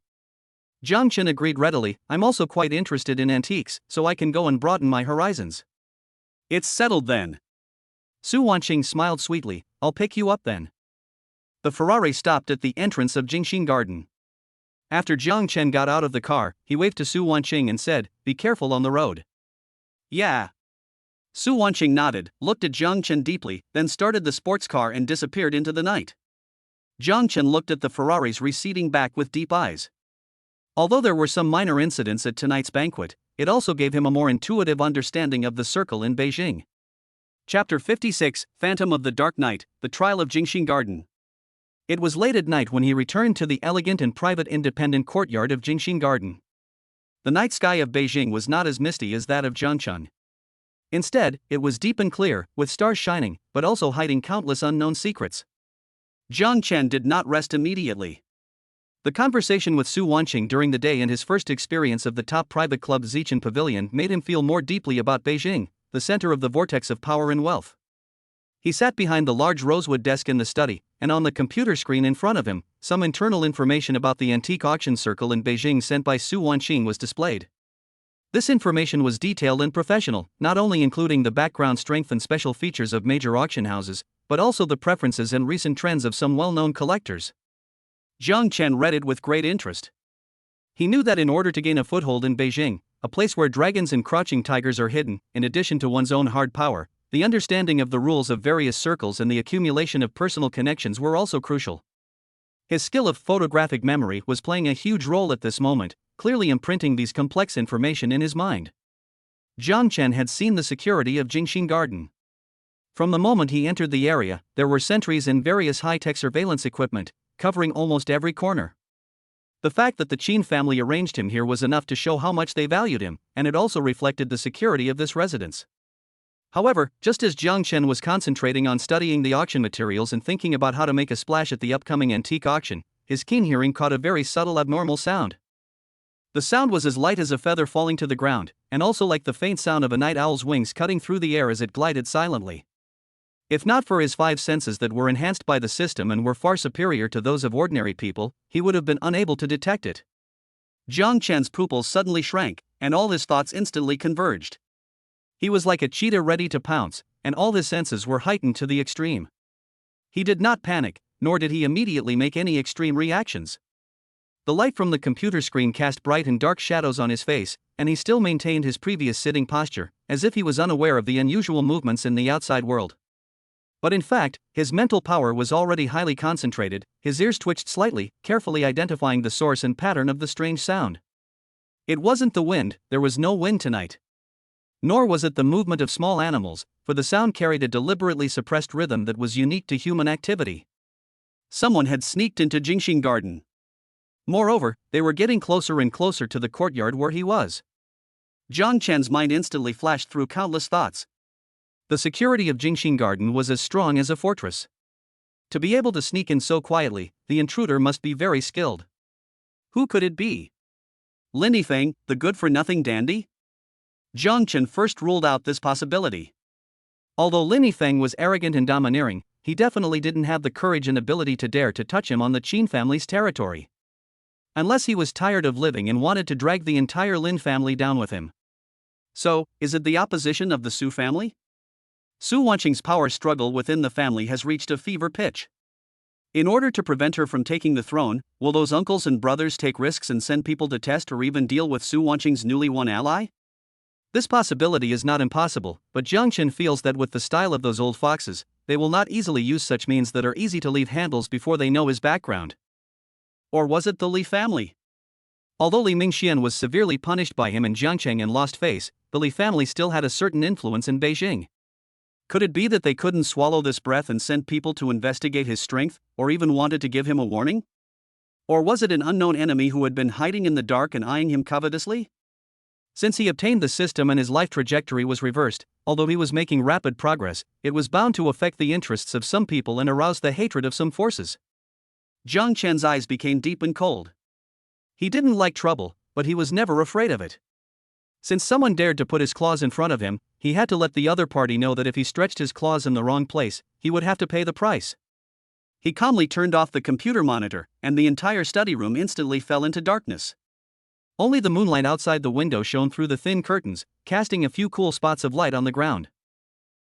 Jiang Chen agreed readily. I'm also quite interested in antiques, so I can go and broaden my horizons. It's settled then. Su Wanqing smiled sweetly. I'll pick you up then. The Ferrari stopped at the entrance of Jingxing Garden. After Jiang Chen got out of the car, he waved to Su Wanqing and said, "Be careful on the road." Yeah. Su Wanqing nodded, looked at Jiang Chen deeply, then started the sports car and disappeared into the night. Jiang Chen looked at the Ferraris receding back with deep eyes. Although there were some minor incidents at tonight's banquet, it also gave him a more intuitive understanding of the circle in Beijing. Chapter 56, Phantom of the Dark Night, The Trial of Jingxing Garden. It was late at night when he returned to the elegant and private independent courtyard of Jingxing Garden. The night sky of Beijing was not as misty as that of Jiangcheng. Instead, it was deep and clear, with stars shining, but also hiding countless unknown secrets. Jiang Chen did not rest immediately. The conversation with Su Wanqing during the day and his first experience of the top private club Zichen Pavilion made him feel more deeply about Beijing, the center of the vortex of power and wealth. He sat behind the large rosewood desk in the study, and on the computer screen in front of him, some internal information about the antique auction circle in Beijing sent by Su Wanqing was displayed. This information was detailed and professional, not only including the background strength and special features of major auction houses, but also the preferences and recent trends of some well-known collectors. Jiang Chen read it with great interest. He knew that in order to gain a foothold in Beijing, a place where dragons and crouching tigers are hidden, in addition to one's own hard power, the understanding of the rules of various circles and the accumulation of personal connections were also crucial. His skill of photographic memory was playing a huge role at this moment, clearly imprinting these complex information in his mind. Jiang Chen had seen the security of Jingxing Garden. From the moment he entered the area, there were sentries and various high-tech surveillance equipment, covering almost every corner. The fact that the Qin family arranged him here was enough to show how much they valued him, and it also reflected the security of this residence. However, just as Jiang Chen was concentrating on studying the auction materials and thinking about how to make a splash at the upcoming antique auction, his keen hearing caught a very subtle abnormal sound. The sound was as light as a feather falling to the ground, and also like the faint sound of a night owl's wings cutting through the air as it glided silently. If not for his 5 senses that were enhanced by the system and were far superior to those of ordinary people, he would have been unable to detect it. Jiang Chen's pupils suddenly shrank, and all his thoughts instantly converged. He was like a cheetah ready to pounce, and all his senses were heightened to the extreme. He did not panic, nor did he immediately make any extreme reactions. The light from the computer screen cast bright and dark shadows on his face, and he still maintained his previous sitting posture, as if he was unaware of the unusual movements in the outside world. But in fact, his mental power was already highly concentrated. His ears twitched slightly, carefully identifying the source and pattern of the strange sound. It wasn't the wind, there was no wind tonight. Nor was it the movement of small animals, for the sound carried a deliberately suppressed rhythm that was unique to human activity. Someone had sneaked into Jingxing Garden. Moreover, they were getting closer and closer to the courtyard where he was. Jiang Chen's mind instantly flashed through countless thoughts. The security of Jingxing Garden was as strong as a fortress. To be able to sneak in so quietly, the intruder must be very skilled. Who could it be? Lin Yifeng, the good-for-nothing dandy? Jiang Chen first ruled out this possibility. Although Lin Yifeng was arrogant and domineering, he definitely didn't have the courage and ability to dare to touch him on the Qin family's territory. Unless he was tired of living and wanted to drag the entire Lin family down with him. So, is it the opposition of the Su family? Su Wanqing's power struggle within the family has reached a fever pitch. In order to prevent her from taking the throne, will those uncles and brothers take risks and send people to test or even deal with Su Wanqing's newly won ally? This possibility is not impossible, but Jiang Chen feels that with the style of those old foxes, they will not easily use such means that are easy to leave handles before they know his background. Or was it the Li family? Although Li Mingxian was severely punished by him in Jiangcheng and lost face, the Li family still had a certain influence in Beijing. Could it be that they couldn't swallow this breath and sent people to investigate his strength, or even wanted to give him a warning? Or was it an unknown enemy who had been hiding in the dark and eyeing him covetously? Since he obtained the system and his life trajectory was reversed, although he was making rapid progress, it was bound to affect the interests of some people and arouse the hatred of some forces. Jiang Chen's eyes became deep and cold. He didn't like trouble, but he was never afraid of it. Since someone dared to put his claws in front of him, he had to let the other party know that if he stretched his claws in the wrong place, he would have to pay the price. He calmly turned off the computer monitor, and the entire study room instantly fell into darkness. Only the moonlight outside the window shone through the thin curtains, casting a few cool spots of light on the ground.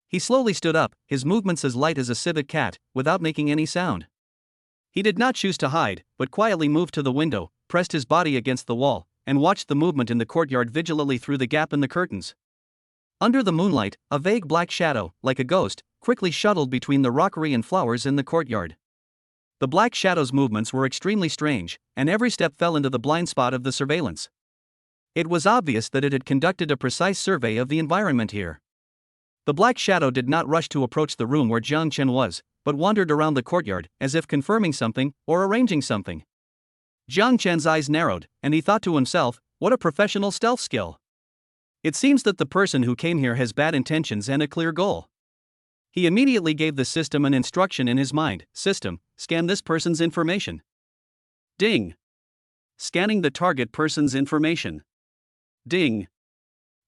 He slowly stood up, his movements as light as a civet cat, without making any sound. He did not choose to hide, but quietly moved to the window, pressed his body against the wall, and watched the movement in the courtyard vigilantly through the gap in the curtains. Under the moonlight, a vague black shadow, like a ghost, quickly shuttled between the rockery and flowers in the courtyard. The black shadow's movements were extremely strange, and every step fell into the blind spot of the surveillance. It was obvious that it had conducted a precise survey of the environment here. The black shadow did not rush to approach the room where Jiang Chen was, but wandered around the courtyard, as if confirming something, or arranging something. Jiang Chen's eyes narrowed, and he thought to himself, what a professional stealth skill. It seems that the person who came here has bad intentions and a clear goal. He immediately gave the system an instruction in his mind. System, scan this person's information. Ding. Scanning the target person's information. Ding.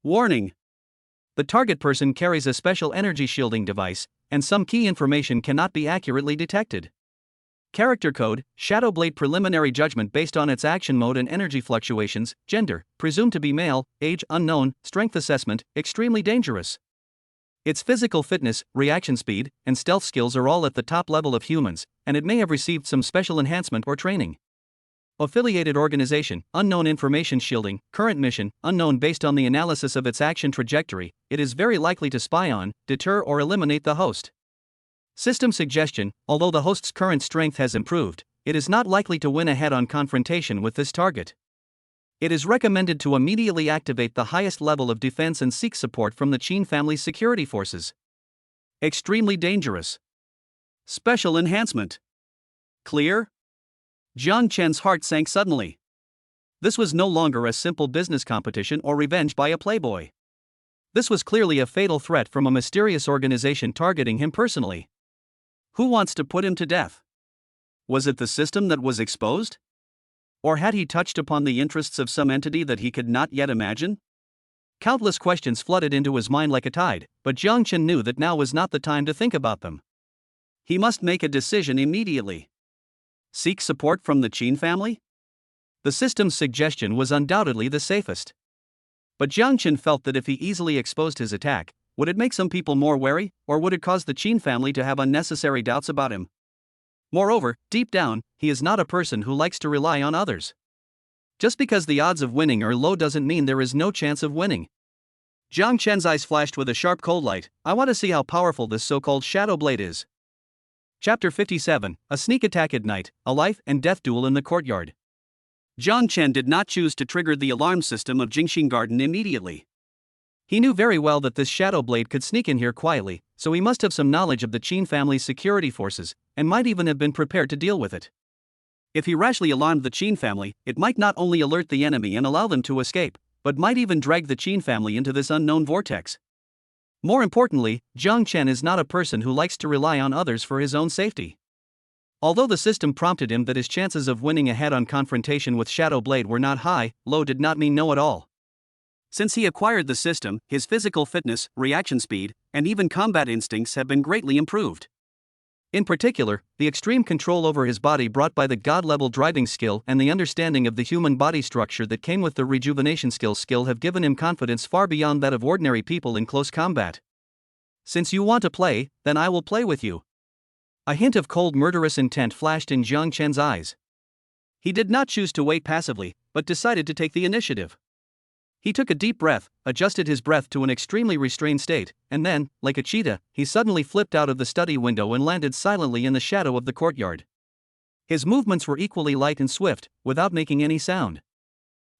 Warning. The target person carries a special energy shielding device, and some key information cannot be accurately detected. Character code, Shadowblade preliminary judgment based on its action mode and energy fluctuations, gender, presumed to be male, age unknown, strength assessment, extremely dangerous. Its physical fitness, reaction speed, and stealth skills are all at the top level of humans, and it may have received some special enhancement or training. Affiliated organization, unknown information shielding, current mission, unknown based on the analysis of its action trajectory, it is very likely to spy on, deter or eliminate the host. System suggestion, although the host's current strength has improved, it is not likely to win a head-on confrontation with this target. It is recommended to immediately activate the highest level of defense and seek support from the Qin family's security forces. Extremely dangerous. Special enhancement. Clear? Jiang Chen's heart sank suddenly. This was no longer a simple business competition or revenge by a playboy. This was clearly a fatal threat from a mysterious organization targeting him personally. Who wants to put him to death? Was it the system that was exposed? Or had he touched upon the interests of some entity that he could not yet imagine? Countless questions flooded into his mind like a tide, but Jiang Chen knew that now was not the time to think about them. He must make a decision immediately. Seek support from the Qin family? The system's suggestion was undoubtedly the safest. But Jiang Chen felt that if he easily exposed his attack, would it make some people more wary, or would it cause the Qin family to have unnecessary doubts about him? Moreover, deep down, he is not a person who likes to rely on others. Just because the odds of winning are low doesn't mean there is no chance of winning. Jiang Chen's eyes flashed with a sharp cold light. I want to see how powerful this so-called Shadow Blade is. Chapter 57, A Sneak Attack at Night, a Life and Death Duel in the Courtyard. Jiang Chen did not choose to trigger the alarm system of Jingxing Garden immediately. He knew very well that this Shadow Blade could sneak in here quietly, so he must have some knowledge of the Qin family's security forces, and might even have been prepared to deal with it. If he rashly alarmed the Qin family, it might not only alert the enemy and allow them to escape, but might even drag the Qin family into this unknown vortex. More importantly, Jiang Chen is not a person who likes to rely on others for his own safety. Although the system prompted him that his chances of winning a head-on confrontation with Shadow Blade were not high, low did not mean no at all. Since he acquired the system, his physical fitness, reaction speed, and even combat instincts have been greatly improved. In particular, the extreme control over his body brought by the god-level driving skill and the understanding of the human body structure that came with the rejuvenation skill have given him confidence far beyond that of ordinary people in close combat. Since you want to play, then I will play with you. A hint of cold murderous intent flashed in Jiang Chen's eyes. He did not choose to wait passively, but decided to take the initiative. He took a deep breath, adjusted his breath to an extremely restrained state, and then, like a cheetah, he suddenly flipped out of the study window and landed silently in the shadow of the courtyard. His movements were equally light and swift, without making any sound.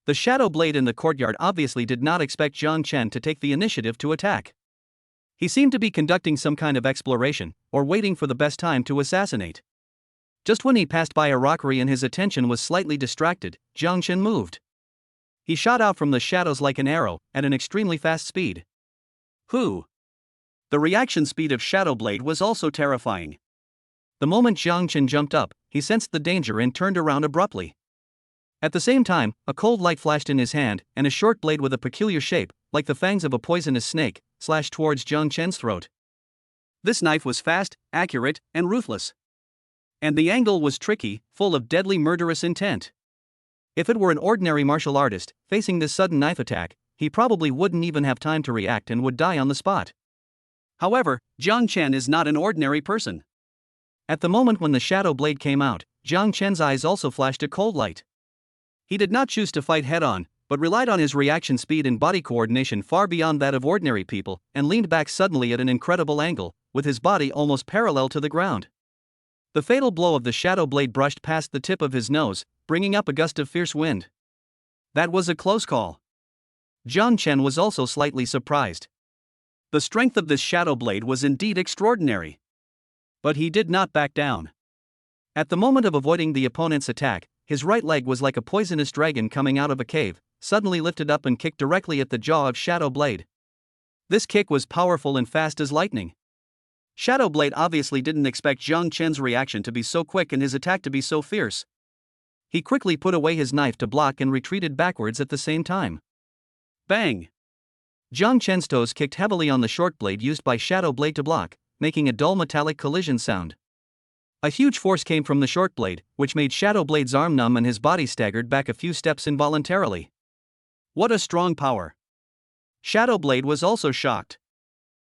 The Shadow Blade in the courtyard obviously did not expect Jiang Chen to take the initiative to attack. He seemed to be conducting some kind of exploration, or waiting for the best time to assassinate. Just when he passed by a rockery and his attention was slightly distracted, Jiang Chen moved. He shot out from the shadows like an arrow, at an extremely fast speed. Who? The reaction speed of Shadow Blade was also terrifying. The moment Jiang Chen jumped up, he sensed the danger and turned around abruptly. At the same time, a cold light flashed in his hand, and a short blade with a peculiar shape, like the fangs of a poisonous snake, slashed towards Jiang Chen's throat. This knife was fast, accurate, and ruthless. And the angle was tricky, full of deadly murderous intent. If it were an ordinary martial artist facing this sudden knife attack, he probably wouldn't even have time to react and would die on the spot. However, Jiang Chen is not an ordinary person. At the moment when the shadow blade came out, Jiang Chen's eyes also flashed a cold light. He did not choose to fight head-on, but relied on his reaction speed and body coordination far beyond that of ordinary people, and leaned back suddenly at an incredible angle, with his body almost parallel to the ground. The fatal blow of the shadow blade brushed past the tip of his nose, bringing up a gust of fierce wind. That was a close call. Jiang Chen was also slightly surprised. The strength of this shadow blade was indeed extraordinary. But he did not back down. At the moment of avoiding the opponent's attack, his right leg was like a poisonous dragon coming out of a cave, suddenly lifted up and kicked directly at the jaw of Shadow Blade. This kick was powerful and fast as lightning. Shadow Blade obviously didn't expect Jiang Chen's reaction to be so quick and his attack to be so fierce. He quickly put away his knife to block and retreated backwards at the same time. Bang! Jiang Chen's toes kicked heavily on the short blade used by Shadow Blade to block, making a dull metallic collision sound. A huge force came from the short blade, which made Shadow Blade's arm numb and his body staggered back a few steps involuntarily. What a strong power! Shadow Blade was also shocked.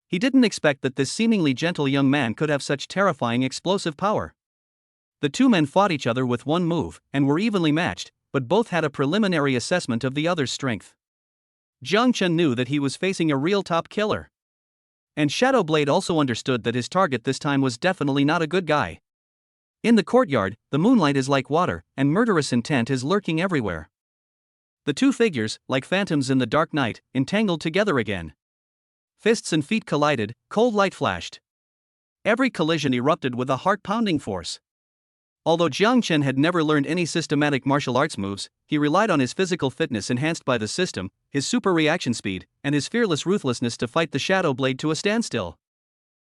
He didn't expect that this seemingly gentle young man could have such terrifying explosive power. The two men fought each other with one move, and were evenly matched, but both had a preliminary assessment of the other's strength. Jiang Chen knew that he was facing a real top killer. And Shadow Blade also understood that his target this time was definitely not a good guy. In the courtyard, the moonlight is like water, and murderous intent is lurking everywhere. The two figures, like phantoms in the dark night, entangled together again. Fists and feet collided, cold light flashed. Every collision erupted with a heart-pounding force. Although Jiang Chen had never learned any systematic martial arts moves, he relied on his physical fitness enhanced by the system, his super reaction speed, and his fearless ruthlessness to fight the Shadow Blade to a standstill.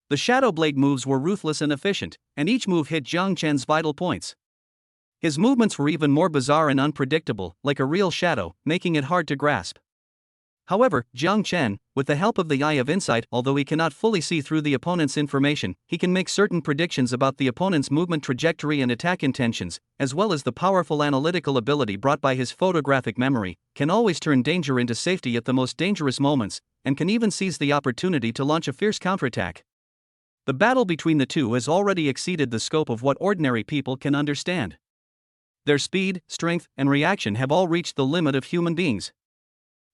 The Shadow Blade moves were ruthless and efficient, and each move hit Jiang Chen's vital points. His movements were even more bizarre and unpredictable, like a real shadow, making it hard to grasp. However, Jiang Chen, with the help of the Eye of Insight, although he cannot fully see through the opponent's information, he can make certain predictions about the opponent's movement trajectory and attack intentions, as well as the powerful analytical ability brought by his photographic memory, can always turn danger into safety at the most dangerous moments, and can even seize the opportunity to launch a fierce counterattack. The battle between the two has already exceeded the scope of what ordinary people can understand. Their speed, strength, and reaction have all reached the limit of human beings.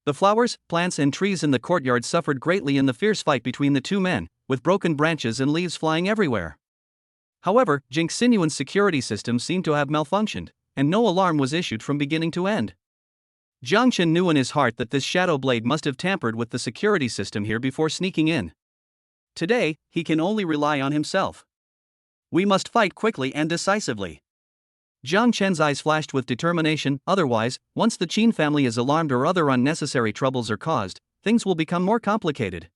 The flowers, plants, and trees in the courtyard suffered greatly in the fierce fight between the two men, with broken branches and leaves flying everywhere. However, Jing Sinuan's security system seemed to have malfunctioned, and no alarm was issued from beginning to end. Jiang Chen knew in his heart that this Shadow Blade must have tampered with the security system here before sneaking in. Today, he can only rely on himself. We must fight quickly and decisively. Jiang Chen's eyes flashed with determination. Otherwise, once the Qin family is alarmed or other unnecessary troubles are caused, things will become more complicated.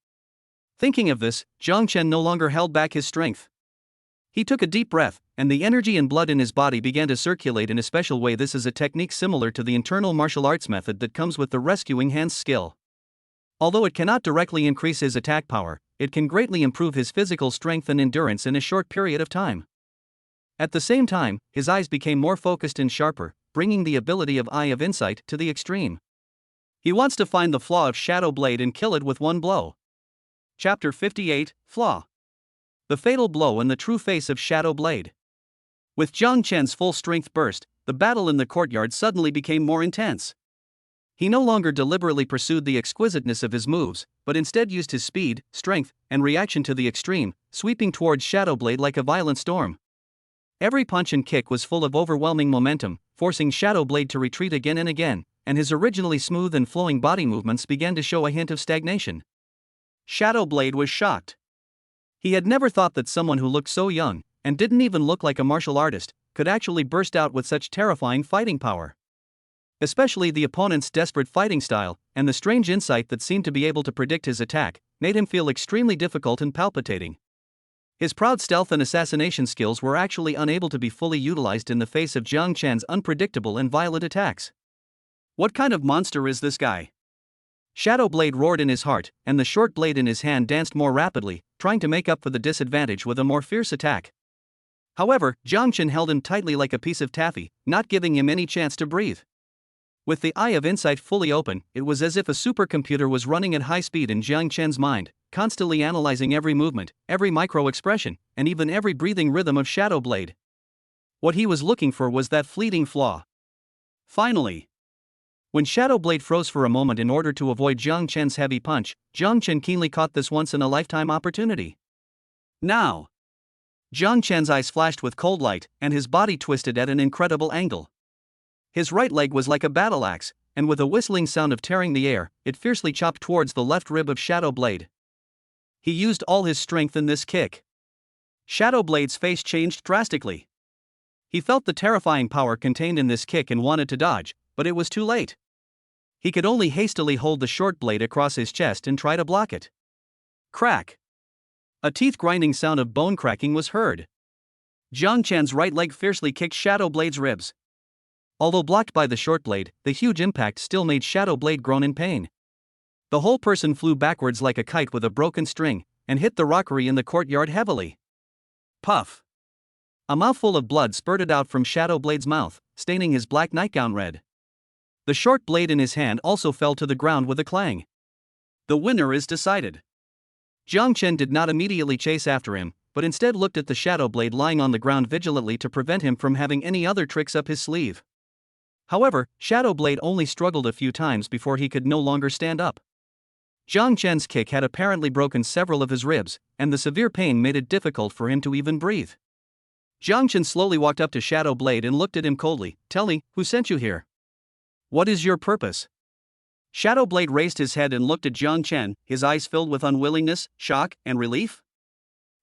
Thinking of this, Jiang Chen no longer held back his strength. He took a deep breath, and the energy and blood in his body began to circulate in a special way. This is a technique similar to the internal martial arts method that comes with the rescuing hand's skill. Although it cannot directly increase his attack power, it can greatly improve his physical strength and endurance in a short period of time. At the same time, his eyes became more focused and sharper, bringing the ability of Eye of Insight to the extreme. He wants to find the flaw of Shadow Blade and kill it with one blow. Chapter 58, Flaw. The fatal blow and the true face of Shadow Blade. With Jiang Chen's full strength burst, the battle in the courtyard suddenly became more intense. He no longer deliberately pursued the exquisiteness of his moves, but instead used his speed, strength, and reaction to the extreme, sweeping towards Shadow Blade like a violent storm. Every punch and kick was full of overwhelming momentum, forcing Shadow Blade to retreat again and again, and his originally smooth and flowing body movements began to show a hint of stagnation. Shadow Blade was shocked. He had never thought that someone who looked so young, and didn't even look like a martial artist, could actually burst out with such terrifying fighting power. Especially the opponent's desperate fighting style, and the strange insight that seemed to be able to predict his attack, made him feel extremely difficult and palpitating. His proud stealth and assassination skills were actually unable to be fully utilized in the face of Jiang Chen's unpredictable and violent attacks. What kind of monster is this guy? Shadow Blade roared in his heart, and the short blade in his hand danced more rapidly, trying to make up for the disadvantage with a more fierce attack. However, Jiang Chen held him tightly like a piece of taffy, not giving him any chance to breathe. With the eye of insight fully open, it was as if a supercomputer was running at high speed in Jiang Chen's mind, constantly analyzing every movement, every micro-expression, and even every breathing rhythm of Shadow Blade. What he was looking for was that fleeting flaw. Finally, when Shadow Blade froze for a moment in order to avoid Jiang Chen's heavy punch, Jiang Chen keenly caught this once-in-a-lifetime opportunity. Now! Jiang Chen's eyes flashed with cold light, and his body twisted at an incredible angle. His right leg was like a battle axe, and with a whistling sound of tearing the air, it fiercely chopped towards the left rib of Shadow Blade. He used all his strength in this kick. Shadow Blade's face changed drastically. He felt the terrifying power contained in this kick and wanted to dodge, but it was too late. He could only hastily hold the short blade across his chest and try to block it. Crack! A teeth-grinding sound of bone cracking was heard. Jiang Chen's right leg fiercely kicked Shadow Blade's ribs. Although blocked by the short blade, the huge impact still made Shadow Blade groan in pain. The whole person flew backwards like a kite with a broken string, and hit the rockery in the courtyard heavily. Puff! A mouthful of blood spurted out from Shadow Blade's mouth, staining his black nightgown red. The short blade in his hand also fell to the ground with a clang. The winner is decided. Jiang Chen did not immediately chase after him, but instead looked at the Shadow Blade lying on the ground vigilantly to prevent him from having any other tricks up his sleeve. However, Shadow Blade only struggled a few times before he could no longer stand up. Jiang Chen's kick had apparently broken several of his ribs, and the severe pain made it difficult for him to even breathe. Jiang Chen slowly walked up to Shadow Blade and looked at him coldly. "Tell me, who sent you here? What is your purpose?" Shadow Blade raised his head and looked at Jiang Chen, his eyes filled with unwillingness, shock, and relief.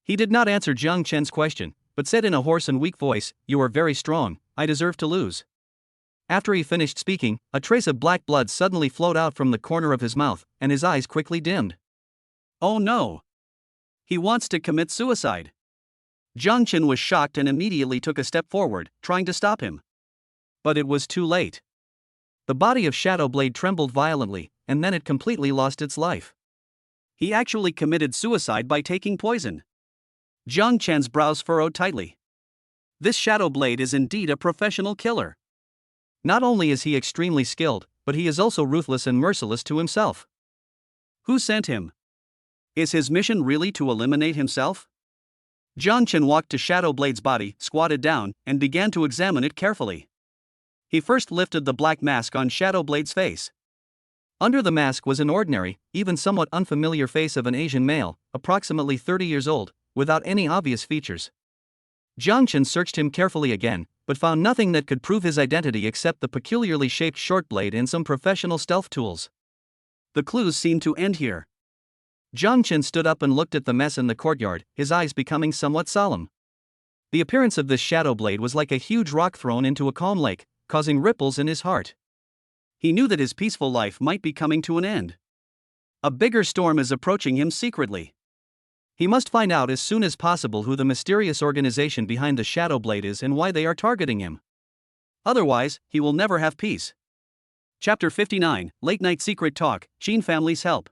He did not answer Jiang Chen's question, but said in a hoarse and weak voice, "You are very strong, I deserve to lose." After he finished speaking, a trace of black blood suddenly flowed out from the corner of his mouth, and his eyes quickly dimmed. Oh no! He wants to commit suicide. Jiang Chen was shocked and immediately took a step forward, trying to stop him. But it was too late. The body of Shadow Blade trembled violently, and then it completely lost its life. He actually committed suicide by taking poison. Jiang Chen's brows furrowed tightly. This Shadow Blade is indeed a professional killer. Not only is he extremely skilled, but he is also ruthless and merciless to himself. Who sent him? Is his mission really to eliminate himself? Jiang Chen walked to Shadow Blade's body, squatted down, and began to examine it carefully. He first lifted the black mask on Shadow Blade's face. Under the mask was an ordinary, even somewhat unfamiliar face of an Asian male, approximately 30 years old, without any obvious features. Jiang Chen searched him carefully again, but found nothing that could prove his identity except the peculiarly shaped short blade and some professional stealth tools. The clues seem to end here. Jiang Chen stood up and looked at the mess in the courtyard, his eyes becoming somewhat solemn. The appearance of this Shadow Blade was like a huge rock thrown into a calm lake, causing ripples in his heart. He knew that his peaceful life might be coming to an end. A bigger storm is approaching him secretly. He must find out as soon as possible who the mysterious organization behind the Shadow Blade is and why they are targeting him. Otherwise, he will never have peace. Chapter 59, Late Night Secret Talk, Qin Family's Help.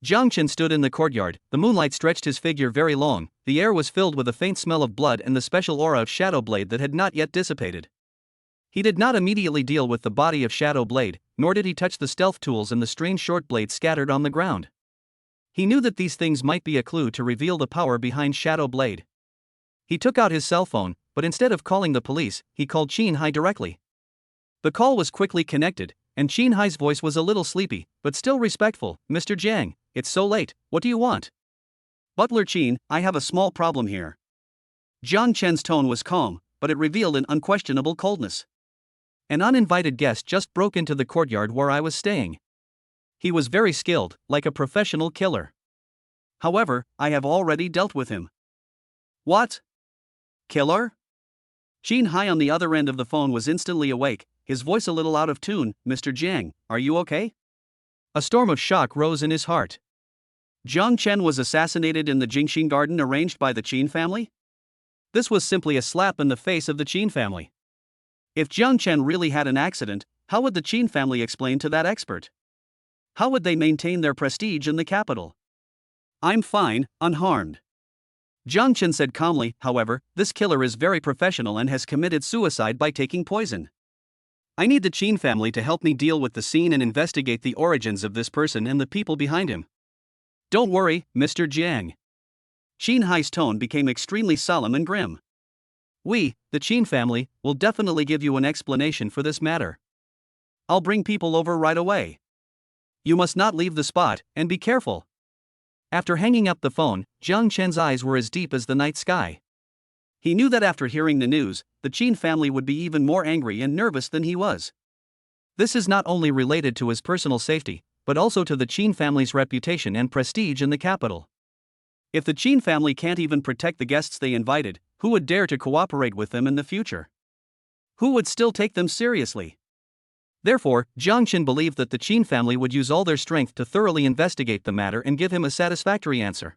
Jiang Chen stood in the courtyard, the moonlight stretched his figure very long, the air was filled with a faint smell of blood and the special aura of Shadow Blade that had not yet dissipated. He did not immediately deal with the body of Shadow Blade, nor did he touch the stealth tools and the strange short blade scattered on the ground. He knew that these things might be a clue to reveal the power behind Shadow Blade. He took out his cell phone, but instead of calling the police, he called Qin Hai directly. The call was quickly connected, and Qin Hai's voice was a little sleepy, but still respectful. "Mr. Jiang, it's so late, what do you want?" "Butler Qin, I have a small problem here." Jiang Chen's tone was calm, but it revealed an unquestionable coldness. "An uninvited guest just broke into the courtyard where I was staying. He was very skilled, like a professional killer. However, I have already dealt with him." "What? Killer?" Qin Hai on the other end of the phone was instantly awake, his voice a little out of tune. "Mr. Jiang, are you okay?" A storm of shock rose in his heart. Jiang Chen was assassinated in the Jingxing garden arranged by the Qin family? This was simply a slap in the face of the Qin family. If Jiang Chen really had an accident, how would the Qin family explain to that expert? How would they maintain their prestige in the capital? I'm fine, unharmed. Jiang Chen said calmly. However, this killer is very professional and has committed suicide by taking poison. I need the Qin family to help me deal with the scene and investigate the origins of this person and the people behind him. Don't worry, Mr. Jiang. Qin Hai's tone became extremely solemn and grim. We, the Qin family, will definitely give you an explanation for this matter. I'll bring people over right away. You must not leave the spot, and be careful. After hanging up the phone, Jiang Chen's eyes were as deep as the night sky. He knew that after hearing the news, the Qin family would be even more angry and nervous than he was. This is not only related to his personal safety, but also to the Qin family's reputation and prestige in the capital. If the Qin family can't even protect the guests they invited, who would dare to cooperate with them in the future? Who would still take them seriously? Therefore, Jiang Chen believed that the Qin family would use all their strength to thoroughly investigate the matter and give him a satisfactory answer.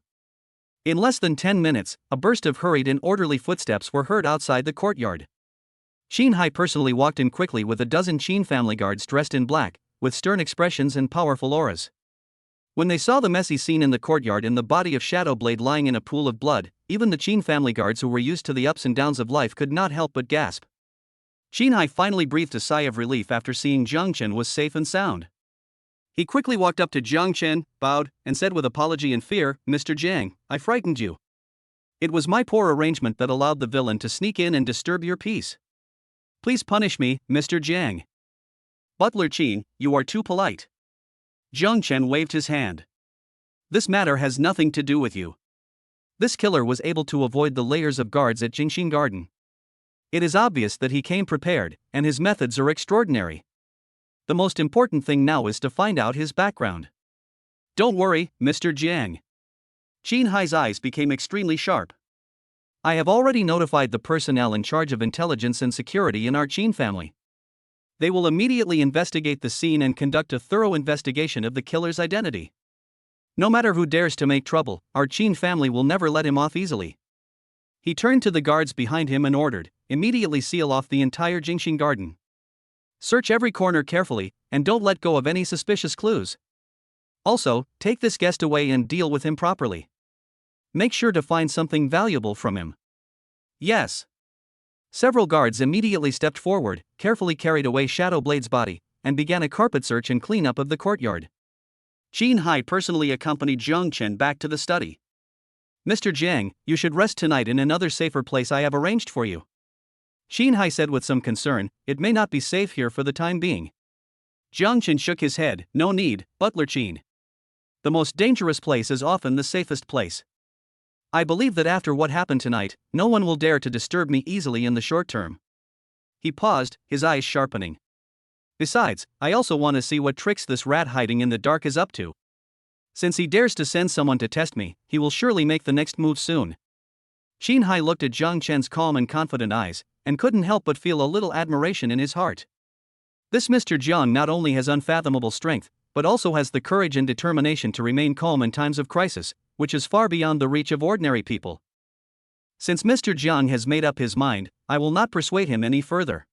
In less than 10 minutes, a burst of hurried and orderly footsteps were heard outside the courtyard. Qin Hai personally walked in quickly with a dozen Qin family guards dressed in black, with stern expressions and powerful auras. When they saw the messy scene in the courtyard and the body of Shadow Blade lying in a pool of blood, even the Qin family guards who were used to the ups and downs of life could not help but gasp. Qin Hai finally breathed a sigh of relief after seeing Jiang Chen was safe and sound. He quickly walked up to Jiang Chen, bowed, and said with apology and fear, "Mr. Jiang, I frightened you. It was my poor arrangement that allowed the villain to sneak in and disturb your peace. Please punish me, Mr. Jiang." "Butler Qin, you are too polite." Jiang Chen waved his hand. "This matter has nothing to do with you. This killer was able to avoid the layers of guards at Jingxing Garden. It is obvious that he came prepared, and his methods are extraordinary. The most important thing now is to find out his background. Don't worry, Mr. Jiang." Qin Hai's eyes became extremely sharp. "I have already notified the personnel in charge of intelligence and security in our Qin family. They will immediately investigate the scene and conduct a thorough investigation of the killer's identity. No matter who dares to make trouble, our Qin family will never let him off easily." He turned to the guards behind him and ordered, "Immediately seal off the entire Jingxing Garden. Search every corner carefully, and don't let go of any suspicious clues. Also, take this guest away and deal with him properly. Make sure to find something valuable from him." "Yes." Several guards immediately stepped forward, carefully carried away Shadow Blade's body, and began a carpet search and cleanup of the courtyard. Qin Hai personally accompanied Jiang Chen back to the study. "Mr. Jiang, you should rest tonight in another safer place I have arranged for you." Qin Hai said with some concern, "It may not be safe here for the time being." Jiang Chen shook his head, "No need, Butler Qin. The most dangerous place is often the safest place. I believe that after what happened tonight, no one will dare to disturb me easily in the short term." He paused, his eyes sharpening. "Besides, I also want to see what tricks this rat hiding in the dark is up to. Since he dares to send someone to test me, he will surely make the next move soon." Qin Hai looked at Jiang Chen's calm and confident eyes, and couldn't help but feel a little admiration in his heart. This Mr. Jiang not only has unfathomable strength, but also has the courage and determination to remain calm in times of crisis, which is far beyond the reach of ordinary people. Since Mr. Jiang has made up his mind, I will not persuade him any further.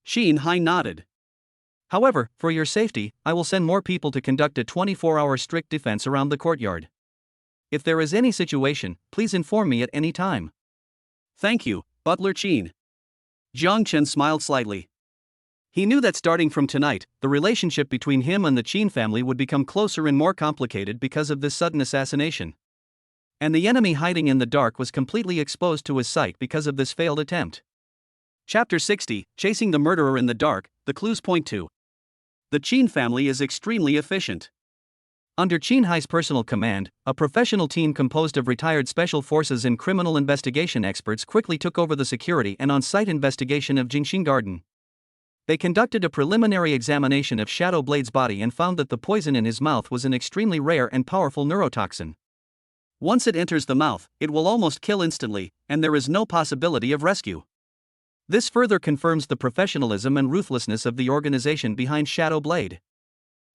Qin Hai nodded. "However, for your safety, I will send more people to conduct a 24-hour strict defense around the courtyard. If there is any situation, please inform me at any time." "Thank you, Butler Qin." Jiang Chen smiled slightly. He knew that starting from tonight, the relationship between him and the Qin family would become closer and more complicated because of this sudden assassination. And the enemy hiding in the dark was completely exposed to his sight because of this failed attempt. Chapter 60, Chasing the Murderer in the Dark, the clues point to. The Qin family is extremely efficient. Under Qin Hai's personal command, a professional team composed of retired special forces and criminal investigation experts quickly took over the security and on-site investigation of Jingxing Garden. They conducted a preliminary examination of Shadow Blade's body and found that the poison in his mouth was an extremely rare and powerful neurotoxin. Once it enters the mouth, it will almost kill instantly, and there is no possibility of rescue. This further confirms the professionalism and ruthlessness of the organization behind Shadow Blade.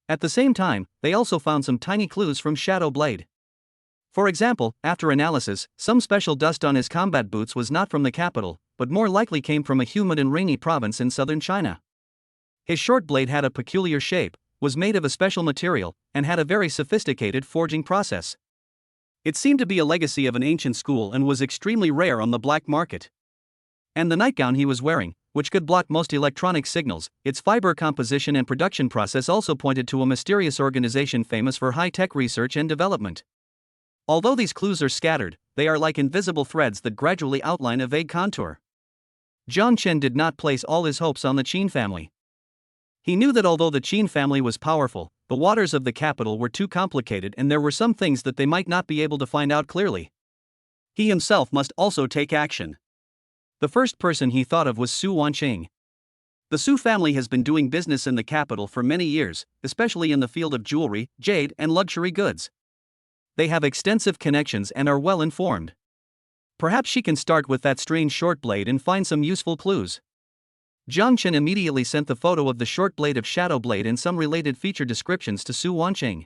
At the same time, they also found some tiny clues from Shadow Blade. For example, after analysis, some special dust on his combat boots was not from the capital, but more likely came from a humid and rainy province in southern China. His short blade had a peculiar shape, was made of a special material, and had a very sophisticated forging process. It seemed to be a legacy of an ancient school and was extremely rare on the black market. And the nightgown he was wearing, which could block most electronic signals, its fiber composition and production process also pointed to a mysterious organization famous for high-tech research and development. Although these clues are scattered, they are like invisible threads that gradually outline a vague contour. Jiang Chen did not place all his hopes on the Qin family. He knew that although the Qin family was powerful, the waters of the capital were too complicated and there were some things that they might not be able to find out clearly. He himself must also take action. The first person he thought of was Su Wanqing. The Su family has been doing business in the capital for many years, especially in the field of jewelry, jade, and luxury goods. They have extensive connections and are well informed. Perhaps she can start with that strange short blade and find some useful clues. Jiang Chen immediately sent the photo of the short blade of Shadow Blade and some related feature descriptions to Su Wanqing.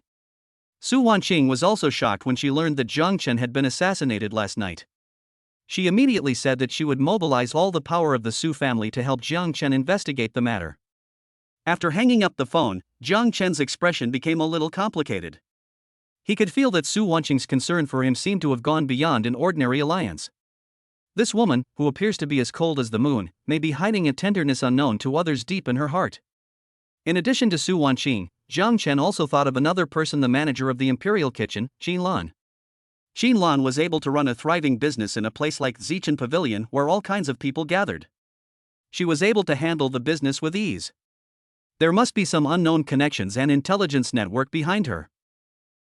Su Wanqing was also shocked when she learned that Jiang Chen had been assassinated last night. She immediately said that she would mobilize all the power of the Su family to help Jiang Chen investigate the matter. After hanging up the phone, Jiang Chen's expression became a little complicated. He could feel that Su Wanqing's concern for him seemed to have gone beyond an ordinary alliance. This woman, who appears to be as cold as the moon, may be hiding a tenderness unknown to others deep in her heart. In addition to Su Wanqing, Jiang Chen also thought of another person, the manager of the Imperial Kitchen, Qin Lan. Qin Lan was able to run a thriving business in a place like Zichen Pavilion where all kinds of people gathered. She was able to handle the business with ease. There must be some unknown connections and intelligence network behind her.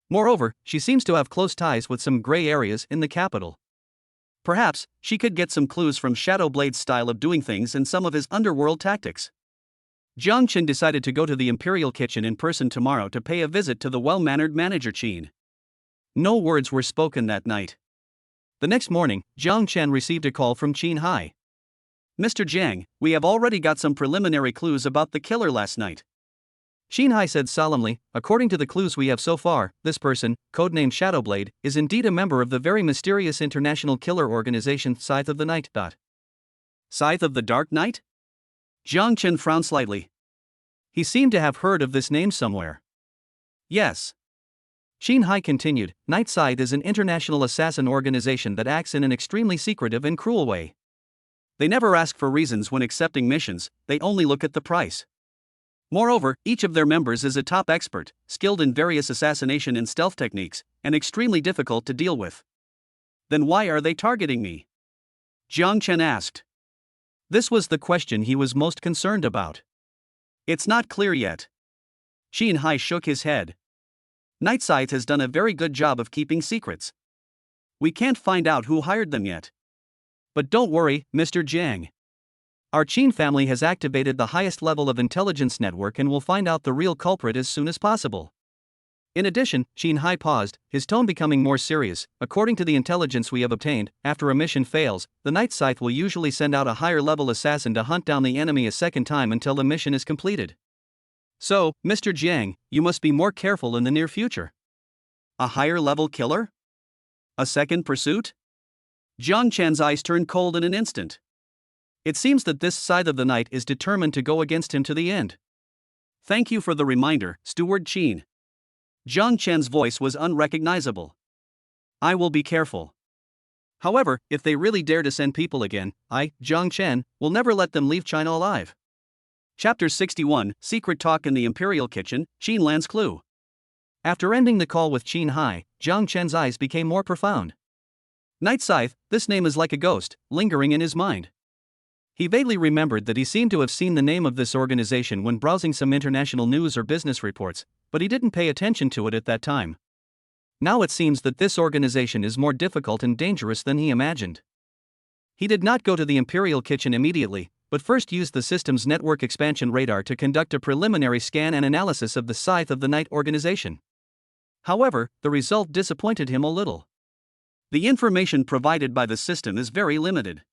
Moreover, she seems to have close ties with some gray areas in the capital. Perhaps, she could get some clues from Shadow Blade's style of doing things and some of his underworld tactics. Jiang Chen decided to go to the Imperial Kitchen in person tomorrow to pay a visit to the well-mannered manager Qin. No words were spoken that night. The next morning, Jiang Chen received a call from Qin Hai. "Mr. Jiang, we have already got some preliminary clues about the killer last night." Qin Hai said solemnly, "According to the clues we have so far, this person, codenamed Shadowblade, is indeed a member of the very mysterious international killer organization Scythe of the Night. Scythe of the Dark Knight?" Jiang Chen frowned slightly. He seemed to have heard of this name somewhere. "Yes." Qin Hai continued, "Night Scythe is an international assassin organization that acts in an extremely secretive and cruel way. They never ask for reasons when accepting missions, they only look at the price. Moreover, each of their members is a top expert, skilled in various assassination and stealth techniques, and extremely difficult to deal with." "Then why are they targeting me?" Jiang Chen asked. This was the question he was most concerned about. "It's not clear yet." Qin Hai shook his head. "Night Scythe has done a very good job of keeping secrets. We can't find out who hired them yet. But don't worry, Mr. Jiang. Our Qin family has activated the highest level of intelligence network and will find out the real culprit as soon as possible." In addition, Qin Hai paused, his tone becoming more serious. "According to the intelligence we have obtained, after a mission fails, the Night Scythe will usually send out a higher-level assassin to hunt down the enemy a second time until the mission is completed. So, Mr. Jiang, you must be more careful in the near future." "A higher-level killer? A second pursuit?" Jiang Chen's eyes turned cold in an instant. It seems that this Scythe of the Night is determined to go against him to the end. "Thank you for the reminder, Steward Qin." Jiang Chen's voice was unrecognizable. "I will be careful. However, if they really dare to send people again, I, Jiang Chen, will never let them leave China alive." Chapter 61, Secret Talk in the Imperial Kitchen, Qin Lan's Clue. After ending the call with Qin Hai, Jiang Chen's eyes became more profound. Night Scythe, this name is like a ghost, lingering in his mind. He vaguely remembered that he seemed to have seen the name of this organization when browsing some international news or business reports, but he didn't pay attention to it at that time. Now it seems that this organization is more difficult and dangerous than he imagined. He did not go to the Imperial Kitchen immediately, but first used the system's network expansion radar to conduct a preliminary scan and analysis of the Scythe of the Night organization. However, the result disappointed him a little. The information provided by the system is very limited.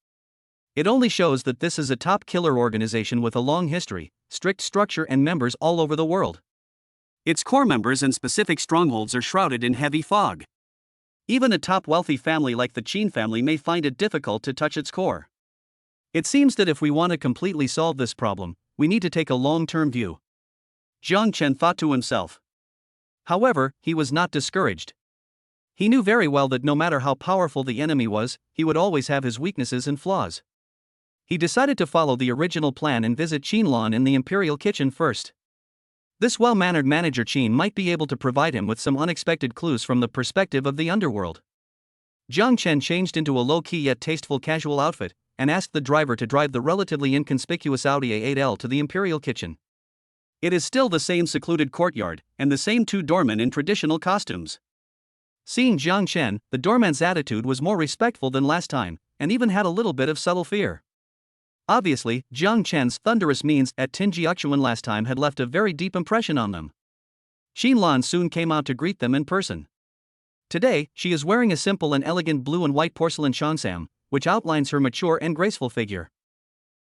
It only shows that this is a top killer organization with a long history, strict structure and members all over the world. Its core members and specific strongholds are shrouded in heavy fog. Even a top wealthy family like the Qin family may find it difficult to touch its core. It seems that if we want to completely solve this problem, we need to take a long-term view. Jiang Chen thought to himself. However, he was not discouraged. He knew very well that no matter how powerful the enemy was, he would always have his weaknesses and flaws. He decided to follow the original plan and visit Qinlan in the imperial kitchen first. This well-mannered manager Qin might be able to provide him with some unexpected clues from the perspective of the underworld. Jiang Chen changed into a low-key yet tasteful casual outfit, and asked the driver to drive the relatively inconspicuous Audi A8L to the imperial kitchen. It is still the same secluded courtyard, and the same two doormen in traditional costumes. Seeing Jiang Chen, the doorman's attitude was more respectful than last time, and even had a little bit of subtle fear. Obviously, Jiang Chen's thunderous means at Tinjiaquan last time had left a very deep impression on them. Xinlan soon came out to greet them in person. Today, she is wearing a simple and elegant blue and white porcelain cheongsam, which outlines her mature and graceful figure.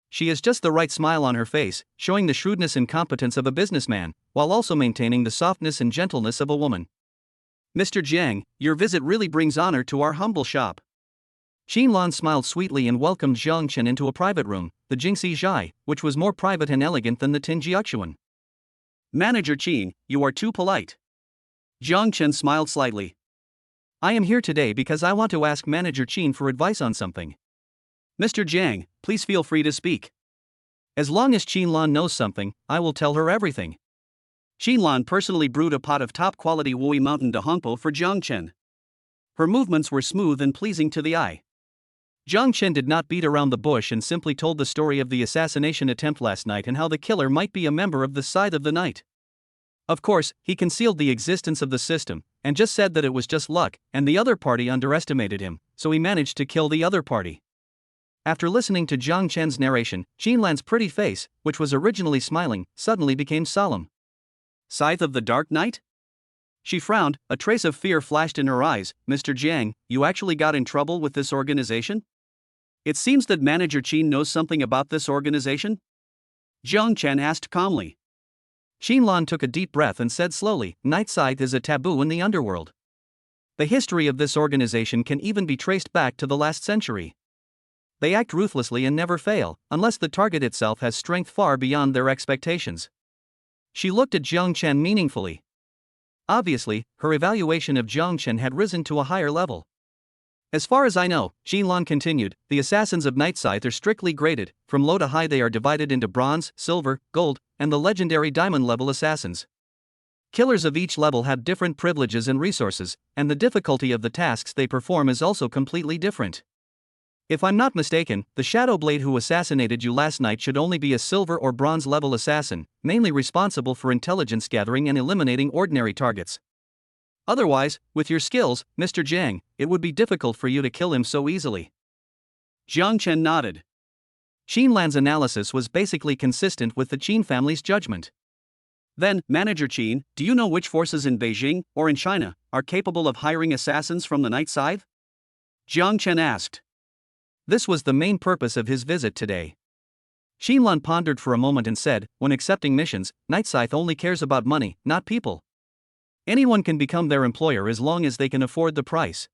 She has just the right smile on her face, showing the shrewdness and competence of a businessman, while also maintaining the softness and gentleness of a woman. Mr. Jiang, your visit really brings honor to our humble shop. Xinlan smiled sweetly and welcomed Jiang Chen into a private room, the Jingxi Zhai, which was more private and elegant than the Tinjiaquan. Manager Qin, you are too polite. Jiang Chen smiled slightly. I am here today because I want to ask Manager Qin for advice on something. Mr. Jiang, please feel free to speak. As long as Qinlan knows something, I will tell her everything. Qinlan personally brewed a pot of top-quality Wui Mountain Dehongpo for Jiang Chen. Her movements were smooth and pleasing to the eye. Jiang Chen did not beat around the bush and simply told the story of the assassination attempt last night and how the killer might be a member of the Scythe of the Night. Of course, he concealed the existence of the system, and just said that it was just luck, and the other party underestimated him, so he managed to kill the other party. After listening to Jiang Chen's narration, Qinlan's pretty face, which was originally smiling, suddenly became solemn. Scythe of the Dark Knight? She frowned, a trace of fear flashed in her eyes. Mr. Jiang, you actually got in trouble with this organization? It seems that Manager Qin knows something about this organization? Jiang Chen asked calmly. Xinlan took a deep breath and said slowly, Night Scythe is a taboo in the underworld. The history of this organization can even be traced back to the last century. They act ruthlessly and never fail, unless the target itself has strength far beyond their expectations. She looked at Jiang Chen meaningfully. Obviously, her evaluation of Jiang Chen had risen to a higher level. As far as I know, Xinlan continued, the assassins of Night Scythe are strictly graded. From low to high they are divided into bronze, silver, gold, and the legendary diamond-level assassins. Killers of each level have different privileges and resources, and the difficulty of the tasks they perform is also completely different. If I'm not mistaken, the Shadowblade who assassinated you last night should only be a silver or bronze-level assassin, mainly responsible for intelligence gathering and eliminating ordinary targets. Otherwise, with your skills, Mr. Jiang, it would be difficult for you to kill him so easily. Jiang Chen nodded. Xinlan's analysis was basically consistent with the Qin family's judgment. Then, Manager Qin, do you know which forces in Beijing, or in China, are capable of hiring assassins from the Night Scythe? Jiang Chen asked. This was the main purpose of his visit today. Xinlan pondered for a moment and said, when accepting missions, Night Scythe only cares about money, not people. Anyone can become their employer as long as they can afford the price.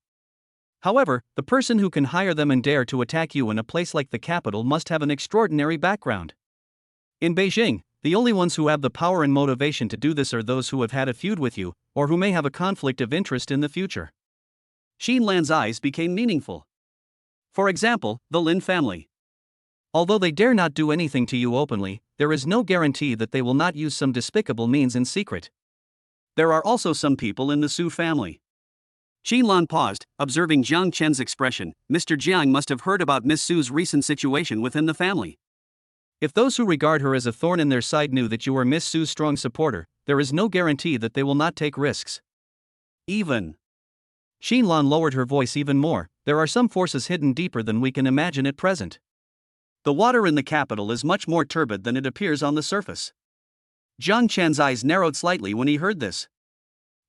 However, the person who can hire them and dare to attack you in a place like the capital must have an extraordinary background. In Beijing, the only ones who have the power and motivation to do this are those who have had a feud with you, or who may have a conflict of interest in the future. Xinlan's eyes became meaningful. For example, the Lin family. Although they dare not do anything to you openly, there is no guarantee that they will not use some despicable means in secret. There are also some people in the Su family. Xinlan paused, observing Jiang Chen's expression. Mr. Jiang must have heard about Miss Su's recent situation within the family. If those who regard her as a thorn in their side knew that you are Miss Su's strong supporter, there is no guarantee that they will not take risks. Even. Xinlan lowered her voice even more. There are some forces hidden deeper than we can imagine at present. The water in the capital is much more turbid than it appears on the surface. Jiang Chen's eyes narrowed slightly when he heard this.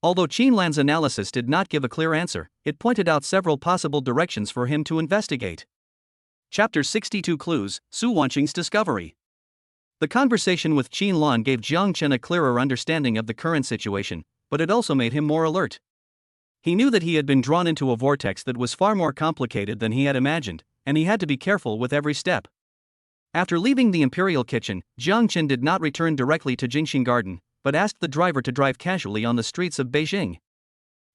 Although Xinlan's analysis did not give a clear answer, it pointed out several possible directions for him to investigate. Chapter 62 Clues, Su Wanqing's Discovery. The conversation with Xinlan gave Jiang Chen a clearer understanding of the current situation, but it also made him more alert. He knew that he had been drawn into a vortex that was far more complicated than he had imagined, and he had to be careful with every step. After leaving the Imperial Kitchen, Jiang Qin did not return directly to Jingxing Garden, but asked the driver to drive casually on the streets of Beijing.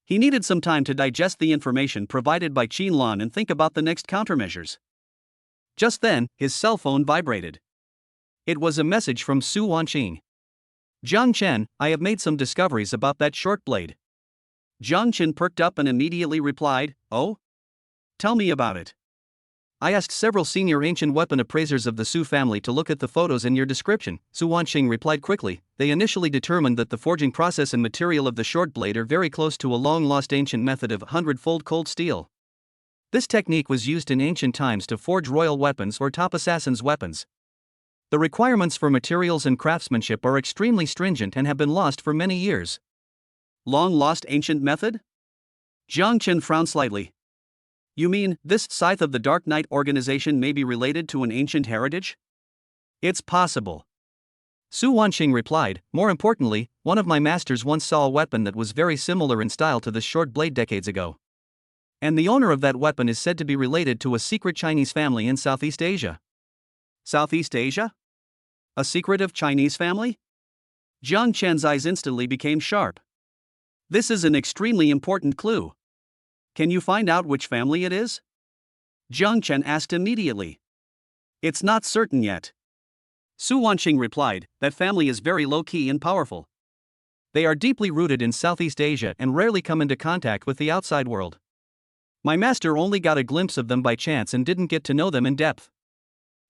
He needed some time to digest the information provided by Qin Lan and think about the next countermeasures. Just then, his cell phone vibrated. It was a message from Su Wanqing. Jiang Chen, I have made some discoveries about that short blade. Jiang Chen perked up and immediately replied, "Oh? Tell me about it." I asked several senior ancient weapon appraisers of the Su family to look at the photos in your description, Su Wanqing replied quickly. They initially determined that the forging process and material of the short blade are very close to a long-lost ancient method of 100-fold cold steel. This technique was used in ancient times to forge royal weapons or top assassins' weapons. The requirements for materials and craftsmanship are extremely stringent and have been lost for many years. Long-lost ancient method? Jiang Chen frowned slightly. You mean, this Scythe of the Dark Knight organization may be related to an ancient heritage? It's possible. Su Wanqing replied. More importantly, one of my masters once saw a weapon that was very similar in style to this short blade decades ago. And the owner of that weapon is said to be related to a secret Chinese family in Southeast Asia. Southeast Asia? A secretive Chinese family? Jiang Chen's eyes instantly became sharp. This is an extremely important clue. Can you find out which family it is? Jiang Chen asked immediately. It's not certain yet. Su Wanqing replied, that family is very low-key and powerful. They are deeply rooted in Southeast Asia and rarely come into contact with the outside world. My master only got a glimpse of them by chance and didn't get to know them in depth.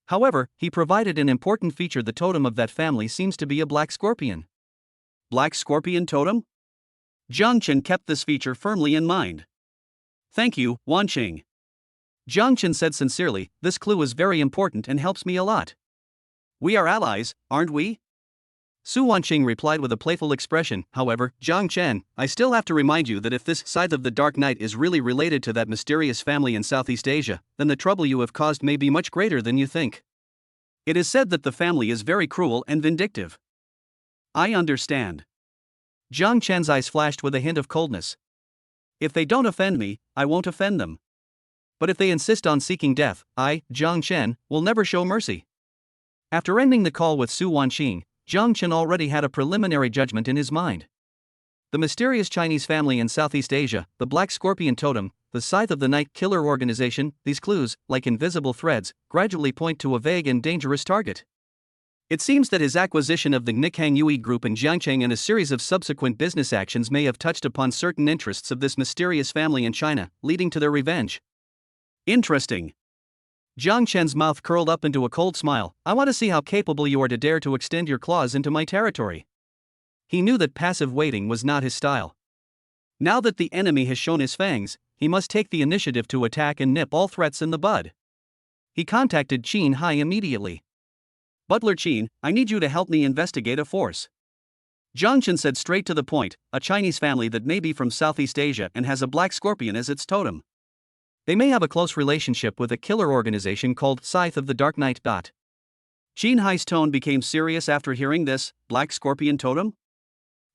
However, he provided an important feature. The totem of that family seems to be a black scorpion. Black scorpion totem? Jiang Chen kept this feature firmly in mind. Thank you, Wanqing. Jiang Chen said sincerely, this clue is very important and helps me a lot. We are allies, aren't we? Su Wanqing replied with a playful expression. However, Jiang Chen, I still have to remind you that if this Scythe of the Dark Knight is really related to that mysterious family in Southeast Asia, then the trouble you have caused may be much greater than you think. It is said that the family is very cruel and vindictive. I understand. Jiang Chen's eyes flashed with a hint of coldness. If they don't offend me, I won't offend them. But if they insist on seeking death, I, Jiang Chen, will never show mercy. After ending the call with Su Wanqing, Jiang Chen already had a preliminary judgment in his mind. The mysterious Chinese family in Southeast Asia, the Black Scorpion Totem, the Scythe of the Night Killer organization, these clues, like invisible threads, gradually point to a vague and dangerous target. It seems that his acquisition of the Nikhang Yui Group in Jiangcheng and a series of subsequent business actions may have touched upon certain interests of this mysterious family in China, leading to their revenge. Interesting. Jiang Chen's mouth curled up into a cold smile. I want to see how capable you are to dare to extend your claws into my territory. He knew that passive waiting was not his style. Now that the enemy has shown his fangs, he must take the initiative to attack and nip all threats in the bud. He contacted Qin Hai immediately. Butler Qin, I need you to help me investigate a force. Jiang Chen said straight to the point, a Chinese family that may be from Southeast Asia and has a black scorpion as its totem. They may have a close relationship with a killer organization called Scythe of the Dark Knight. Qin Hai's tone became serious after hearing this, black scorpion totem?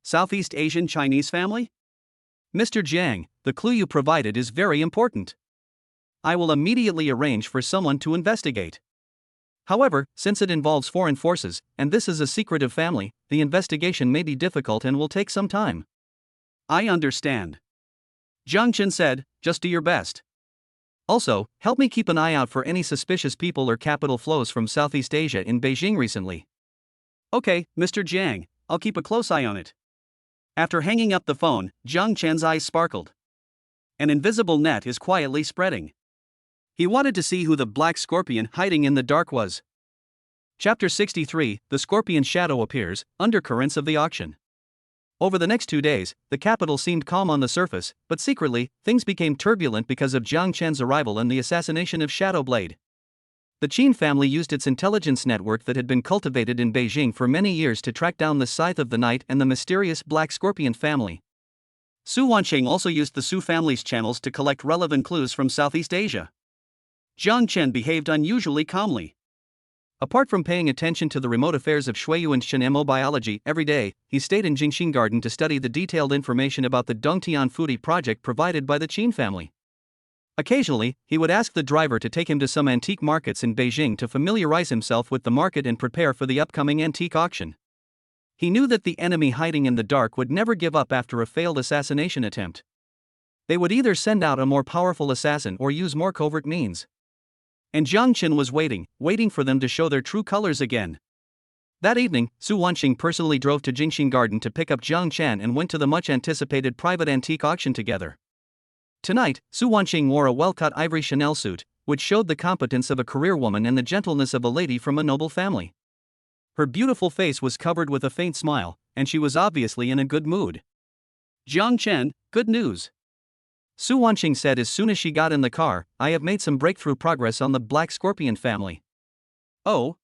Southeast Asian Chinese family? Mr. Jiang, the clue you provided is very important. I will immediately arrange for someone to investigate. However, since it involves foreign forces, and this is a secretive family, the investigation may be difficult and will take some time. I understand. Jiang Chen said, just do your best. Also, help me keep an eye out for any suspicious people or capital flows from Southeast Asia in Beijing recently. Okay, Mr. Jiang, I'll keep a close eye on it. After hanging up the phone, Jiang Chen's eyes sparkled. An invisible net is quietly spreading. He wanted to see who the black scorpion hiding in the dark was. Chapter 63, The Scorpion Shadow Appears, Undercurrents of the Auction. Over the next 2 days, the capital seemed calm on the surface, but secretly, things became turbulent because of Jiang Chen's arrival and the assassination of Shadowblade. The Qin family used its intelligence network that had been cultivated in Beijing for many years to track down the Scythe of the Night and the mysterious Black Scorpion family. Su Wanqing also used the Su family's channels to collect relevant clues from Southeast Asia. Jiang Chen behaved unusually calmly. Apart from paying attention to the remote affairs of Shuiyu and Shenmo biology every day, he stayed in Jingxing Garden to study the detailed information about the Dongtian Foodie project provided by the Qin family. Occasionally, he would ask the driver to take him to some antique markets in Beijing to familiarize himself with the market and prepare for the upcoming antique auction. He knew that the enemy hiding in the dark would never give up after a failed assassination attempt. They would either send out a more powerful assassin or use more covert means. And Jiang Qin was waiting for them to show their true colors again. That evening, Su Wanqing personally drove to Jingxing Garden to pick up Jiang Chen and went to the much-anticipated private antique auction together. Tonight, Su Wanqing wore a well-cut ivory Chanel suit, which showed the competence of a career woman and the gentleness of a lady from a noble family. Her beautiful face was covered with a faint smile, and she was obviously in a good mood. Jiang Chen, good news. Su Wanqing said as soon as she got in the car, I have made some breakthrough progress on the Black Scorpion family. Oh?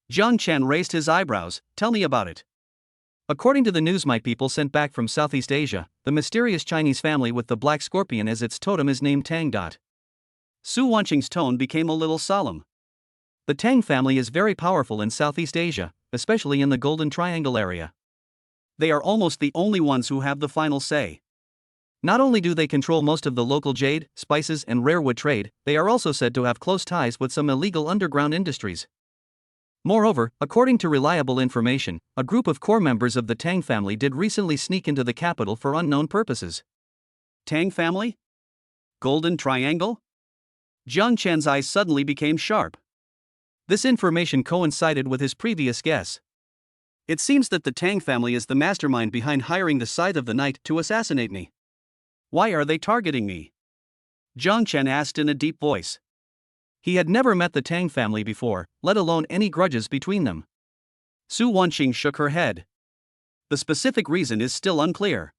Jiang Chen raised his eyebrows, tell me about it. According to the news my people sent back from Southeast Asia, the mysterious Chinese family with the Black Scorpion as its totem is named Tang. Su Wanqing's tone became a little solemn. The Tang family is very powerful in Southeast Asia, especially in the Golden Triangle area. They are almost the only ones who have the final say. Not only do they control most of the local jade, spices, and rare wood trade, they are also said to have close ties with some illegal underground industries. Moreover, according to reliable information, a group of core members of the Tang family did recently sneak into the capital for unknown purposes. Tang family? Golden Triangle? Jiang Chen's eyes suddenly became sharp. This information coincided with his previous guess. It seems that the Tang family is the mastermind behind hiring the Scythe of the Night to assassinate me. Why are they targeting me? Jiang Chen asked in a deep voice. He had never met the Tang family before, let alone any grudges between them. Su Wanqing shook her head. The specific reason is still unclear.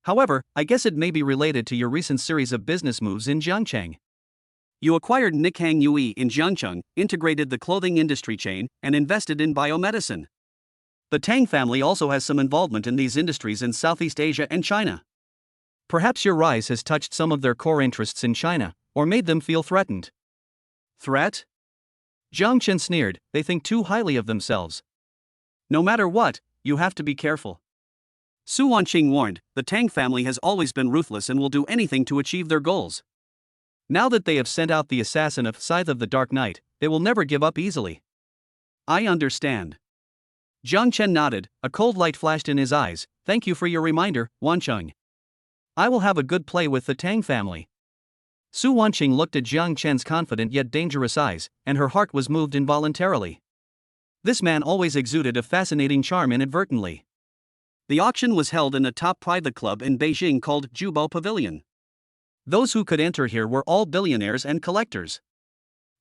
However, I guess it may be related to your recent series of business moves in Jiangcheng. You acquired Nikhang Yui in Jiangcheng, integrated the clothing industry chain, and invested in biomedicine. The Tang family also has some involvement in these industries in Southeast Asia and China. Perhaps your rise has touched some of their core interests in China, or made them feel threatened. Threat? Jiang Chen sneered, they think too highly of themselves. No matter what, you have to be careful. Su Wanqing warned, the Tang family has always been ruthless and will do anything to achieve their goals. Now that they have sent out the assassin of Scythe of the Dark Knight, they will never give up easily. I understand. Jiang Chen nodded, a cold light flashed in his eyes. Thank you for your reminder, Wanqing. I will have a good play with the Tang family. Su Wanqing looked at Jiang Chen's confident yet dangerous eyes, and her heart was moved involuntarily. This man always exuded a fascinating charm inadvertently. The auction was held in a top private club in Beijing called Jubo Pavilion. Those who could enter here were all billionaires and collectors.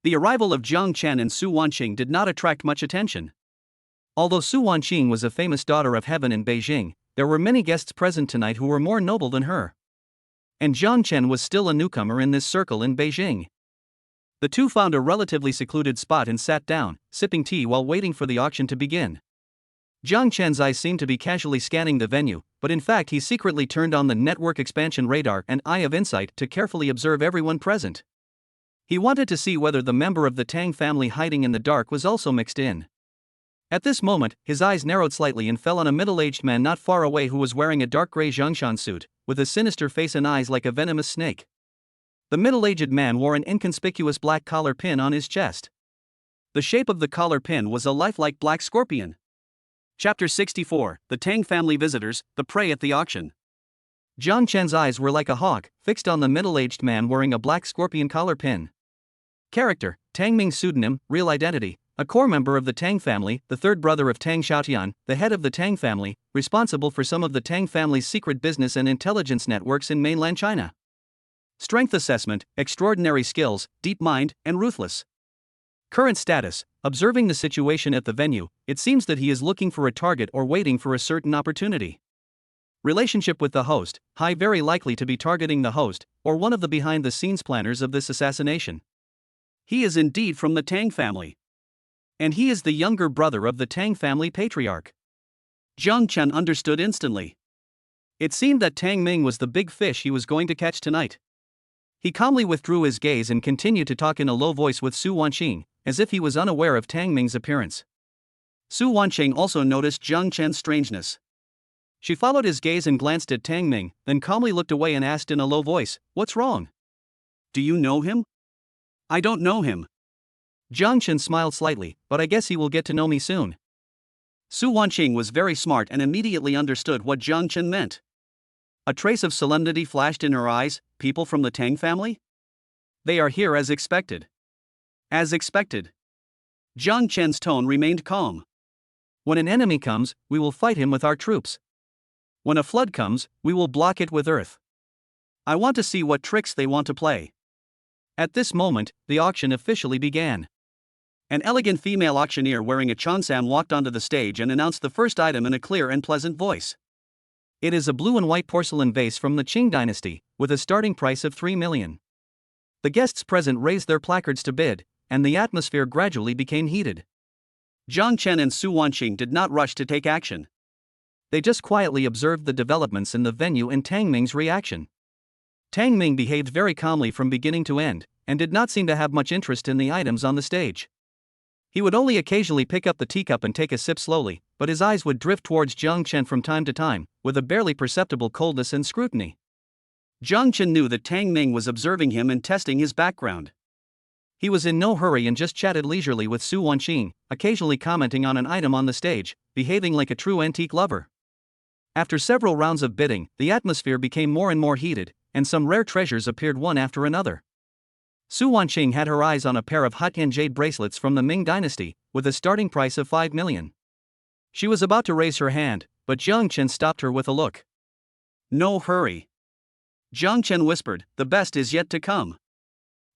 The arrival of Jiang Chen and Su Wanqing did not attract much attention. Although Su Wanqing was a famous daughter of heaven in Beijing, there were many guests present tonight who were more noble than her. And Jiang Chen was still a newcomer in this circle in Beijing. The two found a relatively secluded spot and sat down, sipping tea while waiting for the auction to begin. Jiang Chen's eyes seemed to be casually scanning the venue, but in fact he secretly turned on the network expansion radar and eye of insight to carefully observe everyone present. He wanted to see whether the member of the Tang family hiding in the dark was also mixed in. At this moment, his eyes narrowed slightly and fell on a middle-aged man not far away who was wearing a dark gray Zhongshan suit, with a sinister face and eyes like a venomous snake. The middle-aged man wore an inconspicuous black collar pin on his chest. The shape of the collar pin was a lifelike black scorpion. Chapter 64, The Tang Family Visitors, the Prey at the Auction. Jiang Chen's eyes were like a hawk, fixed on the middle-aged man wearing a black scorpion collar pin. Character, Tang Ming pseudonym, real identity, a core member of the Tang family, the third brother of Tang Xiaotian, the head of the Tang family, responsible for some of the Tang family's secret business and intelligence networks in mainland China. Strength assessment, extraordinary skills, deep mind, and ruthless. Current status, observing the situation at the venue, it seems that he is looking for a target or waiting for a certain opportunity. Relationship with the host, high, very likely to be targeting the host, or one of the behind-the-scenes planners of this assassination. He is indeed from the Tang family. And he is the younger brother of the Tang family patriarch. Jiang Chen understood instantly. It seemed that Tang Ming was the big fish he was going to catch tonight. He calmly withdrew his gaze and continued to talk in a low voice with Su Wanqing, as if he was unaware of Tang Ming's appearance. Su Wanqing also noticed Jiang Chen's strangeness. She followed his gaze and glanced at Tang Ming, then calmly looked away and asked in a low voice, "What's wrong?" "Do you know him?" "I don't know him." Jiang Chen smiled slightly, "But I guess he will get to know me soon." Su Wanqing was very smart and immediately understood what Jiang Chen meant. A trace of solemnity flashed in her eyes. "People from the Tang family? They are here as expected." "As expected." Jiang Chen's tone remained calm. "When an enemy comes, we will fight him with our troops. When a flood comes, we will block it with earth. I want to see what tricks they want to play." At this moment, the auction officially began. An elegant female auctioneer wearing a cheongsam walked onto the stage and announced the first item in a clear and pleasant voice. It is a blue and white porcelain vase from the Qing dynasty, with a starting price of 3 million. The guests present raised their placards to bid, and the atmosphere gradually became heated. Jiang Chen and Su Wanqing did not rush to take action. They just quietly observed the developments in the venue and Tang Ming's reaction. Tang Ming behaved very calmly from beginning to end, and did not seem to have much interest in the items on the stage. He would only occasionally pick up the teacup and take a sip slowly, but his eyes would drift towards Jiang Chen from time to time, with a barely perceptible coldness and scrutiny. Jiang Chen knew that Tang Ming was observing him and testing his background. He was in no hurry and just chatted leisurely with Su Wanqing, occasionally commenting on an item on the stage, behaving like a true antique lover. After several rounds of bidding, the atmosphere became more and more heated, and some rare treasures appeared one after another. Su Wanqing had her eyes on a pair of Hutyan jade bracelets from the Ming dynasty, with a starting price of 5 million. She was about to raise her hand, but Jiang Chen stopped her with a look. "No hurry." Jiang Chen whispered, "The best is yet to come."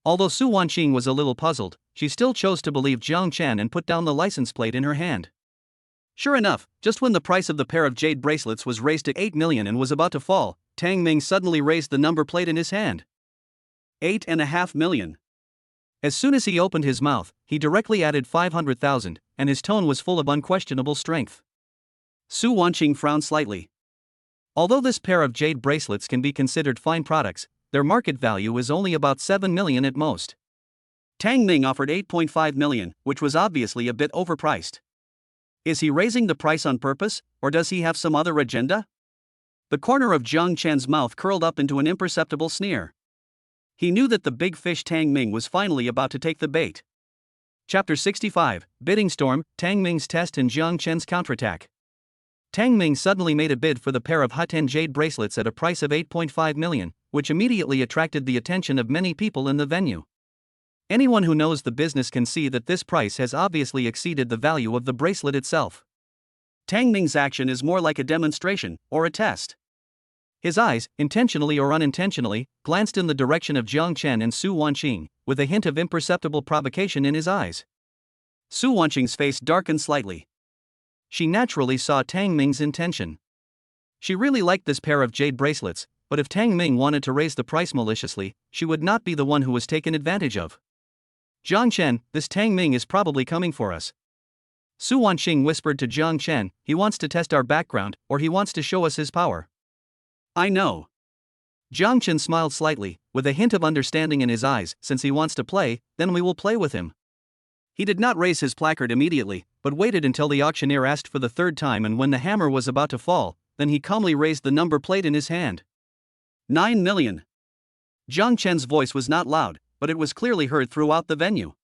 Although Su Wanqing was a little puzzled, she still chose to believe Jiang Chen and put down the license plate in her hand. Sure enough, just when the price of the pair of jade bracelets was raised to 8 million and was about to fall, Tang Ming suddenly raised the number plate in his hand. 8.5 million. As soon as he opened his mouth, he directly added 500,000, and his tone was full of unquestionable strength. Su Wanqing frowned slightly. Although this pair of jade bracelets can be considered fine products, their market value is only about 7 million at most. Tang Ming offered 8.5 million, which was obviously a bit overpriced. Is he raising the price on purpose, or does he have some other agenda? The corner of Jiang Chen's mouth curled up into an imperceptible sneer. He knew that the big fish Tang Ming was finally about to take the bait. Chapter 65, Bidding Storm, Tang Ming's Test and Jiang Chen's Counterattack. Tang Ming suddenly made a bid for the pair of Hutyan jade bracelets at a price of 8.5 million, which immediately attracted the attention of many people in the venue. Anyone who knows the business can see that this price has obviously exceeded the value of the bracelet itself. Tang Ming's action is more like a demonstration, or a test. His eyes, intentionally or unintentionally, glanced in the direction of Jiang Chen and Su Wanqing, with a hint of imperceptible provocation in his eyes. Su Wanqing's face darkened slightly. She naturally saw Tang Ming's intention. She really liked this pair of jade bracelets, but if Tang Ming wanted to raise the price maliciously, she would not be the one who was taken advantage of. "Jiang Chen, this Tang Ming is probably coming for us." Su Wanqing whispered to Jiang Chen, "He wants to test our background, or he wants to show us his power." "I know." Jiang Chen smiled slightly, with a hint of understanding in his eyes. "Since he wants to play, then we will play with him." He did not raise his placard immediately, but waited until the auctioneer asked for the third time, and when the hammer was about to fall, then he calmly raised the number plate in his hand. 9 million. Jiang Chen's voice was not loud, but it was clearly heard throughout the venue.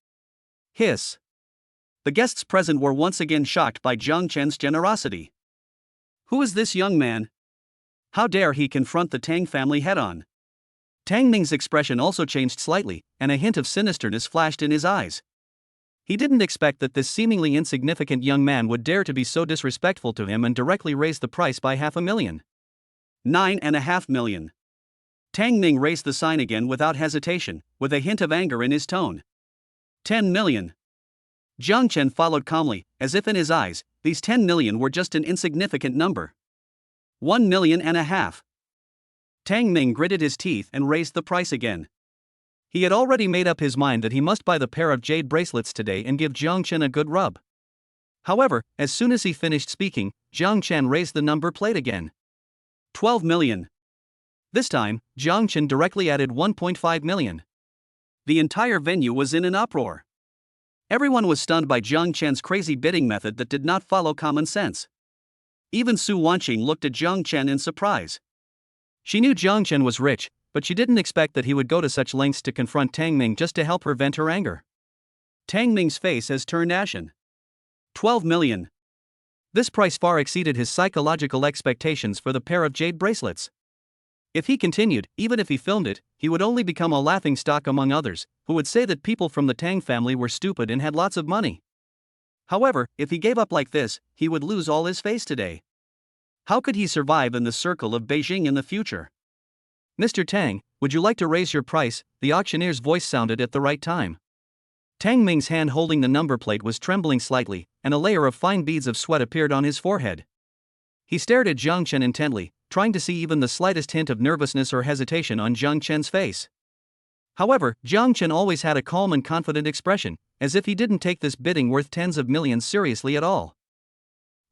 Hiss. The guests present were once again shocked by Jiang Chen's generosity. Who is this young man? How dare he confront the Tang family head-on? Tang Ming's expression also changed slightly, and a hint of sinisterness flashed in his eyes. He didn't expect that this seemingly insignificant young man would dare to be so disrespectful to him and directly raise the price by 500,000. 9.5 million. Tang Ming raised the sign again without hesitation, with a hint of anger in his tone. 10 million. Jiang Chen followed calmly, as if in his eyes, these 10 million were just an insignificant number. 1.5 million. Tang Ming gritted his teeth and raised the price again. He had already made up his mind that he must buy the pair of jade bracelets today and give Jiang Chen a good rub. However, as soon as he finished speaking, Jiang Chen raised the number plate again. 12 million. This time, Jiang Chen directly added 1.5 million. The entire venue was in an uproar. Everyone was stunned by Jiang Chen's crazy bidding method that did not follow common sense. Even Su Wanqing looked at Jiang Chen in surprise. She knew Jiang Chen was rich, but she didn't expect that he would go to such lengths to confront Tang Ming just to help her vent her anger. Tang Ming's face has turned ashen. 12 million. This price far exceeded his psychological expectations for the pair of jade bracelets. If he continued, even if he filmed it, he would only become a laughingstock among others, who would say that people from the Tang family were stupid and had lots of money. However, if he gave up like this, he would lose all his face today. How could he survive in the circle of Beijing in the future? Mr. Tang, would you like to raise your price? The auctioneer's voice sounded at the right time. Tang Ming's hand holding the number plate was trembling slightly, and a layer of fine beads of sweat appeared on his forehead. He stared at Jiang Chen intently, trying to see even the slightest hint of nervousness or hesitation on Jiang Chen's face. However, Jiang Chen always had a calm and confident expression, as if he didn't take this bidding worth tens of millions seriously at all.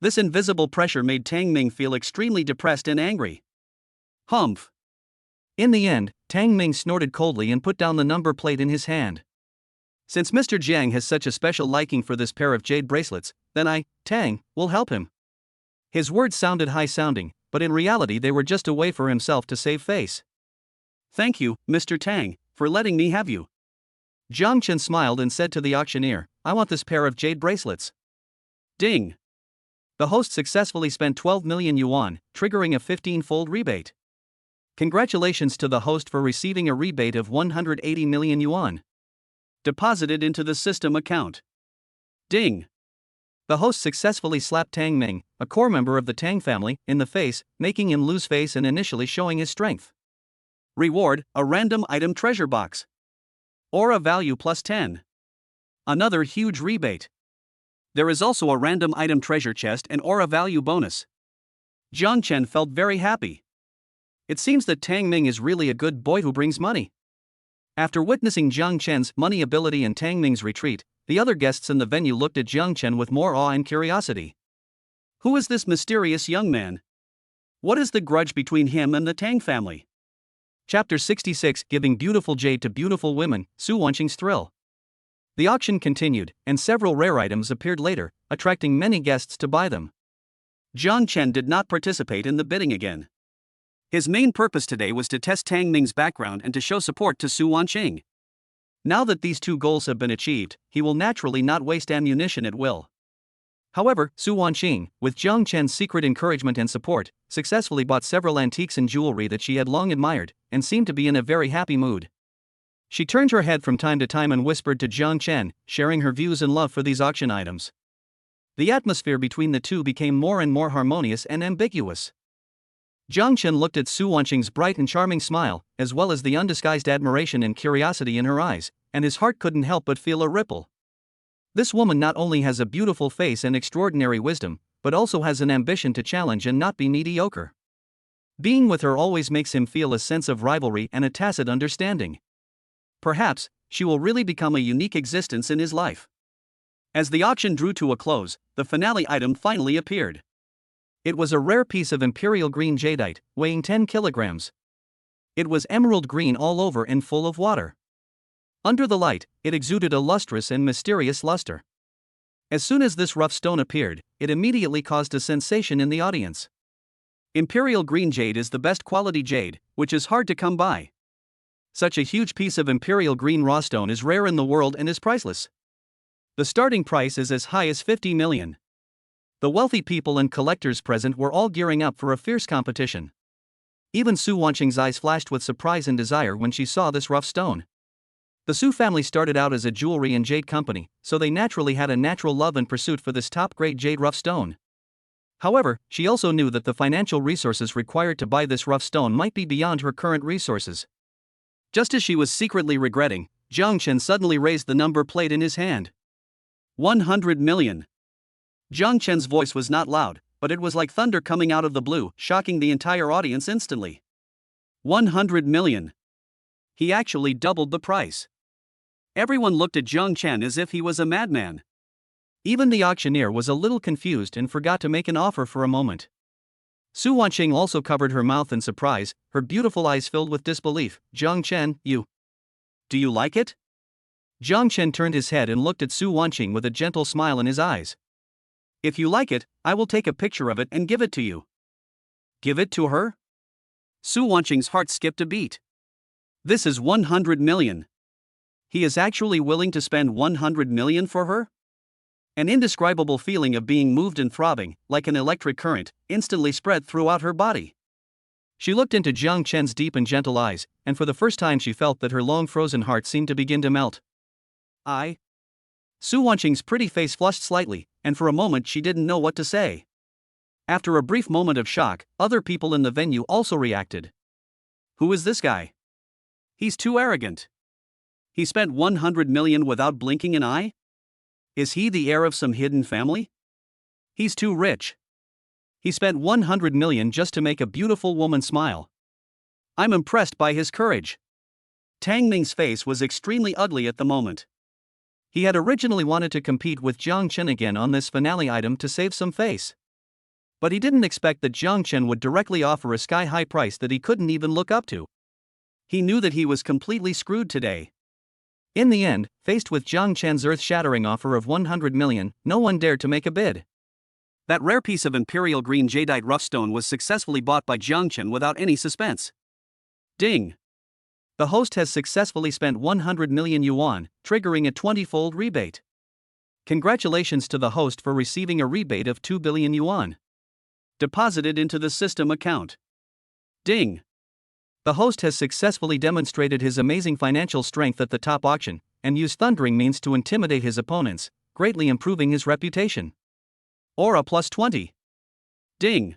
This invisible pressure made Tang Ming feel extremely depressed and angry. Humph. In the end, Tang Ming snorted coldly and put down the number plate in his hand. Since Mr. Jiang has such a special liking for this pair of jade bracelets, then I, Tang, will help him. His words sounded high-sounding, but in reality they were just a way for himself to save face. Thank you, Mr. Tang, for letting me have you. Jiang Chen smiled and said to the auctioneer, I want this pair of jade bracelets. Ding. The host successfully spent 12 million yuan, triggering a 15-fold rebate. Congratulations to the host for receiving a rebate of 180 million yuan. Deposited into the system account. Ding. The host successfully slapped Tang Ming, a core member of the Tang family, in the face, making him lose face and initially showing his strength. Reward, a random item treasure box. Aura value plus 10. Another huge rebate. There is also a random item treasure chest and aura value bonus. Jiang Chen felt very happy. It seems that Tang Ming is really a good boy who brings money. After witnessing Jiang Chen's money ability and Tang Ming's retreat, the other guests in the venue looked at Jiang Chen with more awe and curiosity. Who is this mysterious young man? What is the grudge between him and the Tang family? Chapter 66, Giving Beautiful Jade to Beautiful Women, Su Wanqing's Thrill. The auction continued, and several rare items appeared later, attracting many guests to buy them. Jiang Chen did not participate in the bidding again. His main purpose today was to test Tang Ming's background and to show support to Su Wanqing. Now that these two goals have been achieved, he will naturally not waste ammunition at will. However, Su Wanqing, with Jiang Chen's secret encouragement and support, successfully bought several antiques and jewelry that she had long admired, and seemed to be in a very happy mood. She turned her head from time to time and whispered to Jiang Chen, sharing her views and love for these auction items. The atmosphere between the two became more and more harmonious and ambiguous. Jiang Chen looked at Su Wanqing's bright and charming smile, as well as the undisguised admiration and curiosity in her eyes, and his heart couldn't help but feel a ripple. This woman not only has a beautiful face and extraordinary wisdom, but also has an ambition to challenge and not be mediocre. Being with her always makes him feel a sense of rivalry and a tacit understanding. Perhaps, she will really become a unique existence in his life. As the auction drew to a close, the finale item finally appeared. It was a rare piece of imperial green jadeite, weighing 10 kilograms. It was emerald green all over and full of water. Under the light, it exuded a lustrous and mysterious luster. As soon as this rough stone appeared, it immediately caused a sensation in the audience. Imperial green jade is the best quality jade, which is hard to come by. Such a huge piece of imperial green raw stone is rare in the world and is priceless. The starting price is as high as 50 million. The wealthy people and collectors present were all gearing up for a fierce competition. Even Su Wanqing's eyes flashed with surprise and desire when she saw this rough stone. The Su family started out as a jewelry and jade company, so they naturally had a natural love and pursuit for this top-grade jade rough stone. However, she also knew that the financial resources required to buy this rough stone might be beyond her current resources. Just as she was secretly regretting, Jiang Chen suddenly raised the number plate in his hand. 100 million. Jiang Chen's voice was not loud, but it was like thunder coming out of the blue, shocking the entire audience instantly. 100 million. He actually doubled the price. Everyone looked at Jiang Chen as if he was a madman. Even the auctioneer was a little confused and forgot to make an offer for a moment. Su Wanqing also covered her mouth in surprise, her beautiful eyes filled with disbelief. Jiang Chen, you. Do you like it? Jiang Chen turned his head and looked at Su Wanqing with a gentle smile in his eyes. If you like it, I will take a picture of it and give it to you. Give it to her? Su Wanqing's heart skipped a beat. This is 100 million. He is actually willing to spend 100 million for her? An indescribable feeling of being moved and throbbing, like an electric current, instantly spread throughout her body. She looked into Jiang Chen's deep and gentle eyes, and for the first time she felt that her long-frozen heart seemed to begin to melt. Su Wanqing's pretty face flushed slightly, and for a moment she didn't know what to say. After a brief moment of shock, other people in the venue also reacted. Who is this guy? He's too arrogant. He spent 100 million without blinking an eye? Is he the heir of some hidden family? He's too rich. He spent 100 million just to make a beautiful woman smile. I'm impressed by his courage. Tang Ming's face was extremely ugly at the moment. He had originally wanted to compete with Jiang Chen again on this finale item to save some face. But he didn't expect that Jiang Chen would directly offer a sky-high price that he couldn't even look up to. He knew that he was completely screwed today. In the end, faced with Jiang Chen's earth-shattering offer of 100 million, no one dared to make a bid. That rare piece of imperial green jadeite rough stone was successfully bought by Jiang Chen without any suspense. Ding! The host has successfully spent 100 million yuan, triggering a 20-fold rebate. Congratulations to the host for receiving a rebate of 2 billion yuan. Deposited into the system account. Ding! The host has successfully demonstrated his amazing financial strength at the top auction, and used thundering means to intimidate his opponents, greatly improving his reputation. Aura plus 20. Ding!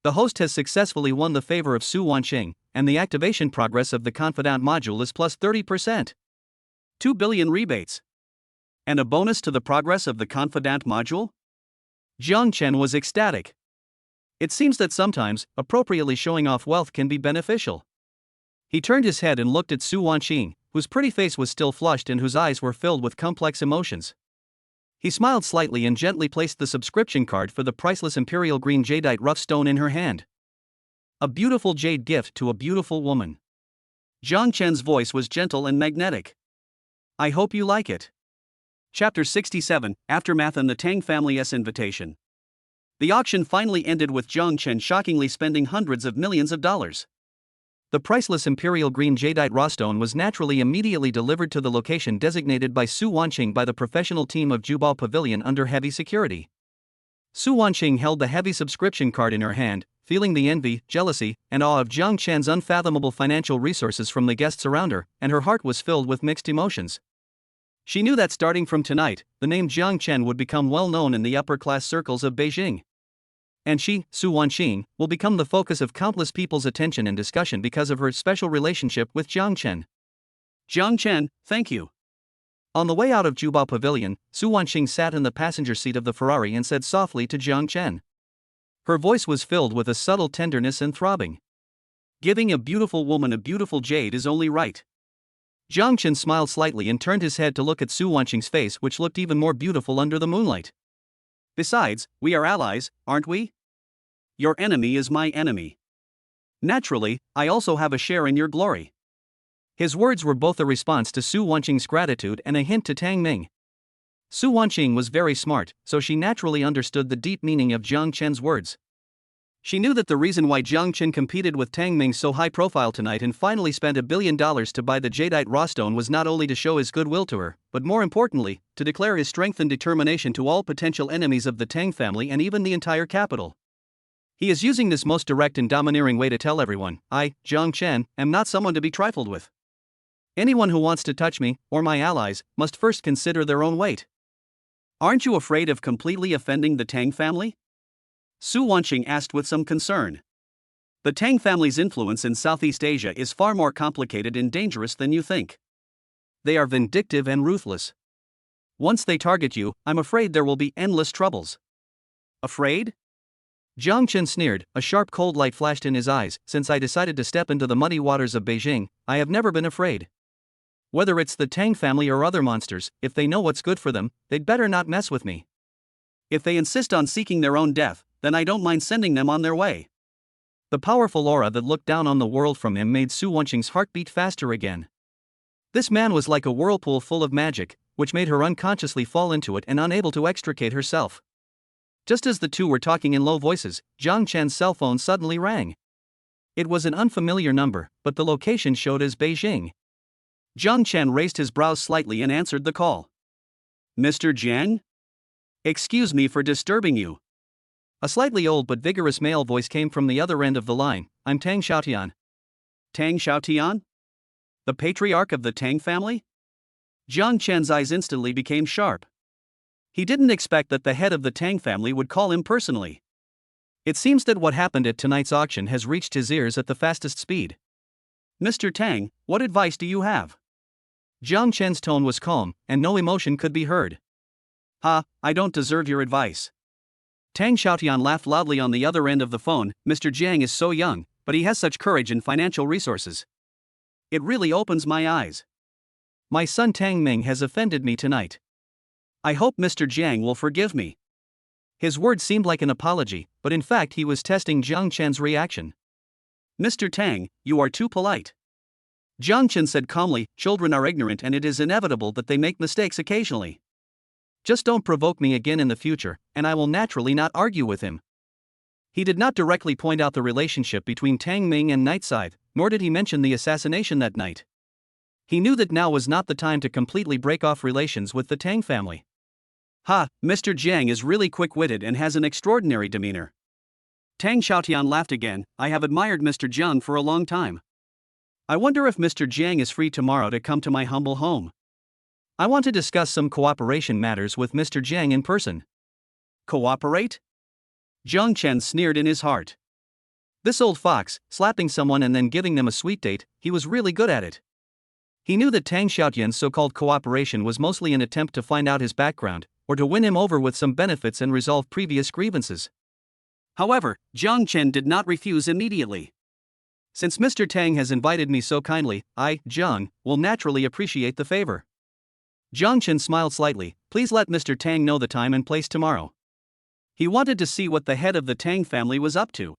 The host has successfully won the favor of Su Wanqing, and the activation progress of the Confidant module is plus 30%. 2 billion rebates. And a bonus to the progress of the Confidant module? Jiang Chen was ecstatic. It seems that sometimes, appropriately showing off wealth can be beneficial. He turned his head and looked at Su Wanqing, whose pretty face was still flushed and whose eyes were filled with complex emotions. He smiled slightly and gently placed the subscription card for the priceless imperial green jadeite rough stone in her hand. A beautiful jade gift to a beautiful woman. Jiang Chen's voice was gentle and magnetic. I hope you like it. Chapter 67, Aftermath and the Tang Family's Invitation. The auction finally ended with Jiang Chen shockingly spending hundreds of millions of dollars. The priceless imperial green jadeite raw stone was naturally immediately delivered to the location designated by Su Wanqing by the professional team of Jubao Pavilion under heavy security. Su Wanqing held the heavy subscription card in her hand, feeling the envy, jealousy, and awe of Jiang Chen's unfathomable financial resources from the guests around her, and her heart was filled with mixed emotions. She knew that starting from tonight, the name Jiang Chen would become well known in the upper-class circles of Beijing. And she, Su Wanqing, will become the focus of countless people's attention and discussion because of her special relationship with Jiang Chen. Jiang Chen, thank you. On the way out of Jubao Pavilion, Su Wanqing sat in the passenger seat of the Ferrari and said softly to Jiang Chen. Her voice was filled with a subtle tenderness and throbbing. Giving a beautiful woman a beautiful jade is only right. Jiang Chen smiled slightly and turned his head to look at Su Wanqing's face, which looked even more beautiful under the moonlight. Besides, we are allies, aren't we? Your enemy is my enemy. Naturally, I also have a share in your glory. His words were both a response to Su Wanqing's gratitude and a hint to Tang Ming. Su Wanqing was very smart, so she naturally understood the deep meaning of Jiang Chen's words. She knew that the reason why Jiang Chen competed with Tang Ming so high profile tonight and finally spent $1 billion to buy the jadeite raw stone was not only to show his goodwill to her, but more importantly, to declare his strength and determination to all potential enemies of the Tang family and even the entire capital. He is using this most direct and domineering way to tell everyone, I, Jiang Chen, am not someone to be trifled with. Anyone who wants to touch me, or my allies, must first consider their own weight. Aren't you afraid of completely offending the Tang family? Su Wanqing asked with some concern. The Tang family's influence in Southeast Asia is far more complicated and dangerous than you think. They are vindictive and ruthless. Once they target you, I'm afraid there will be endless troubles. Afraid? Jiang Chen sneered, a sharp cold light flashed in his eyes. Since I decided to step into the muddy waters of Beijing, I have never been afraid. Whether it's the Tang family or other monsters, if they know what's good for them, they'd better not mess with me. If they insist on seeking their own death, then I don't mind sending them on their way. The powerful aura that looked down on the world from him made Su Wenqing's heart beat faster again. This man was like a whirlpool full of magic, which made her unconsciously fall into it and unable to extricate herself. Just as the two were talking in low voices, Jiang Chen's cell phone suddenly rang. It was an unfamiliar number, but the location showed as Beijing. Jiang Chen raised his brows slightly and answered the call. Mr. Jiang? Excuse me for disturbing you. A slightly old but vigorous male voice came from the other end of the line. I'm Tang Xiaotian. Tang Xiaotian? The patriarch of the Tang family? Jiang Chen's eyes instantly became sharp. He didn't expect that the head of the Tang family would call him personally. It seems that what happened at tonight's auction has reached his ears at the fastest speed. Mr. Tang, what advice do you have? Jiang Chen's tone was calm, and no emotion could be heard. I don't deserve your advice. Tang Xiaotian laughed loudly on the other end of the phone. Mr. Jiang is so young, but he has such courage and financial resources. It really opens my eyes. My son Tang Ming has offended me tonight. I hope Mr. Jiang will forgive me. His words seemed like an apology, but in fact he was testing Jiang Chen's reaction. Mr. Tang, you are too polite. Jiang Chen said calmly, children are ignorant and it is inevitable that they make mistakes occasionally. Just don't provoke me again in the future, and I will naturally not argue with him. He did not directly point out the relationship between Tang Ming and Nightside, nor did he mention the assassination that night. He knew that now was not the time to completely break off relations with the Tang family. Mr. Jiang is really quick-witted and has an extraordinary demeanor. Tang Xiaotian laughed again. I have admired Mr. Jiang for a long time. I wonder if Mr. Jiang is free tomorrow to come to my humble home. I want to discuss some cooperation matters with Mr. Jiang in person. Cooperate? Jiang Chen sneered in his heart. This old fox, slapping someone and then giving them a sweet date, he was really good at it. He knew that Tang Xiaotian's so-called cooperation was mostly an attempt to find out his background, or to win him over with some benefits and resolve previous grievances. However, Jiang Chen did not refuse immediately. Since Mr. Tang has invited me so kindly, I, Jiang, will naturally appreciate the favor. Jiang Chen smiled slightly. Please let Mr. Tang know the time and place tomorrow. He wanted to see what the head of the Tang family was up to.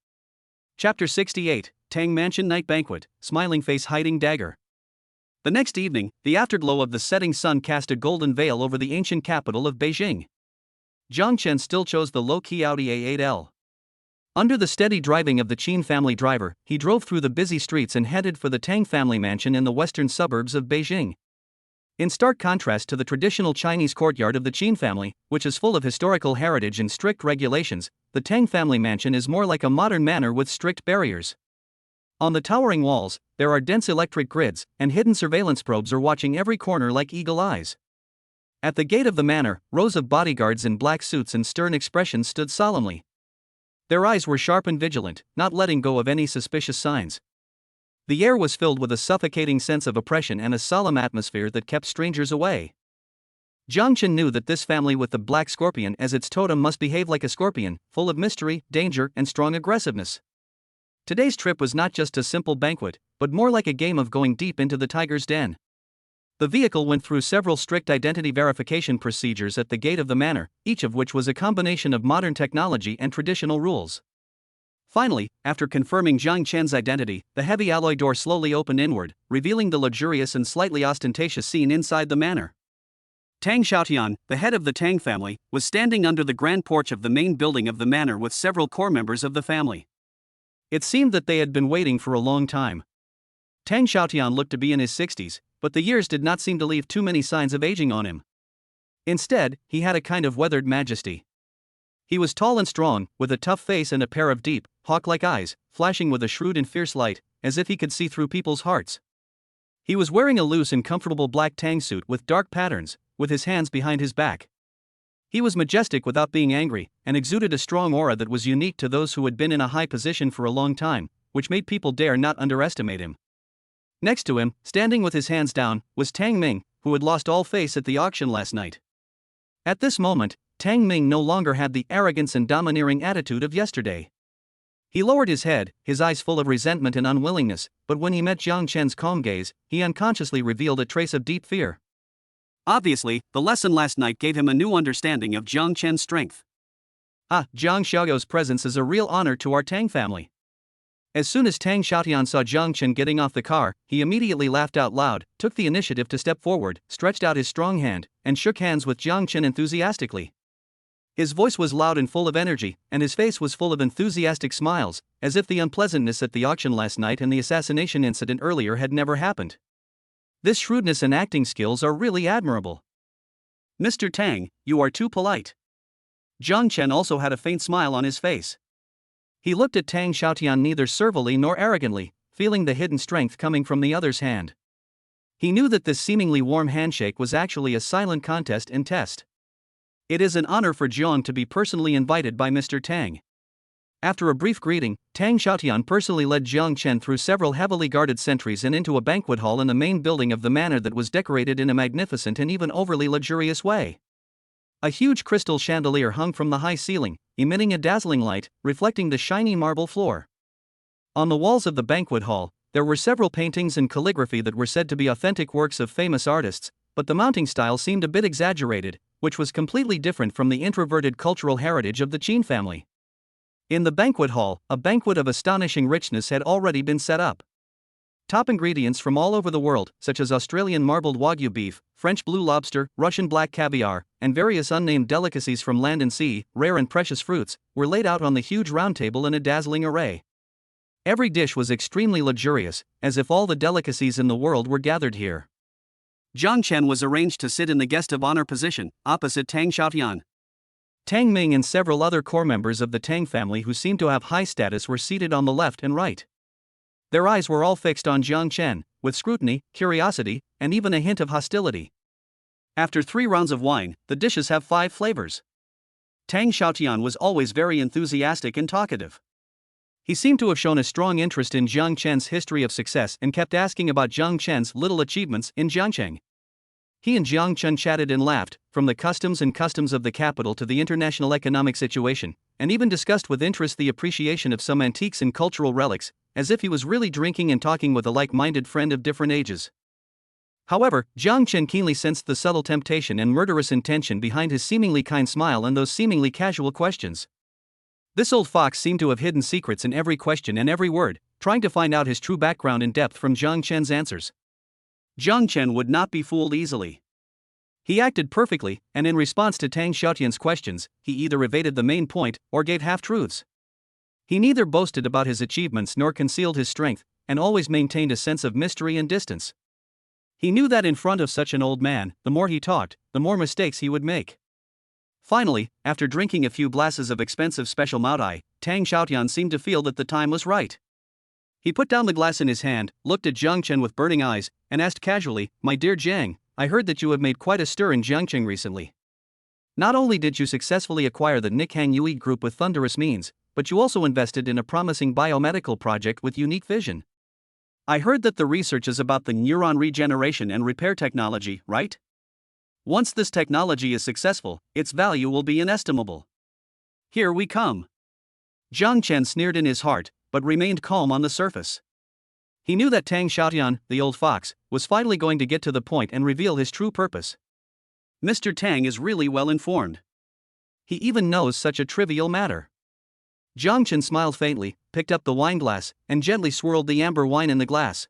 Chapter 68, Tang Mansion Night Banquet, Smiling Face Hiding Dagger. The next evening, the afterglow of the setting sun cast a golden veil over the ancient capital of Beijing. Jiang Chen still chose the low-key Audi A8L. Under the steady driving of the Qin family driver, he drove through the busy streets and headed for the Tang family mansion in the western suburbs of Beijing. In stark contrast to the traditional Chinese courtyard of the Qin family, which is full of historical heritage and strict regulations, the Tang family mansion is more like a modern manor with strict barriers. On the towering walls, there are dense electric grids, and hidden surveillance probes are watching every corner like eagle eyes. At the gate of the manor, rows of bodyguards in black suits and stern expressions stood solemnly. Their eyes were sharp and vigilant, not letting go of any suspicious signs. The air was filled with a suffocating sense of oppression and a solemn atmosphere that kept strangers away. Jiang Chen knew that this family with the black scorpion as its totem must behave like a scorpion, full of mystery, danger, and strong aggressiveness. Today's trip was not just a simple banquet, but more like a game of going deep into the tiger's den. The vehicle went through several strict identity verification procedures at the gate of the manor, each of which was a combination of modern technology and traditional rules. Finally, after confirming Jiang Chen's identity, the heavy alloy door slowly opened inward, revealing the luxurious and slightly ostentatious scene inside the manor. Tang Xiaotian, the head of the Tang family, was standing under the grand porch of the main building of the manor with several core members of the family. It seemed that they had been waiting for a long time. Tang Xiaotian looked to be in his 60s, but the years did not seem to leave too many signs of aging on him. Instead, he had a kind of weathered majesty. He was tall and strong, with a tough face and a pair of deep, hawk-like eyes, flashing with a shrewd and fierce light, as if he could see through people's hearts. He was wearing a loose and comfortable black tang suit with dark patterns, with his hands behind his back. He was majestic without being angry, and exuded a strong aura that was unique to those who had been in a high position for a long time, which made people dare not underestimate him. Next to him, standing with his hands down, was Tang Ming, who had lost all face at the auction last night. At this moment, Tang Ming no longer had the arrogance and domineering attitude of yesterday. He lowered his head, his eyes full of resentment and unwillingness, but when he met Jiang Chen's calm gaze, he unconsciously revealed a trace of deep fear. Obviously, the lesson last night gave him a new understanding of Jiang Chen's strength. Jiang Xiaoyou's presence is a real honor to our Tang family. As soon as Tang Xiaotian saw Jiang Chen getting off the car, he immediately laughed out loud, took the initiative to step forward, stretched out his strong hand, and shook hands with Jiang Chen enthusiastically. His voice was loud and full of energy, and his face was full of enthusiastic smiles, as if the unpleasantness at the auction last night and the assassination incident earlier had never happened. This shrewdness and acting skills are really admirable. Mr. Tang, you are too polite. Jiang Chen also had a faint smile on his face. He looked at Tang Xiaotian neither servilely nor arrogantly, feeling the hidden strength coming from the other's hand. He knew that this seemingly warm handshake was actually a silent contest and test. It is an honor for Jiang to be personally invited by Mr. Tang. After a brief greeting, Tang Xiaotian personally led Jiang Chen through several heavily guarded sentries and into a banquet hall in the main building of the manor that was decorated in a magnificent and even overly luxurious way. A huge crystal chandelier hung from the high ceiling, emitting a dazzling light, reflecting the shiny marble floor. On the walls of the banquet hall, there were several paintings and calligraphy that were said to be authentic works of famous artists, but the mounting style seemed a bit exaggerated, which was completely different from the introverted cultural heritage of the Qin family. In the banquet hall, a banquet of astonishing richness had already been set up. Top ingredients from all over the world, such as Australian marbled Wagyu beef, French blue lobster, Russian black caviar, and various unnamed delicacies from land and sea, rare and precious fruits, were laid out on the huge round table in a dazzling array. Every dish was extremely luxurious, as if all the delicacies in the world were gathered here. Jiang Chen was arranged to sit in the guest of honor position, opposite Tang Xiaotian. Tang Ming and several other core members of the Tang family who seemed to have high status were seated on the left and right. Their eyes were all fixed on Jiang Chen, with scrutiny, curiosity, and even a hint of hostility. After 3 rounds of wine, the dishes have 5 flavors. Tang Xiaotian was always very enthusiastic and talkative. He seemed to have shown a strong interest in Jiang Chen's history of success and kept asking about Jiang Chen's little achievements in Jiangcheng. He and Jiang Chen chatted and laughed, from the customs of the capital to the international economic situation, and even discussed with interest the appreciation of some antiques and cultural relics, as if he was really drinking and talking with a like-minded friend of different ages. However, Jiang Chen keenly sensed the subtle temptation and murderous intention behind his seemingly kind smile and those seemingly casual questions. This old fox seemed to have hidden secrets in every question and every word, trying to find out his true background in depth from Jiang Chen's answers. Jiang Chen would not be fooled easily. He acted perfectly, and in response to Tang Xiaotian's questions, he either evaded the main point or gave half-truths. He neither boasted about his achievements nor concealed his strength, and always maintained a sense of mystery and distance. He knew that in front of such an old man, the more he talked, the more mistakes he would make. Finally, after drinking a few glasses of expensive special Maodai, Tang Xiaotian seemed to feel that the time was right. He put down the glass in his hand, looked at Jiang Chen with burning eyes, and asked casually, "My dear Jiang, I heard that you have made quite a stir in Jiangcheng recently. Not only did you successfully acquire the Nikhang Yui Group with thunderous means, but you also invested in a promising biomedical project with unique vision. I heard that the research is about the neuron regeneration and repair technology, right? Once this technology is successful, its value will be inestimable. Here we come." Jiang Chen sneered in his heart, but remained calm on the surface. He knew that Tang Xiaotian, the old fox, was finally going to get to the point and reveal his true purpose. Mr. Tang is really well informed. He even knows such a trivial matter. Jiang Chen smiled faintly, picked up the wine glass, and gently swirled the amber wine in the glass.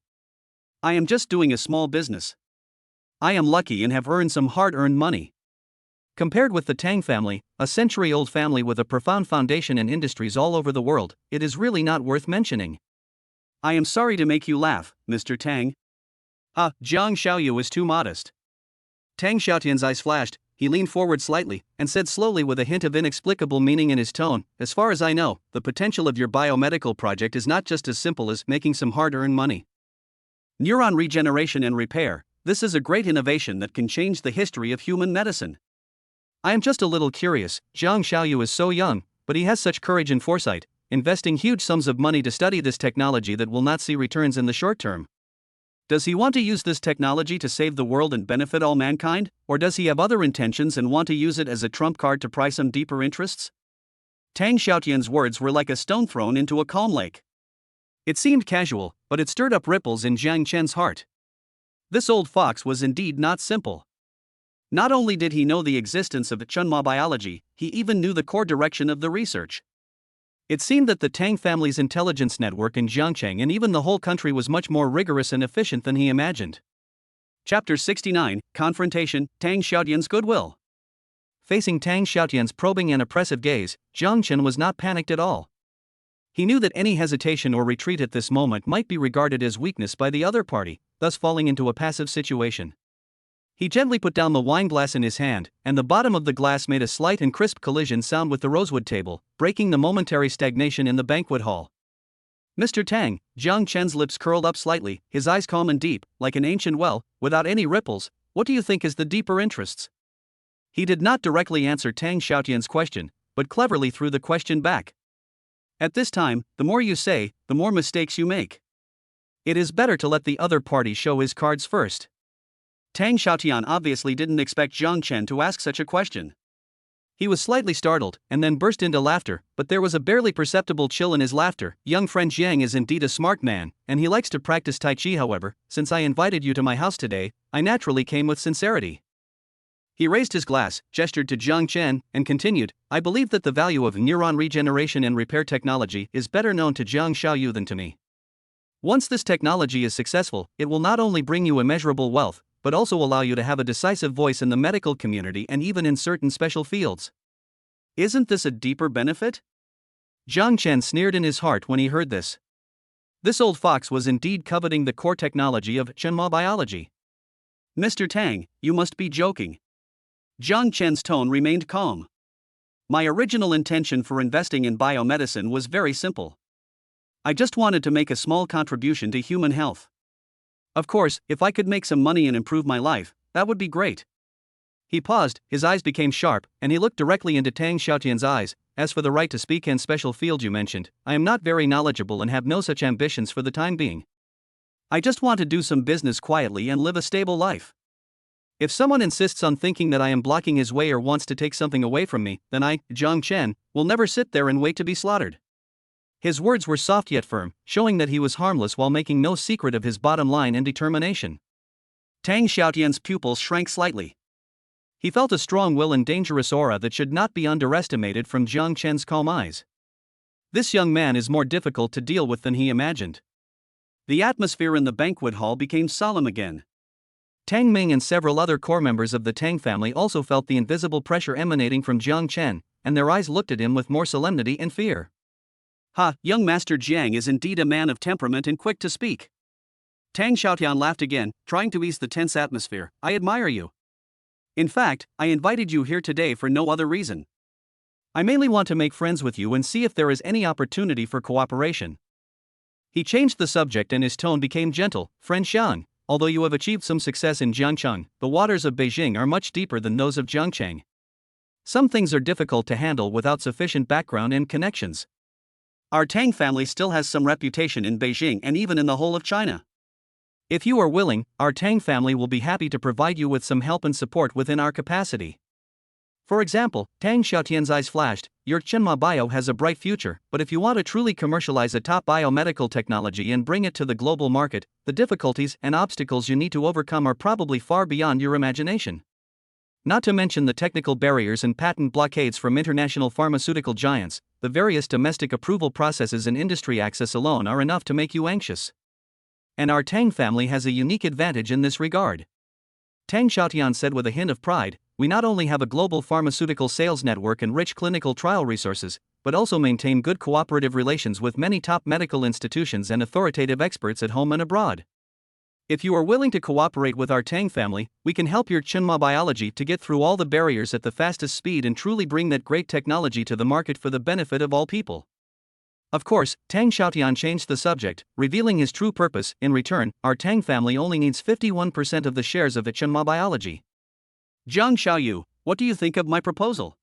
"I am just doing a small business. I am lucky and have earned some hard-earned money." Compared with the Tang family, a century-old family with a profound foundation in industries all over the world, it is really not worth mentioning. "I am sorry to make you laugh, Mr. Tang." Jiang Xiaoyu was too modest. Tang Xiaotian's eyes flashed. He leaned forward slightly, and said slowly with a hint of inexplicable meaning in his tone, "As far as I know, the potential of your biomedical project is not just as simple as making some hard-earned money. Neuron regeneration and repair, this is a great innovation that can change the history of human medicine." "I am just a little curious. Jiang Xiaoyu is so young, but he has such courage and foresight, investing huge sums of money to study this technology that will not see returns in the short term. Does he want to use this technology to save the world and benefit all mankind, or does he have other intentions and want to use it as a trump card to pry some deeper interests?" Tang Xiaotian's words were like a stone thrown into a calm lake. It seemed casual, but it stirred up ripples in Jiang Chen's heart. This old fox was indeed not simple. Not only did he know the existence of Chunma biology, he even knew the core direction of the research. It seemed that the Tang family's intelligence network in Jiangcheng and even the whole country was much more rigorous and efficient than he imagined. Chapter 69, Confrontation, Tang Xiaotian's Goodwill. Facing Tang Xiaotian's probing and oppressive gaze, Jiang Chen was not panicked at all. He knew that any hesitation or retreat at this moment might be regarded as weakness by the other party, thus falling into a passive situation. He gently put down the wine glass in his hand, and the bottom of the glass made a slight and crisp collision sound with the rosewood table, breaking the momentary stagnation in the banquet hall. Mr. Tang, Jiang Chen's lips curled up slightly, his eyes calm and deep, like an ancient well, without any ripples. What do you think is the deeper interests? He did not directly answer Tang Xiaotian's question, but cleverly threw the question back. At this time, the more you say, the more mistakes you make. It is better to let the other party show his cards first. Tang Xiaotian obviously didn't expect Jiang Chen to ask such a question. He was slightly startled, and then burst into laughter, but there was a barely perceptible chill in his laughter. Young friend Jiang is indeed a smart man, and he likes to practice Tai Chi. However, since I invited you to my house today, I naturally came with sincerity. He raised his glass, gestured to Jiang Chen, and continued, I believe that the value of neuron regeneration and repair technology is better known to Jiang Xiaoyu than to me. Once this technology is successful, it will not only bring you immeasurable wealth, but also allow you to have a decisive voice in the medical community and even in certain special fields. Isn't this a deeper benefit? Jiang Chen sneered in his heart when he heard this. This old fox was indeed coveting the core technology of Chunma biology. Mr. Tang, you must be joking. Jiang Chen's tone remained calm. My original intention for investing in biomedicine was very simple. I just wanted to make a small contribution to human health. Of course, if I could make some money and improve my life, that would be great. He paused, his eyes became sharp, and he looked directly into Tang Xiaotian's eyes. As for the right to speak and special field you mentioned, I am not very knowledgeable and have no such ambitions for the time being. I just want to do some business quietly and live a stable life. If someone insists on thinking that I am blocking his way or wants to take something away from me, then I, Jiang Chen, will never sit there and wait to be slaughtered. His words were soft yet firm, showing that he was harmless while making no secret of his bottom line and determination. Tang Xiaotian's pupils shrank slightly. He felt a strong will and dangerous aura that should not be underestimated from Jiang Chen's calm eyes. This young man is more difficult to deal with than he imagined. The atmosphere in the banquet hall became solemn again. Tang Ming and several other core members of the Tang family also felt the invisible pressure emanating from Jiang Chen, and their eyes looked at him with more solemnity and fear. Ha, young Master Jiang is indeed a man of temperament and quick to speak. Tang Xiaotian laughed again, trying to ease the tense atmosphere. I admire you. In fact, I invited you here today for no other reason. I mainly want to make friends with you and see if there is any opportunity for cooperation. He changed the subject and his tone became gentle. Friend Xiang, although you have achieved some success in Jiangcheng, the waters of Beijing are much deeper than those of Jiangcheng. Some things are difficult to handle without sufficient background and connections. Our Tang family still has some reputation in Beijing and even in the whole of China. If you are willing, our Tang family will be happy to provide you with some help and support within our capacity. For example, Tang Xiaotian's eyes flashed, your Chunma Bio has a bright future, but if you want to truly commercialize a top biomedical technology and bring it to the global market, the difficulties and obstacles you need to overcome are probably far beyond your imagination. Not to mention the technical barriers and patent blockades from international pharmaceutical giants, the various domestic approval processes and industry access alone are enough to make you anxious. And our Tang family has a unique advantage in this regard. Tang Xiaotian said with a hint of pride, we not only have a global pharmaceutical sales network and rich clinical trial resources, but also maintain good cooperative relations with many top medical institutions and authoritative experts at home and abroad. If you are willing to cooperate with our Tang family, we can help your Chunma biology to get through all the barriers at the fastest speed and truly bring that great technology to the market for the benefit of all people. Of course, Tang Xiaotian changed the subject, revealing his true purpose. In return, our Tang family only needs 51% of the shares of the Chunma biology. Jiang Xiaoyu, what do you think of my proposal?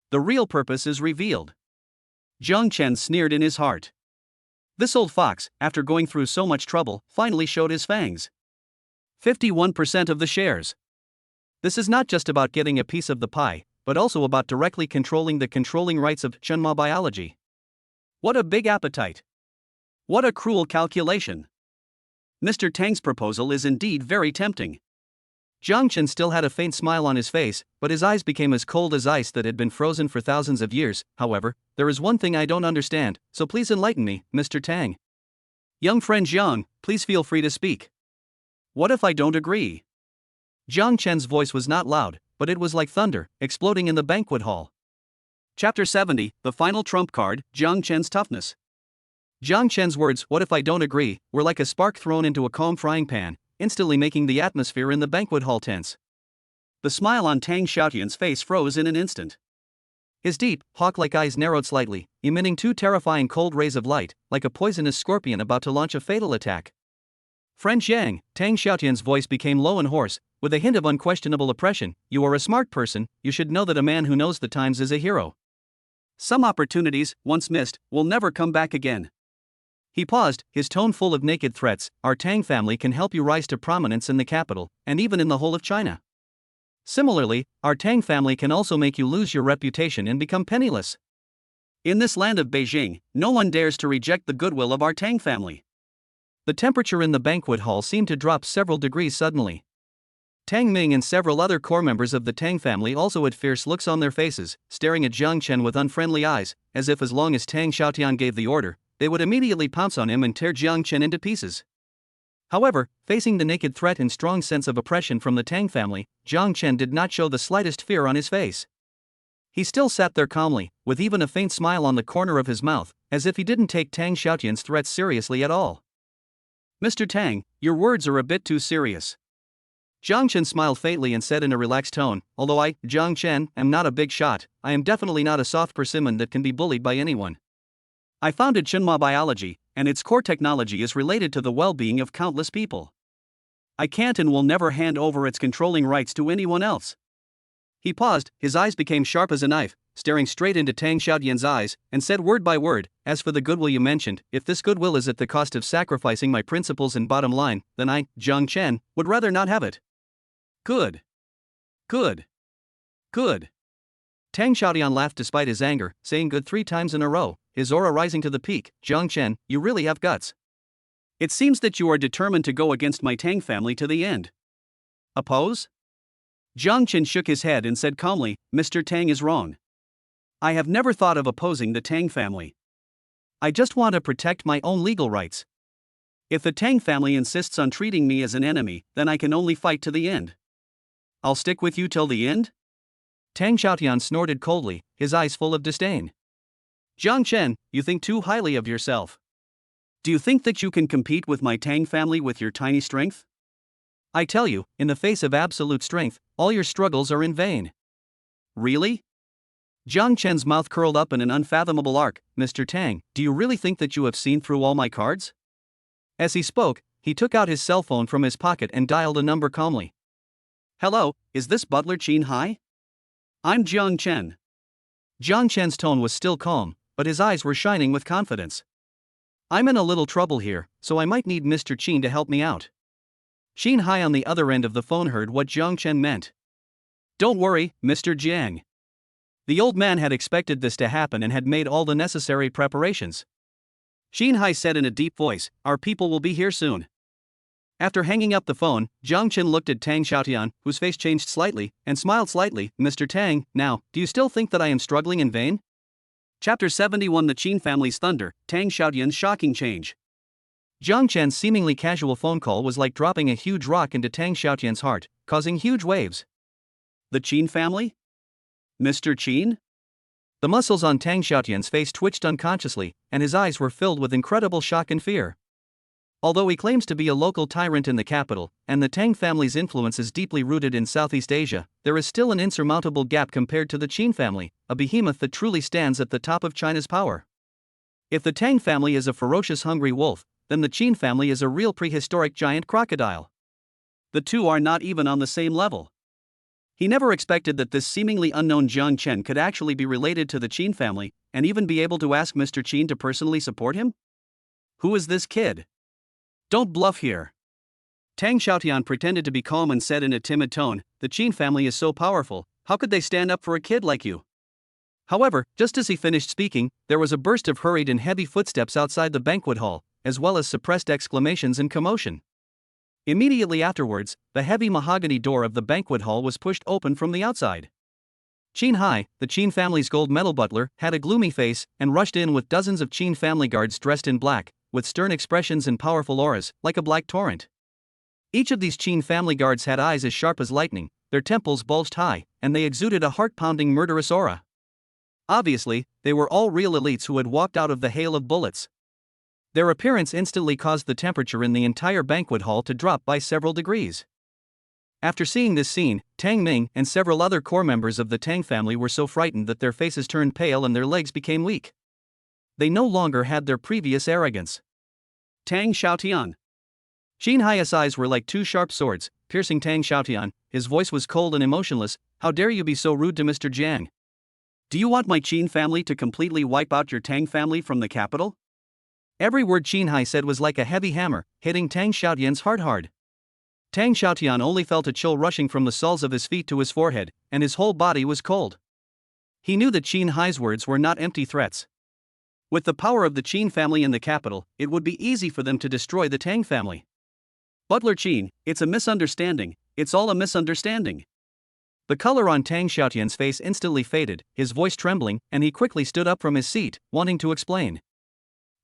The real purpose is revealed. Jiang Chen sneered in his heart. This old fox, after going through so much trouble, finally showed his fangs. 51% of the shares. This is not just about getting a piece of the pie, but also about directly controlling the controlling rights of Chunma biology. What a big appetite! What a cruel calculation! Mr. Tang's proposal is indeed very tempting. Jiang Chen still had a faint smile on his face, but his eyes became as cold as ice that had been frozen for thousands of years. However, there is one thing I don't understand, so please enlighten me, Mr. Tang. Young friend Jiang, please feel free to speak. What if I don't agree? Jiang Chen's voice was not loud, but it was like thunder, exploding in the banquet hall. Chapter 70, The Final Trump Card, Jiang Chen's Toughness. Jiang Chen's words, "What if I don't agree," were like a spark thrown into a calm frying pan, instantly making the atmosphere in the banquet hall tense. The smile on Tang Xiaotian's face froze in an instant. His deep, hawk-like eyes narrowed slightly, emitting two terrifying cold rays of light, like a poisonous scorpion about to launch a fatal attack. "Friend Jiang," Tang Xiaotian's voice became low and hoarse, with a hint of unquestionable oppression, "you are a smart person, you should know that a man who knows the times is a hero. Some opportunities, once missed, will never come back again." He paused, his tone full of naked threats. "Our Tang family can help you rise to prominence in the capital, and even in the whole of China. Similarly, our Tang family can also make you lose your reputation and become penniless. In this land of Beijing, no one dares to reject the goodwill of our Tang family." The temperature in the banquet hall seemed to drop several degrees suddenly. Tang Ming and several other core members of the Tang family also had fierce looks on their faces, staring at Jiang Chen with unfriendly eyes, as if as long as Tang Xiaotian gave the order, they would immediately pounce on him and tear Jiang Chen into pieces. However, facing the naked threat and strong sense of oppression from the Tang family, Jiang Chen did not show the slightest fear on his face. He still sat there calmly, with even a faint smile on the corner of his mouth, as if he didn't take Tang Xiaotian's threats seriously at all. "Mr. Tang, your words are a bit too serious." Jiang Chen smiled faintly and said in a relaxed tone, "Although I, Jiang Chen, am not a big shot, I am definitely not a soft persimmon that can be bullied by anyone. I founded Chenma Biology, and its core technology is related to the well-being of countless people. I can't and will never hand over its controlling rights to anyone else." He paused, his eyes became sharp as a knife, staring straight into Tang Xiaotian's eyes, and said word by word, "As for the goodwill you mentioned, if this goodwill is at the cost of sacrificing my principles and bottom line, then I, Jiang Chen, would rather not have it." Good. Good. Good. Tang Xiaotian laughed despite his anger, saying good 3 times in a row, his aura rising to the peak. "Jiang Chen, you really have guts. It seems that you are determined to go against my Tang family to the end." "Oppose?" Jiang Chen shook his head and said calmly, "Mr. Tang is wrong. I have never thought of opposing the Tang family. I just want to protect my own legal rights. If the Tang family insists on treating me as an enemy, then I can only fight to the end." "I'll stick with you till the end?" Tang Xiaotian snorted coldly, his eyes full of disdain. "Jiang Chen, you think too highly of yourself. Do you think that you can compete with my Tang family with your tiny strength? I tell you, in the face of absolute strength, all your struggles are in vain." "Really?" Jiang Chen's mouth curled up in an unfathomable arc. "Mr. Tang, do you really think that you have seen through all my cards?" As he spoke, he took out his cell phone from his pocket and dialed a number calmly. "Hello, is this Butler Qin Hai? I'm Jiang Chen." Jiang Chen's tone was still calm, but his eyes were shining with confidence. "I'm in a little trouble here, so I might need Mr. Qin to help me out." Qin Hai on the other end of the phone heard what Jiang Chen meant. "Don't worry, Mr. Jiang." The old man had expected this to happen and had made all the necessary preparations. Qin Hai said in a deep voice, "Our people will be here soon." After hanging up the phone, Jiang Chen looked at Tang Xiaotian, whose face changed slightly, and smiled slightly. "Mr. Tang, now, do you still think that I am struggling in vain?" Chapter 71, The Qin Family's Thunder, Tang Xiaotian's Shocking Change. Jiang Chen's seemingly casual phone call was like dropping a huge rock into Tang Xiaotian's heart, causing huge waves. "The Qin family? Mr. Qin?" The muscles on Tang Xiaotian's face twitched unconsciously, and his eyes were filled with incredible shock and fear. Although he claims to be a local tyrant in the capital, and the Tang family's influence is deeply rooted in Southeast Asia, there is still an insurmountable gap compared to the Qin family, a behemoth that truly stands at the top of China's power. If the Tang family is a ferocious hungry wolf, then the Qin family is a real prehistoric giant crocodile. The two are not even on the same level. He never expected that this seemingly unknown Jiang Chen could actually be related to the Qin family, and even be able to ask Mr. Qin to personally support him? Who is this kid? Don't bluff here. Tang Xiaotian pretended to be calm and said in a timid tone, "The Qin family is so powerful, how could they stand up for a kid like you?" However, just as he finished speaking, there was a burst of hurried and heavy footsteps outside the banquet hall, as well as suppressed exclamations and commotion. Immediately afterwards, the heavy mahogany door of the banquet hall was pushed open from the outside. Qin Hai, the Qin family's gold medal butler, had a gloomy face and rushed in with dozens of Qin family guards dressed in black, with stern expressions and powerful auras, like a black torrent. Each of these Qin family guards had eyes as sharp as lightning, their temples bulged high, and they exuded a heart-pounding murderous aura. Obviously, they were all real elites who had walked out of the hail of bullets. Their appearance instantly caused the temperature in the entire banquet hall to drop by several degrees. After seeing this scene, Tang Ming and several other core members of the Tang family were so frightened that their faces turned pale and their legs became weak. They no longer had their previous arrogance. Tang Xiaotian. Qin Hai's eyes were like two sharp swords, piercing Tang Xiaotian. His voice was cold and emotionless. How dare you be so rude to Mr. Jiang? Do you want my Qin family to completely wipe out your Tang family from the capital? Every word Qin Hai said was like a heavy hammer, hitting Tang Xiaotian's heart hard. Tang Xiaotian only felt a chill rushing from the soles of his feet to his forehead, and his whole body was cold. He knew that Qin Hai's words were not empty threats. With the power of the Qin family in the capital, it would be easy for them to destroy the Tang family. Butler Qin, it's a misunderstanding, it's all a misunderstanding. The color on Tang Xiaotian's face instantly faded, his voice trembling, and he quickly stood up from his seat, wanting to explain.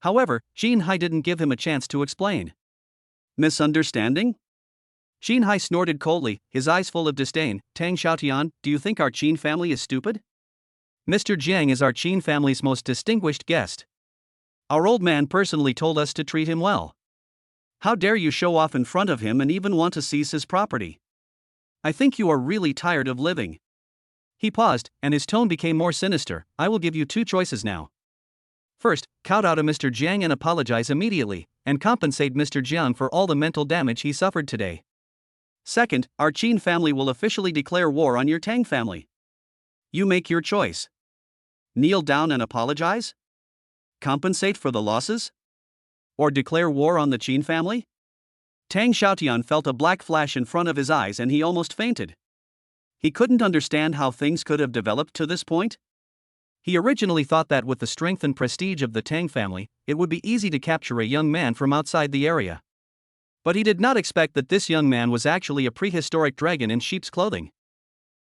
However, Qin Hai didn't give him a chance to explain. Misunderstanding? Qin Hai snorted coldly, his eyes full of disdain. Tang Xiaotian, do you think our Qin family is stupid? Mr. Jiang is our Qin family's most distinguished guest. Our old man personally told us to treat him well. How dare you show off in front of him and even want to seize his property? I think you are really tired of living. He paused, and his tone became more sinister. I will give you two choices now. First, kowtow to Mr. Jiang and apologize immediately, and compensate Mr. Jiang for all the mental damage he suffered today. Second, our Qin family will officially declare war on your Tang family. You make your choice. Kneel down and apologize? Compensate for the losses? Or declare war on the Qin family? Tang Xiaotian felt a black flash in front of his eyes and he almost fainted. He couldn't understand how things could have developed to this point. He originally thought that with the strength and prestige of the Tang family, it would be easy to capture a young man from outside the area. But he did not expect that this young man was actually a prehistoric dragon in sheep's clothing.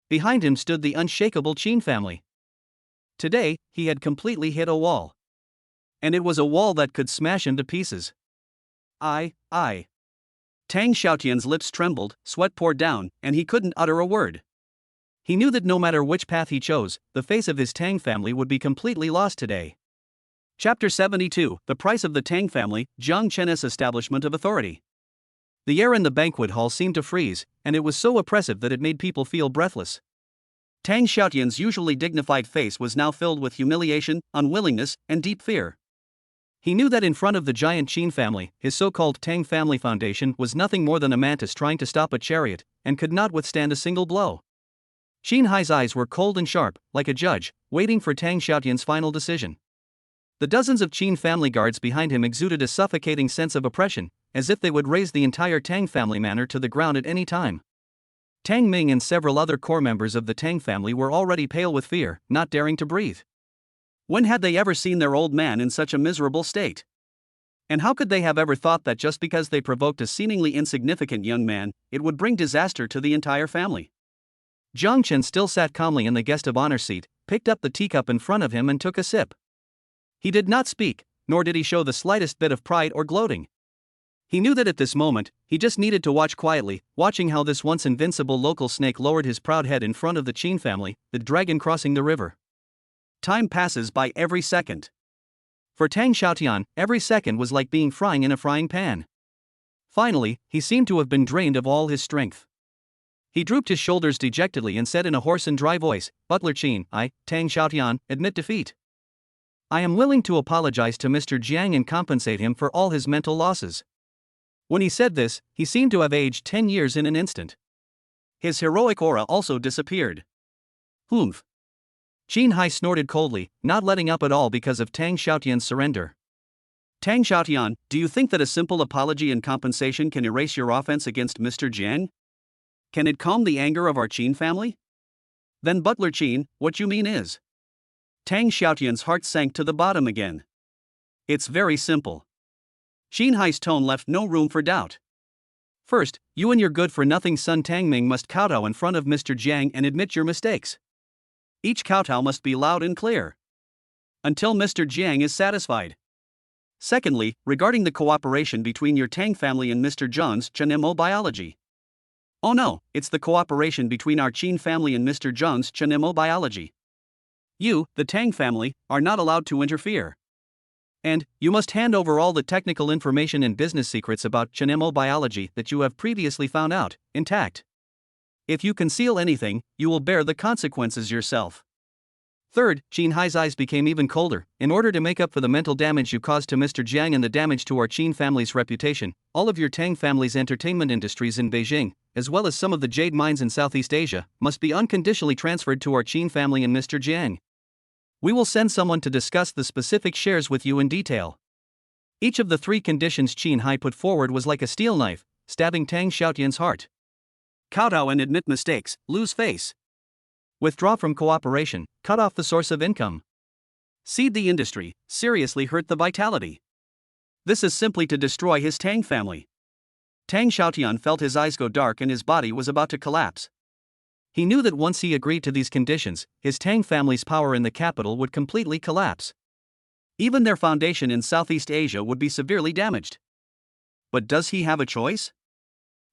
Behind him stood the unshakable Qin family. Today, he had completely hit a wall. And it was a wall that could smash him to pieces. I. Tang Xiaotian's lips trembled, sweat poured down, and he couldn't utter a word. He knew that no matter which path he chose, the face of his Tang family would be completely lost today. Chapter 72, The Price of the Tang Family, Jiang Chen's Establishment of Authority. The air in the banquet hall seemed to freeze, and it was so oppressive that it made people feel breathless. Tang Xiaotian's usually dignified face was now filled with humiliation, unwillingness, and deep fear. He knew that in front of the giant Qin family, his so-called Tang Family Foundation was nothing more than a mantis trying to stop a chariot, and could not withstand a single blow. Qin Hai's eyes were cold and sharp, like a judge, waiting for Tang Xiaotian's final decision. The dozens of Qin family guards behind him exuded a suffocating sense of oppression, as if they would raise the entire Tang family manor to the ground at any time. Tang Ming and several other core members of the Tang family were already pale with fear, not daring to breathe. When had they ever seen their old man in such a miserable state? And how could they have ever thought that just because they provoked a seemingly insignificant young man, it would bring disaster to the entire family? Jiang Chen still sat calmly in the guest of honor seat, picked up the teacup in front of him and took a sip. He did not speak, nor did he show the slightest bit of pride or gloating. He knew that at this moment, he just needed to watch quietly, watching how this once invincible local snake lowered his proud head in front of the Qin family, the dragon crossing the river. Time passes by every second. For Tang Xiaotian, every second was like being frying in a frying pan. Finally, he seemed to have been drained of all his strength. He drooped his shoulders dejectedly and said in a hoarse and dry voice, Butler Qin, I, Tang Xiaotian, admit defeat. I am willing to apologize to Mr. Jiang and compensate him for all his mental losses. When he said this, he seemed to have aged 10 years in an instant. His heroic aura also disappeared. Humph. Qin Hai snorted coldly, not letting up at all because of Tang Xiaotian's surrender. Tang Xiaotian, do you think that a simple apology and compensation can erase your offense against Mr. Jiang? Can it calm the anger of our Qin family? Then Butler Qin, what you mean is... Tang Xiaotian's heart sank to the bottom again. It's very simple. Qin Hai's tone left no room for doubt. First, you and your good-for-nothing son Tang Ming must kowtow in front of Mr. Jiang and admit your mistakes. Each kowtow must be loud and clear, until Mr. Jiang is satisfied. Secondly, regarding the cooperation between your Tang family and Mr. Zhang's Chenemo biology. Oh no, it's the cooperation between our Qin family and Mr. Zhang's Chenemo biology. You, the Tang family, are not allowed to interfere. And, you must hand over all the technical information and business secrets about Chenemo biology that you have previously found out, intact. If you conceal anything, you will bear the consequences yourself. Third, Qin Hai's eyes became even colder. In order to make up for the mental damage you caused to Mr. Jiang and the damage to our Qin family's reputation, all of your Tang family's entertainment industries in Beijing, as well as some of the jade mines in Southeast Asia, must be unconditionally transferred to our Qin family and Mr. Jiang. We will send someone to discuss the specific shares with you in detail. Each of the three conditions Qin Hai put forward was like a steel knife, stabbing Tang Xiaotian's heart. Kowtow and admit mistakes, lose face. Withdraw from cooperation, cut off the source of income. Cede the industry, seriously hurt the vitality. This is simply to destroy his Tang family. Tang Xiaotian felt his eyes go dark and his body was about to collapse. He knew that once he agreed to these conditions, his Tang family's power in the capital would completely collapse. Even their foundation in Southeast Asia would be severely damaged. But does he have a choice?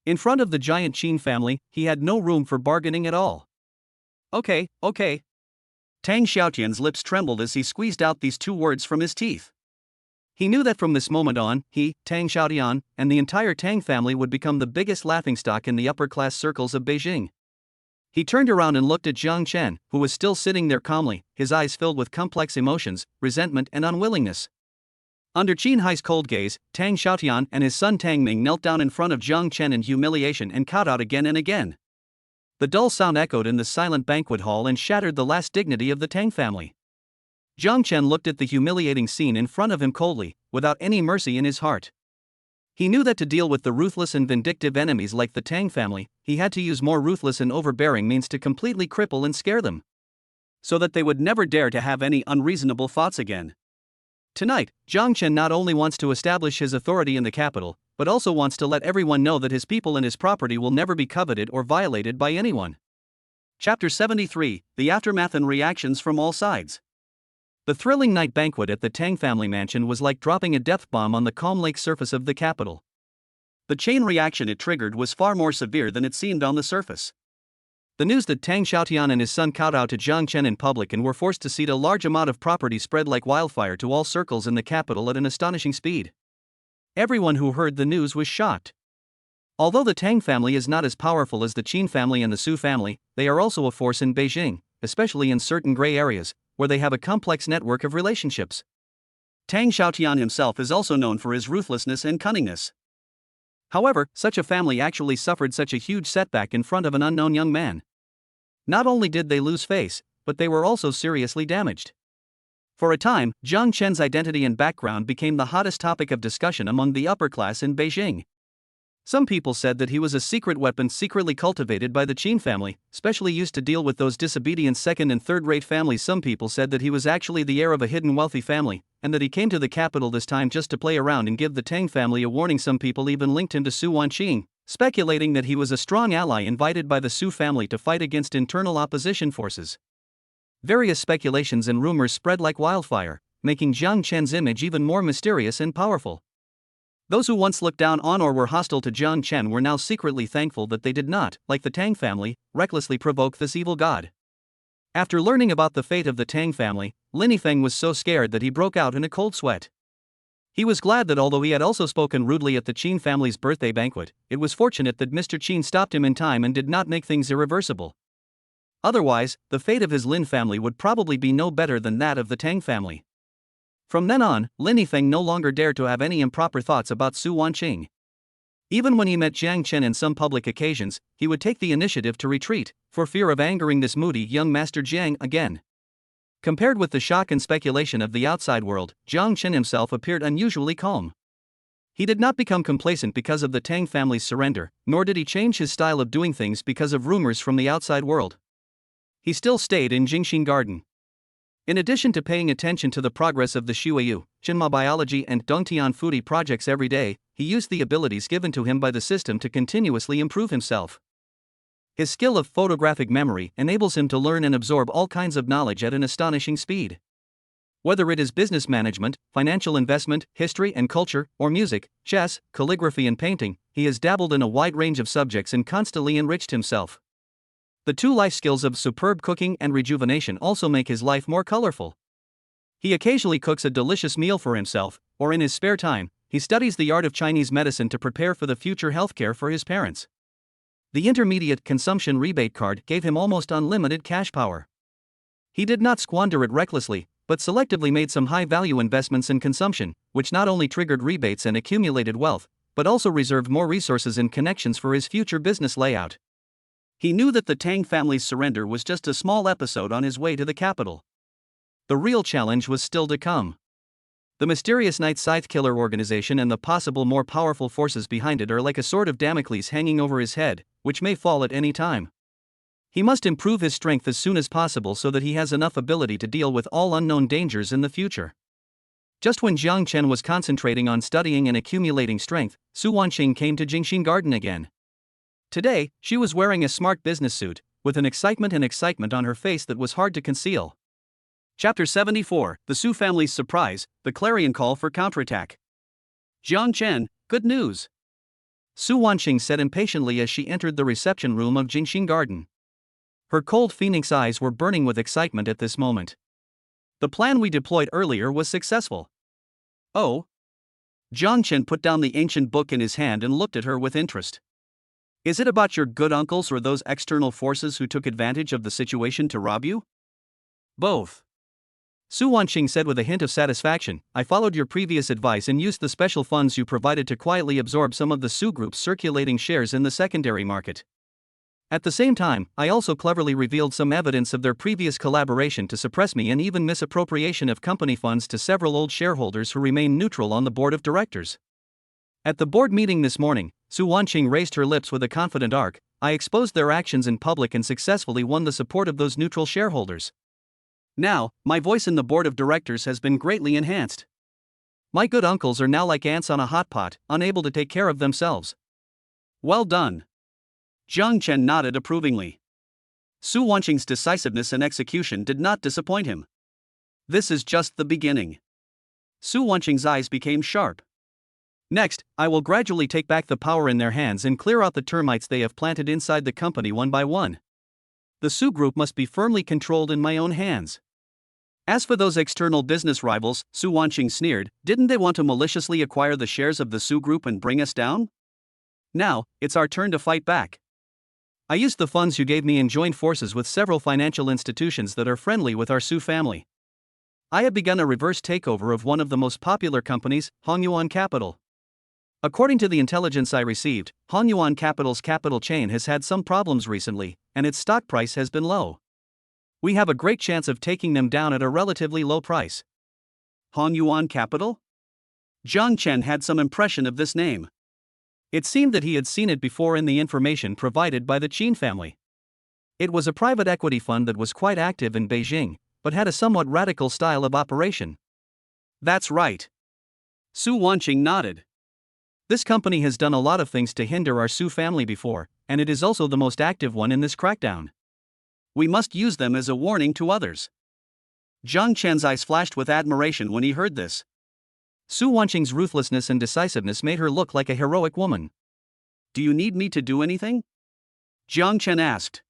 In front of the giant Qin family, he had no room for bargaining at all. Okay. Tang Xiaotian's lips trembled as he squeezed out these two words from his teeth. He knew that from this moment on, he, Tang Xiaotian, and the entire Tang family would become the biggest laughingstock in the upper-class circles of Beijing. He turned around and looked at Jiang Chen, who was still sitting there calmly, his eyes filled with complex emotions, resentment and unwillingness. Under Qin Hai's cold gaze, Tang Xiaotian and his son Tang Ming knelt down in front of Jiang Chen in humiliation and kowtowed again and again. The dull sound echoed in the silent banquet hall and shattered the last dignity of the Tang family. Jiang Chen looked at the humiliating scene in front of him coldly, without any mercy in his heart. He knew that to deal with the ruthless and vindictive enemies like the Tang family, he had to use more ruthless and overbearing means to completely cripple and scare them, so that they would never dare to have any unreasonable thoughts again. Tonight, Jiang Chen not only wants to establish his authority in the capital, but also wants to let everyone know that his people and his property will never be coveted or violated by anyone. Chapter 73, The Aftermath and Reactions from All Sides. The thrilling night banquet at the Tang family mansion was like dropping a death bomb on the calm lake surface of the capital. The chain reaction it triggered was far more severe than it seemed on the surface. The news that Tang Xiaotian and his son kowtowed to Jiang Chen in public and were forced to cede a large amount of property spread like wildfire to all circles in the capital at an astonishing speed. Everyone who heard the news was shocked. Although the Tang family is not as powerful as the Qin family and the Su family, they are also a force in Beijing, especially in certain gray areas, where they have a complex network of relationships. Tang Xiaotian himself is also known for his ruthlessness and cunningness. However, such a family actually suffered such a huge setback in front of an unknown young man. Not only did they lose face, but they were also seriously damaged. For a time, Jiang Chen's identity and background became the hottest topic of discussion among the upper class in Beijing. Some people said that he was a secret weapon secretly cultivated by the Qin family, specially used to deal with those disobedient second- and third-rate families. Some people said that he was actually the heir of a hidden wealthy family, and that he came to the capital this time just to play around and give the Tang family a warning. Some people even linked him to Su Wanqing, speculating that he was a strong ally invited by the Su family to fight against internal opposition forces. Various speculations and rumors spread like wildfire, making Jiang Chen's image even more mysterious and powerful. Those who once looked down on or were hostile to Jiang Chen were now secretly thankful that they did not, like the Tang family, recklessly provoke this evil god. After learning about the fate of the Tang family, Lin Yifeng was so scared that he broke out in a cold sweat. He was glad that although he had also spoken rudely at the Qin family's birthday banquet, it was fortunate that Mr. Qin stopped him in time and did not make things irreversible. Otherwise, the fate of his Lin family would probably be no better than that of the Tang family. From then on, Lin Yifeng no longer dared to have any improper thoughts about Su Wanqing. Even when he met Jiang Chen in some public occasions, he would take the initiative to retreat, for fear of angering this moody young Master Jiang again. Compared with the shock and speculation of the outside world, Jiang Chen himself appeared unusually calm. He did not become complacent because of the Tang family's surrender, nor did he change his style of doing things because of rumors from the outside world. He still stayed in Jingxin Garden. In addition to paying attention to the progress of the Shuiyu, Xinma Biology and Dongtian Foodie projects every day, he used the abilities given to him by the system to continuously improve himself. His skill of photographic memory enables him to learn and absorb all kinds of knowledge at an astonishing speed. Whether it is business management, financial investment, history and culture, or music, chess, calligraphy and painting, he has dabbled in a wide range of subjects and constantly enriched himself. The two life skills of superb cooking and rejuvenation also make his life more colorful. He occasionally cooks a delicious meal for himself, or in his spare time, he studies the art of Chinese medicine to prepare for the future healthcare for his parents. The intermediate consumption rebate card gave him almost unlimited cash power. He did not squander it recklessly, but selectively made some high-value investments in consumption, which not only triggered rebates and accumulated wealth, but also reserved more resources and connections for his future business layout. He knew that the Tang family's surrender was just a small episode on his way to the capital. The real challenge was still to come. The mysterious Night Scythe Killer organization and the possible more powerful forces behind it are like a sword of Damocles hanging over his head, which may fall at any time. He must improve his strength as soon as possible so that he has enough ability to deal with all unknown dangers in the future. Just when Jiang Chen was concentrating on studying and accumulating strength, Su Wanqing came to Jingxin Garden again. Today, she was wearing a smart business suit, with an excitement on her face that was hard to conceal. Chapter 74, The Su Family's Surprise, The Clarion Call for Counterattack. Jiang Chen, good news. Su Wanqing said impatiently as she entered the reception room of Jingxin Garden. Her cold phoenix eyes were burning with excitement at this moment. The plan we deployed earlier was successful. Oh? Jiang Chen put down the ancient book in his hand and looked at her with interest. Is it about your good uncles or those external forces who took advantage of the situation to rob you? Both. Su Wanqing said with a hint of satisfaction, I followed your previous advice and used the special funds you provided to quietly absorb some of the Su Group's circulating shares in the secondary market. At the same time, I also cleverly revealed some evidence of their previous collaboration to suppress me and even misappropriation of company funds to several old shareholders who remain neutral on the board of directors. At the board meeting this morning, Su Wanqing raised her lips with a confident arc, I exposed their actions in public and successfully won the support of those neutral shareholders. Now, my voice in the board of directors has been greatly enhanced. My good uncles are now like ants on a hot pot, unable to take care of themselves. Well done. Jiang Chen nodded approvingly. Su Wanqing's decisiveness and execution did not disappoint him. This is just the beginning. Su Wanqing's eyes became sharp. Next, I will gradually take back the power in their hands and clear out the termites they have planted inside the company one by one. The Su Group must be firmly controlled in my own hands. As for those external business rivals, Su Wanqing sneered, didn't they want to maliciously acquire the shares of the Su Group and bring us down? Now, it's our turn to fight back. I used the funds you gave me and joined forces with several financial institutions that are friendly with our Su family. I have begun a reverse takeover of one of the most popular companies, Hongyuan Capital. According to the intelligence I received, Hongyuan Capital's capital chain has had some problems recently, and its stock price has been low. We have a great chance of taking them down at a relatively low price. Hongyuan Capital? Jiang Chen had some impression of this name. It seemed that he had seen it before in the information provided by the Qin family. It was a private equity fund that was quite active in Beijing, but had a somewhat radical style of operation. That's right. Su Wanqing nodded. This company has done a lot of things to hinder our Su family before, and it is also the most active one in this crackdown. We must use them as a warning to others. Jiang Chen's eyes flashed with admiration when he heard this. Su Wanqing's ruthlessness and decisiveness made her look like a heroic woman. Do you need me to do anything? Jiang Chen asked.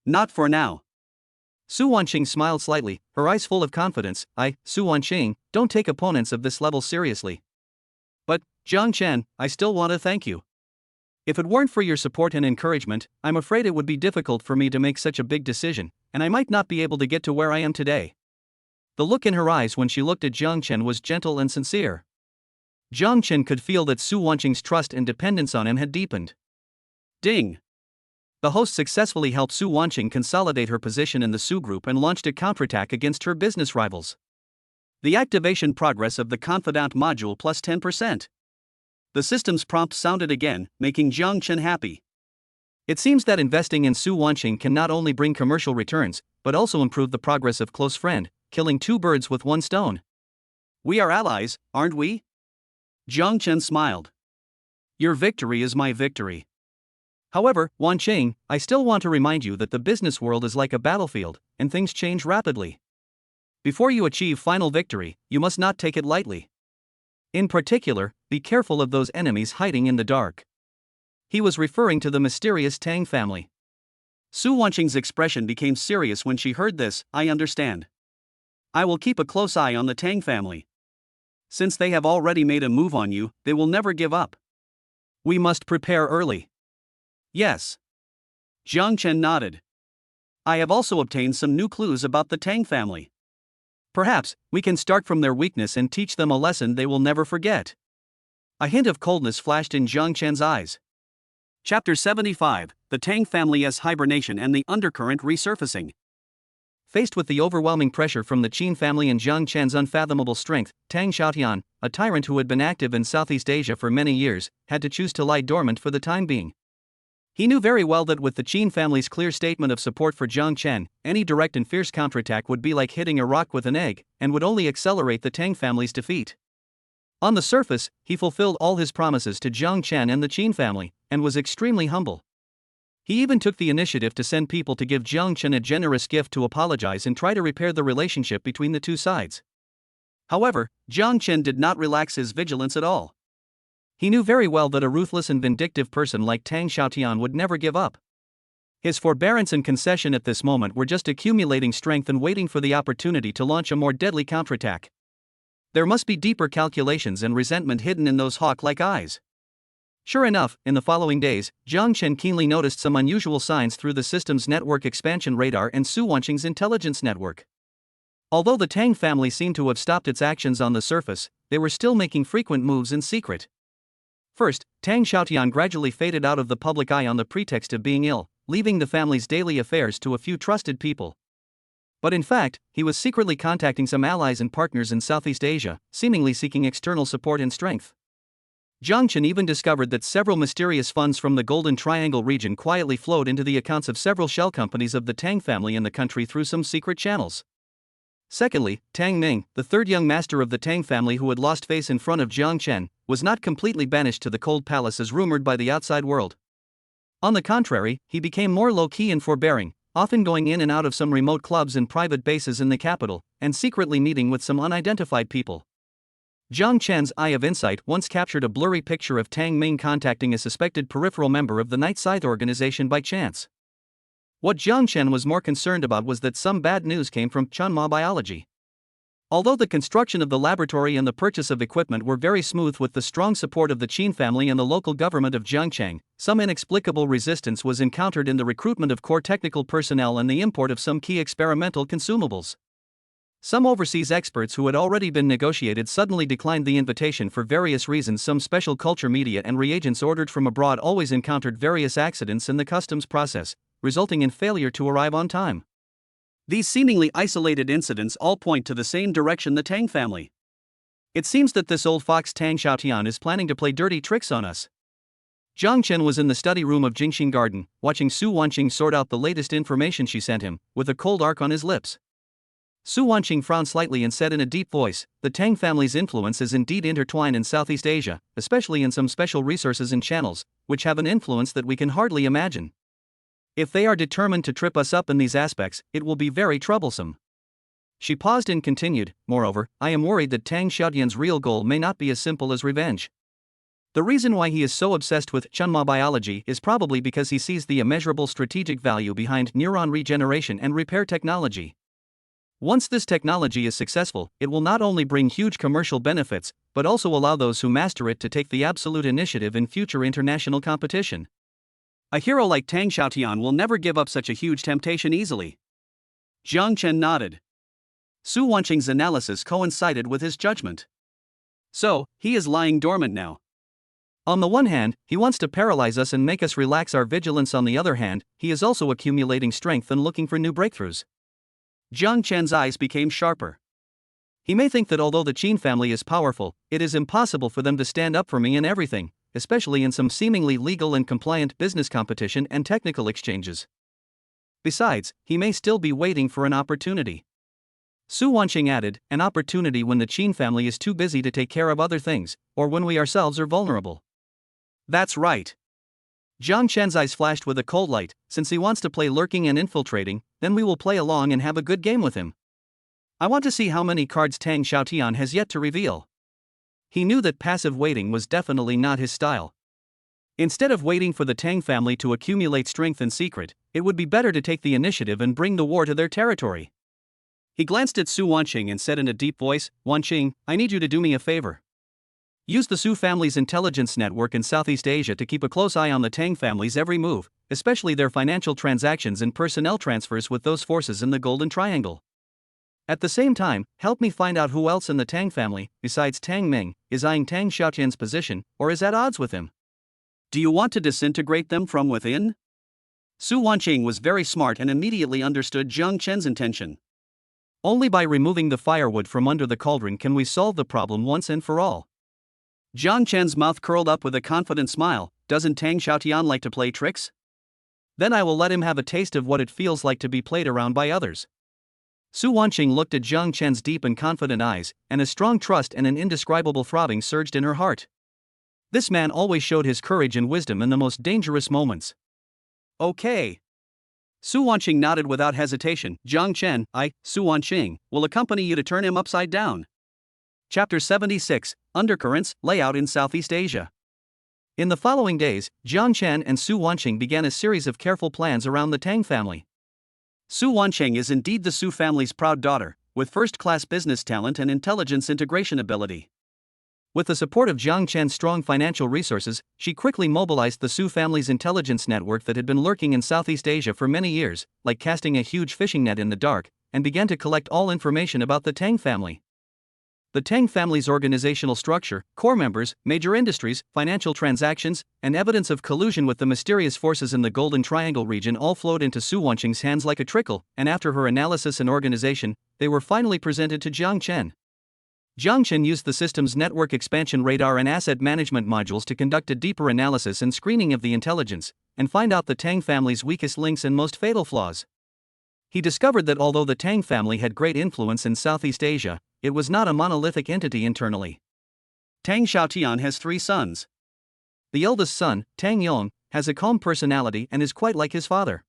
Not for now. Su Wanqing smiled slightly, her eyes full of confidence. Su Wanqing, don't take opponents of this level seriously. But, Jiang Chen, I still want to thank you. If it weren't for your support and encouragement, I'm afraid it would be difficult for me to make such a big decision, and I might not be able to get to where I am today. The look in her eyes when she looked at Jiang Chen was gentle and sincere. Jiang Chen could feel that Su Wanqing's trust and dependence on him had deepened. Ding! The host successfully helped Su Wanqing consolidate her position in the Su Group and launched a counterattack against her business rivals. The activation progress of the Confidant module plus 10%. The system's prompt sounded again, making Jiang Chen happy. It seems that investing in Su Wanqing can not only bring commercial returns, but also improve the progress of close friend, killing two birds with one stone. We are allies, aren't we? Jiang Chen smiled. Your victory is my victory. However, Wan Qing, I still want to remind you that the business world is like a battlefield, and things change rapidly. Before you achieve final victory, you must not take it lightly. In particular, be careful of those enemies hiding in the dark. He was referring to the mysterious Tang family. Su Wanqing's expression became serious when she heard this. I understand. I will keep a close eye on the Tang family. Since they have already made a move on you, they will never give up. We must prepare early. Yes. Jiang Chen nodded. I have also obtained some new clues about the Tang family. Perhaps we can start from their weakness and teach them a lesson they will never forget. A hint of coldness flashed in Jiang Chen's eyes. Chapter 75, The Tang Family as Hibernation and the Undercurrent Resurfacing. Faced with the overwhelming pressure from the Qin family and Jiang Chen's unfathomable strength, Tang Xiaotian, a tyrant who had been active in Southeast Asia for many years, had to choose to lie dormant for the time being. He knew very well that with the Qin family's clear statement of support for Jiang Chen, any direct and fierce counterattack would be like hitting a rock with an egg, and would only accelerate the Tang family's defeat. On the surface, he fulfilled all his promises to Jiang Chen and the Qin family, and was extremely humble. He even took the initiative to send people to give Jiang Chen a generous gift to apologize and try to repair the relationship between the two sides. However, Jiang Chen did not relax his vigilance at all. He knew very well that a ruthless and vindictive person like Tang Xiaotian would never give up. His forbearance and concession at this moment were just accumulating strength and waiting for the opportunity to launch a more deadly counterattack. There must be deeper calculations and resentment hidden in those hawk-like eyes. Sure enough, in the following days, Jiang Chen keenly noticed some unusual signs through the system's network expansion radar and Su Wanqing's intelligence network. Although the Tang family seemed to have stopped its actions on the surface, they were still making frequent moves in secret. First, Tang Xiaotian gradually faded out of the public eye on the pretext of being ill, leaving the family's daily affairs to a few trusted people. But in fact, he was secretly contacting some allies and partners in Southeast Asia, seemingly seeking external support and strength. Jiang Chen even discovered that several mysterious funds from the Golden Triangle region quietly flowed into the accounts of several shell companies of the Tang family in the country through some secret channels. Secondly, Tang Ming, the third young master of the Tang family who had lost face in front of Jiang Chen, was not completely banished to the cold palace as rumored by the outside world. On the contrary, he became more low-key and forbearing, often going in and out of some remote clubs and private bases in the capital, and secretly meeting with some unidentified people. Jiang Chen's eye of insight once captured a blurry picture of Tang Ming contacting a suspected peripheral member of the Night Scythe organization by chance. What Jiang Chen was more concerned about was that some bad news came from Chunma Biology. Although the construction of the laboratory and the purchase of equipment were very smooth with the strong support of the Qin family and the local government of Jiangcheng, some inexplicable resistance was encountered in the recruitment of core technical personnel and the import of some key experimental consumables. Some overseas experts who had already been negotiated suddenly declined the invitation for various reasons. Some special culture media and reagents ordered from abroad always encountered various accidents in the customs process, resulting in failure to arrive on time. These seemingly isolated incidents all point to the same direction: the Tang family. It seems that this old fox Tang Xiaotian is planning to play dirty tricks on us. Jiang Chen was in the study room of Jingxing Garden, watching Su Wanqing sort out the latest information she sent him, with a cold arc on his lips. Su Wanqing frowned slightly and said in a deep voice, "The Tang family's influence is indeed intertwined in Southeast Asia, especially in some special resources and channels, which have an influence that we can hardly imagine. If they are determined to trip us up in these aspects, it will be very troublesome." She paused and continued, "Moreover, I am worried that Tang Xiaotian's real goal may not be as simple as revenge. The reason why he is so obsessed with Chunma biology is probably because he sees the immeasurable strategic value behind neuron regeneration and repair technology. Once this technology is successful, it will not only bring huge commercial benefits, but also allow those who master it to take the absolute initiative in future international competition. A hero like Tang Xiaotian will never give up such a huge temptation easily." Jiang Chen nodded. Su Wanqing's analysis coincided with his judgment. So, he is lying dormant now. On the one hand, he wants to paralyze us and make us relax our vigilance. On the other hand, he is also accumulating strength and looking for new breakthroughs. Jiang Chen's eyes became sharper. He may think that although the Qin family is powerful, it is impossible for them to stand up for me in everything, especially in some seemingly legal and compliant business competition and technical exchanges. Besides, he may still be waiting for an opportunity. Su Wanqing added, an opportunity when the Qin family is too busy to take care of other things, or when we ourselves are vulnerable. That's right. Jiang Chen's eyes flashed with a cold light. Since he wants to play lurking and infiltrating, then we will play along and have a good game with him. I want to see how many cards Tang Xiaotian has yet to reveal. He knew that passive waiting was definitely not his style. Instead of waiting for the Tang family to accumulate strength in secret, it would be better to take the initiative and bring the war to their territory. He glanced at Su Wanqing and said in a deep voice, Wanqing, I need you to do me a favor. Use the Su family's intelligence network in Southeast Asia to keep a close eye on the Tang family's every move, especially their financial transactions and personnel transfers with those forces in the Golden Triangle. At the same time, help me find out who else in the Tang family, besides Tang Ming, is eyeing Tang Xiaotian's position, or is at odds with him. Do you want to disintegrate them from within? Su Wanqing was very smart and immediately understood Jiang Chen's intention. Only by removing the firewood from under the cauldron can we solve the problem once and for all. Jiang Chen's mouth curled up with a confident smile. Doesn't Tang Xiaotian like to play tricks? Then I will let him have a taste of what it feels like to be played around by others. Su Wanqing looked at Jiang Chen's deep and confident eyes, and a strong trust and an indescribable throbbing surged in her heart. This man always showed his courage and wisdom in the most dangerous moments. Okay. Su Wanqing nodded without hesitation. Jiang Chen, Su Wanqing, will accompany you to turn him upside down. Chapter 76, Undercurrents, Layout in Southeast Asia. In the following days, Jiang Chen and Su Wanqing began a series of careful plans around the Tang family. Su Wanqing is indeed the Su family's proud daughter, with first-class business talent and intelligence integration ability. With the support of Jiang Chen's strong financial resources, she quickly mobilized the Su family's intelligence network that had been lurking in Southeast Asia for many years, like casting a huge fishing net in the dark, and began to collect all information about the Tang family. The Tang family's organizational structure, core members, major industries, financial transactions, and evidence of collusion with the mysterious forces in the Golden Triangle region all flowed into Su Wanqing's hands like a trickle, and after her analysis and organization, they were finally presented to Jiang Chen. Jiang Chen used the system's network expansion radar and asset management modules to conduct a deeper analysis and screening of the intelligence, and find out the Tang family's weakest links and most fatal flaws. He discovered that although the Tang family had great influence in Southeast Asia, it was not a monolithic entity internally. Tang Xiaotian has 3 sons. The eldest son, Tang Yong, has a calm personality and is quite like his father.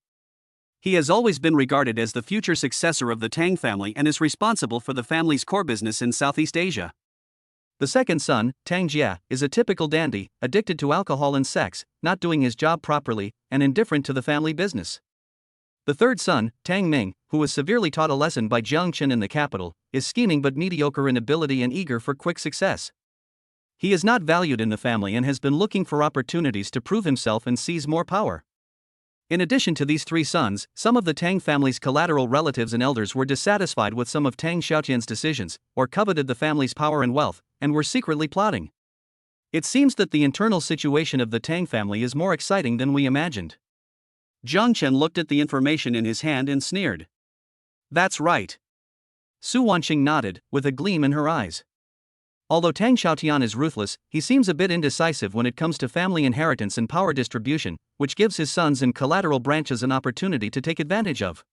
He has always been regarded as the future successor of the Tang family and is responsible for the family's core business in Southeast Asia. The second son, Tang Jia, is a typical dandy, addicted to alcohol and sex, not doing his job properly, and indifferent to the family business. The third son, Tang Ming, who was severely taught a lesson by Jiang Chen in the capital, is scheming but mediocre in ability and eager for quick success. He is not valued in the family and has been looking for opportunities to prove himself and seize more power. In addition to these 3 sons, some of the Tang family's collateral relatives and elders were dissatisfied with some of Tang Xiaotian's decisions, or coveted the family's power and wealth, and were secretly plotting. It seems that the internal situation of the Tang family is more exciting than we imagined. Jiang Chen looked at the information in his hand and sneered. That's right. Su Wanqing nodded, with a gleam in her eyes. Although Tang Xiaotian is ruthless, he seems a bit indecisive when it comes to family inheritance and power distribution, which gives his sons and collateral branches an opportunity to take advantage of.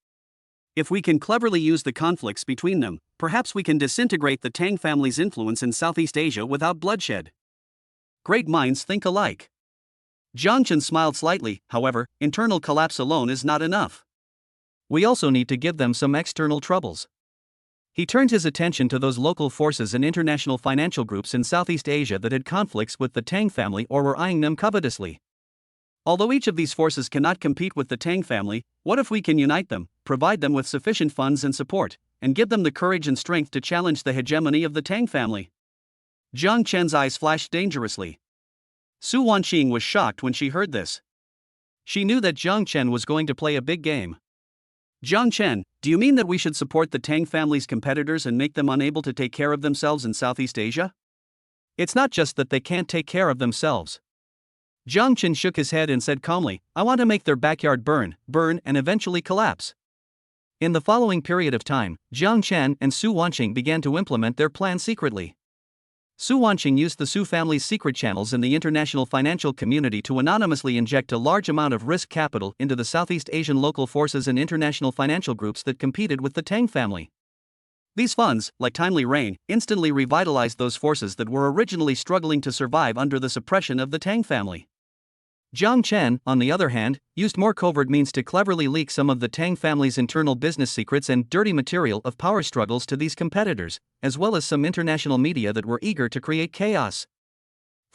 If we can cleverly use the conflicts between them, perhaps we can disintegrate the Tang family's influence in Southeast Asia without bloodshed. Great minds think alike. Jiang Chen smiled slightly. However, internal collapse alone is not enough. We also need to give them some external troubles. He turned his attention to those local forces and international financial groups in Southeast Asia that had conflicts with the Tang family or were eyeing them covetously. Although each of these forces cannot compete with the Tang family, what if we can unite them, provide them with sufficient funds and support, and give them the courage and strength to challenge the hegemony of the Tang family? Jiang Chen's eyes flashed dangerously. Su Wanqing was shocked when she heard this. She knew that Jiang Chen was going to play a big game. Jiang Chen, do you mean that we should support the Tang family's competitors and make them unable to take care of themselves in Southeast Asia? It's not just that they can't take care of themselves. Jiang Chen shook his head and said calmly, I want to make their backyard burn, and eventually collapse. In the following period of time, Jiang Chen and Su Wanqing began to implement their plan secretly. Su Wanqing used the Su family's secret channels in the international financial community to anonymously inject a large amount of risk capital into the Southeast Asian local forces and international financial groups that competed with the Tang family. These funds, like timely rain, instantly revitalized those forces that were originally struggling to survive under the suppression of the Tang family. Jiang Chen, on the other hand, used more covert means to cleverly leak some of the Tang family's internal business secrets and dirty material of power struggles to these competitors, as well as some international media that were eager to create chaos.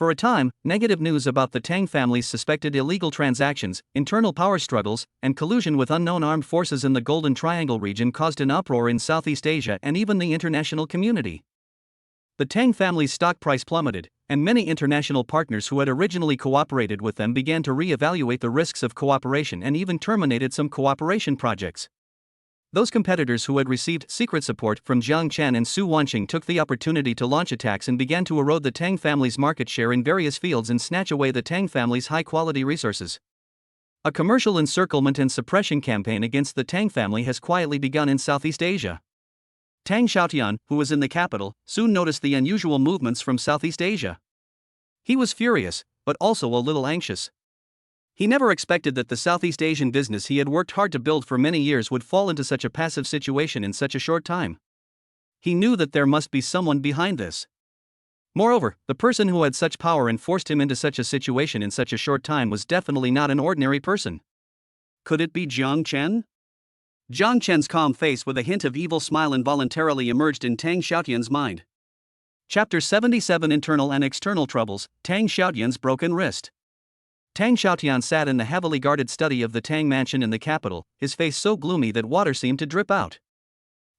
For a time, negative news about the Tang family's suspected illegal transactions, internal power struggles, and collusion with unknown armed forces in the Golden Triangle region caused an uproar in Southeast Asia and even the international community. The Tang family's stock price plummeted, and many international partners who had originally cooperated with them began to re-evaluate the risks of cooperation and even terminated some cooperation projects. Those competitors who had received secret support from Jiang Chen and Su Wanqing took the opportunity to launch attacks and began to erode the Tang family's market share in various fields and snatch away the Tang family's high-quality resources. A commercial encirclement and suppression campaign against the Tang family has quietly begun in Southeast Asia. Tang Xiaotian, who was in the capital, soon noticed the unusual movements from Southeast Asia. He was furious, but also a little anxious. He never expected that the Southeast Asian business he had worked hard to build for many years would fall into such a passive situation in such a short time. He knew that there must be someone behind this. Moreover, the person who had such power and forced him into such a situation in such a short time was definitely not an ordinary person. Could it be Jiang Chen? Jiang Chen's calm face with a hint of evil smile involuntarily emerged in Tang Xiaotian's mind. Chapter 77 Internal and External Troubles, Tang Xiaotian's Broken Wrist. Tang Xiaotian sat in the heavily guarded study of the Tang mansion in the capital, his face so gloomy that water seemed to drip out.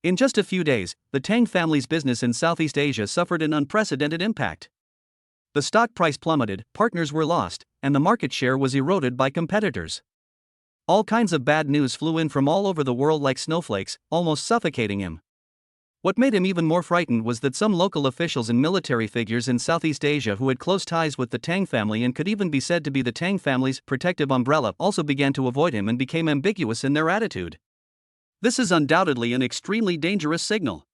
In just a few days, the Tang family's business in Southeast Asia suffered an unprecedented impact. The stock price plummeted, partners were lost, and the market share was eroded by competitors. All kinds of bad news flew in from all over the world like snowflakes, almost suffocating him. What made him even more frightened was that some local officials and military figures in Southeast Asia who had close ties with the Tang family and could even be said to be the Tang family's protective umbrella also began to avoid him and became ambiguous in their attitude. This is undoubtedly an extremely dangerous signal.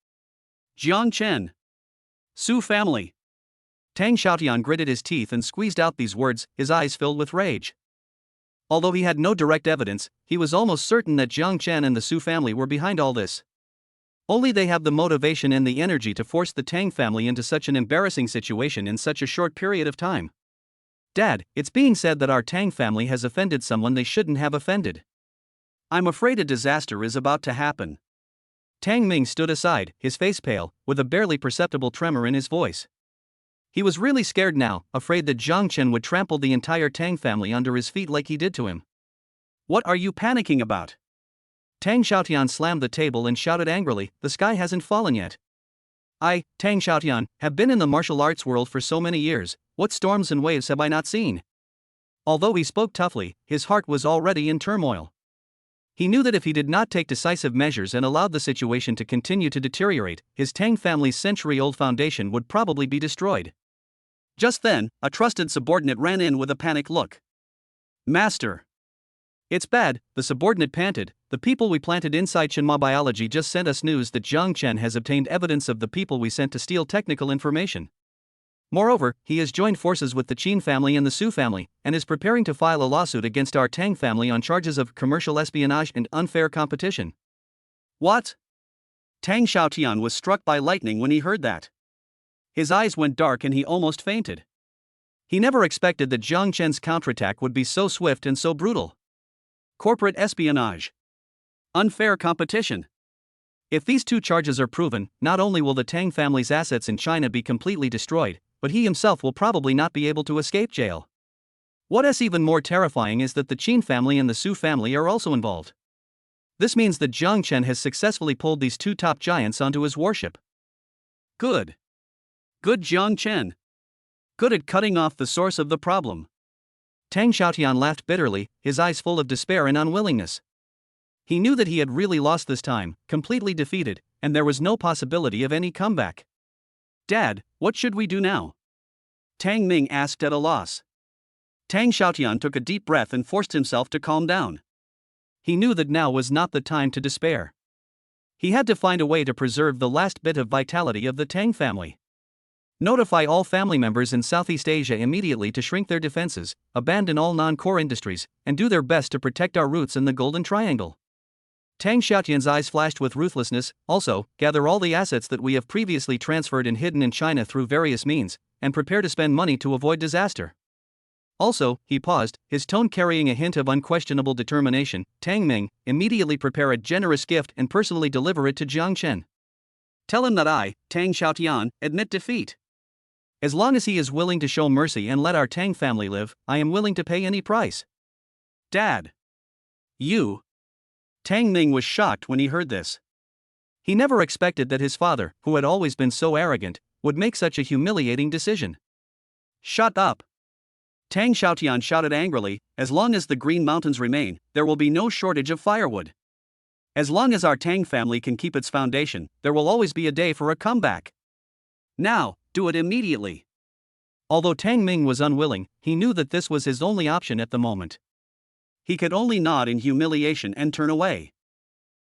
Jiang Chen. Su family. Tang Xiaotian gritted his teeth and squeezed out these words, his eyes filled with rage. Although he had no direct evidence, he was almost certain that Jiang Chen and the Su family were behind all this. Only they have the motivation and the energy to force the Tang family into such an embarrassing situation in such a short period of time. Dad, it's being said that our Tang family has offended someone they shouldn't have offended. I'm afraid a disaster is about to happen. Tang Ming stood aside, his face pale, with a barely perceptible tremor in his voice. He was really scared now, afraid that Jiang Chen would trample the entire Tang family under his feet like he did to him. What are you panicking about? Tang Xiaotian slammed the table and shouted angrily, the sky hasn't fallen yet. I, Tang Xiaotian, have been in the martial arts world for so many years, what storms and waves have I not seen? Although he spoke toughly, his heart was already in turmoil. He knew that if he did not take decisive measures and allowed the situation to continue to deteriorate, his Tang family's century-old foundation would probably be destroyed. Just then, a trusted subordinate ran in with a panicked look. Master. It's bad, the subordinate panted. The people we planted inside Shenhua Biology just sent us news that Jiang Chen has obtained evidence of the people we sent to steal technical information. Moreover, he has joined forces with the Qin family and the Su family, and is preparing to file a lawsuit against our Tang family on charges of commercial espionage and unfair competition. What? Tang Xiaotian was struck by lightning when he heard that. His eyes went dark and he almost fainted. He never expected that Jiang Chen's counterattack would be so swift and so brutal. Corporate espionage. Unfair competition. If these two charges are proven, not only will the Tang family's assets in China be completely destroyed, but he himself will probably not be able to escape jail. What is even more terrifying is that the Qin family and the Su family are also involved. This means that Jiang Chen has successfully pulled these two top giants onto his warship. Good. Good Jiang Chen. Good at cutting off the source of the problem. Tang Xiaotian laughed bitterly, his eyes full of despair and unwillingness. He knew that he had really lost this time, completely defeated, and there was no possibility of any comeback. Dad, what should we do now? Tang Ming asked at a loss. Tang Xiaotian took a deep breath and forced himself to calm down. He knew that now was not the time to despair. He had to find a way to preserve the last bit of vitality of the Tang family. Notify all family members in Southeast Asia immediately to shrink their defenses, abandon all non-core industries, and do their best to protect our roots in the Golden Triangle. Tang Xiaotian's eyes flashed with ruthlessness. Also, gather all the assets that we have previously transferred and hidden in China through various means, and prepare to spend money to avoid disaster. Also, he paused, his tone carrying a hint of unquestionable determination. Tang Ming, immediately prepare a generous gift and personally deliver it to Jiang Chen. Tell him that I, Tang Xiaotian, admit defeat. As long as he is willing to show mercy and let our Tang family live, I am willing to pay any price. Dad. You. Tang Ming was shocked when he heard this. He never expected that his father, who had always been so arrogant, would make such a humiliating decision. Shut up. Tang Xiaotian shouted angrily, as long as the Green Mountains remain, there will be no shortage of firewood. As long as our Tang family can keep its foundation, there will always be a day for a comeback. Now, do it immediately. Although Tang Ming was unwilling, he knew that this was his only option at the moment. He could only nod in humiliation and turn away.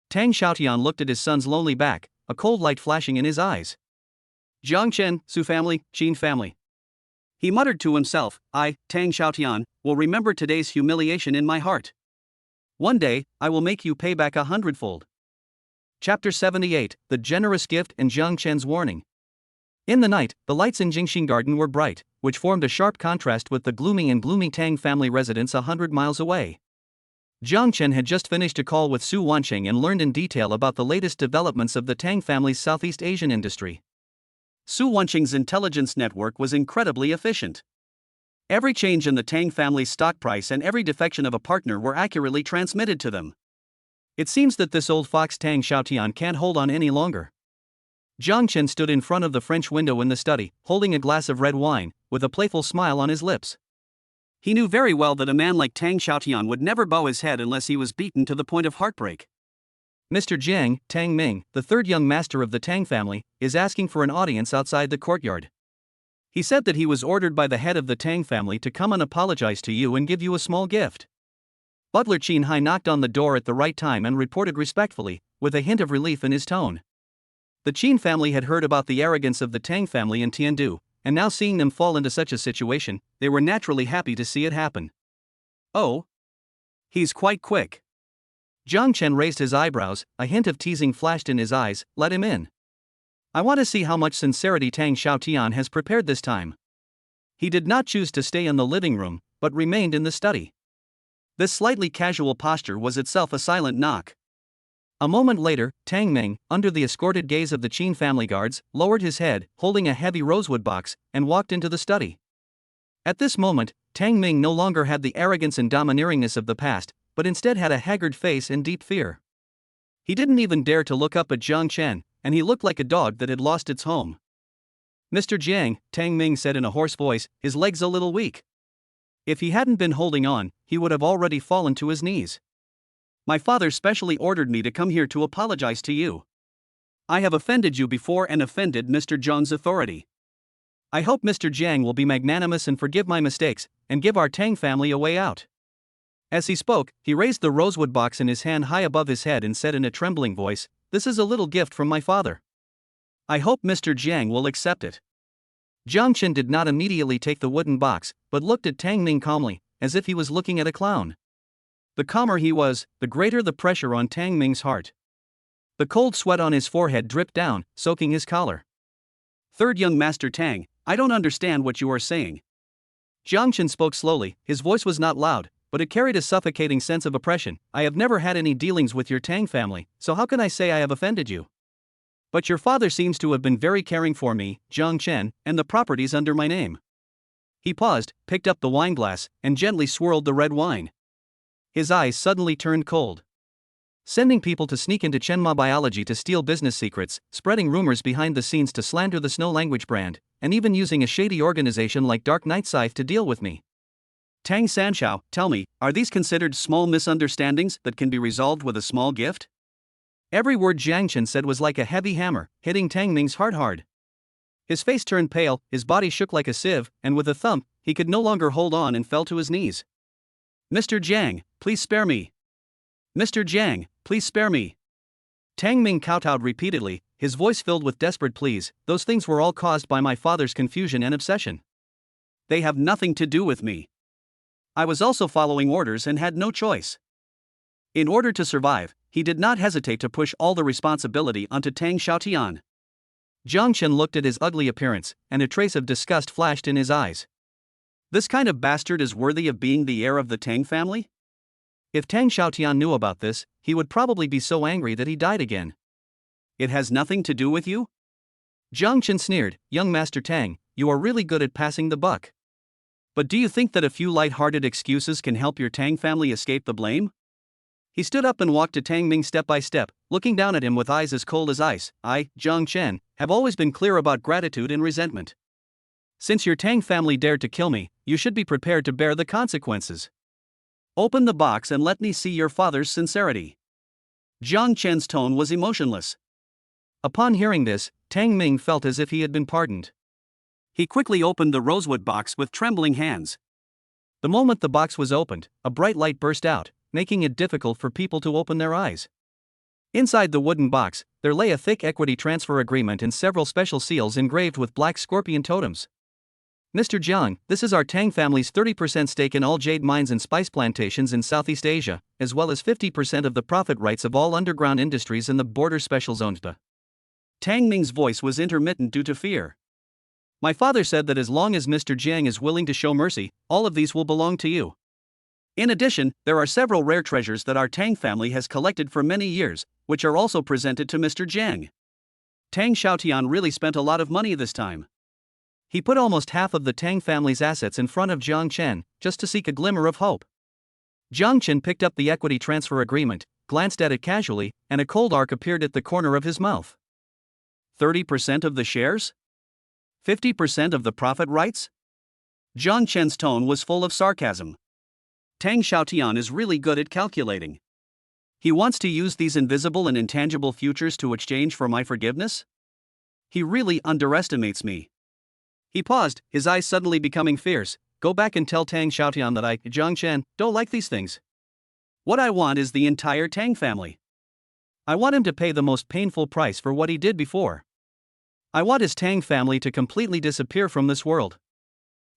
Tang Xiaotian looked at his son's lonely back, a cold light flashing in his eyes. Jiang Chen, Su family, Qin family. He muttered to himself, I, Tang Xiaotian, will remember today's humiliation in my heart. One day, I will make you pay back 100-fold. Chapter 78, The Generous Gift and Jiang Chen's Warning. In the night, the lights in Jingxing Garden were bright, which formed a sharp contrast with the gloomy Tang family residence 100 miles away. Jiang Chen had just finished a call with Su Wanqing and learned in detail about the latest developments of the Tang family's Southeast Asian industry. Su Wanqing's intelligence network was incredibly efficient. Every change in the Tang family's stock price and every defection of a partner were accurately transmitted to them. It seems that this old fox Tang Xiaotian can't hold on any longer. Jiang Chen stood in front of the French window in the study, holding a glass of red wine, with a playful smile on his lips. He knew very well that a man like Tang Xiaotian would never bow his head unless he was beaten to the point of heartbreak. Mr. Jiang, Tang Ming, the third young master of the Tang family, is asking for an audience outside the courtyard. He said that he was ordered by the head of the Tang family to come and apologize to you and give you a small gift. Butler Qin Hai knocked on the door at the right time and reported respectfully, with a hint of relief in his tone. The Qin family had heard about the arrogance of the Tang family in Tiandu, and now seeing them fall into such a situation, they were naturally happy to see it happen. Oh? He's quite quick. Jiang Chen raised his eyebrows, a hint of teasing flashed in his eyes. Let him in. I want to see how much sincerity Tang Xiaotian has prepared this time. He did not choose to stay in the living room, but remained in the study. This slightly casual posture was itself a silent knock. A moment later, Tang Ming, under the escorted gaze of the Qin family guards, lowered his head, holding a heavy rosewood box, and walked into the study. At this moment, Tang Ming no longer had the arrogance and domineeringness of the past, but instead had a haggard face and deep fear. He didn't even dare to look up at Jiang Chen, and he looked like a dog that had lost its home. Mr. Jiang, Tang Ming said in a hoarse voice, his legs a little weak. If he hadn't been holding on, he would have already fallen to his knees. My father specially ordered me to come here to apologize to you. I have offended you before and offended Mr. Zheng's authority. I hope Mr. Jiang will be magnanimous and forgive my mistakes, and give our Tang family a way out. As he spoke, he raised the rosewood box in his hand high above his head and said in a trembling voice, This is a little gift from my father. I hope Mr. Jiang will accept it. Jiang Chen did not immediately take the wooden box, but looked at Tang Ming calmly, as if he was looking at a clown. The calmer he was, the greater the pressure on Tang Ming's heart. The cold sweat on his forehead dripped down, soaking his collar. Third young Master Tang, I don't understand what you are saying. Jiang Chen spoke slowly, his voice was not loud, but it carried a suffocating sense of oppression. I have never had any dealings with your Tang family, so how can I say I have offended you? But your father seems to have been very caring for me, Jiang Chen, and the properties under my name. He paused, picked up the wineglass, and gently swirled the red wine. His eyes suddenly turned cold. Sending people to sneak into Chenma Biology to steal business secrets, spreading rumors behind the scenes to slander the Snow Language brand, and even using a shady organization like Dark Night Scythe to deal with me. Tang Sanshao, tell me, are these considered small misunderstandings that can be resolved with a small gift? Every word Jiang Chen said was like a heavy hammer, hitting Tang Ming's heart hard. His face turned pale, his body shook like a sieve, and with a thump, he could no longer hold on and fell to his knees. Mr. Jiang, please spare me. Mr. Jiang, please spare me. Tang Ming kowtowed repeatedly, his voice filled with desperate pleas. Those things were all caused by my father's confusion and obsession. They have nothing to do with me. I was also following orders and had no choice. In order to survive, he did not hesitate to push all the responsibility onto Tang Xiaotian. Jiang Chen looked at his ugly appearance, and a trace of disgust flashed in his eyes. This kind of bastard is worthy of being the heir of the Tang family? If Tang Xiaotian knew about this, he would probably be so angry that he died again. It has nothing to do with you? Jiang Chen sneered, "Young Master Tang, you are really good at passing the buck. But do you think that a few light-hearted excuses can help your Tang family escape the blame?" He stood up and walked to Tang Ming step by step, looking down at him with eyes as cold as ice. "I, Jiang Chen, have always been clear about gratitude and resentment. Since your Tang family dared to kill me, you should be prepared to bear the consequences. Open the box and let me see your father's sincerity." Jiang Chen's tone was emotionless. Upon hearing this, Tang Ming felt as if he had been pardoned. He quickly opened the rosewood box with trembling hands. The moment the box was opened, a bright light burst out, making it difficult for people to open their eyes. Inside the wooden box, there lay a thick equity transfer agreement and several special seals engraved with black scorpion totems. "Mr. Jiang, this is our Tang family's 30% stake in all jade mines and spice plantations in Southeast Asia, as well as 50% of the profit rights of all underground industries in the border special zones." Tang Ming's voice was intermittent due to fear. "My father said that as long as Mr. Jiang is willing to show mercy, all of these will belong to you. In addition, there are several rare treasures that our Tang family has collected for many years, which are also presented to Mr. Jiang." Tang Xiaotian really spent a lot of money this time. He put almost half of the Tang family's assets in front of Jiang Chen, just to seek a glimmer of hope. Jiang Chen picked up the equity transfer agreement, glanced at it casually, and a cold arc appeared at the corner of his mouth. 30% of the shares? 50% of the profit rights? Jiang Chen's tone was full of sarcasm. Tang Xiaotian is really good at calculating. He wants to use these invisible and intangible futures to exchange for my forgiveness? He really underestimates me. He paused, his eyes suddenly becoming fierce. "Go back and tell Tang Xiaotian that I, Jiang Chen, don't like these things. What I want is the entire Tang family. I want him to pay the most painful price for what he did before. I want his Tang family to completely disappear from this world."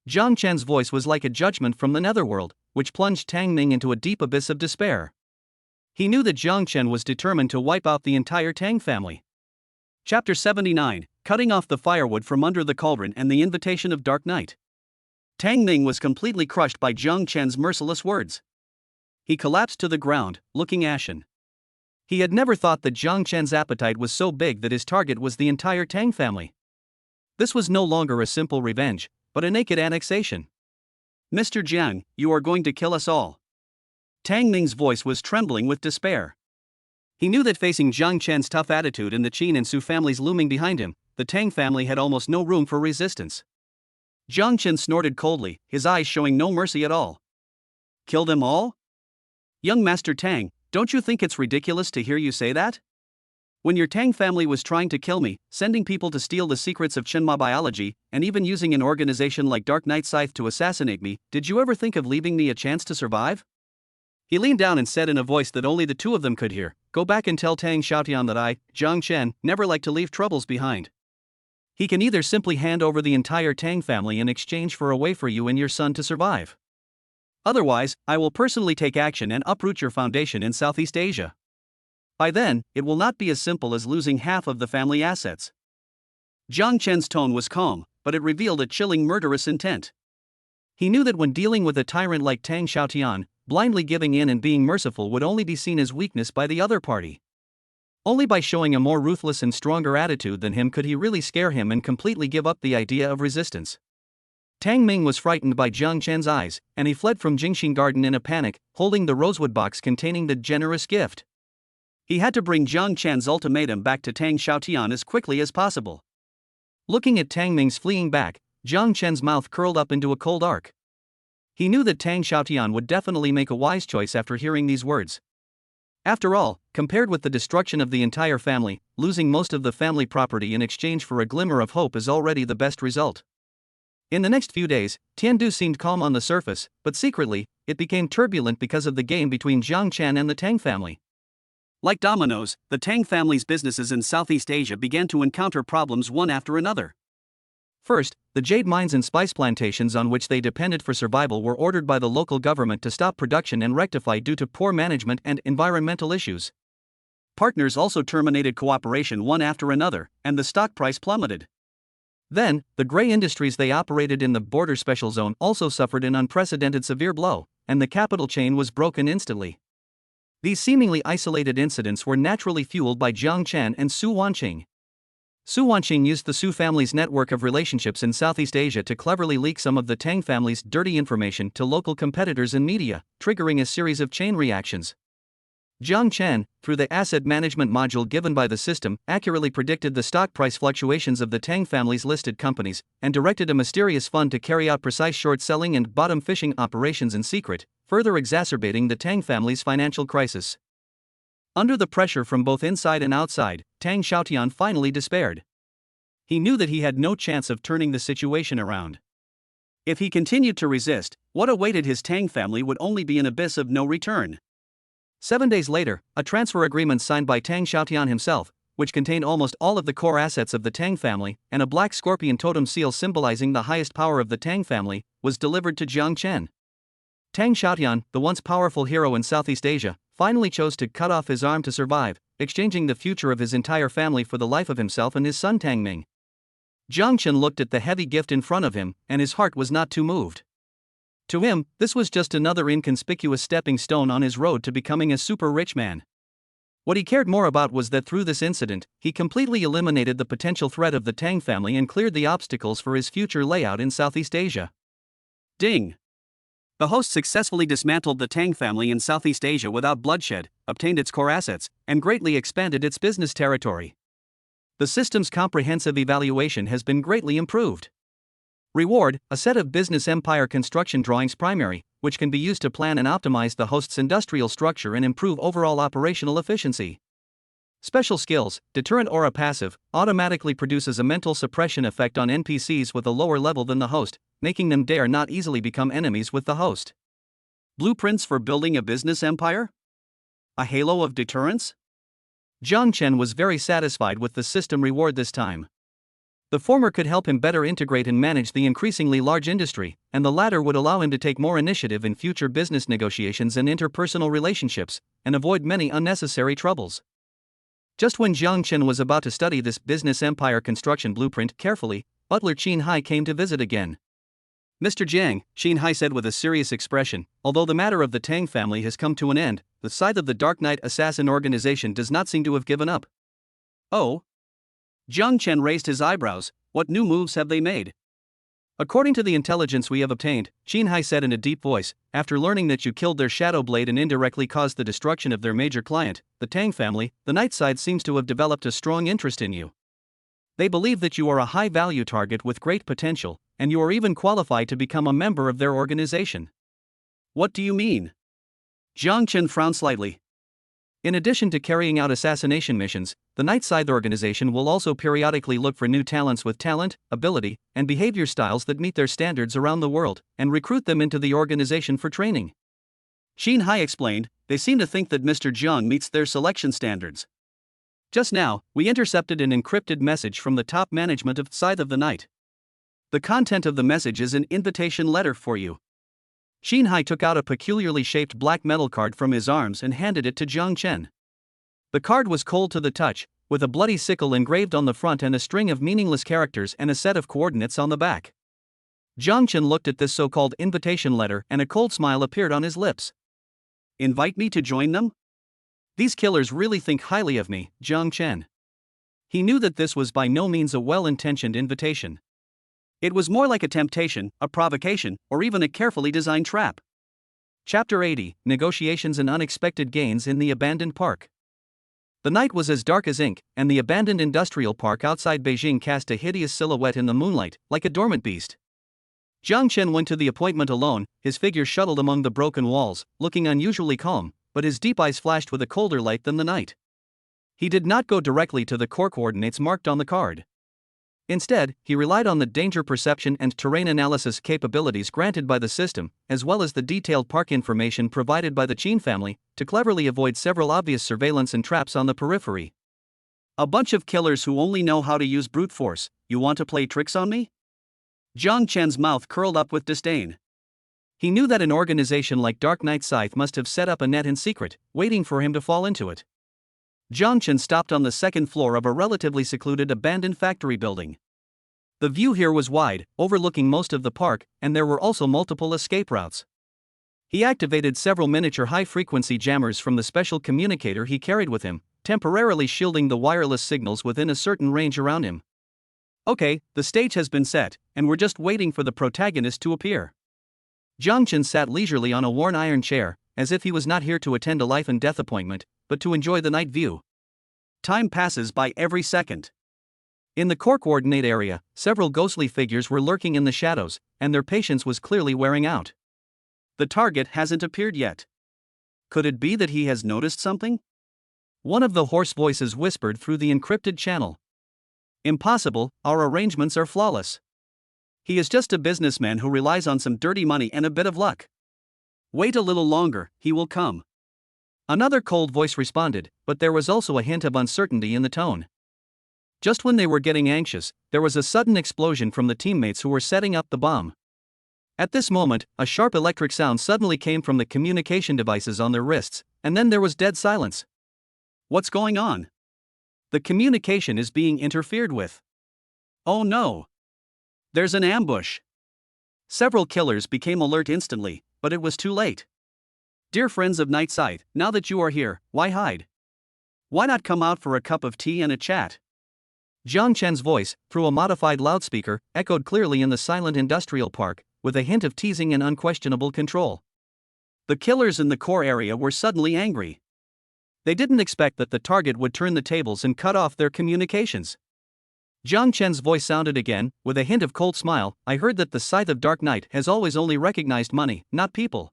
Jiang Chen's voice was like a judgment from the netherworld, which plunged Tang Ming into a deep abyss of despair. He knew that Jiang Chen was determined to wipe out the entire Tang family. Chapter 79, Cutting Off the Firewood from Under the Cauldron and the Invitation of Dark Night. Tang Ming was completely crushed by Jiang Chen's merciless words. He collapsed to the ground, looking ashen. He had never thought that Jiang Chen's appetite was so big that his target was the entire Tang family. This was no longer a simple revenge, but a naked annexation. "Mr. Jiang, you are going to kill us all." Tang Ming's voice was trembling with despair. He knew that facing Jiang Chen's tough attitude and the Qin and Su families looming behind him, the Tang family had almost no room for resistance. Jiang Chen snorted coldly, his eyes showing no mercy at all. "Kill them all? Young Master Tang, don't you think it's ridiculous to hear you say that? When your Tang family was trying to kill me, sending people to steal the secrets of Qinma biology, and even using an organization like Dark Night Scythe to assassinate me, did you ever think of leaving me a chance to survive?" He leaned down and said in a voice that only the two of them could hear, "Go back and tell Tang Xiaotian that I, Jiang Chen, never like to leave troubles behind. He can either simply hand over the entire Tang family in exchange for a way for you and your son to survive. Otherwise, I will personally take action and uproot your foundation in Southeast Asia. By then, it will not be as simple as losing half of the family assets." Jiang Chen's tone was calm, but it revealed a chilling murderous intent. He knew that when dealing with a tyrant like Tang Xiaotian, blindly giving in and being merciful would only be seen as weakness by the other party. Only by showing a more ruthless and stronger attitude than him could he really scare him and completely give up the idea of resistance. Tang Ming was frightened by Jiang Chen's eyes, and he fled from Jingxing Garden in a panic, holding the rosewood box containing the generous gift. He had to bring Jiang Chen's ultimatum back to Tang Xiaotian as quickly as possible. Looking at Tang Ming's fleeing back, Jiang Chen's mouth curled up into a cold arc. He knew that Tang Xiaotian would definitely make a wise choice after hearing these words. After all, compared with the destruction of the entire family, losing most of the family property in exchange for a glimmer of hope is already the best result. In the next few days, Tiandu seemed calm on the surface, but secretly, it became turbulent because of the game between Jiang Chen and the Tang family. Like dominoes, the Tang family's businesses in Southeast Asia began to encounter problems one after another. First, the jade mines and spice plantations on which they depended for survival were ordered by the local government to stop production and rectify due to poor management and environmental issues. partners also terminated cooperation one after another, and the stock price plummeted. Then, the gray industries they operated in the border special zone also suffered an unprecedented severe blow, and the capital chain was broken instantly. These seemingly isolated incidents were naturally fueled by Jiang Chen and Su Wanqing. Su Wanqing used the Su family's network of relationships in Southeast Asia to cleverly leak some of the Tang family's dirty information to local competitors and media, triggering a series of chain reactions. Jiang Chen, through the asset management module given by the system, accurately predicted the stock price fluctuations of the Tang family's listed companies, and directed a mysterious fund to carry out precise short selling and bottom fishing operations in secret, further exacerbating the Tang family's financial crisis. Under the pressure from both inside and outside, Tang Xiaotian finally despaired. He knew that he had no chance of turning the situation around. If he continued to resist, what awaited his Tang family would only be an abyss of no return. 7 days later, a transfer agreement signed by Tang Xiaotian himself, which contained almost all of the core assets of the Tang family, and a black scorpion totem seal symbolizing the highest power of the Tang family, was delivered to Jiang Chen. Tang Xiaotian, the once powerful hero in Southeast Asia, finally chose to cut off his arm to survive, exchanging the future of his entire family for the life of himself and his son Tang Ming. Jiang Chen looked at the heavy gift in front of him, and his heart was not too moved. To him, this was just another inconspicuous stepping stone on his road to becoming a super rich man. What he cared more about was that through this incident, he completely eliminated the potential threat of the Tang family and cleared the obstacles for his future layout in Southeast Asia. Ding! The host successfully dismantled the Tang family in Southeast Asia without bloodshed, obtained its core assets, and greatly expanded its business territory. The system's comprehensive evaluation has been greatly improved. Reward: a set of business empire construction drawings primary, which can be used to plan and optimize the host's industrial structure and improve overall operational efficiency. Special skills: deterrent aura passive, automatically produces a mental suppression effect on NPCs with a lower level than the host, making them dare not easily become enemies with the host. Blueprints for building a business empire? A halo of deterrence? Jiang Chen was very satisfied with the system reward this time. The former could help him better integrate and manage the increasingly large industry, and the latter would allow him to take more initiative in future business negotiations and interpersonal relationships, and avoid many unnecessary troubles. Just when Jiang Chen was about to study this business empire construction blueprint carefully, butler Qin Hai came to visit again. Mr. Jiang, Qin Hai said with a serious expression, although the matter of the Tang family has come to an end, the scythe of the Dark Knight assassin organization does not seem to have given up. Oh? Jiang Chen raised his eyebrows. What new moves have they made? According to the intelligence we have obtained, Qin Hai said in a deep voice, after learning that you killed their shadow blade and indirectly caused the destruction of their major client, the Tang family, the night side seems to have developed a strong interest in you. They believe that you are a high-value target with great potential, and you are even qualified to become a member of their organization. What do you mean? Jiang Chen frowned slightly. In addition to carrying out assassination missions, the Night Scythe organization will also periodically look for new talents with talent, ability, and behavior styles that meet their standards around the world, and recruit them into the organization for training. Qin Hai explained, they seem to think that Mr. Jiang meets their selection standards. Just now, we intercepted an encrypted message from the top management of Scythe of the Night. The content of the message is an invitation letter for you. Qin Hai took out a peculiarly shaped black metal card from his arms and handed it to Jiang Chen. The card was cold to the touch, with a bloody sickle engraved on the front and a string of meaningless characters and a set of coordinates on the back. Jiang Chen looked at this so-called invitation letter and a cold smile appeared on his lips. Invite me to join them? These killers really think highly of me, Jiang Chen. He knew that this was by no means a well-intentioned invitation. It was more like a temptation, a provocation, or even a carefully designed trap. Chapter 80, Negotiations and Unexpected Gains in the Abandoned Park. The night was as dark as ink, and the abandoned industrial park outside Beijing cast a hideous silhouette in the moonlight, like a dormant beast. Jiang Chen went to the appointment alone, his figure shuttled among the broken walls, looking unusually calm, but his deep eyes flashed with a colder light than the night. He did not go directly to the core coordinates marked on the card. Instead, he relied on the danger perception and terrain analysis capabilities granted by the system, as well as the detailed park information provided by the Qin family, to cleverly avoid several obvious surveillance and traps on the periphery. A bunch of killers who only know how to use brute force. You want to play tricks on me? Jiang Chen's mouth curled up with disdain. He knew that an organization like Dark Knight Scythe must have set up a net in secret, waiting for him to fall into it. Jiang Chen stopped on the second floor of a relatively secluded abandoned factory building. The view here was wide, overlooking most of the park, and there were also multiple escape routes. He activated several miniature high-frequency jammers from the special communicator he carried with him, temporarily shielding the wireless signals within a certain range around him. Okay, the stage has been set, and we're just waiting for the protagonist to appear. Jiang Chen sat leisurely on a worn iron chair, as if he was not here to attend a life and death appointment, but to enjoy the night view. Time passes by every second. In the core coordinate area, several ghostly figures were lurking in the shadows, and their patience was clearly wearing out. The target hasn't appeared yet. Could it be that he has noticed something? One of the hoarse voices whispered through the encrypted channel. Impossible, our arrangements are flawless. He is just a businessman who relies on some dirty money and a bit of luck. Wait a little longer, he will come. Another cold voice responded, but there was also a hint of uncertainty in the tone. Just when they were getting anxious, there was a sudden explosion from the teammates who were setting up the bomb. At this moment, a sharp electric sound suddenly came from the communication devices on their wrists, and then there was dead silence. What's going on? The communication is being interfered with. Oh no! There's an ambush. Several killers became alert instantly, but it was too late. Dear friends of Night Sight, now that you are here, why hide? Why not come out for a cup of tea and a chat? Jiang Chen's voice, through a modified loudspeaker, echoed clearly in the silent industrial park, with a hint of teasing and unquestionable control. The killers in the core area were suddenly angry. They didn't expect that the target would turn the tables and cut off their communications. Jiang Chen's voice sounded again, with a hint of cold smile. I heard that the Scythe of Dark Night has always only recognized money, not people.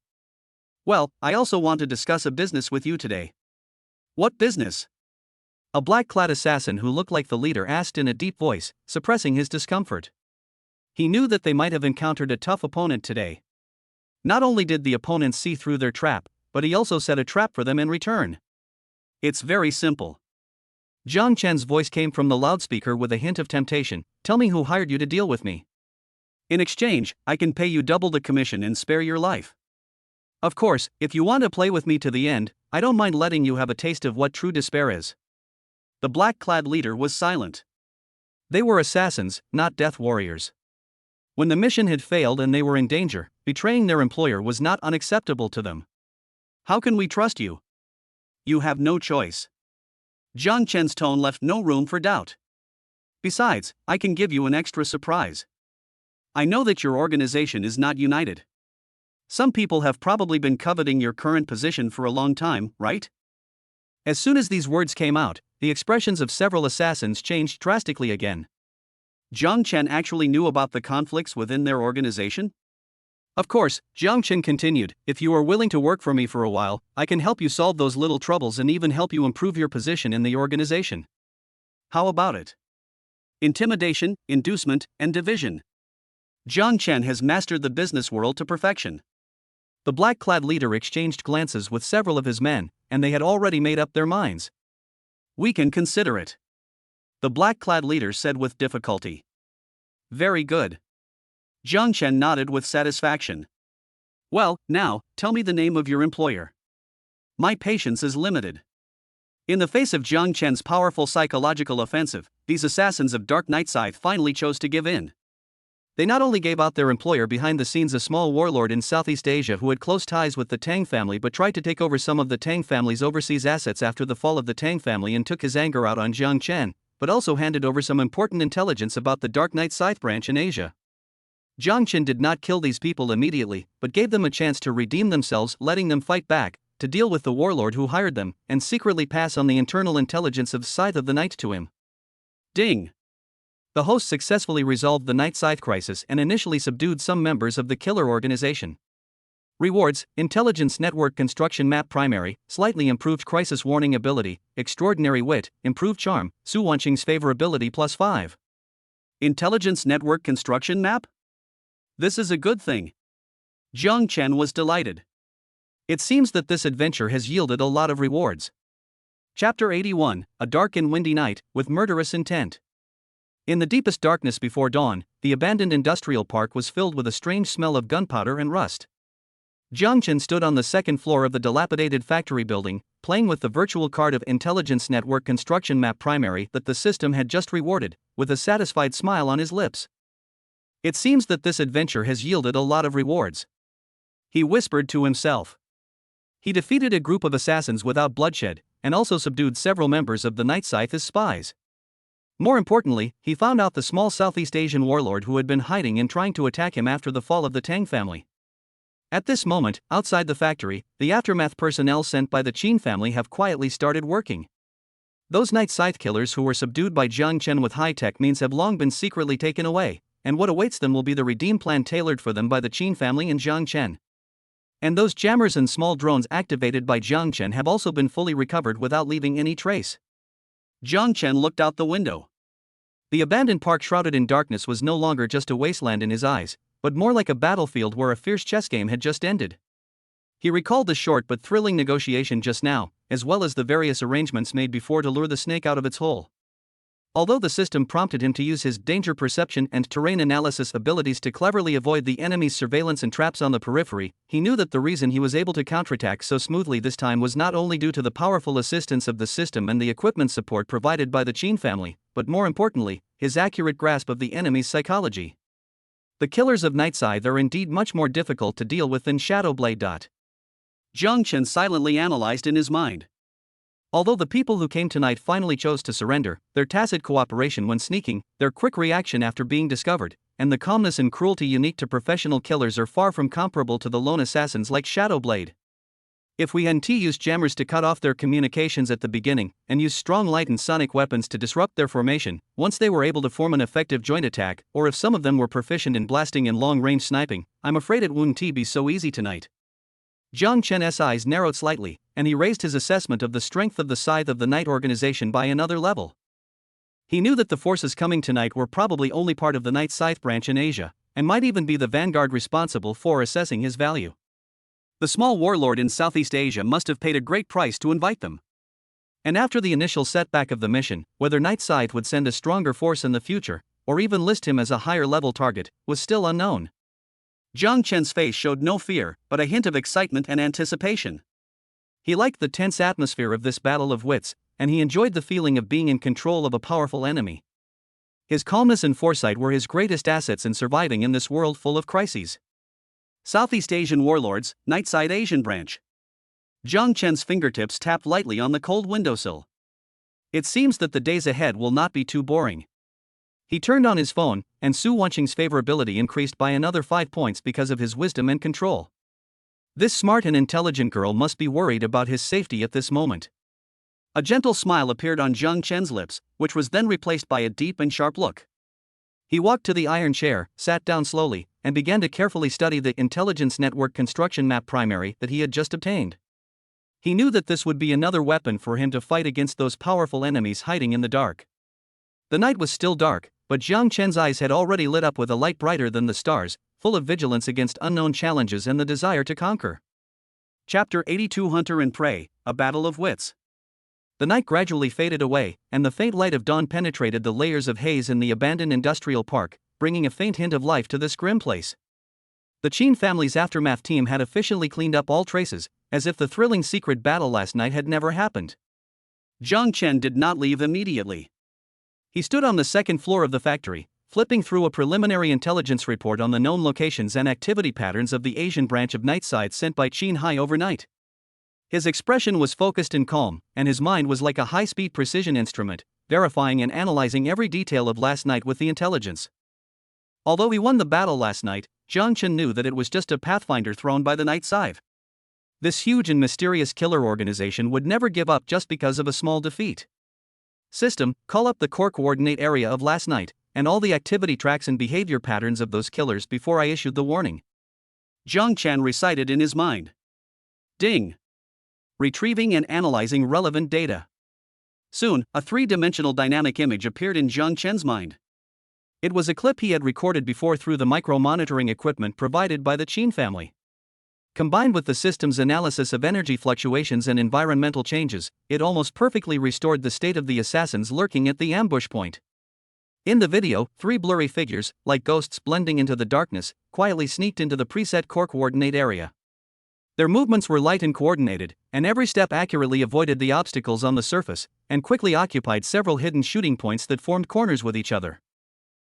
Well, I also want to discuss a business with you today. What business? A black-clad assassin who looked like the leader asked in a deep voice, suppressing his discomfort. He knew that they might have encountered a tough opponent today. Not only did the opponents see through their trap, but he also set a trap for them in return. It's very simple. Jiang Chen's voice came from the loudspeaker with a hint of temptation. Tell me who hired you to deal with me. In exchange, I can pay you double the commission and spare your life. Of course, if you want to play with me to the end, I don't mind letting you have a taste of what true despair is. The black-clad leader was silent. They were assassins, not death warriors. When the mission had failed and they were in danger, betraying their employer was not unacceptable to them. How can we trust you? You have no choice. Jiang Chen's tone left no room for doubt. Besides, I can give you an extra surprise. I know that your organization is not united. Some people have probably been coveting your current position for a long time, right? As soon as these words came out, the expressions of several assassins changed drastically again. Jiang Chen actually knew about the conflicts within their organization? Of course, Jiang Chen continued, if you are willing to work for me for a while, I can help you solve those little troubles and even help you improve your position in the organization. How about it? Intimidation, inducement, and division. Jiang Chen has mastered the business world to perfection. The black-clad leader exchanged glances with several of his men, and they had already made up their minds. We can consider it. The black-clad leader said with difficulty. Very good. Jiang Chen nodded with satisfaction. Well, now, tell me the name of your employer. My patience is limited. In the face of Jiang Chen's powerful psychological offensive, these assassins of Dark Night Scythe finally chose to give in. They not only gave out their employer behind the scenes, a small warlord in Southeast Asia who had close ties with the Tang family but tried to take over some of the Tang family's overseas assets after the fall of the Tang family and took his anger out on Jiang Chen, but also handed over some important intelligence about the Dark Night Scythe branch in Asia. Jiang Chen did not kill these people immediately, but gave them a chance to redeem themselves, letting them fight back, to deal with the warlord who hired them, and secretly pass on the internal intelligence of Scythe of the Night to him. Ding! The host successfully resolved the Night Scythe crisis and initially subdued some members of the killer organization. Rewards: Intelligence Network Construction Map Primary, slightly improved crisis warning ability, extraordinary wit, improved charm, Su Wanqing's favorability +5. Intelligence Network Construction Map? This is a good thing. Jiang Chen was delighted. It seems that this adventure has yielded a lot of rewards. Chapter 81, A Dark and Windy Night, with Murderous Intent. In the deepest darkness before dawn, the abandoned industrial park was filled with a strange smell of gunpowder and rust. Jiang Chen stood on the second floor of the dilapidated factory building, playing with the virtual card of Intelligence Network Construction Map Primary that the system had just rewarded, with a satisfied smile on his lips. It seems that this adventure has yielded a lot of rewards, he whispered to himself. He defeated a group of assassins without bloodshed, and also subdued several members of the Night Scythe as spies. More importantly, he found out the small Southeast Asian warlord who had been hiding and trying to attack him after the fall of the Tang family. At this moment, outside the factory, the aftermath personnel sent by the Qin family have quietly started working. Those Night Scythe killers who were subdued by Jiang Chen with high-tech means have long been secretly taken away, and what awaits them will be the redeem plan tailored for them by the Qin family and Jiang Chen. And those jammers and small drones activated by Jiang Chen have also been fully recovered without leaving any trace. Jiang Chen looked out the window. The abandoned park shrouded in darkness was no longer just a wasteland in his eyes, but more like a battlefield where a fierce chess game had just ended. He recalled the short but thrilling negotiation just now, as well as the various arrangements made before to lure the snake out of its hole. Although the system prompted him to use his danger perception and terrain analysis abilities to cleverly avoid the enemy's surveillance and traps on the periphery, he knew that the reason he was able to counterattack so smoothly this time was not only due to the powerful assistance of the system and the equipment support provided by the Qin family, but more importantly, his accurate grasp of the enemy's psychology. The killers of Night Scythe are indeed much more difficult to deal with than Shadowblade. Jiang Chen silently analyzed in his mind. Although the people who came tonight finally chose to surrender, their tacit cooperation when sneaking, their quick reaction after being discovered, and the calmness and cruelty unique to professional killers are far from comparable to the lone assassins like Shadowblade. If we hadn't used jammers to cut off their communications at the beginning, and used strong light and sonic weapons to disrupt their formation, once they were able to form an effective joint attack, or if some of them were proficient in blasting and long-range sniping, I'm afraid it wouldn't be so easy tonight. Jiang Chen's eyes narrowed slightly, and he raised his assessment of the strength of the Scythe of the Night organization by another level. He knew that the forces coming tonight were probably only part of the Night Scythe branch in Asia, and might even be the vanguard responsible for assessing his value. The small warlord in Southeast Asia must have paid a great price to invite them. And after the initial setback of the mission, whether Night Scythe would send a stronger force in the future, or even list him as a higher-level target, was still unknown. Jiang Chen's face showed no fear, but a hint of excitement and anticipation. He liked the tense atmosphere of this battle of wits, and he enjoyed the feeling of being in control of a powerful enemy. His calmness and foresight were his greatest assets in surviving in this world full of crises. Southeast Asian warlords, Night Scythe Asian branch. Jiang Chen's fingertips tapped lightly on the cold windowsill. It seems that the days ahead will not be too boring. He turned on his phone, and Su Wanqing's favorability increased by another 5 points because of his wisdom and control. This smart and intelligent girl must be worried about his safety at this moment. A gentle smile appeared on Jiang Chen's lips, which was then replaced by a deep and sharp look. He walked to the iron chair, sat down slowly, and began to carefully study the Intelligence Network Construction Map Primary that he had just obtained. He knew that this would be another weapon for him to fight against those powerful enemies hiding in the dark. The night was still dark, but Jiang Chen's eyes had already lit up with a light brighter than the stars, full of vigilance against unknown challenges and the desire to conquer. Chapter 82 Hunter and Prey, A Battle of Wits. The night gradually faded away, and the faint light of dawn penetrated the layers of haze in the abandoned industrial park, bringing a faint hint of life to this grim place. The Qin family's aftermath team had officially cleaned up all traces, as if the thrilling secret battle last night had never happened. Jiang Chen did not leave immediately. He stood on the second floor of the factory, flipping through a preliminary intelligence report on the known locations and activity patterns of the Asian branch of Night Scythe sent by Qin Hai overnight. His expression was focused and calm, and his mind was like a high-speed precision instrument, verifying and analyzing every detail of last night with the intelligence. Although he won the battle last night, Jiang Chen knew that it was just a pathfinder thrown by the Night Scythe. This huge and mysterious killer organization would never give up just because of a small defeat. System, call up the core coordinate area of last night, and all the activity tracks and behavior patterns of those killers before I issued the warning. Jiang Chen recited in his mind. Ding. Retrieving and analyzing relevant data. Soon, a three-dimensional dynamic image appeared in Jiang Chen's mind. It was a clip he had recorded before through the micro-monitoring equipment provided by the Qin family. Combined with the system's analysis of energy fluctuations and environmental changes, it almost perfectly restored the state of the assassins lurking at the ambush point. In the video, 3 blurry figures, like ghosts blending into the darkness, quietly sneaked into the preset core coordinate area. Their movements were light and coordinated, and every step accurately avoided the obstacles on the surface, and quickly occupied several hidden shooting points that formed corners with each other.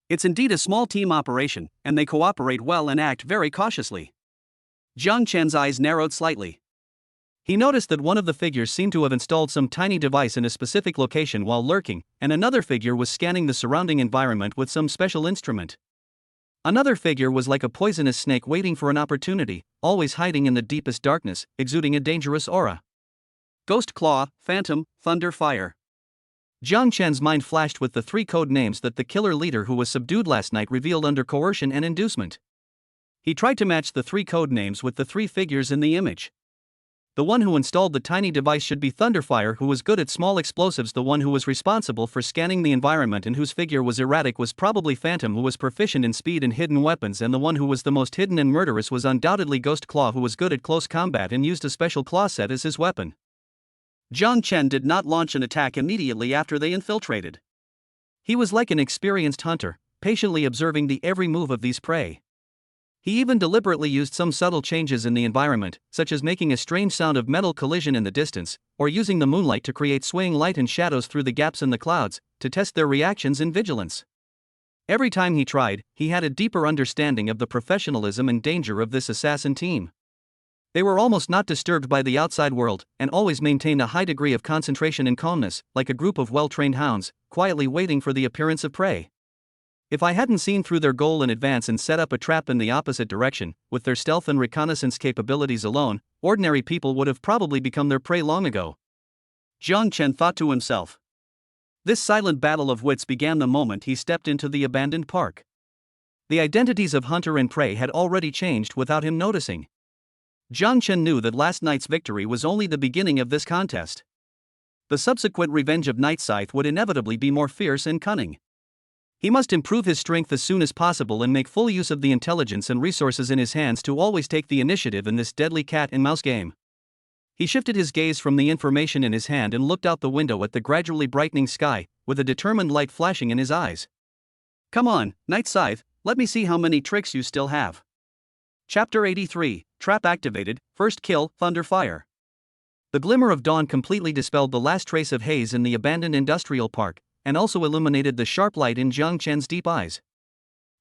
It's indeed a small team operation, and they cooperate well and act very cautiously. Jiang Chen's eyes narrowed slightly. He noticed that one of the figures seemed to have installed some tiny device in a specific location while lurking, and another figure was scanning the surrounding environment with some special instrument. Another figure was like a poisonous snake waiting for an opportunity, always hiding in the deepest darkness, exuding a dangerous aura. Ghost Claw, Phantom, Thunder Fire. Jiang Chen's mind flashed with the 3 code names that the killer leader who was subdued last night revealed under coercion and inducement. He tried to match the 3 code names with the 3 figures in the image. The one who installed the tiny device should be Thunderfire, who was good at small explosives. The one who was responsible for scanning the environment and whose figure was erratic was probably Phantom, who was proficient in speed and hidden weapons, and the one who was the most hidden and murderous was undoubtedly Ghost Claw, who was good at close combat and used a special claw set as his weapon. Jiang Chen did not launch an attack immediately after they infiltrated. He was like an experienced hunter, patiently observing the every move of these prey. He even deliberately used some subtle changes in the environment, such as making a strange sound of metal collision in the distance, or using the moonlight to create swaying light and shadows through the gaps in the clouds, to test their reactions in vigilance. Every time he tried, he had a deeper understanding of the professionalism and danger of this assassin team. They were almost not disturbed by the outside world, and always maintained a high degree of concentration and calmness, like a group of well-trained hounds, quietly waiting for the appearance of prey. If I hadn't seen through their goal in advance and set up a trap in the opposite direction, with their stealth and reconnaissance capabilities alone, ordinary people would have probably become their prey long ago. Jiang Chen thought to himself. This silent battle of wits began the moment he stepped into the abandoned park. The identities of hunter and prey had already changed without him noticing. Jiang Chen knew that last night's victory was only the beginning of this contest. The subsequent revenge of Night Scythe would inevitably be more fierce and cunning. He must improve his strength as soon as possible and make full use of the intelligence and resources in his hands to always take the initiative in this deadly cat and mouse game. He shifted his gaze from the information in his hand and looked out the window at the gradually brightening sky, with a determined light flashing in his eyes. Come on, Night Scythe, let me see how many tricks you still have. Chapter 83, Trap Activated, First Kill, Thunder Fire. The glimmer of dawn completely dispelled the last trace of haze in the abandoned industrial park, and also illuminated the sharp light in Jiang Chen's deep eyes.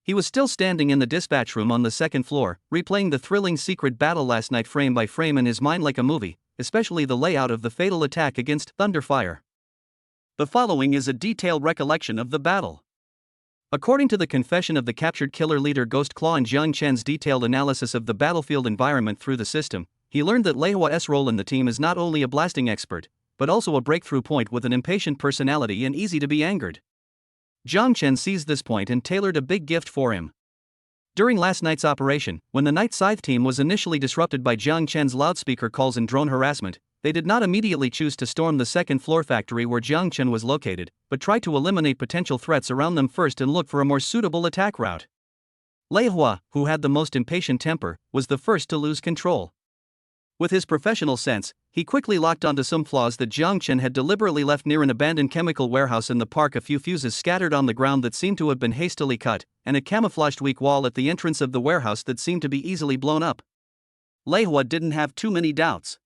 He was still standing in the dispatch room on the second floor, replaying the thrilling secret battle last night frame by frame in his mind like a movie, especially the layout of the fatal attack against Thunderfire. The following is a detailed recollection of the battle. According to the confession of the captured killer leader Ghost Claw and Jiang Chen's detailed analysis of the battlefield environment through the system, he learned that Lei Hua's role in the team is not only a blasting expert, but also a breakthrough point with an impatient personality and easy to be angered. Jiang Chen seized this point and tailored a big gift for him. During last night's operation, when the Night Scythe team was initially disrupted by Jiang Chen's loudspeaker calls and drone harassment, they did not immediately choose to storm the second floor factory where Jiang Chen was located, but tried to eliminate potential threats around them first and look for a more suitable attack route. Lei Hua, who had the most impatient temper, was the first to lose control. With his professional sense, he quickly locked onto some flaws that Jiang Chen had deliberately left near an abandoned chemical warehouse in the park, a few fuses scattered on the ground that seemed to have been hastily cut, and a camouflaged weak wall at the entrance of the warehouse that seemed to be easily blown up. Lei Hua didn't have too many doubts.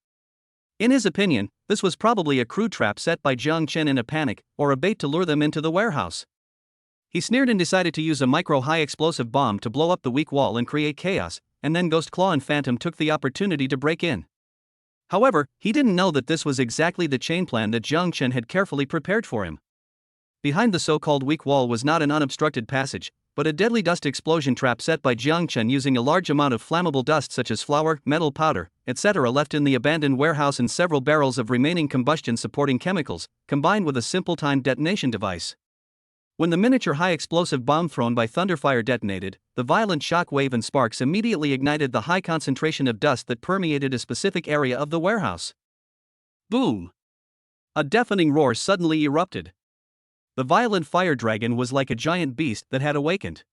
In his opinion, this was probably a crude trap set by Jiang Chen in a panic, or a bait to lure them into the warehouse. He sneered and decided to use a micro-high explosive bomb to blow up the weak wall and create chaos, and then Ghost Claw and Phantom took the opportunity to break in. However, he didn't know that this was exactly the chain plan that Jiang Chen had carefully prepared for him. Behind the so-called weak wall was not an unobstructed passage, but a deadly dust explosion trap set by Jiang Chen using a large amount of flammable dust such as flour, metal powder, etc. left in the abandoned warehouse and several barrels of remaining combustion-supporting chemicals, combined with a simple timed detonation device. When the miniature high-explosive bomb thrown by Thunderfire detonated, the violent shock wave and sparks immediately ignited the high concentration of dust that permeated a specific area of the warehouse. Boom! A deafening roar suddenly erupted. The violent fire dragon was like a giant beast that had awakened.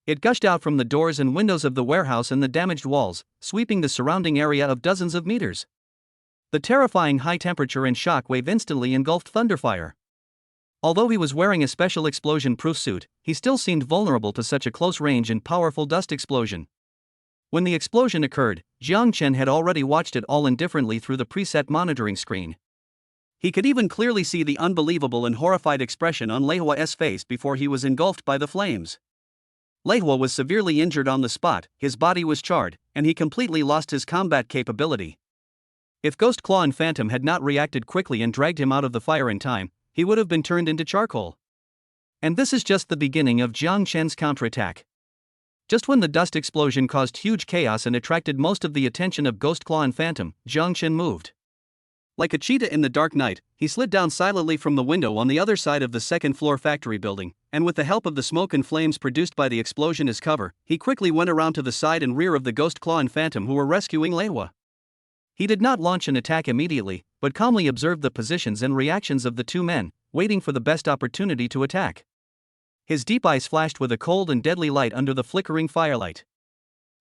It gushed out from the doors and windows of the warehouse and the damaged walls, sweeping the surrounding area of dozens of meters. The terrifying high temperature and shock wave instantly engulfed Thunderfire. Although he was wearing a special explosion-proof suit, he still seemed vulnerable to such a close-range and powerful dust explosion. When the explosion occurred, Jiang Chen had already watched it all indifferently through the preset monitoring screen. He could even clearly see the unbelievable and horrified expression on Lei Hua's face before he was engulfed by the flames. Lei Hua was severely injured on the spot, his body was charred, and he completely lost his combat capability. If Ghost Claw and Phantom had not reacted quickly and dragged him out of the fire in time, he would have been turned into charcoal. And this is just the beginning of Jiang Chen's counterattack. Just when the dust explosion caused huge chaos and attracted most of the attention of Ghost Claw and Phantom, Jiang Chen moved. Like a cheetah in the dark night, he slid down silently from the window on the other side of the second-floor factory building, and with the help of the smoke and flames produced by the explosion as cover, he quickly went around to the side and rear of the Ghost Claw and Phantom who were rescuing Lei Hua. He did not launch an attack immediately, but calmly observed the positions and reactions of the two men, waiting for the best opportunity to attack. His deep eyes flashed with a cold and deadly light under the flickering firelight.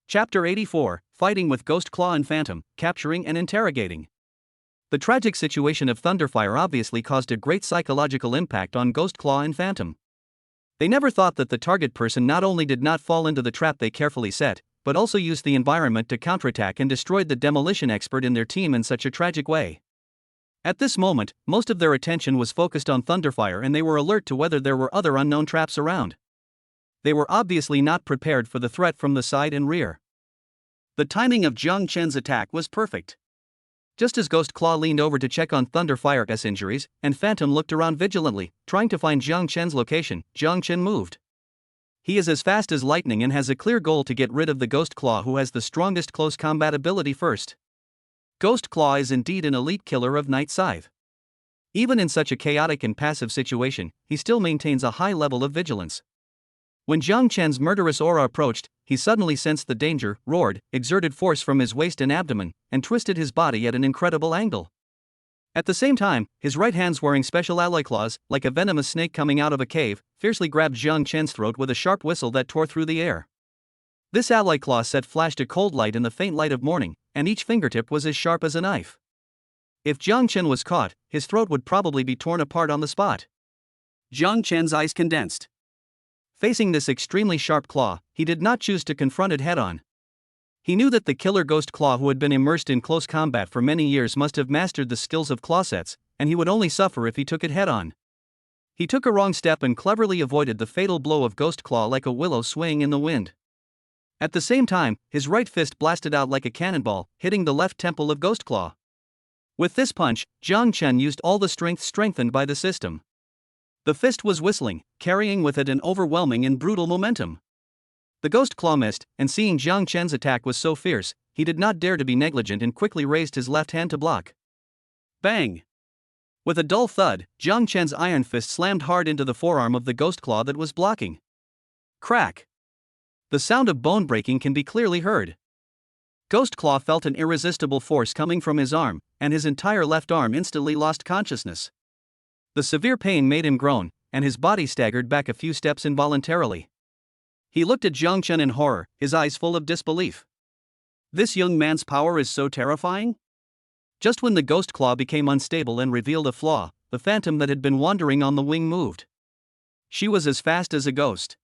Chapter 84, Fighting with Ghost Claw and Phantom, Capturing and Interrogating. The tragic situation of Thunderfire obviously caused a great psychological impact on Ghost Claw and Phantom. They never thought that the target person not only did not fall into the trap they carefully set, but also used the environment to counterattack and destroyed the demolition expert in their team in such a tragic way. At this moment, most of their attention was focused on Thunderfire and they were alert to whether there were other unknown traps around. They were obviously not prepared for the threat from the side and rear. The timing of Jiang Chen's attack was perfect. Just as Ghost Claw leaned over to check on Thunderfire's injuries, and Phantom looked around vigilantly, trying to find Jiang Chen's location, Jiang Chen moved. He is as fast as lightning and has a clear goal to get rid of the Ghost Claw who has the strongest close combat ability first. Ghost Claw is indeed an elite killer of Night Scythe. Even in such a chaotic and passive situation, he still maintains a high level of vigilance. When Jiang Chen's murderous aura approached, he suddenly sensed the danger, roared, exerted force from his waist and abdomen, and twisted his body at an incredible angle. At the same time, his right hands wearing special alloy claws, like a venomous snake coming out of a cave, fiercely grabbed Jiang Chen's throat with a sharp whistle that tore through the air. This alloy claw set flashed a cold light in the faint light of morning, and each fingertip was as sharp as a knife. If Jiang Chen was caught, his throat would probably be torn apart on the spot. Jiang Chen's eyes condensed. Facing this extremely sharp claw, he did not choose to confront it head-on. He knew that the killer Ghost Claw who had been immersed in close combat for many years must have mastered the skills of claw sets, and he would only suffer if he took it head-on. He took a wrong step and cleverly avoided the fatal blow of Ghost Claw like a willow swaying in the wind. At the same time, his right fist blasted out like a cannonball, hitting the left temple of Ghost Claw. With this punch, Jiang Chen used all the strength strengthened by the system. The fist was whistling, carrying with it an overwhelming and brutal momentum. The Ghost Claw missed, and seeing Jiang Chen's attack was so fierce, he did not dare to be negligent and quickly raised his left hand to block. Bang! With a dull thud, Jiang Chen's iron fist slammed hard into the forearm of the Ghost Claw that was blocking. Crack! The sound of bone breaking can be clearly heard. Ghost Claw felt an irresistible force coming from his arm, and his entire left arm instantly lost consciousness. The severe pain made him groan, and his body staggered back a few steps involuntarily. He looked at Jiang Chen in horror, his eyes full of disbelief. This young man's power is so terrifying? Just when the Ghost Claw became unstable and revealed a flaw, the phantom that had been wandering on the wing moved. She was as fast as a ghost.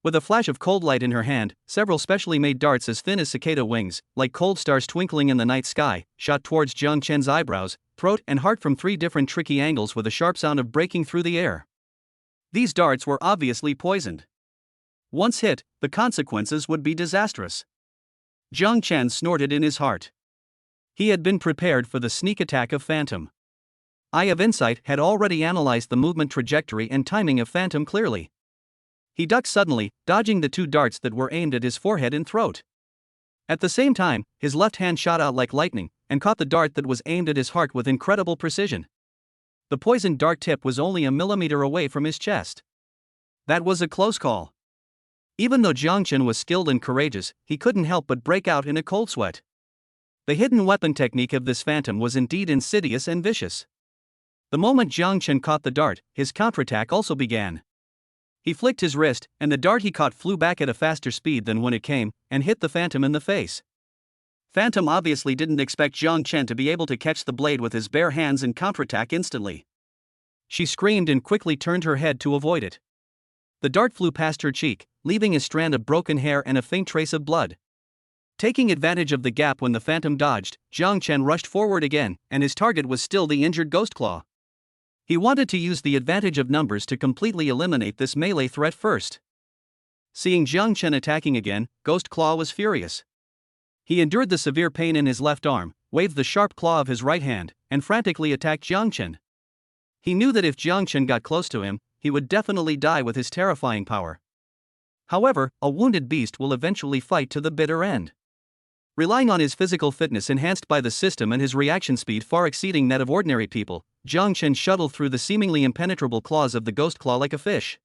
With a flash of cold light in her hand, several specially made darts as thin as cicada wings, like cold stars twinkling in the night sky, shot towards Jiang Chen's eyebrows, throat and heart from 3 different tricky angles with a sharp sound of breaking through the air. These darts were obviously poisoned. Once hit, the consequences would be disastrous. Jiang Chen snorted in his heart. He had been prepared for the sneak attack of Phantom. Eye of Insight had already analyzed the movement trajectory and timing of Phantom clearly. He ducked suddenly, dodging the 2 darts that were aimed at his forehead and throat. At the same time, his left hand shot out like lightning, and caught the dart that was aimed at his heart with incredible precision. The poisoned dart tip was only a millimeter away from his chest. That was a close call. Even though Jiang Chen was skilled and courageous, he couldn't help but break out in a cold sweat. The hidden weapon technique of this phantom was indeed insidious and vicious. The moment Jiang Chen caught the dart, his counterattack also began. He flicked his wrist, and the dart he caught flew back at a faster speed than when it came, and hit the phantom in the face. Phantom obviously didn't expect Jiang Chen to be able to catch the blade with his bare hands and counterattack instantly. She screamed and quickly turned her head to avoid it. The dart flew past her cheek, leaving a strand of broken hair and a faint trace of blood. Taking advantage of the gap when the phantom dodged, Jiang Chen rushed forward again, and his target was still the injured Ghost Claw. He wanted to use the advantage of numbers to completely eliminate this melee threat first. Seeing Jiang Chen attacking again, Ghost Claw was furious. He endured the severe pain in his left arm, waved the sharp claw of his right hand, and frantically attacked Jiang Chen. He knew that if Jiang Chen got close to him, he would definitely die with his terrifying power. However, a wounded beast will eventually fight to the bitter end. Relying on his physical fitness enhanced by the system and his reaction speed far exceeding that of ordinary people, Jiang Chen shuttled through the seemingly impenetrable claws of the Ghost Claw like a fish.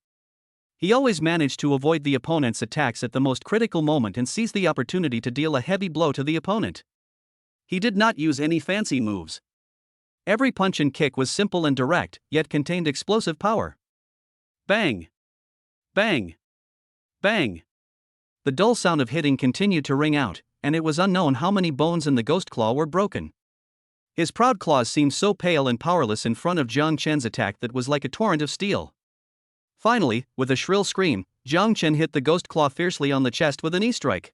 He always managed to avoid the opponent's attacks at the most critical moment and seized the opportunity to deal a heavy blow to the opponent. He did not use any fancy moves. Every punch and kick was simple and direct, yet contained explosive power. Bang! Bang! Bang! The dull sound of hitting continued to ring out, and it was unknown how many bones in the Ghost Claw were broken. His proud claws seemed so pale and powerless in front of Jiang Chen's attack that was like a torrent of steel. Finally, with a shrill scream, Jiang Chen hit the Ghost Claw fiercely on the chest with a knee strike.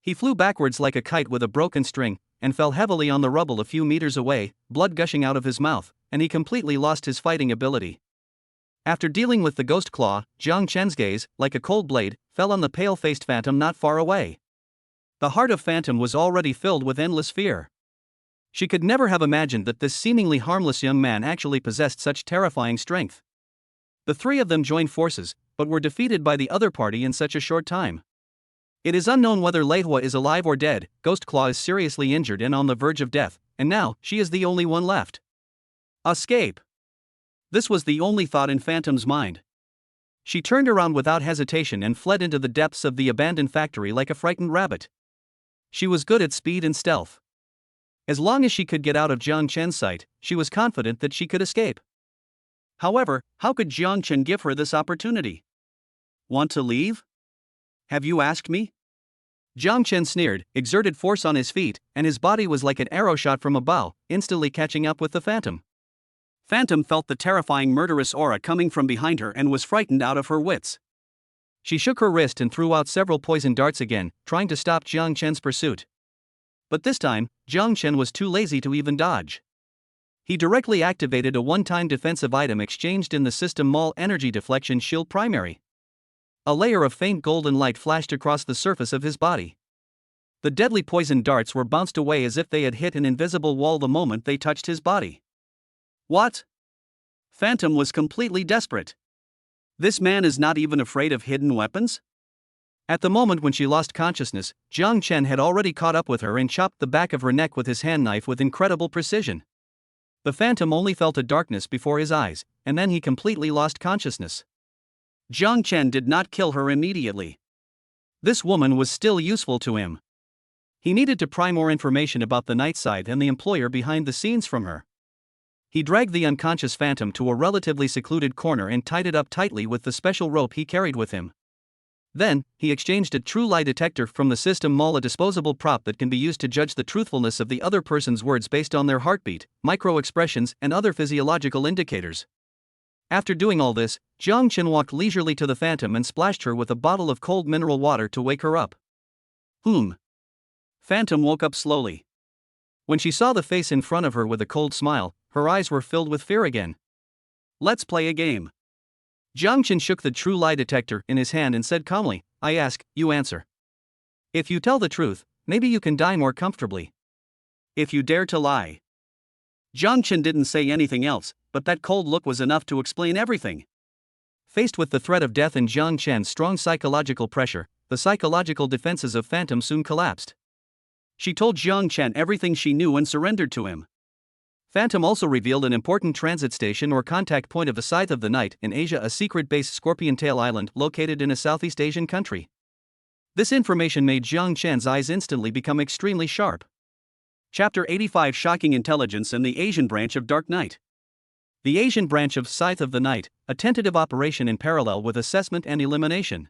He flew backwards like a kite with a broken string, and fell heavily on the rubble a few meters away, blood gushing out of his mouth, and he completely lost his fighting ability. After dealing with the Ghost Claw, Jiang Chen's gaze, like a cold blade, fell on the pale-faced phantom not far away. The heart of Phantom was already filled with endless fear. She could never have imagined that this seemingly harmless young man actually possessed such terrifying strength. The three of them joined forces, but were defeated by the other party in such a short time. It is unknown whether Lei Hua is alive or dead. Ghost Claw is seriously injured and on the verge of death, and now she is the only one left. Escape! This was the only thought in Phantom's mind. She turned around without hesitation and fled into the depths of the abandoned factory like a frightened rabbit. She was good at speed and stealth. As long as she could get out of Jiang Chen's sight, she was confident that she could escape. However, how could Jiang Chen give her this opportunity? Want to leave? Have you asked me? Jiang Chen sneered, exerted force on his feet, and his body was like an arrow shot from a bow, instantly catching up with the Phantom. Phantom felt the terrifying murderous aura coming from behind her and was frightened out of her wits. She shook her wrist and threw out several poison darts again, trying to stop Jiang Chen's pursuit. But this time, Jiang Chen was too lazy to even dodge. He directly activated a one-time defensive item exchanged in the System Mall Energy Deflection Shield Primary. A layer of faint golden light flashed across the surface of his body. The deadly poison darts were bounced away as if they had hit an invisible wall the moment they touched his body. What? Phantom was completely desperate. This man is not even afraid of hidden weapons? At the moment when she lost consciousness, Jiang Chen had already caught up with her and chopped the back of her neck with his hand knife with incredible precision. The Phantom only felt a darkness before his eyes, and then he completely lost consciousness. Jiang Chen did not kill her immediately. This woman was still useful to him. He needed to pry more information about the night side and the employer behind the scenes from her. He dragged the unconscious Phantom to a relatively secluded corner and tied it up tightly with the special rope he carried with him. Then, he exchanged a true lie detector from the System Mall, a disposable prop that can be used to judge the truthfulness of the other person's words based on their heartbeat, micro-expressions, and other physiological indicators. After doing all this, Jiang Chen walked leisurely to the Phantom and splashed her with a bottle of cold mineral water to wake her up. Phantom woke up slowly. When she saw the face in front of her with a cold smile, her eyes were filled with fear again. Let's play a game. Jiang Chen shook the true lie detector in his hand and said calmly, I ask, you answer. If you tell the truth, maybe you can die more comfortably. If you dare to lie. Jiang Chen didn't say anything else, but that cold look was enough to explain everything. Faced with the threat of death and Jiang Chen's strong psychological pressure, the psychological defenses of Phantom soon collapsed. She told Jiang Chen everything she knew and surrendered to him. Phantom also revealed an important transit station or contact point of the Scythe of the Night in Asia, a secret base Scorpion Tail Island located in a Southeast Asian country. This information made Jiang Chen's eyes instantly become extremely sharp. Chapter 85: Shocking Intelligence and the Asian Branch of Dark Knight. The Asian branch of Scythe of the Night, a tentative operation in parallel with assessment and elimination.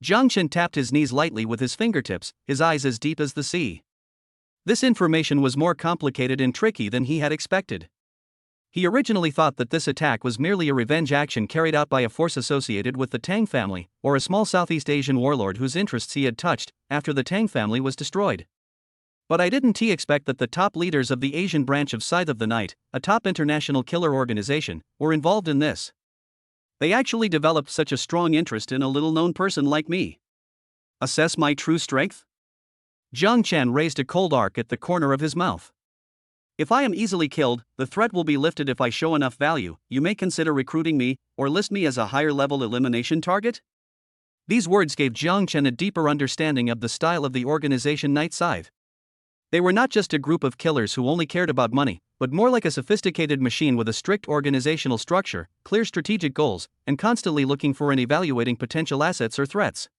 Jiang Chen tapped his knees lightly with his fingertips, his eyes as deep as the sea. This information was more complicated and tricky than he had expected. He originally thought that this attack was merely a revenge action carried out by a force associated with the Tang family, or a small Southeast Asian warlord whose interests he had touched after the Tang family was destroyed. But I didn't expect that the top leaders of the Asian branch of Scythe of the Night, a top international killer organization, were involved in this. They actually developed such a strong interest in a little-known person like me. Assess my true strength? Jiang Chen raised a cold arc at the corner of his mouth. If I am easily killed, the threat will be lifted if I show enough value. You may consider recruiting me, or list me as a higher-level elimination target? These words gave Jiang Chen a deeper understanding of the style of the organization Night Scythe. They were not just a group of killers who only cared about money, but more like a sophisticated machine with a strict organizational structure, clear strategic goals, and constantly looking for and evaluating potential assets or threats.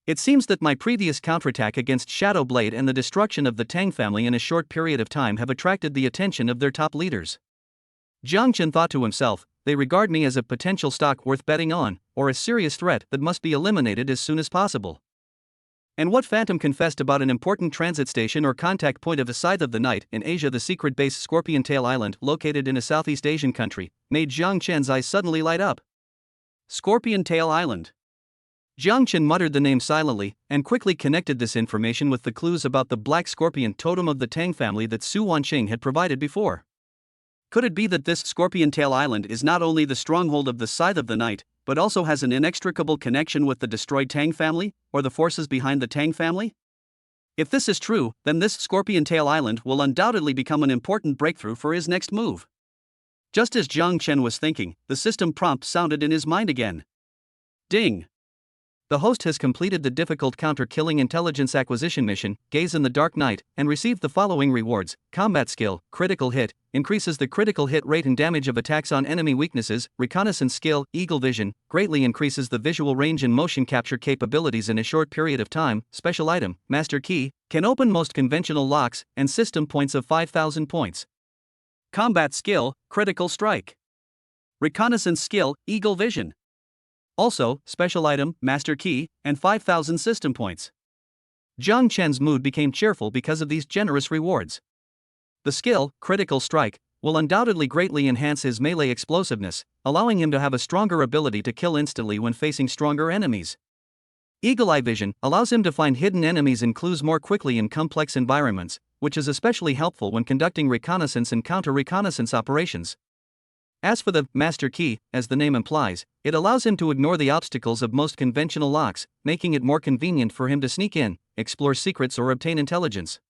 It seems that my previous counterattack against Shadow Blade and the destruction of the Tang family in a short period of time have attracted the attention of their top leaders. Jiang Chen thought to himself, they regard me as a potential stock worth betting on, or a serious threat that must be eliminated as soon as possible. And what Phantom confessed about an important transit station or contact point of the Scythe of the Night in Asia, the secret base Scorpion Tail Island located in a Southeast Asian country, made Jiang Chen's eyes suddenly light up. Scorpion Tail Island. Jiang Chen muttered the name silently, and quickly connected this information with the clues about the black scorpion totem of the Tang family that Su Wanqing had provided before. Could it be that this Scorpion Tail Island is not only the stronghold of the Scythe of the Night, but also has an inextricable connection with the destroyed Tang family, or the forces behind the Tang family? If this is true, then this Scorpion Tail Island will undoubtedly become an important breakthrough for his next move. Just as Jiang Chen was thinking, the system prompt sounded in his mind again. Ding! The host has completed the difficult counter-killing intelligence acquisition mission, Gaze in the Dark Night, and received the following rewards: combat skill, critical hit, increases the critical hit rate and damage of attacks on enemy weaknesses; reconnaissance skill, eagle vision, greatly increases the visual range and motion capture capabilities in a short period of time; special item, master key, can open most conventional locks, and system points of 5,000 points. Combat skill, critical strike. Reconnaissance skill, eagle vision. Also, special item, master key, and 5,000 system points. Jiang Chen's mood became cheerful because of these generous rewards. The skill, critical strike, will undoubtedly greatly enhance his melee explosiveness, allowing him to have a stronger ability to kill instantly when facing stronger enemies. Eagle Eye Vision allows him to find hidden enemies and clues more quickly in complex environments, which is especially helpful when conducting reconnaissance and counter-reconnaissance operations. As for the Master Key, as the name implies, it allows him to ignore the obstacles of most conventional locks, making it more convenient for him to sneak in, explore secrets, or obtain intelligence.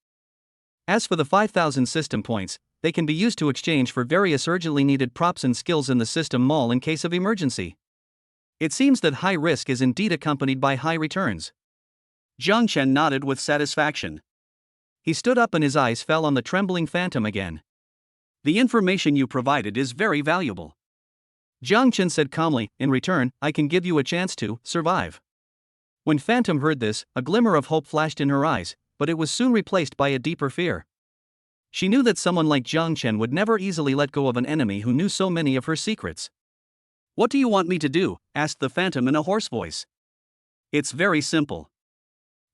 As for the 5,000 system points, they can be used to exchange for various urgently needed props and skills in the system mall in case of emergency. It seems that high risk is indeed accompanied by high returns. Jiang Chen nodded with satisfaction. He stood up and his eyes fell on the trembling Phantom again. The information you provided is very valuable. Jiang Chen said calmly, in return, I can give you a chance to survive. When Phantom heard this, a glimmer of hope flashed in her eyes, but it was soon replaced by a deeper fear. She knew that someone like Jiang Chen would never easily let go of an enemy who knew so many of her secrets. What do you want me to do? Asked the Phantom in a hoarse voice. It's very simple.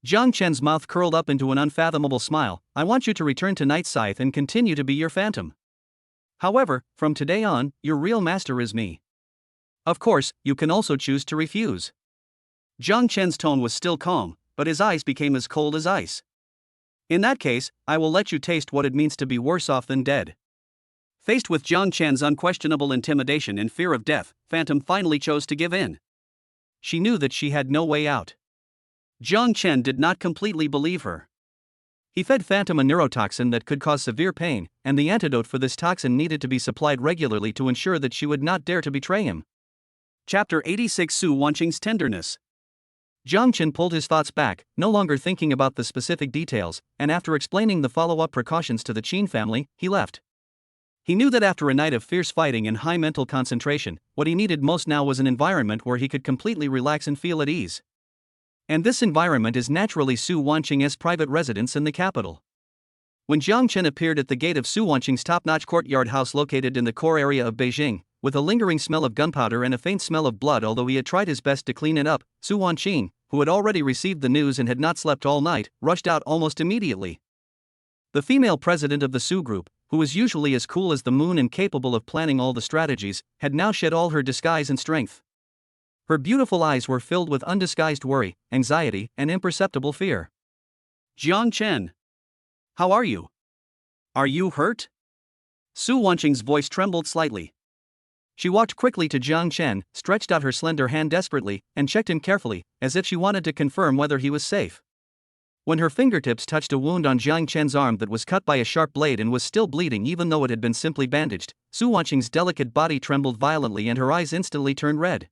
Jiang Chen's mouth curled up into an unfathomable smile. I want you to return to Night Scythe and continue to be your Phantom. However, from today on, your real master is me. Of course, you can also choose to refuse. Jiang Chen's tone was still calm, but his eyes became as cold as ice. In that case, I will let you taste what it means to be worse off than dead. Faced with Jiang Chen's unquestionable intimidation and fear of death, Phantom finally chose to give in. She knew that she had no way out. Jiang Chen did not completely believe her. He fed Phantom a neurotoxin that could cause severe pain, and the antidote for this toxin needed to be supplied regularly to ensure that she would not dare to betray him. Chapter 86: Su Wanqing's Tenderness. Jiang Chen pulled his thoughts back, no longer thinking about the specific details, and after explaining the follow-up precautions to the Qin family, he left. He knew that after a night of fierce fighting and high mental concentration, what he needed most now was an environment where he could completely relax and feel at ease. And this environment is naturally Su Wanqing's private residence in the capital. When Jiang Chen appeared at the gate of Su Wanqing's top-notch courtyard house located in the core area of Beijing, with a lingering smell of gunpowder and a faint smell of blood, although he had tried his best to clean it up, Su Wanqing, who had already received the news and had not slept all night, rushed out almost immediately. The female president of the Su group, who was usually as cool as the moon and capable of planning all the strategies, had now shed all her disguise and strength. Her beautiful eyes were filled with undisguised worry, anxiety, and imperceptible fear. Jiang Chen. How are you? Are you hurt? Su Wanqing's voice trembled slightly. She walked quickly to Jiang Chen, stretched out her slender hand desperately, and checked him carefully, as if she wanted to confirm whether he was safe. When her fingertips touched a wound on Jiang Chen's arm that was cut by a sharp blade and was still bleeding even though it had been simply bandaged, Su Wanqing's delicate body trembled violently and her eyes instantly turned red.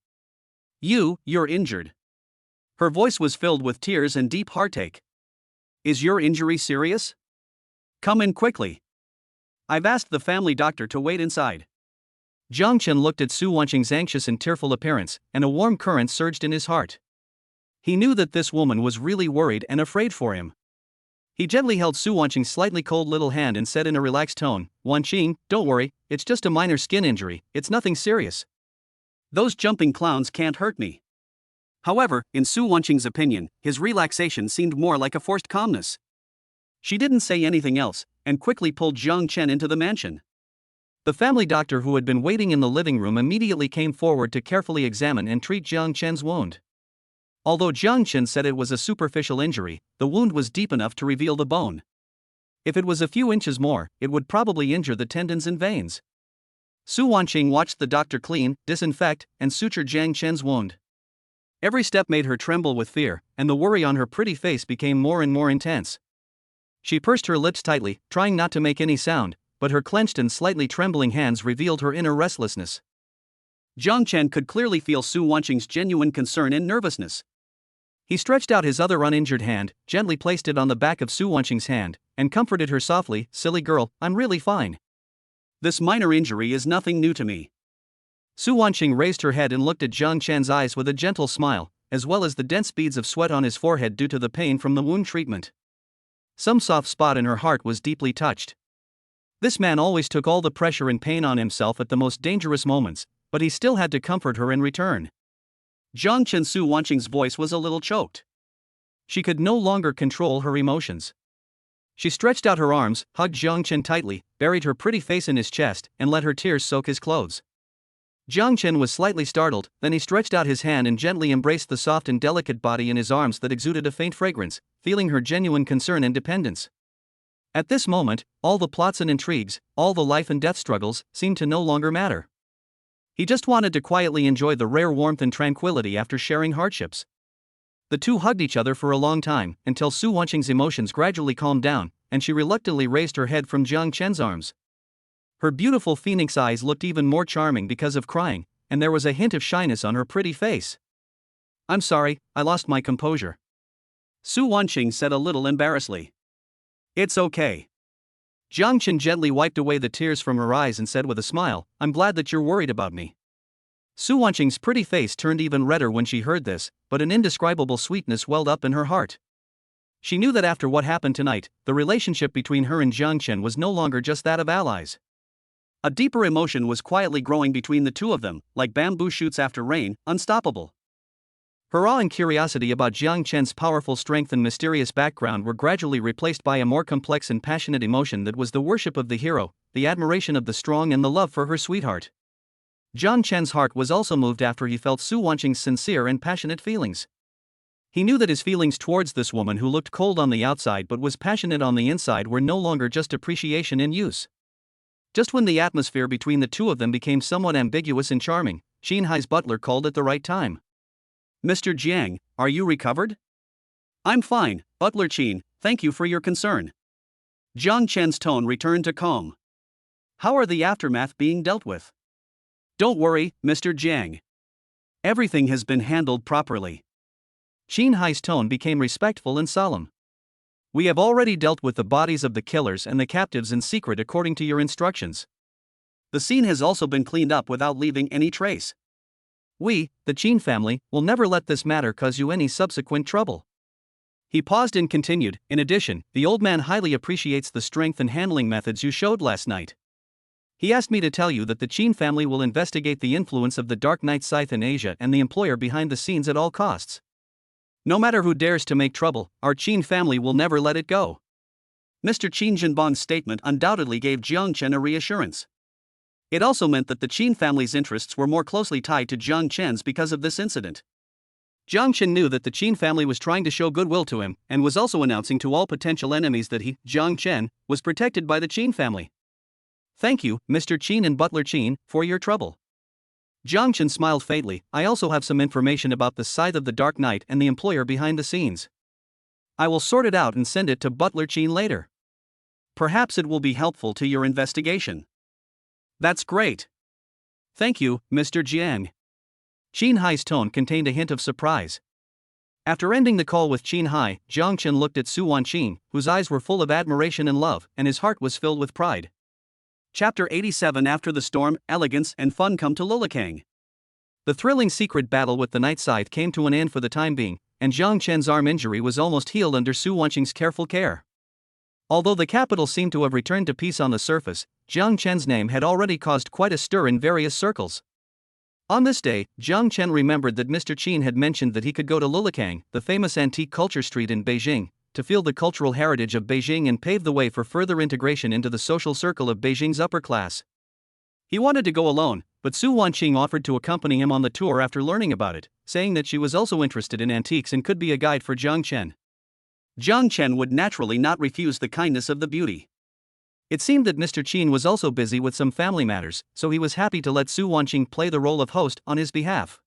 You're injured. Her voice was filled with tears and deep heartache. Is your injury serious? Come in quickly. I've asked the family doctor to wait inside. Jiang Chen looked at Su Wanqing's anxious and tearful appearance, and a warm current surged in his heart. He knew that this woman was really worried and afraid for him. He gently held Su Wanqing's slightly cold little hand and said in a relaxed tone, "Wanqing, don't worry, it's just a minor skin injury, it's nothing serious. Those jumping clowns can't hurt me." However, in Su Wanqing's opinion, his relaxation seemed more like a forced calmness. She didn't say anything else, and quickly pulled Jiang Chen into the mansion. The family doctor who had been waiting in the living room immediately came forward to carefully examine and treat Jiang Chen's wound. Although Jiang Chen said it was a superficial injury, the wound was deep enough to reveal the bone. If it was a few inches more, it would probably injure the tendons and veins. Su Wanqing watched the doctor clean, disinfect, and suture Jiang Chen's wound. Every step made her tremble with fear, and the worry on her pretty face became more and more intense. She pursed her lips tightly, trying not to make any sound, but her clenched and slightly trembling hands revealed her inner restlessness. Jiang Chen could clearly feel Su Wanqing's genuine concern and nervousness. He stretched out his other uninjured hand, gently placed it on the back of Su Wanqing's hand, and comforted her softly, "Silly girl, I'm really fine. This minor injury is nothing new to me." Su Wanqing raised her head and looked at Jiang Chen's eyes with a gentle smile, as well as the dense beads of sweat on his forehead due to the pain from the wound treatment. Some soft spot in her heart was deeply touched. This man always took all the pressure and pain on himself at the most dangerous moments, but he still had to comfort her in return. Jiang Chen. Su Wanqing's voice was a little choked. She could no longer control her emotions. She stretched out her arms, hugged Jiang Chen tightly, buried her pretty face in his chest, and let her tears soak his clothes. Jiang Chen was slightly startled, then he stretched out his hand and gently embraced the soft and delicate body in his arms that exuded a faint fragrance, feeling her genuine concern and dependence. At this moment, all the plots and intrigues, all the life and death struggles, seemed to no longer matter. He just wanted to quietly enjoy the rare warmth and tranquility after sharing hardships. The two hugged each other for a long time, until Su Wanqing's emotions gradually calmed down, and she reluctantly raised her head from Jiang Chen's arms. Her beautiful phoenix eyes looked even more charming because of crying, and there was a hint of shyness on her pretty face. "I'm sorry, I lost my composure," Su Wanqing said a little embarrassedly. "It's okay." Jiang Chen gently wiped away the tears from her eyes and said with a smile, "I'm glad that you're worried about me." Su Wanqing's pretty face turned even redder when she heard this, but an indescribable sweetness welled up in her heart. She knew that after what happened tonight, the relationship between her and Jiang Chen was no longer just that of allies. A deeper emotion was quietly growing between the two of them, like bamboo shoots after rain, unstoppable. Her awe and curiosity about Jiang Chen's powerful strength and mysterious background were gradually replaced by a more complex and passionate emotion that was the worship of the hero, the admiration of the strong, and the love for her sweetheart. Jiang Chen's heart was also moved after he felt Su Wanqing's sincere and passionate feelings. He knew that his feelings towards this woman who looked cold on the outside but was passionate on the inside were no longer just appreciation and use. Just when the atmosphere between the two of them became somewhat ambiguous and charming, Qin Hai's butler called at the right time. "Mr. Jiang, are you recovered?" "I'm fine, Butler Qin, thank you for your concern." Jiang Chen's tone returned to calm. "How are the aftermath being dealt with?" "Don't worry, Mr. Jiang. Everything has been handled properly." Qin Hai's tone became respectful and solemn. "We have already dealt with the bodies of the killers and the captives in secret according to your instructions. The scene has also been cleaned up without leaving any trace. We, the Qin family, will never let this matter cause you any subsequent trouble." He paused and continued, "In addition, the old man highly appreciates the strength and handling methods you showed last night. He asked me to tell you that the Qin family will investigate the influence of the Dark Knight Scythe in Asia and the employer behind the scenes at all costs. No matter who dares to make trouble, our Qin family will never let it go." Mr. Qin Jinbang's statement undoubtedly gave Jiang Chen a reassurance. It also meant that the Qin family's interests were more closely tied to Jiang Chen's because of this incident. Jiang Chen knew that the Qin family was trying to show goodwill to him and was also announcing to all potential enemies that he, Jiang Chen, was protected by the Qin family. "Thank you, Mr. Qin and Butler Qin, for your trouble." Jiang Chen smiled faintly. "I also have some information about the Scythe of the Dark Knight and the employer behind the scenes. I will sort it out and send it to Butler Qin later. Perhaps it will be helpful to your investigation." "That's great. Thank you, Mr. Jiang." Qin Hai's tone contained a hint of surprise. After ending the call with Qin Hai, Jiang Chen looked at Su Wanqing, whose eyes were full of admiration and love, and his heart was filled with pride. Chapter 87. After the storm, elegance and fun come to Lulikang. The thrilling secret battle with the Night Scythe came to an end for the time being, and Jiang Chen's arm injury was almost healed under Su Wanqing's careful care. Although the capital seemed to have returned to peace on the surface, Jiang Chen's name had already caused quite a stir in various circles. On this day, Jiang Chen remembered that Mr. Qin had mentioned that he could go to Lulikang, the famous antique culture street in Beijing, to feel the cultural heritage of Beijing and pave the way for further integration into the social circle of Beijing's upper class. He wanted to go alone, but Su Wanqing offered to accompany him on the tour after learning about it, saying that she was also interested in antiques and could be a guide for Jiang Chen. Jiang Chen would naturally not refuse the kindness of the beauty. It seemed that Mr. Qin was also busy with some family matters, so he was happy to let Su Wanqing play the role of host on his behalf.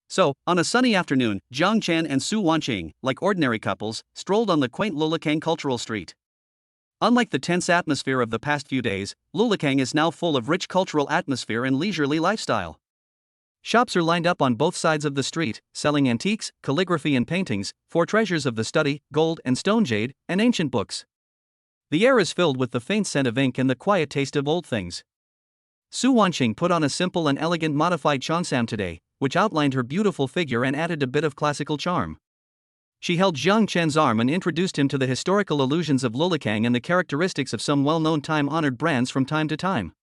So, on a sunny afternoon, Jiang Chen and Su Wanqing, like ordinary couples, strolled on the quaint Lulikang cultural street. Unlike the tense atmosphere of the past few days, Lulikang is now full of rich cultural atmosphere and leisurely lifestyle. Shops are lined up on both sides of the street, selling antiques, calligraphy and paintings, for treasures of the study, gold and stone jade, and ancient books. The air is filled with the faint scent of ink and the quiet taste of old things. Su Wanqing put on a simple and elegant modified cheongsam today, which outlined her beautiful figure and added a bit of classical charm. She held Jiang Chen's arm and introduced him to the historical illusions of Lulikang and the characteristics of some well-known time-honored brands from time to time.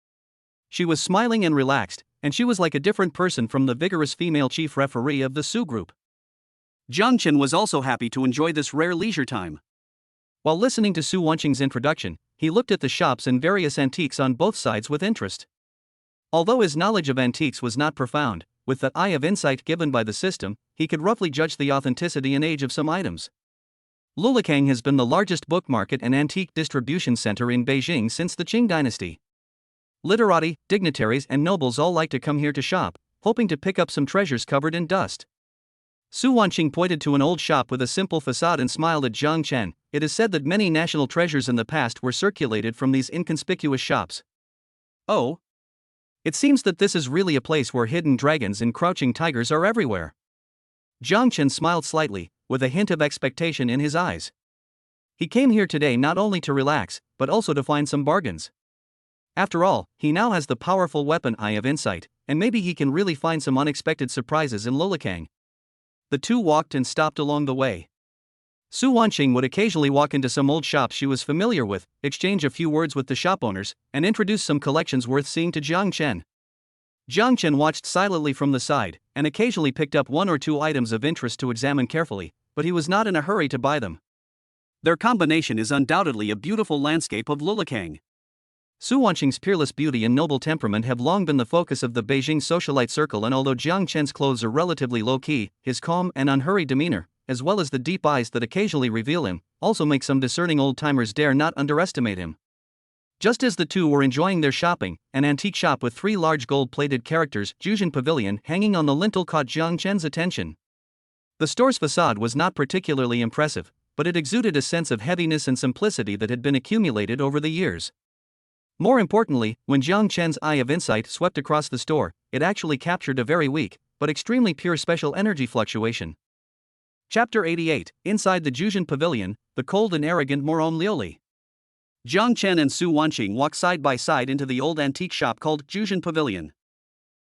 She was smiling and relaxed, and she was like a different person from the vigorous female chief referee of the Su group. Jiang Chen was also happy to enjoy this rare leisure time. While listening to Su Wanqing's introduction, he looked at the shops and various antiques on both sides with interest. Although his knowledge of antiques was not profound, with the eye of insight given by the system, he could roughly judge the authenticity and age of some items. Lulikang has been the largest book market and antique distribution center in Beijing since the Qing dynasty. Literati, dignitaries and nobles all like to come here to shop, hoping to pick up some treasures covered in dust. Su Wanqing pointed to an old shop with a simple facade and smiled at Jiang Chen. It is said that many national treasures in the past were circulated from these inconspicuous shops. Oh? It seems that this is really a place where hidden dragons and crouching tigers are everywhere. Jiang Chen smiled slightly, with a hint of expectation in his eyes. He came here today not only to relax, but also to find some bargains. After all, he now has the powerful weapon eye of insight, and maybe he can really find some unexpected surprises in Lulikang. The two walked and stopped along the way. Su Wanqing would occasionally walk into some old shops she was familiar with, exchange a few words with the shop owners, and introduce some collections worth seeing to Jiang Chen. Jiang Chen watched silently from the side, and occasionally picked up one or two items of interest to examine carefully, but he was not in a hurry to buy them. Their combination is undoubtedly a beautiful landscape of Lulikang. Su Wanqing's peerless beauty and noble temperament have long been the focus of the Beijing socialite circle, and although Jiang Chen's clothes are relatively low-key, his calm and unhurried demeanor, as well as the deep eyes that occasionally reveal him, also make some discerning old-timers dare not underestimate him. Just as the two were enjoying their shopping, an antique shop with 3 large gold-plated characters, Jujin Pavilion, hanging on the lintel caught Jiang Chen's attention. The store's facade was not particularly impressive, but it exuded a sense of heaviness and simplicity that had been accumulated over the years. More importantly, when Jiang Chen's eye of insight swept across the store, it actually captured a very weak, but extremely pure special energy fluctuation. Chapter 88. Inside the Jujin Pavilion, the cold and arrogant Moron Lioli. Jiang Chen and Su Wanqing walked side by side into the old antique shop called Jujin Pavilion.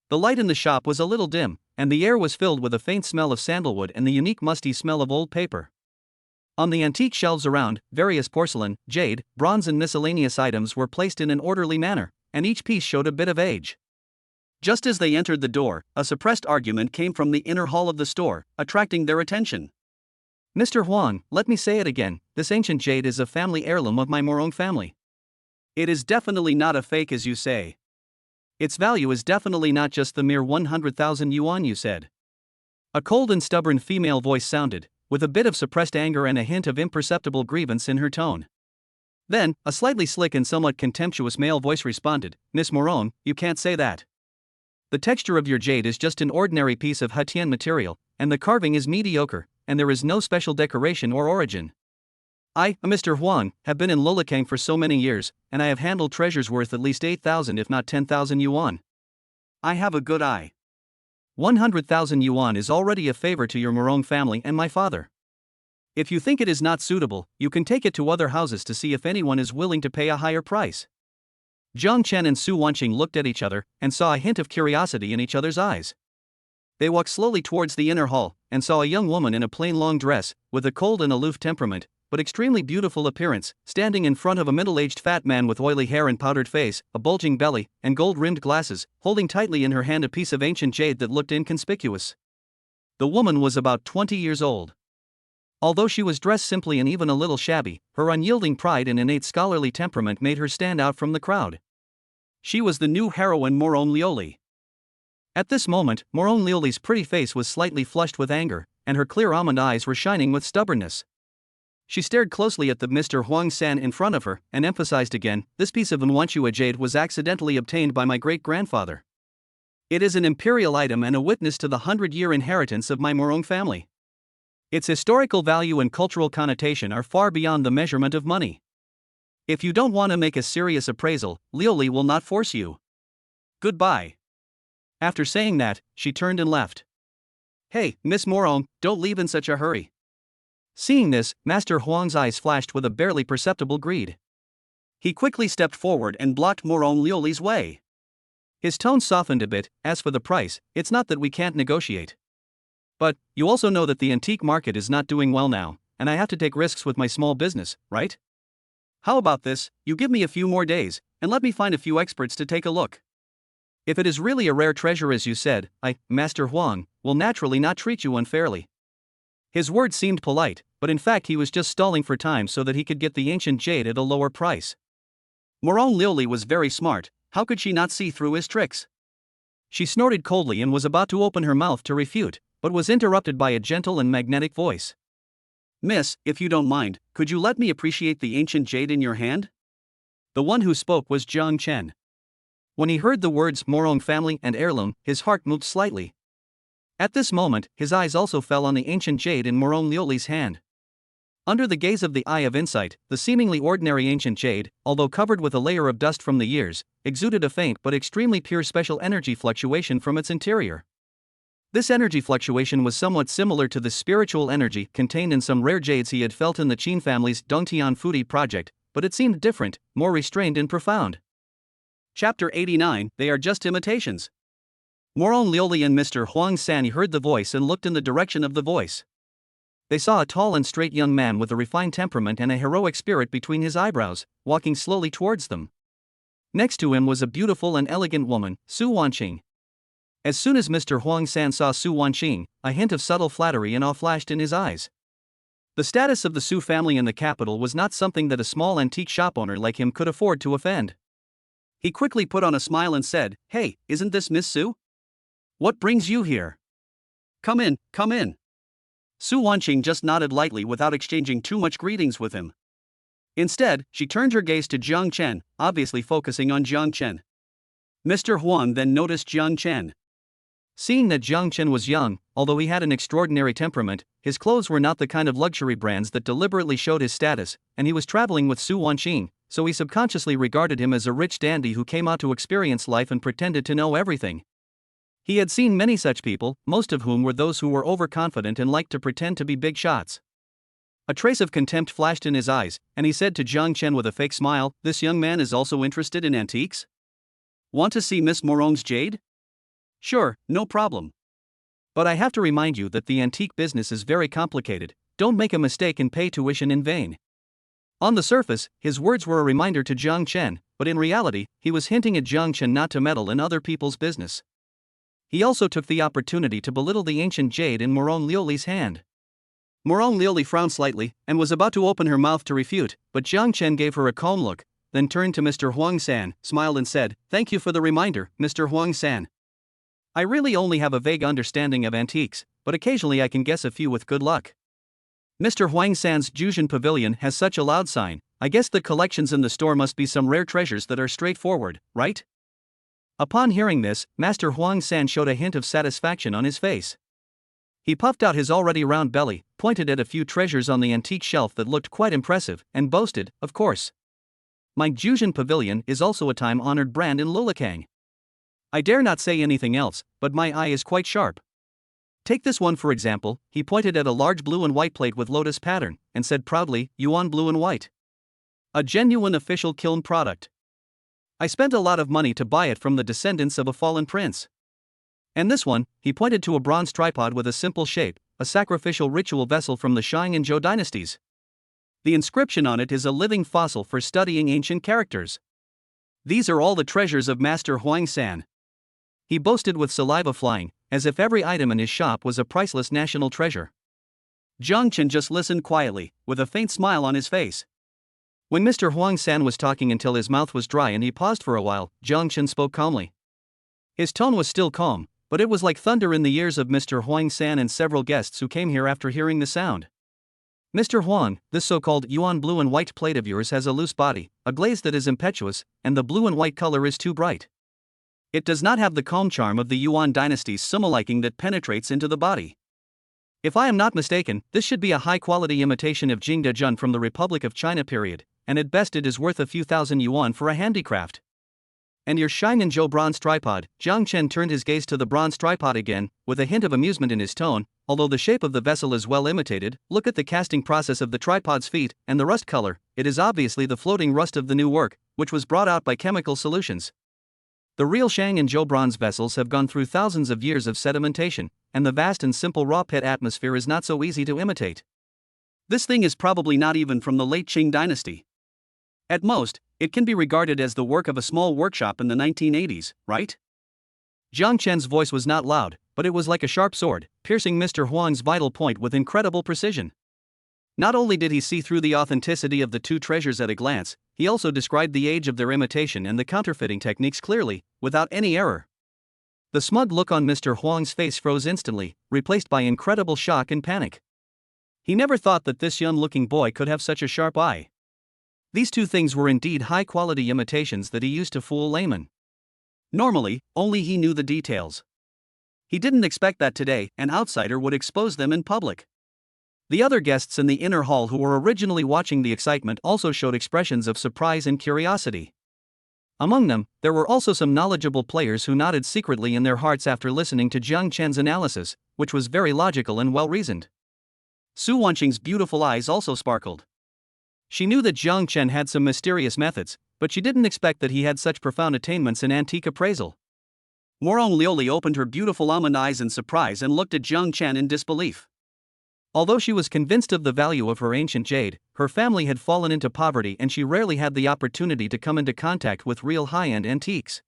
The light in the shop was a little dim, and the air was filled with a faint smell of sandalwood and the unique musty smell of old paper. On the antique shelves around, various porcelain, jade, bronze and miscellaneous items were placed in an orderly manner, and each piece showed a bit of age. Just as they entered the door, a suppressed argument came from the inner hall of the store, attracting their attention. Mr. Huang, let me say it again, this ancient jade is a family heirloom of my Morong family. It is definitely not a fake as you say. Its value is definitely not just the mere 100,000 yuan you said. A cold and stubborn female voice sounded, with a bit of suppressed anger and a hint of imperceptible grievance in her tone. Then, a slightly slick and somewhat contemptuous male voice responded, Miss Morong, you can't say that. The texture of your jade is just an ordinary piece of Hetian material, and the carving is mediocre, and there is no special decoration or origin. I, Mr. Huang, have been in Lolakang for so many years, and I have handled treasures worth at least 8,000 if not 10,000 yuan. I have a good eye. 100,000 yuan is already a favor to your Morong family and my father. If you think it is not suitable, you can take it to other houses to see if anyone is willing to pay a higher price. Jiang Chen and Su Wanqing looked at each other and saw a hint of curiosity in each other's eyes. They walked slowly towards the inner hall and saw a young woman in a plain long dress, with a cold and aloof temperament, but extremely beautiful appearance, standing in front of a middle-aged fat man with oily hair and powdered face, a bulging belly, and gold-rimmed glasses, holding tightly in her hand a piece of ancient jade that looked inconspicuous. The woman was about 20 years old. Although she was dressed simply and even a little shabby, her unyielding pride and innate scholarly temperament made her stand out from the crowd. She was the new heroine Morong Lioli. At this moment, Morong Lioli's pretty face was slightly flushed with anger, and her clear almond eyes were shining with stubbornness. She stared closely at the Mr. Huang San in front of her, and emphasized again, this piece of Nwanchua jade was accidentally obtained by my great-grandfather. It is an imperial item and a witness to the 100-year inheritance of my Morong family. Its historical value and cultural connotation are far beyond the measurement of money. If you don't want to make a serious appraisal, Lioli will not force you. Goodbye. After saying that, she turned and left. Hey, Miss Morong, don't leave in such a hurry. Seeing this, Master Huang's eyes flashed with a barely perceptible greed. He quickly stepped forward and blocked Morong Lioli's way. His tone softened a bit. As for the price, it's not that we can't negotiate. But, you also know that the antique market is not doing well now, and I have to take risks with my small business, right? How about this, you give me a few more days, and let me find a few experts to take a look. If it is really a rare treasure as you said, I, Master Huang, will naturally not treat you unfairly. His words seemed polite, but in fact he was just stalling for time so that he could get the ancient jade at a lower price. Morong Lioli was very smart, how could she not see through his tricks? She snorted coldly and was about to open her mouth to refute, but was interrupted by a gentle and magnetic voice. Miss, if you don't mind, could you let me appreciate the ancient jade in your hand? The one who spoke was Jiang Chen. When he heard the words Morong family and heirloom, his heart moved slightly. At this moment, his eyes also fell on the ancient jade in Morong Lioli's hand. Under the gaze of the eye of insight, the seemingly ordinary ancient jade, although covered with a layer of dust from the years, exuded a faint but extremely pure special energy fluctuation from its interior. This energy fluctuation was somewhat similar to the spiritual energy contained in some rare jades he had felt in the Qin family's Dongtian Fudi project, but it seemed different, more restrained and profound. Chapter 89, They are just imitations. Morong Lioli and Mr. Huang San heard the voice and looked in the direction of the voice. They saw a tall and straight young man with a refined temperament and a heroic spirit between his eyebrows, walking slowly towards them. Next to him was a beautiful and elegant woman, Su Wanqing. As soon as Mr. Huang San saw Su Wanqing, a hint of subtle flattery and awe flashed in his eyes. The status of the Su family in the capital was not something that a small antique shop owner like him could afford to offend. He quickly put on a smile and said, Hey, isn't this Miss Su? What brings you here? Come in, come in. Su Wanqing just nodded lightly without exchanging too much greetings with him. Instead, she turned her gaze to Jiang Chen, obviously focusing on Jiang Chen. Mr. Huang then noticed Jiang Chen. Seeing that Jiang Chen was young, although he had an extraordinary temperament, his clothes were not the kind of luxury brands that deliberately showed his status, and he was traveling with Su Wanqing, so he subconsciously regarded him as a rich dandy who came out to experience life and pretended to know everything. He had seen many such people, most of whom were those who were overconfident and liked to pretend to be big shots. A trace of contempt flashed in his eyes, and he said to Jiang Chen with a fake smile, This young man is also interested in antiques? Want to see Miss Morong's jade? Sure, no problem. But I have to remind you that the antique business is very complicated. Don't make a mistake and pay tuition in vain. On the surface, his words were a reminder to Jiang Chen, but in reality, he was hinting at Jiang Chen not to meddle in other people's business. He also took the opportunity to belittle the ancient jade in Morong Lioli's hand. Morong Lioli frowned slightly, and was about to open her mouth to refute, but Jiang Chen gave her a calm look, then turned to Mr. Huang San, smiled and said, "Thank you for the reminder, Mr. Huang San. I really only have a vague understanding of antiques, but occasionally I can guess a few with good luck." Mr. Huang San's Juzhen Pavilion has such a loud sign. I guess the collections in the store must be some rare treasures that are straightforward, right? Upon hearing this, Master Huang San showed a hint of satisfaction on his face. He puffed out his already round belly, pointed at a few treasures on the antique shelf that looked quite impressive, and boasted, "Of course. My Juzhen Pavilion is also a time-honored brand in Lulikang. I dare not say anything else, but my eye is quite sharp. Take this one for example." He pointed at a large blue and white plate with lotus pattern, and said proudly, "Yuan blue and white. A genuine official kiln product. I spent a lot of money to buy it from the descendants of a fallen prince. And this one," he pointed to a bronze tripod with a simple shape, a sacrificial ritual vessel from the Shang and Zhou dynasties. The inscription on it is a living fossil for studying ancient characters. These are all the treasures of Master Huang San." He boasted with saliva flying, as if every item in his shop was a priceless national treasure. Jiang Chen just listened quietly, with a faint smile on his face. When Mr. Huang San was talking until his mouth was dry and he paused for a while, Jiang Chen spoke calmly. His tone was still calm, but it was like thunder in the ears of Mr. Huang San and several guests who came here after hearing the sound. "Mr. Huang, this so-called Yuan blue and white plate of yours has a loose body, a glaze that is impetuous, and the blue and white color is too bright. It does not have the calm charm of the Yuan dynasty's sumo-liking that penetrates into the body. If I am not mistaken, this should be a high-quality imitation of Jingdezhen from the Republic of China period, and at best it is worth a few thousand yuan for a handicraft. And your Shang and Zhou bronze tripod." Jiang Chen turned his gaze to the bronze tripod again, with a hint of amusement in his tone. "Although the shape of the vessel is well imitated, look at the casting process of the tripod's feet, and the rust color. It is obviously the floating rust of the new work, which was brought out by chemical solutions. The real Shang and Zhou bronze vessels have gone through thousands of years of sedimentation, and the vast and simple raw pit atmosphere is not so easy to imitate. This thing is probably not even from the late Qing dynasty. At most, it can be regarded as the work of a small workshop in the 1980s, right?" Jiang Chen's voice was not loud, but it was like a sharp sword, piercing Mr. Huang's vital point with incredible precision. Not only did he see through the authenticity of the two treasures at a glance, he also described the age of their imitation and the counterfeiting techniques clearly, without any error. The smug look on Mr. Huang's face froze instantly, replaced by incredible shock and panic. He never thought that this young-looking boy could have such a sharp eye. These two things were indeed high-quality imitations that he used to fool laymen. Normally, only he knew the details. He didn't expect that today an outsider would expose them in public. The other guests in the inner hall who were originally watching the excitement also showed expressions of surprise and curiosity. Among them, there were also some knowledgeable players who nodded secretly in their hearts after listening to Jiang Chen's analysis, which was very logical and well-reasoned. Su Wanqing's beautiful eyes also sparkled. She knew that Jiang Chen had some mysterious methods, but she didn't expect that he had such profound attainments in antique appraisal. Morong Lioli opened her beautiful almond eyes in surprise and looked at Jiang Chen in disbelief. Although she was convinced of the value of her ancient jade, her family had fallen into poverty and she rarely had the opportunity to come into contact with real high-end antiques.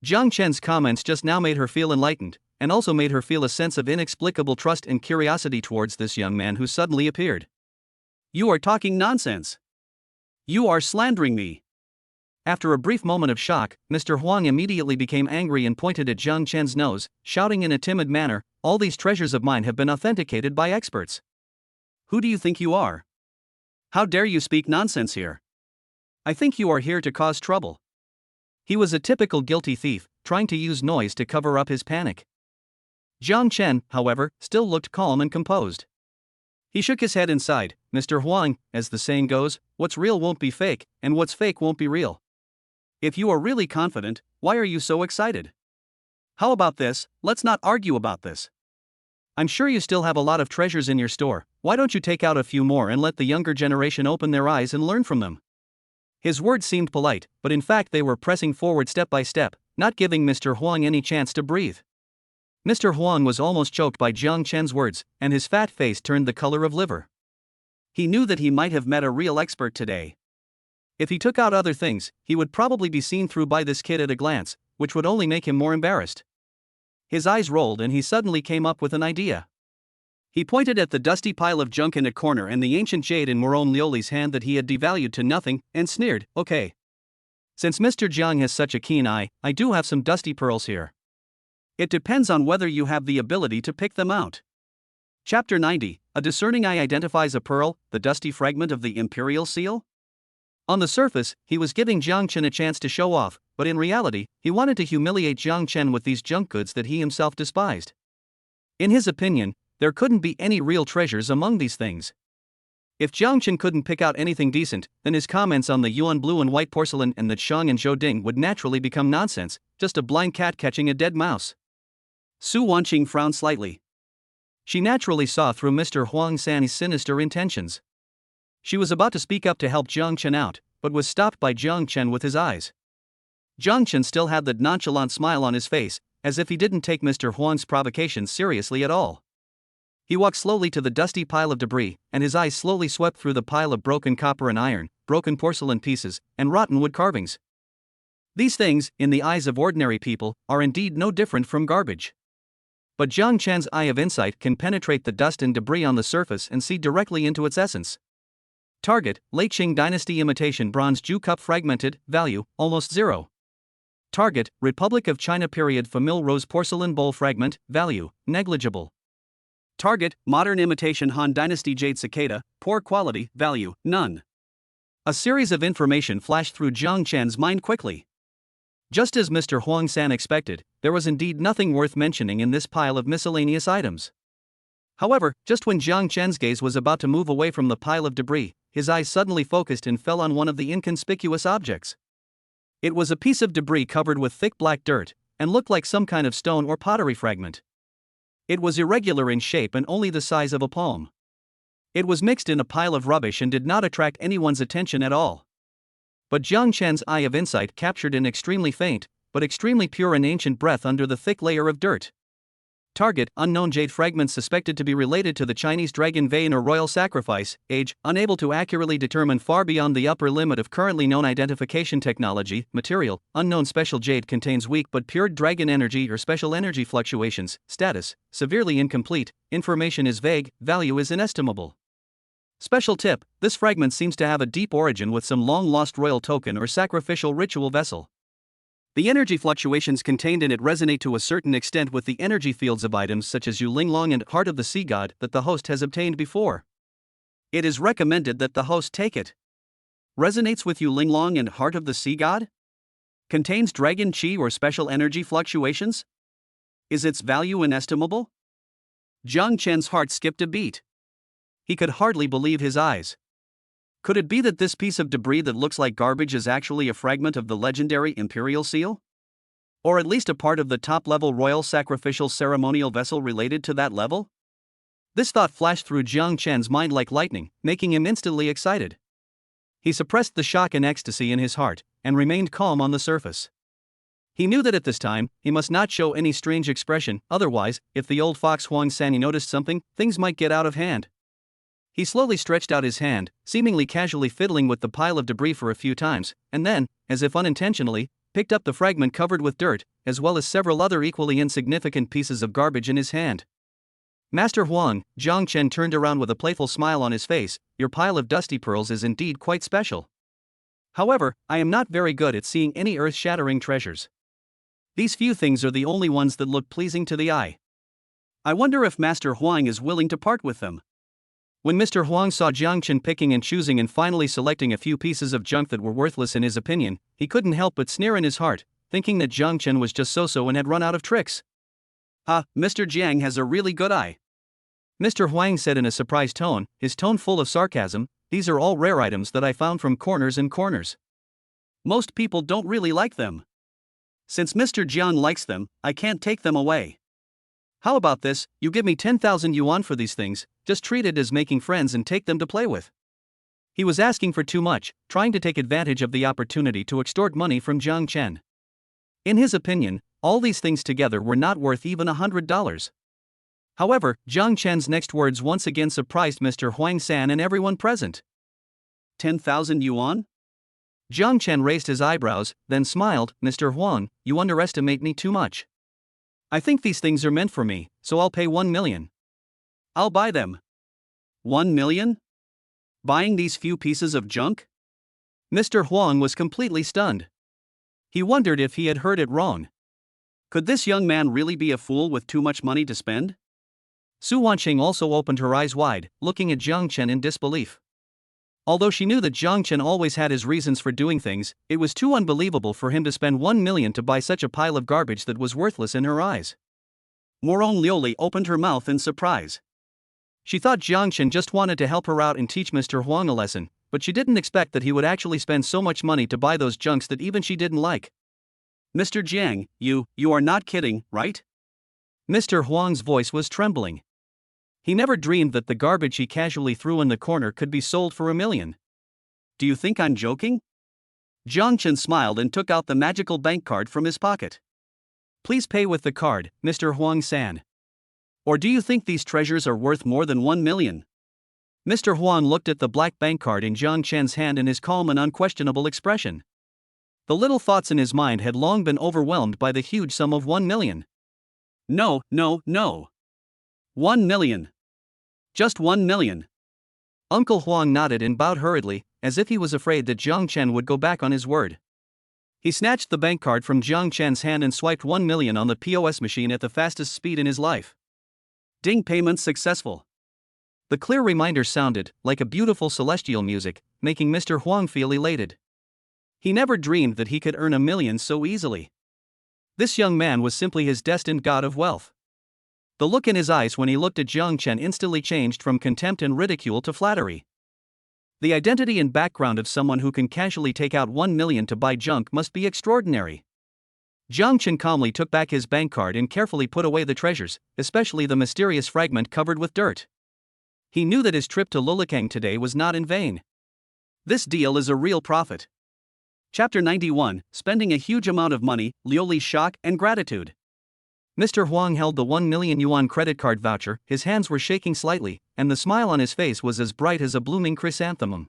Jiang Chen's comments just now made her feel enlightened, and also made her feel a sense of inexplicable trust and curiosity towards this young man who suddenly appeared. "You are talking nonsense. You are slandering me." After a brief moment of shock, Mr. Huang immediately became angry and pointed at Jiang Chen's nose, shouting in a timid manner, "All these treasures of mine have been authenticated by experts. Who do you think you are? How dare you speak nonsense here? I think you are here to cause trouble." He was a typical guilty thief, trying to use noise to cover up his panic. Jiang Chen, however, still looked calm and composed. He shook his head and sighed. "Mr. Huang, as the saying goes, what's real won't be fake, and what's fake won't be real. If you are really confident, why are you so excited? How about this, let's not argue about this. I'm sure you still have a lot of treasures in your store, why don't you take out a few more and let the younger generation open their eyes and learn from them?" His words seemed polite, but in fact they were pressing forward step by step, not giving Mr. Huang any chance to breathe. Mr. Huang was almost choked by Jiang Chen's words, and his fat face turned the color of liver. He knew that he might have met a real expert today. If he took out other things, he would probably be seen through by this kid at a glance, which would only make him more embarrassed. His eyes rolled and he suddenly came up with an idea. He pointed at the dusty pile of junk in a corner and the ancient jade in Morone Lioli's hand that he had devalued to nothing, and sneered, "Okay. Since Mr. Jiang has such a keen eye, I do have some dusty pearls here. It depends on whether you have the ability to pick them out." Chapter 90, A discerning eye identifies a pearl, the dusty fragment of the imperial seal? On the surface, he was giving Jiang Chen a chance to show off, but in reality, he wanted to humiliate Jiang Chen with these junk goods that he himself despised. In his opinion, there couldn't be any real treasures among these things. If Jiang Chen couldn't pick out anything decent, then his comments on the yuan blue and white porcelain and the Chang and Zhou Ding would naturally become nonsense, just a blind cat catching a dead mouse. Su Wanqing frowned slightly. She naturally saw through Mr. Huang San's sinister intentions. She was about to speak up to help Jiang Chen out, but was stopped by Jiang Chen with his eyes. Jiang Chen still had that nonchalant smile on his face, as if he didn't take Mr. Huang's provocations seriously at all. He walked slowly to the dusty pile of debris, and his eyes slowly swept through the pile of broken copper and iron, broken porcelain pieces, and rotten wood carvings. These things, in the eyes of ordinary people, are indeed no different from garbage. But Jiang Chen's eye of insight can penetrate the dust and debris on the surface and see directly into its essence. Target, Late Qing Dynasty imitation bronze Ju cup fragmented, value, almost zero. Target, Republic of China period Famille Rose porcelain bowl fragment, value, negligible. Target, modern imitation Han Dynasty jade cicada, poor quality, value, none. A series of information flashed through Jiang Chen's mind quickly. Just as Mr. Huang San expected, there was indeed nothing worth mentioning in this pile of miscellaneous items. However, just when Jiang Chen's gaze was about to move away from the pile of debris, his eyes suddenly focused and fell on one of the inconspicuous objects. It was a piece of debris covered with thick black dirt, and looked like some kind of stone or pottery fragment. It was irregular in shape and only the size of a palm. It was mixed in a pile of rubbish and did not attract anyone's attention at all. But Jiang Chen's eye of insight captured an extremely faint, but extremely pure and ancient breath under the thick layer of dirt. Target, unknown jade fragment suspected to be related to the Chinese dragon vein or royal sacrifice. Age, unable to accurately determine far beyond the upper limit of currently known identification technology. Material, unknown special jade contains weak but pure dragon energy or special energy fluctuations. Status, severely incomplete, information is vague, value is inestimable. Special tip, this fragment seems to have a deep origin with some long-lost royal token or sacrificial ritual vessel. The energy fluctuations contained in it resonate to a certain extent with the energy fields of items such as Yu Linglong and Heart of the Sea God that the host has obtained before. It is recommended that the host take it. Resonates with Yu Linglong and Heart of the Sea God? Contains dragon chi or special energy fluctuations? Is its value inestimable? Jiang Chen's heart skipped a beat. He could hardly believe his eyes. Could it be that this piece of debris that looks like garbage is actually a fragment of the legendary imperial seal? Or at least a part of the top-level royal sacrificial ceremonial vessel related to that level? This thought flashed through Jiang Chen's mind like lightning, making him instantly excited. He suppressed the shock and ecstasy in his heart, and remained calm on the surface. He knew that at this time, he must not show any strange expression, otherwise, if the old fox Huang San noticed something, things might get out of hand. He slowly stretched out his hand, seemingly casually fiddling with the pile of debris for a few times, and then, as if unintentionally, picked up the fragment covered with dirt, as well as several other equally insignificant pieces of garbage in his hand. Master Huang, Jiang Chen turned around with a playful smile on his face. Your pile of dusty pearls is indeed quite special. However, I am not very good at seeing any earth-shattering treasures. These few things are the only ones that look pleasing to the eye. I wonder if Master Huang is willing to part with them. When Mr. Huang saw Jiang Chen picking and choosing and finally selecting a few pieces of junk that were worthless in his opinion, he couldn't help but sneer in his heart, thinking that Jiang Chen was just so-so and had run out of tricks. Mr. Jiang has a really good eye. Mr. Huang said in a surprised tone, his tone full of sarcasm. These are all rare items that I found from corners and corners. Most people don't really like them. Since Mr. Jiang likes them, I can't take them away. How about this, you give me 10,000 yuan for these things, just treat it as making friends and take them to play with. He was asking for too much, trying to take advantage of the opportunity to extort money from Jiang Chen. In his opinion, all these things together were not worth even $100. However, Jiang Chen's next words once again surprised Mr. Huang San and everyone present. 10,000 yuan? Jiang Chen raised his eyebrows, then smiled. Mr. Huang, you underestimate me too much. I think these things are meant for me, so I'll pay 1 million. I'll buy them. 1 million? Buying these few pieces of junk? Mr. Huang was completely stunned. He wondered if he had heard it wrong. Could this young man really be a fool with too much money to spend? Su Wanqing also opened her eyes wide, looking at Jiang Chen in disbelief. Although she knew that Jiang Chen always had his reasons for doing things, it was too unbelievable for him to spend 1 million to buy such a pile of garbage that was worthless in her eyes. Morong Liuli opened her mouth in surprise. She thought Jiang Chen just wanted to help her out and teach Mr. Huang a lesson, but she didn't expect that he would actually spend so much money to buy those junks that even she didn't like. Mr. Jiang, you are not kidding, right? Mr. Huang's voice was trembling. He never dreamed that the garbage he casually threw in the corner could be sold for 1 million. Do you think I'm joking? Jiang Chen smiled and took out the magical bank card from his pocket. Please pay with the card, Mr. Huang-san. Or do you think these treasures are worth more than 1 million? Mr. Huang looked at the black bank card in Jiang Chen's hand in his calm and unquestionable expression. The little thoughts in his mind had long been overwhelmed by the huge sum of 1 million. No. 1 million. Just 1 million. Uncle Huang nodded and bowed hurriedly, as if he was afraid that Jiang Chen would go back on his word. He snatched the bank card from Jiang Chen's hand and swiped 1 million on the POS machine at the fastest speed in his life. Ding, payment successful. The clear reminder sounded like a beautiful celestial music, making Mr. Huang feel elated. He never dreamed that he could earn 1 million so easily. This young man was simply his destined god of wealth. The look in his eyes when he looked at Jiang Chen instantly changed from contempt and ridicule to flattery. The identity and background of someone who can casually take out 1 million to buy junk must be extraordinary. Jiang Chen calmly took back his bank card and carefully put away the treasures, especially the mysterious fragment covered with dirt. He knew that his trip to Lulikang today was not in vain. This deal is a real profit. Chapter 91, Spending a Huge Amount of Money, Liuli's Shock and Gratitude. Mr. Huang held the 1 million yuan credit card voucher, his hands were shaking slightly, and the smile on his face was as bright as a blooming chrysanthemum.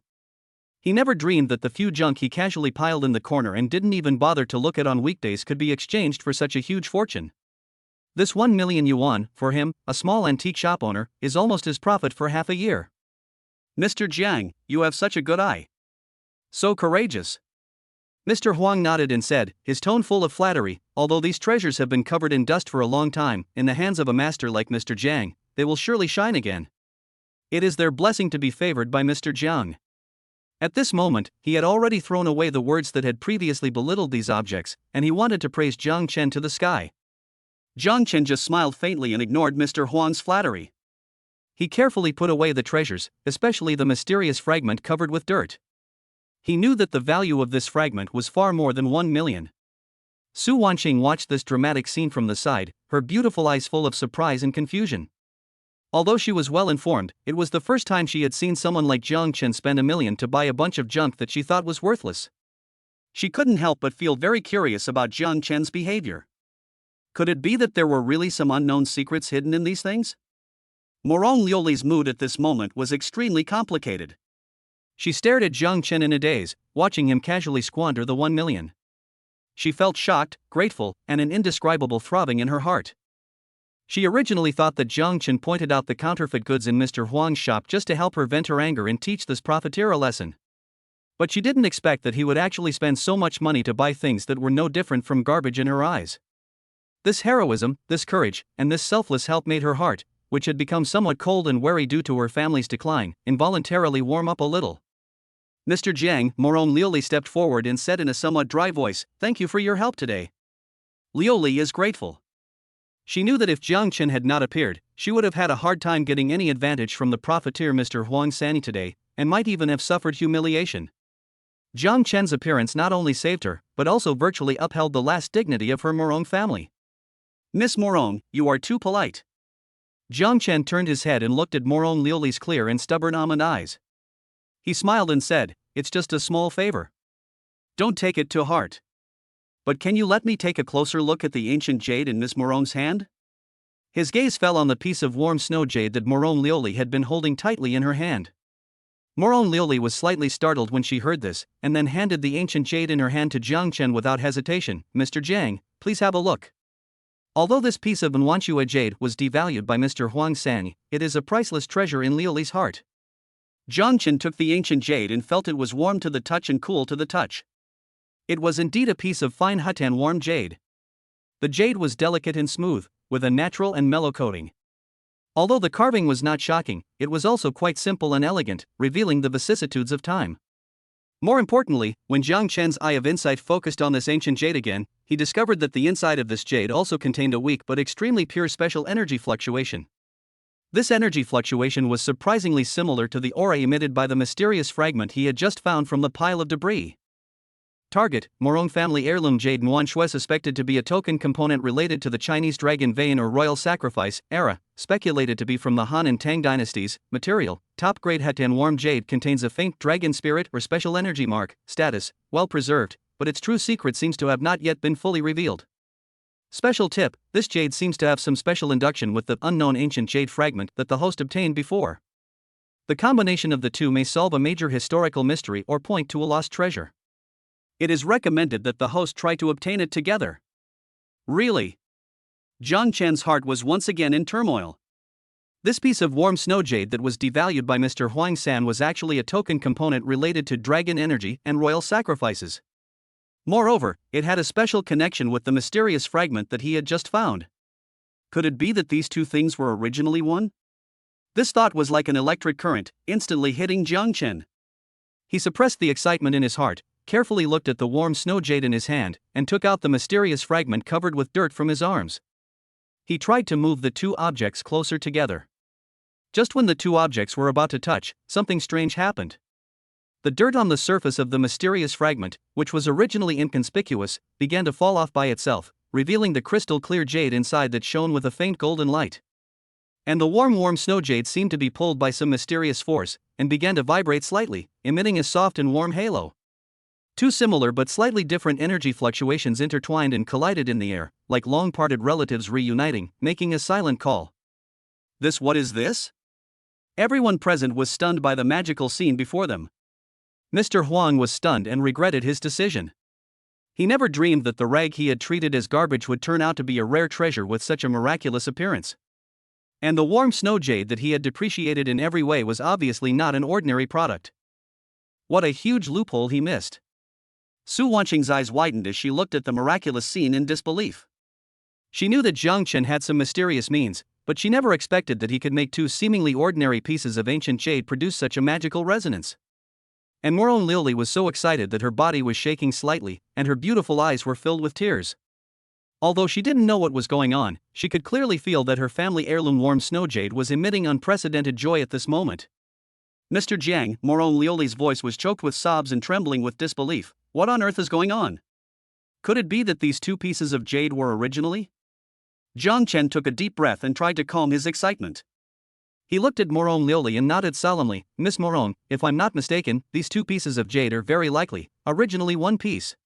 He never dreamed that the few junk he casually piled in the corner and didn't even bother to look at on weekdays could be exchanged for such a huge fortune. This 1 million yuan, for him, a small antique shop owner, is almost his profit for half a year. Mr. Jiang, you have such a good eye. So courageous. Mr. Huang nodded and said, his tone full of flattery, although these treasures have been covered in dust for a long time, in the hands of a master like Mr. Jiang, they will surely shine again. It is their blessing to be favored by Mr. Jiang. At this moment, he had already thrown away the words that had previously belittled these objects, and he wanted to praise Jiang Chen to the sky. Jiang Chen just smiled faintly and ignored Mr. Huang's flattery. He carefully put away the treasures, especially the mysterious fragment covered with dirt. He knew that the value of this fragment was far more than 1 million. Su Wanqing watched this dramatic scene from the side, her beautiful eyes full of surprise and confusion. Although she was well informed, it was the first time she had seen someone like Jiang Chen spend 1 million to buy a bunch of junk that she thought was worthless. She couldn't help but feel very curious about Jiang Chen's behavior. Could it be that there were really some unknown secrets hidden in these things? Morong Liuli's mood at this moment was extremely complicated. She stared at Jiang Chen in a daze, watching him casually squander the 1 million. She felt shocked, grateful, and an indescribable throbbing in her heart. She originally thought that Jiang Chen pointed out the counterfeit goods in Mr. Huang's shop just to help her vent her anger and teach this profiteer a lesson. But she didn't expect that he would actually spend so much money to buy things that were no different from garbage in her eyes. This heroism, this courage, and this selfless help made her heart, which had become somewhat cold and wary due to her family's decline, involuntarily warm up a little. Mr. Jiang, Morong Liuli stepped forward and said in a somewhat dry voice, "Thank you for your help today." Liuli is grateful. She knew that if Jiang Chen had not appeared, she would have had a hard time getting any advantage from the profiteer Mr. Huang Sani today, and might even have suffered humiliation. Jiang Chen's appearance not only saved her, but also virtually upheld the last dignity of her Morong family. Miss Morong, you are too polite. Jiang Chen turned his head and looked at Morong Liuli's clear and stubborn almond eyes. He smiled and said, "It's just a small favor. Don't take it to heart. But can you let me take a closer look at the ancient jade in Miss Morong's hand?" His gaze fell on the piece of warm snow jade that Morong Liuli had been holding tightly in her hand. Morong Liuli was slightly startled when she heard this, and then handed the ancient jade in her hand to Jiang Chen without hesitation. "Mr. Jiang, please have a look." Although this piece of Nwanshua jade was devalued by Mr. Huang San, it is a priceless treasure in Liuli's heart. Jiang Chen took the ancient jade and felt it was warm to the touch and cool to the touch. It was indeed a piece of fine Hutan warm jade. The jade was delicate and smooth, with a natural and mellow coating. Although the carving was not shocking, it was also quite simple and elegant, revealing the vicissitudes of time. More importantly, when Jiang Chen's eye of insight focused on this ancient jade again, he discovered that the inside of this jade also contained a weak but extremely pure special energy fluctuation. This energy fluctuation was surprisingly similar to the aura emitted by the mysterious fragment he had just found from the pile of debris. Target: Morong family heirloom jade Nwanshua, suspected to be a token component related to the Chinese dragon vein or royal sacrifice era, speculated to be from the Han and Tang dynasties. Material: top-grade Hutan warm jade, contains a faint dragon spirit or special energy mark. Status: well preserved, but its true secret seems to have not yet been fully revealed. Special tip: this jade seems to have some special induction with the unknown ancient jade fragment that the host obtained before. The combination of the two may solve a major historical mystery or point to a lost treasure. It is recommended that the host try to obtain it together. Really? Jiang Chen's heart was once again in turmoil. This piece of warm snow jade that was devalued by Mr. Huang San was actually a token component related to dragon energy and royal sacrifices. Moreover, it had a special connection with the mysterious fragment that he had just found. Could it be that these two things were originally one? This thought was like an electric current, instantly hitting Jiang Chen. He suppressed the excitement in his heart, carefully looked at the warm snow jade in his hand, and took out the mysterious fragment covered with dirt from his arms. He tried to move the two objects closer together. Just when the two objects were about to touch, something strange happened. The dirt on the surface of the mysterious fragment, which was originally inconspicuous, began to fall off by itself, revealing the crystal-clear jade inside that shone with a faint golden light. And the warm snow jade seemed to be pulled by some mysterious force, and began to vibrate slightly, emitting a soft and warm halo. Two similar but slightly different energy fluctuations intertwined and collided in the air, like long-parted relatives reuniting, making a silent call. What is this? Everyone present was stunned by the magical scene before them. Mr. Huang was stunned and regretted his decision. He never dreamed that the rag he had treated as garbage would turn out to be a rare treasure with such a miraculous appearance. And the warm snow jade that he had depreciated in every way was obviously not an ordinary product. What a huge loophole he missed. Su Wanqing's eyes widened as she looked at the miraculous scene in disbelief. She knew that Jiang Chen had some mysterious means, but she never expected that he could make two seemingly ordinary pieces of ancient jade produce such a magical resonance. And Morong Liuli was so excited that her body was shaking slightly, and her beautiful eyes were filled with tears. Although she didn't know what was going on, she could clearly feel that her family heirloom warm snow jade was emitting unprecedented joy at this moment. Mr. Jiang, Morong Liuli's voice was choked with sobs and trembling with disbelief. What on earth is going on? Could it be that these two pieces of jade were originally? Jiang Chen took a deep breath and tried to calm his excitement. He looked at Morong Liuli and nodded solemnly. Miss Morong, if I'm not mistaken, these two pieces of jade are very likely originally one piece.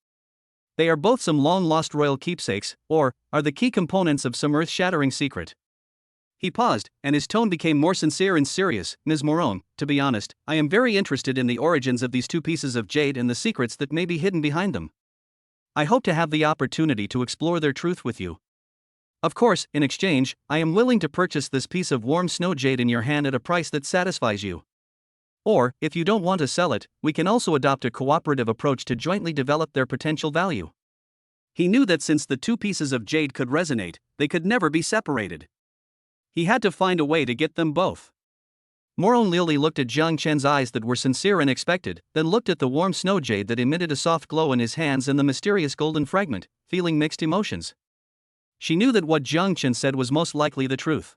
They are both some long-lost royal keepsakes, or are the key components of some earth-shattering secret. He paused, and his tone became more sincere and serious. Ms. Morong, to be honest, I am very interested in the origins of these two pieces of jade and the secrets that may be hidden behind them. I hope to have the opportunity to explore their truth with you. Of course, in exchange, I am willing to purchase this piece of warm snow jade in your hand at a price that satisfies you. Or, if you don't want to sell it, we can also adopt a cooperative approach to jointly develop their potential value. He knew that since the two pieces of jade could resonate, they could never be separated. He had to find a way to get them both. Morong Liuli looked at Jiang Chen's eyes that were sincere and expected, then looked at the warm snow jade that emitted a soft glow in his hands and the mysterious golden fragment, feeling mixed emotions. She knew that what Jiang Chen said was most likely the truth.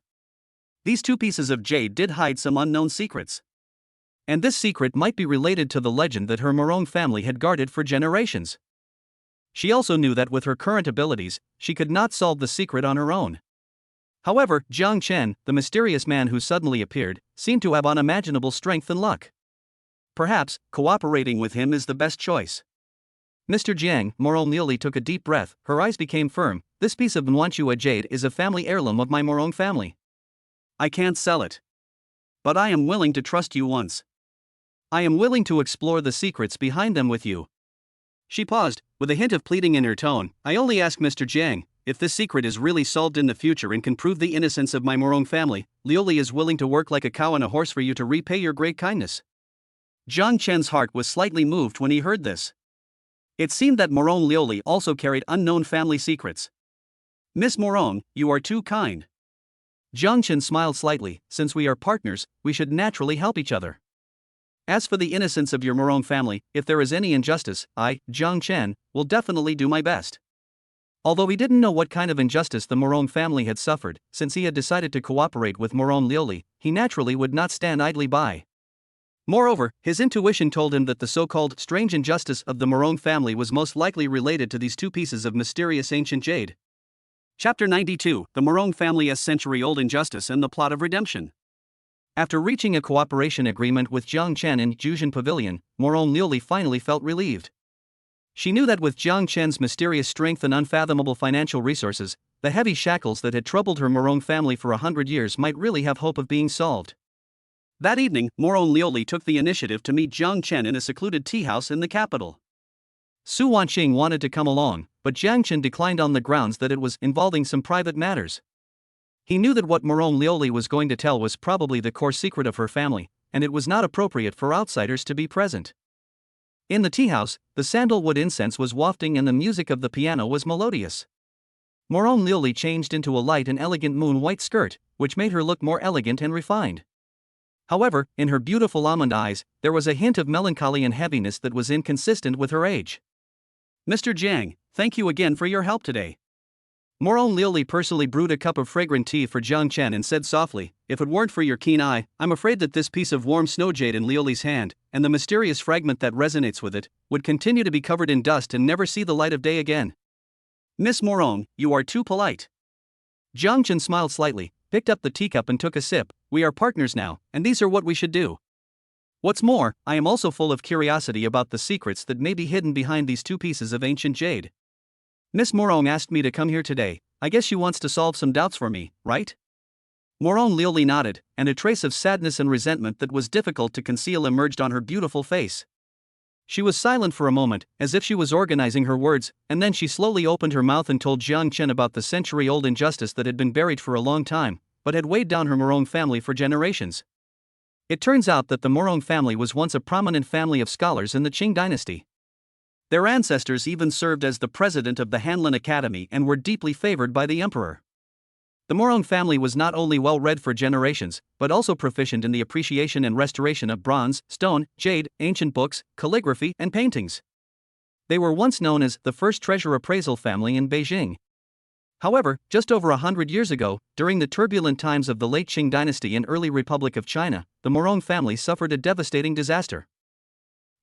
These two pieces of jade did hide some unknown secrets. And this secret might be related to the legend that her Morong family had guarded for generations. She also knew that with her current abilities, she could not solve the secret on her own. However, Jiang Chen, the mysterious man who suddenly appeared, seemed to have unimaginable strength and luck. Perhaps, cooperating with him is the best choice. Mr. Jiang, Morong Liuli took a deep breath, her eyes became firm. This piece of Nwanshua jade is a family heirloom of my Morong family. I can't sell it. But I am willing to trust you once. I am willing to explore the secrets behind them with you. She paused, with a hint of pleading in her tone. I only ask Mr. Jiang, if this secret is really solved in the future and can prove the innocence of my Morong family, Lioli is willing to work like a cow and a horse for you to repay your great kindness." Jiang Chen's heart was slightly moved when he heard this. It seemed that Morong Lioli also carried unknown family secrets. "Miss Morong, you are too kind." Jiang Chen smiled slightly. "Since we are partners, we should naturally help each other. As for the innocence of your Morong family, if there is any injustice, I, Jiang Chen, will definitely do my best." Although he didn't know what kind of injustice the Morong family had suffered, since he had decided to cooperate with Morong Lioli, he naturally would not stand idly by. Moreover, his intuition told him that the so-called strange injustice of the Morong family was most likely related to these two pieces of mysterious ancient jade. Chapter 92: The Morong Family's Century-Old Injustice and the Plot of Redemption. After reaching a cooperation agreement with Jiang Chen in Juzhen Pavilion, Morong Lioli finally felt relieved. She knew that with Jiang Chen's mysterious strength and unfathomable financial resources, the heavy shackles that had troubled her Morong family for 100 years might really have hope of being solved. That evening, Morong Lioli took the initiative to meet Jiang Chen in a secluded tea house in the capital. Su Wanqing wanted to come along, but Jiang Chen declined on the grounds that it was involving some private matters. He knew that what Morong Lioli was going to tell was probably the core secret of her family, and it was not appropriate for outsiders to be present. In the tea house, the sandalwood incense was wafting and the music of the piano was melodious. Morong Lioli changed into a light and elegant moon-white skirt, which made her look more elegant and refined. However, in her beautiful almond eyes, there was a hint of melancholy and heaviness that was inconsistent with her age. "Mr. Jiang, thank you again for your help today." Morong Lioli personally brewed a cup of fragrant tea for Jiang Chen and said softly, "If it weren't for your keen eye, I'm afraid that this piece of warm snow jade in Lioli's hand, and the mysterious fragment that resonates with it, would continue to be covered in dust and never see the light of day again." "Miss Morong, you are too polite." Jiang Chen smiled slightly, picked up the teacup and took a sip. "We are partners now, and these are what we should do. What's more, I am also full of curiosity about the secrets that may be hidden behind these two pieces of ancient jade. Miss Morong asked me to come here today. I guess she wants to solve some doubts for me, right?" Morong Lioli nodded, and a trace of sadness and resentment that was difficult to conceal emerged on her beautiful face. She was silent for a moment, as if she was organizing her words, and then she slowly opened her mouth and told Jiang Chen about the century-old injustice that had been buried for a long time, but had weighed down her Morong family for generations. It turns out that the Morong family was once a prominent family of scholars in the Qing dynasty. Their ancestors even served as the president of the Hanlin Academy and were deeply favored by the emperor. The Morong family was not only well-read for generations, but also proficient in the appreciation and restoration of bronze, stone, jade, ancient books, calligraphy, and paintings. They were once known as the first treasure appraisal family in Beijing. However, just over 100 years ago, during the turbulent times of the late Qing dynasty and early Republic of China, the Morong family suffered a devastating disaster.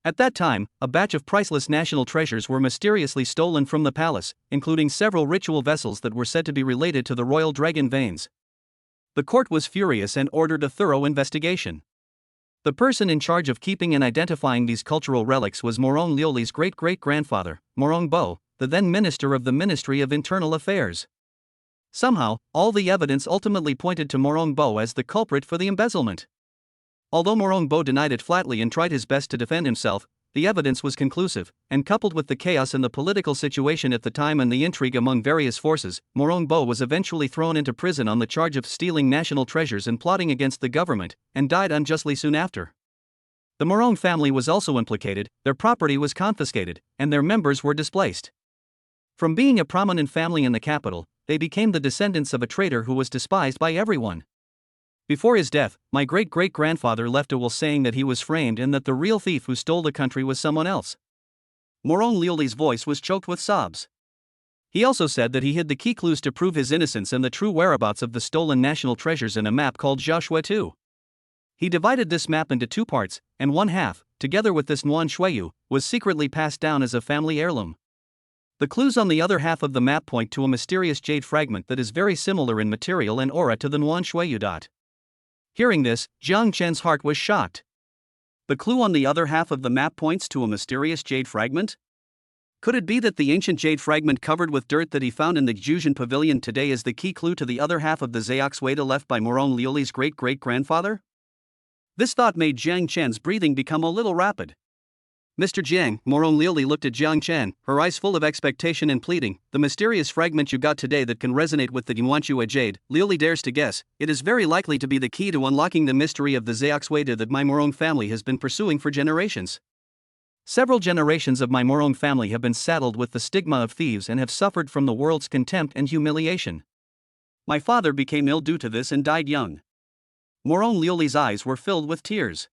At that time, a batch of priceless national treasures were mysteriously stolen from the palace, including several ritual vessels that were said to be related to the royal dragon veins. The court was furious and ordered a thorough investigation. The person in charge of keeping and identifying these cultural relics was Morong Lioli's great-great-grandfather, Morong Bo, the then minister of the Ministry of Internal Affairs. Somehow, all the evidence ultimately pointed to Morong Bo as the culprit for the embezzlement. Although Morong Bo denied it flatly and tried his best to defend himself, the evidence was conclusive, and coupled with the chaos in the political situation at the time and the intrigue among various forces, Morong Bo was eventually thrown into prison on the charge of stealing national treasures and plotting against the government, and died unjustly soon after. The Morong family was also implicated, their property was confiscated, and their members were displaced. From being a prominent family in the capital, they became the descendants of a traitor who was despised by everyone. Before his death, my great-great-grandfather left a will saying that he was framed and that the real thief who stole the country was someone else. Morong Lioli's voice was choked with sobs. He also said that he hid the key clues to prove his innocence and the true whereabouts of the stolen national treasures in a map called Jiaxue II. He divided this map into two parts, and one half, together with this Nuan Shuiyu, was secretly passed down as a family heirloom. The clues on the other half of the map point to a mysterious jade fragment that is very similar in material and aura to the Nuan Shuiyu. Hearing this, Jiang Chen's heart was shocked. The clue on the other half of the map points to a mysterious jade fragment? Could it be that the ancient jade fragment covered with dirt that he found in the Juzhen Pavilion today is the key clue to the other half of the Zayaks left by Morong Lioli's great-great-grandfather? This thought made Jiang Chen's breathing become a little rapid. Mr. Jiang, Morong Liuli looked at Jiang Chen, her eyes full of expectation and pleading. The mysterious fragment you got today that can resonate with the Yuanchua jade, Liuli dares to guess, it is very likely to be the key to unlocking the mystery of the Zheoxueda that my Morong family has been pursuing for generations. Several generations of my Morong family have been saddled with the stigma of thieves and have suffered from the world's contempt and humiliation. My father became ill due to this and died young. Morong Liuli's eyes were filled with tears.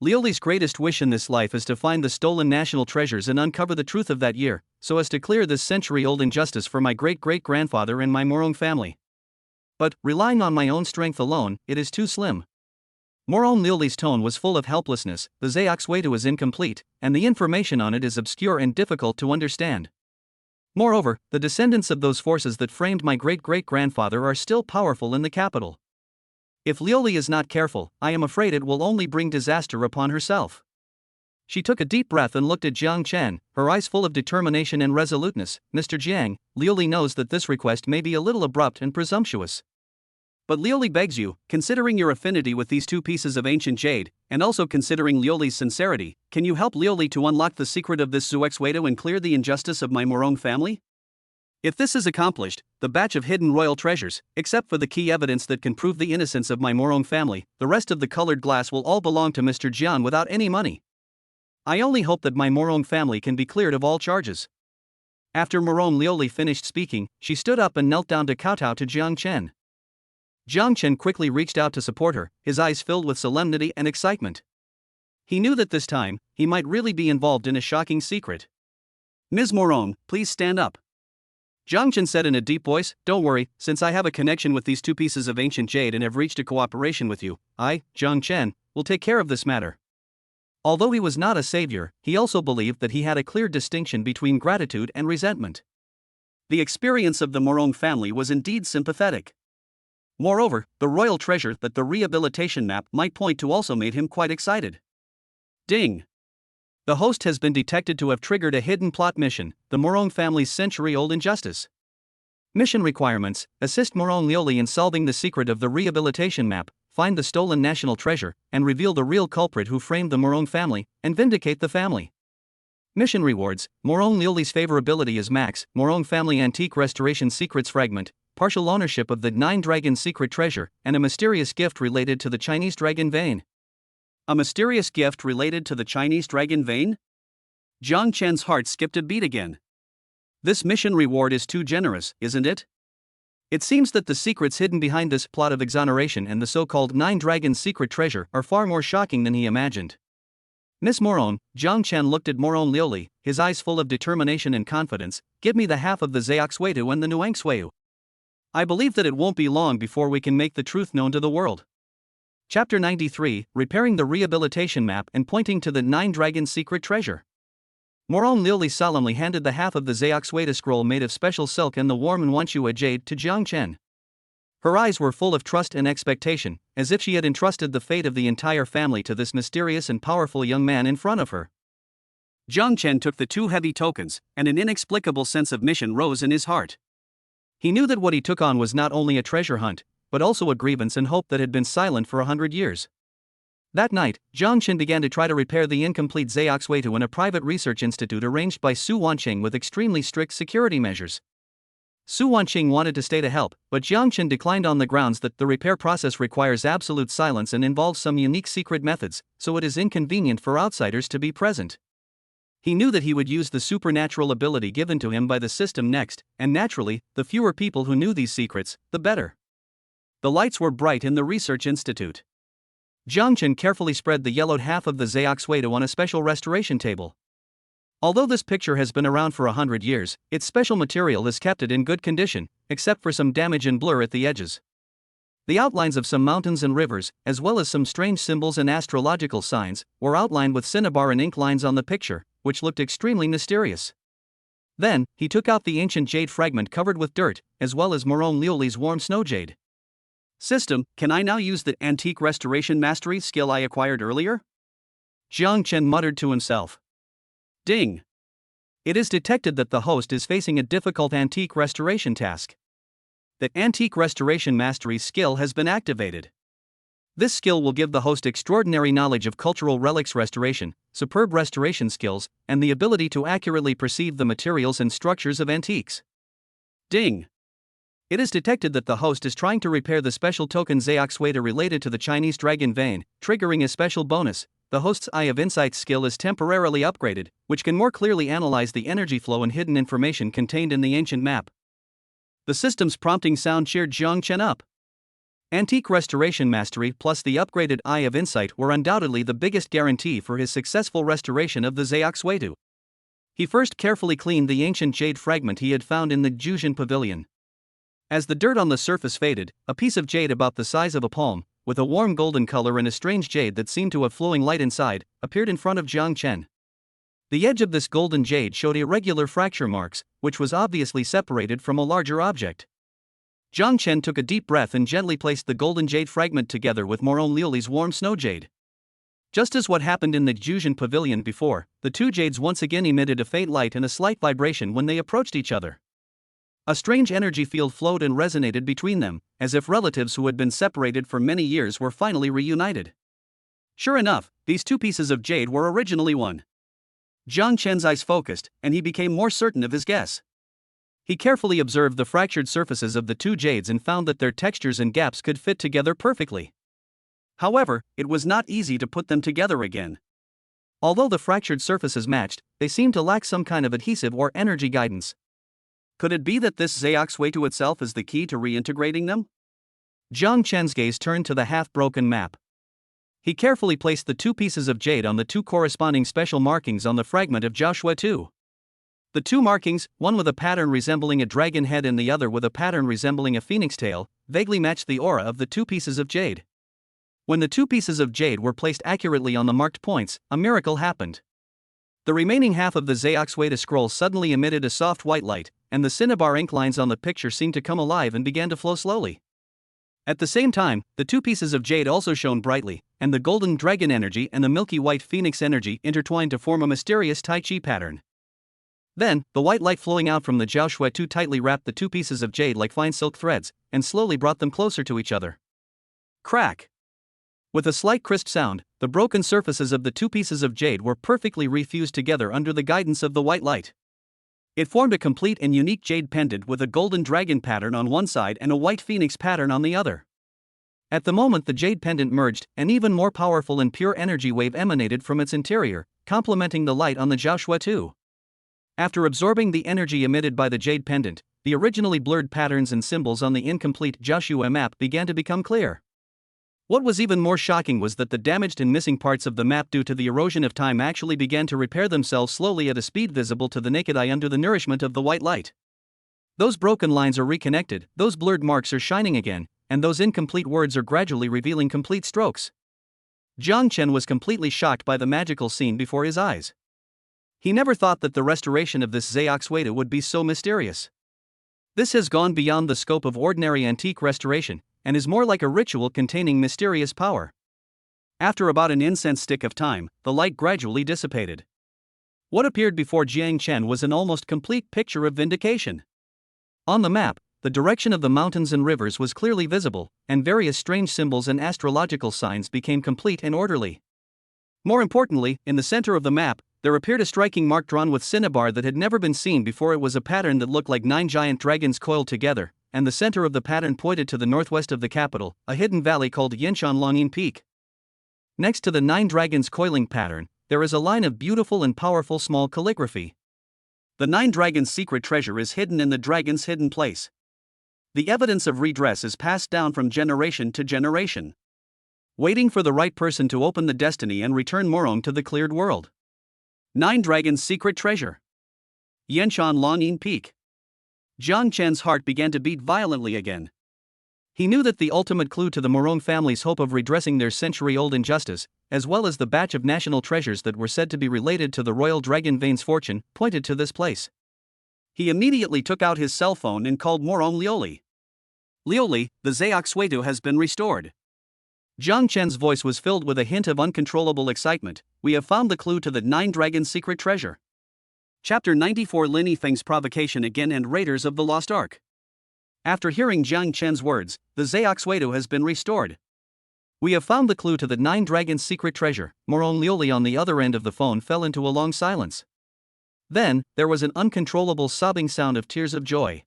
Liuli's greatest wish in this life is to find the stolen national treasures and uncover the truth of that year, so as to clear this century-old injustice for my great-great-grandfather and my Morong family. But, relying on my own strength alone, it is too slim. Morong Liuli's tone was full of helplessness. The Zheoxueda is incomplete, and the information on it is obscure and difficult to understand. Moreover, the descendants of those forces that framed my great-great-grandfather are still powerful in the capital. If Liuli is not careful, I am afraid it will only bring disaster upon herself. She took a deep breath and looked at Jiang Chen, her eyes full of determination and resoluteness. Mr. Jiang, Liuli knows that this request may be a little abrupt and presumptuous. But Liuli begs you, considering your affinity with these two pieces of ancient jade, and also considering Liuli's sincerity, can you help Liuli to unlock the secret of this Zheoxueda and clear the injustice of my Morong family? If this is accomplished, the batch of hidden royal treasures, except for the key evidence that can prove the innocence of my Morong family, the rest of the colored glass will all belong to Mr. Jian without any money. I only hope that my Morong family can be cleared of all charges. After Morong Liuli finished speaking, she stood up and knelt down to kowtow to Jiang Chen. Jiang Chen quickly reached out to support her, his eyes filled with solemnity and excitement. He knew that this time, he might really be involved in a shocking secret. Ms. Morong, please stand up. Jiang Chen said in a deep voice, don't worry, since I have a connection with these two pieces of ancient jade and have reached a cooperation with you, I, Jiang Chen, will take care of this matter. Although he was not a savior, he also believed that he had a clear distinction between gratitude and resentment. The experience of the Morong family was indeed sympathetic. Moreover, the royal treasure that the rehabilitation map might point to also made him quite excited. Ding! The host has been detected to have triggered a hidden plot mission, the Morong family's century-old injustice. Mission requirements: assist Morong Liuli in solving the secret of the rehabilitation map, find the stolen national treasure, and reveal the real culprit who framed the Morong family, and vindicate the family. Mission rewards: Morong Liuli's favorability is max, Morong family antique restoration secrets fragment, partial ownership of the 9 Dragon secret treasure, and a mysterious gift related to the Chinese dragon vein. A mysterious gift related to the Chinese dragon vein? Jiang Chen's heart skipped a beat again. This mission reward is too generous, isn't it? It seems that the secrets hidden behind this plot of exoneration and the so-called 9 Dragon secret treasure are far more shocking than he imagined. Miss Morong, Jiang Chen looked at Morong Liuli, his eyes full of determination and confidence. Give me the half of the Zheoxueda and the Nuangshuiyu. I believe that it won't be long before we can make the truth known to the world. Chapter 93, Repairing the Rehabilitation Map and Pointing to the 9 Dragon Secret Treasure. Morong Liuli solemnly handed the half of the Zheoxueda scroll made of special silk and the warm Yuanchua jade to Jiang Chen. Her eyes were full of trust and expectation, as if she had entrusted the fate of the entire family to this mysterious and powerful young man in front of her. Jiang Chen took the 2 heavy tokens, and an inexplicable sense of mission rose in his heart. He knew that what he took on was not only a treasure hunt, but also a grievance and hope that had been silent for 100 years. That night, Jiang Chen began to try to repair the incomplete Zheoxueda in a private research institute arranged by Su Wanqing with extremely strict security measures. Su Wanqing wanted to stay to help, but Jiang Chen declined on the grounds that the repair process requires absolute silence and involves some unique secret methods, so it is inconvenient for outsiders to be present. He knew that he would use the supernatural ability given to him by the system next, and naturally, the fewer people who knew these secrets, the better. The lights were bright in the research institute. Jiang Chen carefully spread the yellowed half of the Zheoxueda on a special restoration table. Although this picture has been around for 100 years, its special material has kept it in good condition, except for some damage and blur at the edges. The outlines of some mountains and rivers, as well as some strange symbols and astrological signs, were outlined with cinnabar and ink lines on the picture, which looked extremely mysterious. Then, he took out the ancient jade fragment covered with dirt, as well as Morong Liuli's warm snow jade. System, can I now use the antique restoration mastery skill I acquired earlier? Jiang Chen muttered to himself. Ding! It is detected that the host is facing a difficult antique restoration task. The antique restoration mastery skill has been activated. This skill will give the host extraordinary knowledge of cultural relics restoration, superb restoration skills, and the ability to accurately perceive the materials and structures of antiques. Ding! It is detected that the host is trying to repair the special token Zheoxueta related to the Chinese dragon vein, triggering a special bonus. The host's Eye of Insight skill is temporarily upgraded, which can more clearly analyze the energy flow and hidden information contained in the ancient map. The system's prompting sound cheered Jiang Chen up. Antique restoration mastery plus the upgraded Eye of Insight were undoubtedly the biggest guarantee for his successful restoration of the Zheoxueta. He first carefully cleaned the ancient jade fragment he had found in the Juzhen pavilion. As the dirt on the surface faded, a piece of jade about the size of a palm, with a warm golden color and a strange jade that seemed to have flowing light inside, appeared in front of Jiang Chen. The edge of this golden jade showed irregular fracture marks, which was obviously separated from a larger object. Jiang Chen took a deep breath and gently placed the golden jade fragment together with Moron Liuli's warm snow jade. Just as what happened in the Juzhen pavilion before, the two jades once again emitted a faint light and a slight vibration when they approached each other. A strange energy field flowed and resonated between them, as if relatives who had been separated for many years were finally reunited. Sure enough, these two pieces of jade were originally one. Jiang Chen's eyes focused, and he became more certain of his guess. He carefully observed the fractured surfaces of the two jades and found that their textures and gaps could fit together perfectly. However, it was not easy to put them together again. Although the fractured surfaces matched, they seemed to lack some kind of adhesive or energy guidance. Could it be that this Zheoxueta itself is the key to reintegrating them? Jiang Chen's gaze turned to the half-broken map. He carefully placed the two pieces of jade on the two corresponding special markings on the fragment of Joshua 2. The two markings, one with a pattern resembling a dragon head and the other with a pattern resembling a phoenix tail, vaguely matched the aura of the two pieces of jade. When the two pieces of jade were placed accurately on the marked points, a miracle happened. The remaining half of the Zheoxueta scroll suddenly emitted a soft white light, and the cinnabar ink lines on the picture seemed to come alive and began to flow slowly. At the same time, the two pieces of jade also shone brightly, and the golden dragon energy and the milky white phoenix energy intertwined to form a mysterious Tai Chi pattern. Then, the white light flowing out from the Joshua 2 tightly wrapped the two pieces of jade like fine silk threads, and slowly brought them closer to each other. Crack! With a slight crisp sound, the broken surfaces of the two pieces of jade were perfectly refused together under the guidance of the white light. It formed a complete and unique jade pendant with a golden dragon pattern on one side and a white phoenix pattern on the other. At the moment the jade pendant merged, an even more powerful and pure energy wave emanated from its interior, complementing the light on the Joshua 2. After absorbing the energy emitted by the jade pendant, the originally blurred patterns and symbols on the incomplete Joshua map began to become clear. What was even more shocking was that the damaged and missing parts of the map due to the erosion of time actually began to repair themselves slowly at a speed visible to the naked eye under the nourishment of the white light. Those broken lines are reconnected, those blurred marks are shining again, and those incomplete words are gradually revealing complete strokes. Jiang Chen was completely shocked by the magical scene before his eyes. He never thought that the restoration of this Zheoxueta would be so mysterious. This has gone beyond the scope of ordinary antique restoration, and is more like a ritual containing mysterious power. After about an incense stick of time, the light gradually dissipated. What appeared before Jiang Chen was an almost complete picture of vindication. On the map, the direction of the mountains and rivers was clearly visible, and various strange symbols and astrological signs became complete and orderly. More importantly, in the center of the map, there appeared a striking mark drawn with cinnabar that had never been seen before. It was a pattern that looked like 9 giant dragons coiled together, and the center of the pattern pointed to the northwest of the capital, a hidden valley called Yanshan Longyin Peak. Next to the 9 dragons coiling pattern, there is a line of beautiful and powerful small calligraphy. The 9 dragons' secret treasure is hidden in the dragon's hidden place. The evidence of redress is passed down from generation to generation. Waiting for the right person to open the destiny and return Moron to the cleared world. 9 dragons' secret treasure. Yanshan Longyin Peak. Jiang Chen's heart began to beat violently again. He knew that the ultimate clue to the Moron family's hope of redressing their century-old injustice, as well as the batch of national treasures that were said to be related to the royal dragon vein's fortune, pointed to this place. He immediately took out his cell phone and called Moron Liuli. Liuli, the Zheoxueta has been restored. Jiang Chen's voice was filled with a hint of uncontrollable excitement. We have found the clue to the 9 dragons' secret treasure. Chapter 94: Lin Yifeng's provocation again and Raiders of the Lost Ark. After hearing Jiang Chen's words, the Zheoxueta has been restored. We have found the clue to the 9 Dragons' secret treasure. Morong Lioli on the other end of the phone fell into a long silence. Then, there was an uncontrollable sobbing sound of tears of joy.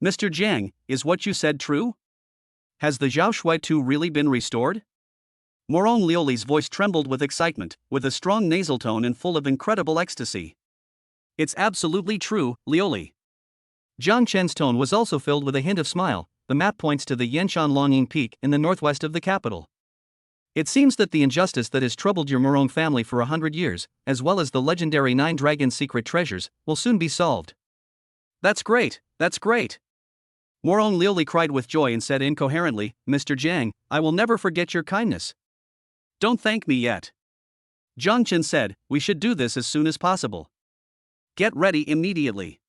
Mr. Jiang, is what you said true? Has the Zhao Shui 2 really been restored? Morong Lioli's voice trembled with excitement, with a strong nasal tone and full of incredible ecstasy. It's absolutely true, Lioli. Jiang Chen's tone was also filled with a hint of smile. The map points to the Yanshan Longyin Peak in the northwest of the capital. It seems that the injustice that has troubled your Morong family for 100 years, as well as the legendary 9 Dragons' secret treasures, will soon be solved. That's great, that's great. Morong Lioli cried with joy and said incoherently, Mr. Jiang, I will never forget your kindness. Don't thank me yet. Jiang Chen said, we should do this as soon as possible. Get ready immediately.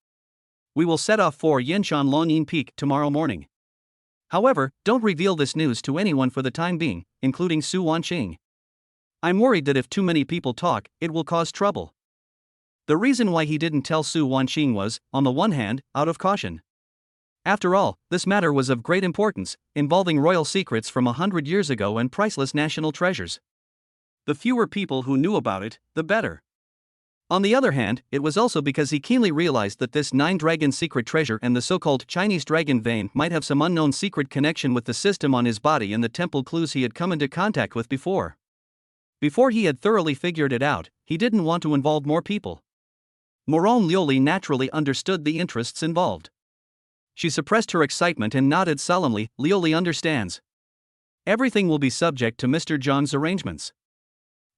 We will set off for Yanshan Longyin Peak tomorrow morning. However, don't reveal this news to anyone for the time being, including Su Wanqing. I'm worried that if too many people talk, it will cause trouble. The reason why he didn't tell Su Wanqing was, on the one hand, out of caution. After all, this matter was of great importance, involving royal secrets from 100 years ago and priceless national treasures. The fewer people who knew about it, the better. On the other hand, it was also because he keenly realized that this 9 Dragon secret treasure and the so-called Chinese dragon vein might have some unknown secret connection with the system on his body and the temple clues he had come into contact with before. Before he had thoroughly figured it out, he didn't want to involve more people. Morong Lioli naturally understood the interests involved. She suppressed her excitement and nodded solemnly. Lioli understands. Everything will be subject to Mr. Zhang's arrangements.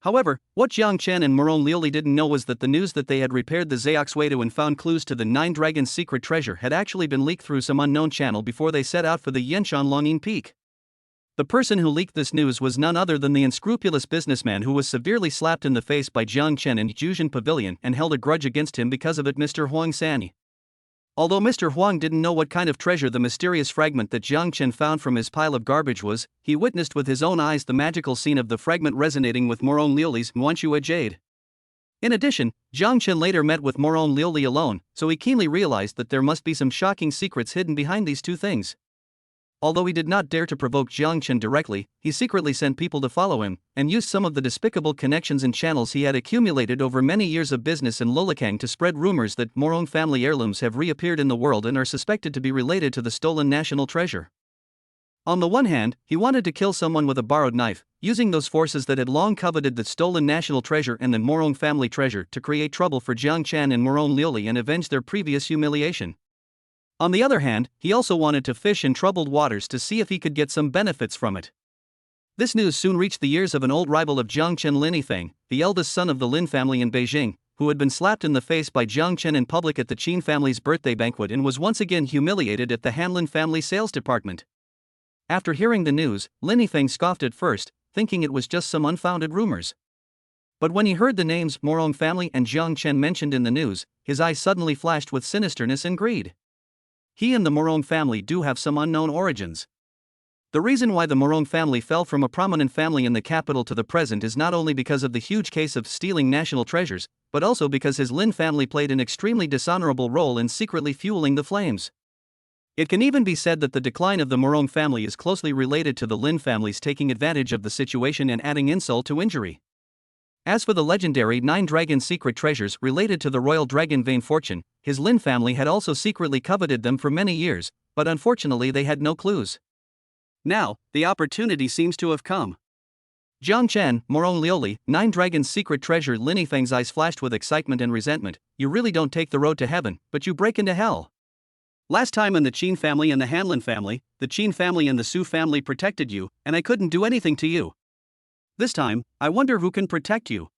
However, what Jiang Chen and Morong Lioli didn't know was that the news that they had repaired the Zheox and found clues to the 9 Dragons' secret treasure had actually been leaked through some unknown channel before they set out for the Yanshan Longyin Peak. The person who leaked this news was none other than the unscrupulous businessman who was severely slapped in the face by Jiang Chen in Juzhen Pavilion and held a grudge against him because of it, Mr. Huang San. Although Mr. Huang didn't know what kind of treasure the mysterious fragment that Jiang Chen found from his pile of garbage was, he witnessed with his own eyes the magical scene of the fragment resonating with Morong Lioli's Muanxue jade. In addition, Jiang Chen later met with Morong Lioli alone, so he keenly realized that there must be some shocking secrets hidden behind these two things. Although he did not dare to provoke Jiang Chen directly, he secretly sent people to follow him, and used some of the despicable connections and channels he had accumulated over many years of business in Lolakang to spread rumors that Morong family heirlooms have reappeared in the world and are suspected to be related to the stolen national treasure. On the one hand, he wanted to kill someone with a borrowed knife, using those forces that had long coveted the stolen national treasure and the Morong family treasure to create trouble for Jiang Chen and Morong Lioli and avenge their previous humiliation. On the other hand, he also wanted to fish in troubled waters to see if he could get some benefits from it. This news soon reached the ears of an old rival of Jiang Chen, Lin Yifeng, the eldest son of the Lin family in Beijing, who had been slapped in the face by Jiang Chen in public at the Qin family's birthday banquet and was once again humiliated at the Hanlin family sales department. After hearing the news, Lin Yifeng scoffed at first, thinking it was just some unfounded rumors. But when he heard the names Morong family and Jiang Chen mentioned in the news, his eyes suddenly flashed with sinisterness and greed. He and the Morong family do have some unknown origins. The reason why the Morong family fell from a prominent family in the capital to the present is not only because of the huge case of stealing national treasures, but also because his Lin family played an extremely dishonorable role in secretly fueling the flames. It can even be said that the decline of the Morong family is closely related to the Lin family's taking advantage of the situation and adding insult to injury. As for the legendary 9 Dragon secret treasures related to the royal dragon vein fortune, his Lin family had also secretly coveted them for many years, but unfortunately they had no clues. Now, the opportunity seems to have come. Jiang Chen, Morong Lioli, 9 Dragons secret treasure. Lin Yifeng's eyes flashed with excitement and resentment. You really don't take the road to heaven, but you break into hell. Last time in the Qin family and the Hanlin family, the Qin family and the Su family protected you, and I couldn't do anything to you. This time, I wonder who can protect you.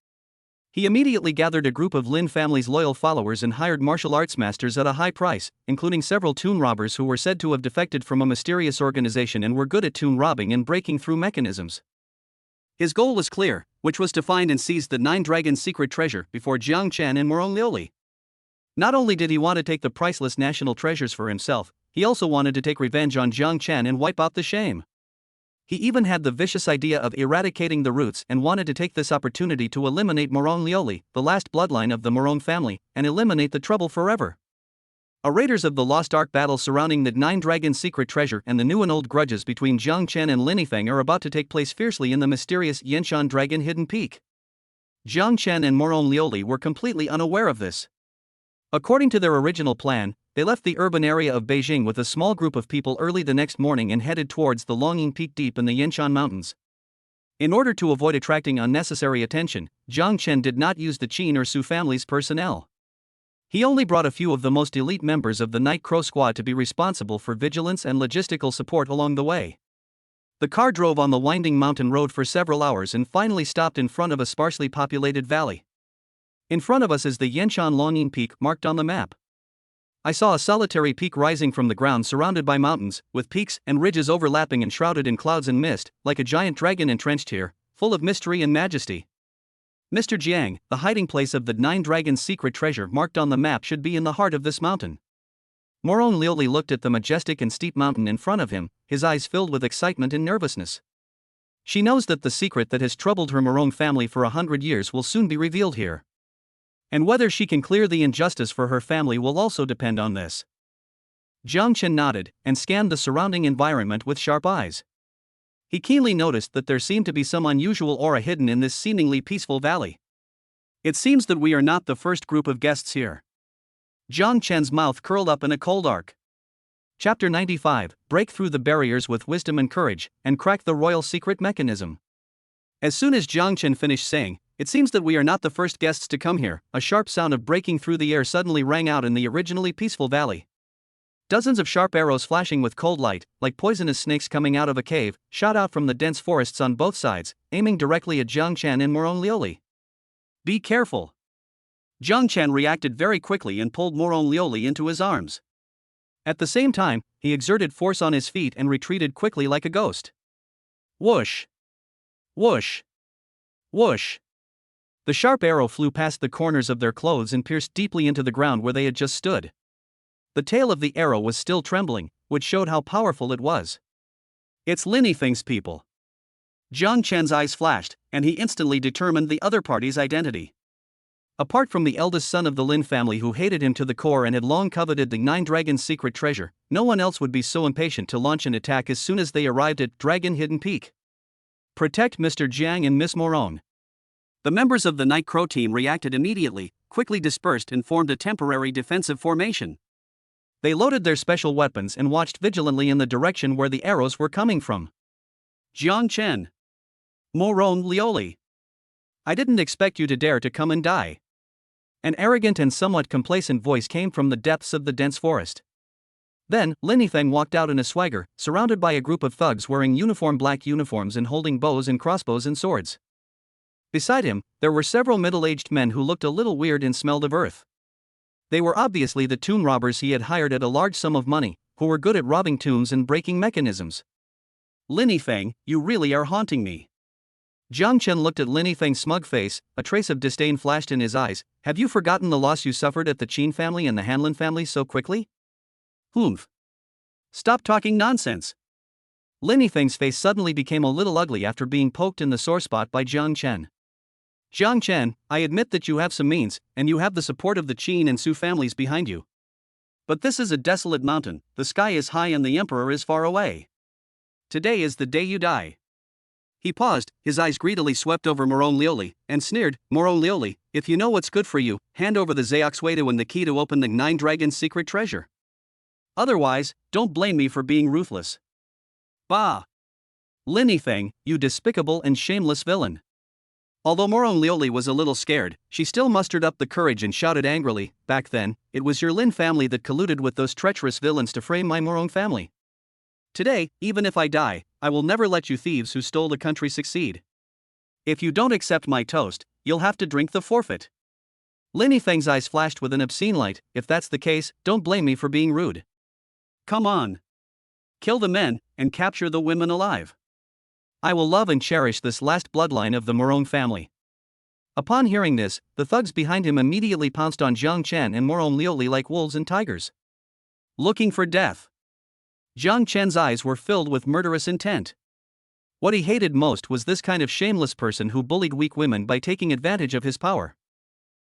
He immediately gathered a group of Lin family's loyal followers and hired martial arts masters at a high price, including several tomb robbers who were said to have defected from a mysterious organization and were good at tomb robbing and breaking through mechanisms. His goal was clear, which was to find and seize the 9 Dragons secret treasure before Jiang Chen and Morong Lioli. Not only did he want to take the priceless national treasures for himself, he also wanted to take revenge on Jiang Chen and wipe out the shame. He even had the vicious idea of eradicating the roots and wanted to take this opportunity to eliminate Morong Lioli, the last bloodline of the Morong family, and eliminate the trouble forever. A Raiders of the Lost Ark battle surrounding the Nine Dragons' secret treasure and the new and old grudges between Jiang Chen and Lin Yifeng are about to take place fiercely in the mysterious Yanshan Dragon Hidden Peak. Jiang Chen and Morong Liuli were completely unaware of this. According to their original plan, they left the urban area of Beijing with a small group of people early the next morning and headed towards the Longying Peak deep in the Yanshan Mountains. In order to avoid attracting unnecessary attention, Jiang Chen did not use the Qin or Su family's personnel. He only brought a few of the most elite members of the Night Crow Squad to be responsible for vigilance and logistical support along the way. The car drove on the winding mountain road for several hours and finally stopped in front of a sparsely populated valley. In front of us is the Yanshan Longying Peak marked on the map. I saw a solitary peak rising from the ground surrounded by mountains, with peaks and ridges overlapping and shrouded in clouds and mist, like a giant dragon entrenched here, full of mystery and majesty. Mr. Jiang, the hiding place of the Nine Dragons' secret treasure marked on the map should be in the heart of this mountain. Morong Liuli looked at the majestic and steep mountain in front of him, his eyes filled with excitement and nervousness. She knows that the secret that has troubled her Morong family for 100 years will soon be revealed here. And whether she can clear the injustice for her family will also depend on this. Jiang Chen nodded and scanned the surrounding environment with sharp eyes. He keenly noticed that there seemed to be some unusual aura hidden in this seemingly peaceful valley. It seems that we are not the first group of guests here. Jiang Chen's mouth curled up in a cold arc. Chapter 95, Break through the barriers with wisdom and courage, and crack the royal secret mechanism. As soon as Jiang Chen finished saying, "It seems that we are not the first guests to come here," a sharp sound of breaking through the air suddenly rang out in the originally peaceful valley. Dozens of sharp arrows flashing with cold light, like poisonous snakes coming out of a cave, shot out from the dense forests on both sides, aiming directly at Jiang Chen and Morong Liuli. "Be careful." Jiang Chen reacted very quickly and pulled Morong Liuli into his arms. At the same time, he exerted force on his feet and retreated quickly like a ghost. Whoosh! Whoosh! Whoosh! The sharp arrow flew past the corners of their clothes and pierced deeply into the ground where they had just stood. The tail of the arrow was still trembling, which showed how powerful it was. "It's Lin Yifeng's people." Jiang Chen's eyes flashed, and he instantly determined the other party's identity. Apart from the eldest son of the Lin family who hated him to the core and had long coveted the Nine Dragons' secret treasure, no one else would be so impatient to launch an attack as soon as they arrived at Dragon Hidden Peak. "Protect Mr. Jiang and Miss Morong." The members of the Night Crow team reacted immediately, quickly dispersed and formed a temporary defensive formation. They loaded their special weapons and watched vigilantly in the direction where the arrows were coming from. "Jiang Chen. Morong Liuli. I didn't expect you to dare to come and die." An arrogant and somewhat complacent voice came from the depths of the dense forest. Then, Lin Yifeng walked out in a swagger, surrounded by a group of thugs wearing black uniforms and holding bows and crossbows and swords. Beside him, there were several middle-aged men who looked a little weird and smelled of earth. They were obviously the tomb robbers he had hired at a large sum of money, who were good at robbing tombs and breaking mechanisms. "Lin Yifeng, you really are haunting me." Jiang Chen looked at Lin Yifeng's smug face, a trace of disdain flashed in his eyes. "Have you forgotten the loss you suffered at the Qin family and the Hanlin family so quickly?" "Humph. Stop talking nonsense." Lin Yifeng's face suddenly became a little ugly after being poked in the sore spot by Jiang Chen. "Jiang Chen, I admit that you have some means, and you have the support of the Qin and Su families behind you. But this is a desolate mountain, the sky is high and the emperor is far away. Today is the day you die." He paused, his eyes greedily swept over Morong Liuli, and sneered, "Morong Liuli, if you know what's good for you, hand over the Zayoksuedo and the key to open the Nine Dragons' secret treasure. Otherwise, don't blame me for being ruthless." "Bah! Lin Yifeng, you despicable and shameless villain." Although Morong Liuli was a little scared, she still mustered up the courage and shouted angrily, "Back then, it was your Lin family that colluded with those treacherous villains to frame my Morong family. Today, even if I die, I will never let you thieves who stole the country succeed. If you don't accept my toast, you'll have to drink the forfeit." Lin Yifeng's eyes flashed with an obscene light. "If that's the case, don't blame me for being rude. Come on. Kill the men, and capture the women alive. I will love and cherish this last bloodline of the Morong family." Upon hearing this, the thugs behind him immediately pounced on Jiang Chen and Morong Liuli like wolves and tigers. Looking for death. Jiang Chen's eyes were filled with murderous intent. What he hated most was this kind of shameless person who bullied weak women by taking advantage of his power.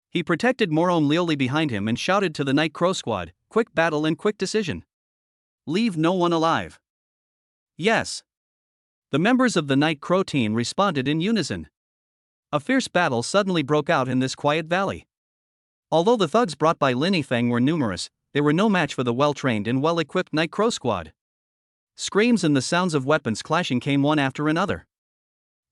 He protected Morong Liuli behind him and shouted to the Night Crow Squad, quick battle and quick decision. Leave no one alive. Yes. The members of the Night Crow team responded in unison. A fierce battle suddenly broke out in this quiet valley. Although the thugs brought by Lin Yifeng were numerous, they were no match for the well-trained and well-equipped Night Crow squad. Screams and the sounds of weapons clashing came one after another.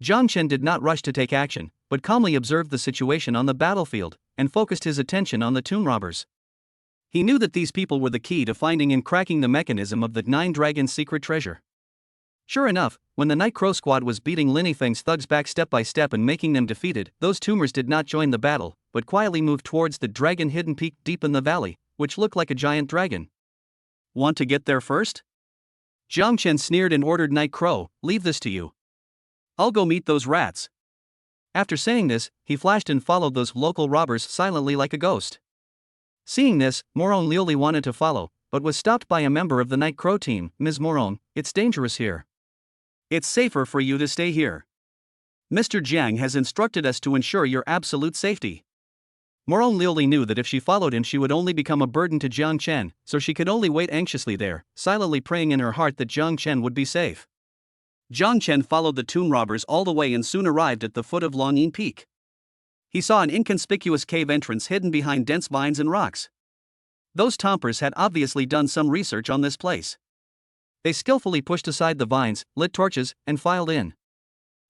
Jiang Chen did not rush to take action, but calmly observed the situation on the battlefield and focused his attention on the tomb robbers. He knew that these people were the key to finding and cracking the mechanism of the Nine Dragons' secret treasure. Sure enough, when the Night Crow squad was beating Lin Yifeng's thugs back step by step and making them defeated, those tombers did not join the battle, but quietly moved towards the dragon-hidden peak deep in the valley, which looked like a giant dragon. Want to get there first? Jiang Chen sneered and ordered Night Crow, leave this to you. I'll go meet those rats. After saying this, he flashed and followed those local robbers silently like a ghost. Seeing this, Moron Liuli wanted to follow, but was stopped by a member of the Night Crow team. Ms. Moron, it's dangerous here. It's safer for you to stay here. Mr. Jiang has instructed us to ensure your absolute safety. Moron Liuli knew that if she followed him she would only become a burden to Jiang Chen, so she could only wait anxiously there, silently praying in her heart that Jiang Chen would be safe. Jiang Chen followed the tomb robbers all the way and soon arrived at the foot of Longyin Peak. He saw an inconspicuous cave entrance hidden behind dense vines and rocks. Those tompers had obviously done some research on this place. They skillfully pushed aside the vines, lit torches, and filed in.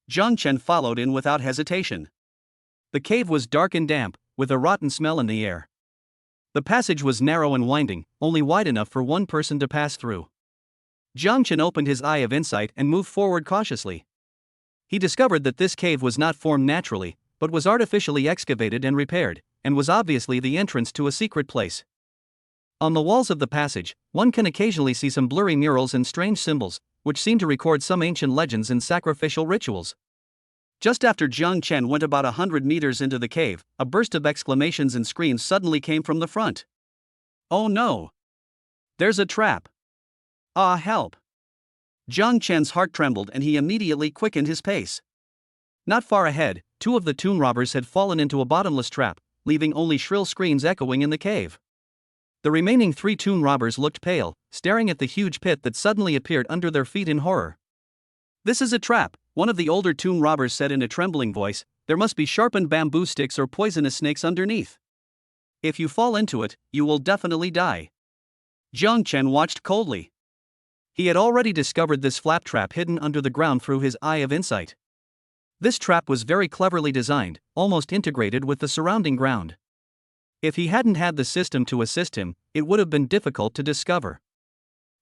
Jiang Chen followed in without hesitation. The cave was dark and damp, with a rotten smell in the air. The passage was narrow and winding, only wide enough for one person to pass through. Jiang Chen opened his eye of insight and moved forward cautiously. He discovered that this cave was not formed naturally, but was artificially excavated and repaired, and was obviously the entrance to a secret place. On the walls of the passage, one can occasionally see some blurry murals and strange symbols, which seem to record some ancient legends and sacrificial rituals. Just after Jiang Chen went about 100 meters into the cave, a burst of exclamations and screams suddenly came from the front. Oh no! There's a trap! Ah, help! Jiang Chen's heart trembled and he immediately quickened his pace. Not far ahead, two of the tomb robbers had fallen into a bottomless trap, leaving only shrill screams echoing in the cave. The remaining three tomb robbers looked pale, staring at the huge pit that suddenly appeared under their feet in horror. This is a trap, one of the older tomb robbers said in a trembling voice. There must be sharpened bamboo sticks or poisonous snakes underneath. If you fall into it, you will definitely die. Jiang Chen watched coldly. He had already discovered this flap trap hidden under the ground through his eye of insight. This trap was very cleverly designed, almost integrated with the surrounding ground. If he hadn't had the system to assist him, it would have been difficult to discover.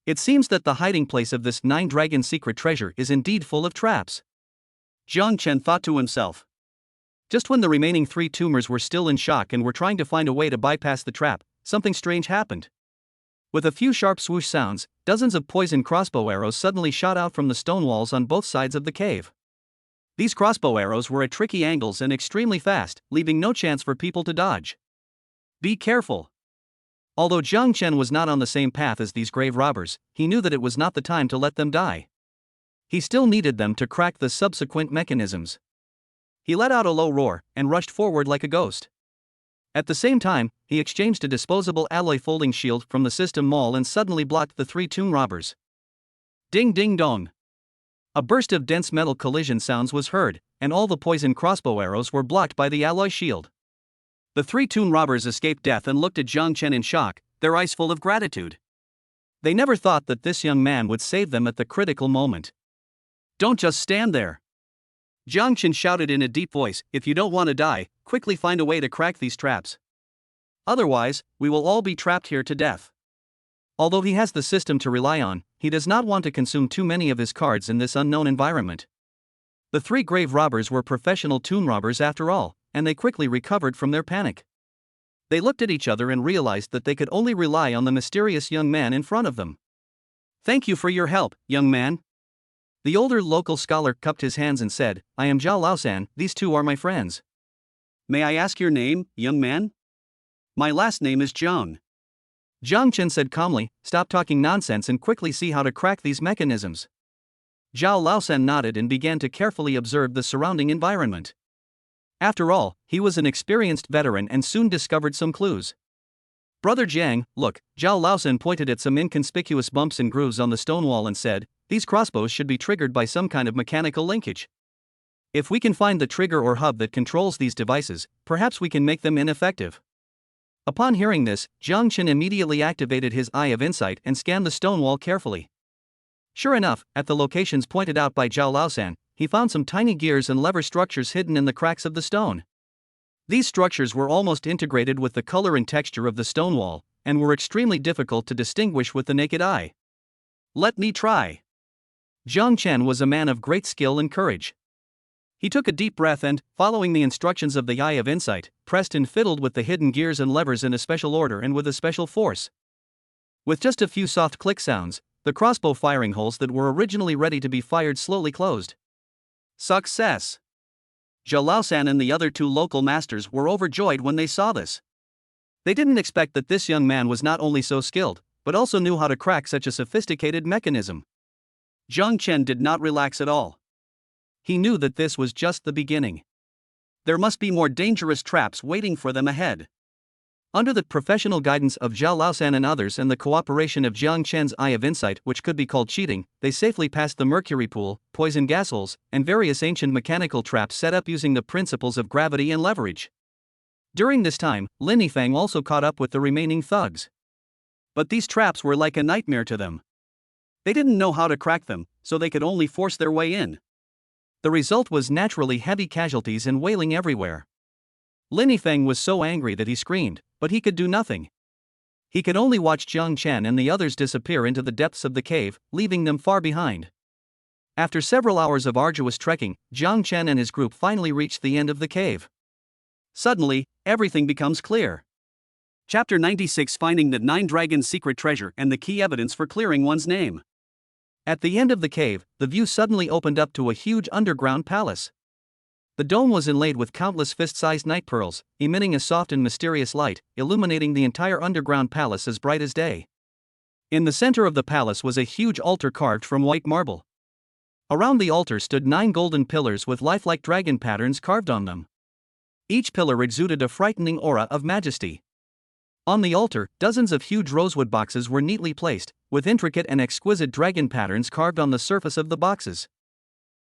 It seems that the hiding place of this Nine Dragon secret treasure is indeed full of traps. Jiang Chen thought to himself. Just when the remaining three tombers were still in shock and were trying to find a way to bypass the trap, something strange happened. With a few sharp swoosh sounds, dozens of poisoned crossbow arrows suddenly shot out from the stone walls on both sides of the cave. These crossbow arrows were at tricky angles and extremely fast, leaving no chance for people to dodge. Be careful! Although Jiang Chen was not on the same path as these grave robbers, he knew that it was not the time to let them die. He still needed them to crack the subsequent mechanisms. He let out a low roar and rushed forward like a ghost. At the same time, he exchanged a disposable alloy folding shield from the system mall and suddenly blocked the three tomb robbers. Ding ding dong! A burst of dense metal collision sounds was heard, and all the poisoned crossbow arrows were blocked by the alloy shield. The three tomb robbers escaped death and looked at Jiang Chen in shock, their eyes full of gratitude. They never thought that this young man would save them at the critical moment. Don't just stand there! Jiang Chen shouted in a deep voice, if you don't want to die, quickly find a way to crack these traps. Otherwise, we will all be trapped here to death. Although he has the system to rely on, he does not want to consume too many of his cards in this unknown environment. The three grave robbers were professional tomb robbers after all, and they quickly recovered from their panic. They looked at each other and realized that they could only rely on the mysterious young man in front of them. Thank you for your help, young man. The older local scholar cupped his hands and said, I am Zhao Laosan, these two are my friends. May I ask your name, young man? My last name is Jiang. Jiang Chen said calmly, stop talking nonsense and quickly see how to crack these mechanisms. Zhao Laosan nodded and began to carefully observe the surrounding environment. After all, he was an experienced veteran and soon discovered some clues. Brother Jiang, look, Zhao Laosan pointed at some inconspicuous bumps and grooves on the stone wall and said, these crossbows should be triggered by some kind of mechanical linkage. If we can find the trigger or hub that controls these devices, perhaps we can make them ineffective. Upon hearing this, Jiang Chen immediately activated his Eye of Insight and scanned the stone wall carefully. Sure enough, at the locations pointed out by Zhao Laosan, he found some tiny gears and lever structures hidden in the cracks of the stone. These structures were almost integrated with the color and texture of the stone wall, and were extremely difficult to distinguish with the naked eye. Let me try. Jiang Chen was a man of great skill and courage. He took a deep breath and, following the instructions of the Eye of Insight, pressed and fiddled with the hidden gears and levers in a special order and with a special force. With just a few soft click sounds, the crossbow firing holes that were originally ready to be fired slowly closed. Success! Zhao Laosan and the other two local masters were overjoyed when they saw this. They didn't expect that this young man was not only so skilled, but also knew how to crack such a sophisticated mechanism. Jiang Chen did not relax at all. He knew that this was just the beginning. There must be more dangerous traps waiting for them ahead. Under the professional guidance of Zhao Laosan and others and the cooperation of Jiang Chen's Eye of Insight, which could be called cheating, they safely passed the mercury pool, poison gas holes, and various ancient mechanical traps set up using the principles of gravity and leverage. During this time, Lin Yifeng also caught up with the remaining thugs. But these traps were like a nightmare to them. They didn't know how to crack them, so they could only force their way in. The result was naturally heavy casualties and wailing everywhere. Lin Yifeng was so angry that he screamed, but he could do nothing. He could only watch Jiang Chen and the others disappear into the depths of the cave, leaving them far behind. After several hours of arduous trekking, Jiang Chen and his group finally reached the end of the cave. Suddenly, everything becomes clear. Chapter 96, Finding the Nine Dragons' Secret Treasure and the Key Evidence for Clearing One's Name. At the end of the cave, the view suddenly opened up to a huge underground palace. The dome was inlaid with countless fist-sized night pearls, emitting a soft and mysterious light, illuminating the entire underground palace as bright as day. In the center of the palace was a huge altar carved from white marble. Around the altar stood 9 golden pillars with lifelike dragon patterns carved on them. Each pillar exuded a frightening aura of majesty. On the altar, dozens of huge rosewood boxes were neatly placed, with intricate and exquisite dragon patterns carved on the surface of the boxes.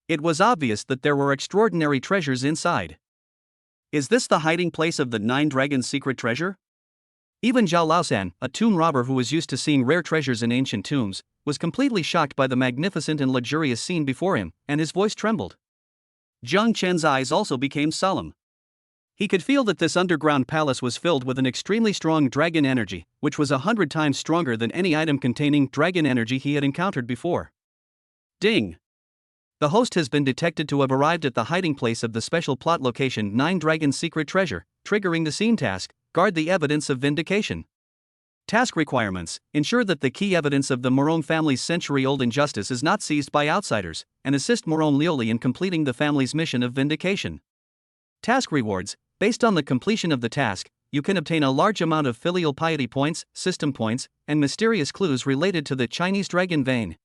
It was obvious that there were extraordinary treasures inside. Is this the hiding place of the Nine Dragons' secret treasure? Even Zhao Laosan, a tomb robber who was used to seeing rare treasures in ancient tombs, was completely shocked by the magnificent and luxurious scene before him, and his voice trembled. Jiang Chen's eyes also became solemn. He could feel that this underground palace was filled with an extremely strong dragon energy, which was 100 times stronger than any item containing dragon energy he had encountered before. Ding! The host has been detected to have arrived at the hiding place of the special plot location 9 Dragons' Secret Treasure, triggering the scene task, guard the evidence of vindication. Task requirements: ensure that the key evidence of the Morong family's century-old injustice is not seized by outsiders, and assist Morong Lioli in completing the family's mission of vindication. Task rewards: based on the completion of the task, you can obtain a large amount of filial piety points, system points, and mysterious clues related to the Chinese dragon vein.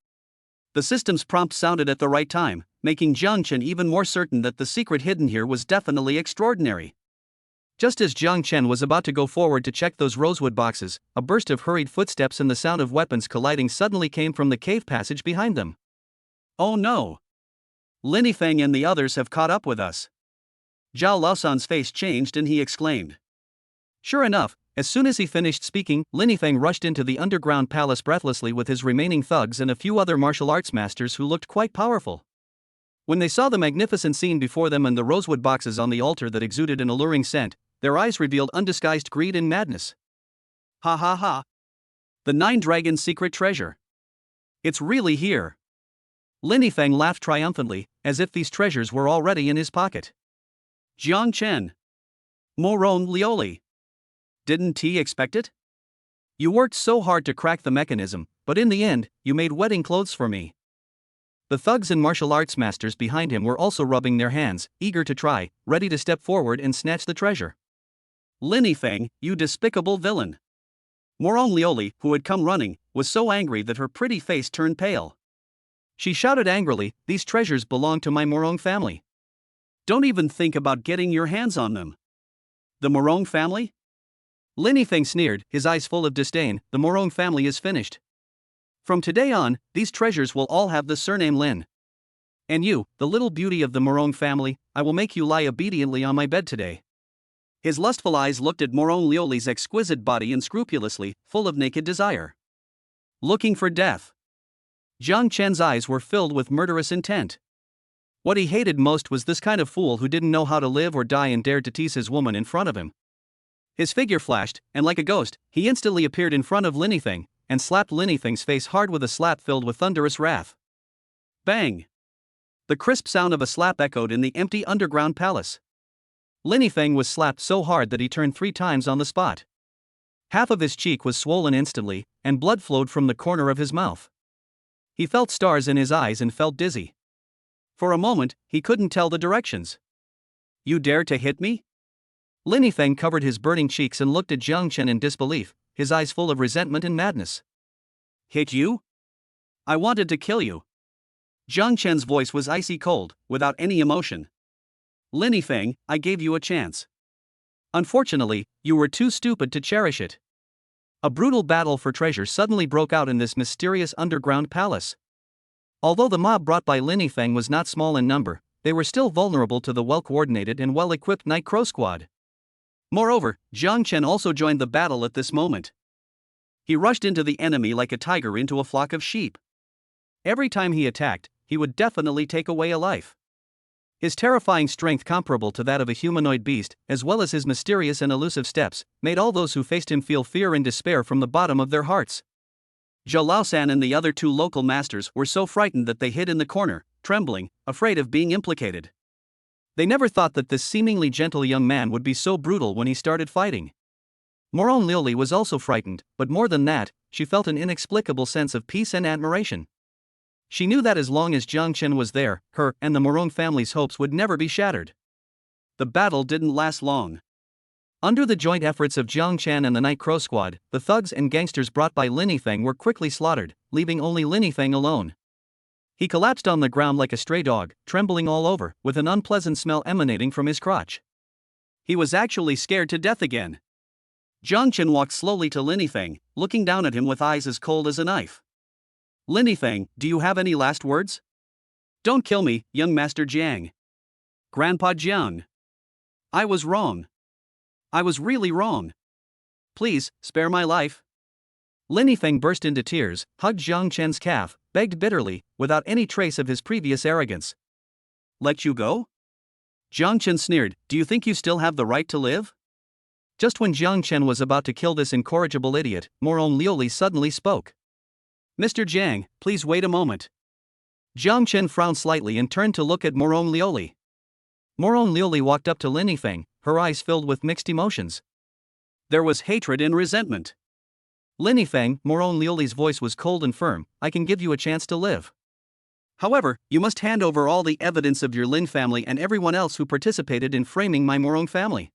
The system's prompt sounded at the right time, making Jiang Chen even more certain that the secret hidden here was definitely extraordinary. Just as Jiang Chen was about to go forward to check those rosewood boxes, a burst of hurried footsteps and the sound of weapons colliding suddenly came from the cave passage behind them. Oh no! Lin Yifeng and the others have caught up with us. Zhao Laosan's face changed and he exclaimed. Sure enough, as soon as he finished speaking, Lin Yifeng rushed into the underground palace breathlessly with his remaining thugs and a few other martial arts masters who looked quite powerful. When they saw the magnificent scene before them and the rosewood boxes on the altar that exuded an alluring scent, their eyes revealed undisguised greed and madness. Ha ha ha! The 9 Dragons' secret treasure. It's really here. Lin Yifeng laughed triumphantly, as if these treasures were already in his pocket. Jiang Chen. Morong Lioli. Didn't he expect it? You worked so hard to crack the mechanism, but in the end, you made wedding clothes for me. The thugs and martial arts masters behind him were also rubbing their hands, eager to try, ready to step forward and snatch the treasure. Lin Yifeng, you despicable villain. Morong Lioli, who had come running, was so angry that her pretty face turned pale. She shouted angrily, "These treasures belong to my Morong family. Don't even think about getting your hands on them." The Morong family? Linny Feng sneered, his eyes full of disdain. The Morong family is finished. From today on, these treasures will all have the surname Lin. And you, the little beauty of the Morong family, I will make you lie obediently on my bed today. His lustful eyes looked at Morong Lioli's exquisite body unscrupulously, full of naked desire. Looking for death. Jiang Chen's eyes were filled with murderous intent. What he hated most was this kind of fool who didn't know how to live or die and dared to tease his woman in front of him. His figure flashed, and like a ghost, he instantly appeared in front of Linny Feng, and slapped Linny Feng's face hard with a slap filled with thunderous wrath. Bang! The crisp sound of a slap echoed in the empty underground palace. Linny Feng was slapped so hard that he turned 3 times on the spot. Half of his cheek was swollen instantly, and blood flowed from the corner of his mouth. He felt stars in his eyes and felt dizzy. For a moment, he couldn't tell the directions. You dare to hit me? Linny Feng covered his burning cheeks and looked at Jiang Chen in disbelief, his eyes full of resentment and madness. Hit you? I wanted to kill you. Jiang Chen's voice was icy cold, without any emotion. Linny Feng, I gave you a chance. Unfortunately, you were too stupid to cherish it. A brutal battle for treasure suddenly broke out in this mysterious underground palace. Although the mob brought by Linny Feng was not small in number, they were still vulnerable to the well-coordinated and well-equipped Night Crow Squad. Moreover, Jiang Chen also joined the battle at this moment. He rushed into the enemy like a tiger into a flock of sheep. Every time he attacked, he would definitely take away a life. His terrifying strength, comparable to that of a humanoid beast, as well as his mysterious and elusive steps, made all those who faced him feel fear and despair from the bottom of their hearts. Zhou Laosan and the other 2 local masters were so frightened that they hid in the corner, trembling, afraid of being implicated. They never thought that this seemingly gentle young man would be so brutal when he started fighting. Morong Lioli was also frightened, but more than that, she felt an inexplicable sense of peace and admiration. She knew that as long as Jiang Chen was there, her and the Morong family's hopes would never be shattered. The battle didn't last long. Under the joint efforts of Jiang Chen and the Night Crow Squad, the thugs and gangsters brought by Linny Feng were quickly slaughtered, leaving only Linny Feng alone. He collapsed on the ground like a stray dog, trembling all over, with an unpleasant smell emanating from his crotch. He was actually scared to death again. Jiang Chen walked slowly to Linny Feng, looking down at him with eyes as cold as a knife. Linny Feng, do you have any last words? Don't kill me, young Master Jiang. Grandpa Jiang. I was wrong. I was really wrong. Please, spare my life. Linny Feng burst into tears, hugged Jiang Chen's calf, begged bitterly, without any trace of his previous arrogance. Let you go? Jiang Chen sneered, do you think you still have the right to live? Just when Jiang Chen was about to kill this incorrigible idiot, Morong Lioli suddenly spoke. Mr. Jiang, please wait a moment. Jiang Chen frowned slightly and turned to look at Morong Lioli. Morong Lioli walked up to Linny Feng, her eyes filled with mixed emotions. There was hatred and resentment. Linny Feng, Morong Lioli's voice was cold and firm, I can give you a chance to live. However, you must hand over all the evidence of your Lin family and everyone else who participated in framing my Morong family.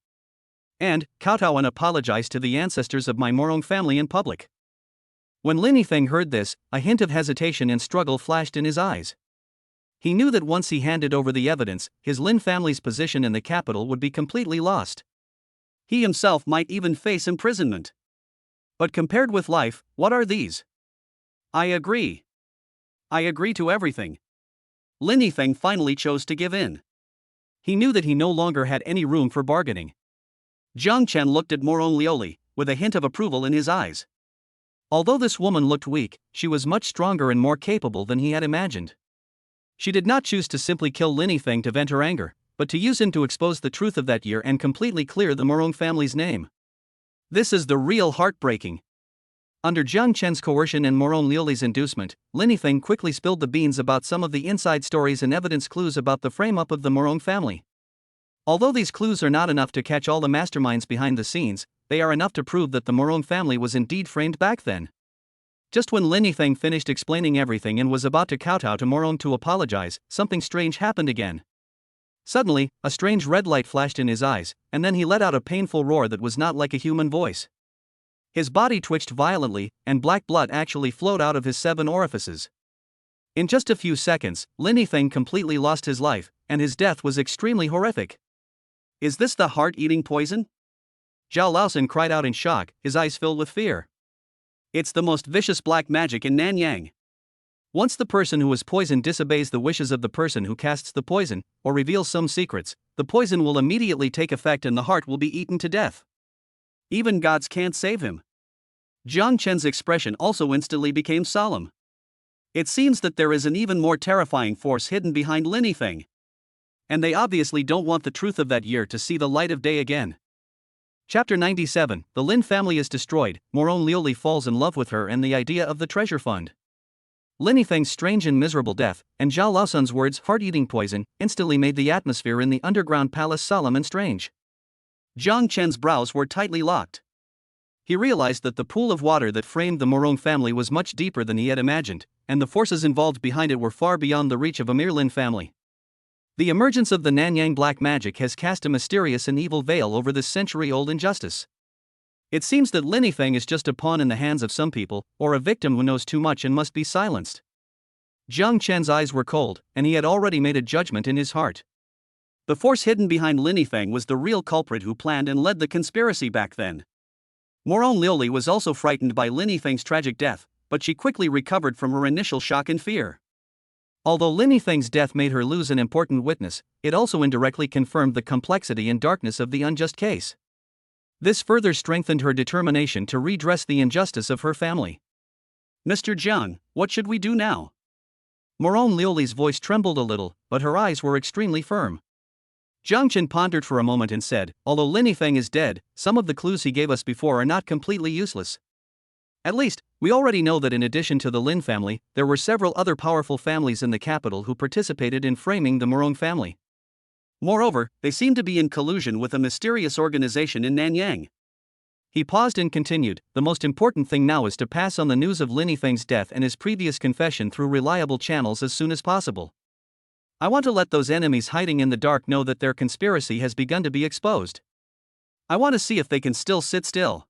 And, kowtow and apologize to the ancestors of my Morong family in public. When Linny Feng heard this, a hint of hesitation and struggle flashed in his eyes. He knew that once he handed over the evidence, his Lin family's position in the capital would be completely lost. He himself might even face imprisonment. But compared with life, what are these? I agree. I agree to everything. Linny Feng finally chose to give in. He knew that he no longer had any room for bargaining. Jiang Chen looked at Morong Lioli, with a hint of approval in his eyes. Although this woman looked weak, she was much stronger and more capable than he had imagined. She did not choose to simply kill Linny Feng to vent her anger, but to use him to expose the truth of that year and completely clear the Morong family's name. This is the real heartbreaking. Under Jiang Chen's coercion and Morong Lioli's inducement, Linny Feng quickly spilled the beans about some of the inside stories and evidence clues about the frame-up of the Morong family. Although these clues are not enough to catch all the masterminds behind the scenes, they are enough to prove that the Morong family was indeed framed back then. Just when Linny Feng finished explaining everything and was about to kowtow to Morong to apologize, something strange happened again. Suddenly, a strange red light flashed in his eyes, and then he let out a painful roar that was not like a human voice. His body twitched violently, and black blood actually flowed out of his 7 orifices. In just a few seconds, Linny Feng completely lost his life, and his death was extremely horrific. Is this the heart-eating poison? Zhao Laosan cried out in shock, his eyes filled with fear. It's the most vicious black magic in Nanyang. Once the person who is poisoned disobeys the wishes of the person who casts the poison, or reveals some secrets, the poison will immediately take effect and the heart will be eaten to death. Even gods can't save him. Jiang Chen's expression also instantly became solemn. It seems that there is an even more terrifying force hidden behind Lin Yifeng. And they obviously don't want the truth of that year to see the light of day again. Chapter 97, The Lin family is destroyed, Morong Liuli falls in love with her and the idea of the treasure fund. Lin Yifeng's strange and miserable death, and Zhao Laosan's words heart-eating poison, instantly made the atmosphere in the underground palace solemn and strange. Jiang Chen's brows were tightly locked. He realized that the pool of water that framed the Morong family was much deeper than he had imagined, and the forces involved behind it were far beyond the reach of a mere Lin family. The emergence of the Nanyang black magic has cast a mysterious and evil veil over this century-old injustice. It seems that Lin Yifeng is just a pawn in the hands of some people, or a victim who knows too much and must be silenced. Jiang Chen's eyes were cold, and he had already made a judgment in his heart. The force hidden behind Lin Yifeng was the real culprit who planned and led the conspiracy back then. Morong Liuli was also frightened by Lin Yifeng's tragic death, but she quickly recovered from her initial shock and fear. Although Lin Yifeng's death made her lose an important witness, it also indirectly confirmed the complexity and darkness of the unjust case. This further strengthened her determination to redress the injustice of her family. Mr. Jiang, what should we do now? Morong Liuli's voice trembled a little, but her eyes were extremely firm. Jiang Chen pondered for a moment and said, although Lin Yifeng is dead, some of the clues he gave us before are not completely useless. At least, we already know that in addition to the Lin family, there were several other powerful families in the capital who participated in framing the Morong family. Moreover, they seem to be in collusion with a mysterious organization in Nanyang. He paused and continued, the most important thing now is to pass on the news of Lin Yifeng's death and his previous confession through reliable channels as soon as possible. I want to let those enemies hiding in the dark know that their conspiracy has begun to be exposed. I want to see if they can still sit still.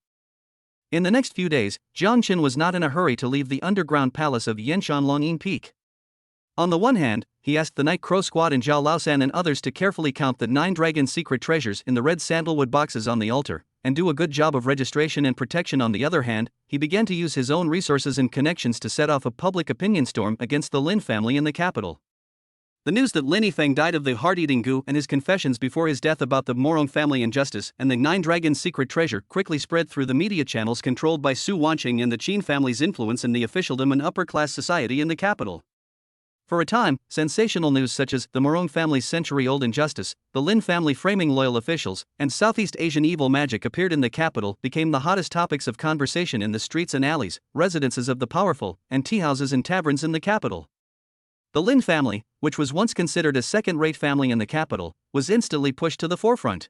In the next few days, Jiang Chen was not in a hurry to leave the underground palace of Yenshan Longyin Peak. On the one hand, he asked the Night Crow Squad and Zhao Laosan and others to carefully count the 9 dragon secret treasures in the red sandalwood boxes on the altar, and do a good job of registration and protection. On the other hand, he began to use his own resources and connections to set off a public opinion storm against the Lin family in the capital. The news that Lin Yifeng died of the heart-eating goo and his confessions before his death about the Morong family injustice and the 9 dragons secret treasure quickly spread through the media channels controlled by Su Wanqing and the Qin family's influence in the officialdom and upper-class society in the capital. For a time, sensational news such as the Morong family's century-old injustice, the Lin family framing loyal officials, and Southeast Asian evil magic appeared in the capital became the hottest topics of conversation in the streets and alleys, residences of the powerful, and teahouses and taverns in the capital. The Lin family, which was once considered a second-rate family in the capital, was instantly pushed to the forefront.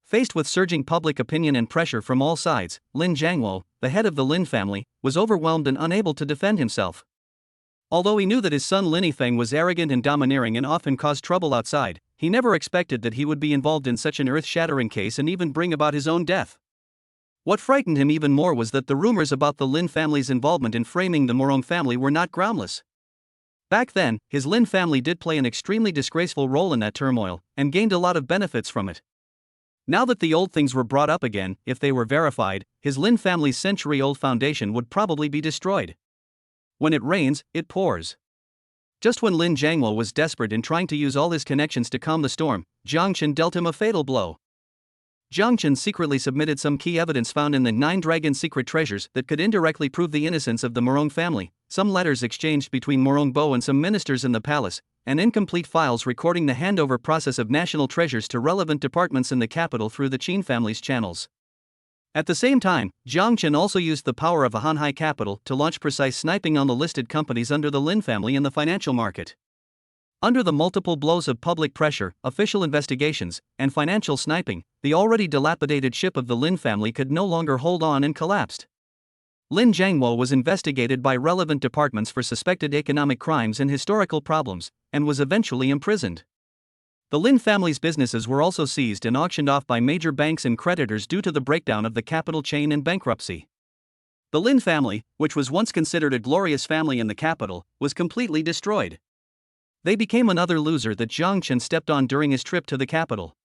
Faced with surging public opinion and pressure from all sides, Lin Jiangwo, the head of the Lin family, was overwhelmed and unable to defend himself. Although he knew that his son Lin Yifeng was arrogant and domineering and often caused trouble outside, he never expected that he would be involved in such an earth-shattering case and even bring about his own death. What frightened him even more was that the rumors about the Lin family's involvement in framing the Morong family were not groundless. Back then, his Lin family did play an extremely disgraceful role in that turmoil, and gained a lot of benefits from it. Now that the old things were brought up again, if they were verified, his Lin family's century-old foundation would probably be destroyed. When it rains, it pours. Just when Lin Jiangwo was desperate in trying to use all his connections to calm the storm, Jiang Chen dealt him a fatal blow. Jiang Chen secretly submitted some key evidence found in the 9 dragon secret treasures that could indirectly prove the innocence of the Morong family, some letters exchanged between Morong Bo and some ministers in the palace, and incomplete files recording the handover process of national treasures to relevant departments in the capital through the Qin family's channels. At the same time, Jiang Chen also used the power of a Hanhai capital to launch precise sniping on the listed companies under the Lin family in the financial market. Under the multiple blows of public pressure, official investigations, and financial sniping, the already dilapidated ship of the Lin family could no longer hold on and collapsed. Lin Jiangwo was investigated by relevant departments for suspected economic crimes and historical problems, and was eventually imprisoned. The Lin family's businesses were also seized and auctioned off by major banks and creditors due to the breakdown of the capital chain and bankruptcy. The Lin family, which was once considered a glorious family in the capital, was completely destroyed. They became another loser that Jiang Chen stepped on during his trip to the capital.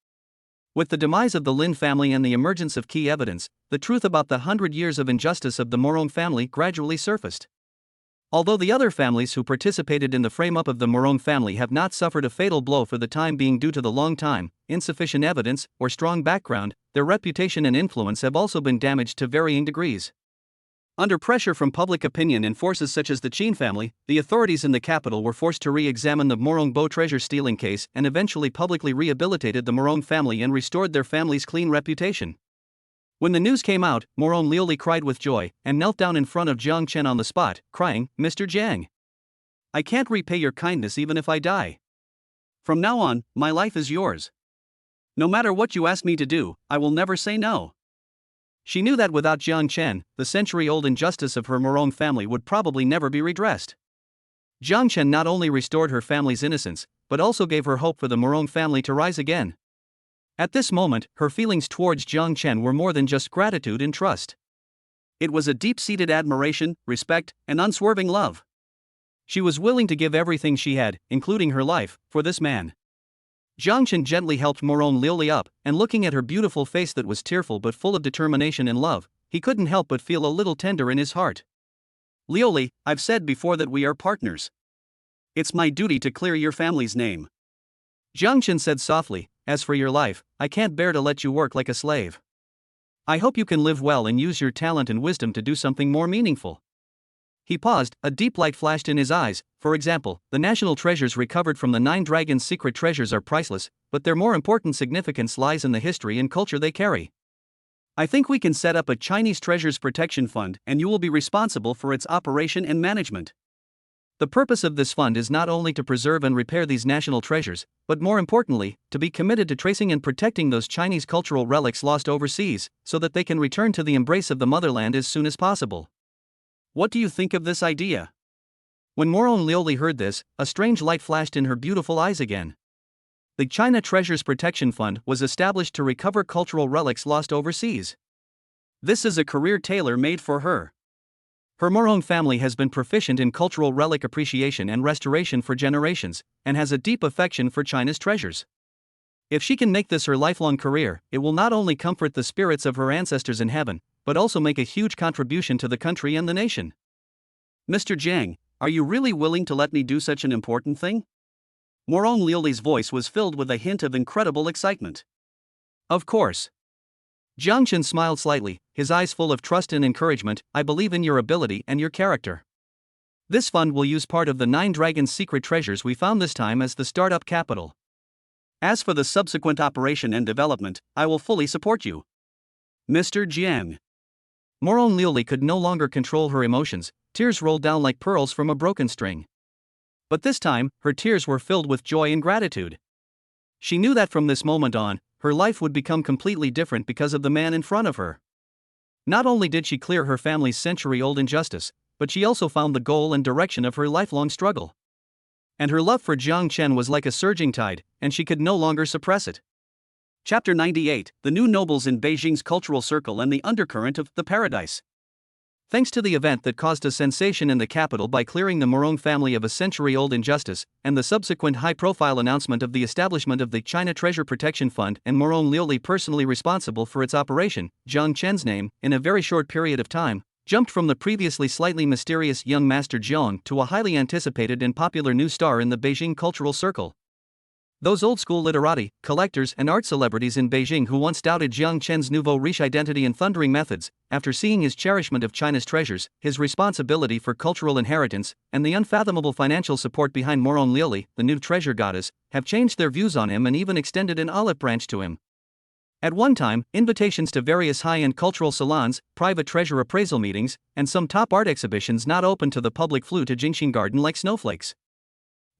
With the demise of the Lin family and the emergence of key evidence, the truth about the 100 years of injustice of the Morong family gradually surfaced. Although the other families who participated in the frame-up of the Morong family have not suffered a fatal blow for the time being due to the long time, insufficient evidence, or strong background, their reputation and influence have also been damaged to varying degrees. Under pressure from public opinion and forces such as the Qin family, the authorities in the capital were forced to re-examine the Morong Bo treasure stealing case and eventually publicly rehabilitated the Morong family and restored their family's clean reputation. When the news came out, Morong Liuli cried with joy and knelt down in front of Jiang Chen on the spot, crying, "Mr. Jiang, I can't repay your kindness even if I die. From now on, my life is yours. No matter what you ask me to do, I will never say no." She knew that without Jiang Chen, the century-old injustice of her Morong family would probably never be redressed. Jiang Chen not only restored her family's innocence, but also gave her hope for the Morong family to rise again. At this moment, her feelings towards Jiang Chen were more than just gratitude and trust. It was a deep-seated admiration, respect, and unswerving love. She was willing to give everything she had, including her life, for this man. Jiang Chen gently helped Morong Liuli up, and looking at her beautiful face that was tearful but full of determination and love, he couldn't help but feel a little tender in his heart. "Liuli, I've said before that we are partners. It's my duty to clear your family's name." Jiang Chen said softly, "As for your life, I can't bear to let you work like a slave. I hope you can live well and use your talent and wisdom to do something more meaningful." He paused, a deep light flashed in his eyes. "For example, the national treasures recovered from the 9 Dragons' secret treasures are priceless, but their more important significance lies in the history and culture they carry. I think we can set up a Chinese Treasures Protection Fund and you will be responsible for its operation and management. The purpose of this fund is not only to preserve and repair these national treasures, but more importantly, to be committed to tracing and protecting those Chinese cultural relics lost overseas, so that they can return to the embrace of the motherland as soon as possible. What do you think of this idea?" When Morong Liuli heard this, a strange light flashed in her beautiful eyes again. The China Treasures Protection Fund was established to recover cultural relics lost overseas. This is a career tailor-made for her. Her Morong family has been proficient in cultural relic appreciation and restoration for generations, and has a deep affection for China's treasures. If she can make this her lifelong career, it will not only comfort the spirits of her ancestors in heaven, but also make a huge contribution to the country and the nation. "Mr. Jiang, are you really willing to let me do such an important thing?" Morong Liuli's voice was filled with a hint of incredible excitement. "Of course." Jiang Chen smiled slightly, his eyes full of trust and encouragement. "I believe in your ability and your character. This fund will use part of the 9 Dragons' secret treasures we found this time as the startup capital. As for the subsequent operation and development, I will fully support you." "Mr. Jiang." Morong Liuli could no longer control her emotions, tears rolled down like pearls from a broken string. But this time, her tears were filled with joy and gratitude. She knew that from this moment on, her life would become completely different because of the man in front of her. Not only did she clear her family's century-old injustice, but she also found the goal and direction of her lifelong struggle. And her love for Jiang Chen was like a surging tide, and she could no longer suppress it. Chapter 98, The New Nobles in Beijing's Cultural Circle and the Undercurrent of the Paradise. Thanks to the event that caused a sensation in the capital by clearing the Morong family of a century-old injustice, and the subsequent high-profile announcement of the establishment of the China Treasure Protection Fund and Morong Liuli personally responsible for its operation, Jiang Chen's name, in a very short period of time, jumped from the previously slightly mysterious young Master Jiang to a highly anticipated and popular new star in the Beijing cultural circle. Those old-school literati, collectors and art celebrities in Beijing who once doubted Jiang Chen's nouveau riche identity and thundering methods, after seeing his cherishment of China's treasures, his responsibility for cultural inheritance, and the unfathomable financial support behind Morong Liuli, the new treasure goddess, have changed their views on him and even extended an olive branch to him. At one time, invitations to various high-end cultural salons, private treasure appraisal meetings, and some top art exhibitions not open to the public flew to Jingxing Garden like snowflakes.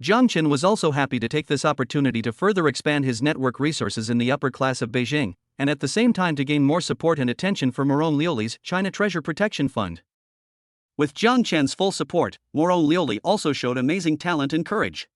Jiang Chen was also happy to take this opportunity to further expand his network resources in the upper class of Beijing, and at the same time to gain more support and attention for Morong Liuli's China Treasure Protection Fund. With Jiang Chen's full support, Morong Liuli also showed amazing talent and courage.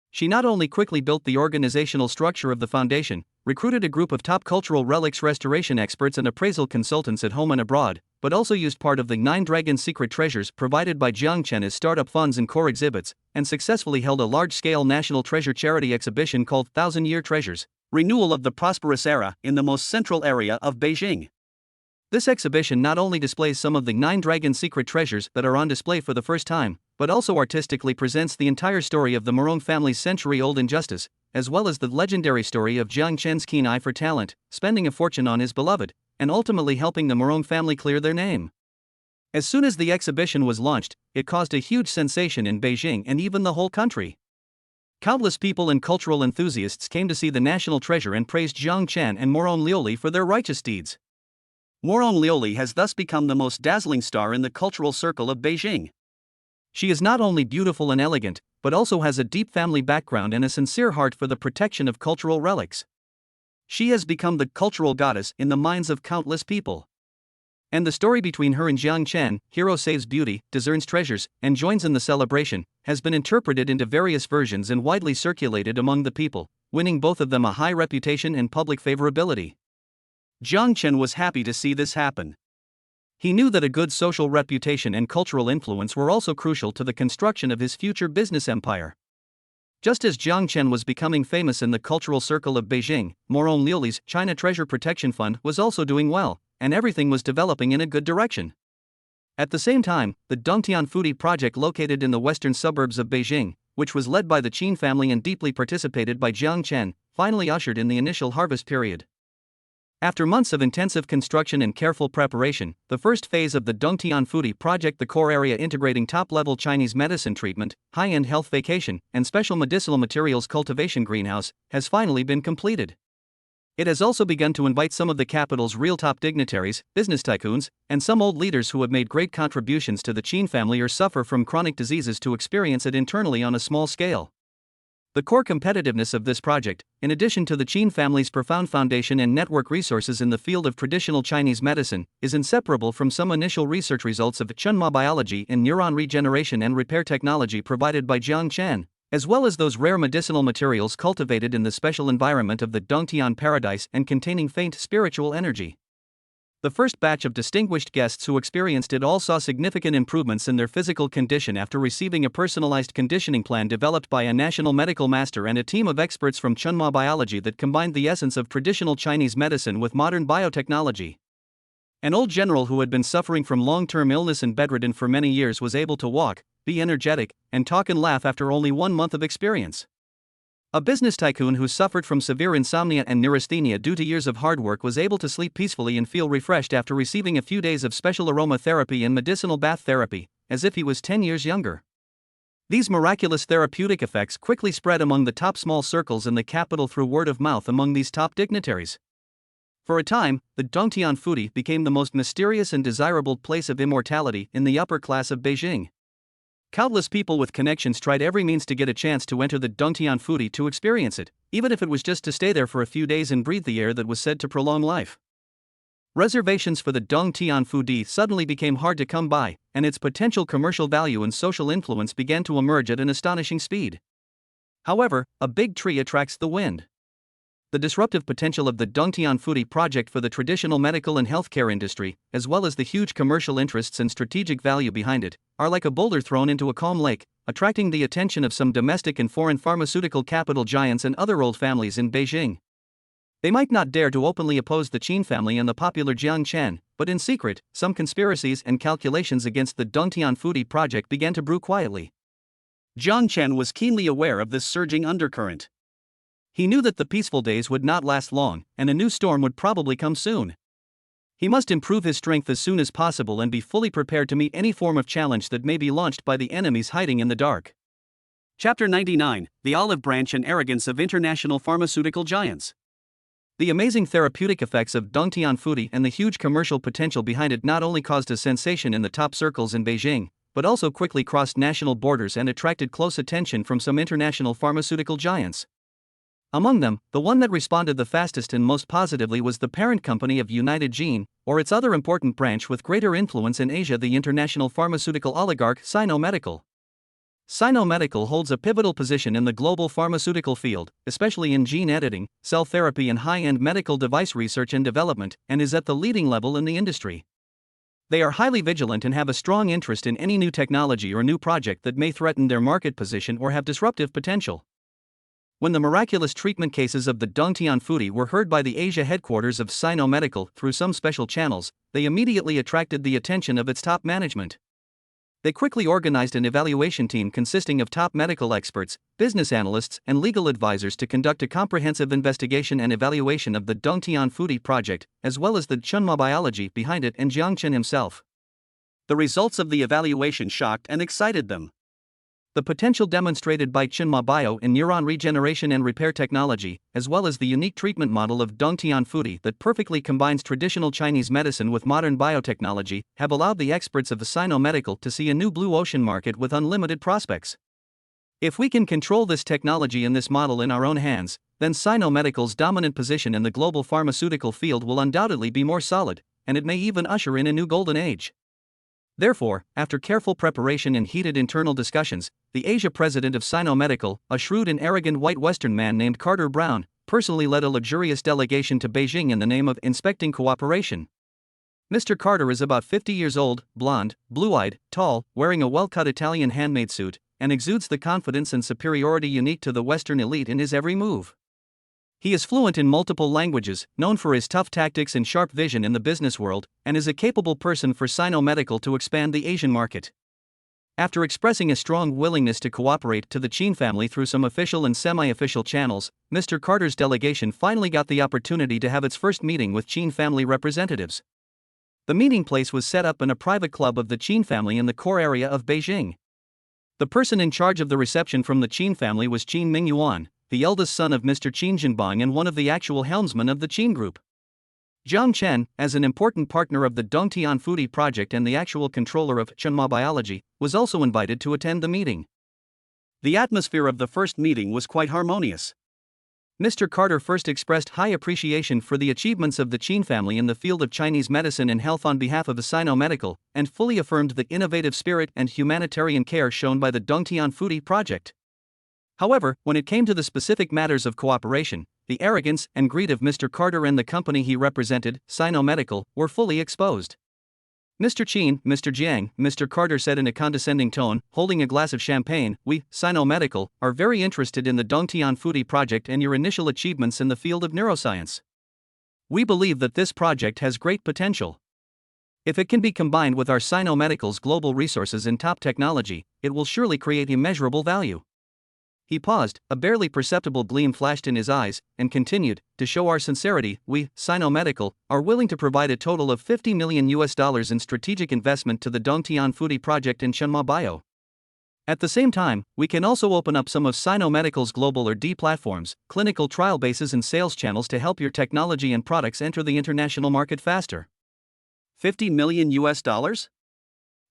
She not only quickly built the organizational structure of the foundation, recruited a group of top cultural relics restoration experts and appraisal consultants at home and abroad, but also used part of the 9 Dragons secret treasures provided by Jiang Chen as startup funds and core exhibits, and successfully held a large-scale national treasure charity exhibition called 1,000-Year Treasures, Renewal of the Prosperous Era in the most central area of Beijing. This exhibition not only displays some of the 9 dragon secret treasures that are on display for the first time, but also artistically presents the entire story of the Morong family's century-old injustice, as well as the legendary story of Jiang Chen's keen eye for talent, spending a fortune on his beloved, and ultimately helping the Morong family clear their name. As soon as the exhibition was launched, it caused a huge sensation in Beijing and even the whole country. Countless people and cultural enthusiasts came to see the national treasure and praised Jiang Chen and Morong Liuli for their righteous deeds. Morong Liuli has thus become the most dazzling star in the cultural circle of Beijing. She is not only beautiful and elegant, but also has a deep family background and a sincere heart for the protection of cultural relics. She has become the cultural goddess in the minds of countless people. And the story between her and Jiang Chen, hero saves beauty, discerns treasures, and joins in the celebration, has been interpreted into various versions and widely circulated among the people, winning both of them a high reputation and public favorability. Jiang Chen was happy to see this happen. He knew that a good social reputation and cultural influence were also crucial to the construction of his future business empire. Just as Jiang Chen was becoming famous in the cultural circle of Beijing, Morong Liuli's China Treasure Protection Fund was also doing well, and everything was developing in a good direction. At the same time, the Dongtian Fudi project located in the western suburbs of Beijing, which was led by the Qin family and deeply participated by Jiang Chen, finally ushered in the initial harvest period. After months of intensive construction and careful preparation, the first phase of the Dongtian Fudi project, the core area integrating top-level Chinese medicine treatment, high-end health vacation, and special medicinal materials cultivation greenhouse, has finally been completed. It has also begun to invite some of the capital's real top dignitaries, business tycoons, and some old leaders who have made great contributions to the Qin family or suffer from chronic diseases to experience it internally on a small scale. The core competitiveness of this project, in addition to the Qin family's profound foundation and network resources in the field of traditional Chinese medicine, is inseparable from some initial research results of Chunma biology and neuron regeneration and repair technology provided by Jiang Chen, as well as those rare medicinal materials cultivated in the special environment of the Dongtian paradise and containing faint spiritual energy. The first batch of distinguished guests who experienced it all saw significant improvements in their physical condition after receiving a personalized conditioning plan developed by a national medical master and a team of experts from Chunma Biology that combined the essence of traditional Chinese medicine with modern biotechnology. An old general who had been suffering from long-term illness and bedridden for many years was able to walk, be energetic, and talk and laugh after only 1 month of experience. A business tycoon who suffered from severe insomnia and neurasthenia due to years of hard work was able to sleep peacefully and feel refreshed after receiving a few days of special aromatherapy and medicinal bath therapy, as if he was 10 years younger. These miraculous therapeutic effects quickly spread among the top small circles in the capital through word of mouth among these top dignitaries. For a time, the Dongtian Fudi became the most mysterious and desirable place of immortality in the upper class of Beijing. Countless people with connections tried every means to get a chance to enter the Dongtian Fudi to experience it, even if it was just to stay there for a few days and breathe the air that was said to prolong life. Reservations for the Dongtian Fudi suddenly became hard to come by, and its potential commercial value and social influence began to emerge at an astonishing speed. However, a big tree attracts the wind. The disruptive potential of the Dongtian Fudi project for the traditional medical and healthcare industry, as well as the huge commercial interests and strategic value behind it, are like a boulder thrown into a calm lake, attracting the attention of some domestic and foreign pharmaceutical capital giants and other old families in Beijing. They might not dare to openly oppose the Qin family and the popular Jiang Chen, but in secret, some conspiracies and calculations against the Dongtian Fudi project began to brew quietly. Jiang Chen was keenly aware of this surging undercurrent. He knew that the peaceful days would not last long, and a new storm would probably come soon. He must improve his strength as soon as possible and be fully prepared to meet any form of challenge that may be launched by the enemies hiding in the dark. Chapter 99: The Olive Branch and Arrogance of International Pharmaceutical Giants. The amazing therapeutic effects of Dongtian Fudi and the huge commercial potential behind it not only caused a sensation in the top circles in Beijing, but also quickly crossed national borders and attracted close attention from some international pharmaceutical giants. Among them, the one that responded the fastest and most positively was the parent company of United Gene, or its other important branch with greater influence in Asia, the international pharmaceutical oligarch Sino Medical. Sino Medical holds a pivotal position in the global pharmaceutical field, especially in gene editing, cell therapy and high-end medical device research and development, and is at the leading level in the industry. They are highly vigilant and have a strong interest in any new technology or new project that may threaten their market position or have disruptive potential. When the miraculous treatment cases of the Dongtian Fudi were heard by the Asia headquarters of Sino Medical through some special channels, they immediately attracted the attention of its top management. They quickly organized an evaluation team consisting of top medical experts, business analysts, and legal advisors to conduct a comprehensive investigation and evaluation of the Dongtian Fudi project, as well as the Chunma biology behind it and Jiang Chen himself. The results of the evaluation shocked and excited them. The potential demonstrated by Chunma Bio in neuron regeneration and repair technology, as well as the unique treatment model of Dongtian Fudi that perfectly combines traditional Chinese medicine with modern biotechnology, have allowed the experts of the Sino Medical to see a new blue ocean market with unlimited prospects. If we can control this technology and this model in our own hands, then Sino Medical's dominant position in the global pharmaceutical field will undoubtedly be more solid, and it may even usher in a new golden age. Therefore, after careful preparation and heated internal discussions, the Asia president of Sino Medical, a shrewd and arrogant white Western man named Carter Brown, personally led a luxurious delegation to Beijing in the name of inspecting cooperation. Mr. Carter is about 50 years old, blonde, blue-eyed, tall, wearing a well-cut Italian handmade suit, and exudes the confidence and superiority unique to the Western elite in his every move. He is fluent in multiple languages, known for his tough tactics and sharp vision in the business world, and is a capable person for Sino Medical to expand the Asian market. After expressing a strong willingness to cooperate to the Qin family through some official and semi-official channels, Mr. Carter's delegation finally got the opportunity to have its first meeting with Qin family representatives. The meeting place was set up in a private club of the Qin family in the core area of Beijing. The person in charge of the reception from the Qin family was Qin Mingyuan, the eldest son of Mr. Qin Jinbang and one of the actual helmsmen of the Qin Group. Jiang Chen, as an important partner of the Dongtian Fudi project and the actual controller of Chunma biology, was also invited to attend the meeting. The atmosphere of the first meeting was quite harmonious. Mr. Carter first expressed high appreciation for the achievements of the Qin family in the field of Chinese medicine and health on behalf of the Sino Medical, and fully affirmed the innovative spirit and humanitarian care shown by the Dongtian Fudi project. However, when it came to the specific matters of cooperation, the arrogance and greed of Mr. Carter and the company he represented, Sino Medical, were fully exposed. Mr. Qin, Mr. Jiang, Mr. Carter said in a condescending tone, holding a glass of champagne, we, Sino Medical, are very interested in the Dongtian Fudi project and your initial achievements in the field of neuroscience. We believe that this project has great potential. If it can be combined with our Sino Medical's global resources and top technology, it will surely create immeasurable value. He paused, a barely perceptible gleam flashed in his eyes, and continued, to show our sincerity, we, Sino Medical, are willing to provide a total of $50 million in strategic investment to the Dongtian Fudi project in Chunma Bio. At the same time, we can also open up some of Sino Medical's global or D platforms, clinical trial bases and sales channels to help your technology and products enter the international market faster. $50 million?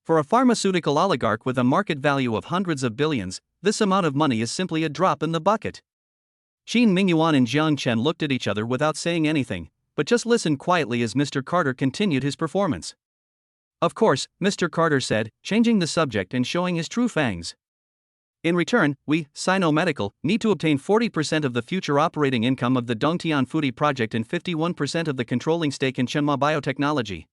For a pharmaceutical oligarch with a market value of hundreds of billions, this amount of money is simply a drop in the bucket. Qin Mingyuan and Jiang Chen looked at each other without saying anything, but just listened quietly as Mr. Carter continued his performance. Of course, Mr. Carter said, changing the subject and showing his true fangs. In return, we, Sino Medical, need to obtain 40% of the future operating income of the Dongtian Fudi project and 51% of the controlling stake in Chunma Biotechnology.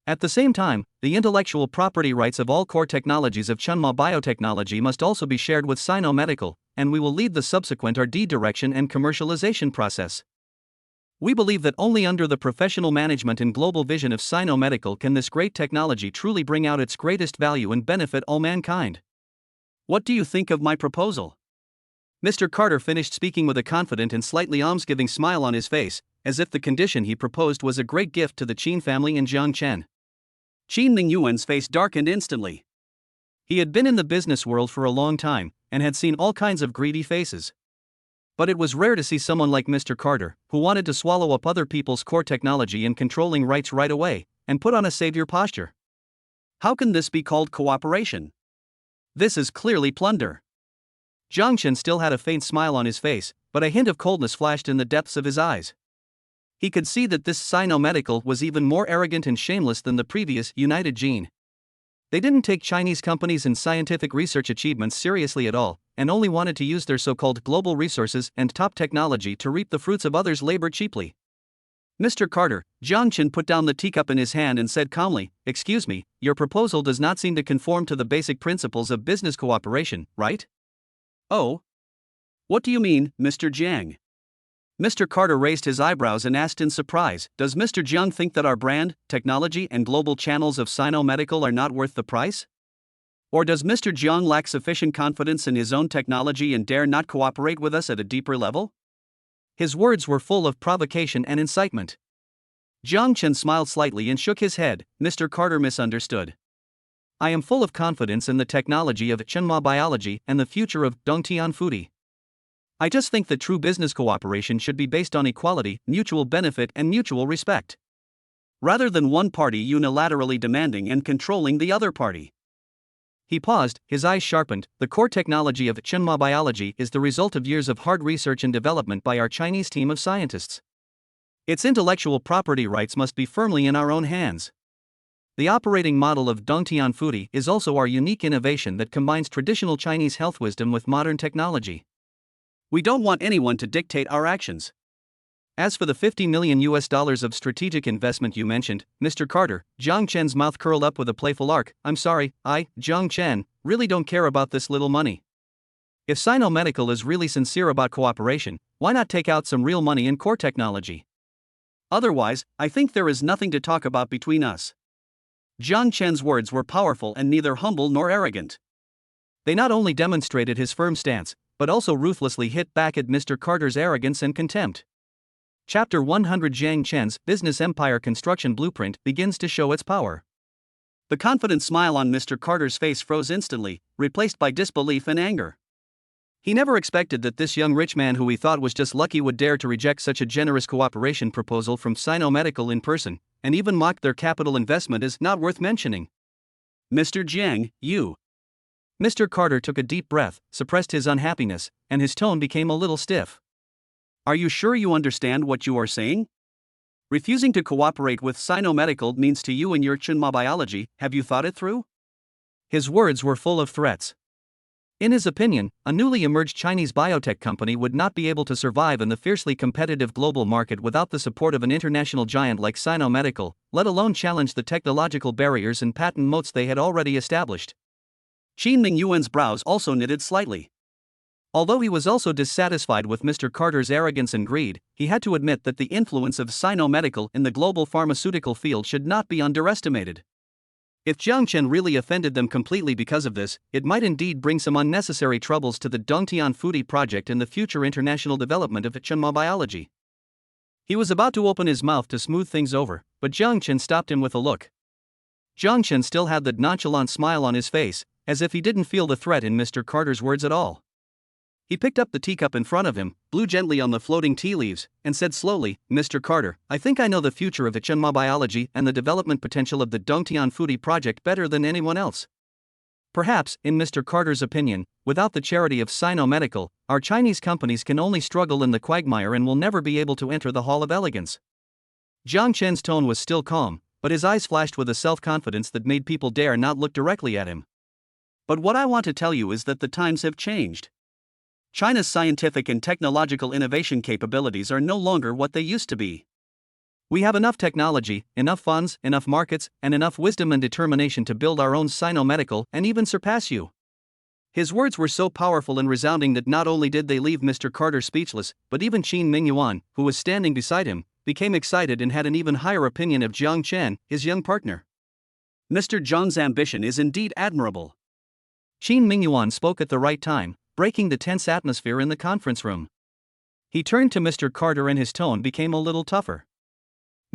At the same time, the intellectual property rights of all core technologies of Chunma Biotechnology must also be shared with Sino Medical, and we will lead the subsequent R&D direction and commercialization process. We believe that only under the professional management and global vision of Sino Medical can this great technology truly bring out its greatest value and benefit all mankind. What do you think of my proposal? Mr. Carter finished speaking with a confident and slightly almsgiving smile on his face, as if the condition he proposed was a great gift to the Qin family and Jiang Chen. Qin Mingyuan's face darkened instantly. He had been in the business world for a long time, and had seen all kinds of greedy faces. But it was rare to see someone like Mr. Carter, who wanted to swallow up other people's core technology and controlling rights right away, and put on a savior posture. How can this be called cooperation? This is clearly plunder. Jiang Chen still had a faint smile on his face, but a hint of coldness flashed in the depths of his eyes. He could see that this Sino Medical was even more arrogant and shameless than the previous United Gene. They didn't take Chinese companies and scientific research achievements seriously at all, and only wanted to use their so-called global resources and top technology to reap the fruits of others' labor cheaply. Mr. Carter, Jiang Chen put down the teacup in his hand and said calmly, "Excuse me, your proposal does not seem to conform to the basic principles of business cooperation, right?" Oh? What do you mean, Mr. Jiang? Mr. Carter raised his eyebrows and asked in surprise, does Mr. Jiang think that our brand, technology, and global channels of Sino Medical are not worth the price? Or does Mr. Jiang lack sufficient confidence in his own technology and dare not cooperate with us at a deeper level? His words were full of provocation and incitement. Jiang Chen smiled slightly and shook his head. Mr. Carter misunderstood. I am full of confidence in the technology of Chenma Biology and the future of Dongtian Foodie. I just think that true business cooperation should be based on equality, mutual benefit, and mutual respect, rather than one party unilaterally demanding and controlling the other party. He paused, his eyes sharpened. The core technology of Chenma Biology is the result of years of hard research and development by our Chinese team of scientists. Its intellectual property rights must be firmly in our own hands. The operating model of Dongtian Foodie is also our unique innovation that combines traditional Chinese health wisdom with modern technology. We don't want anyone to dictate our actions. As for the $50 million of strategic investment you mentioned, Mr. Carter, Jiang Chen's mouth curled up with a playful arc. I'm sorry, Jiang Chen, really don't care about this little money. If Sino Medical is really sincere about cooperation, why not take out some real money in core technology? Otherwise, I think there is nothing to talk about between us. Jiang Chen's words were powerful and neither humble nor arrogant. They not only demonstrated his firm stance, but also ruthlessly hit back at Mr. Carter's arrogance and contempt. Chapter 100 Jiang Chen's Business Empire Construction Blueprint begins to show its power. The confident smile on Mr. Carter's face froze instantly, replaced by disbelief and anger. He never expected that this young rich man who he thought was just lucky would dare to reject such a generous cooperation proposal from Sino Medical in person, and even mocked their capital investment as not worth mentioning. Mr. Jiang, you. Mr. Carter took a deep breath, suppressed his unhappiness, and his tone became a little stiff. Are you sure you understand what you are saying? Refusing to cooperate with Sino Medical means to you and your Chenma Biology, have you thought it through? His words were full of threats. In his opinion, a newly emerged Chinese biotech company would not be able to survive in the fiercely competitive global market without the support of an international giant like Sino Medical, let alone challenge the technological barriers and patent moats they had already established. Qin Mingyuan's brows also knitted slightly. Although he was also dissatisfied with Mr. Carter's arrogance and greed, he had to admit that the influence of Sino Medical in the global pharmaceutical field should not be underestimated. If Jiang Chen really offended them completely because of this, it might indeed bring some unnecessary troubles to the Dongtian Foodie project and the future international development of Chenma Biology. He was about to open his mouth to smooth things over, but Jiang Chen stopped him with a look. Jiang Chen still had that nonchalant smile on his face, as if he didn't feel the threat in Mr. Carter's words at all. He picked up the teacup in front of him, blew gently on the floating tea leaves, and said slowly, Mr. Carter, I think I know the future of Chenma Biology and the development potential of the Dongtian Foodie project better than anyone else. Perhaps, in Mr. Carter's opinion, without the charity of Sino Medical, our Chinese companies can only struggle in the quagmire and will never be able to enter the Hall of Elegance. Jiang Chen's tone was still calm, but his eyes flashed with a self-confidence that made people dare not look directly at him. But what I want to tell you is that the times have changed. China's scientific and technological innovation capabilities are no longer what they used to be. We have enough technology, enough funds, enough markets, and enough wisdom and determination to build our own Sino Medical and even surpass you. His words were so powerful and resounding that not only did they leave Mr. Carter speechless, but even Qin Mingyuan, who was standing beside him, became excited and had an even higher opinion of Jiang Chen, his young partner. Mr. Jiang's ambition is indeed admirable. Qin Mingyuan spoke at the right time, breaking the tense atmosphere in the conference room. He turned to Mr. Carter and his tone became a little tougher.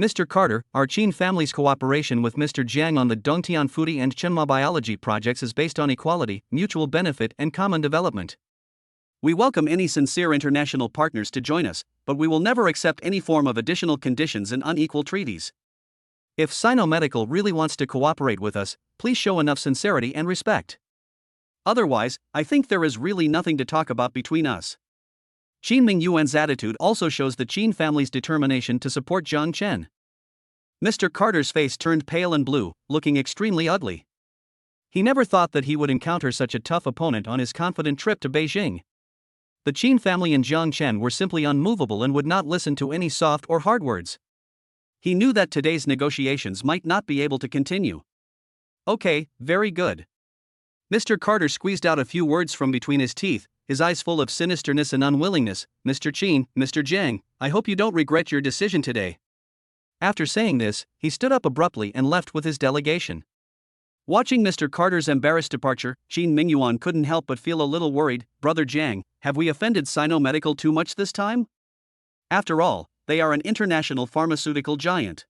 Mr. Carter, our Qin family's cooperation with Mr. Jiang on the Dongtian Foodie and Chenma Biology projects is based on equality, mutual benefit, and common development. We welcome any sincere international partners to join us, but we will never accept any form of additional conditions and unequal treaties. If Sino Medical really wants to cooperate with us, please show enough sincerity and respect. Otherwise, I think there is really nothing to talk about between us. Qin Mingyuan's attitude also shows the Qin family's determination to support Jiang Chen. Mr. Carter's face turned pale and blue, looking extremely ugly. He never thought that he would encounter such a tough opponent on his confident trip to Beijing. The Qin family and Jiang Chen were simply unmovable and would not listen to any soft or hard words. He knew that today's negotiations might not be able to continue. Okay, very good. Mr. Carter squeezed out a few words from between his teeth, his eyes full of sinisterness and unwillingness. "Mr. Qin, Mr. Jiang, I hope you don't regret your decision today." After saying this, he stood up abruptly and left with his delegation. Watching Mr. Carter's embarrassed departure, Qin Mingyuan couldn't help but feel a little worried. "Brother Jiang, have we offended Sino Medical too much this time? After all, they are an international pharmaceutical giant.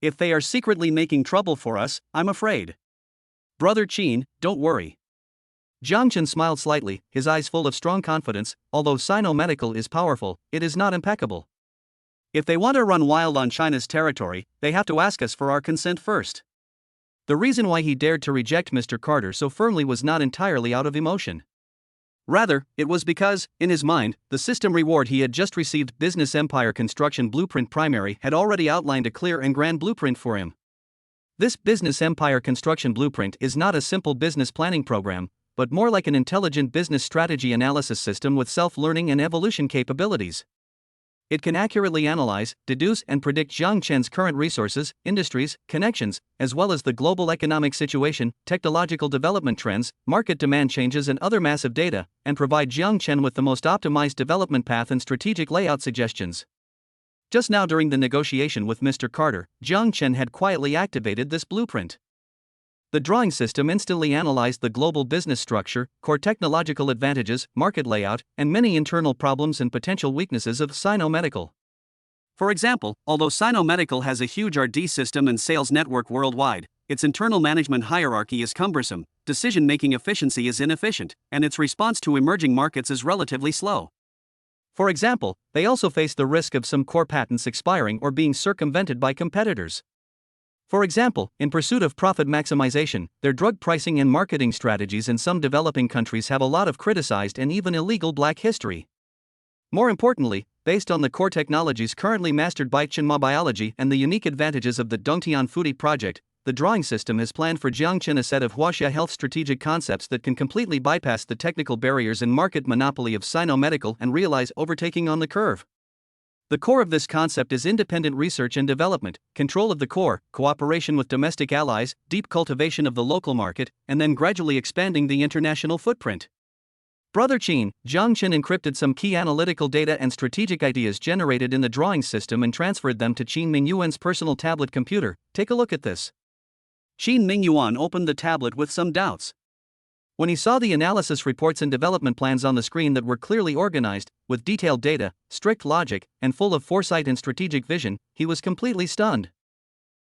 If they are secretly making trouble for us, I'm afraid." "Brother Qin, don't worry." Jiang Chen smiled slightly, his eyes full of strong confidence. "Although Sino Medical is powerful, it is not impeccable. If they want to run wild on China's territory, they have to ask us for our consent first." The reason why he dared to reject Mr. Carter so firmly was not entirely out of emotion. Rather, it was because, in his mind, the system reward he had just received, Business Empire Construction Blueprint Primary, had already outlined a clear and grand blueprint for him. This Business Empire Construction Blueprint is not a simple business planning program, but more like an intelligent business strategy analysis system with self-learning and evolution capabilities. It can accurately analyze, deduce, and predict Jiang Chen's current resources, industries, connections, as well as the global economic situation, technological development trends, market demand changes, and other massive data, and provide Jiang Chen with the most optimized development path and strategic layout suggestions. Just now, during the negotiation with Mr. Carter, Jiang Chen had quietly activated this blueprint. The drawing system instantly analyzed the global business structure, core technological advantages, market layout, and many internal problems and potential weaknesses of Sino Medical. For example, although Sino Medical has a huge R&D system and sales network worldwide, its internal management hierarchy is cumbersome, decision-making efficiency is inefficient, and its response to emerging markets is relatively slow. For example, they also face the risk of some core patents expiring or being circumvented by competitors. For example, in pursuit of profit maximization, their drug pricing and marketing strategies in some developing countries have a lot of criticized and even illegal black history. More importantly, based on the core technologies currently mastered by Chenma Biology and the unique advantages of the Dongtian Foodie project, the drawing system has planned for Jiang Chen a set of Huaxia Health strategic concepts that can completely bypass the technical barriers and market monopoly of Sino Medical and realize overtaking on the curve. The core of this concept is independent research and development, control of the core, cooperation with domestic allies, deep cultivation of the local market, and then gradually expanding the international footprint. Brother Qin, Jiang Chen encrypted some key analytical data and strategic ideas generated in the drawing system and transferred them to Qin Mingyuan's personal tablet computer. "Take a look at this." Qin Mingyuan opened the tablet with some doubts. When he saw the analysis reports and development plans on the screen that were clearly organized, with detailed data, strict logic, and full of foresight and strategic vision, he was completely stunned.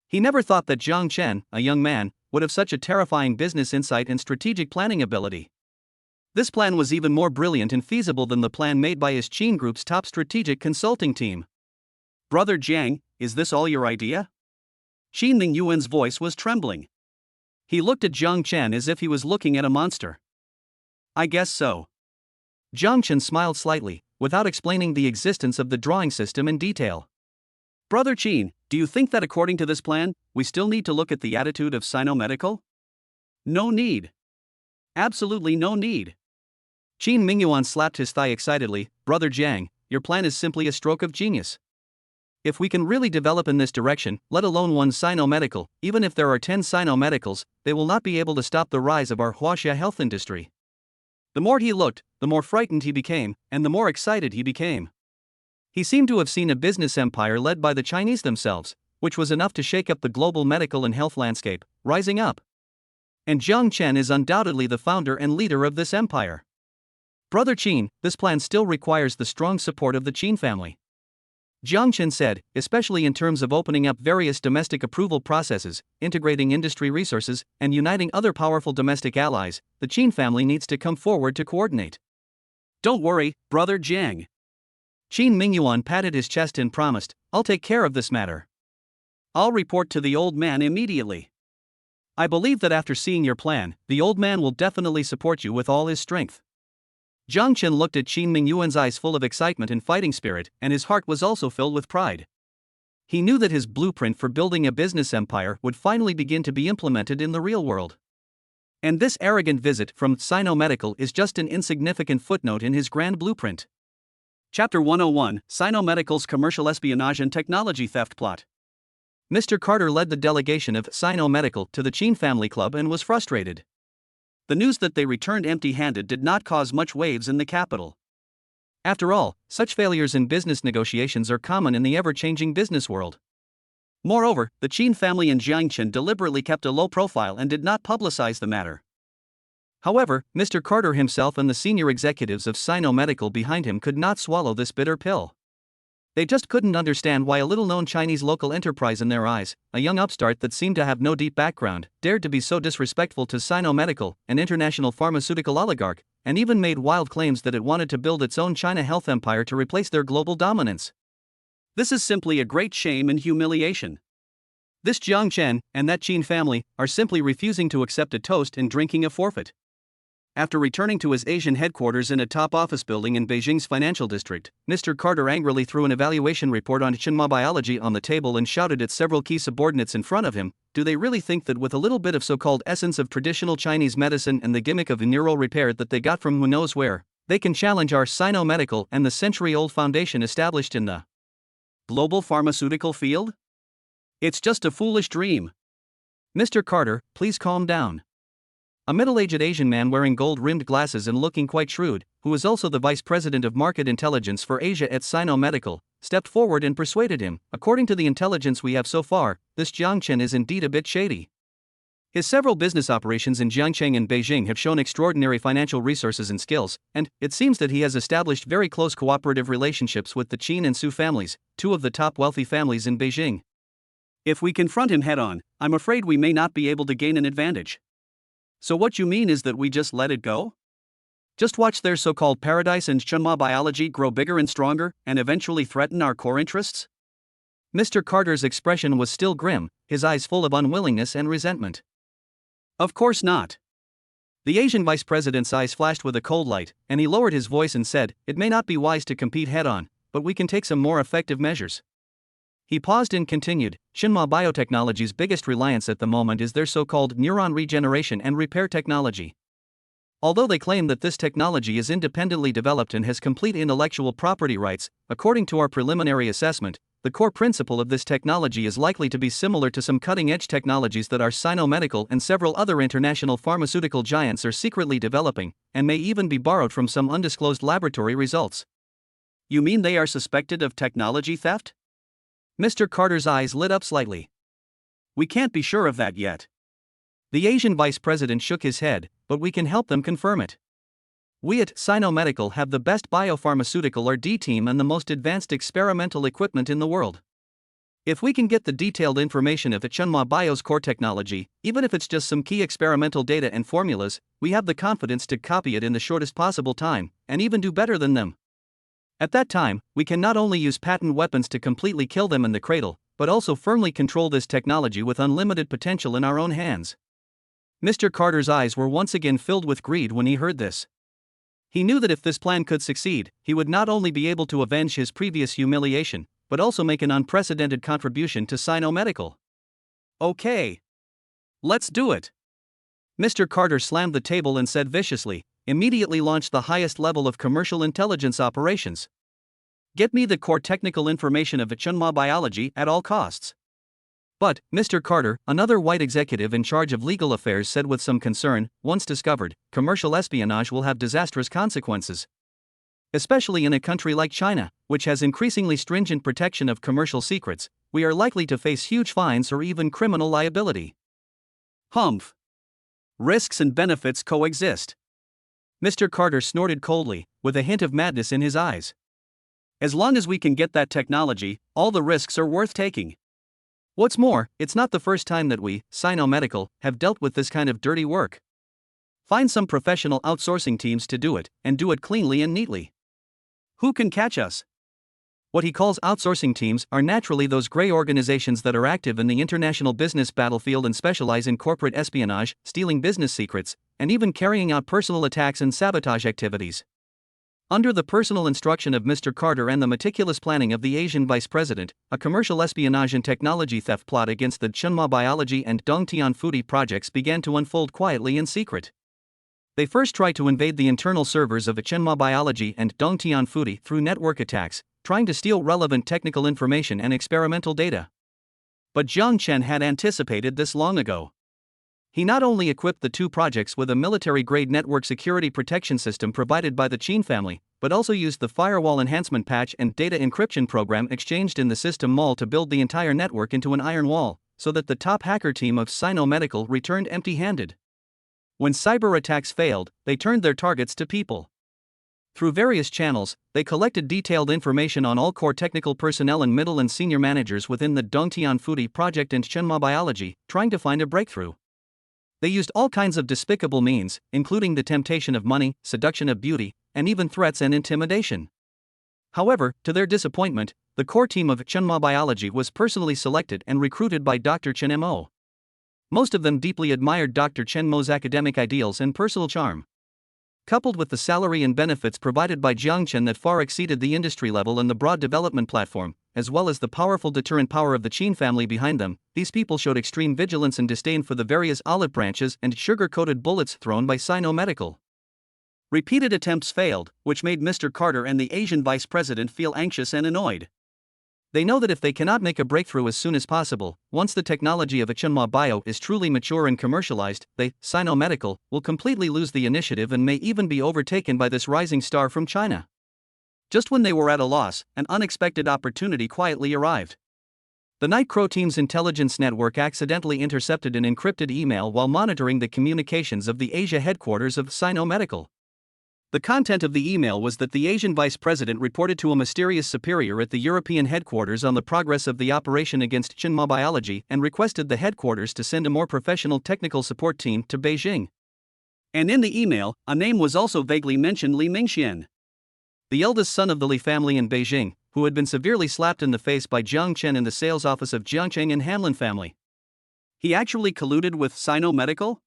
He never thought that Jiang Chen, a young man, would have such a terrifying business insight and strategic planning ability. This plan was even more brilliant and feasible than the plan made by his Qin Group's top strategic consulting team. "Brother Jiang, is this all your idea?" Qin Mingyuan's voice was trembling. He looked at Jiang Chen as if he was looking at a monster. "I guess so." Jiang Chen smiled slightly, without explaining the existence of the drawing system in detail. "Brother Qin, do you think that according to this plan, we still need to look at the attitude of Sino Medical?" "No need. Absolutely no need." Qin Mingyuan slapped his thigh excitedly. "Brother Jiang, your plan is simply a stroke of genius. If we can really develop in this direction, let alone one Sino Medical, even if there are 10 Sino Medicals, they will not be able to stop the rise of our Huaxia health industry." The more he looked, the more frightened he became, and the more excited he became. He seemed to have seen a business empire led by the Chinese themselves, which was enough to shake up the global medical and health landscape, rising up. And Jiang Chen is undoubtedly the founder and leader of this empire. "Brother Qin, this plan still requires the strong support of the Qin family," Jiang Chen said, "especially in terms of opening up various domestic approval processes, integrating industry resources, and uniting other powerful domestic allies. The Qin family needs to come forward to coordinate." "Don't worry, Brother Jiang." Qin Mingyuan patted his chest and promised, "I'll take care of this matter. I'll report to the old man immediately. I believe that after seeing your plan, the old man will definitely support you with all his strength." Jiang Chen looked at Qin Mingyuan's eyes full of excitement and fighting spirit, and his heart was also filled with pride. He knew that his blueprint for building a business empire would finally begin to be implemented in the real world. And this arrogant visit from Sino Medical is just an insignificant footnote in his grand blueprint. Chapter 101: Sino Medical's Commercial Espionage and Technology Theft Plot. Mr. Carter led the delegation of Sino Medical to the Qin Family Club and was frustrated. The news that they returned empty-handed did not cause much waves in the capital. After all, such failures in business negotiations are common in the ever-changing business world. Moreover, the Qin family in Jiangchen deliberately kept a low profile and did not publicize the matter. However, Mr. Carter himself and the senior executives of Sino Medical behind him could not swallow this bitter pill. They just couldn't understand why a little-known Chinese local enterprise in their eyes, a young upstart that seemed to have no deep background, dared to be so disrespectful to Sino Medical, an international pharmaceutical oligarch, and even made wild claims that it wanted to build its own China health empire to replace their global dominance. This is simply a great shame and humiliation. This Jiang Chen and that Qin family are simply refusing to accept a toast and drinking a forfeit. After returning to his Asian headquarters in a top office building in Beijing's financial district, Mr. Carter angrily threw an evaluation report on Tsinghua Biology on the table and shouted at several key subordinates in front of him, "Do they really think that with a little bit of so-called essence of traditional Chinese medicine and the gimmick of neural repair that they got from who knows where, they can challenge our Sino Medical and the century-old foundation established in the global pharmaceutical field? It's just a foolish dream." "Mr. Carter, please calm down." A middle-aged Asian man wearing gold-rimmed glasses and looking quite shrewd, who was also the vice president of market intelligence for Asia at Sino Medical, stepped forward and persuaded him, "According to the intelligence we have so far, this Jiang Chen is indeed a bit shady. His several business operations in Jiangcheng and Beijing have shown extraordinary financial resources and skills, and it seems that he has established very close cooperative relationships with the Qin and Su families, two of the top wealthy families in Beijing. If we confront him head-on, I'm afraid we may not be able to gain an advantage." "So what you mean is that we just let it go? Just watch their so-called paradise and Tsinghua Biology grow bigger and stronger, and eventually threaten our core interests?" Mr. Carter's expression was still grim, his eyes full of unwillingness and resentment. "Of course not." The Asian vice president's eyes flashed with a cold light, and he lowered his voice and said, "It may not be wise to compete head-on, but we can take some more effective measures." He paused and continued, "Tsinghua Biotechnology's biggest reliance at the moment is their so-called neuron regeneration and repair technology. Although they claim that this technology is independently developed and has complete intellectual property rights, according to our preliminary assessment, the core principle of this technology is likely to be similar to some cutting-edge technologies that our Sino Medical and several other international pharmaceutical giants are secretly developing, and may even be borrowed from some undisclosed laboratory results." "You mean they are suspected of technology theft?" Mr. Carter's eyes lit up slightly. "We can't be sure of that yet." The Asian vice president shook his head, "But we can help them confirm it. We at Sino Medical have the best biopharmaceutical R&D team and the most advanced experimental equipment in the world. If we can get the detailed information of Tsinghua Bio's core technology, even if it's just some key experimental data and formulas, we have the confidence to copy it in the shortest possible time, and even do better than them. At that time, we can not only use patent weapons to completely kill them in the cradle, but also firmly control this technology with unlimited potential in our own hands." Mr. Carter's eyes were once again filled with greed when he heard this. He knew that if this plan could succeed, he would not only be able to avenge his previous humiliation, but also make an unprecedented contribution to Sino Medical. "Okay. Let's do it." Mr. Carter slammed the table and said viciously, "Immediately launch the highest level of commercial intelligence operations. Get me the core technical information of Tsinghua Biology at all costs." "But, Mr. Carter," another white executive in charge of legal affairs said with some concern, "once discovered, commercial espionage will have disastrous consequences. Especially in a country like China, which has increasingly stringent protection of commercial secrets, we are likely to face huge fines or even criminal liability." "Humph. Risks and benefits coexist." Mr. Carter snorted coldly, with a hint of madness in his eyes. "As long as we can get that technology, all the risks are worth taking. What's more, it's not the first time that we, Sino Medical, have dealt with this kind of dirty work. Find some professional outsourcing teams to do it, and do it cleanly and neatly. Who can catch us?" What he calls outsourcing teams are naturally those gray organizations that are active in the international business battlefield and specialize in corporate espionage, stealing business secrets, and even carrying out personal attacks and sabotage activities. Under the personal instruction of Mr. Carter and the meticulous planning of the Asian vice president, a commercial espionage and technology theft plot against the Tsinghua Biology and Dongtian Fudi projects began to unfold quietly in secret. They first tried to invade the internal servers of Tsinghua Biology and Dongtian Fudi through network attacks, trying to steal relevant technical information and experimental data. But Jiang Chen had anticipated this long ago. He not only equipped the two projects with a military-grade network security protection system provided by the Qin family, but also used the firewall enhancement patch and data encryption program exchanged in the system mall to build the entire network into an iron wall, so that the top hacker team of Sino Medical returned empty-handed. When cyber attacks failed, they turned their targets to people. Through various channels, they collected detailed information on all core technical personnel and middle and senior managers within the Dongtian Fudi project and Chenma Biology, trying to find a breakthrough. They used all kinds of despicable means, including the temptation of money, seduction of beauty, and even threats and intimidation. However, to their disappointment, the core team of Chenma Biology was personally selected and recruited by Dr. Chen Mo. Most of them deeply admired Dr. Chen Mo's academic ideals and personal charm. Coupled with the salary and benefits provided by Jiang Chen that far exceeded the industry level and the broad development platform, as well as the powerful deterrent power of the Qin family behind them, these people showed extreme vigilance and disdain for the various olive branches and sugar-coated bullets thrown by Sino Medical. Repeated attempts failed, which made Mr. Carter and the Asian vice president feel anxious and annoyed. They know that if they cannot make a breakthrough as soon as possible, once the technology of Chenma Bio is truly mature and commercialized, they, Sino Medical, will completely lose the initiative and may even be overtaken by this rising star from China. Just when they were at a loss, an unexpected opportunity quietly arrived. The Night Crow team's intelligence network accidentally intercepted an encrypted email while monitoring the communications of the Asia headquarters of Sino Medical. The content of the email was that the Asian vice president reported to a mysterious superior at the European headquarters on the progress of the operation against Chenma Biology and requested the headquarters to send a more professional technical support team to Beijing. And in the email, a name was also vaguely mentioned: Li Mingxian, the eldest son of the Li family in Beijing, who had been severely slapped in the face by Jiang Chen in the sales office of Jiangcheng and Hanlin family. He actually colluded with Sino Medical?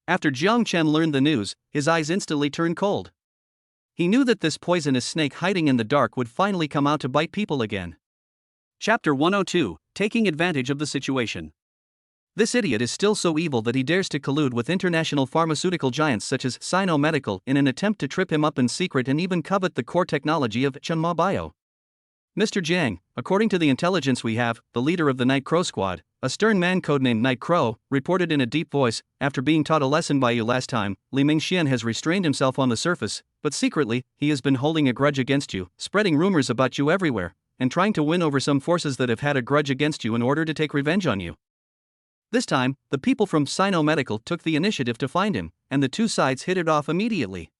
After Jiang Chen learned the news, his eyes instantly turned cold. He knew that this poisonous snake hiding in the dark would finally come out to bite people again. Chapter 102, Taking Advantage of the Situation. This idiot is still so evil that he dares to collude with international pharmaceutical giants such as Sino Medical in an attempt to trip him up in secret and even covet the core technology of Chenma Bio. Mr. Jiang, according to the intelligence we have, the leader of the Night Crow squad, a stern man codenamed Night Crow, reported in a deep voice, after being taught a lesson by you last time, Li Mingxian has restrained himself on the surface, but secretly, he has been holding a grudge against you, spreading rumors about you everywhere, and trying to win over some forces that have had a grudge against you in order to take revenge on you. This time, the people from Sino Medical took the initiative to find him, and the two sides hit it off immediately.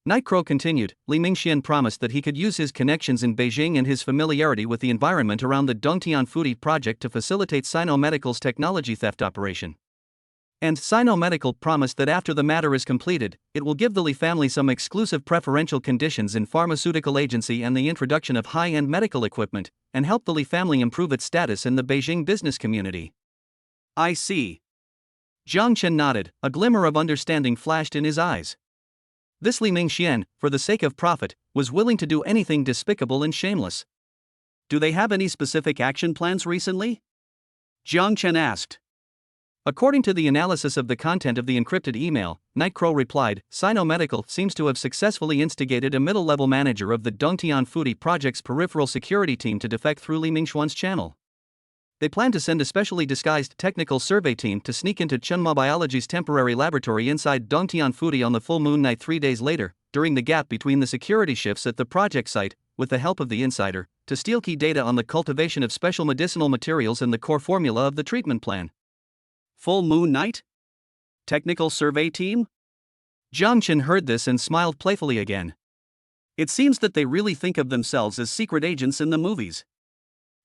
Night Crow continued, Li Mingxian promised that he could use his connections in Beijing and his familiarity with the environment around the Dongtian Fudi project to facilitate Sino Medical's technology theft operation. And Sino Medical promised that after the matter is completed, it will give the Li family some exclusive preferential conditions in pharmaceutical agency and the introduction of high-end medical equipment, and help the Li family improve its status in the Beijing business community. I see. Jiang Chen nodded, a glimmer of understanding flashed in his eyes. This Li Mingxian, for the sake of profit, was willing to do anything despicable and shameless. Do they have any specific action plans recently? Jiang Chen asked. According to the analysis of the content of the encrypted email, Night Crow replied, Sino Medical seems to have successfully instigated a middle-level manager of the Dongtian Fudi project's peripheral security team to defect through Li Mingxian's channel. They plan to send a specially disguised technical survey team to sneak into Chenma Biology's temporary laboratory inside Dongtian Fudi on the full moon night 3 days later, during the gap between the security shifts at the project site, with the help of the insider, to steal key data on the cultivation of special medicinal materials and the core formula of the treatment plan. Full moon night? Technical survey team? Jiang Chen heard this and smiled playfully again. It seems that they really think of themselves as secret agents in the movies.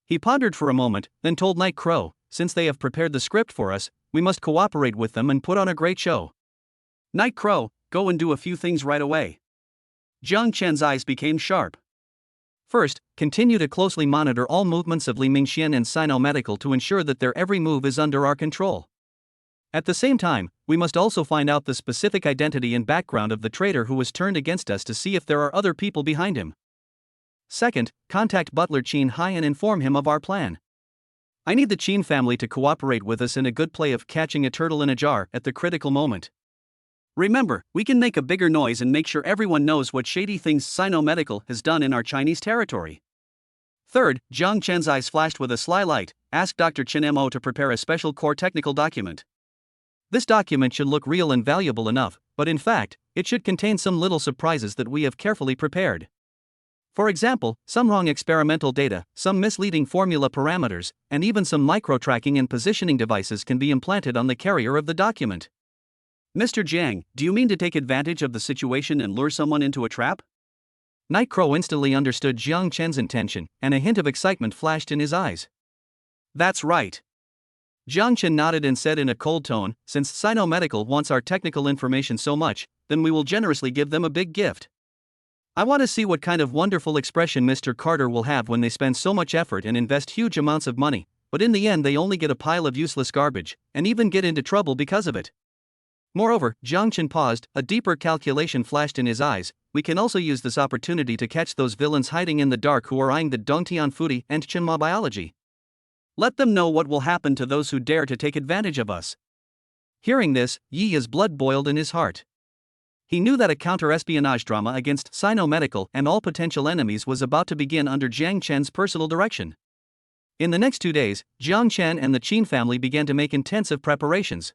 He pondered for a moment, then told Night Crow, since they have prepared the script for us, we must cooperate with them and put on a great show. Night Crow, go and do a few things right away. Jiang Chen's eyes became sharp. First, continue to closely monitor all movements of Li Mingxian and Sino Medical to ensure that their every move is under our control. At the same time, we must also find out the specific identity and background of the traitor who was turned against us to see if there are other people behind him. Second, contact Butler Qin Hai and inform him of our plan. I need the Qin family to cooperate with us in a good play of catching a turtle in a jar at the critical moment. Remember, we can make a bigger noise and make sure everyone knows what shady things Sino Medical has done in our Chinese territory. Third, Jiang Chen's eyes flashed with a sly light, ask Dr. Chen Mo to prepare a special core technical document. This document should look real and valuable enough, but in fact, it should contain some little surprises that we have carefully prepared. For example, some wrong experimental data, some misleading formula parameters, and even some micro-tracking and positioning devices can be implanted on the carrier of the document. Mr. Jiang, do you mean to take advantage of the situation and lure someone into a trap? Night Crow instantly understood Jiang Chen's intention, and a hint of excitement flashed in his eyes. That's right. Jiang Chen nodded and said in a cold tone, since Sino Medical wants our technical information so much, then we will generously give them a big gift. I want to see what kind of wonderful expression Mr. Carter will have when they spend so much effort and invest huge amounts of money, but in the end they only get a pile of useless garbage, and even get into trouble because of it. Moreover, Jiang Chen paused, a deeper calculation flashed in his eyes. We can also use this opportunity to catch those villains hiding in the dark who are eyeing the Dongtian Fudi and Chenma biology. Let them know what will happen to those who dare to take advantage of us. Hearing this, Yi's blood boiled in his heart. He knew that a counter-espionage drama against Sino Medical and all potential enemies was about to begin under Jiang Chen's personal direction. In the next 2 days, Jiang Chen and the Qin family began to make intensive preparations.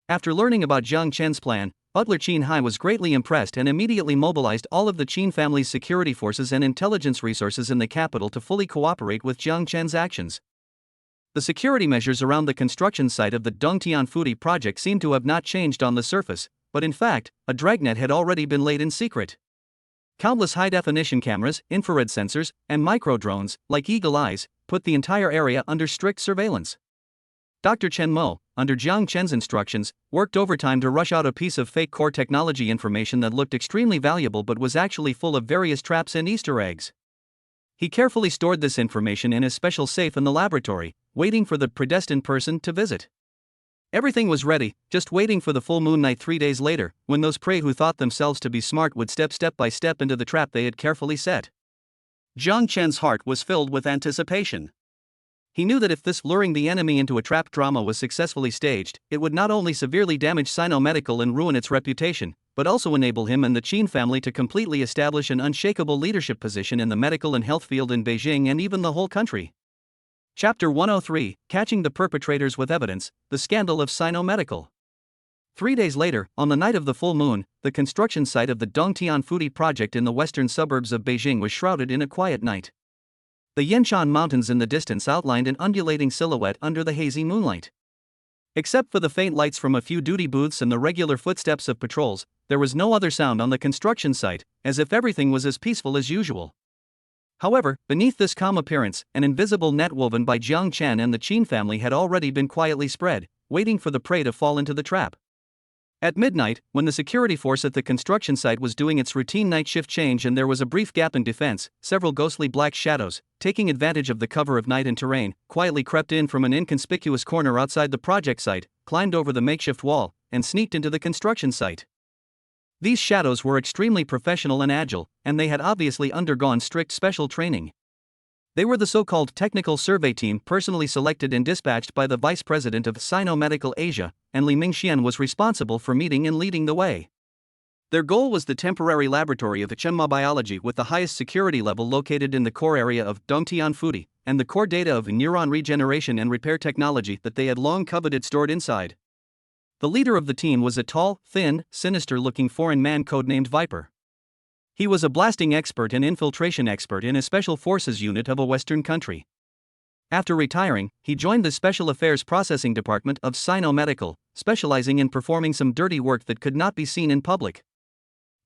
After learning about Jiang Chen's plan, Butler Qin Hai was greatly impressed and immediately mobilized all of the Qin family's security forces and intelligence resources in the capital to fully cooperate with Jiang Chen's actions. The security measures around the construction site of the Dongtian Fudi project seemed to have not changed on the surface, but in fact, a dragnet had already been laid in secret. Countless high-definition cameras, infrared sensors, and micro-drones, like eagle eyes, put the entire area under strict surveillance. Dr. Chen Mo, under Jiang Chen's instructions, worked overtime to rush out a piece of fake core technology information that looked extremely valuable but was actually full of various traps and Easter eggs. He carefully stored this information in his special safe in the laboratory, waiting for the predestined person to visit. Everything was ready, just waiting for the full moon night 3 days later, when those prey who thought themselves to be smart would step by step into the trap they had carefully set. Jiang Chen's heart was filled with anticipation. He knew that if this luring the enemy into a trap drama was successfully staged, it would not only severely damage Sino Medical and ruin its reputation, but also enable him and the Qin family to completely establish an unshakable leadership position in the medical and health field in Beijing and even the whole country. Chapter 103, Catching the Perpetrators with Evidence, The Scandal of Sino Medical. 3 days later, on the night of the full moon, the construction site of the Dongtian Fudi project in the western suburbs of Beijing was shrouded in a quiet night. The Yanshan Mountains in the distance outlined an undulating silhouette under the hazy moonlight. Except for the faint lights from a few duty booths and the regular footsteps of patrols, there was no other sound on the construction site, as if everything was as peaceful as usual. However, beneath this calm appearance, an invisible net woven by Jiang Chen and the Qin family had already been quietly spread, waiting for the prey to fall into the trap. At midnight, when the security force at the construction site was doing its routine night shift change and there was a brief gap in defense, several ghostly black shadows, taking advantage of the cover of night and terrain, quietly crept in from an inconspicuous corner outside the project site, climbed over the makeshift wall, and sneaked into the construction site. These shadows were extremely professional and agile, and they had obviously undergone strict special training. They were the so-called technical survey team personally selected and dispatched by the vice president of Sino Medical Asia, and Li Mingxian was responsible for meeting and leading the way. Their goal was the temporary laboratory of Chenma biology with the highest security level located in the core area of Dongtian Fudi, and the core data of neuron regeneration and repair technology that they had long coveted stored inside. The leader of the team was a tall, thin, sinister-looking foreign man codenamed Viper. He was a blasting expert and infiltration expert in a special forces unit of a Western country. After retiring, he joined the Special Affairs Processing Department of Sino Medical, specializing in performing some dirty work that could not be seen in public.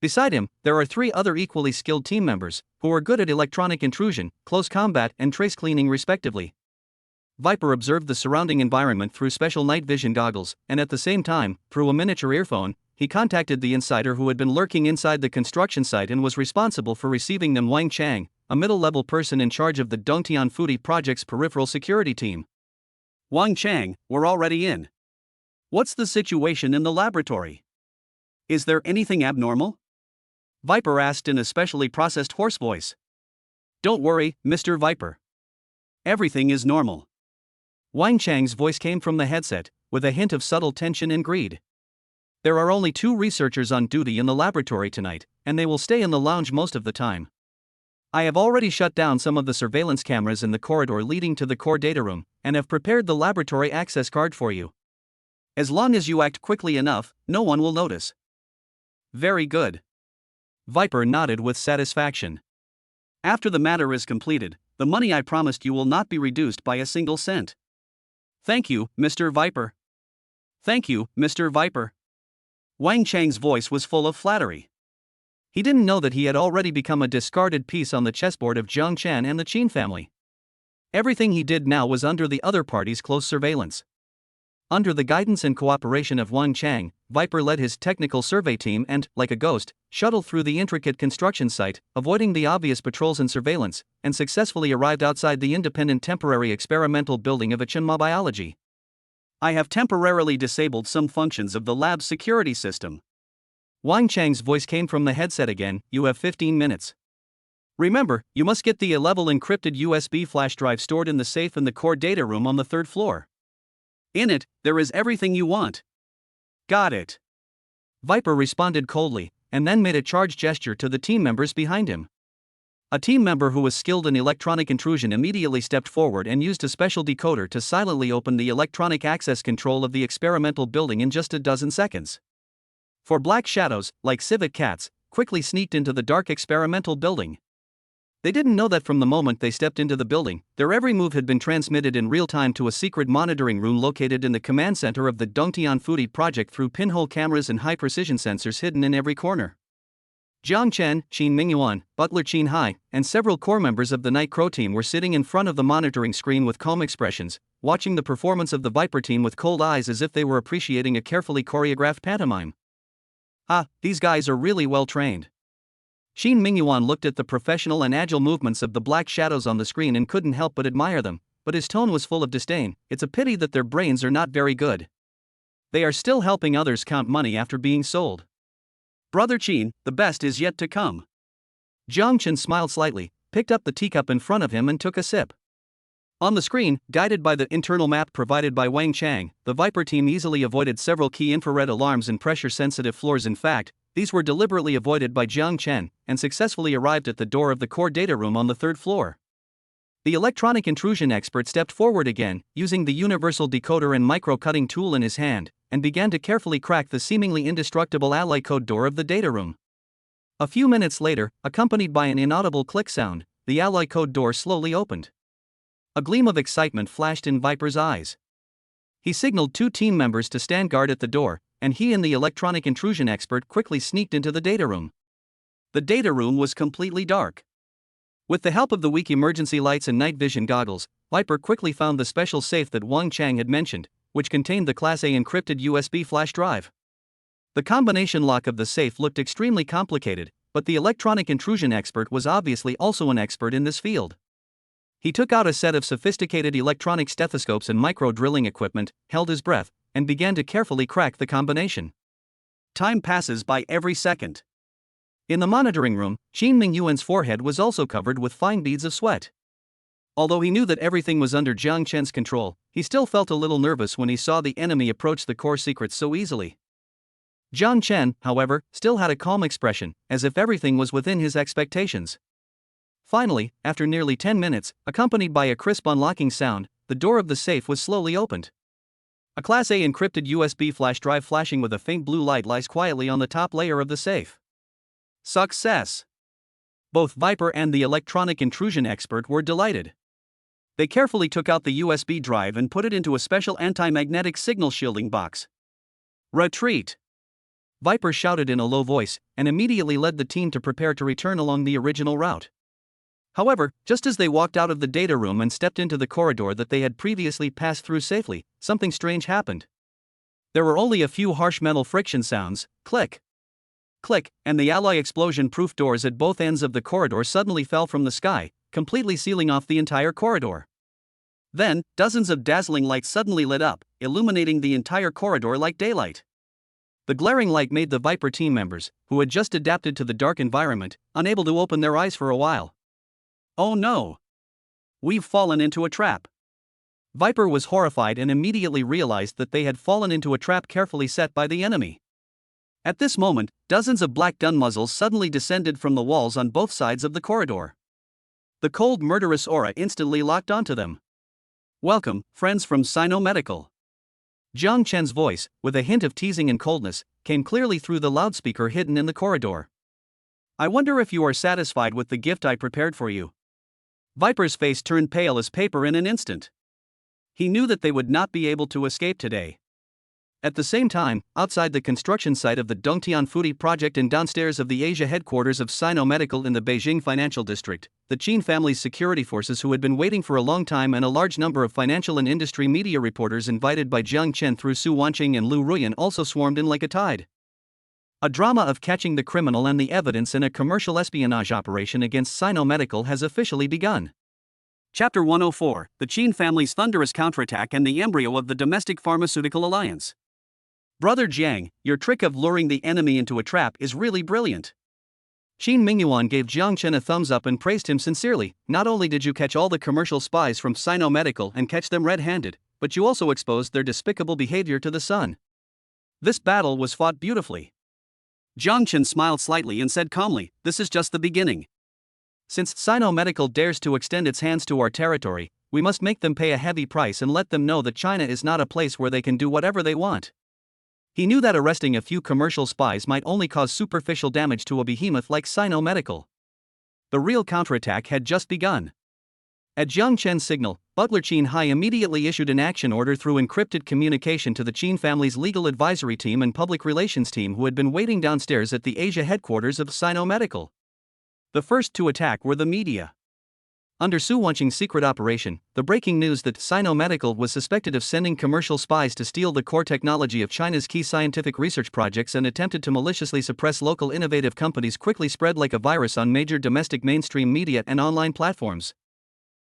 Beside him, there are 3 other equally skilled team members, who are good at electronic intrusion, close combat, and trace cleaning respectively. Viper observed the surrounding environment through special night vision goggles, and at the same time, through a miniature earphone, he contacted the insider who had been lurking inside the construction site and was responsible for receiving them, Wang Chang, a middle-level person in charge of the Dongtian Fudi project's peripheral security team. Wang Chang, we're already in. What's the situation in the laboratory? Is there anything abnormal? Viper asked in a specially processed hoarse voice. Don't worry, Mr. Viper. Everything is normal. Wang Chang's voice came from the headset, with a hint of subtle tension and greed. There are only 2 researchers on duty in the laboratory tonight, and they will stay in the lounge most of the time. I have already shut down some of the surveillance cameras in the corridor leading to the core data room, and have prepared the laboratory access card for you. As long as you act quickly enough, no one will notice. Very good. Viper nodded with satisfaction. After the matter is completed, the money I promised you will not be reduced by a single cent. Thank you, Mr. Viper. Thank you, Mr. Viper. Wang Chang's voice was full of flattery. He didn't know that he had already become a discarded piece on the chessboard of Jiang Chen and the Qin family. Everything he did now was under the other party's close surveillance. Under the guidance and cooperation of Wang Chang, Viper led his technical survey team and, like a ghost, shuttled through the intricate construction site, avoiding the obvious patrols and surveillance, and successfully arrived outside the independent temporary experimental building of Achinma Biology. I have temporarily disabled some functions of the lab's security system. Wang Chang's voice came from the headset again. You have 15 minutes. Remember, you must get the A-level encrypted USB flash drive stored in the safe in the core data room on the 3rd floor. In it, there is everything you want. Got it. Viper responded coldly, and then made a charge gesture to the team members behind him. A team member who was skilled in electronic intrusion immediately stepped forward and used a special decoder to silently open the electronic access control of the experimental building in just a dozen seconds. 4 black shadows, like civet cats, quickly sneaked into the dark experimental building. They didn't know that from the moment they stepped into the building, their every move had been transmitted in real time to a secret monitoring room located in the command center of the Dongtian Fudi project through pinhole cameras and high-precision sensors hidden in every corner. Jiang Chen, Qin Mingyuan, Butler Qin Hai, and several core members of the Night Crow team were sitting in front of the monitoring screen with calm expressions, watching the performance of the Viper team with cold eyes as if they were appreciating a carefully choreographed pantomime. Ah, these guys are really well trained. Qin Mingyuan looked at the professional and agile movements of the black shadows on the screen and couldn't help but admire them, but his tone was full of disdain. It's a pity that their brains are not very good. They are still helping others count money after being sold. Brother Qin, the best is yet to come. Jiang Chen smiled slightly, picked up the teacup in front of him and took a sip. On the screen, guided by the internal map provided by Wang Chang, the Viper team easily avoided several key infrared alarms and pressure-sensitive floors. In fact, these were deliberately avoided by Jiang Chen, and successfully arrived at the door of the core data room on the 3rd floor. The electronic intrusion expert stepped forward again, using the universal decoder and micro-cutting tool in his hand, and began to carefully crack the seemingly indestructible alloy code door of the data room. A few minutes later, accompanied by an inaudible click sound, the alloy code door slowly opened. A gleam of excitement flashed in Viper's eyes. He signaled 2 team members to stand guard at the door, and he and the electronic intrusion expert quickly sneaked into the data room. The data room was completely dark. With the help of the weak emergency lights and night vision goggles, Viper quickly found the special safe that Wang Chang had mentioned, which contained the Class A encrypted USB flash drive. The combination lock of the safe looked extremely complicated, but the electronic intrusion expert was obviously also an expert in this field. He took out a set of sophisticated electronic stethoscopes and micro-drilling equipment, held his breath, and began to carefully crack the combination. Time passes by every second. In the monitoring room, Qin Mingyuan's forehead was also covered with fine beads of sweat. Although he knew that everything was under Jiang Chen's control, he still felt a little nervous when he saw the enemy approach the core secrets so easily. Jiang Chen, however, still had a calm expression, as if everything was within his expectations. Finally, after nearly 10 minutes, accompanied by a crisp unlocking sound, the door of the safe was slowly opened. A Class A encrypted USB flash drive flashing with a faint blue light lies quietly on the top layer of the safe. Success! Both Viper and the electronic intrusion expert were delighted. They carefully took out the USB drive and put it into a special anti-magnetic signal shielding box. Retreat! Viper shouted in a low voice, and immediately led the team to prepare to return along the original route. However, just as they walked out of the data room and stepped into the corridor that they had previously passed through safely, something strange happened. There were only a few harsh metal friction sounds, click, click, and the alloy explosion-proof doors at both ends of the corridor suddenly fell from the sky, completely sealing off the entire corridor. Then, dozens of dazzling lights suddenly lit up, illuminating the entire corridor like daylight. The glaring light made the Viper team members, who had just adapted to the dark environment, unable to open their eyes for a while. Oh no! We've fallen into a trap. Viper was horrified and immediately realized that they had fallen into a trap carefully set by the enemy. At this moment, dozens of black gun muzzles suddenly descended from the walls on both sides of the corridor. The cold murderous aura instantly locked onto them. Welcome, friends from Sino Medical. Jiang Chen's voice, with a hint of teasing and coldness, came clearly through the loudspeaker hidden in the corridor. I wonder if you are satisfied with the gift I prepared for you. Viper's face turned pale as paper in an instant. He knew that they would not be able to escape today. At the same time, outside the construction site of the Dongtian Fudi project and downstairs of the Asia headquarters of Sino Medical in the Beijing Financial District, the Qin family's security forces, who had been waiting for a long time, and a large number of financial and industry media reporters invited by Jiang Chen through Su Wanqing and Lu Ruyan, also swarmed in like a tide. A drama of catching the criminal and the evidence in a commercial espionage operation against Sino Medical has officially begun. Chapter 104: The Qin family's thunderous counterattack and the embryo of the domestic pharmaceutical alliance. Brother Jiang, your trick of luring the enemy into a trap is really brilliant. Qin Mingyuan gave Jiang Chen a thumbs up and praised him sincerely. Not only did you catch all the commercial spies from Sino Medical and catch them red-handed, but you also exposed their despicable behavior to the sun. This battle was fought beautifully. Jiang Chen smiled slightly and said calmly, this is just the beginning. Since Sino Medical dares to extend its hands to our territory, we must make them pay a heavy price and let them know that China is not a place where they can do whatever they want. He knew that arresting a few commercial spies might only cause superficial damage to a behemoth like Sino Medical. The real counterattack had just begun. At Jiang Chen's signal, Butler Qin Hai immediately issued an action order through encrypted communication to the Qin family's legal advisory team and public relations team, who had been waiting downstairs at the Asia headquarters of Sino Medical. The first to attack were the media. Under Su Wanqing's secret operation, the breaking news that Sino Medical was suspected of sending commercial spies to steal the core technology of China's key scientific research projects and attempted to maliciously suppress local innovative companies quickly spread like a virus on major domestic mainstream media and online platforms.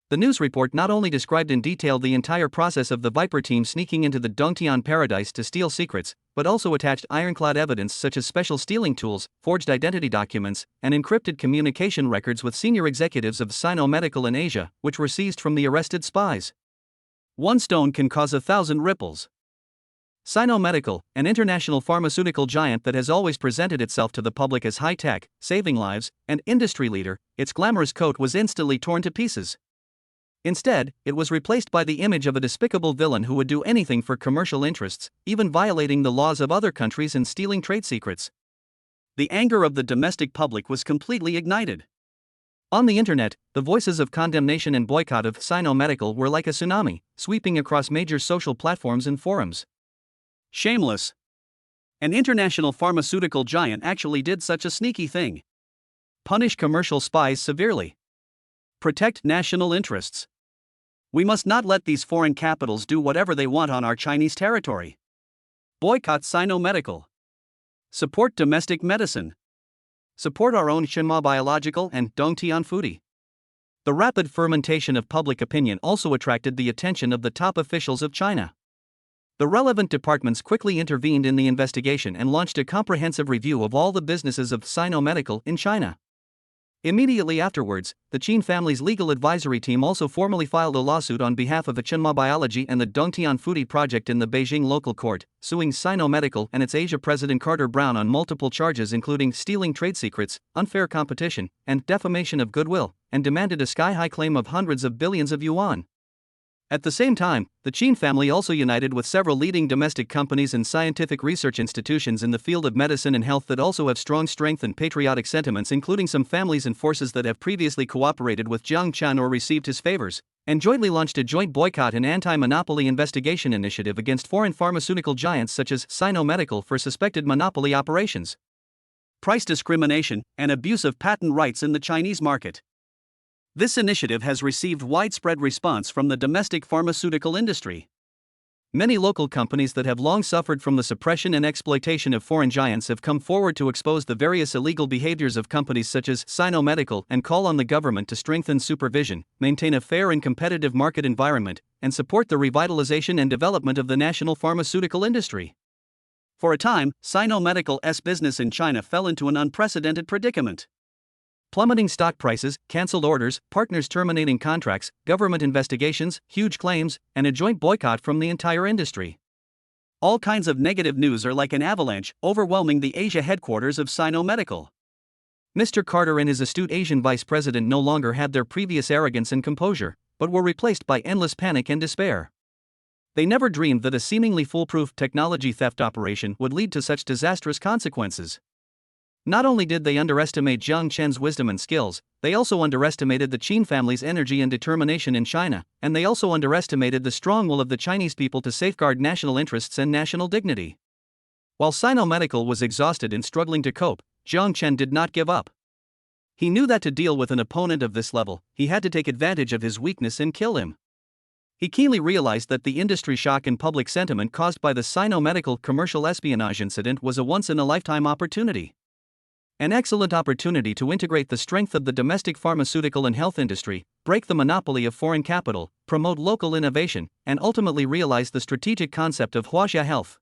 The news report not only described in detail the entire process of the Viper team sneaking into the Dongtian paradise to steal secrets, but also attached ironclad evidence such as special stealing tools, forged identity documents, and encrypted communication records with senior executives of Sino Medical in Asia, which were seized from the arrested spies. One stone can cause 1,000 ripples. Sino Medical, an international pharmaceutical giant that has always presented itself to the public as high-tech, saving lives, and industry leader, its glamorous coat was instantly torn to pieces. Instead, it was replaced by the image of a despicable villain who would do anything for commercial interests, even violating the laws of other countries and stealing trade secrets. The anger of the domestic public was completely ignited. On the internet, the voices of condemnation and boycott of Sino Medical were like a tsunami, sweeping across major social platforms and forums. Shameless. An international pharmaceutical giant actually did such a sneaky thing. Punish commercial spies severely. Protect national interests. We must not let these foreign capitals do whatever they want on our Chinese territory. Boycott Sino Medical. Support domestic medicine. Support our own Shenhua Biological and Dongtian Fudi. The rapid fermentation of public opinion also attracted the attention of the top officials of China. The relevant departments quickly intervened in the investigation and launched a comprehensive review of all the businesses of Sino Medical in China. Immediately afterwards, the Qin family's legal advisory team also formally filed a lawsuit on behalf of the Shenhua Biology and the Dongtian Fudi project in the Beijing local court, suing Sino Medical and its Asia president Carter Brown on multiple charges including stealing trade secrets, unfair competition, and defamation of goodwill, and demanded a sky-high claim of hundreds of billions of yuan. At the same time, the Qin family also united with several leading domestic companies and scientific research institutions in the field of medicine and health that also have strong strength and patriotic sentiments, including some families and forces that have previously cooperated with Jiang Chen or received his favors, and jointly launched a joint boycott and anti-monopoly investigation initiative against foreign pharmaceutical giants such as Sino Medical for suspected monopoly operations, price discrimination, and abuse of patent rights in the Chinese market. This initiative has received widespread response from the domestic pharmaceutical industry. Many local companies that have long suffered from the suppression and exploitation of foreign giants have come forward to expose the various illegal behaviors of companies such as Sino Medical and call on the government to strengthen supervision, maintain a fair and competitive market environment, and support the revitalization and development of the national pharmaceutical industry. For a time, Sino Medical's business in China fell into an unprecedented predicament. Plummeting stock prices, cancelled orders, partners terminating contracts, government investigations, huge claims, and a joint boycott from the entire industry. All kinds of negative news are like an avalanche, overwhelming the Asia headquarters of Sino Medical. Mr. Carter and his astute Asian vice president no longer had their previous arrogance and composure, but were replaced by endless panic and despair. They never dreamed that a seemingly foolproof technology theft operation would lead to such disastrous consequences. Not only did they underestimate Jiang Chen's wisdom and skills, they also underestimated the Qin family's energy and determination in China, and they also underestimated the strong will of the Chinese people to safeguard national interests and national dignity. While Sinomedical was exhausted and struggling to cope, Jiang Chen did not give up. He knew that to deal with an opponent of this level, he had to take advantage of his weakness and kill him. He keenly realized that the industry shock and public sentiment caused by the Sinomedical commercial espionage incident was a once-in-a-lifetime opportunity. An excellent opportunity to integrate the strength of the domestic pharmaceutical and health industry, break the monopoly of foreign capital, promote local innovation, and ultimately realize the strategic concept of Huaxia Health.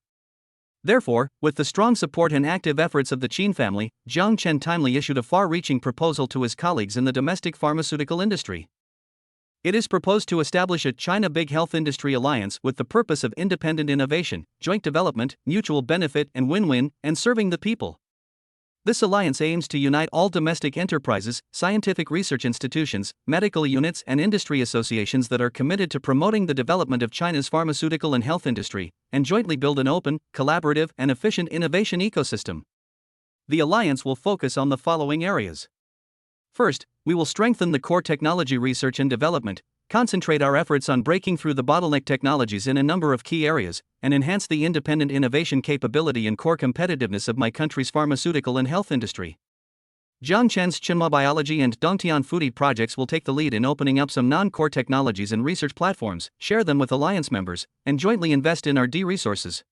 Therefore, with the strong support and active efforts of the Qin family, Jiang Chen timely issued a far-reaching proposal to his colleagues in the domestic pharmaceutical industry. It is proposed to establish a China Big Health Industry Alliance with the purpose of independent innovation, joint development, mutual benefit and win-win, and serving the people. This alliance aims to unite all domestic enterprises, scientific research institutions, medical units and industry associations that are committed to promoting the development of China's pharmaceutical and health industry, and jointly build an open, collaborative and efficient innovation ecosystem. The alliance will focus on the following areas. First, we will strengthen the core technology research and development, concentrate our efforts on breaking through the bottleneck technologies in a number of key areas, and enhance the independent innovation capability and core competitiveness of my country's pharmaceutical and health industry. Jiang Chen's Qinhua Biology and Dongtian Foodie projects will take the lead in opening up some non-core technologies and research platforms, share them with alliance members, and jointly invest in R&D resources.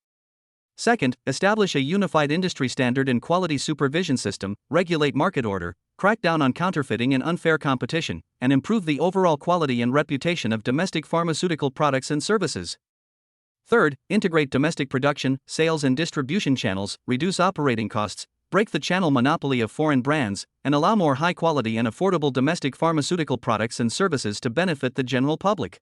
Second, establish a unified industry standard and quality supervision system, regulate market order, crack down on counterfeiting and unfair competition, and improve the overall quality and reputation of domestic pharmaceutical products and services. Third, integrate domestic production, sales and distribution channels, reduce operating costs, break the channel monopoly of foreign brands, and allow more high-quality and affordable domestic pharmaceutical products and services to benefit the general public.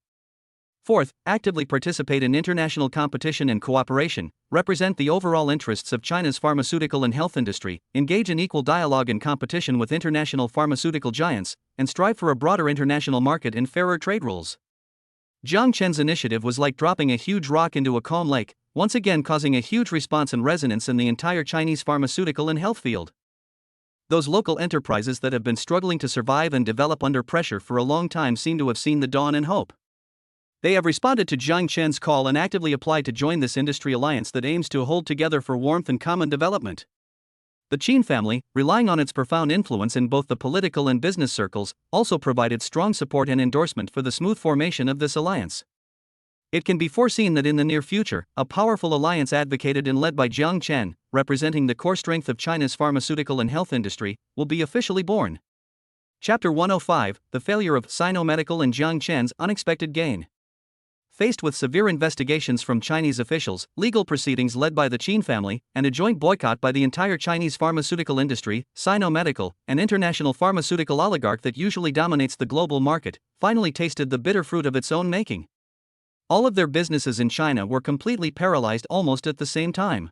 Fourth, actively participate in international competition and cooperation, represent the overall interests of China's pharmaceutical and health industry, engage in equal dialogue and competition with international pharmaceutical giants, and strive for a broader international market and fairer trade rules. Jiang Chen's initiative was like dropping a huge rock into a calm lake, once again causing a huge response and resonance in the entire Chinese pharmaceutical and health field. Those local enterprises that have been struggling to survive and develop under pressure for a long time seem to have seen the dawn and hope. They have responded to Jiang Chen's call and actively applied to join this industry alliance that aims to hold together for warmth and common development. The Qin family, relying on its profound influence in both the political and business circles, also provided strong support and endorsement for the smooth formation of this alliance. It can be foreseen that in the near future, a powerful alliance advocated and led by Jiang Chen, representing the core strength of China's pharmaceutical and health industry, will be officially born. Chapter 105: The Failure of Sinomedical and Jiang Chen's Unexpected Gain. Faced with severe investigations from Chinese officials, legal proceedings led by the Qin family, and a joint boycott by the entire Chinese pharmaceutical industry, Sinomedical, an international pharmaceutical oligarch that usually dominates the global market, finally tasted the bitter fruit of its own making. All of their businesses in China were completely paralyzed almost at the same time.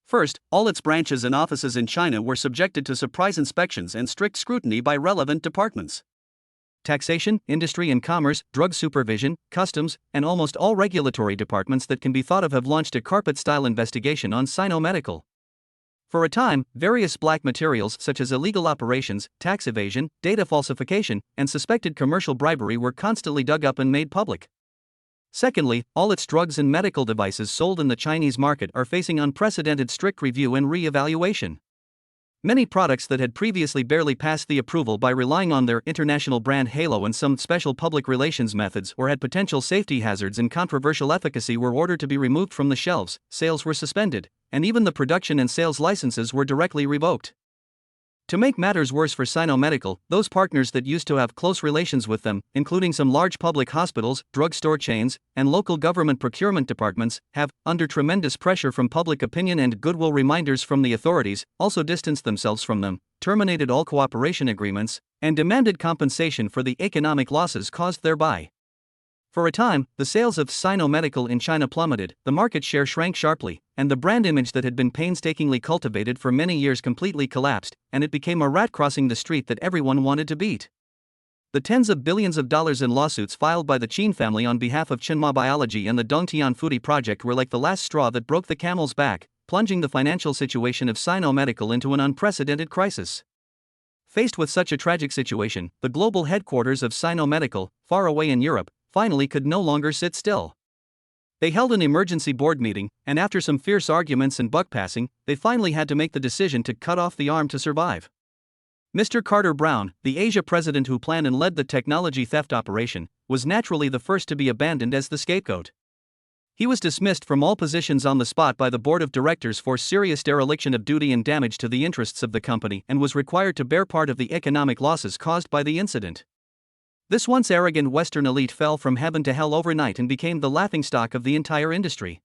First, all its branches and offices in China were subjected to surprise inspections and strict scrutiny by relevant departments. Taxation, industry and commerce, drug supervision, customs, and almost all regulatory departments that can be thought of have launched a carpet-style investigation on Sinomedical. For a time, various black materials such as illegal operations, tax evasion, data falsification, and suspected commercial bribery were constantly dug up and made public. Secondly, all its drugs and medical devices sold in the Chinese market are facing unprecedented strict review and re-evaluation. Many products that had previously barely passed the approval by relying on their international brand halo and some special public relations methods or had potential safety hazards and controversial efficacy were ordered to be removed from the shelves, sales were suspended, and even the production and sales licenses were directly revoked. To make matters worse for Sinomedical, those partners that used to have close relations with them, including some large public hospitals, drugstore chains, and local government procurement departments, have, under tremendous pressure from public opinion and goodwill reminders from the authorities, also distanced themselves from them, terminated all cooperation agreements, and demanded compensation for the economic losses caused thereby. For a time, the sales of Sinomedical in China plummeted, the market share shrank sharply, and the brand image that had been painstakingly cultivated for many years completely collapsed, and it became a rat crossing the street that everyone wanted to beat. The tens of billions of dollars in lawsuits filed by the Qin family on behalf of Tsinghua Biology and the Dongtian Fudi project were like the last straw that broke the camel's back, plunging the financial situation of Sino Medical into an unprecedented crisis. Faced with such a tragic situation, the global headquarters of Sino Medical, far away in Europe, finally could no longer sit still. They held an emergency board meeting, and after some fierce arguments and buck passing, they finally had to make the decision to cut off the arm to survive. Mr. Carter Brown, the Asia president who planned and led the technology theft operation, was naturally the first to be abandoned as the scapegoat. He was dismissed from all positions on the spot by the board of directors for serious dereliction of duty and damage to the interests of the company, and was required to bear part of the economic losses caused by the incident. This once arrogant Western elite fell from heaven to hell overnight and became the laughingstock of the entire industry.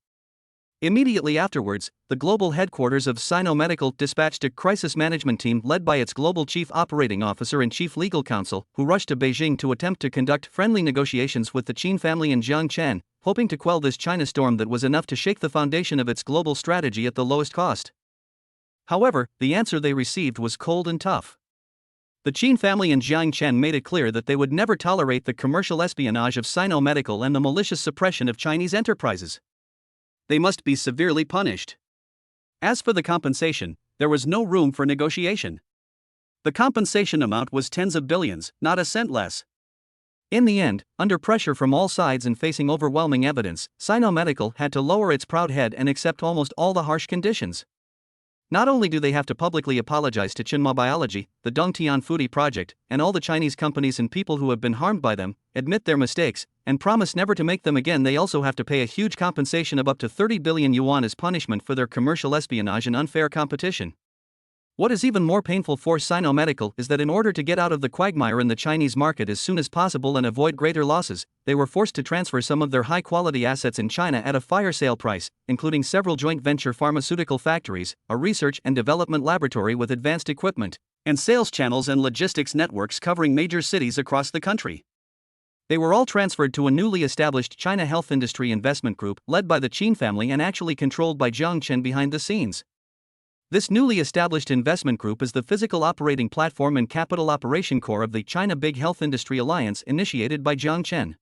Immediately afterwards, the global headquarters of Sino Medical dispatched a crisis management team led by its global chief operating officer and chief legal counsel, who rushed to Beijing to attempt to conduct friendly negotiations with the Qin family and Jiang Chen, hoping to quell this China storm that was enough to shake the foundation of its global strategy at the lowest cost. However, the answer they received was cold and tough. The Qin family and Jiang Chen made it clear that they would never tolerate the commercial espionage of Sino Medical and the malicious suppression of Chinese enterprises. They must be severely punished. As for the compensation, there was no room for negotiation. The compensation amount was tens of billions, not a cent less. In the end, under pressure from all sides and facing overwhelming evidence, Sino Medical had to lower its proud head and accept almost all the harsh conditions. Not only do they have to publicly apologize to Tsinghua Biology, the Dongtian Fudi project, and all the Chinese companies and people who have been harmed by them, admit their mistakes, and promise never to make them again, they also have to pay a huge compensation of up to 30 billion yuan as punishment for their commercial espionage and unfair competition. What is even more painful for Sino Medical is that in order to get out of the quagmire in the Chinese market as soon as possible and avoid greater losses, they were forced to transfer some of their high-quality assets in China at a fire sale price, including several joint venture pharmaceutical factories, a research and development laboratory with advanced equipment, and sales channels and logistics networks covering major cities across the country. They were all transferred to a newly established China Health Industry Investment Group led by the Qin family and actually controlled by Jiang Chen behind the scenes. This newly established investment group is the physical operating platform and capital operation core of the China Big Health Industry Alliance initiated by Jiang Chen.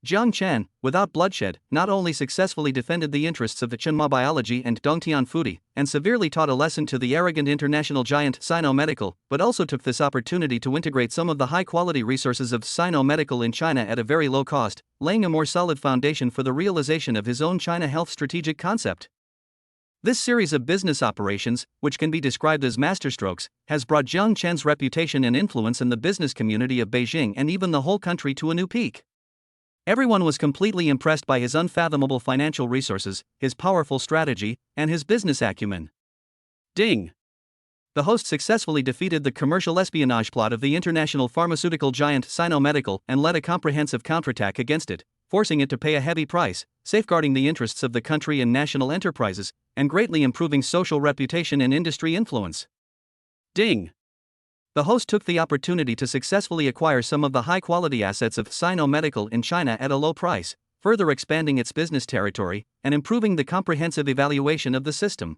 Jiang Chen, without bloodshed, not only successfully defended the interests of the Tsinghua Biology and Dongtian Fudi, and severely taught a lesson to the arrogant international giant Sino Medical, but also took this opportunity to integrate some of the high-quality resources of Sino Medical in China at a very low cost, laying a more solid foundation for the realization of his own China Health strategic concept. This series of business operations, which can be described as masterstrokes, has brought Jiang Chen's reputation and influence in the business community of Beijing and even the whole country to a new peak. Everyone was completely impressed by his unfathomable financial resources, his powerful strategy, and his business acumen. Ding! The host successfully defeated the commercial espionage plot of the international pharmaceutical giant Sino Medical and led a comprehensive counterattack against it, forcing it to pay a heavy price, safeguarding the interests of the country and national enterprises, and greatly improving social reputation and industry influence. Ding! The host took the opportunity to successfully acquire some of the high-quality assets of Sino Medical in China at a low price, further expanding its business territory, and improving the comprehensive evaluation of the system.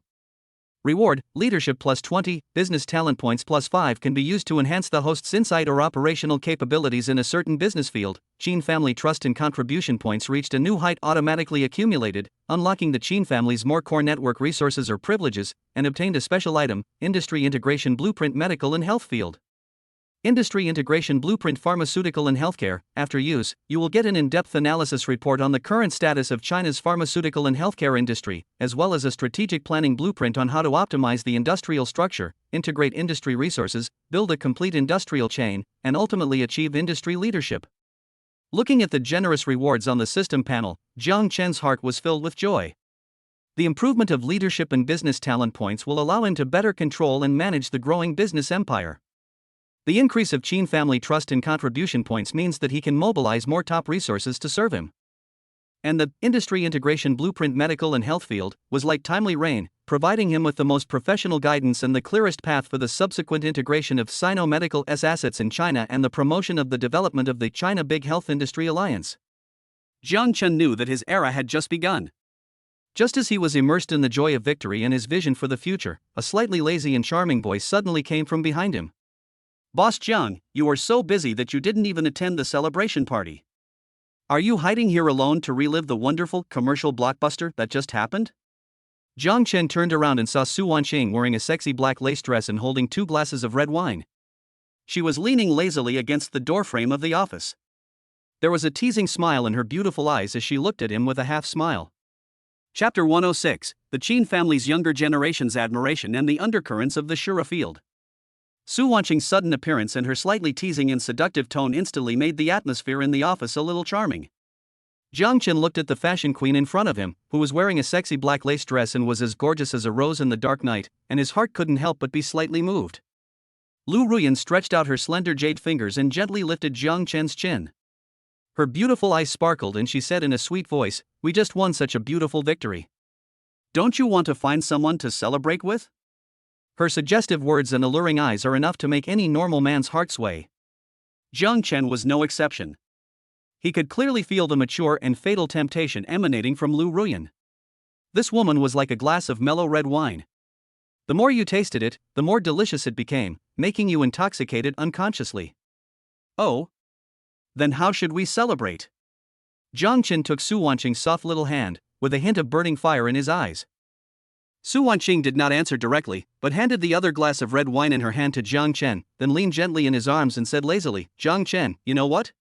Reward, leadership plus 20, business talent points plus 5 can be used to enhance the host's insight or operational capabilities in a certain business field. Qin family trust and contribution points reached a new height automatically accumulated, unlocking the Qin family's more core network resources or privileges, and obtained a special item, Industry Integration Blueprint Medical and Health Field. Industry Integration Blueprint Pharmaceutical and Healthcare. After use, you will get an in-depth analysis report on the current status of China's pharmaceutical and healthcare industry, as well as a strategic planning blueprint on how to optimize the industrial structure, integrate industry resources, build a complete industrial chain, and ultimately achieve industry leadership. Looking at the generous rewards on the system panel, Jiang Chen's heart was filled with joy. The improvement of leadership and business talent points will allow him to better control and manage the growing business empire. The increase of Qin family trust and contribution points means that he can mobilize more top resources to serve him. And the Industry Integration Blueprint Medical and Health Field was like timely rain, providing him with the most professional guidance and the clearest path for the subsequent integration of Sino Medical's assets in China and the promotion of the development of the China Big Health Industry Alliance. Jiang Chen knew that his era had just begun. Just as he was immersed in the joy of victory and his vision for the future, a slightly lazy and charming voice suddenly came from behind him. Boss Jiang, you are so busy that you didn't even attend the celebration party. Are you hiding here alone to relive the wonderful commercial blockbuster that just happened? Jiang Chen turned around and saw Su Wanqing wearing a sexy black lace dress and holding 2 glasses of red wine. She was leaning lazily against the doorframe of the office. There was a teasing smile in her beautiful eyes as she looked at him with a half smile. Chapter 106, The Qin Family's Younger Generation's Admiration and the Undercurrents of the Shura Field. Su Wanqing's sudden appearance and her slightly teasing and seductive tone instantly made the atmosphere in the office a little charming. Jiang Chen looked at the fashion queen in front of him, who was wearing a sexy black lace dress and was as gorgeous as a rose in the dark night, and his heart couldn't help but be slightly moved. Lu Ruyan stretched out her slender jade fingers and gently lifted Jiang Chen's chin. Her beautiful eyes sparkled and she said in a sweet voice, "We just won such a beautiful victory. Don't you want to find someone to celebrate with?" Her suggestive words and alluring eyes are enough to make any normal man's heart sway. Jiang Chen was no exception. He could clearly feel the mature and fatal temptation emanating from Lu Ruyan. This woman was like a glass of mellow red wine. The more you tasted it, the more delicious it became, making you intoxicated unconsciously. Oh? Then how should we celebrate? Jiang Chen took Su Wanqing's soft little hand, with a hint of burning fire in his eyes. Su Wanqing did not answer directly, but handed the other glass of red wine in her hand to Jiang Chen, then leaned gently in his arms and said lazily, "Jiang Chen, you know what?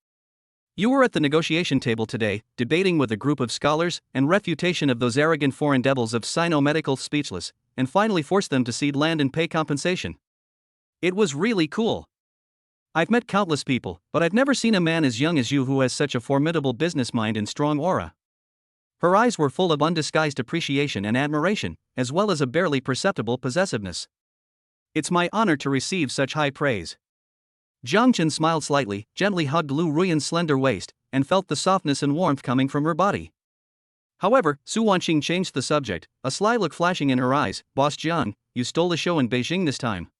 You were at the negotiation table today, debating with a group of scholars and refutation of those arrogant foreign devils of Sino-Medical speechless, and finally forced them to cede land and pay compensation. It was really cool. I've met countless people, but I've never seen a man as young as you who has such a formidable business mind and strong aura." Her eyes were full of undisguised appreciation and admiration, as well as a barely perceptible possessiveness. "It's my honor to receive such high praise." Jiang Chen smiled slightly, gently hugged Lu Ruyan's slender waist, and felt the softness and warmth coming from her body. However, Su Wanqing changed the subject, a sly look flashing in her eyes. "Boss Jiang, you stole the show in Beijing this time.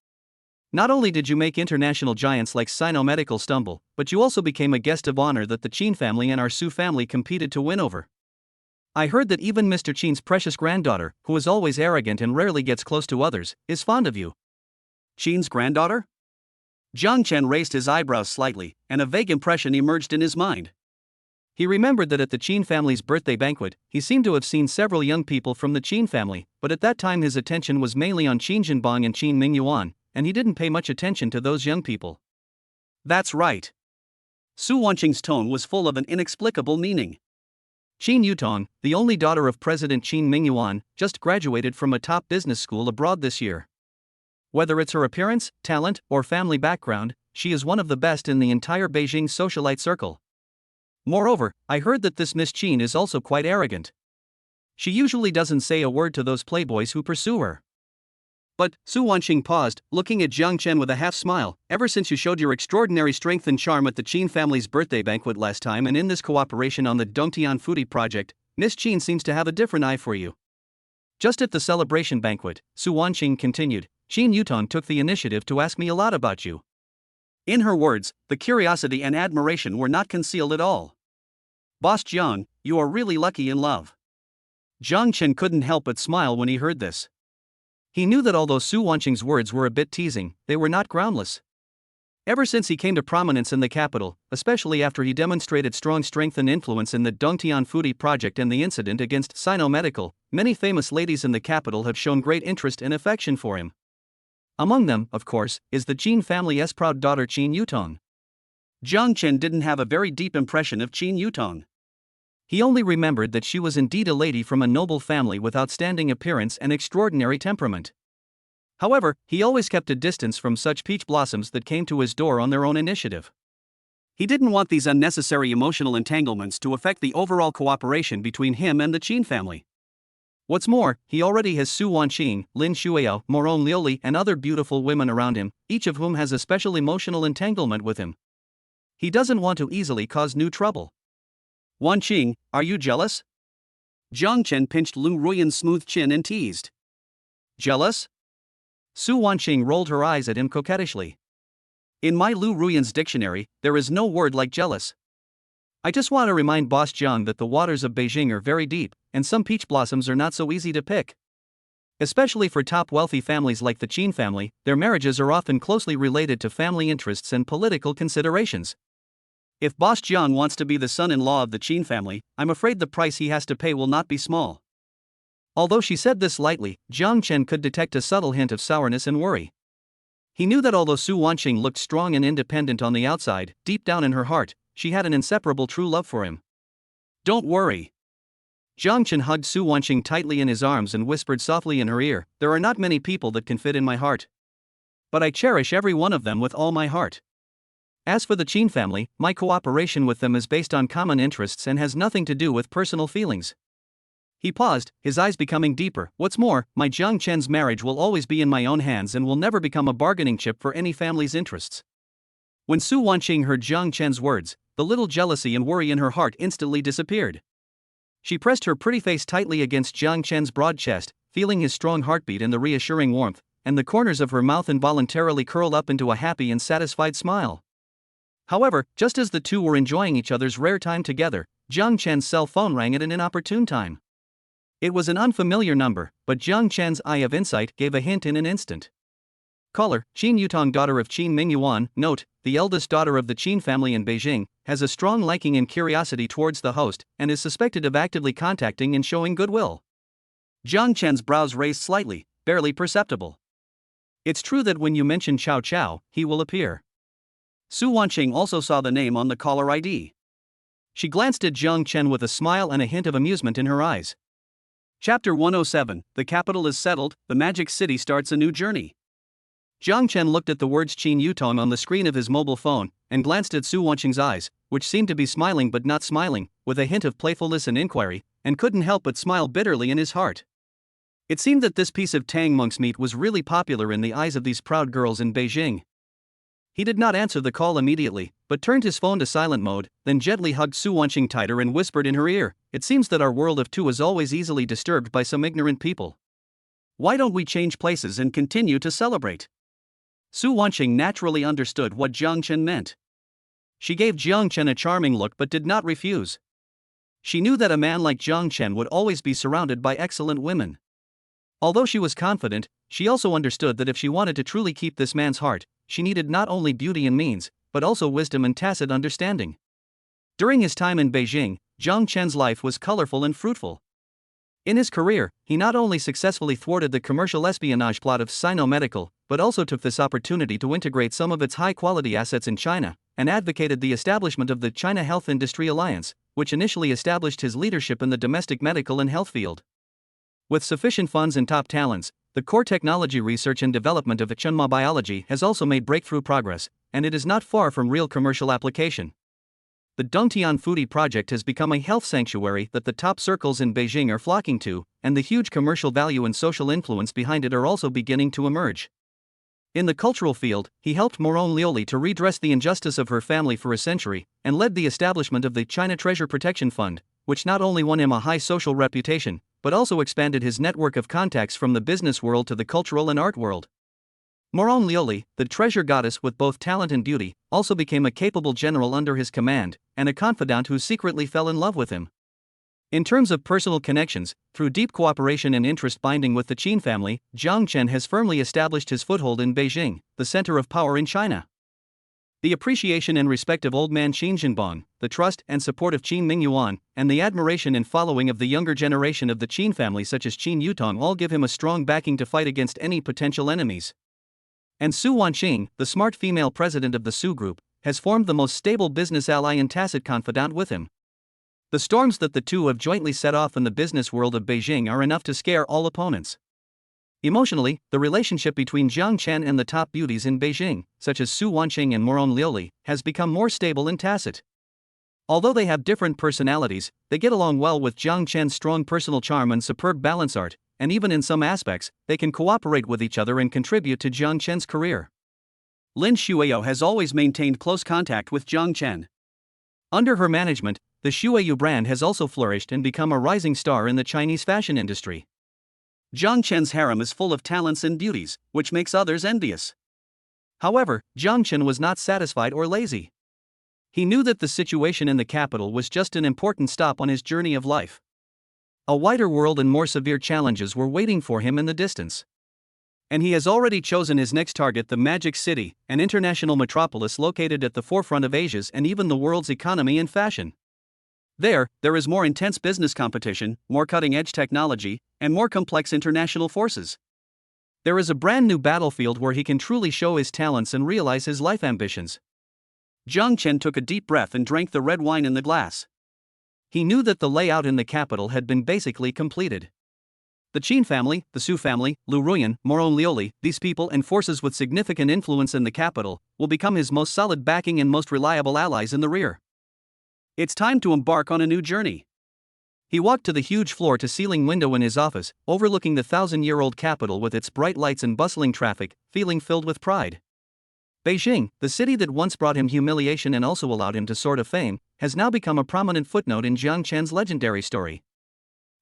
Not only did you make international giants like Sino-Medical stumble, but you also became a guest of honor that the Qin family and our Su family competed to win over. I heard that even Mr. Qin's precious granddaughter, who is always arrogant and rarely gets close to others, is fond of you." "Qin's granddaughter?" Jiang Chen raised his eyebrows slightly, and a vague impression emerged in his mind. He remembered that at the Qin family's birthday banquet, he seemed to have seen several young people from the Qin family, but at that time his attention was mainly on Qin Jinbang and Qin Mingyuan, and he didn't pay much attention to those young people. "That's right." Su Wanqing's tone was full of an inexplicable meaning. Qin Yutong, the only daughter of President Qin Mingyuan, just graduated from a top business school abroad this year. Whether it's her appearance, talent, or family background, she is one of the best in the entire Beijing socialite circle. Moreover, I heard that this Miss Qin is also quite arrogant. She usually doesn't say a word to those playboys who pursue her." "But," Su Wanqing paused, looking at Jiang Chen with a half smile, "ever since you showed your extraordinary strength and charm at the Qin family's birthday banquet last time and in this cooperation on the Dongtian Foodie project, Miss Qin seems to have a different eye for you." Just at the celebration banquet, Su Wanqing continued, "Qin Yutong took the initiative to ask me a lot about you." In her words, the curiosity and admiration were not concealed at all. "Boss Jiang, you are really lucky in love." Jiang Chen couldn't help but smile when he heard this. He knew that although Su Wanqing's words were a bit teasing, they were not groundless. Ever since he came to prominence in the capital, especially after he demonstrated strong strength and influence in the Dongtian Foodie project and the incident against Sino-Medical, many famous ladies in the capital have shown great interest and affection for him. Among them, of course, is the Qin family's proud daughter Qin Yutong. Jiang Chen didn't have a very deep impression of Qin Yutong. He only remembered that she was indeed a lady from a noble family with outstanding appearance and extraordinary temperament. However, he always kept a distance from such peach blossoms that came to his door on their own initiative. He didn't want these unnecessary emotional entanglements to affect the overall cooperation between him and the Qin family. What's more, he already has Su Wanqing, Lin Shuiyao, Moron Liuli, and other beautiful women around him, each of whom has a special emotional entanglement with him. He doesn't want to easily cause new trouble. "Wanqing, are you jealous?" Jiang Chen pinched Lu Ruyan's smooth chin and teased. "Jealous?" Su Wanqing rolled her eyes at him coquettishly. "In my Lu Ruyan's dictionary, there is no word like jealous. I just want to remind Boss Jiang that the waters of Beijing are very deep, and some peach blossoms are not so easy to pick." Especially for top wealthy families like the Qin family, their marriages are often closely related to family interests and political considerations. If Boss Jiang wants to be the son-in-law of the Qin family, I'm afraid the price he has to pay will not be small. Although she said this lightly, Jiang Chen could detect a subtle hint of sourness and worry. He knew that although Su Wanqing looked strong and independent on the outside, deep down in her heart, she had an inseparable true love for him. Don't worry. Jiang Chen hugged Su Wanqing tightly in his arms and whispered softly in her ear, "There are not many people that can fit in my heart. But I cherish every one of them with all my heart. As for the Qin family, my cooperation with them is based on common interests and has nothing to do with personal feelings." He paused, his eyes becoming deeper. "What's more, my Jiang Chen's marriage will always be in my own hands and will never become a bargaining chip for any family's interests." When Su Wanqing heard Jiang Chen's words, the little jealousy and worry in her heart instantly disappeared. She pressed her pretty face tightly against Jiang Chen's broad chest, feeling his strong heartbeat and the reassuring warmth, and the corners of her mouth involuntarily curled up into a happy and satisfied smile. However, just as the two were enjoying each other's rare time together, Jiang Chen's cell phone rang at an inopportune time. It was an unfamiliar number, but Jiang Chen's eye of insight gave a hint in an instant. Caller, Qin Yutong, daughter of Qin Mingyuan. Note, the eldest daughter of the Qin family in Beijing, has a strong liking and curiosity towards the host and is suspected of actively contacting and showing goodwill. Jiang Chen's brows raised slightly, barely perceptible. It's true that when you mention Chao Chao, he will appear. Su Wanqing also saw the name on the caller ID. She glanced at Jiang Chen with a smile and a hint of amusement in her eyes. Chapter 107, The capital is settled, the magic city starts a new journey. Jiang Chen looked at the words Qin Yutong on the screen of his mobile phone, and glanced at Su Wanqing's eyes, which seemed to be smiling but not smiling, with a hint of playfulness and inquiry, and couldn't help but smile bitterly in his heart. It seemed that this piece of Tang monk's meat was really popular in the eyes of these proud girls in Beijing. He did not answer the call immediately, but turned his phone to silent mode, then gently hugged Su Wanqing tighter and whispered in her ear, "It seems that our world of two is always easily disturbed by some ignorant people. Why don't we change places and continue to celebrate?" Su Wanqing naturally understood what Jiang Chen meant. She gave Jiang Chen a charming look but did not refuse. She knew that a man like Jiang Chen would always be surrounded by excellent women. Although she was confident, she also understood that if she wanted to truly keep this man's heart, she needed not only beauty and means, but also wisdom and tacit understanding. During his time in Beijing, Jiang Chen's life was colorful and fruitful. In his career, he not only successfully thwarted the commercial espionage plot of Sino Medical, but also took this opportunity to integrate some of its high-quality assets in China, and advocated the establishment of the China Health Industry Alliance, which initially established his leadership in the domestic medical and health field. With sufficient funds and top talents, the core technology research and development of Chunma biology has also made breakthrough progress, and it is not far from real commercial application. The Dongtian Foodie project has become a health sanctuary that the top circles in Beijing are flocking to, and the huge commercial value and social influence behind it are also beginning to emerge. In the cultural field, he helped Moron Lioli to redress the injustice of her family for a century, and led the establishment of the China Treasure Protection Fund, which not only won him a high social reputation, but also expanded his network of contacts from the business world to the cultural and art world. Moron Lioli, the treasure goddess with both talent and beauty, also became a capable general under his command, and a confidant who secretly fell in love with him. In terms of personal connections, through deep cooperation and interest binding with the Qin family, Jiang Chen has firmly established his foothold in Beijing, the center of power in China. The appreciation and respect of old man Qin Jinbong, the trust and support of Qin Mingyuan, and the admiration and following of the younger generation of the Qin family such as Qin Yutong all give him a strong backing to fight against any potential enemies. And Su Wanqing, the smart female president of the Su Group, has formed the most stable business ally and tacit confidant with him. The storms that the two have jointly set off in the business world of Beijing are enough to scare all opponents. Emotionally, the relationship between Jiang Chen and the top beauties in Beijing, such as Su Wanqing and Moron Lioli, has become more stable and tacit. Although they have different personalities, they get along well with Jiang Chen's strong personal charm and superb balance art, and even in some aspects, they can cooperate with each other and contribute to Jiang Chen's career. Lin Shuiyu has always maintained close contact with Jiang Chen. Under her management, the Shuiyu brand has also flourished and become a rising star in the Chinese fashion industry. Jiang Chen's harem is full of talents and beauties, which makes others envious. However, Jiang Chen was not satisfied or lazy. He knew that the situation in the capital was just an important stop on his journey of life. A wider world and more severe challenges were waiting for him in the distance. And he has already chosen his next target, the Magic City, an international metropolis located at the forefront of Asia's and even the world's economy and fashion. There is more intense business competition, more cutting-edge technology, and more complex international forces. There is a brand new battlefield where he can truly show his talents and realize his life ambitions. Jiang Chen took a deep breath and drank the red wine in the glass. He knew that the layout in the capital had been basically completed. The Qin family, the Su family, Lu Ruyan, Moron Lioli, these people and forces with significant influence in the capital, will become his most solid backing and most reliable allies in the rear. It's time to embark on a new journey. He walked to the huge floor-to-ceiling window in his office, overlooking the 1,000-year-old capital with its bright lights and bustling traffic, feeling filled with pride. Beijing, the city that once brought him humiliation and also allowed him to soar to fame, has now become a prominent footnote in Jiang Chen's legendary story.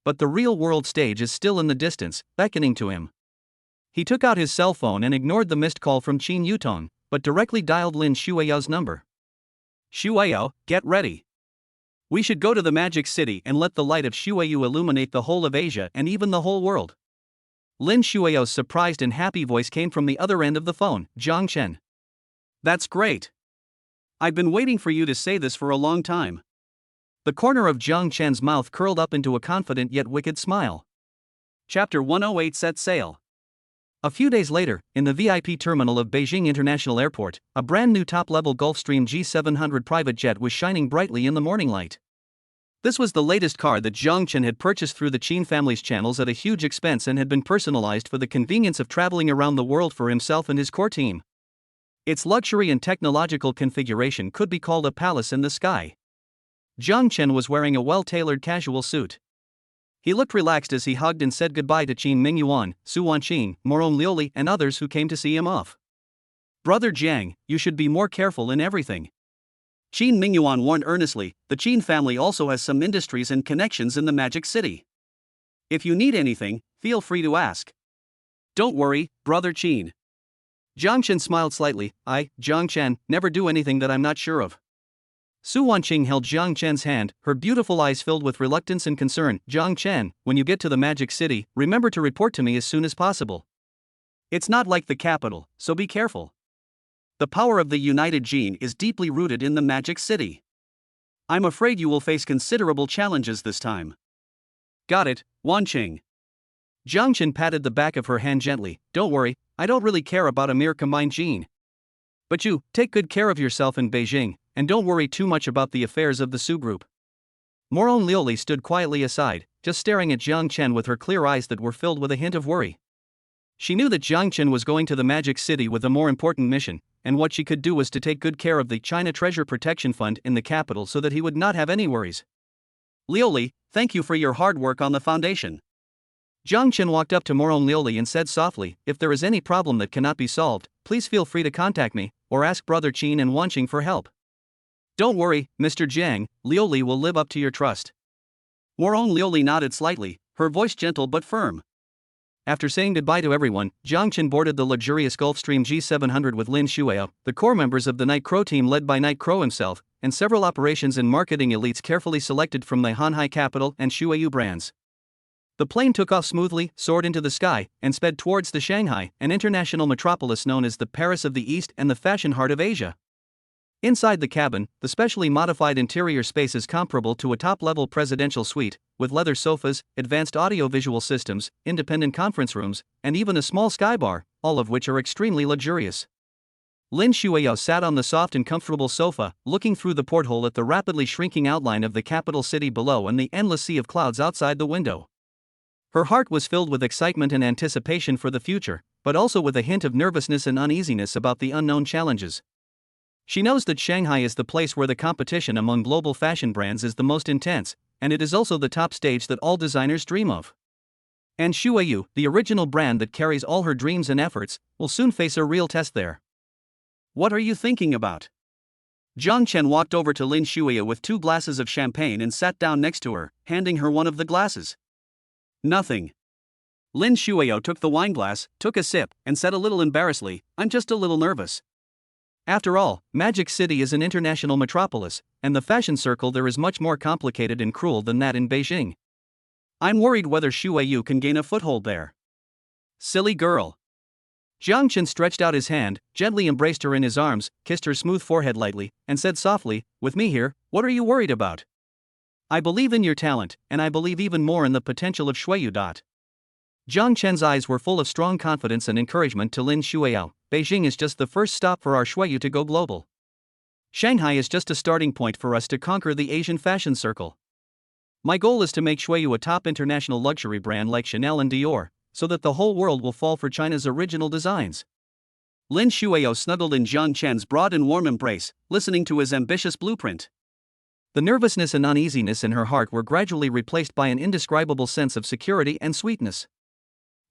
But the real-world stage is still in the distance, beckoning to him. He took out his cell phone and ignored the missed call from Qin Yutong, but directly dialed Lin Shuiyao's number. Shuiyao, get ready. We should go to the Magic City and let the light of Shuiyu illuminate the whole of Asia and even the whole world. Lin Shuiyao's surprised and happy voice came from the other end of the phone. Jiang Chen. That's great. I've been waiting for you to say this for a long time. The corner of Jiang Chen's mouth curled up into a confident yet wicked smile. Chapter 108 Set Sail. A few days later, in the VIP terminal of Beijing International Airport, a brand new top-level Gulfstream G700 private jet was shining brightly in the morning light. This was the latest car that Jiang Chen had purchased through the Qin family's channels at a huge expense and had been personalized for the convenience of traveling around the world for himself and his core team. Its luxury and technological configuration could be called a palace in the sky. Jiang Chen was wearing a well-tailored casual suit. He looked relaxed as he hugged and said goodbye to Qin Mingyuan, Su Wanqing, Moron Lioli and others who came to see him off. Brother Jiang, you should be more careful in everything. Qin Mingyuan warned earnestly, the Qin family also has some industries and connections in the Magic City. If you need anything, feel free to ask. Don't worry, Brother Qin. Jiang Chen smiled slightly. I, Jiang Chen, never do anything that I'm not sure of. Su Wanqing held Jiang Chen's hand, her beautiful eyes filled with reluctance and concern. Jiang Chen, when you get to the Magic City, remember to report to me as soon as possible. It's not like the capital, so be careful. The power of the United Jin is deeply rooted in the Magic City. I'm afraid you will face considerable challenges this time. Got it, Wanqing. Jiang Chen patted the back of her hand gently. Don't worry, I don't really care about a mere combined gene. But you, take good care of yourself in Beijing, and don't worry too much about the affairs of the Su group. Moron Lioli stood quietly aside, just staring at Jiang Chen with her clear eyes that were filled with a hint of worry. She knew that Jiang Chen was going to the Magic City with a more important mission, and what she could do was to take good care of the China Treasure Protection Fund in the capital so that he would not have any worries. Lioli, thank you for your hard work on the foundation. Jiang Chen walked up to Moron Lioli and said softly, if there is any problem that cannot be solved, please feel free to contact me, or ask Brother Qin and Wanqing for help. Don't worry, Mr. Jiang, Lioli will live up to your trust. Moron Lioli nodded slightly, her voice gentle but firm. After saying goodbye to everyone, Jiang Chen boarded the luxurious Gulfstream G700 with Lin Shuiao, the core members of the Night Crow team led by Night Crow himself, and several operations and marketing elites carefully selected from the Hanhai capital and Shuiyu brands. The plane took off smoothly, soared into the sky, and sped towards the Shanghai, an international metropolis known as the Paris of the East and the fashion heart of Asia. Inside the cabin, the specially modified interior space is comparable to a top-level presidential suite, with leather sofas, advanced audio-visual systems, independent conference rooms, and even a small skybar, all of which are extremely luxurious. Lin Shuiao sat on the soft and comfortable sofa, looking through the porthole at the rapidly shrinking outline of the capital city below and the endless sea of clouds outside the window. Her heart was filled with excitement and anticipation for the future, but also with a hint of nervousness and uneasiness about the unknown challenges. She knows that Shanghai is the place where the competition among global fashion brands is the most intense, and it is also the top stage that all designers dream of. And Shuiyu, the original brand that carries all her dreams and efforts, will soon face a real test there. What are you thinking about? Jiang Chen walked over to Lin Shuiyu with 2 glasses of champagne and sat down next to her, handing her one of the glasses. Nothing. Lin Shuiyu took the wineglass, took a sip, and said a little embarrassedly, I'm just a little nervous. After all, Magic City is an international metropolis, and the fashion circle there is much more complicated and cruel than that in Beijing. I'm worried whether Shui Yu can gain a foothold there. Silly girl. Jiang Chen stretched out his hand, gently embraced her in his arms, kissed her smooth forehead lightly, and said softly, "With me here, what are you worried about? I believe in your talent, and I believe even more in the potential of Shui Yu. Jiang Chen's eyes were full of strong confidence and encouragement to Lin Shuiyao. Beijing is just the first stop for our Shui Yu to go global. Shanghai is just a starting point for us to conquer the Asian fashion circle. My goal is to make Shui Yu a top international luxury brand like Chanel and Dior, so that the whole world will fall for China's original designs." Lin Shuiyao snuggled in Jiang Chen's broad and warm embrace, listening to his ambitious blueprint. The nervousness and uneasiness in her heart were gradually replaced by an indescribable sense of security and sweetness.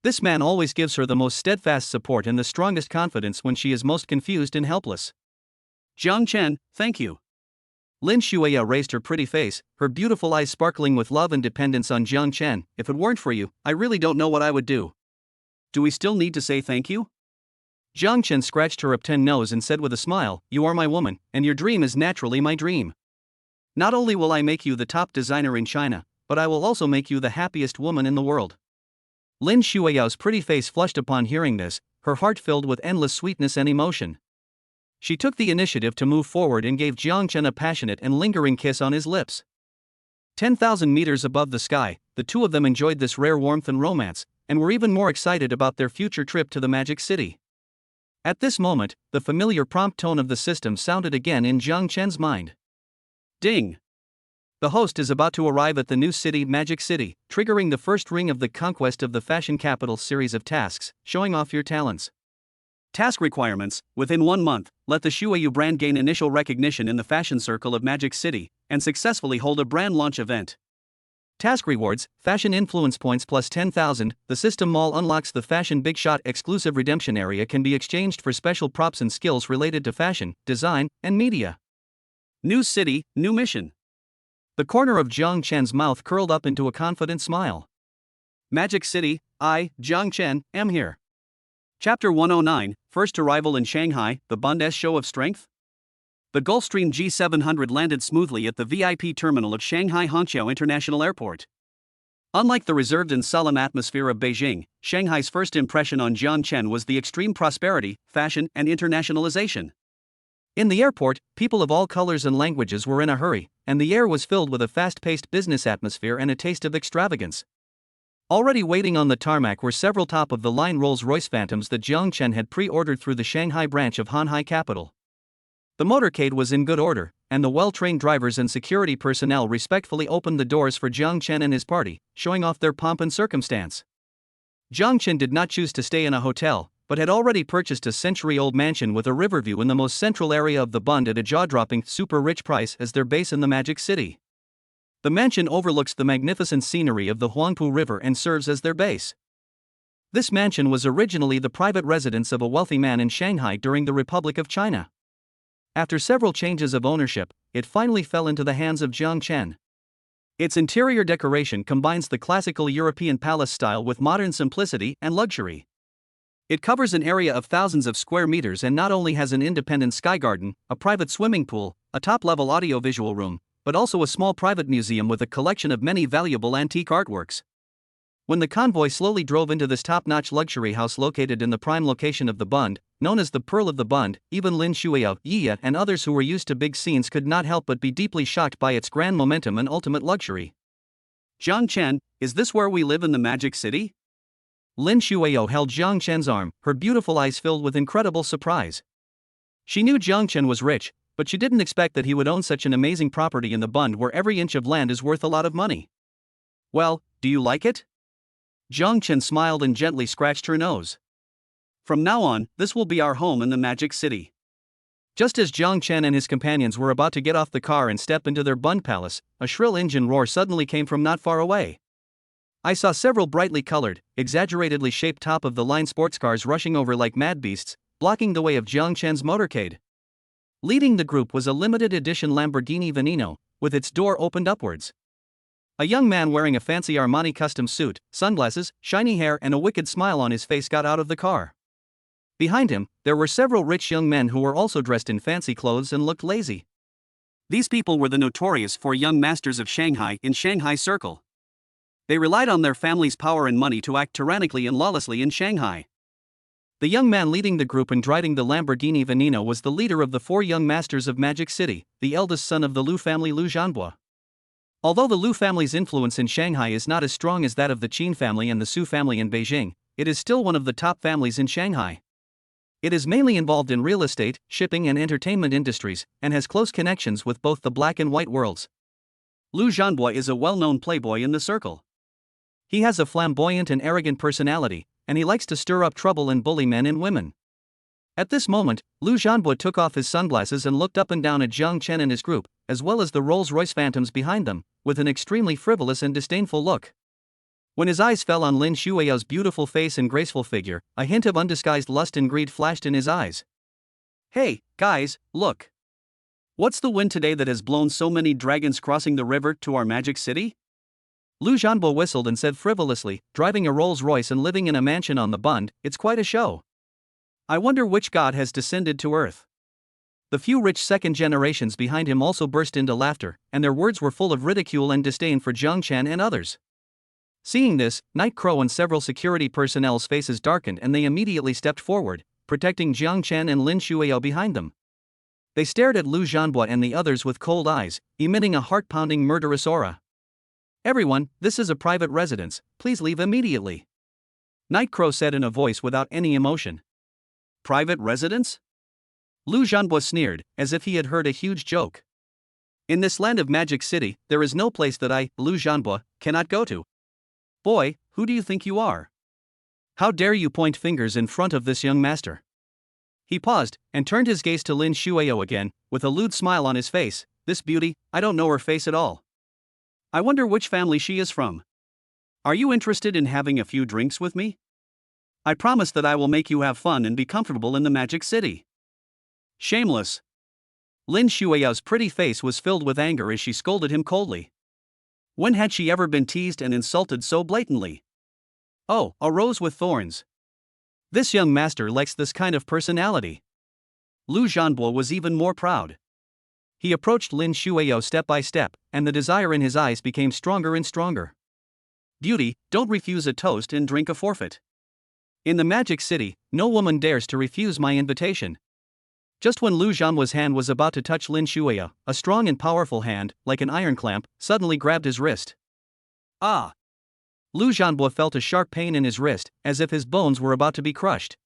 This man always gives her the most steadfast support and the strongest confidence when she is most confused and helpless. Jiang Chen, thank you. Lin Shuiyao raised her pretty face, her beautiful eyes sparkling with love and dependence on Jiang Chen. If it weren't for you, I really don't know what I would do. Do we still need to say thank you? Jiang Chen scratched her upturned nose and said with a smile, "You are my woman, and your dream is naturally my dream. Not only will I make you the top designer in China, but I will also make you the happiest woman in the world." Lin Shuiyao's pretty face flushed upon hearing this, her heart filled with endless sweetness and emotion. She took the initiative to move forward and gave Jiang Chen a passionate and lingering kiss on his lips. 10,000 meters above the sky, the two of them enjoyed this rare warmth and romance, and were even more excited about their future trip to the Magic City. At this moment, the familiar prompt tone of the system sounded again in Jiang Chen's mind. Ding! The host is about to arrive at the new city, Magic City, triggering the first ring of the Conquest of the Fashion Capital series of tasks, showing off your talents. Task requirements: within 1 month, let the Shui Yu brand gain initial recognition in the fashion circle of Magic City, and successfully hold a brand launch event. Task rewards: fashion influence points plus 10,000. The system mall unlocks the Fashion Big Shot exclusive redemption area, can be exchanged for special props and skills related to fashion, design, and media. New city, new mission. The corner of Jiang Chen's mouth curled up into a confident smile. Magic City, I, Jiang Chen, am here. Chapter 109, First Arrival in Shanghai, the Bund's Show of Strength. The Gulfstream G700 landed smoothly at the VIP terminal of Shanghai Hongqiao International Airport. Unlike the reserved and solemn atmosphere of Beijing, Shanghai's first impression on Jiang Chen was the extreme prosperity, fashion, and internationalization. In the airport, people of all colors and languages were in a hurry, and the air was filled with a fast-paced business atmosphere and a taste of extravagance. Already waiting on the tarmac were several top-of-the-line Rolls-Royce Phantoms that Jiang Chen had pre-ordered through the Shanghai branch of Hanhai Capital. The motorcade was in good order, and the well-trained drivers and security personnel respectfully opened the doors for Jiang Chen and his party, showing off their pomp and circumstance. Jiang Chen did not choose to stay in a hotel, but had already purchased a century-old mansion with a river view in the most central area of the Bund at a jaw-dropping, super-rich price as their base in the Magic City. The mansion overlooks the magnificent scenery of the Huangpu River and serves as their base. This mansion was originally the private residence of a wealthy man in Shanghai during the Republic of China. After several changes of ownership, it finally fell into the hands of Jiang Chen. Its interior decoration combines the classical European palace style with modern simplicity and luxury. It covers an area of thousands of square meters and not only has an independent sky garden, a private swimming pool, a top-level audio-visual room, but also a small private museum with a collection of many valuable antique artworks. When the convoy slowly drove into this top-notch luxury house located in the prime location of the Bund, known as the Pearl of the Bund, even Lin Shuiyao, Yiya, and others who were used to big scenes could not help but be deeply shocked by its grand momentum and ultimate luxury. Jiang Chen, is this where we live in the Magic City? Lin Shuiyao held Jiang Chen's arm, her beautiful eyes filled with incredible surprise. She knew Jiang Chen was rich, but she didn't expect that he would own such an amazing property in the Bund where every inch of land is worth a lot of money. Well, do you like it? Jiang Chen smiled and gently scratched her nose. From now on, this will be our home in the Magic City. Just as Jiang Chen and his companions were about to get off the car and step into their Bund palace, a shrill engine roar suddenly came from not far away. I saw several brightly colored, exaggeratedly shaped top-of-the-line sports cars rushing over like mad beasts, blocking the way of Jiang Chen's motorcade. Leading the group was a limited-edition Lamborghini Veneno, with its door opened upwards. A young man wearing a fancy Armani custom suit, sunglasses, shiny hair and a wicked smile on his face got out of the car. Behind him, there were several rich young men who were also dressed in fancy clothes and looked lazy. These people were the notorious 4 young masters of Shanghai in Shanghai Circle. They relied on their family's power and money to act tyrannically and lawlessly in Shanghai. The young man leading the group and driving the Lamborghini Veneno was the leader of the 4 young masters of Magic City, the eldest son of the Liu family, Liu Zhanbo. Although the Liu family's influence in Shanghai is not as strong as that of the Qin family and the Su family in Beijing, it is still one of the top families in Shanghai. It is mainly involved in real estate, shipping and entertainment industries, and has close connections with both the black and white worlds. Liu Zhanbo is a well-known playboy in the circle. He has a flamboyant and arrogant personality, and he likes to stir up trouble and bully men and women. At this moment, Liu Zhanbo took off his sunglasses and looked up and down at Jiang Chen and his group, as well as the Rolls-Royce Phantoms behind them, with an extremely frivolous and disdainful look. When his eyes fell on Lin Shuiao's beautiful face and graceful figure, a hint of undisguised lust and greed flashed in his eyes. Hey, guys, look. What's the wind today that has blown so many dragons crossing the river to our magic city? Liu Zhanbo whistled and said frivolously, driving a Rolls-Royce and living in a mansion on the Bund, it's quite a show. I wonder which god has descended to earth. The few rich second generations behind him also burst into laughter, and their words were full of ridicule and disdain for Jiang Chen and others. Seeing this, Night Crow and several security personnel's faces darkened and they immediately stepped forward, protecting Jiang Chen and Lin Shuiao behind them. They stared at Liu Zhanbo and the others with cold eyes, emitting a heart-pounding murderous aura. Everyone, this is a private residence, please leave immediately. Night Crow said in a voice without any emotion. Private residence? Liu Zhanbo sneered, as if he had heard a huge joke. In this land of Magic City, there is no place that I, Liu Zhanbo, cannot go to. Boy, who do you think you are? How dare you point fingers in front of this young master? He paused, and turned his gaze to Lin Shuiao again, with a lewd smile on his face. This beauty, I don't know her face at all. I wonder which family she is from. Are you interested in having a few drinks with me? I promise that I will make you have fun and be comfortable in the Magic City. Shameless. Lin Shuiao's pretty face was filled with anger as she scolded him coldly. When had she ever been teased and insulted so blatantly? Oh, a rose with thorns. This young master likes this kind of personality. Liu Zhanbo was even more proud. He approached Lin Shuiao step by step, and the desire in his eyes became stronger and stronger. Beauty, don't refuse a toast and drink a forfeit. In the Magic City, no woman dares to refuse my invitation. Just when Liu Zhanbo's hand was about to touch Lin Shuiao, a strong and powerful hand, like an iron clamp, suddenly grabbed his wrist. Ah! Liu Zhanbo felt a sharp pain in his wrist, as if his bones were about to be crushed.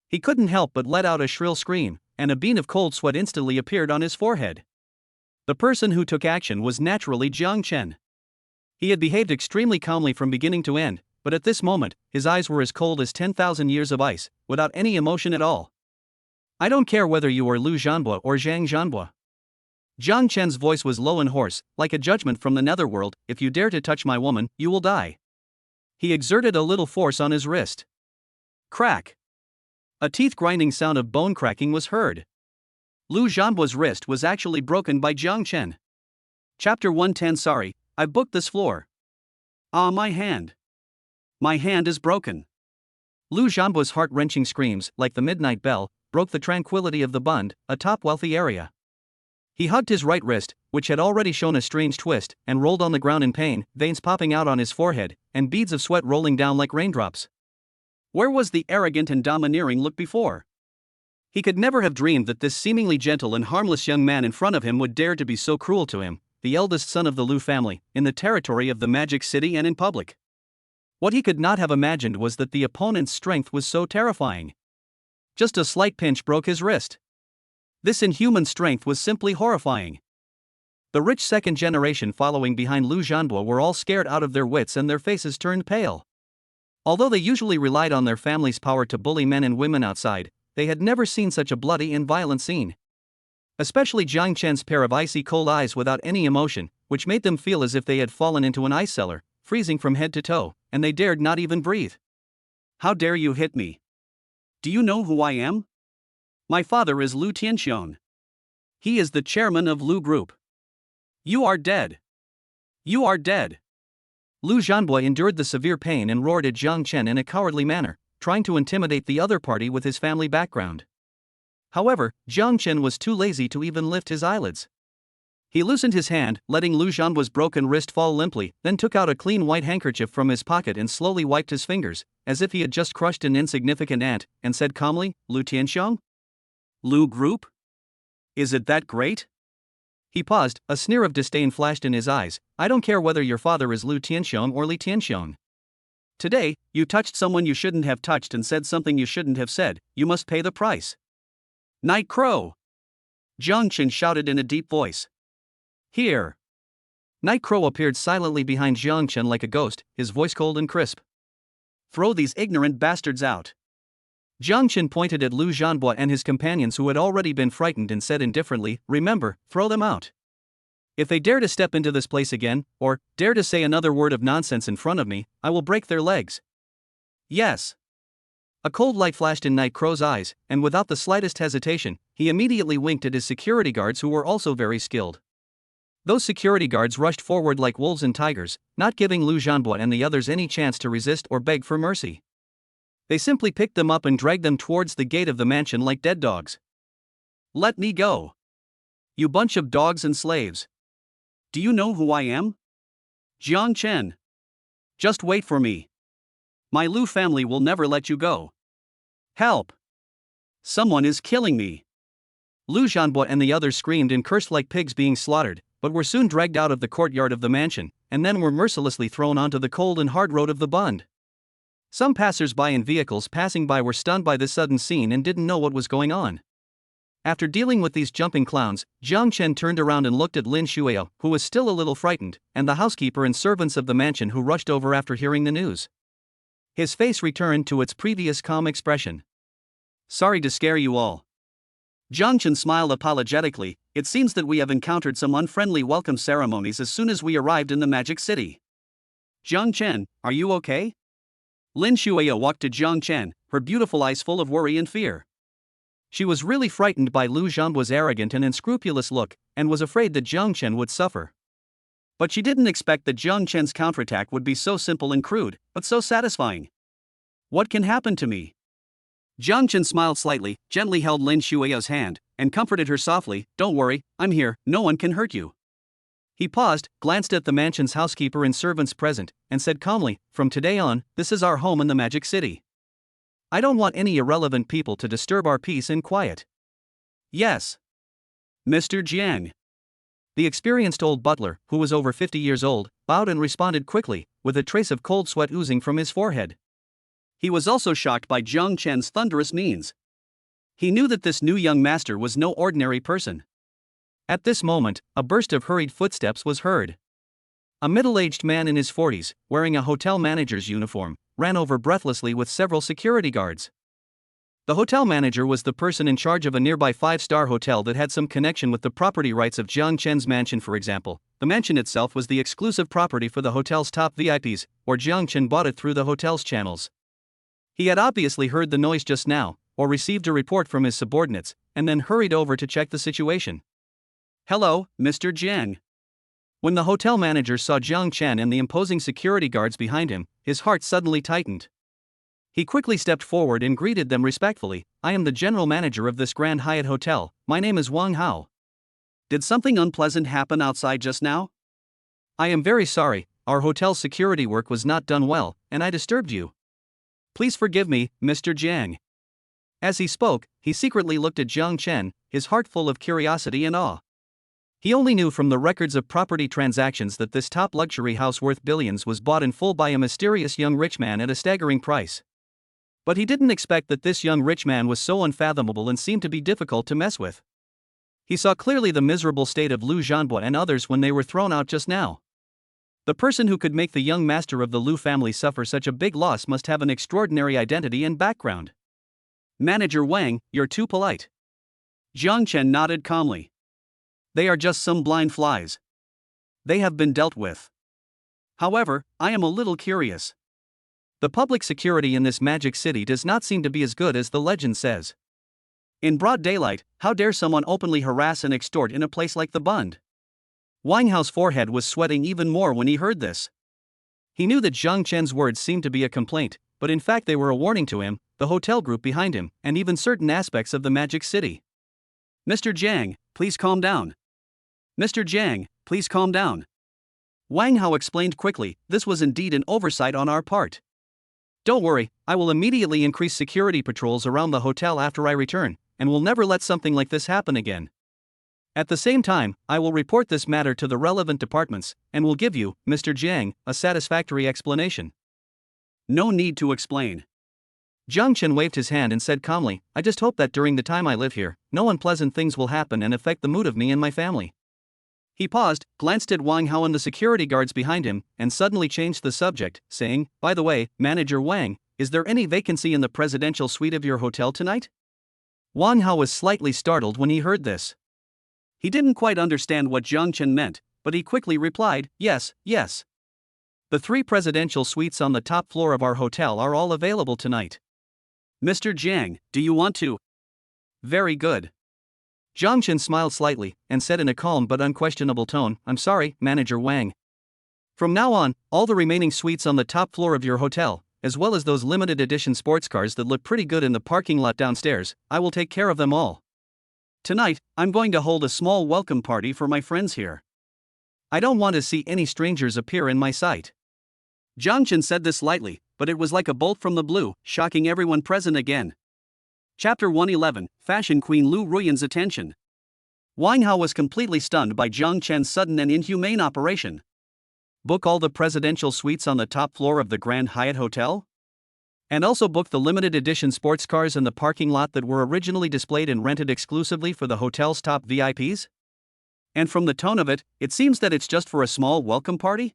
He couldn't help but let out a shrill scream, and a bead of cold sweat instantly appeared on his forehead. The person who took action was naturally Jiang Chen. He had behaved extremely calmly from beginning to end, but at this moment, his eyes were as cold as 10,000 years of ice, without any emotion at all. I don't care whether you are Liu Zhanbo or Zhang Zhanbo. Jiang Chen's voice was low and hoarse, like a judgment from the netherworld. If you dare to touch my woman, you will die. He exerted a little force on his wrist. Crack! A teeth-grinding sound of bone cracking was heard. Liu Zhanbo's wrist was actually broken by Jiang Chen. Chapter 110. Sorry, I booked this floor. Ah, my hand. My hand is broken. Liu Zhanbo's heart-wrenching screams, like the midnight bell, broke the tranquility of the Bund, a top wealthy area. He hugged his right wrist, which had already shown a strange twist, and rolled on the ground in pain, veins popping out on his forehead, and beads of sweat rolling down like raindrops. Where was the arrogant and domineering look before? He could never have dreamed that this seemingly gentle and harmless young man in front of him would dare to be so cruel to him, the eldest son of the Liu family, in the territory of the Magic City and in public. What he could not have imagined was that the opponent's strength was so terrifying. Just a slight pinch broke his wrist. This inhuman strength was simply horrifying. The rich second generation following behind Liu Zhanbo were all scared out of their wits and their faces turned pale. Although they usually relied on their family's power to bully men and women outside, they had never seen such a bloody and violent scene. Especially Jiang Chen's pair of icy cold eyes without any emotion, which made them feel as if they had fallen into an ice cellar, freezing from head to toe, and they dared not even breathe. How dare you hit me? Do you know who I am? My father is Liu Tianxiong. He is the chairman of Liu Group. You are dead. You are dead. Liu Zhanbo endured the severe pain and roared at Jiang Chen in a cowardly manner, trying to intimidate the other party with his family background. However, Jiang Chen was too lazy to even lift his eyelids. He loosened his hand, letting Lu Zhanbo's broken wrist fall limply, then took out a clean white handkerchief from his pocket and slowly wiped his fingers, as if he had just crushed an insignificant ant, and said calmly, "Lu Tianxiong? Lu Group? Is it that great?" He paused, a sneer of disdain flashed in his eyes. "I don't care whether your father is Lu Tianxiong or Li Tianxiong. Today, you touched someone you shouldn't have touched and said something you shouldn't have said. You must pay the price." "Night Crow!" Jiang Chen shouted in a deep voice. "Here!" Night Crow appeared silently behind Jiang Chen like a ghost, his voice cold and crisp. "Throw these ignorant bastards out." Jiang Chen pointed at Lu Zhanbo and his companions who had already been frightened and said indifferently, "Remember, throw them out. If they dare to step into this place again, or dare to say another word of nonsense in front of me, I will break their legs." "Yes." A cold light flashed in Night Crow's eyes, and without the slightest hesitation, he immediately winked at his security guards who were also very skilled. Those security guards rushed forward like wolves and tigers, not giving Lu Zhanbo and the others any chance to resist or beg for mercy. They simply picked them up and dragged them towards the gate of the mansion like dead dogs. "Let me go. You bunch of dogs and slaves. Do you know who I am? Jiang Chen. Just wait for me. My Lu family will never let you go. Help! Someone is killing me." Lu Zhanbo and the others screamed and cursed like pigs being slaughtered, but were soon dragged out of the courtyard of the mansion, and then were mercilessly thrown onto the cold and hard road of the Bund. Some passers-by and vehicles passing by were stunned by this sudden scene and didn't know what was going on. After dealing with these jumping clowns, Jiang Chen turned around and looked at Lin Shuao, who was still a little frightened, and the housekeeper and servants of the mansion who rushed over after hearing the news. His face returned to its previous calm expression. "Sorry to scare you all." Jiang Chen smiled apologetically. "It seems that we have encountered some unfriendly welcome ceremonies as soon as we arrived in the Magic City. Jiang Chen, are you okay?" Lin Shuao walked to Jiang Chen, her beautiful eyes full of worry and fear. She was really frightened by Lu Zhanbo's arrogant and unscrupulous look, and was afraid that Jiang Chen would suffer. But she didn't expect that Jiang Chen's counterattack would be so simple and crude, but so satisfying. "What can happen to me?" Jiang Chen smiled slightly, gently held Lin Shuao's hand, and comforted her softly. "Don't worry, I'm here, no one can hurt you." He paused, glanced at the mansion's housekeeper and servants present, and said calmly, "From today on, this is our home in the Magic City. I don't want any irrelevant people to disturb our peace and quiet." "Yes, Mr. Jiang." The experienced old butler, who was over 50 years old, bowed and responded quickly, with a trace of cold sweat oozing from his forehead. He was also shocked by Jiang Chen's thunderous means. He knew that this new young master was no ordinary person. At this moment, a burst of hurried footsteps was heard. A middle-aged man in his 40s, wearing a hotel manager's uniform, ran over breathlessly with several security guards. The hotel manager was the person in charge of a nearby 5-star hotel that had some connection with the property rights of Jiang Chen's mansion. For example, the mansion itself was the exclusive property for the hotel's top VIPs, or Jiang Chen bought it through the hotel's channels. He had obviously heard the noise just now, or received a report from his subordinates, and then hurried over to check the situation. "Hello, Mr. Jiang." When the hotel manager saw Jiang Chen and the imposing security guards behind him, his heart suddenly tightened. He quickly stepped forward and greeted them respectfully. "I am the general manager of this Grand Hyatt Hotel. My name is Wang Hao. Did something unpleasant happen outside just now?" "I am very sorry, our hotel's security work was not done well, and I disturbed you. Please forgive me, Mr. Jiang." As he spoke, he secretly looked at Jiang Chen, his heart full of curiosity and awe. He only knew from the records of property transactions that this top luxury house worth billions was bought in full by a mysterious young rich man at a staggering price. But he didn't expect that this young rich man was so unfathomable and seemed to be difficult to mess with. He saw clearly the miserable state of Lu Zhanbo and others when they were thrown out just now. The person who could make the young master of the Lu family suffer such a big loss must have an extraordinary identity and background. "Manager Wang, you're too polite." Jiang Chen nodded calmly. "They are just some blind flies. They have been dealt with. However, I am a little curious. The public security in this magic city does not seem to be as good as the legend says. In broad daylight, how dare someone openly harass and extort in a place like the Bund?" Wang Hao's forehead was sweating even more when he heard this. He knew that Jiang Chen's words seemed to be a complaint, but in fact they were a warning to him, the hotel group behind him, and even certain aspects of the magic city. "Mr. Jiang, please calm down. Mr. Jiang, please calm down. Wang Hao explained quickly, this was indeed an oversight on our part. Don't worry, I will immediately increase security patrols around the hotel after I return, and will never let something like this happen again. At the same time, I will report this matter to the relevant departments, and will give you, Mr. Jiang, a satisfactory explanation. No need to explain. Jiang Chen waved his hand and said calmly, I just hope that during the time I live here, no unpleasant things will happen and affect the mood of me and my family. He paused, glanced at Wang Hao and the security guards behind him, and suddenly changed the subject, saying, By the way, Manager Wang, is there any vacancy in the presidential suite of your hotel tonight? Wang Hao was slightly startled when he heard this. He didn't quite understand what Jiang Chen meant, but he quickly replied, Yes. The 3 presidential suites on the top floor of our hotel are all available tonight. Mr. Jiang, do you want to? Very good. Jiang Chen smiled slightly, and said in a calm but unquestionable tone, I'm sorry, Manager Wang. From now on, all the remaining suites on the top floor of your hotel, as well as those limited edition sports cars that look pretty good in the parking lot downstairs, I will take care of them all. Tonight, I'm going to hold a small welcome party for my friends here. I don't want to see any strangers appear in my sight. Jiang Chen said this lightly, but it was like a bolt from the blue, shocking everyone present again. Chapter 111, Fashion Queen Lu Ruyan's attention. Wang Hao was completely stunned by Jiang Chen's sudden and inhumane operation. Book all the presidential suites on the top floor of the Grand Hyatt Hotel? And also book the limited edition sports cars in the parking lot that were originally displayed and rented exclusively for the hotel's top VIPs? And from the tone of it, it seems that it's just for a small welcome party?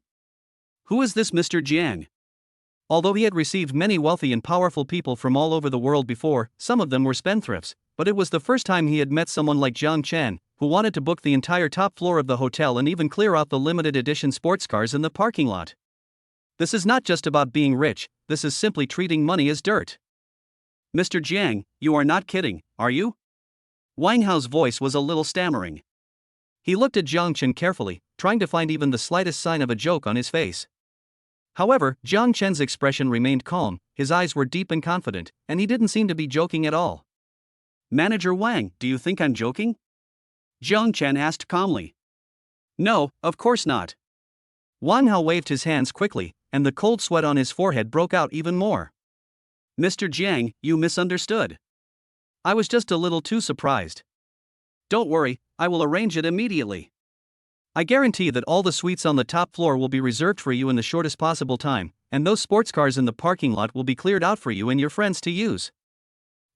Who is this Mr. Jiang? Although he had received many wealthy and powerful people from all over the world before, some of them were spendthrifts, but it was the first time he had met someone like Jiang Chen, who wanted to book the entire top floor of the hotel and even clear out the limited edition sports cars in the parking lot. This is not just about being rich, this is simply treating money as dirt. Mr. Jiang, you are not kidding, are you? Wang Hao's voice was a little stammering. He looked at Jiang Chen carefully, trying to find even the slightest sign of a joke on his face. However, Jiang Chen's expression remained calm, his eyes were deep and confident, and he didn't seem to be joking at all. Manager Wang, do you think I'm joking? Jiang Chen asked calmly. No, of course not. Wang Hao waved his hands quickly, and the cold sweat on his forehead broke out even more. Mr. Jiang, you misunderstood. I was just a little too surprised. Don't worry, I will arrange it immediately. I guarantee that all the suites on the top floor will be reserved for you in the shortest possible time, and those sports cars in the parking lot will be cleared out for you and your friends to use.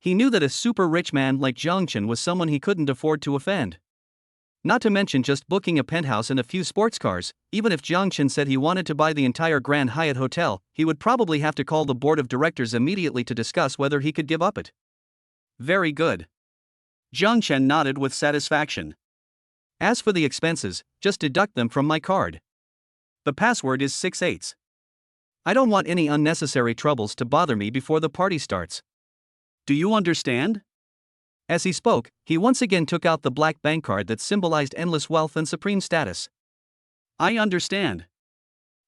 He knew that a super rich man like Jiang Chen was someone he couldn't afford to offend. Not to mention just booking a penthouse and a few sports cars, even if Jiang Chen said he wanted to buy the entire Grand Hyatt Hotel, he would probably have to call the board of directors immediately to discuss whether he could give up it. Very good. Jiang Chen nodded with satisfaction. As for the expenses, just deduct them from my card. The password is 6/8. I don't want any unnecessary troubles to bother me before the party starts. Do you understand? As he spoke, he once again took out the black bank card that symbolized endless wealth and supreme status. I understand.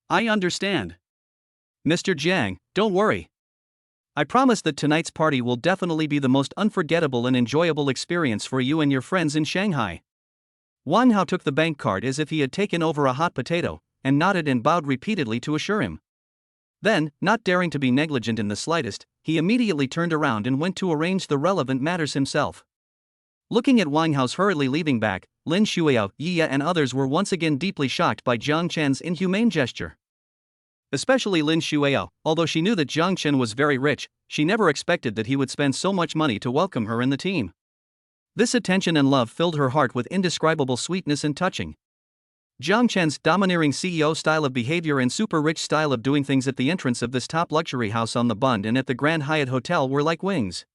Mr. Jiang, don't worry. I promise that tonight's party will definitely be the most unforgettable and enjoyable experience for you and your friends in Shanghai. Wang Hao took the bank card as if he had taken over a hot potato, and nodded and bowed repeatedly to assure him. Then, not daring to be negligent in the slightest, he immediately turned around and went to arrange the relevant matters himself. Looking at Wang Hao's hurriedly leaving back, Lin Shuiao, Yi and others were once again deeply shocked by Jiang Chen's inhumane gesture. Especially Lin Shuiao, although she knew that Jiang Chen was very rich, she never expected that he would spend so much money to welcome her in the team. This attention and love filled her heart with indescribable sweetness and touching. Jiang Chen's domineering CEO style of behavior and super rich style of doing things at the entrance of this top luxury house on the Bund and at the Grand Hyatt Hotel were like wings.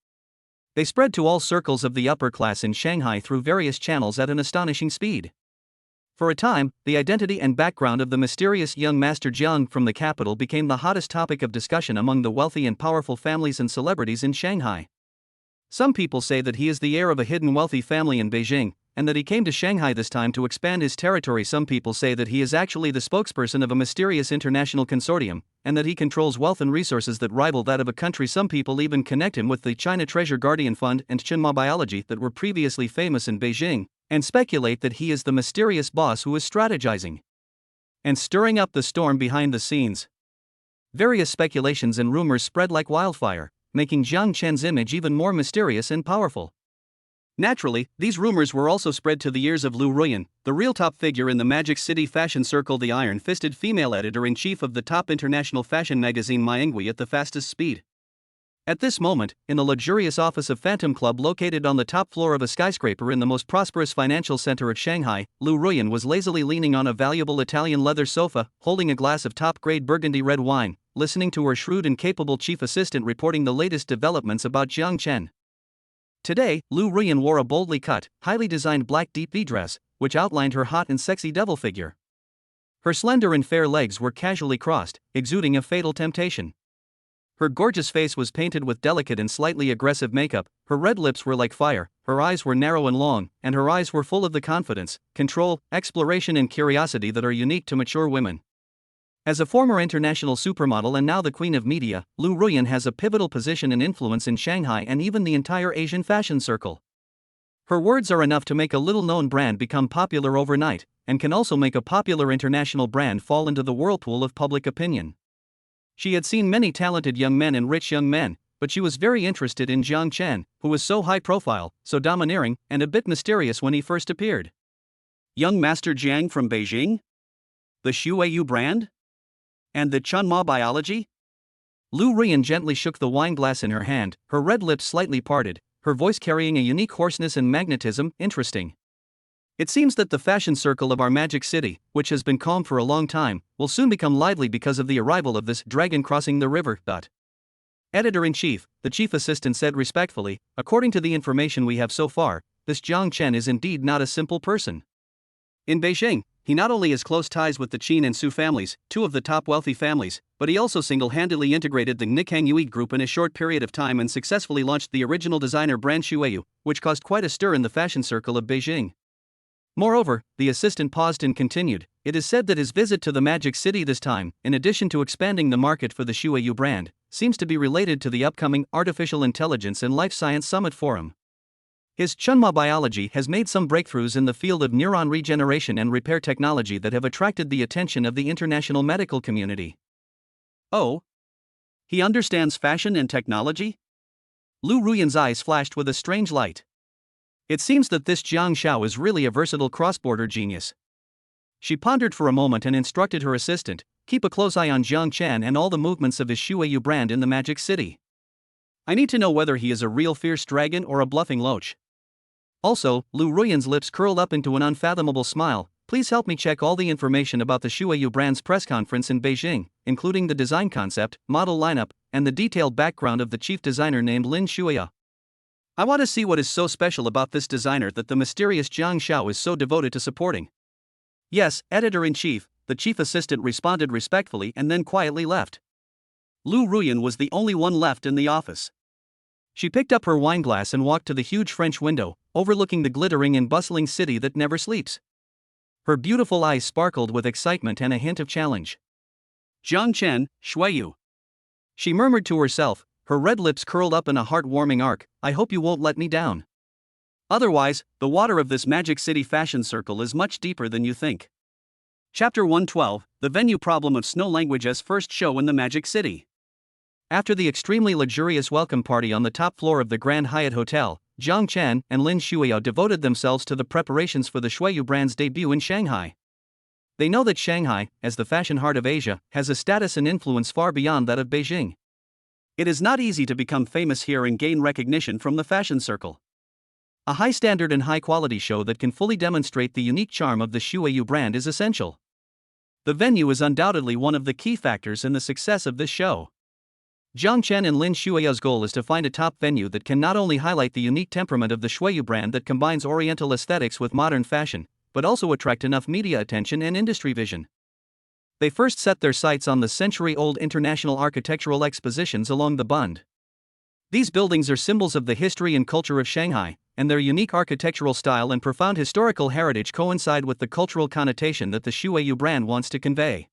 They spread to all circles of the upper class in Shanghai through various channels at an astonishing speed. For a time, the identity and background of the mysterious young Master Jiang from the capital became the hottest topic of discussion among the wealthy and powerful families and celebrities in Shanghai. Some people say that he is the heir of a hidden wealthy family in Beijing, and that he came to Shanghai this time to expand his territory. Some people say that he is actually the spokesperson of a mysterious international consortium, and that he controls wealth and resources that rival that of a country. Some people even connect him with the China Treasure Guardian Fund and Qinma Biology that were previously famous in Beijing, and speculate that he is the mysterious boss who is strategizing and stirring up the storm behind the scenes. Various speculations and rumors spread like wildfire, making Jiang Chen's image even more mysterious and powerful. Naturally, these rumors were also spread to the ears of Lu Ruyan, the real top figure in the Magic City fashion circle, the iron-fisted female editor-in-chief of the top international fashion magazine Myingui at the fastest speed. At this moment, in the luxurious office of Phantom Club located on the top floor of a skyscraper in the most prosperous financial center of Shanghai, Lu Ruyan was lazily leaning on a valuable Italian leather sofa, holding a glass of top-grade burgundy red wine, listening to her shrewd and capable chief assistant reporting the latest developments about Jiang Chen. Today, Lu Ruyan wore a boldly cut, highly designed black deep V dress, which outlined her hot and sexy devil figure. Her slender and fair legs were casually crossed, exuding a fatal temptation. Her gorgeous face was painted with delicate and slightly aggressive makeup, her red lips were like fire, her eyes were narrow and long, and her eyes were full of the confidence, control, exploration and curiosity that are unique to mature women. As a former international supermodel and now the queen of media, Lu Ruyan has a pivotal position and influence in Shanghai and even the entire Asian fashion circle. Her words are enough to make a little-known brand become popular overnight, and can also make a popular international brand fall into the whirlpool of public opinion. She had seen many talented young men and rich young men, but she was very interested in Jiang Chen, who was so high-profile, so domineering, and a bit mysterious when he first appeared. Young Master Jiang from Beijing? The Shuiyu brand? And the Chunma biology? Lu Ruyan gently shook the wine glass in her hand, her red lips slightly parted, her voice carrying a unique hoarseness and magnetism. Interesting. It seems that the fashion circle of our Magic City, which has been calm for a long time, will soon become lively because of the arrival of this dragon crossing the river. Editor-in-chief, the chief assistant said respectfully, according to the information we have so far, this Jiang Chen is indeed not a simple person. In Beijing, he not only has close ties with the Qin and Su families, two of the top wealthy families, but he also single-handedly integrated the Nikang Yui group in a short period of time and successfully launched the original designer brand Shuiyu, which caused quite a stir in the fashion circle of Beijing. Moreover, the assistant paused and continued, it is said that his visit to the Magic City this time, in addition to expanding the market for the Shuiyu brand, seems to be related to the upcoming Artificial Intelligence and Life Science Summit Forum. His Chunma biology has made some breakthroughs in the field of neuron regeneration and repair technology that have attracted the attention of the international medical community. Oh? He understands fashion and technology? Lu Ruyan's eyes flashed with a strange light. It seems that this Jiang Xiao is really a versatile cross-border genius. She pondered for a moment and instructed her assistant, keep a close eye on Jiang Chen and all the movements of his Shuiyu brand in the Magic City. I need to know whether he is a real fierce dragon or a bluffing loach. Also, Lu Ruyan's lips curled up into an unfathomable smile, please help me check all the information about the Shuiyu brand's press conference in Beijing, including the design concept, model lineup, and the detailed background of the chief designer named Lin Shuiya. I want to see what is so special about this designer that the mysterious Jiang Xiao is so devoted to supporting. Yes, editor-in-chief, the chief assistant responded respectfully and then quietly left. Lu Ruyan was the only one left in the office. She picked up her wineglass and walked to the huge French window, overlooking the glittering and bustling city that never sleeps. Her beautiful eyes sparkled with excitement and a hint of challenge. Jiang Chen, Shuiyu. She murmured to herself, her red lips curled up in a heart-warming arc, I hope you won't let me down. Otherwise, the water of this Magic City fashion circle is much deeper than you think. Chapter 112, The Venue Problem of Snow Language's First Show in the Magic City. After the extremely luxurious welcome party on the top floor of the Grand Hyatt Hotel, Jiang Chen and Lin Shuiya devoted themselves to the preparations for the Shuiyu brand's debut in Shanghai. They know that Shanghai, as the fashion heart of Asia, has a status and influence far beyond that of Beijing. It is not easy to become famous here and gain recognition from the fashion circle. A high-standard and high-quality show that can fully demonstrate the unique charm of the Shuiyu brand is essential. The venue is undoubtedly one of the key factors in the success of this show. Jiang Chen and Lin Shuiya's goal is to find a top venue that can not only highlight the unique temperament of the Shuiyu brand that combines Oriental aesthetics with modern fashion, but also attract enough media attention and industry vision. They first set their sights on the century-old international architectural expositions along the Bund. These buildings are symbols of the history and culture of Shanghai, and their unique architectural style and profound historical heritage coincide with the cultural connotation that the Shuiyu brand wants to convey.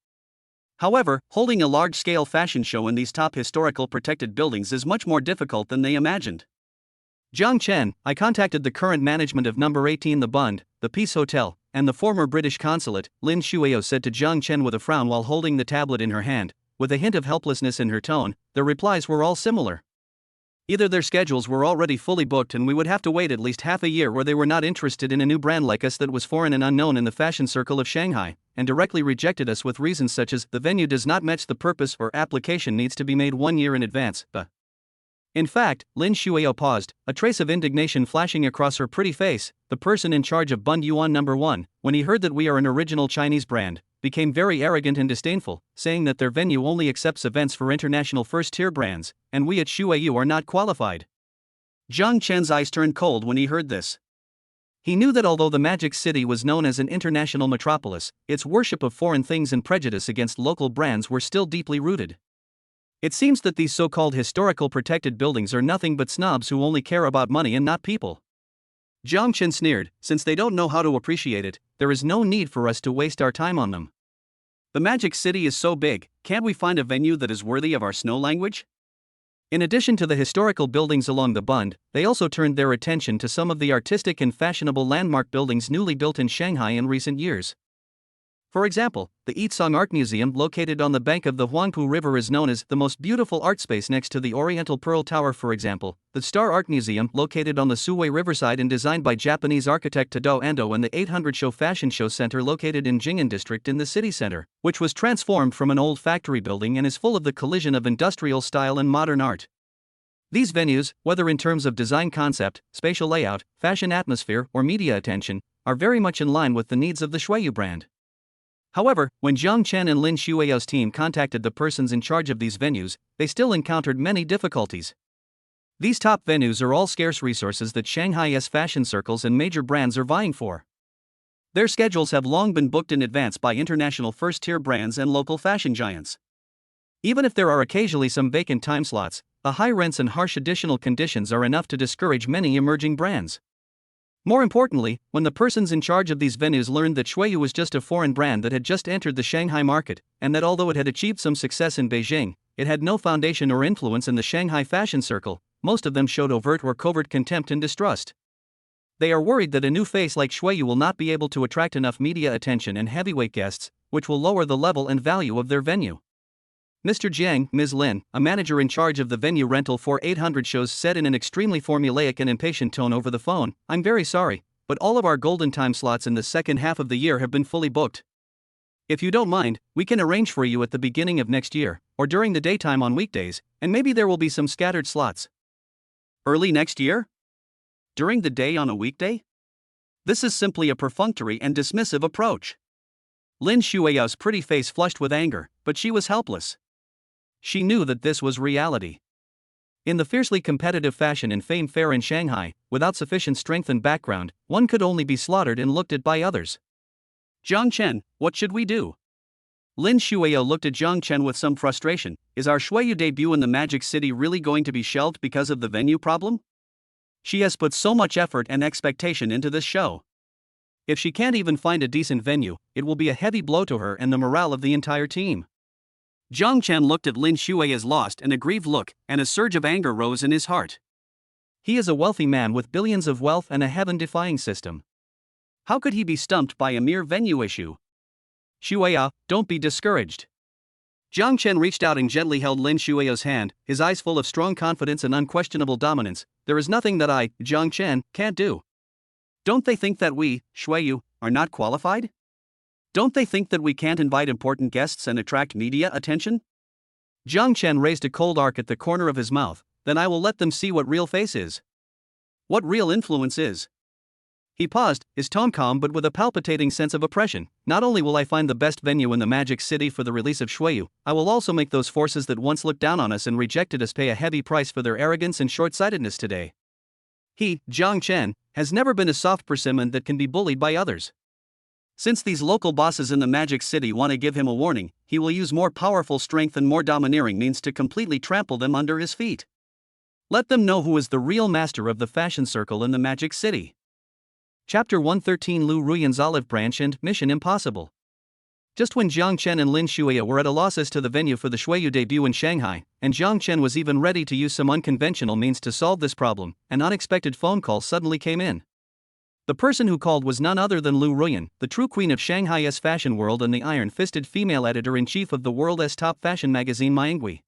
However, holding a large-scale fashion show in these top historical protected buildings is much more difficult than they imagined. Jiang Chen, I contacted the current management of number 18 The Bund, the Peace Hotel, and the former British consulate, Lin Shuio said to Jiang Chen with a frown while holding the tablet in her hand. With a hint of helplessness in her tone, their replies were all similar. Either their schedules were already fully booked and we would have to wait at least half a year, or they were not interested in a new brand like us that was foreign and unknown in the fashion circle of Shanghai, and directly rejected us with reasons such as the venue does not match the purpose or application needs to be made 1 year in advance. In fact, Lin Shuio paused, a trace of indignation flashing across her pretty face. The person in charge of Bund Yuan number 1, when he heard that we are an original Chinese brand, became very arrogant and disdainful, saying that their venue only accepts events for international first-tier brands, and we at Shuiyu are not qualified. Jiang Chen's eyes turned cold when he heard this. He knew that although the Magic City was known as an international metropolis, its worship of foreign things and prejudice against local brands were still deeply rooted. It seems that these so-called historical protected buildings are nothing but snobs who only care about money and not people. Jiang Chen sneered, since they don't know how to appreciate it, there is no need for us to waste our time on them. The Magic City is so big, can't we find a venue that is worthy of our snow language? In addition to the historical buildings along the Bund, they also turned their attention to some of the artistic and fashionable landmark buildings newly built in Shanghai in recent years. For example, the Yizhong Art Museum located on the bank of the Huangpu River is known as the most beautiful art space next to the Oriental Pearl Tower. For example, the Star Art Museum located on the Suwei Riverside and designed by Japanese architect Tado Ando, and the 800 Show Fashion Show Center located in Jing'an District in the city center, which was transformed from an old factory building and is full of the collision of industrial style and modern art. These venues, whether in terms of design concept, spatial layout, fashion atmosphere, or media attention, are very much in line with the needs of the Shuiyu brand. However, when Jiang Chen and Lin Shuio's team contacted the persons in charge of these venues, they still encountered many difficulties. These top venues are all scarce resources that Shanghai's fashion circles and major brands are vying for. Their schedules have long been booked in advance by international first-tier brands and local fashion giants. Even if there are occasionally some vacant time slots, the high rents and harsh additional conditions are enough to discourage many emerging brands. More importantly, when the persons in charge of these venues learned that Shuiyu was just a foreign brand that had just entered the Shanghai market, and that although it had achieved some success in Beijing, it had no foundation or influence in the Shanghai fashion circle, most of them showed overt or covert contempt and distrust. They are worried that a new face like Shuiyu will not be able to attract enough media attention and heavyweight guests, which will lower the level and value of their venue. Mr. Jiang, Ms. Lin, a manager in charge of the venue rental for 800 shows, said in an extremely formulaic and impatient tone over the phone, "I'm very sorry, but all of our golden time slots in the second half of the year have been fully booked. If you don't mind, we can arrange for you at the beginning of next year, or during the daytime on weekdays, and maybe there will be some scattered slots." Early next year? During the day on a weekday? This is simply a perfunctory and dismissive approach. Lin Shuiao's pretty face flushed with anger, but she was helpless. She knew that this was reality. In the fiercely competitive fashion and fame fair in Shanghai, without sufficient strength and background, one could only be slaughtered and looked at by others. Jiang Chen, what should we do? Lin Shuio looked at Jiang Chen with some frustration. Is our Shuiyu debut in the Magic City really going to be shelved because of the venue problem? She has put so much effort and expectation into this show. If she can't even find a decent venue, it will be a heavy blow to her and the morale of the entire team. Jiang Chen looked at Lin Shui's lost and aggrieved look, and a surge of anger rose in his heart. He is a wealthy man with billions of wealth and a heaven-defying system. How could he be stumped by a mere venue issue? Shuia, don't be discouraged. Jiang Chen reached out and gently held Lin Shui's hand, his eyes full of strong confidence and unquestionable dominance. There is nothing that I, Jiang Chen, can't do. Don't they think that we, Shuiyu, are not qualified? Don't they think that we can't invite important guests and attract media attention? Jiang Chen raised a cold arc at the corner of his mouth. Then I will let them see what real face is. What real influence is. He paused, his tone calm but with a palpitating sense of oppression. Not only will I find the best venue in the Magic City for the release of Shuiyu, I will also make those forces that once looked down on us and rejected us pay a heavy price for their arrogance and short-sightedness today. He, Jiang Chen, has never been a soft persimmon that can be bullied by others. Since these local bosses in the Magic City want to give him a warning, he will use more powerful strength and more domineering means to completely trample them under his feet. Let them know who is the real master of the fashion circle in the Magic City. Chapter 113, Lu Ruyan's Olive Branch and Mission Impossible. Just when Jiang Chen and Lin Shuya were at a loss as to the venue for the Shuiyu debut in Shanghai, and Jiang Chen was even ready to use some unconventional means to solve this problem, an unexpected phone call suddenly came in. The person who called was none other than Lu Ruyan, the true queen of Shanghai's fashion world and the iron-fisted female editor-in-chief of the world's top fashion magazine Maingui.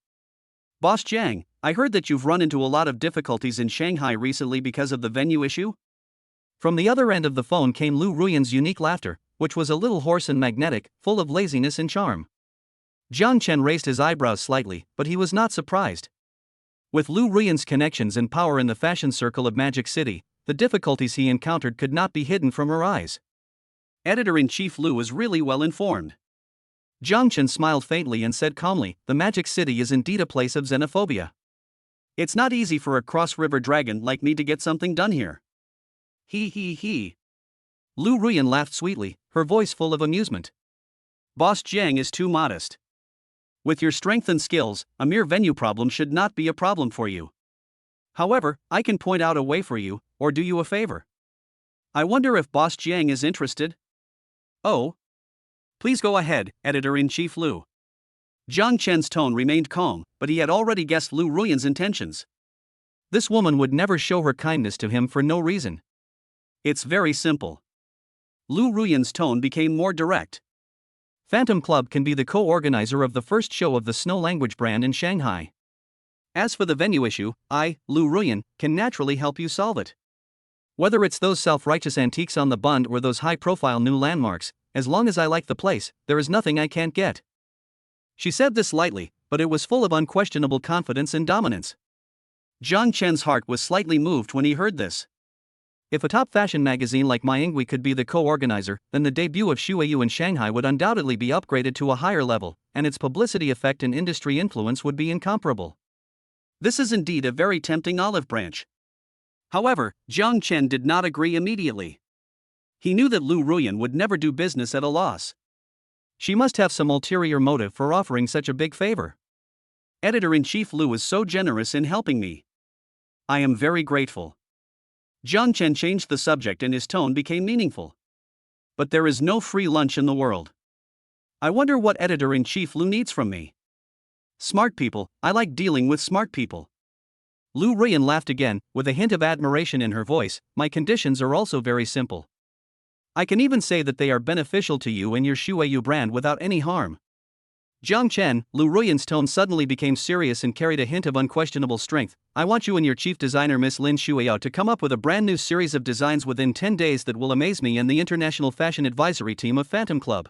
Boss Jiang, I heard that you've run into a lot of difficulties in Shanghai recently because of the venue issue? From the other end of the phone came Lu Ruyan's unique laughter, which was a little hoarse and magnetic, full of laziness and charm. Jiang Chen raised his eyebrows slightly, but he was not surprised. With Lu Ruyan's connections and power in the fashion circle of Magic City, the difficulties he encountered could not be hidden from her eyes. Editor-in-chief Lu was really well informed. Jiang Chen smiled faintly and said calmly, "The Magic City is indeed a place of xenophobia. It's not easy for a cross-river dragon like me to get something done here." He. Lu Ruyan laughed sweetly, her voice full of amusement. Boss Jiang is too modest. With your strength and skills, a mere venue problem should not be a problem for you. However, I can point out a way for you, or do you a favor. I wonder if Boss Jiang is interested? Oh? Please go ahead, Editor-in-Chief Lu. Jiang Chen's tone remained calm, but he had already guessed Lu Ruyan's intentions. This woman would never show her kindness to him for no reason. It's very simple. Lu Ruyan's tone became more direct. Phantom Club can be the co-organizer of the first show of the Snow language brand in Shanghai. As for the venue issue, I, Lu Ruyan, can naturally help you solve it. Whether it's those self-righteous antiques on the Bund or those high-profile new landmarks, as long as I like the place, there is nothing I can't get. She said this lightly, but it was full of unquestionable confidence and dominance. Jiang Chen's heart was slightly moved when he heard this. If a top fashion magazine like Maingui could be the co-organizer, then the debut of Shuiyu in Shanghai would undoubtedly be upgraded to a higher level, and its publicity effect and industry influence would be incomparable. This is indeed a very tempting olive branch. However, Jiang Chen did not agree immediately. He knew that Lu Ruyan would never do business at a loss. She must have some ulterior motive for offering such a big favor. Editor-in-Chief Lu is so generous in helping me. I am very grateful. Jiang Chen changed the subject and his tone became meaningful. But there is no free lunch in the world. I wonder what Editor-in-Chief Lu needs from me. Smart people, I like dealing with smart people. Lu Ruyan laughed again, with a hint of admiration in her voice. My conditions are also very simple. I can even say that they are beneficial to you and your Shuiyu brand without any harm. Jiang Chen, Lu Ruyan's tone suddenly became serious and carried a hint of unquestionable strength. I want you and your chief designer Miss Lin Shuiao to come up with a brand new series of designs within 10 days that will amaze me and the international fashion advisory team of Phantom Club.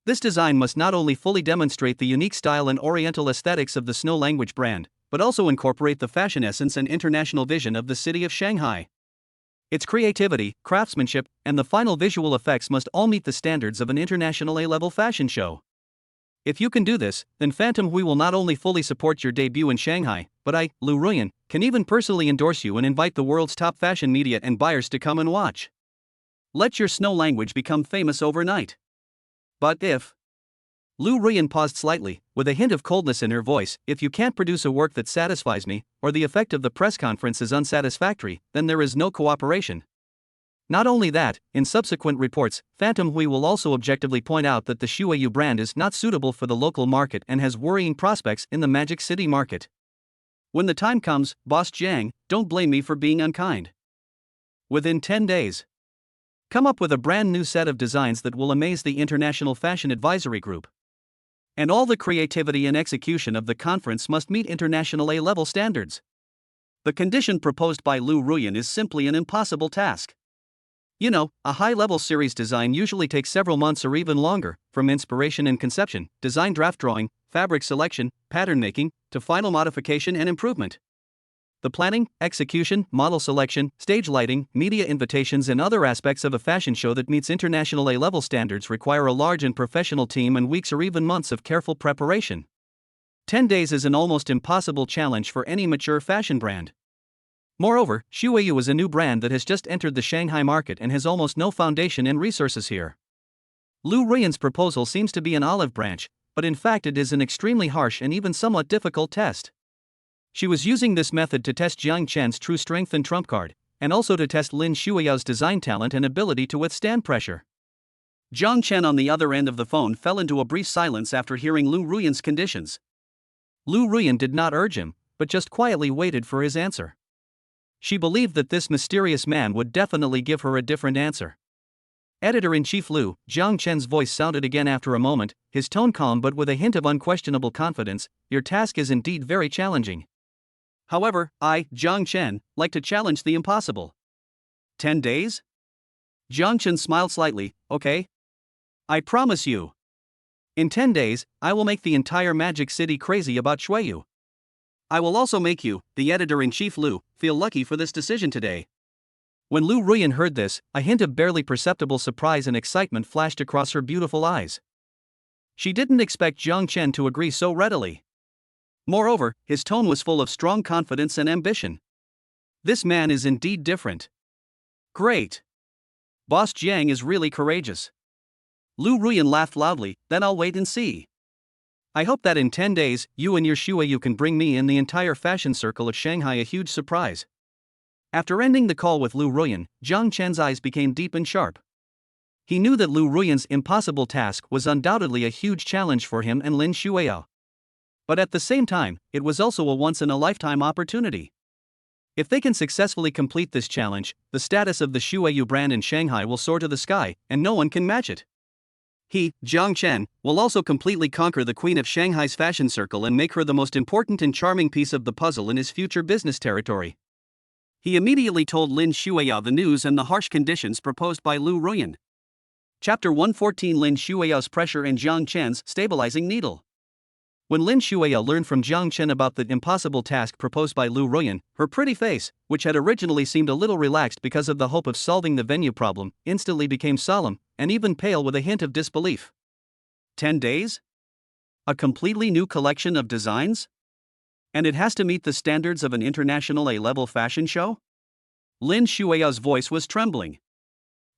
This design must not only fully demonstrate the unique style and oriental aesthetics of the Snow language brand, but also incorporate the fashion essence and international vision of the city of Shanghai. Its creativity, craftsmanship, and the final visual effects must all meet the standards of an international A-level fashion show. If you can do this, then Phantom Hui will not only fully support your debut in Shanghai, but I, Lu Ruyan, can even personally endorse you and invite the world's top fashion media and buyers to come and watch. Let your Snow language become famous overnight. But if... Lu Ruyan paused slightly, with a hint of coldness in her voice. If you can't produce a work that satisfies me, or the effect of the press conference is unsatisfactory, then there is no cooperation. Not only that, in subsequent reports, Phantom Hui will also objectively point out that the Shuiyu brand is not suitable for the local market and has worrying prospects in the Magic City market. When the time comes, Boss Jiang, don't blame me for being unkind. Within 10 days, come up with a brand new set of designs that will amaze the International Fashion Advisory Group. And all the creativity and execution of the conference must meet international A-level standards. The condition proposed by Lu Ruyan is simply an impossible task. You know, a high-level series design usually takes several months or even longer, from inspiration and conception, design draft drawing, fabric selection, pattern making, to final modification and improvement. The planning, execution, model selection, stage lighting, media invitations and other aspects of a fashion show that meets international A-level standards require a large and professional team and weeks or even months of careful preparation. 10 days is an almost impossible challenge for any mature fashion brand. Moreover, Shuiyu is a new brand that has just entered the Shanghai market and has almost no foundation and resources here. Lu Ruyan's proposal seems to be an olive branch, but in fact it is an extremely harsh and even somewhat difficult test. She was using this method to test Jiang Chen's true strength and trump card, and also to test Lin Shuiao's design talent and ability to withstand pressure. Jiang Chen on the other end of the phone fell into a brief silence after hearing Lu Ruyan's conditions. Lu Ruyan did not urge him, but just quietly waited for his answer. She believed that this mysterious man would definitely give her a different answer. Editor-in-Chief Lu, Jiang Chen's voice sounded again after a moment, his tone calm but with a hint of unquestionable confidence. Your task is indeed very challenging. However, I, Jiang Chen, like to challenge the impossible. 10 days? Jiang Chen smiled slightly. Okay. I promise you. In 10 days, I will make the entire Magic City crazy about Shuiyu. I will also make you, the editor-in-chief Lu, feel lucky for this decision today. When Lu Ruyan heard this, a hint of barely perceptible surprise and excitement flashed across her beautiful eyes. She didn't expect Jiang Chen to agree so readily. Moreover, his tone was full of strong confidence and ambition. This man is indeed different. Great. Boss Jiang is really courageous. Lu Ruyan laughed loudly. Then I'll wait and see. I hope that in 10 days, you and your Shuiyu can bring me and the entire fashion circle of Shanghai a huge surprise. After ending the call with Lu Ruyan, Jiang Chen's eyes became deep and sharp. He knew that Lu Ruyan's impossible task was undoubtedly a huge challenge for him and Lin Shuiyu. But at the same time, it was also a once-in-a-lifetime opportunity. If they can successfully complete this challenge, the status of the Shuiyu brand in Shanghai will soar to the sky, and no one can match it. He, Jiang Chen, will also completely conquer the queen of Shanghai's fashion circle and make her the most important and charming piece of the puzzle in his future business territory. He immediately told Lin Shuiyu the news and the harsh conditions proposed by Lu Ruyan. Chapter 114 Lin Shuiyu's Pressure and Jiang Chen's Stabilizing Needle. When Lin Shuiyu learned from Jiang Chen about the impossible task proposed by Lu Ruyan, her pretty face, which had originally seemed a little relaxed because of the hope of solving the venue problem, instantly became solemn, and even pale with a hint of disbelief. 10 days? A completely new collection of designs? And it has to meet the standards of an international A-level fashion show? Lin Shuiyu's voice was trembling.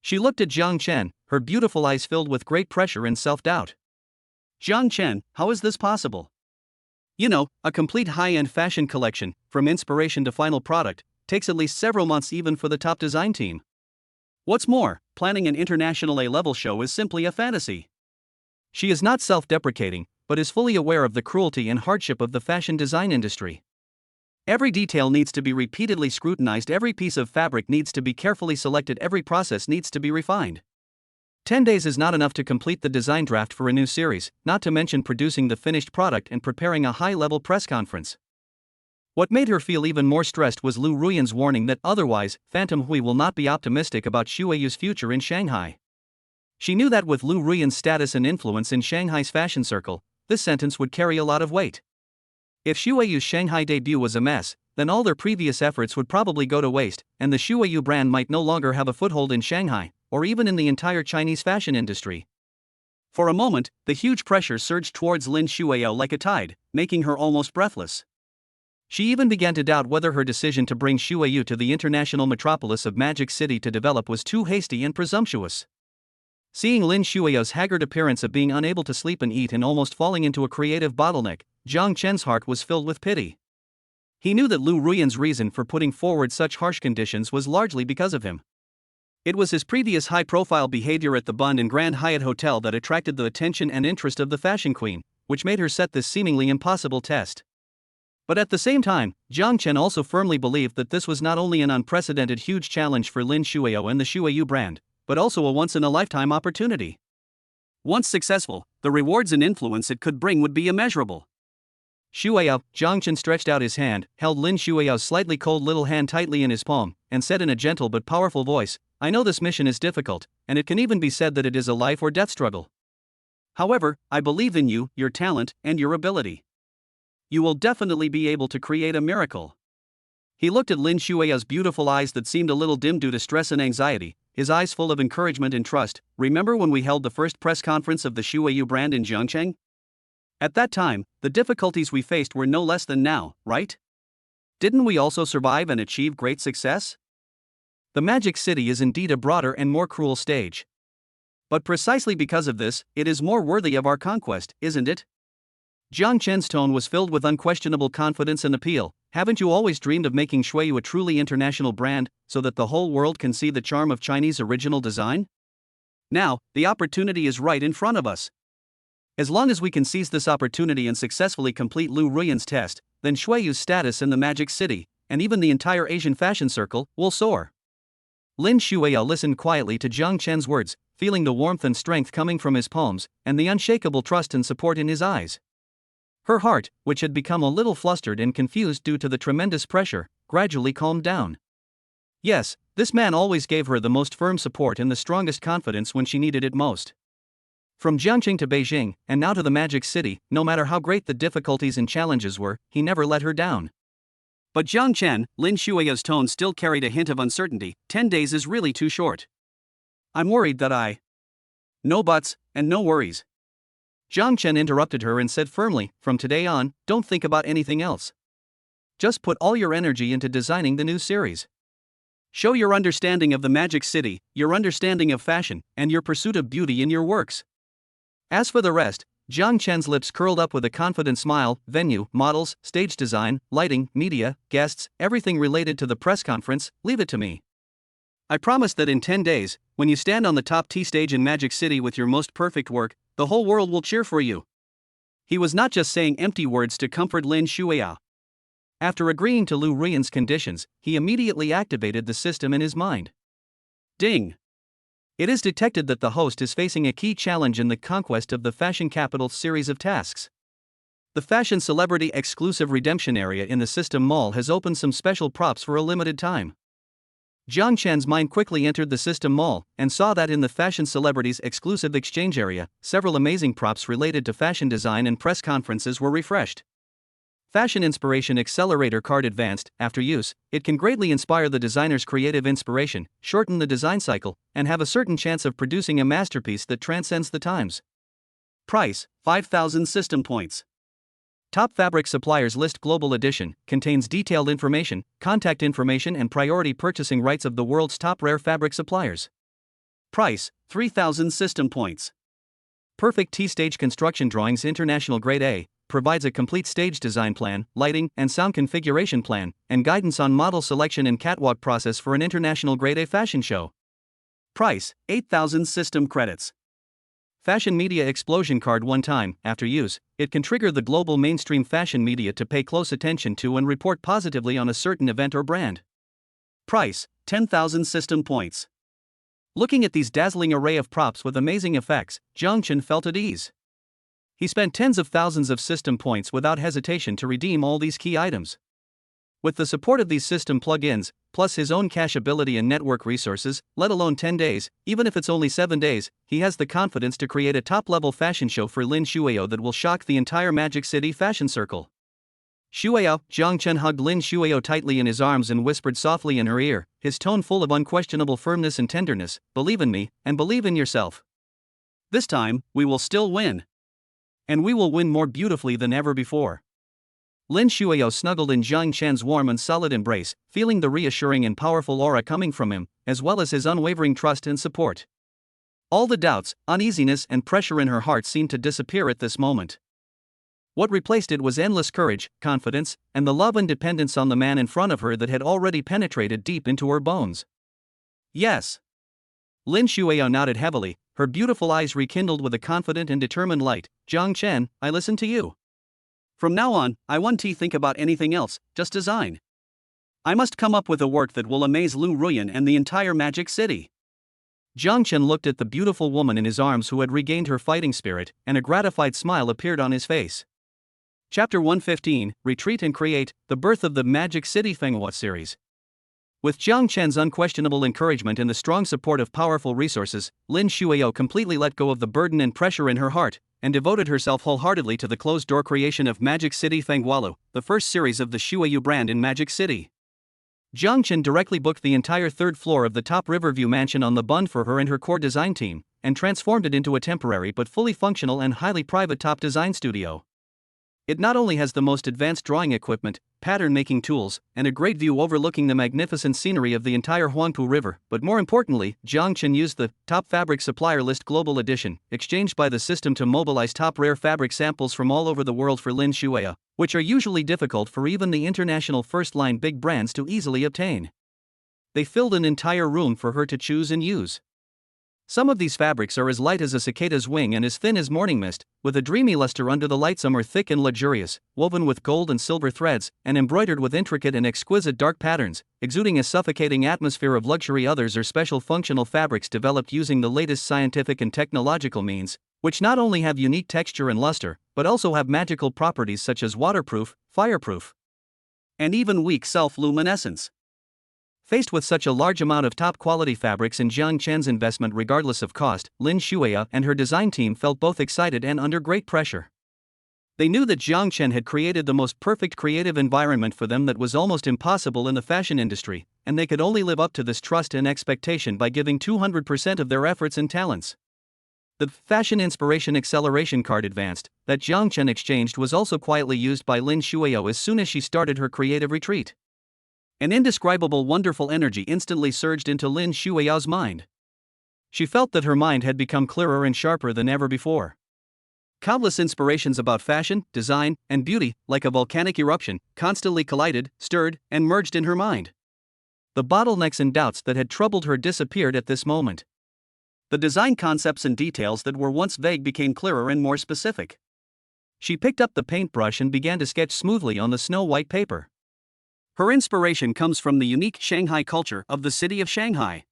She looked at Jiang Chen, her beautiful eyes filled with great pressure and self-doubt. Jiang Chen, how is this possible? You know, a complete high-end fashion collection, from inspiration to final product, takes at least several months even for the top design team. What's more, planning an international A-level show is simply a fantasy. She is not self-deprecating, but is fully aware of the cruelty and hardship of the fashion design industry. Every detail needs to be repeatedly scrutinized, every piece of fabric needs to be carefully selected, every process needs to be refined. 10 days is not enough to complete the design draft for a new series, not to mention producing the finished product and preparing a high-level press conference. What made her feel even more stressed was Lu Ruyan's warning that otherwise, Phantom Hui will not be optimistic about Shuiyu's future in Shanghai. She knew that with Lu Ruyan's status and influence in Shanghai's fashion circle, this sentence would carry a lot of weight. If Shuiyu's Shanghai debut was a mess, then all their previous efforts would probably go to waste, and the Shuiyu brand might no longer have a foothold in Shanghai, or even in the entire Chinese fashion industry. For a moment, the huge pressure surged towards Lin Shuiyu like a tide, making her almost breathless. She even began to doubt whether her decision to bring Shuiyu to the international metropolis of Magic City to develop was too hasty and presumptuous. Seeing Lin Shuiyu's haggard appearance of being unable to sleep and eat and almost falling into a creative bottleneck, Jiang Chen's heart was filled with pity. He knew that Lu Ruyan's reason for putting forward such harsh conditions was largely because of him. It was his previous high-profile behavior at the Bund and Grand Hyatt Hotel that attracted the attention and interest of the fashion queen, which made her set this seemingly impossible test. But at the same time, Jiang Chen also firmly believed that this was not only an unprecedented huge challenge for Lin Shuiyu and the Shuiyu brand, but also a once-in-a-lifetime opportunity. Once successful, the rewards and influence it could bring would be immeasurable. Shuiyu, Jiang Chen stretched out his hand, held Lin Shuiyu's slightly cold little hand tightly in his palm, and said in a gentle but powerful voice, I know this mission is difficult, and it can even be said that it is a life or death struggle. However, I believe in you, your talent, and your ability. You will definitely be able to create a miracle. He looked at Lin Shuiyu's beautiful eyes that seemed a little dim due to stress and anxiety, his eyes full of encouragement and trust. Remember when we held the first press conference of the Shuiyu brand in Zhongcheng? At that time, the difficulties we faced were no less than now, right? Didn't we also survive and achieve great success? The Magic City is indeed a broader and more cruel stage. But precisely because of this, it is more worthy of our conquest, isn't it? Jiang Chen's tone was filled with unquestionable confidence and appeal. Haven't you always dreamed of making Shuiyu a truly international brand, so that the whole world can see the charm of Chinese original design? Now, the opportunity is right in front of us. As long as we can seize this opportunity and successfully complete Lu Ruyan's test, then Shuiyu's status in the Magic City, and even the entire Asian fashion circle, will soar. Lin Shuiao listened quietly to Jiang Chen's words, feeling the warmth and strength coming from his palms, and the unshakable trust and support in his eyes. Her heart, which had become a little flustered and confused due to the tremendous pressure, gradually calmed down. Yes, this man always gave her the most firm support and the strongest confidence when she needed it most. From Jiangqing to Beijing, and now to the Magic City, no matter how great the difficulties and challenges were, he never let her down. But Jiang Chen, Lin Shuiao's tone still carried a hint of uncertainty. 10 days is really too short. I'm worried that No buts, and no worries. Jiang Chen interrupted her and said firmly, from today on, don't think about anything else. Just put all your energy into designing the new series. Show your understanding of the Magic City, your understanding of fashion, and your pursuit of beauty in your works. As for the rest, Jiang Chen's lips curled up with a confident smile. Venue, models, stage design, lighting, media, guests, everything related to the press conference, leave it to me. I promise that in 10 days, when you stand on the top T stage in Magic City with your most perfect work, the whole world will cheer for you. He was not just saying empty words to comfort Lin Shuiao. After agreeing to Lu Ruyan's conditions, he immediately activated the system in his mind. Ding! It is detected that the host is facing a key challenge in the conquest of the Fashion Capital's series of tasks. The Fashion Celebrity Exclusive Redemption Area in the System Mall has opened some special props for a limited time. Jiang Chen's mind quickly entered the System Mall and saw that in the Fashion Celebrities Exclusive Exchange Area, several amazing props related to fashion design and press conferences were refreshed. Fashion Inspiration Accelerator Card Advanced. After use, it can greatly inspire the designer's creative inspiration, shorten the design cycle, and have a certain chance of producing a masterpiece that transcends the times. Price: 5,000 system points. Top Fabric Suppliers List Global Edition contains detailed information, contact information, and priority purchasing rights of the world's top rare fabric suppliers. Price: 3,000 system points. Perfect T-Stage Construction Drawings International Grade A provides a complete stage design plan, lighting and sound configuration plan, and guidance on model selection and catwalk process for an international Grade A fashion show. Price: 8,000 system credits. Fashion Media Explosion Card. One time, after use, it can trigger the global mainstream fashion media to pay close attention to and report positively on a certain event or brand. Price: 10,000 system points. Looking at these dazzling array of props with amazing effects, Jiang Chen felt at ease. He spent tens of thousands of system points without hesitation to redeem all these key items. With the support of these system plugins, plus his own cash ability and network resources, let alone 10 days, even if it's only 7 days, he has the confidence to create a top-level fashion show for Lin Shuiao that will shock the entire Magic City fashion circle. Shuiao. Jiang Chen hugged Lin Shuiao tightly in his arms and whispered softly in her ear, his tone full of unquestionable firmness and tenderness, believe in me, and believe in yourself. This time, we will still win. And we will win more beautifully than ever before. Lin Shuiao snuggled in Jiang Chen's warm and solid embrace, feeling the reassuring and powerful aura coming from him, as well as his unwavering trust and support. All the doubts, uneasiness, and pressure in her heart seemed to disappear at this moment. What replaced it was endless courage, confidence, and the love and dependence on the man in front of her that had already penetrated deep into her bones. Yes. Lin Shuiao nodded heavily, her beautiful eyes rekindled with a confident and determined light. Jiang Chen, I listen to you. From now on, I won't think about anything else, just design. I must come up with a work that will amaze Lu Ruyan and the entire Magic City. Jiang Chen looked at the beautiful woman in his arms who had regained her fighting spirit, and a gratified smile appeared on his face. Chapter 115, Retreat and Create, the Birth of the Magic City Fenghua series. With Jiang Chen's unquestionable encouragement and the strong support of powerful resources, Lin Shuiao completely let go of the burden and pressure in her heart, and devoted herself wholeheartedly to the closed-door creation of Magic City Fenghualu, the first series of the Shuiao brand in Magic City. Jiang Chen directly booked the entire third floor of the top Riverview mansion on the Bund for her and her core design team, and transformed it into a temporary but fully functional and highly private top design studio. It not only has the most advanced drawing equipment, pattern-making tools, and a great view overlooking the magnificent scenery of the entire Huangpu River, but more importantly, Jiang Chen used the Top Fabric Supplier List Global Edition, exchanged by the system to mobilize top rare fabric samples from all over the world for Lin Shuiao, which are usually difficult for even the international first-line big brands to easily obtain. They filled an entire room for her to choose and use. Some of these fabrics are as light as a cicada's wing and as thin as morning mist, with a dreamy luster under the light. Some are thick and luxurious, woven with gold and silver threads, and embroidered with intricate and exquisite dark patterns, exuding a suffocating atmosphere of luxury. Others are special functional fabrics developed using the latest scientific and technological means, which not only have unique texture and luster, but also have magical properties such as waterproof, fireproof, and even weak self-luminescence. Faced with such a large amount of top-quality fabrics in Jiang Chen's investment regardless of cost, Lin Shuya and her design team felt both excited and under great pressure. They knew that Jiang Chen had created the most perfect creative environment for them that was almost impossible in the fashion industry, and they could only live up to this trust and expectation by giving 200% of their efforts and talents. The Fashion Inspiration Acceleration Card Advanced that Jiang Chen exchanged was also quietly used by Lin Shuya as soon as she started her creative retreat. An indescribable wonderful energy instantly surged into Lin Shuya's mind. She felt that her mind had become clearer and sharper than ever before. Countless inspirations about fashion, design, and beauty, like a volcanic eruption, constantly collided, stirred, and merged in her mind. The bottlenecks and doubts that had troubled her disappeared at this moment. The design concepts and details that were once vague became clearer and more specific. She picked up the paintbrush and began to sketch smoothly on the snow-white paper. Her inspiration comes from the unique Shanghai culture of the city of Shanghai.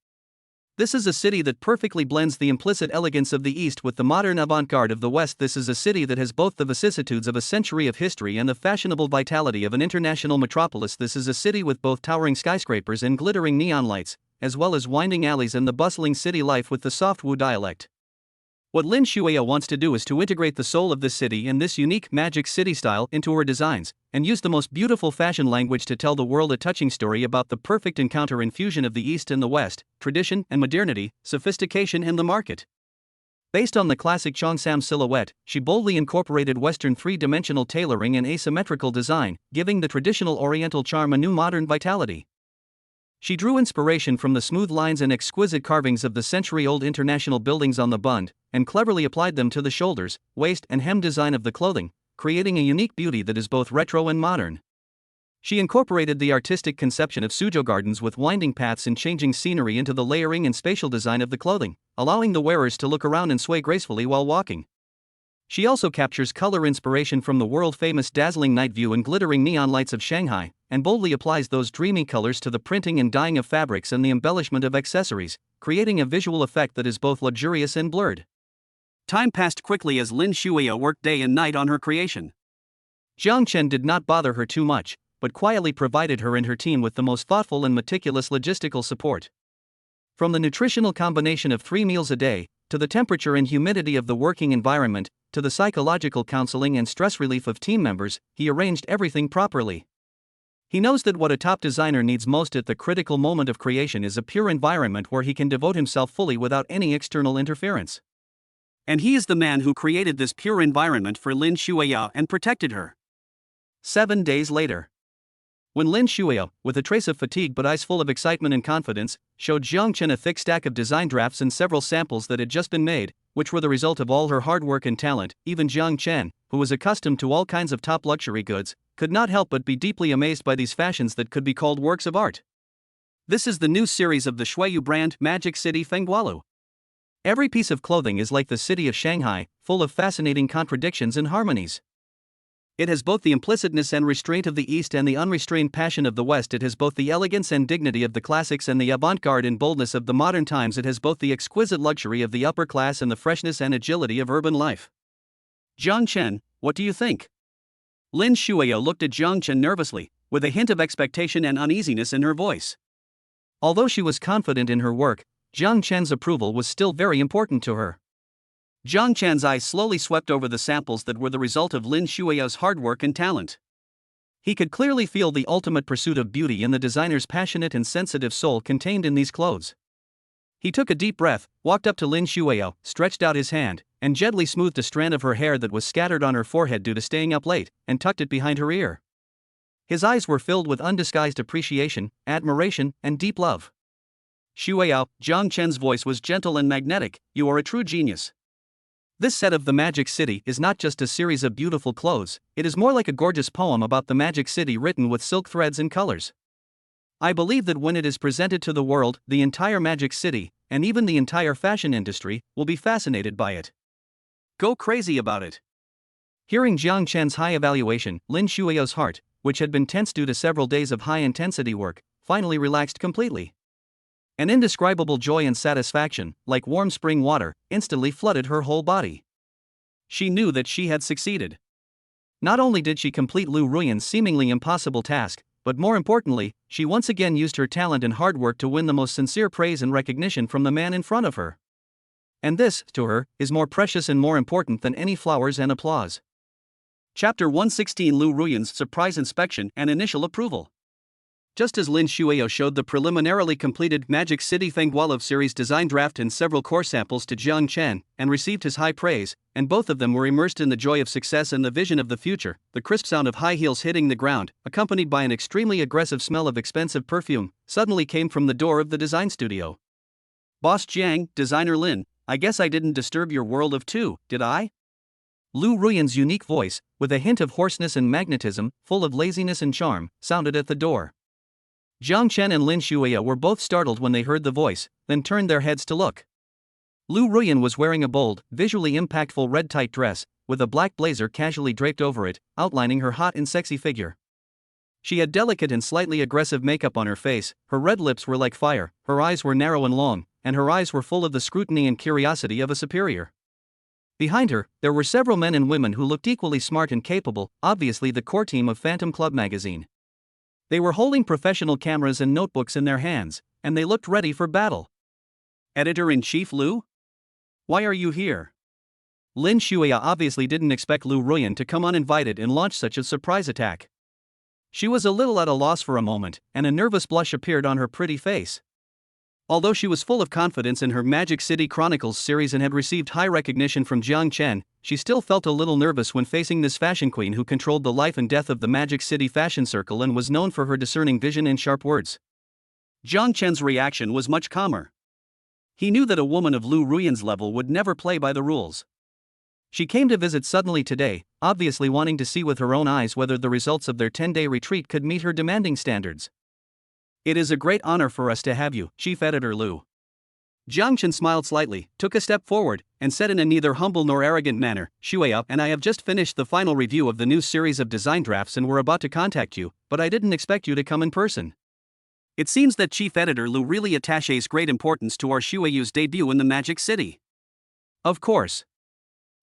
This is a city that perfectly blends the implicit elegance of the East with the modern avant-garde of the West. This is a city that has both the vicissitudes of a century of history and the fashionable vitality of an international metropolis. This is a city with both towering skyscrapers and glittering neon lights, as well as winding alleys and the bustling city life with the soft Wu dialect. What Lin Shuya wants to do is to integrate the soul of this city and this unique magic city style into her designs, and use the most beautiful fashion language to tell the world a touching story about the perfect encounter and fusion of the East and the West, tradition and modernity, sophistication and the market. Based on the classic Cheongsam silhouette, she boldly incorporated Western three-dimensional tailoring and asymmetrical design, giving the traditional Oriental charm a new modern vitality. She drew inspiration from the smooth lines and exquisite carvings of the century-old international buildings on the bund, and cleverly applied them to the shoulders, waist and hem design of the clothing, creating a unique beauty that is both retro and modern. She incorporated the artistic conception of Suzhou gardens with winding paths and changing scenery into the layering and spatial design of the clothing, allowing the wearers to look around and sway gracefully while walking. She also captures color inspiration from the world-famous dazzling night view and glittering neon lights of Shanghai, and boldly applies those dreamy colors to the printing and dyeing of fabrics and the embellishment of accessories, creating a visual effect that is both luxurious and blurred. Time passed quickly as Lin Shuya worked day and night on her creation. Jiang Chen did not bother her too much, but quietly provided her and her team with the most thoughtful and meticulous logistical support. From the nutritional combination of 3 meals a day, to the temperature and humidity of the working environment, to the psychological counseling and stress relief of team members, he arranged everything properly. He knows that what a top designer needs most at the critical moment of creation is a pure environment where he can devote himself fully without any external interference. And he is the man who created this pure environment for Lin Shuya and protected her. 7 days later, when Lin Shuya, with a trace of fatigue but eyes full of excitement and confidence, showed Jiang Chen a thick stack of design drafts and several samples that had just been made, which were the result of all her hard work and talent, even Jiang Chen, who was accustomed to all kinds of top luxury goods, could not help but be deeply amazed by these fashions that could be called works of art. This is the new series of the Shuyu brand, Magic City Fenggualu. Every piece of clothing is like the city of Shanghai, full of fascinating contradictions and harmonies. It has both the implicitness and restraint of the East and the unrestrained passion of the West. It has both the elegance and dignity of the classics and the avant-garde and boldness of the modern times. It has both the exquisite luxury of the upper class and the freshness and agility of urban life. Jiang Chen, what do you think? Lin Shuya looked at Jiang Chen nervously, with a hint of expectation and uneasiness in her voice. Although she was confident in her work, Jiang Chen's approval was still very important to her. Jiang Chen's eyes slowly swept over the samples that were the result of Lin Shuya's hard work and talent. He could clearly feel the ultimate pursuit of beauty in the designer's passionate and sensitive soul contained in these clothes. He took a deep breath, walked up to Lin Shuya, stretched out his hand, and gently smoothed a strand of her hair that was scattered on her forehead due to staying up late, and tucked it behind her ear. His eyes were filled with undisguised appreciation, admiration, and deep love. Shuya, Jiang Chen's voice was gentle and magnetic. You are a true genius. This set of the Magic City is not just a series of beautiful clothes, it is more like a gorgeous poem about the Magic City written with silk threads and colors. I believe that when it is presented to the world, the entire Magic City, and even the entire fashion industry, will be fascinated by it. Go crazy about it. Hearing Jiang Chen's high evaluation, Lin Shuiao's heart, which had been tense due to several days of high-intensity work, finally relaxed completely. An indescribable joy and satisfaction, like warm spring water, instantly flooded her whole body. She knew that she had succeeded. Not only did she complete Lu Ruyan's seemingly impossible task, but more importantly, she once again used her talent and hard work to win the most sincere praise and recognition from the man in front of her. And this, to her, is more precious and more important than any flowers and applause. Chapter 116: Lu Ruyan's surprise inspection and initial approval. Just as Lin Shuiao showed the preliminarily completed Magic City Fenggualove series design draft and several core samples to Jiang Chen, and received his high praise, and both of them were immersed in the joy of success and the vision of the future, the crisp sound of high heels hitting the ground, accompanied by an extremely aggressive smell of expensive perfume, suddenly came from the door of the design studio. Boss Jiang, Designer Lin, I guess I didn't disturb your world of two, did I? Lu Ruyan's unique voice, with a hint of hoarseness and magnetism, full of laziness and charm, sounded at the door. Jiang Chen and Lin Shuiao were both startled when they heard the voice, then turned their heads to look. Lu Ruyan was wearing a bold, visually impactful red tight dress, with a black blazer casually draped over it, outlining her hot and sexy figure. She had delicate and slightly aggressive makeup on her face, her red lips were like fire, her eyes were narrow and long, and her eyes were full of the scrutiny and curiosity of a superior. Behind her, there were several men and women who looked equally smart and capable, obviously the core team of Phantom Club magazine. They were holding professional cameras and notebooks in their hands, and they looked ready for battle. Editor-in-Chief Lu? Why are you here? Lin Shuiao obviously didn't expect Lu Ruyan to come uninvited and launch such a surprise attack. She was a little at a loss for a moment, and a nervous blush appeared on her pretty face. Although she was full of confidence in her Magic City Chronicles series and had received high recognition from Jiang Chen, she still felt a little nervous when facing this fashion queen who controlled the life and death of the Magic City fashion circle and was known for her discerning vision and sharp words. Jiang Chen's reaction was much calmer. He knew that a woman of Lu Ruyan's level would never play by the rules. She came to visit suddenly today, obviously wanting to see with her own eyes whether the results of their 10-day retreat could meet her demanding standards. It is a great honor for us to have you, Chief Editor Lu. Jiang Chen smiled slightly, took a step forward, and said in a neither humble nor arrogant manner, Shuiao and I have just finished the final review of the new series of design drafts and were about to contact you, but I didn't expect you to come in person. It seems that Chief Editor Lu really attaches great importance to our Shuiao's debut in the Magic City. Of course.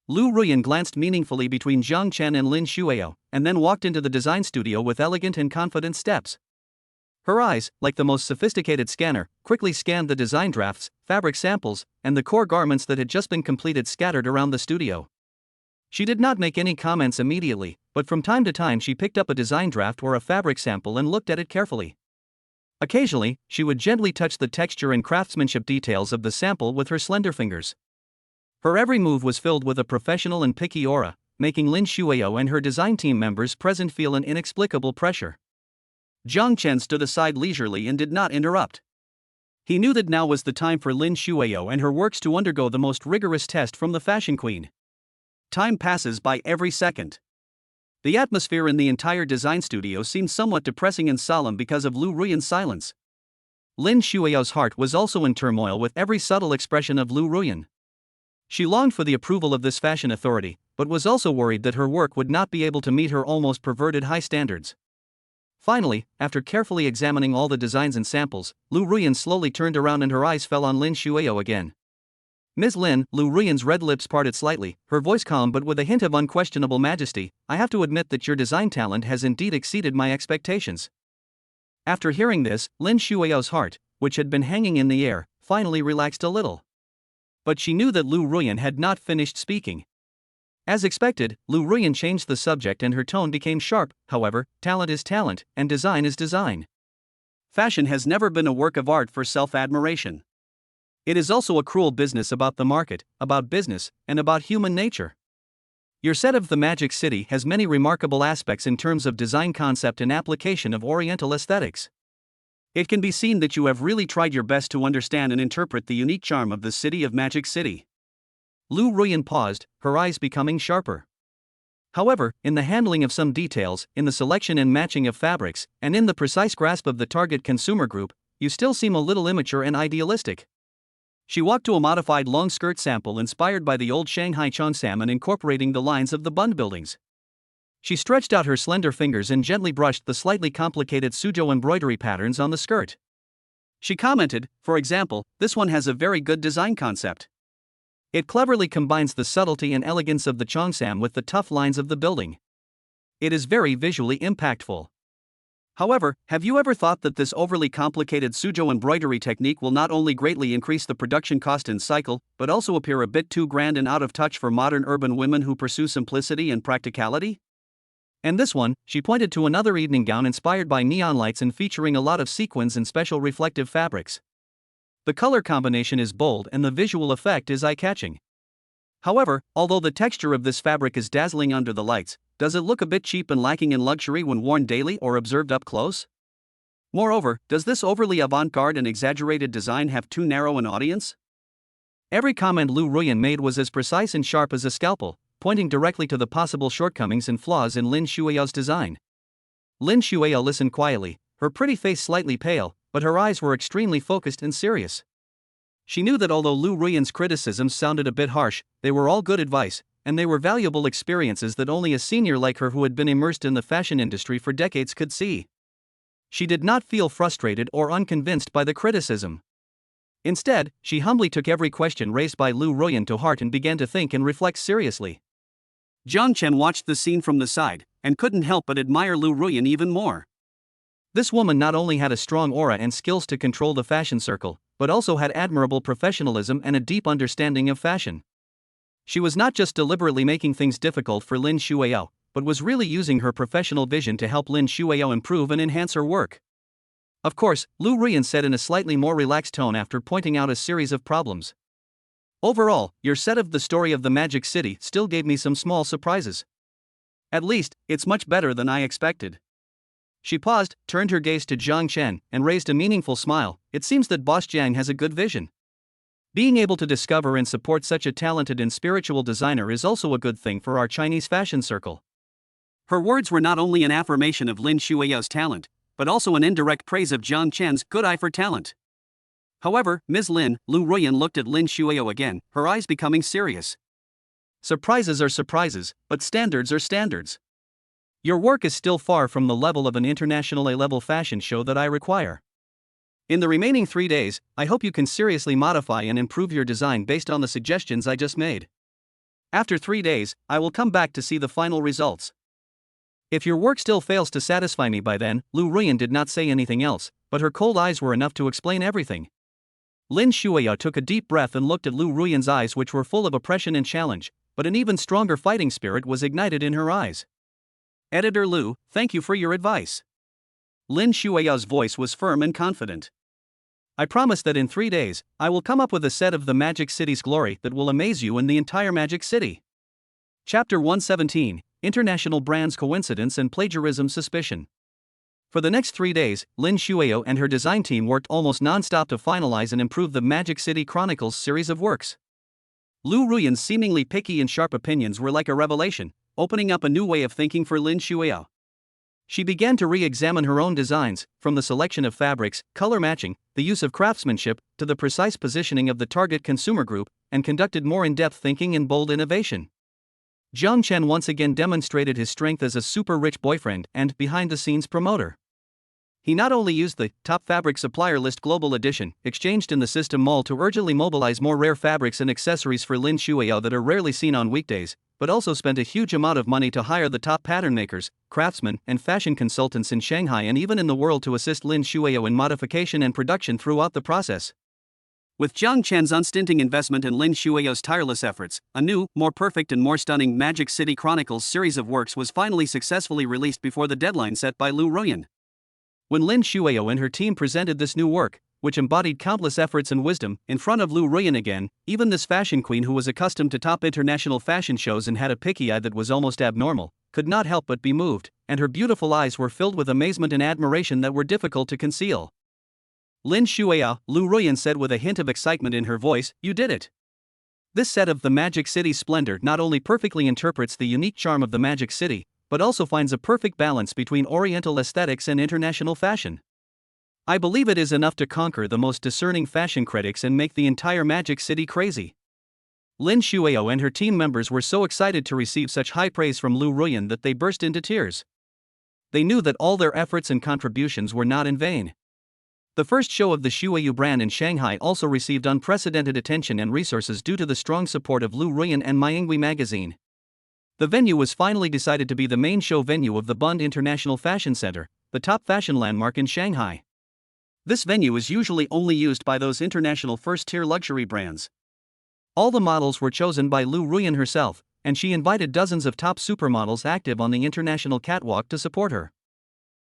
Lu Ruyan glanced meaningfully between Jiang Chen and Lin Shuiao, and then walked into the design studio with elegant and confident steps. Her eyes, like the most sophisticated scanner, quickly scanned the design drafts, fabric samples, and the core garments that had just been completed scattered around the studio. She did not make any comments immediately, but from time to time she picked up a design draft or a fabric sample and looked at it carefully. Occasionally, she would gently touch the texture and craftsmanship details of the sample with her slender fingers. Her every move was filled with a professional and picky aura, making Lin Shuiao and her design team members present feel an inexplicable pressure. Jiang Chen stood aside leisurely and did not interrupt. He knew that now was the time for Lin Shuiao and her works to undergo the most rigorous test from the fashion queen. Time passes by every second. The atmosphere in the entire design studio seemed somewhat depressing and solemn because of Lu Ruyan's silence. Lin Shuiao's heart was also in turmoil with every subtle expression of Lu Ruyan. She longed for the approval of this fashion authority, but was also worried that her work would not be able to meet her almost perverted high standards. Finally, after carefully examining all the designs and samples, Lu Ruyan slowly turned around and her eyes fell on Lin Shuiao again. Ms. Lin, Lu Ruyan's red lips parted slightly, her voice calm but with a hint of unquestionable majesty, I have to admit that your design talent has indeed exceeded my expectations. After hearing this, Lin Shuiao's heart, which had been hanging in the air, finally relaxed a little. But she knew that Lu Ruyan had not finished speaking. As expected, Lu Ruyan changed the subject and her tone became sharp. However, talent is talent, and design is design. Fashion has never been a work of art for self-admiration. It is also a cruel business about the market, about business, and about human nature. Your set of the Magic City has many remarkable aspects in terms of design concept and application of Oriental aesthetics. It can be seen that you have really tried your best to understand and interpret the unique charm of the city of Magic City. Lu Ruyan paused, her eyes becoming sharper. However, in the handling of some details, in the selection and matching of fabrics, and in the precise grasp of the target consumer group, you still seem a little immature and idealistic. She walked to a modified long skirt sample inspired by the old Shanghai cheongsam and incorporating the lines of the Bund buildings. She stretched out her slender fingers and gently brushed the slightly complicated Suzhou embroidery patterns on the skirt. She commented, for example, "This one has a very good design concept. It cleverly combines the subtlety and elegance of the cheongsam with the tough lines of the building. It is very visually impactful." However, have you ever thought that this overly complicated Suzhou embroidery technique will not only greatly increase the production cost and cycle, but also appear a bit too grand and out of touch for modern urban women who pursue simplicity and practicality? And this one, she pointed to another evening gown inspired by neon lights and featuring a lot of sequins and special reflective fabrics. The color combination is bold and the visual effect is eye-catching. However, although the texture of this fabric is dazzling under the lights, does it look a bit cheap and lacking in luxury when worn daily or observed up close? Moreover, does this overly avant-garde and exaggerated design have too narrow an audience? Every comment Lu Ruyan made was as precise and sharp as a scalpel, pointing directly to the possible shortcomings and flaws in Lin Shuiao's design. Lin Shuiao listened quietly, her pretty face slightly pale, but her eyes were extremely focused and serious. She knew that although Lu Ruyan's criticisms sounded a bit harsh, they were all good advice, and they were valuable experiences that only a senior like her who had been immersed in the fashion industry for decades could see. She did not feel frustrated or unconvinced by the criticism. Instead, she humbly took every question raised by Lu Ruyan to heart and began to think and reflect seriously. Jiang Chen watched the scene from the side, and couldn't help but admire Lu Ruyan even more. This woman not only had a strong aura and skills to control the fashion circle, but also had admirable professionalism and a deep understanding of fashion. She was not just deliberately making things difficult for Lin Shuiao, but was really using her professional vision to help Lin Shuiao improve and enhance her work. Of course, Lu Ruyan said in a slightly more relaxed tone after pointing out a series of problems. "Overall, your set of the story of the Magic City still gave me some small surprises. At least, it's much better than I expected." She paused, turned her gaze to Jiang Chen, and raised a meaningful smile. "It seems that Boss Jiang has a good vision. Being able to discover and support such a talented and spiritual designer is also a good thing for our Chinese fashion circle." Her words were not only an affirmation of Lin Shuiao's talent, but also an indirect praise of Jiang Chen's good eye for talent. However, Ms. Lin, Lu Ruyan looked at Lin Shuiao again, her eyes becoming serious. "Surprises are surprises, but standards are standards. Your work is still far from the level of an international A-level fashion show that I require. In the remaining 3 days, I hope you can seriously modify and improve your design based on the suggestions I just made. After 3 days, I will come back to see the final results. If your work still fails to satisfy me by then," Lu Ruyan did not say anything else, but her cold eyes were enough to explain everything. Lin Shuiao took a deep breath and looked at Lu Ruyan's eyes, which were full of oppression and challenge, but an even stronger fighting spirit was ignited in her eyes. "Editor Lu, thank you for your advice." Lin Shuiao's voice was firm and confident. "I promise that in 3 days, I will come up with a set of the Magic City's glory that will amaze you and the entire Magic City." Chapter 117, International Brands Coincidence and Plagiarism Suspicion. For the next 3 days, Lin Shuiao and her design team worked almost non-stop to finalize and improve the Magic City Chronicles series of works. Lu Ruyan's seemingly picky and sharp opinions were like a revelation, opening up a new way of thinking for Lin Shuiao. She began to re-examine her own designs, from the selection of fabrics, color matching, the use of craftsmanship, to the precise positioning of the target consumer group, and conducted more in-depth thinking and bold innovation. Jiang Chen once again demonstrated his strength as a super-rich boyfriend and behind-the-scenes promoter. He not only used the Top Fabric Supplier List Global Edition, exchanged in the System Mall to urgently mobilize more rare fabrics and accessories for Lin Shuiao that are rarely seen on weekdays, but also spent a huge amount of money to hire the top pattern makers, craftsmen, and fashion consultants in Shanghai and even in the world to assist Lin Shuiao in modification and production throughout the process. With Jiang Chen's unstinting investment and Lin Shuiao's tireless efforts, a new, more perfect and more stunning Magic City Chronicles series of works was finally successfully released before the deadline set by Lu Ruyan. When Lin Shuiao and her team presented this new work, which embodied countless efforts and wisdom, in front of Lu Ruyan again, even this fashion queen who was accustomed to top international fashion shows and had a picky eye that was almost abnormal, could not help but be moved, and her beautiful eyes were filled with amazement and admiration that were difficult to conceal. "Lin Shuiao," Lu Ruyan said with a hint of excitement in her voice, "you did it. This set of the Magic City's splendor not only perfectly interprets the unique charm of the Magic City, but also finds a perfect balance between Oriental aesthetics and international fashion. I believe it is enough to conquer the most discerning fashion critics and make the entire Magic City crazy. Lin Shuao and her team members were so excited to receive such high praise from Lu Ruyan that they burst into tears. They knew that all their efforts and contributions were not in vain. The first show of the Shuayu brand in Shanghai also received unprecedented attention and resources due to the strong support of Lu Ruyan and Myingui magazine. The venue was finally decided to be the main show venue of the Bund International Fashion Center, the top fashion landmark in Shanghai. This venue is usually only used by those international first-tier luxury brands. All the models were chosen by Lu Ruyan herself, and she invited dozens of top supermodels active on the international catwalk to support her.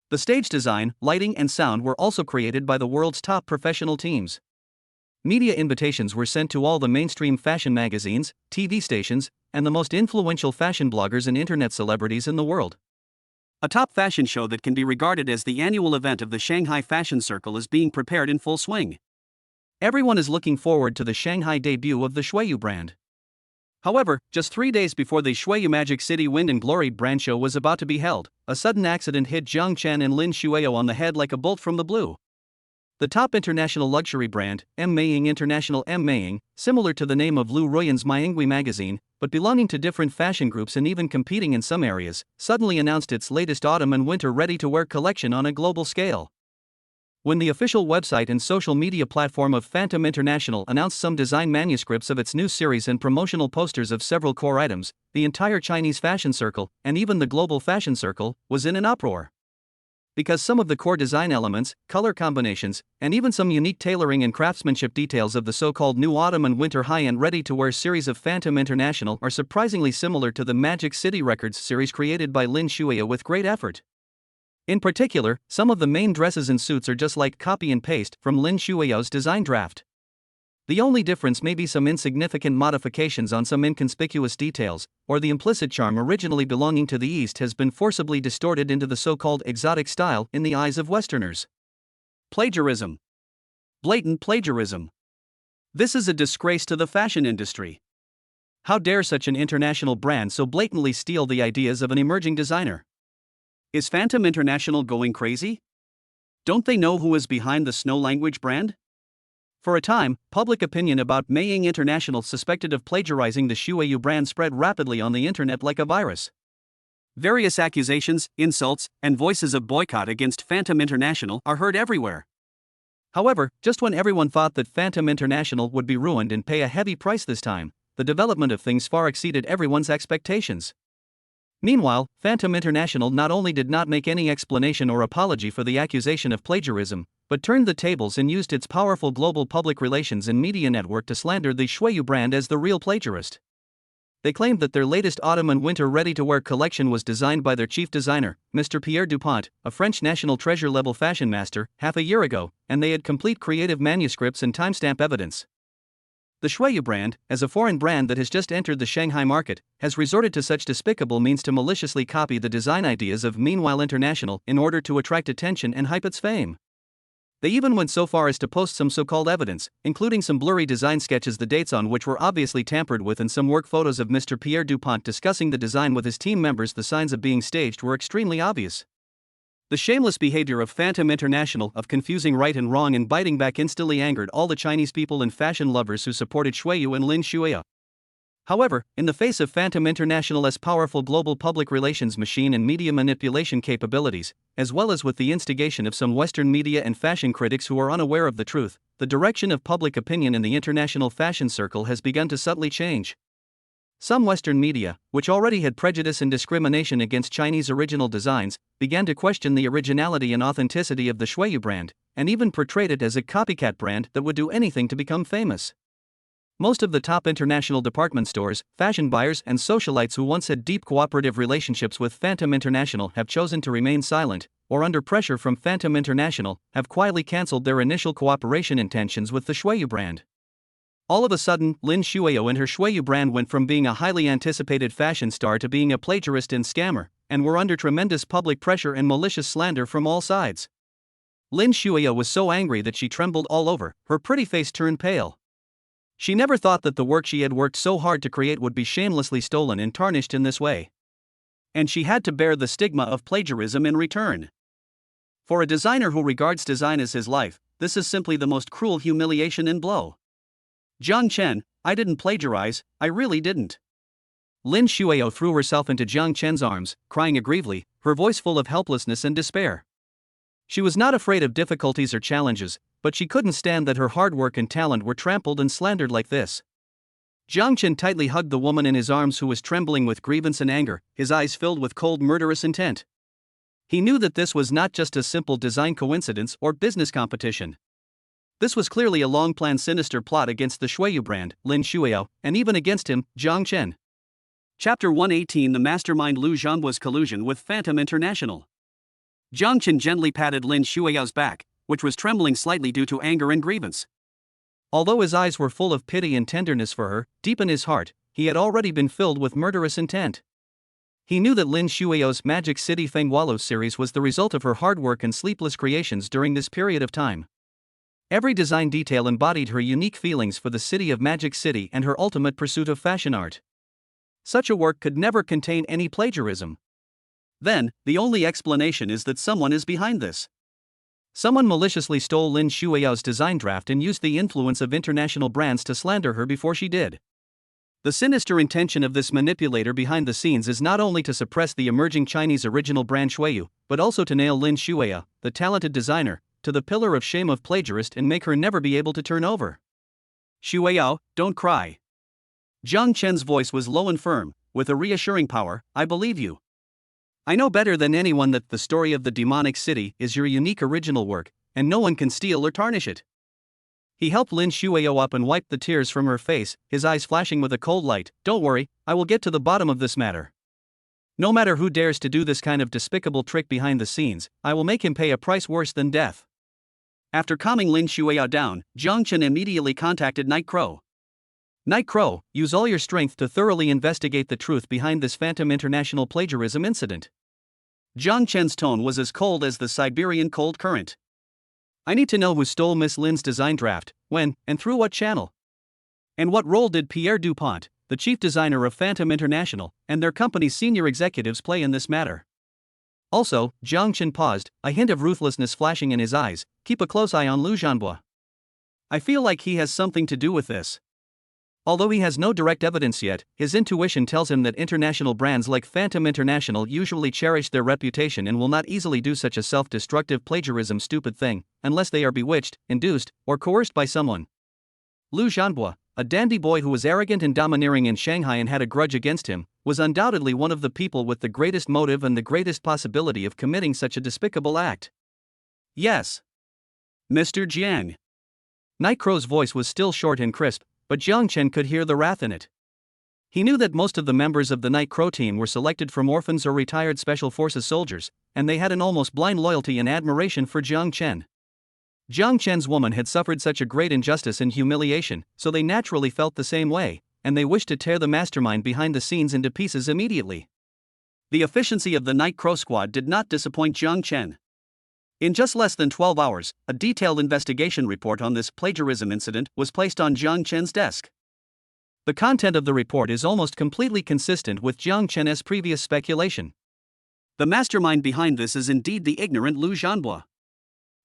The stage design, lighting and sound were also created by the world's top professional teams. Media invitations were sent to all the mainstream fashion magazines, TV stations, and the most influential fashion bloggers and internet celebrities in the world. A top fashion show that can be regarded as the annual event of the Shanghai Fashion Circle is being prepared in full swing. Everyone is looking forward to the Shanghai debut of the Shuayu brand. However, just 3 days before the Shuayu Magic City Wind and Glory brand show was about to be held, a sudden accident hit Jiang Chen and Lin Shuao on the head like a bolt from the blue. The top international luxury brand, M. Maying International M. Maying, similar to the name of Lu Ruyan's Myingui magazine, but belonging to different fashion groups and even competing in some areas, suddenly announced its latest autumn and winter ready-to-wear collection on a global scale. When the official website and social media platform of Phantom International announced some design manuscripts of its new series and promotional posters of several core items, the entire Chinese fashion circle, and even the global fashion circle, was in an uproar. Because some of the core design elements, color combinations, and even some unique tailoring and craftsmanship details of the so-called new autumn and winter high-end ready-to-wear series of Phantom International are surprisingly similar to the Magic City Records series created by Lin Shuao with great effort. In particular, some of the main dresses and suits are just like copy and paste from Lin Shuao's design draft. The only difference may be some insignificant modifications on some inconspicuous details, or the implicit charm originally belonging to the East has been forcibly distorted into the so-called exotic style in the eyes of Westerners. Plagiarism. Blatant plagiarism. This is a disgrace to the fashion industry. How dare such an international brand so blatantly steal the ideas of an emerging designer? Is Phantom International going crazy? Don't they know who is behind the Snow Language brand? For a time, public opinion about Maying International suspected of plagiarizing the Shuayu brand spread rapidly on the internet like a virus. Various accusations, insults, and voices of boycott against Phantom International are heard everywhere. However, just when everyone thought that Phantom International would be ruined and pay a heavy price this time, the development of things far exceeded everyone's expectations. Meanwhile, Phantom International not only did not make any explanation or apology for the accusation of plagiarism, but turned the tables and used its powerful global public relations and media network to slander the Shuayu brand as the real plagiarist. They claimed that their latest autumn and winter ready-to-wear collection was designed by their chief designer, Mr. Pierre Dupont, a French national treasure-level fashion master, half a year ago, and they had complete creative manuscripts and timestamp evidence. The Shuayu brand, as a foreign brand that has just entered the Shanghai market, has resorted to such despicable means to maliciously copy the design ideas of Meanwhile International in order to attract attention and hype its fame. They even went so far as to post some so-called evidence, including some blurry design sketches the dates on which were obviously tampered with and some work photos of Mr. Pierre Dupont discussing the design with his team members. The signs of being staged were extremely obvious. The shameless behavior of Phantom International of confusing right and wrong and biting back instantly angered all the Chinese people and fashion lovers who supported Shuayu and Lin Shuao. However, in the face of Phantom International's powerful global public relations machine and media manipulation capabilities, as well as with the instigation of some Western media and fashion critics who are unaware of the truth, the direction of public opinion in the international fashion circle has begun to subtly change. Some Western media, which already had prejudice and discrimination against Chinese original designs, began to question the originality and authenticity of the Shuayu brand, and even portrayed it as a copycat brand that would do anything to become famous. Most of the top international department stores, fashion buyers, and socialites who once had deep cooperative relationships with Phantom International have chosen to remain silent, or under pressure from Phantom International, have quietly cancelled their initial cooperation intentions with the Shuayu brand. All of a sudden, Lin Shuao and her Shuayu brand went from being a highly anticipated fashion star to being a plagiarist and scammer, and were under tremendous public pressure and malicious slander from all sides. Lin Shuao was so angry that she trembled all over, her pretty face turned pale. She never thought that the work she had worked so hard to create would be shamelessly stolen and tarnished in this way. And she had to bear the stigma of plagiarism in return. For a designer who regards design as his life, this is simply the most cruel humiliation and blow. Jiang Chen, I didn't plagiarize, I really didn't. Lin Shuao threw herself into Jiang Chen's arms, crying aggrievely, her voice full of helplessness and despair. She was not afraid of difficulties or challenges, but she couldn't stand that her hard work and talent were trampled and slandered like this. Jiang Chen tightly hugged the woman in his arms who was trembling with grievance and anger, his eyes filled with cold murderous intent. He knew that this was not just a simple design coincidence or business competition. This was clearly a long-planned sinister plot against the Shuiyu brand, Lin Shuao, and even against him, Jiang Chen. Chapter 118: The Mastermind Lu Zhanbua's Collusion with Phantom International. Jiang Chen gently patted Lin Shuao's back, which was trembling slightly due to anger and grievance. Although his eyes were full of pity and tenderness for her, deep in his heart, he had already been filled with murderous intent. He knew that Lin Shuao's Magic City Fenghualo series was the result of her hard work and sleepless creations during this period of time. Every design detail embodied her unique feelings for the city of Magic City and her ultimate pursuit of fashion art. Such a work could never contain any plagiarism. Then, the only explanation is that someone is behind this. Someone maliciously stole Lin Shuao's design draft and used the influence of international brands to slander her before she did. The sinister intention of this manipulator behind the scenes is not only to suppress the emerging Chinese original brand Shuiyu, but also to nail Lin Shuao, the talented designer, to the pillar of shame of plagiarist and make her never be able to turn over. Shuao, don't cry. Jiang Chen's voice was low and firm, with a reassuring power, I believe you. I know better than anyone that the story of the demonic city is your unique original work, and no one can steal or tarnish it. He helped Lin Shuao up and wiped the tears from her face, his eyes flashing with a cold light. Don't worry, I will get to the bottom of this matter. No matter who dares to do this kind of despicable trick behind the scenes, I will make him pay a price worse than death. After calming Lin Shuao down, Jiang Chen immediately contacted Night Crow. Night Crow, use all your strength to thoroughly investigate the truth behind this Phantom International plagiarism incident. Jiang Chen's tone was as cold as the Siberian cold current. I need to know who stole Miss Lin's design draft, when, and through what channel. And what role did Pierre Dupont, the chief designer of Phantom International, and their company's senior executives play in this matter? Also, Jiang Chen paused, a hint of ruthlessness flashing in his eyes. Keep a close eye on Lu Zhanbua. I feel like he has something to do with this. Although he has no direct evidence yet, his intuition tells him that international brands like Phantom International usually cherish their reputation and will not easily do such a self-destructive plagiarism stupid thing, unless they are bewitched, induced, or coerced by someone. Lu Zhanbua, a dandy boy who was arrogant and domineering in Shanghai and had a grudge against him, was undoubtedly one of the people with the greatest motive and the greatest possibility of committing such a despicable act. Yes. Mr. Jiang. Night Crow's voice was still short and crisp, but Jiang Chen could hear the wrath in it. He knew that most of the members of the Night Crow team were selected from orphans or retired Special Forces soldiers, and they had an almost blind loyalty and admiration for Jiang Chen. Jiang Chen's woman had suffered such a great injustice and humiliation, so they naturally felt the same way, and they wished to tear the mastermind behind the scenes into pieces immediately. The efficiency of the Night Crow squad did not disappoint Jiang Chen. In just less than 12 hours, a detailed investigation report on this plagiarism incident was placed on Jiang Chen's desk. The content of the report is almost completely consistent with Jiang Chen's previous speculation. The mastermind behind this is indeed the ignorant Lu Zhanbua.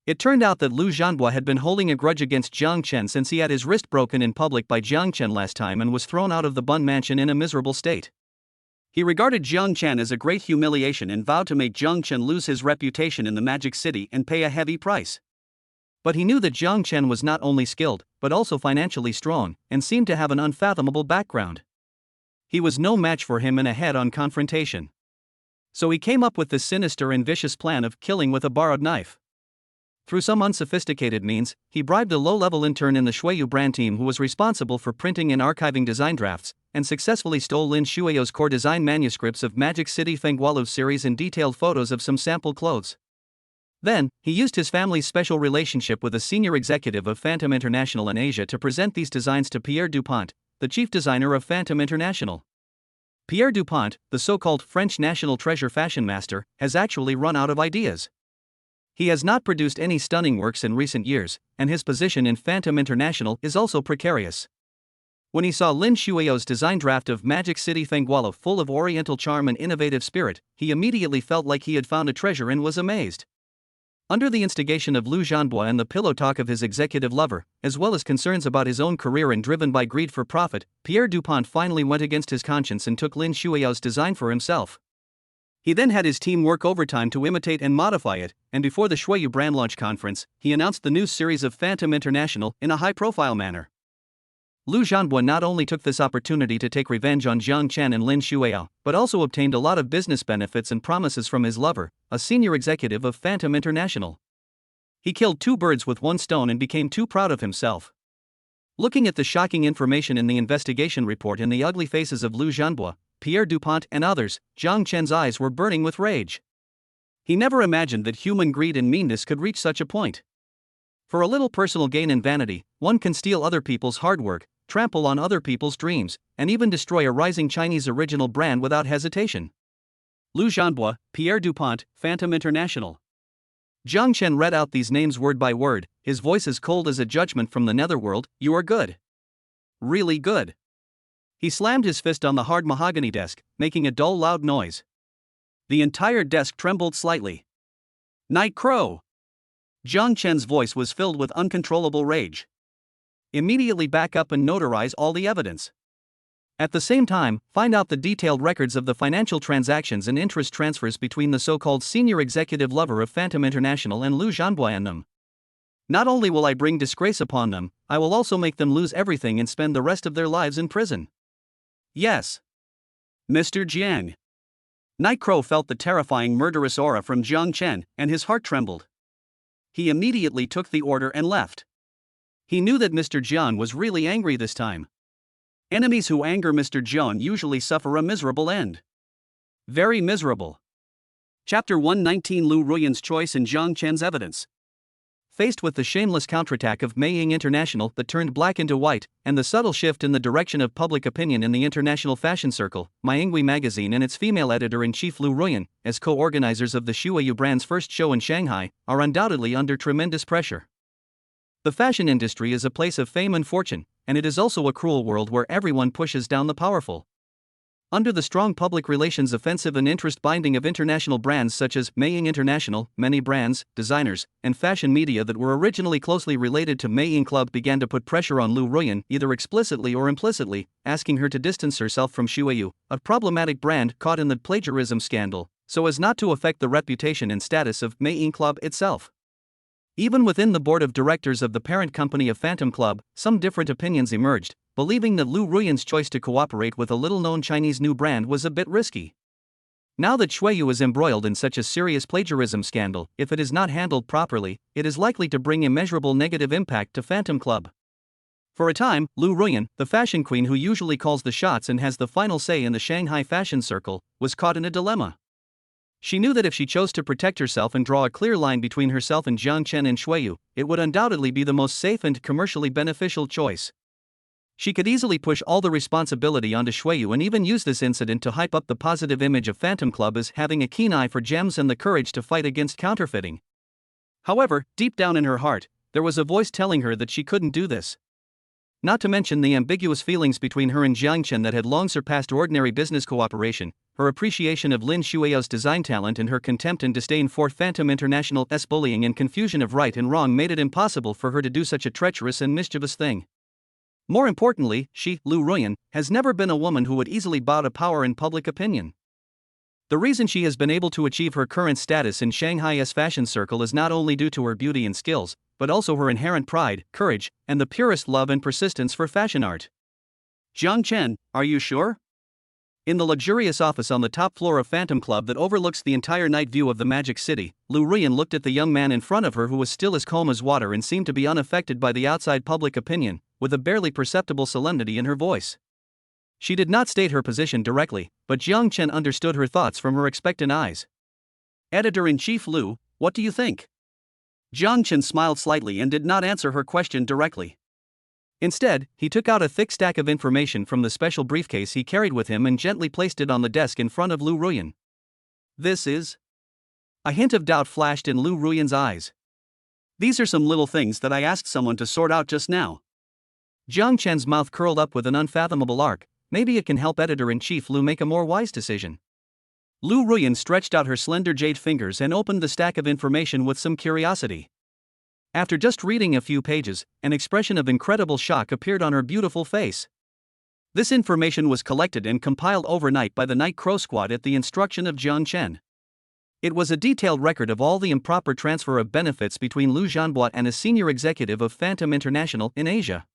It turned out that Lu Zhanbua had been holding a grudge against Jiang Chen since he had his wrist broken in public by Jiang Chen last time and was thrown out of the Bun mansion in a miserable state. He regarded Jiang Chen as a great humiliation and vowed to make Jiang Chen lose his reputation in the Magic City and pay a heavy price. But he knew that Jiang Chen was not only skilled, but also financially strong, and seemed to have an unfathomable background. He was no match for him in a head-on confrontation. So he came up with this sinister and vicious plan of killing with a borrowed knife. Through some unsophisticated means, he bribed a low-level intern in the Shuiyu brand team who was responsible for printing and archiving design drafts, and successfully stole Lin Shuao's core design manuscripts of Magic City Fenghualo series and detailed photos of some sample clothes. Then, he used his family's special relationship with a senior executive of Phantom International in Asia to present these designs to Pierre Dupont, the chief designer of Phantom International. Pierre Dupont, the so-called French national treasure fashion master, has actually run out of ideas. He has not produced any stunning works in recent years, and his position in Phantom International is also precarious. When he saw Lin Shuiao's design draft of Magic City Fengguala full of oriental charm and innovative spirit, he immediately felt like he had found a treasure and was amazed. Under the instigation of Lu Zhanbo and the pillow talk of his executive lover, as well as concerns about his own career and driven by greed for profit, Pierre Dupont finally went against his conscience and took Lin Shuiao's design for himself. He then had his team work overtime to imitate and modify it, and before the Shuiyu brand launch conference, he announced the new series of Phantom International in a high-profile manner. Lu Zhanbo not only took this opportunity to take revenge on Jiang Chen and Lin Shuiao, but also obtained a lot of business benefits and promises from his lover, a senior executive of Phantom International. He killed two birds with one stone and became too proud of himself. Looking at the shocking information in the investigation report and the ugly faces of Lu Zhanbo, Pierre Dupont and others, Jiang Chen's eyes were burning with rage. He never imagined that human greed and meanness could reach such a point. For a little personal gain and vanity, one can steal other people's hard work, trample on other people's dreams, and even destroy a rising Chinese original brand without hesitation. Lu Zhanbo, Pierre Dupont, Phantom International. Jiang Chen read out these names word by word, his voice as cold as a judgment from the netherworld. You are good. Really good. He slammed his fist on the hard mahogany desk, making a dull loud noise. The entire desk trembled slightly. Night Crow! Jiang Chen's voice was filled with uncontrollable rage. Immediately back up and notarize all the evidence. At the same time, find out the detailed records of the financial transactions and interest transfers between the so-called senior executive lover of Phantom International and Lu Zhanbo and them. Not only will I bring disgrace upon them, I will also make them lose everything and spend the rest of their lives in prison. Yes. Mr. Jiang. Night Crow felt the terrifying murderous aura from Jiang Chen, and his heart trembled. He immediately took the order and left. He knew that Mr. Jiang was really angry this time. Enemies who anger Mr. Jiang usually suffer a miserable end. Very miserable. Chapter 119 Lu Ruyan's choice and Jiang Chen's evidence. Faced with the shameless counterattack of Meiying International that turned black into white, and the subtle shift in the direction of public opinion in the international fashion circle, Maingui magazine and its female editor-in-chief Lu Ruyan, as co-organizers of the Shuiyu brand's first show in Shanghai, are undoubtedly under tremendous pressure. The fashion industry is a place of fame and fortune, and it is also a cruel world where everyone pushes down the powerful. Under the strong public relations offensive and interest binding of international brands such as Meiying International, many brands, designers, and fashion media that were originally closely related to Meiying Club began to put pressure on Lu Ruyan, either explicitly or implicitly, asking her to distance herself from Shuiyu, a problematic brand caught in the plagiarism scandal, so as not to affect the reputation and status of Meiying Club itself. Even within the board of directors of the parent company of Phantom Club, some different opinions emerged, believing that Lu Ruyan's choice to cooperate with a little-known Chinese new brand was a bit risky. Now that Shuiyu is embroiled in such a serious plagiarism scandal, if it is not handled properly, it is likely to bring immeasurable negative impact to Phantom Club. For a time, Lu Ruyan, the fashion queen who usually calls the shots and has the final say in the Shanghai fashion circle, was caught in a dilemma. She knew that if she chose to protect herself and draw a clear line between herself and Jiang Chen and Shuiyu, it would undoubtedly be the most safe and commercially beneficial choice. She could easily push all the responsibility onto Shuiyu and even use this incident to hype up the positive image of Phantom Club as having a keen eye for gems and the courage to fight against counterfeiting. However, deep down in her heart, there was a voice telling her that she couldn't do this. Not to mention the ambiguous feelings between her and Jiang Chen that had long surpassed ordinary business cooperation, her appreciation of Lin Shuiao's design talent and her contempt and disdain for Phantom International's bullying and confusion of right and wrong made it impossible for her to do such a treacherous and mischievous thing. More importantly, she, Lu Ruyan, has never been a woman who would easily bow to power in public opinion. The reason she has been able to achieve her current status in Shanghai's fashion circle is not only due to her beauty and skills, but also her inherent pride, courage, and the purest love and persistence for fashion art. Jiang Chen, are you sure? In the luxurious office on the top floor of Phantom Club that overlooks the entire night view of the Magic City, Lu Ruyan looked at the young man in front of her who was still as calm as water and seemed to be unaffected by the outside public opinion, with a barely perceptible solemnity in her voice. She did not state her position directly, but Jiang Chen understood her thoughts from her expectant eyes. Editor-in-Chief Lu, what do you think? Jiang Chen smiled slightly and did not answer her question directly. Instead, he took out a thick stack of information from the special briefcase he carried with him and gently placed it on the desk in front of Lu Ruyan. This is? A hint of doubt flashed in Lu Ruyan's eyes. These are some little things that I asked someone to sort out just now. Jiang Chen's mouth curled up with an unfathomable arc. Maybe it can help editor-in-chief Lu make a more wise decision. Lu Ruyan stretched out her slender jade fingers and opened the stack of information with some curiosity. After just reading a few pages, an expression of incredible shock appeared on her beautiful face. This information was collected and compiled overnight by the Night Crow Squad at the instruction of Jiang Chen. It was a detailed record of all the improper transfer of benefits between Lu Zhanbo and a senior executive of Phantom International in Asia.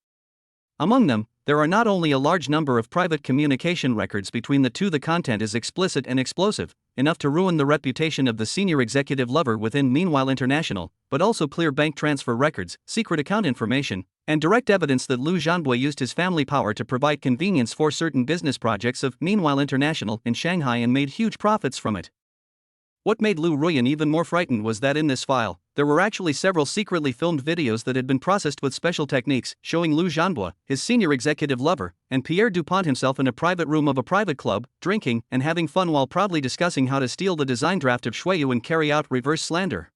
Among them, there are not only a large number of private communication records between the two. The content is explicit and explosive, enough to ruin the reputation of the senior executive lover within Meanwhile International, but also clear bank transfer records, secret account information, and direct evidence that Lu Zhanbo used his family power to provide convenience for certain business projects of Meanwhile International in Shanghai and made huge profits from it. What made Lu Ruyan even more frightened was that in this file, there were actually several secretly filmed videos that had been processed with special techniques showing Lu Zhanbo, his senior executive lover, and Pierre Dupont himself in a private room of a private club, drinking and having fun while proudly discussing how to steal the design draft of Shuiyu and carry out reverse slander.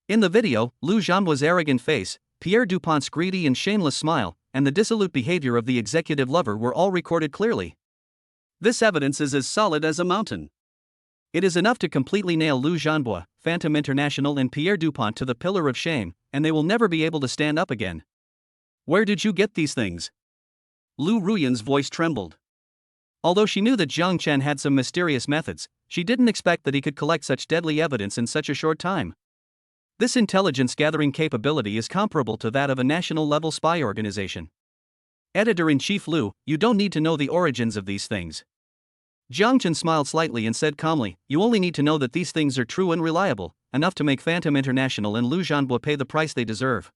In the video, Lu Zhanbo's arrogant face, Pierre Dupont's greedy and shameless smile, and the dissolute behavior of the executive lover were all recorded clearly. This evidence is as solid as a mountain. It is enough to completely nail Lu Zhanbo, Phantom International and Pierre Dupont to the pillar of shame, and they will never be able to stand up again. Where did you get these things? Lu Ruyan's voice trembled. Although she knew that Jiang Chen had some mysterious methods, she didn't expect that he could collect such deadly evidence in such a short time. This intelligence-gathering capability is comparable to that of a national-level spy organization. Editor-in-Chief Lu, you don't need to know the origins of these things. Jiang Chen smiled slightly and said calmly, you only need to know that these things are true and reliable, enough to make Phantom International and Lu Zhanbo pay the price they deserve.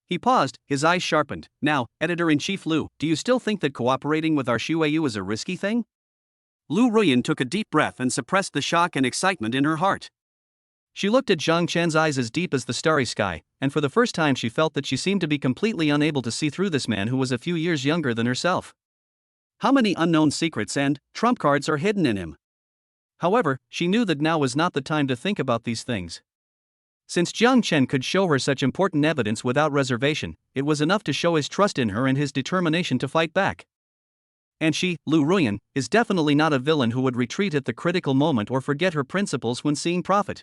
He paused, his eyes sharpened. Now, Editor-in-Chief Lu, do you still think that cooperating with our Shuiyu is a risky thing? Lu Ruyan took a deep breath and suppressed the shock and excitement in her heart. She looked at Jiang Chen's eyes as deep as the starry sky, and for the first time she felt that she seemed to be completely unable to see through this man who was a few years younger than herself. How many unknown secrets and trump cards are hidden in him? However, she knew that now was not the time to think about these things. Since Jiang Chen could show her such important evidence without reservation, it was enough to show his trust in her and his determination to fight back. And she, Lu Ruyan, is definitely not a villain who would retreat at the critical moment or forget her principles when seeing profit.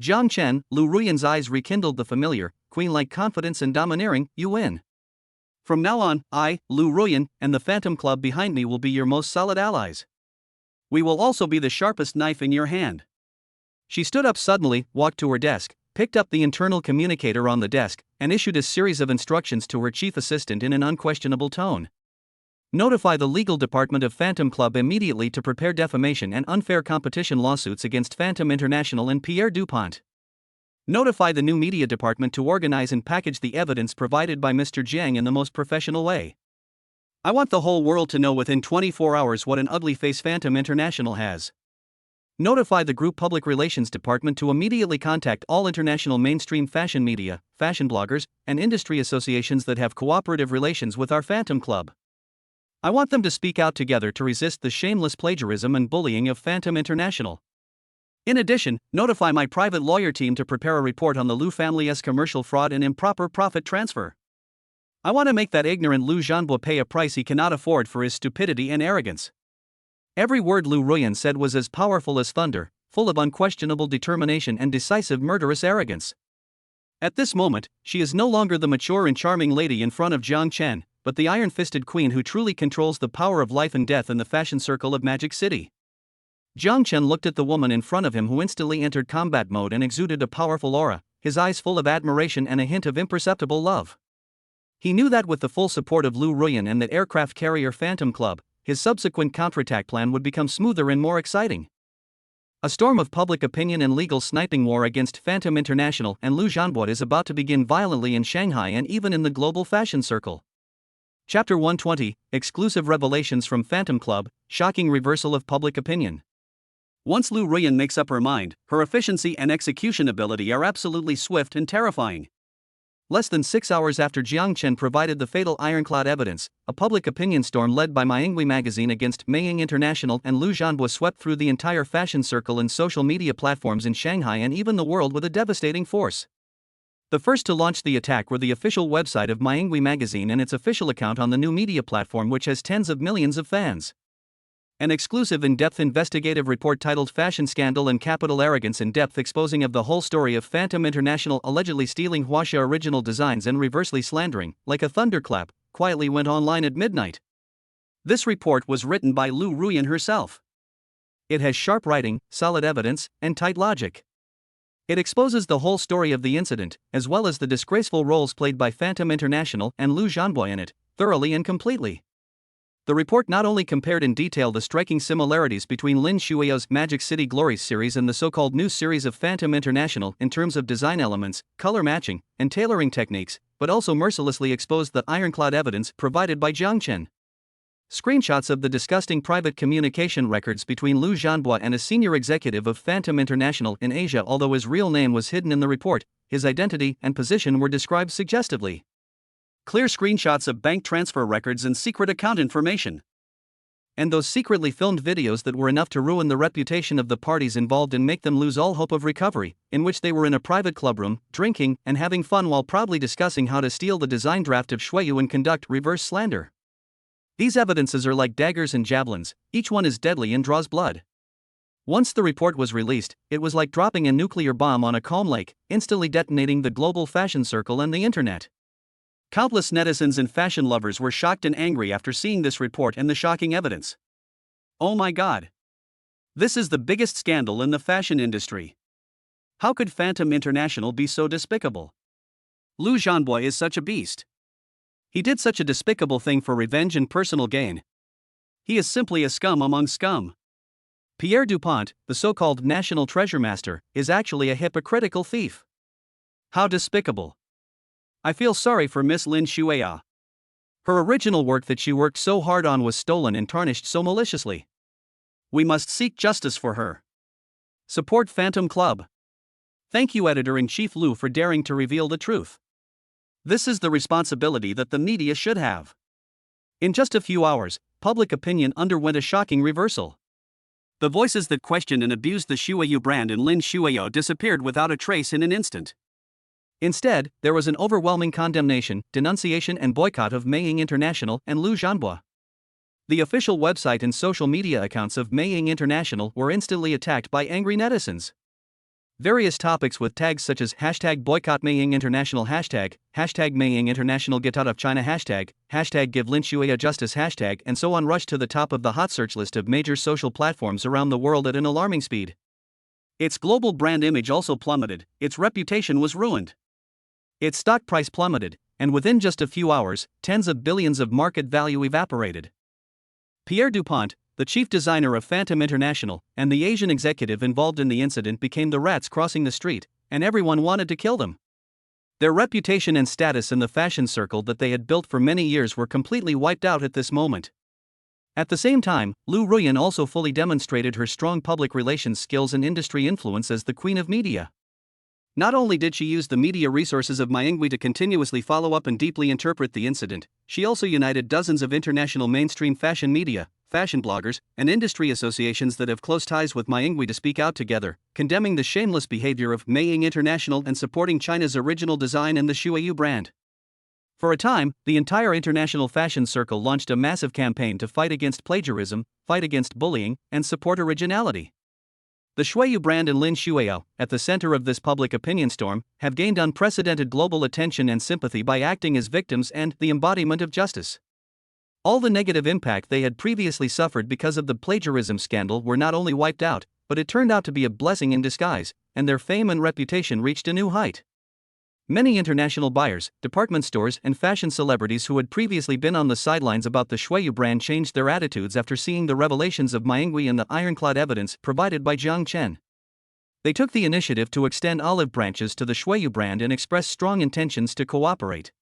Jiang Chen, Lu Ruyan's eyes rekindled the familiar, queen-like confidence and domineering, you win. From now on, I, Lu Ruyan, and the Phantom Club behind me will be your most solid allies. We will also be the sharpest knife in your hand. She stood up suddenly, walked to her desk, picked up the internal communicator on the desk, and issued a series of instructions to her chief assistant in an unquestionable tone. Notify the legal department of Phantom Club immediately to prepare defamation and unfair competition lawsuits against Phantom International and Pierre Dupont. Notify the new media department to organize and package the evidence provided by Mr. Jiang in the most professional way. I want the whole world to know within 24 hours what an ugly face Phantom International has. Notify the group public relations department to immediately contact all international mainstream fashion media, fashion bloggers, and industry associations that have cooperative relations with our Phantom Club. I want them to speak out together to resist the shameless plagiarism and bullying of Phantom International. In addition, notify my private lawyer team to prepare a report on the Lu family's commercial fraud and improper profit transfer. I want to make that ignorant Lu Zhanbo pay a price he cannot afford for his stupidity and arrogance. Every word Lu Ruyan said was as powerful as thunder, full of unquestionable determination and decisive murderous arrogance. At this moment, she is no longer the mature and charming lady in front of Jiang Chen, but the iron-fisted queen who truly controls the power of life and death in the fashion circle of Magic City. Jiang Chen looked at the woman in front of him who instantly entered combat mode and exuded a powerful aura, his eyes full of admiration and a hint of imperceptible love. He knew that with the full support of Lu Ruyan and that aircraft carrier Phantom Club, his subsequent counterattack plan would become smoother and more exciting. A storm of public opinion and legal sniping war against Phantom International and Lu Zhanbo is about to begin violently in Shanghai and even in the global fashion circle. Chapter 120, Exclusive Revelations from Phantom Club, Shocking Reversal of Public Opinion. Once Lu Ruyan makes up her mind, her efficiency and execution ability are absolutely swift and terrifying. Less than 6 hours after Jiang Chen provided the fatal ironclad evidence, a public opinion storm led by Maingui magazine against Meiying International and Lu Zhanbo swept through the entire fashion circle and social media platforms in Shanghai and even the world with a devastating force. The first to launch the attack were the official website of Maingui magazine and its official account on the new media platform, which has tens of millions of fans. An exclusive in-depth investigative report titled Fashion Scandal and Capital Arrogance in Depth, exposing of the whole story of Phantom International allegedly stealing Huaxia original designs and reversely slandering, like a thunderclap, quietly went online at midnight. This report was written by Lu Ruyan herself. It has sharp writing, solid evidence, and tight logic. It exposes the whole story of the incident, as well as the disgraceful roles played by Phantom International and Lu Zhanbo in it, thoroughly and completely. The report not only compared in detail the striking similarities between Lin Shuiao's Magic City Glories series and the so-called new series of Phantom International in terms of design elements, color matching, and tailoring techniques, but also mercilessly exposed the ironclad evidence provided by Jiang Chen. Screenshots of the disgusting private communication records between Lu Zhanbo and a senior executive of Phantom International in Asia. Although his real name was hidden in the report, his identity and position were described suggestively. Clear screenshots of bank transfer records and secret account information. And those secretly filmed videos that were enough to ruin the reputation of the parties involved and make them lose all hope of recovery, in which they were in a private clubroom, drinking and having fun while proudly discussing how to steal the design draft of Shuiyu and conduct reverse slander. These evidences are like daggers and javelins, each one is deadly and draws blood. Once the report was released, it was like dropping a nuclear bomb on a calm lake, instantly detonating the global fashion circle and the internet. Countless netizens and fashion lovers were shocked and angry after seeing this report and the shocking evidence. Oh my god! This is the biggest scandal in the fashion industry. How could Phantom International be so despicable? Lu Zhanbo is such a beast. He did such a despicable thing for revenge and personal gain. He is simply a scum among scum. Pierre Dupont, the so-called national treasure master, is actually a hypocritical thief. How despicable! I feel sorry for Miss Lin Shuia. Her original work that she worked so hard on was stolen and tarnished so maliciously. We must seek justice for her. Support Phantom Club. Thank you, Editor-in-Chief Lu, for daring to reveal the truth. This is the responsibility that the media should have. In just a few hours, public opinion underwent a shocking reversal. The voices that questioned and abused the Shuiyu brand and Lin Shuiao disappeared without a trace in an instant. Instead, there was an overwhelming condemnation, denunciation and boycott of Meiying International and Lu Zhanbo. The official website and social media accounts of Meiying International were instantly attacked by angry netizens. Various topics with tags such as #boycott Meiying International, #Meiying International get out of China, #give Lin Shuia justice, and so on rushed to the top of the hot search list of major social platforms around the world at an alarming speed. Its global brand image also plummeted, its reputation was ruined. Its stock price plummeted, and within just a few hours, tens of billions of market value evaporated. Pierre Dupont, the chief designer of Phantom International, and the Asian executive involved in the incident became the rats crossing the street, and everyone wanted to kill them. Their reputation and status in the fashion circle that they had built for many years were completely wiped out at this moment. At the same time, Lu Ruyan also fully demonstrated her strong public relations skills and industry influence as the queen of media. Not only did she use the media resources of Maingui to continuously follow up and deeply interpret the incident, she also united dozens of international mainstream fashion media, fashion bloggers, and industry associations that have close ties with Maingui to speak out together, condemning the shameless behavior of Meiying International and supporting China's original design and the Shuiyu brand. For a time, the entire international fashion circle launched a massive campaign to fight against plagiarism, fight against bullying, and support originality. The Shuiyu brand and Lin Shuiao, at the center of this public opinion storm, have gained unprecedented global attention and sympathy by acting as victims and the embodiment of justice. All the negative impact they had previously suffered because of the plagiarism scandal were not only wiped out, but it turned out to be a blessing in disguise, and their fame and reputation reached a new height. Many international buyers, department stores, and fashion celebrities who had previously been on the sidelines about the Shuiyu brand changed their attitudes after seeing the revelations of Maingui and the ironclad evidence provided by Jiang Chen. They took the initiative to extend olive branches to the Shuiyu brand and express strong intentions to cooperate.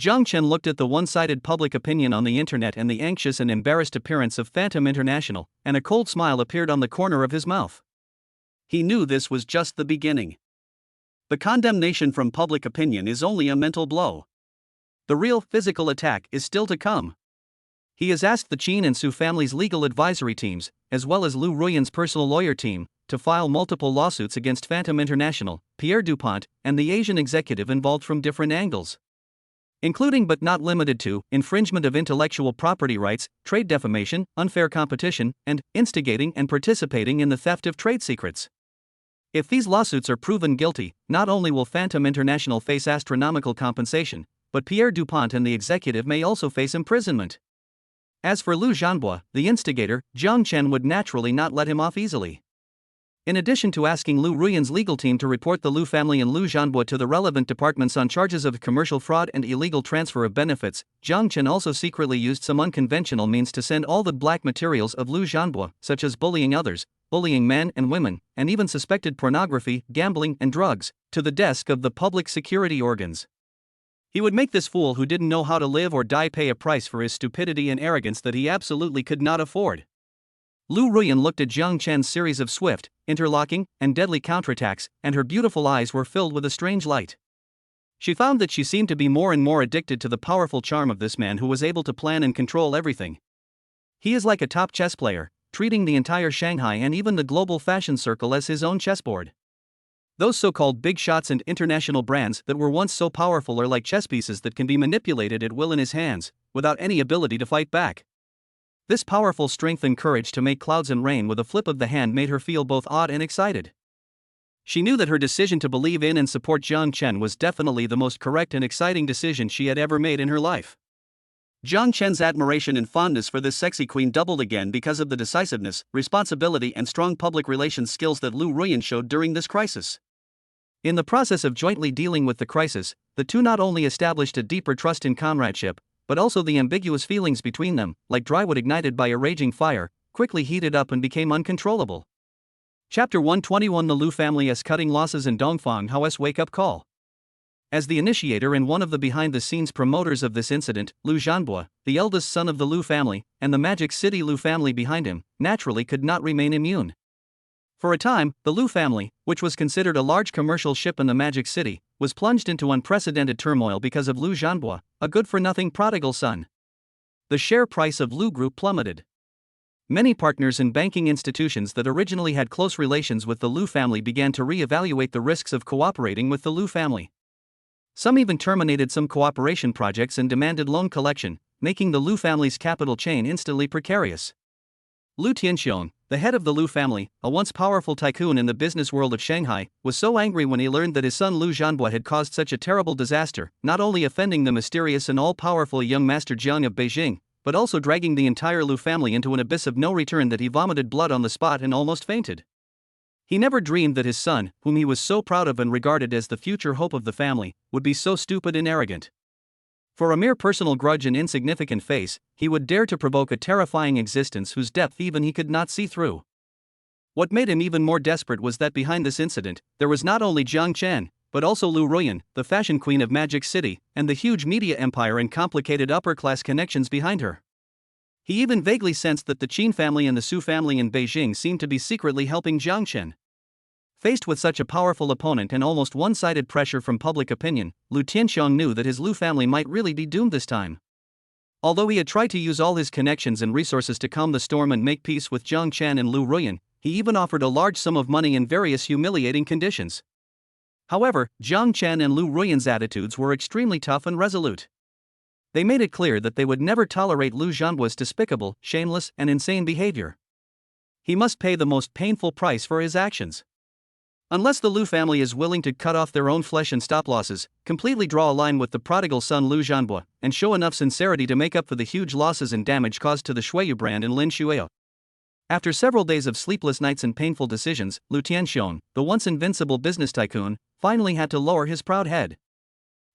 Jiang Chen looked at the one-sided public opinion on the internet and the anxious and embarrassed appearance of Phantom International, and a cold smile appeared on the corner of his mouth. He knew this was just the beginning. The condemnation from public opinion is only a mental blow. The real physical attack is still to come. He has asked the Qin and Su families' legal advisory teams, as well as Lu Ruyan's personal lawyer team, to file multiple lawsuits against Phantom International, Pierre Dupont, and the Asian executive involved from different angles, including but not limited to infringement of intellectual property rights, trade defamation, unfair competition, and instigating and participating in the theft of trade secrets. If these lawsuits are proven guilty, not only will Phantom International face astronomical compensation, but Pierre Dupont and the executive may also face imprisonment. As for Liu Zhanbo, the instigator, Jiang Chen would naturally not let him off easily. In addition to asking Liu Ruiyan's legal team to report the Liu family and Liu Zhanbo to the relevant departments on charges of commercial fraud and illegal transfer of benefits, Jiang Chen also secretly used some unconventional means to send all the black materials of Liu Zhanbo, such as bullying others, bullying men and women, and even suspected pornography, gambling, and drugs, to the desk of the public security organs. He would make this fool who didn't know how to live or die pay a price for his stupidity and arrogance that he absolutely could not afford. Liu Ruiyan looked at Jiang Chen's series of swift, interlocking, and deadly counterattacks, and her beautiful eyes were filled with a strange light. She found that she seemed to be more and more addicted to the powerful charm of this man who was able to plan and control everything. He is like a top chess player, treating the entire Shanghai and even the global fashion circle as his own chessboard. Those so-called big shots and international brands that were once so powerful are like chess pieces that can be manipulated at will in his hands, without any ability to fight back. This powerful strength and courage to make clouds and rain with a flip of the hand made her feel both awed and excited. She knew that her decision to believe in and support Jiang Chen was definitely the most correct and exciting decision she had ever made in her life. Jiang Chen's admiration and fondness for this sexy queen doubled again because of the decisiveness, responsibility, and strong public relations skills that Liu Ruiyan showed during this crisis. In the process of jointly dealing with the crisis, the two not only established a deeper trust in comradeship, but also the ambiguous feelings between them, like dry wood ignited by a raging fire, quickly heated up and became uncontrollable. Chapter 121: The Liu Family's Cutting Losses and Dongfang Hao's Wake-Up Call. As the initiator and one of the behind-the-scenes promoters of this incident, Liu Zhanbo, the eldest son of the Liu family, and the Magic City Liu family behind him, naturally could not remain immune. For a time, the Liu family, which was considered a large commercial ship in the Magic City, was plunged into unprecedented turmoil because of Liu Zhanbo, a good-for-nothing prodigal son. The share price of Liu Group plummeted. Many partners in banking institutions that originally had close relations with the Liu family began to re-evaluate the risks of cooperating with the Liu family. Some even terminated some cooperation projects and demanded loan collection, making the Liu family's capital chain instantly precarious. Liu Tianxiong, the head of the Liu family, a once powerful tycoon in the business world of Shanghai, was so angry when he learned that his son Liu Zhanbo had caused such a terrible disaster, not only offending the mysterious and all-powerful young master Jiang of Beijing, but also dragging the entire Liu family into an abyss of no return, that he vomited blood on the spot and almost fainted. He never dreamed that his son, whom he was so proud of and regarded as the future hope of the family, would be so stupid and arrogant. For a mere personal grudge and insignificant face, he would dare to provoke a terrifying existence whose depth even he could not see through. What made him even more desperate was that behind this incident, there was not only Jiang Chen, but also Liu Ruiyan, the fashion queen of Magic City, and the huge media empire and complicated upper-class connections behind her. He even vaguely sensed that the Qin family and the Su family in Beijing seemed to be secretly helping Jiang Chen. Faced with such a powerful opponent and almost one-sided pressure from public opinion, Liu Tianxiong knew that his Liu family might really be doomed this time. Although he had tried to use all his connections and resources to calm the storm and make peace with Jiang Chen and Liu Ruiyan, he even offered a large sum of money in various humiliating conditions. However, Jiang Chen and Liu Ruiyan's attitudes were extremely tough and resolute. They made it clear that they would never tolerate Liu Zhanbo's despicable, shameless, and insane behavior. He must pay the most painful price for his actions. Unless the Liu family is willing to cut off their own flesh and stop losses, completely draw a line with the prodigal son Liu Zhanbo, and show enough sincerity to make up for the huge losses and damage caused to the Shuiyu brand and Lin Shuiao. After several days of sleepless nights and painful decisions, Liu Tianxiong, the once invincible business tycoon, finally had to lower his proud head.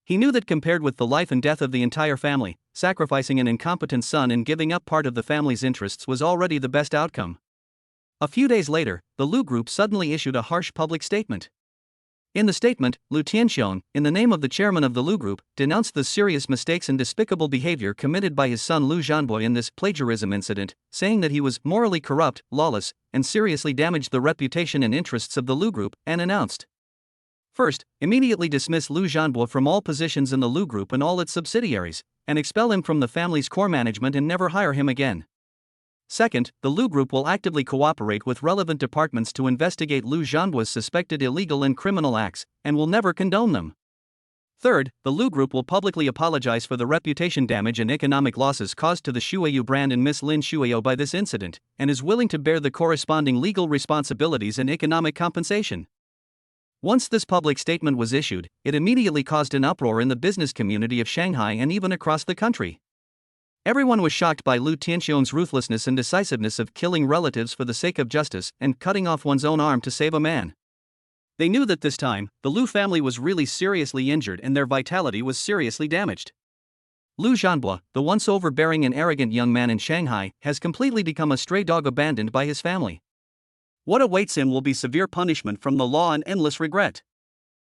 He knew that compared with the life and death of the entire family, sacrificing an incompetent son and giving up part of the family's interests was already the best outcome. A few days later, the Liu Group suddenly issued a harsh public statement. In the statement, Liu Tianxiong, in the name of the chairman of the Liu Group, denounced the serious mistakes and despicable behavior committed by his son Liu Zhanbo in this plagiarism incident, saying that he was morally corrupt, lawless, and seriously damaged the reputation and interests of the Liu Group, and announced: First, immediately dismiss Liu Zhanbo from all positions in the Liu Group and all its subsidiaries, and expel him from the family's core management and never hire him again. Second, the Lu Group will actively cooperate with relevant departments to investigate Lu Zhanbo's suspected illegal and criminal acts, and will never condone them. Third, the Lu Group will publicly apologize for the reputation damage and economic losses caused to the Shuiyu brand and Miss Lin Shuiyu by this incident, and is willing to bear the corresponding legal responsibilities and economic compensation. Once this public statement was issued, it immediately caused an uproar in the business community of Shanghai and even across the country. Everyone was shocked by Lu Tianxiong's ruthlessness and decisiveness of killing relatives for the sake of justice and cutting off one's own arm to save a man. They knew that this time, the Lu family was really seriously injured and their vitality was seriously damaged. Lu Zhanbo, the once overbearing and arrogant young man in Shanghai, has completely become a stray dog abandoned by his family. What awaits him will be severe punishment from the law and endless regret.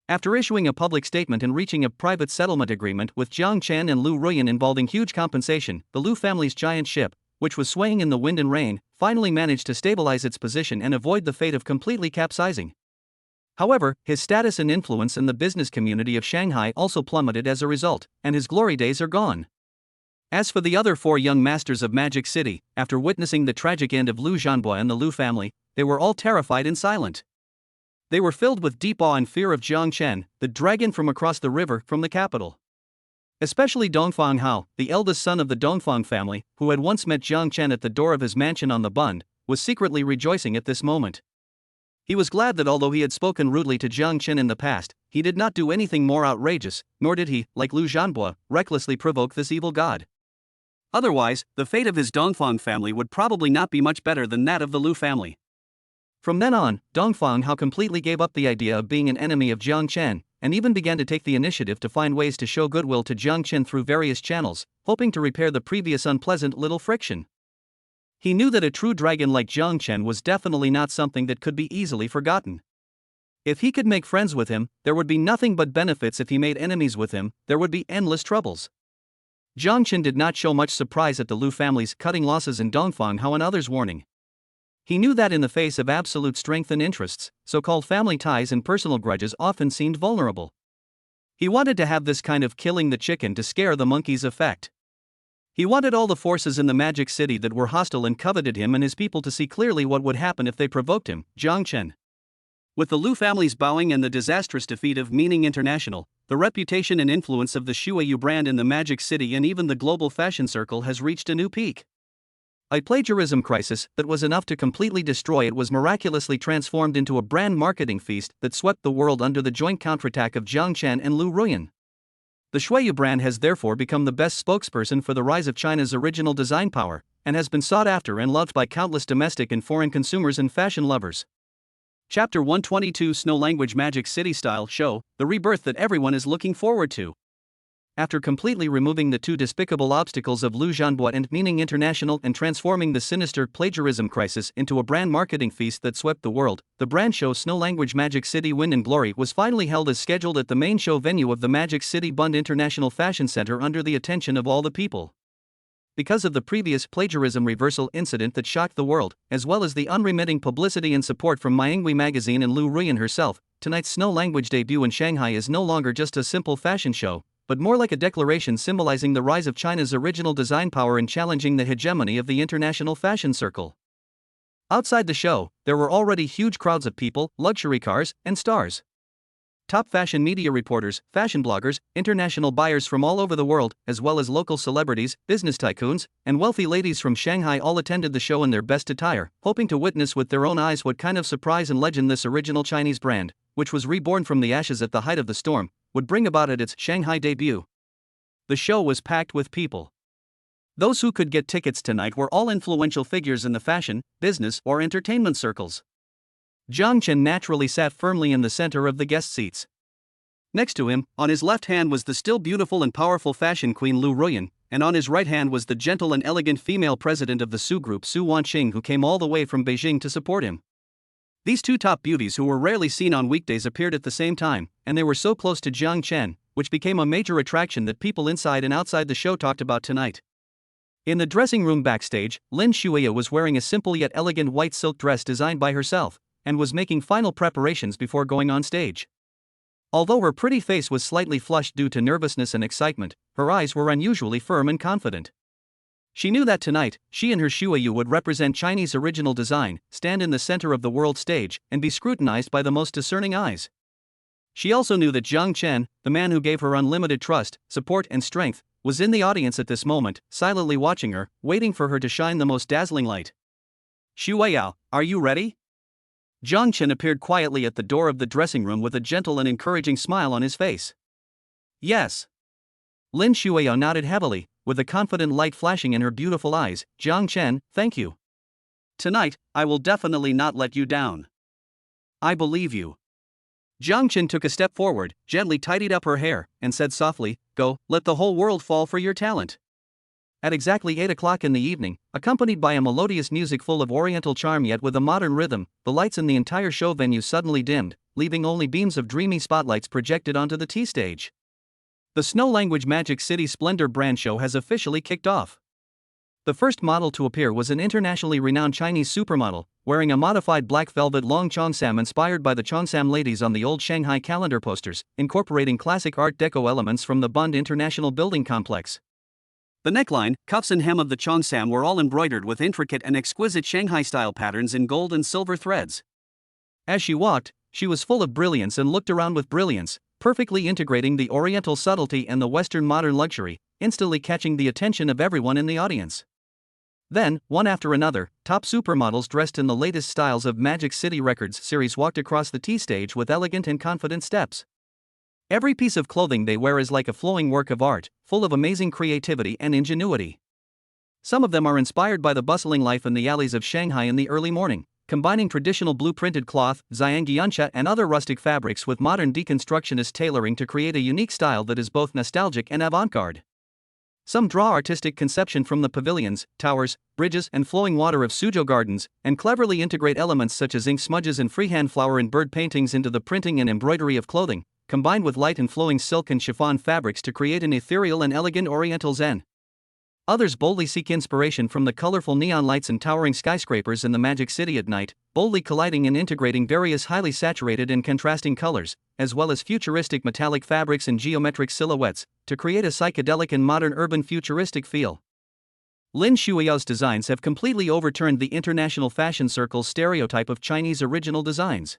After issuing a public statement and reaching a private settlement agreement with Jiang Chen and Lu Ruyan involving huge compensation, the Lu family's giant ship, which was swaying in the wind and rain, finally managed to stabilize its position and avoid the fate of completely capsizing. However, his status and influence in the business community of Shanghai also plummeted as a result, and his glory days are gone. As for the other 4 young masters of Magic City, after witnessing the tragic end of Lu Zhanbo and the Lu family, they were all terrified and silent. They were filled with deep awe and fear of Jiang Chen, the dragon from across the river from the capital. Especially Dongfang Hao, the eldest son of the Dongfang family, who had once met Jiang Chen at the door of his mansion on the Bund, was secretly rejoicing at this moment. He was glad that although he had spoken rudely to Jiang Chen in the past, he did not do anything more outrageous, nor did he, like Lu Zhanbo, recklessly provoke this evil god. Otherwise, the fate of his Dongfang family would probably not be much better than that of the Lu family. From then on, Dongfang Hao completely gave up the idea of being an enemy of Jiang Chen, and even began to take the initiative to find ways to show goodwill to Jiang Chen through various channels, hoping to repair the previous unpleasant little friction. He knew that a true dragon like Jiang Chen was definitely not something that could be easily forgotten. If he could make friends with him, there would be nothing but benefits. If he made enemies with him, there would be endless troubles. Jiang Chen did not show much surprise at the Lu family's cutting losses in Dongfang Hao and others' warning. He knew that in the face of absolute strength and interests, so-called family ties and personal grudges often seemed vulnerable. He wanted to have this kind of killing the chicken to scare the monkeys effect. He wanted all the forces in the Magic City that were hostile and coveted him and his people to see clearly what would happen if they provoked him, Jiang Chen. With the Lu family's bowing and the disastrous defeat of Meaning International, the reputation and influence of the Shuiyu brand in the Magic City and even the global fashion circle has reached a new peak. A plagiarism crisis that was enough to completely destroy it was miraculously transformed into a brand marketing feast that swept the world under the joint counterattack of Jiang Chen and Lu Ruyan. The Shuiyu brand has therefore become the best spokesperson for the rise of China's original design power, and has been sought after and loved by countless domestic and foreign consumers and fashion lovers. Chapter 122 Snow Language Magic City Style Show, the rebirth that everyone is looking forward to. After completely removing the 2 despicable obstacles of Lu Zhanbo and Meaning International and transforming the sinister plagiarism crisis into a brand marketing feast that swept the world, the brand show Snow Language Magic City Wind and Glory was finally held as scheduled at the main show venue of the Magic City Bund International Fashion Center under the attention of all the people. Because of the previous plagiarism reversal incident that shocked the world, as well as the unremitting publicity and support from Myinghui magazine and Lu Ruyan herself, tonight's Snow Language debut in Shanghai is no longer just a simple fashion show, but more like a declaration symbolizing the rise of China's original design power and challenging the hegemony of the international fashion circle. Outside the show, there were already huge crowds of people, luxury cars, and stars. Top fashion media reporters, fashion bloggers, international buyers from all over the world, as well as local celebrities, business tycoons, and wealthy ladies from Shanghai all attended the show in their best attire, hoping to witness with their own eyes what kind of surprise and legend this original Chinese brand, which was reborn from the ashes at the height of the storm, would bring about at its Shanghai debut. The show was packed with people. Those who could get tickets tonight were all influential figures in the fashion, business, or entertainment circles. Jiang Chen naturally sat firmly in the center of the guest seats. Next to him, on his left hand was the still beautiful and powerful fashion queen Lu Ruyan, and on his right hand was the gentle and elegant female president of the Su Group Su Wanqing, who came all the way from Beijing to support him. These 2 top beauties who were rarely seen on weekdays appeared at the same time, and they were so close to Jiang Chen, which became a major attraction that people inside and outside the show talked about tonight. In the dressing room backstage, Lin Shuiyu was wearing a simple yet elegant white silk dress designed by herself, and was making final preparations before going on stage. Although her pretty face was slightly flushed due to nervousness and excitement, her eyes were unusually firm and confident. She knew that tonight, she and her Shuayu would represent Chinese original design, stand in the center of the world stage, and be scrutinized by the most discerning eyes. She also knew that Jiang Chen, the man who gave her unlimited trust, support, and strength, was in the audience at this moment, silently watching her, waiting for her to shine the most dazzling light. Shuayu, are you ready? Jiang Chen appeared quietly at the door of the dressing room with a gentle and encouraging smile on his face. Yes. Lin Shuayu nodded heavily, with a confident light flashing in her beautiful eyes. Jiang Chen, thank you. Tonight, I will definitely not let you down. I believe you. Jiang Chen took a step forward, gently tidied up her hair, and said softly, Go, let the whole world fall for your talent. At exactly 8 o'clock in the evening, accompanied by a melodious music full of oriental charm yet with a modern rhythm, the lights in the entire show venue suddenly dimmed, leaving only beams of dreamy spotlights projected onto the T-stage. The Snow Language Magic City Splendor brand show has officially kicked off. The first model to appear was an internationally renowned Chinese supermodel, wearing a modified black velvet long cheongsam inspired by the cheongsam ladies on the old Shanghai calendar posters, incorporating classic Art Deco elements from the Bund International Building Complex. The neckline, cuffs and hem of the cheongsam were all embroidered with intricate and exquisite Shanghai-style patterns in gold and silver threads. As she walked, she was full of brilliance and looked around with brilliance, perfectly integrating the Oriental subtlety and the Western modern luxury, instantly catching the attention of everyone in the audience. Then, one after another, top supermodels dressed in the latest styles of Magic City Records series walked across the T-stage with elegant and confident steps. Every piece of clothing they wear is like a flowing work of art, full of amazing creativity and ingenuity. Some of them are inspired by the bustling life in the alleys of Shanghai in the early morning, combining traditional blue-printed cloth, Zhangyancha and other rustic fabrics with modern deconstructionist tailoring to create a unique style that is both nostalgic and avant-garde. Some draw artistic conception from the pavilions, towers, bridges and flowing water of Suzhou gardens, and cleverly integrate elements such as ink smudges and freehand flower and bird paintings into the printing and embroidery of clothing, combined with light and flowing silk and chiffon fabrics to create an ethereal and elegant oriental zen. Others boldly seek inspiration from the colorful neon lights and towering skyscrapers in the Magic City at night, boldly colliding and integrating various highly saturated and contrasting colors, as well as futuristic metallic fabrics and geometric silhouettes, to create a psychedelic and modern urban futuristic feel. Lin Shuao's designs have completely overturned the international fashion circle's stereotype of Chinese original designs.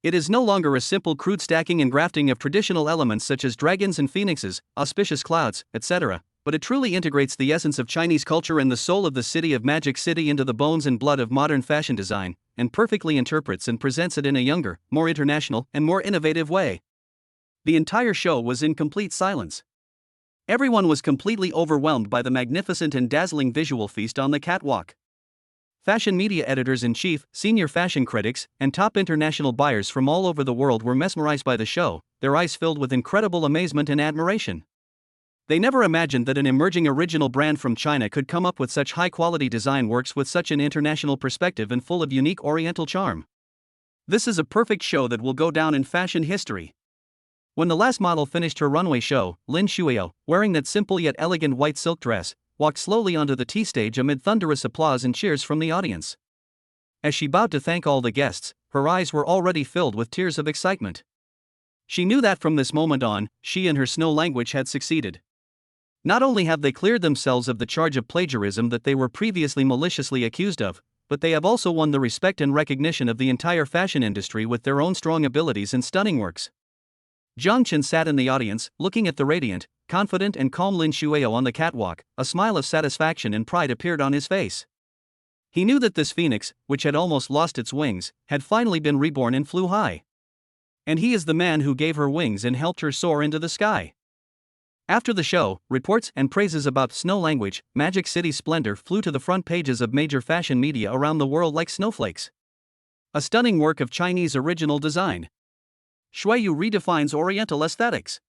It is no longer a simple crude stacking and grafting of traditional elements such as dragons and phoenixes, auspicious clouds, etc., but it truly integrates the essence of Chinese culture and the soul of the city of Magic City into the bones and blood of modern fashion design, and perfectly interprets and presents it in a younger, more international, and more innovative way. The entire show was in complete silence. Everyone was completely overwhelmed by the magnificent and dazzling visual feast on the catwalk. Fashion media editors-in-chief, senior fashion critics, and top international buyers from all over the world were mesmerized by the show, their eyes filled with incredible amazement and admiration. They never imagined that an emerging original brand from China could come up with such high-quality design works with such an international perspective and full of unique oriental charm. This is a perfect show that will go down in fashion history. When the last model finished her runway show, Lin Shuao, wearing that simple yet elegant white silk dress, walked slowly onto the T-stage amid thunderous applause and cheers from the audience. As she bowed to thank all the guests, her eyes were already filled with tears of excitement. She knew that from this moment on, she and her Snow Language had succeeded. Not only have they cleared themselves of the charge of plagiarism that they were previously maliciously accused of, but they have also won the respect and recognition of the entire fashion industry with their own strong abilities and stunning works. Jiang Chen sat in the audience, looking at the radiant, confident and calm Lin Shuao on the catwalk. A smile of satisfaction and pride appeared on his face. He knew that this phoenix, which had almost lost its wings, had finally been reborn and flew high. And he is the man who gave her wings and helped her soar into the sky. After the show, reports and praises about Snow Language, Magic City Splendor flew to the front pages of major fashion media around the world like snowflakes. A stunning work of Chinese original design. Shuayu redefines Oriental aesthetics.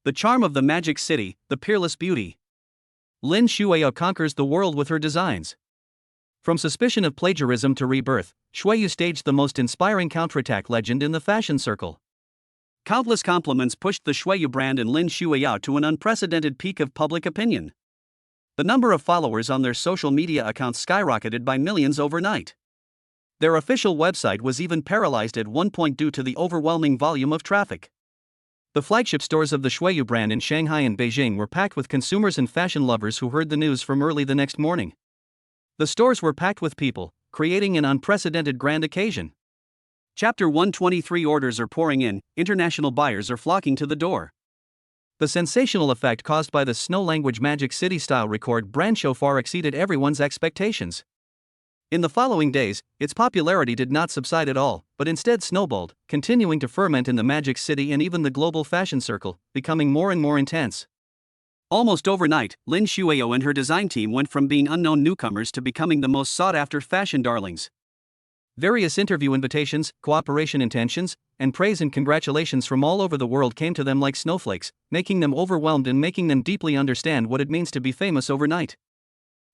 The charm of the Magic City, the peerless beauty. Lin Shuao conquers the world with her designs. From suspicion of plagiarism to rebirth, Shuayu staged the most inspiring counterattack legend in the fashion circle. Countless compliments pushed the Shuayu brand and Lin Shuao to an unprecedented peak of public opinion. The number of followers on their social media accounts skyrocketed by millions overnight. Their official website was even paralyzed at one point due to the overwhelming volume of traffic. The flagship stores of the Shuiyu brand in Shanghai and Beijing were packed with consumers and fashion lovers who heard the news from early the next morning. The stores were packed with people, creating an unprecedented grand occasion. Chapter 123. Orders are pouring in, international buyers are flocking to the door. The sensational effect caused by the Snow Language Magic City style record brand show far exceeded everyone's expectations. In the following days, its popularity did not subside at all, but instead snowballed, continuing to ferment in the Magic City and even the global fashion circle, becoming more and more intense. Almost overnight, Lin Shuiyu and her design team went from being unknown newcomers to becoming the most sought-after fashion darlings. Various interview invitations, cooperation intentions, and praise and congratulations from all over the world came to them like snowflakes, making them overwhelmed and making them deeply understand what it means to be famous overnight.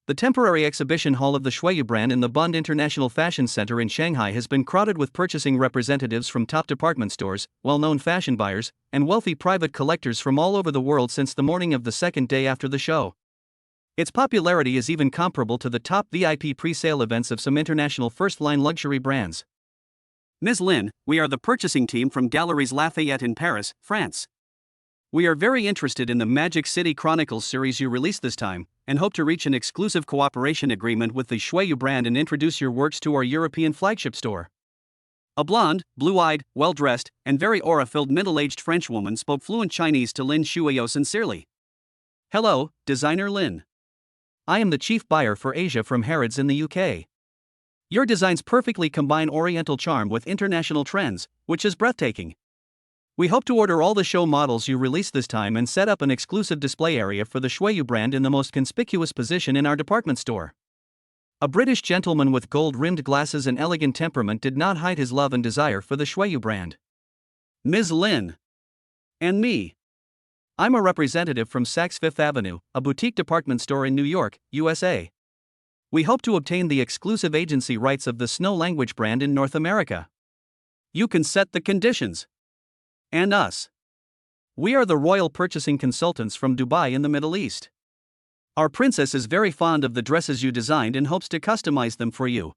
The temporary exhibition hall of the Shuiyu brand in the Bund International Fashion Center in Shanghai has been crowded with purchasing representatives from top department stores, well-known fashion buyers, and wealthy private collectors from all over the world since the morning of the second day after the show. Its popularity is even comparable to the top VIP pre-sale events of some international first-line luxury brands. Ms. Lin, we are the purchasing team from Galeries Lafayette in Paris, France. We are very interested in the Magic City Chronicles series you released this time, and hope to reach an exclusive cooperation agreement with the Shuiyu brand and introduce your works to our European flagship store. A blonde, blue-eyed, well-dressed, and very aura-filled middle-aged French woman spoke fluent Chinese to Lin Shuiyu sincerely. Hello, designer Lin. I am the chief buyer for Asia from Harrods in the UK. Your designs perfectly combine Oriental charm with international trends, which is breathtaking. We hope to order all the show models you release this time and set up an exclusive display area for the Shuiyu brand in the most conspicuous position in our department store. A British gentleman with gold-rimmed glasses and elegant temperament did not hide his love and desire for the Shuiyu brand. Ms. Lin. And me. I'm a representative from Saks Fifth Avenue, a boutique department store in New York, USA. We hope to obtain the exclusive agency rights of the Snow Language brand in North America. You can set the conditions. And us. We are the royal purchasing consultants from Dubai in the Middle East. Our princess is very fond of the dresses you designed and hopes to customize them for you.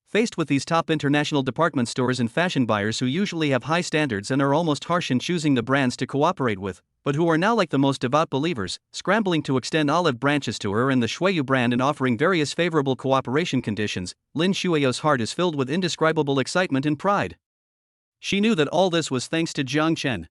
Faced with these top international department stores and fashion buyers who usually have high standards and are almost harsh in choosing the brands to cooperate with, but who are now like the most devout believers, scrambling to extend olive branches to her and the Shuiyu brand and offering various favorable cooperation conditions, Lin Shuiyu's heart is filled with indescribable excitement and pride. She knew that all this was thanks to Jiang Chen.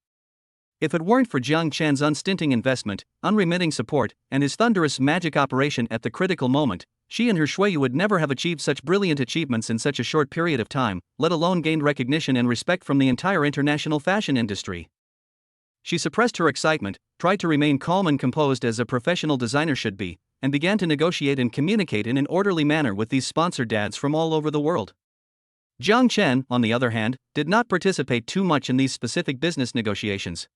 If it weren't for Jiang Chen's unstinting investment, unremitting support, and his thunderous magic operation at the critical moment, she and her Shuiyu would never have achieved such brilliant achievements in such a short period of time, let alone gained recognition and respect from the entire international fashion industry. She suppressed her excitement, tried to remain calm and composed as a professional designer should be, and began to negotiate and communicate in an orderly manner with these sponsored dads from all over the world. Jiang Chen, on the other hand, did not participate too much in these specific business negotiations.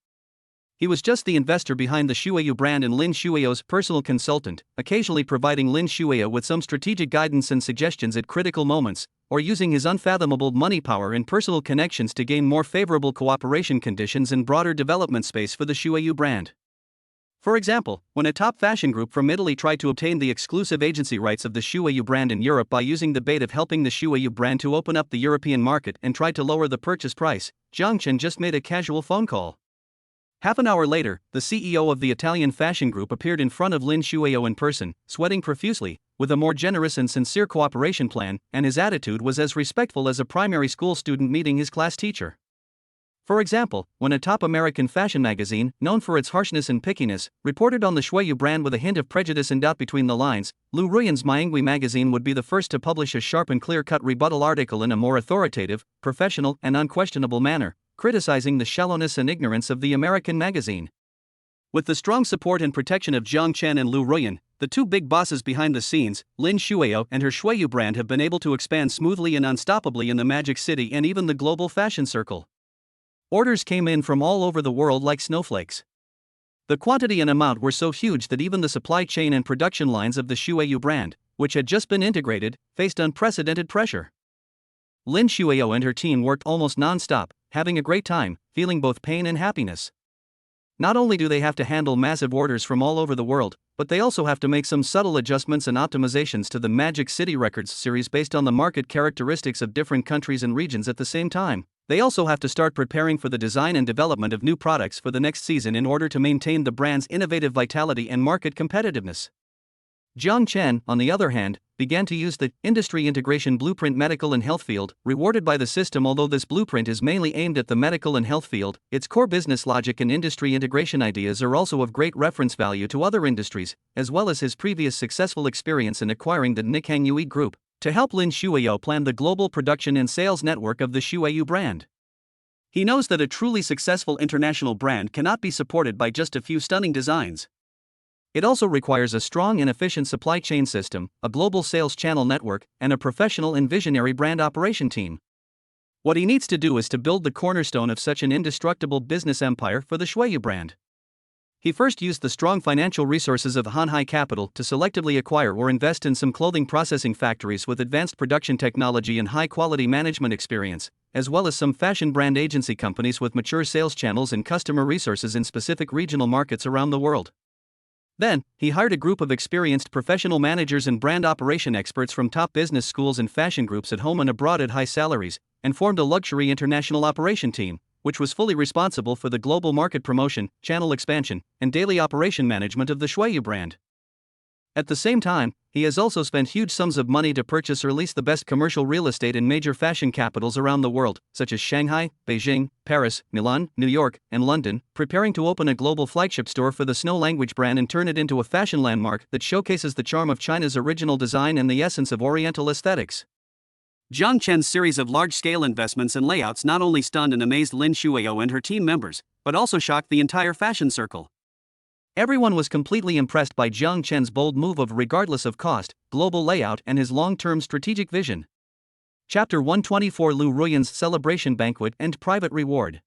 He was just the investor behind the Shuiyu brand and Lin Shuiyu's personal consultant, occasionally providing Lin Shuiyu with some strategic guidance and suggestions at critical moments, or using his unfathomable money power and personal connections to gain more favorable cooperation conditions and broader development space for the Shuiyu brand. For example, when a top fashion group from Italy tried to obtain the exclusive agency rights of the Shuiyu brand in Europe by using the bait of helping the Shuiyu brand to open up the European market and tried to lower the purchase price, Jiang Chen just made a casual phone call. Half an hour later, the CEO of the Italian fashion group appeared in front of Lin Shuiyu in person, sweating profusely, with a more generous and sincere cooperation plan, and his attitude was as respectful as a primary school student meeting his class teacher. For example, when a top American fashion magazine, known for its harshness and pickiness, reported on the Shuiyu brand with a hint of prejudice and doubt between the lines, Lu Ruyan's Maingui magazine would be the first to publish a sharp and clear-cut rebuttal article in a more authoritative, professional, and unquestionable manner, criticizing the shallowness and ignorance of the American magazine. With the strong support and protection of Jiang Chen and Lu Ruyan, the two big bosses behind the scenes, Lin Shuiyu and her Shuiyu brand have been able to expand smoothly and unstoppably in the Magic City and even the global fashion circle. Orders came in from all over the world like snowflakes. The quantity and amount were so huge that even the supply chain and production lines of the Shuiyu brand, which had just been integrated, faced unprecedented pressure. Lin Shuiyu and her team worked almost non-stop, having a great time, feeling both pain and happiness. Not only do they have to handle massive orders from all over the world, but they also have to make some subtle adjustments and optimizations to the Magic City Records series based on the market characteristics of different countries and regions at the same time. They also have to start preparing for the design and development of new products for the next season in order to maintain the brand's innovative vitality and market competitiveness. Jiang Chen, on the other hand, began to use the industry integration blueprint medical and health field, rewarded by the system. Although this blueprint is mainly aimed at the medical and health field, its core business logic and industry integration ideas are also of great reference value to other industries, as well as his previous successful experience in acquiring the Nikkang Yui Group, to help Lin Shuiao plan the global production and sales network of the Shuiao brand. He knows that a truly successful international brand cannot be supported by just a few stunning designs. It also requires a strong and efficient supply chain system, a global sales channel network, and a professional and visionary brand operation team. What he needs to do is to build the cornerstone of such an indestructible business empire for the Shuiao brand. He first used the strong financial resources of Hanhai Capital to selectively acquire or invest in some clothing processing factories with advanced production technology and high-quality management experience, as well as some fashion brand agency companies with mature sales channels and customer resources in specific regional markets around the world. Then, he hired a group of experienced professional managers and brand operation experts from top business schools and fashion groups at home and abroad at high salaries, and formed a luxury international operation team, which was fully responsible for the global market promotion, channel expansion, and daily operation management of the Shuiao brand. At the same time, he has also spent huge sums of money to purchase or lease the best commercial real estate in major fashion capitals around the world, such as Shanghai, Beijing, Paris, Milan, New York, and London, preparing to open a global flagship store for the Snow Language brand and turn it into a fashion landmark that showcases the charm of China's original design and the essence of Oriental aesthetics. Jiang Chen's series of large-scale investments and layouts not only stunned and amazed Lin Shuiao and her team members, but also shocked the entire fashion circle. Everyone was completely impressed by Jiang Chen's bold move of regardless of cost, global layout, and his long-term strategic vision. Chapter 124: Lu Ruyan's Celebration Banquet and Private Reward.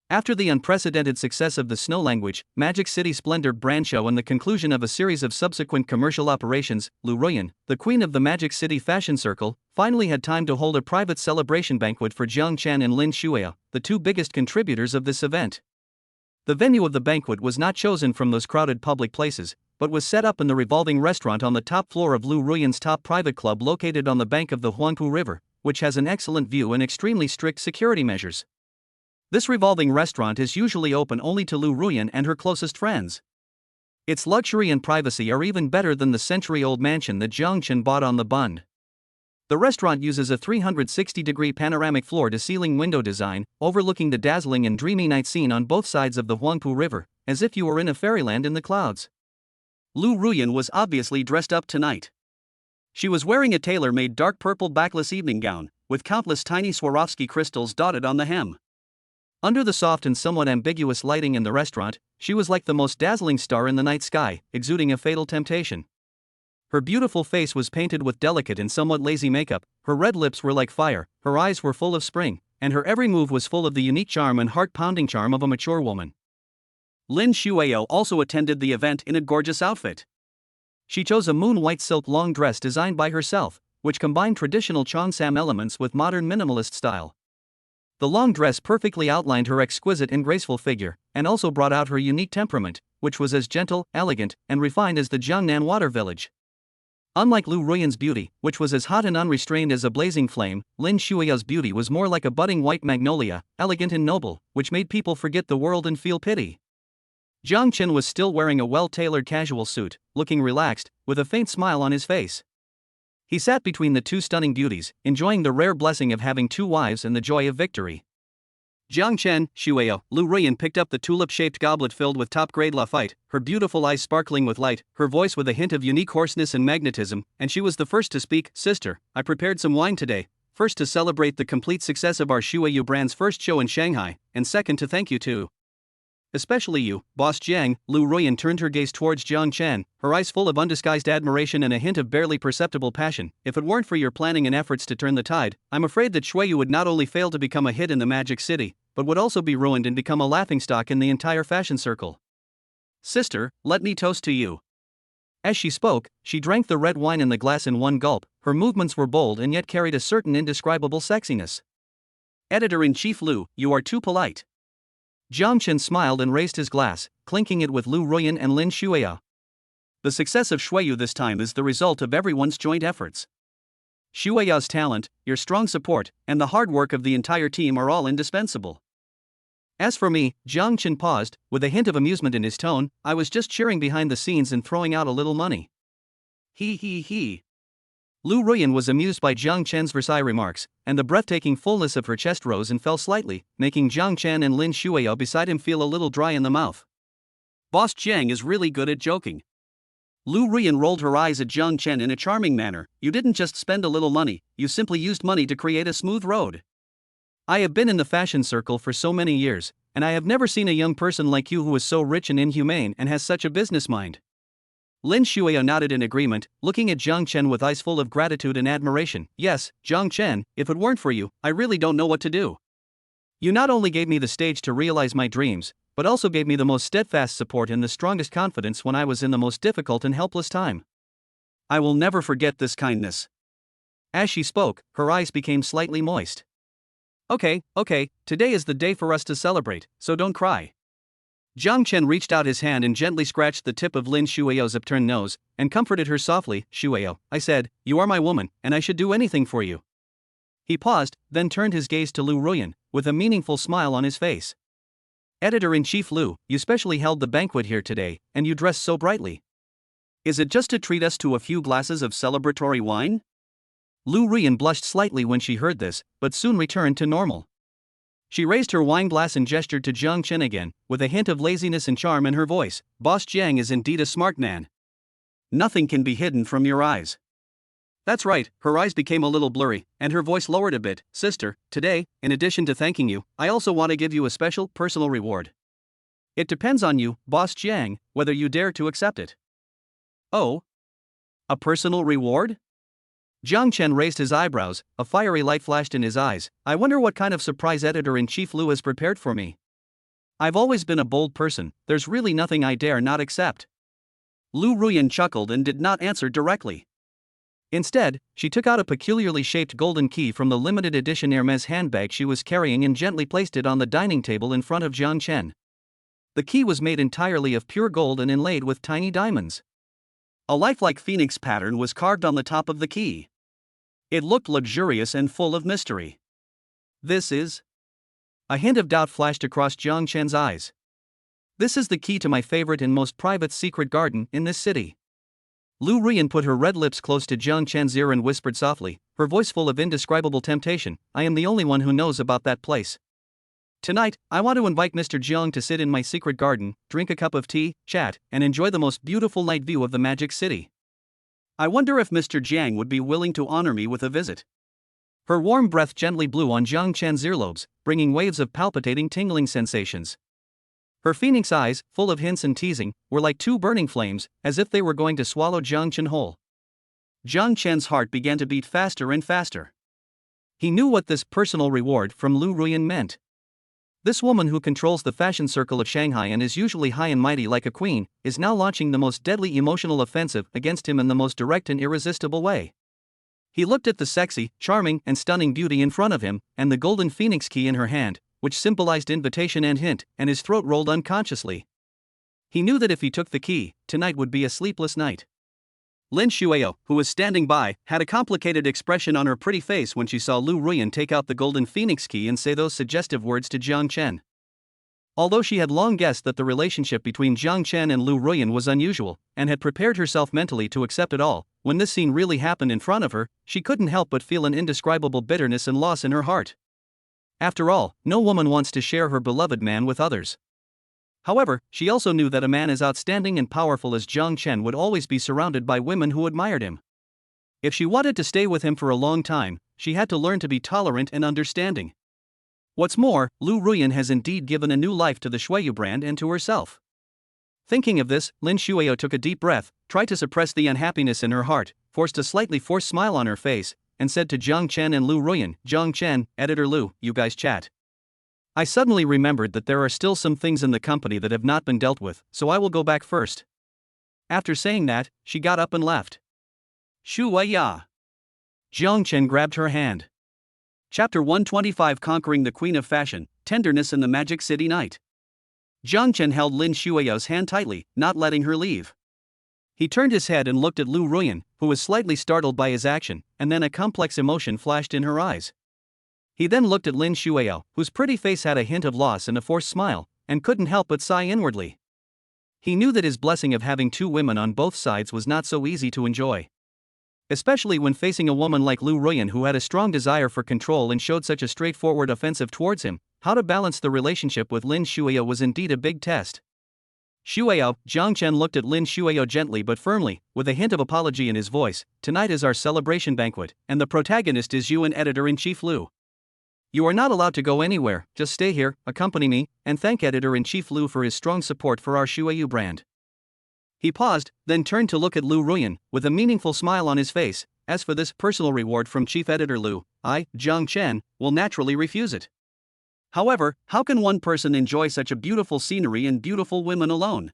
After the unprecedented success of the Snow Language, Magic City Splendor brand show and the conclusion of a series of subsequent commercial operations, Lu Ruyan, the queen of the Magic City fashion circle, finally had time to hold a private celebration banquet for Jiang Chen and Lin Shuiao, the two biggest contributors of this event. The venue of the banquet was not chosen from those crowded public places, but was set up in the revolving restaurant on the top floor of Lu Ruyan's top private club located on the bank of the Huangpu River, which has an excellent view and extremely strict security measures. This revolving restaurant is usually open only to Lu Ruyan and her closest friends. Its luxury and privacy are even better than the century-old mansion that Jiang Chen bought on the Bund. The restaurant uses a 360-degree panoramic floor-to-ceiling window design, overlooking the dazzling and dreamy night scene on both sides of the Huangpu River, as if you were in a fairyland in the clouds. Lu Ruyan was obviously dressed up tonight. She was wearing a tailor-made dark purple backless evening gown, with countless tiny Swarovski crystals dotted on the hem. Under the soft and somewhat ambiguous lighting in the restaurant, she was like the most dazzling star in the night sky, exuding a fatal temptation. Her beautiful face was painted with delicate and somewhat lazy makeup, her red lips were like fire, her eyes were full of spring, and her every move was full of the unique charm and heart-pounding charm of a mature woman. Lin Shuiao also attended the event in a gorgeous outfit. She chose a moon-white silk long dress designed by herself, which combined traditional Cheongsam elements with modern minimalist style. The long dress perfectly outlined her exquisite and graceful figure, and also brought out her unique temperament, which was as gentle, elegant, and refined as the Jiangnan water village. Unlike Lu Ruyan's beauty, which was as hot and unrestrained as a blazing flame, Lin Shuiao's beauty was more like a budding white magnolia, elegant and noble, which made people forget the world and feel pity. Jiang Chen was still wearing a well-tailored casual suit, looking relaxed, with a faint smile on his face. He sat between the two stunning beauties, enjoying the rare blessing of having two wives and the joy of victory. Jiang Chen, Shuiao, Lu Ruyan picked up the tulip-shaped goblet filled with top-grade Lafite, her beautiful eyes sparkling with light, her voice with a hint of unique hoarseness and magnetism, and she was the first to speak. "Sister, I prepared some wine today, first to celebrate the complete success of our Shuiao brand's first show in Shanghai, and second to thank you too. Especially you, Boss Jiang." Lu Ruyan turned her gaze towards Jiang Chen, her eyes full of undisguised admiration and a hint of barely perceptible passion. "If it weren't for your planning and efforts to turn the tide, I'm afraid that Shuiao would not only fail to become a hit in the Magic City, but would also be ruined and become a laughingstock in the entire fashion circle. Sister, let me toast to you." As she spoke, she drank the red wine in the glass in one gulp. Her movements were bold and yet carried a certain indescribable sexiness. Editor-in-Chief Lu, you are too polite. Jiang Chen smiled and raised his glass, clinking it with Lu Ruyan and Lin Shuya. The success of Shuiyu this time is the result of everyone's joint efforts. Shuiya's talent, your strong support, and the hard work of the entire team are all indispensable. As for me, Jiang Chen paused, with a hint of amusement in his tone. I was just cheering behind the scenes and throwing out a little money. He. Lu Ruyan was amused by Jiang Chen's Versailles remarks, and the breathtaking fullness of her chest rose and fell slightly, making Jiang Chen and Lin Shuya beside him feel a little dry in the mouth. Boss Jiang is really good at joking. Lu Ruyan rolled her eyes at Jiang Chen in a charming manner. You didn't just spend a little money, you simply used money to create a smooth road. I have been in the fashion circle for so many years, and I have never seen a young person like you who is so rich and inhumane and has such a business mind. Lin Shuya nodded in agreement, looking at Jiang Chen with eyes full of gratitude and admiration. Yes, Jiang Chen, if it weren't for you, I really don't know what to do. You not only gave me the stage to realize my dreams, but also gave me the most steadfast support and the strongest confidence when I was in the most difficult and helpless time. I will never forget this kindness. As she spoke, her eyes became slightly moist. Okay, today is the day for us to celebrate, so don't cry. Jiang Chen reached out his hand and gently scratched the tip of Lin Shui's upturned nose, and comforted her softly. Shuio, I said, you are my woman, and I should do anything for you. He paused, then turned his gaze to Lu Ruyan, with a meaningful smile on his face. Editor-in-Chief Lu, you specially held the banquet here today, and you dressed so brightly. Is it just to treat us to a few glasses of celebratory wine? Lu Ruyan blushed slightly when she heard this, but soon returned to normal. She raised her wine glass and gestured to Jiang Chen again, with a hint of laziness and charm in her voice. Boss Jiang is indeed a smart man. Nothing can be hidden from your eyes. That's right, her eyes became a little blurry, and her voice lowered a bit. Sister, today, in addition to thanking you, I also want to give you a special, personal reward. It depends on you, Boss Jiang, whether you dare to accept it. Oh? A personal reward? Jiang Chen raised his eyebrows, a fiery light flashed in his eyes. I wonder what kind of surprise Editor-in-Chief Lu has prepared for me. I've always been a bold person, there's really nothing I dare not accept. Lu Ruyan chuckled and did not answer directly. Instead, she took out a peculiarly shaped golden key from the limited edition Hermes handbag she was carrying and gently placed it on the dining table in front of Jiang Chen. The key was made entirely of pure gold and inlaid with tiny diamonds. A lifelike phoenix pattern was carved on the top of the key. It looked luxurious and full of mystery. This is? A hint of doubt flashed across Jiang Chen's eyes. This is the key to my favorite and most private secret garden in this city. Lu Ruyan put her red lips close to Jiang Chen's ear and whispered softly, her voice full of indescribable temptation, I am the only one who knows about that place. Tonight, I want to invite Mr. Jiang to sit in my secret garden, drink a cup of tea, chat, and enjoy the most beautiful night view of the Magic City. I wonder if Mr. Jiang would be willing to honor me with a visit. Her warm breath gently blew on Jiang Chen's earlobes, bringing waves of palpitating tingling sensations. Her phoenix eyes, full of hints and teasing, were like two burning flames, as if they were going to swallow Jiang Chen whole. Jiang Chen's heart began to beat faster and faster. He knew what this personal reward from Lu Ruyan meant. This woman who controls the fashion circle of Shanghai and is usually high and mighty like a queen, is now launching the most deadly emotional offensive against him in the most direct and irresistible way. He looked at the sexy, charming, and stunning beauty in front of him, and the golden phoenix key in her hand, which symbolized invitation and hint, and his throat rolled unconsciously. He knew that if he took the key, tonight would be a sleepless night. Lin Shuio, who was standing by, had a complicated expression on her pretty face when she saw Lu Ruyan take out the golden phoenix key and say those suggestive words to Jiang Chen. Although she had long guessed that the relationship between Jiang Chen and Lu Ruyan was unusual, and had prepared herself mentally to accept it all, when this scene really happened in front of her, she couldn't help but feel an indescribable bitterness and loss in her heart. After all, no woman wants to share her beloved man with others. However, she also knew that a man as outstanding and powerful as Jiang Chen would always be surrounded by women who admired him. If she wanted to stay with him for a long time, she had to learn to be tolerant and understanding. What's more, Lu Ruyan has indeed given a new life to the Shuiyu brand and to herself. Thinking of this, Lin Shuiyu took a deep breath, tried to suppress the unhappiness in her heart, forced a slightly forced smile on her face, and said to Jiang Chen and Lu Ruyan, Jiang Chen, Editor Lu, you guys chat. I suddenly remembered that there are still some things in the company that have not been dealt with, so I will go back first. After saying that, she got up and left. Shuiya. Jiang Chen grabbed her hand. Chapter 125, Conquering the Queen of Fashion, Tenderness in the Magic City Night. Jiang Chen held Lin Shuiao's hand tightly, not letting her leave. He turned his head and looked at Lu Ruyan, who was slightly startled by his action, and then a complex emotion flashed in her eyes. He then looked at Lin Shuiao, whose pretty face had a hint of loss and a forced smile, and couldn't help but sigh inwardly. He knew that his blessing of having two women on both sides was not so easy to enjoy. Especially when facing a woman like Lu Ruyan who had a strong desire for control and showed such a straightforward offensive towards him, how to balance the relationship with Lin Shuiao was indeed a big test. Shuiao, Jiang Chen looked at Lin Shuiao gently but firmly, with a hint of apology in his voice. Tonight is our celebration banquet, and the protagonist is you and Editor-in-Chief Lu. You are not allowed to go anywhere, just stay here, accompany me, and thank Editor-in-Chief Lu for his strong support for our Shuiao brand. He paused, then turned to look at Lu Ruyan, with a meaningful smile on his face. As for this personal reward from Chief Editor Lu, I, Jiang Chen, will naturally refuse it. However, how can one person enjoy such a beautiful scenery and beautiful women alone?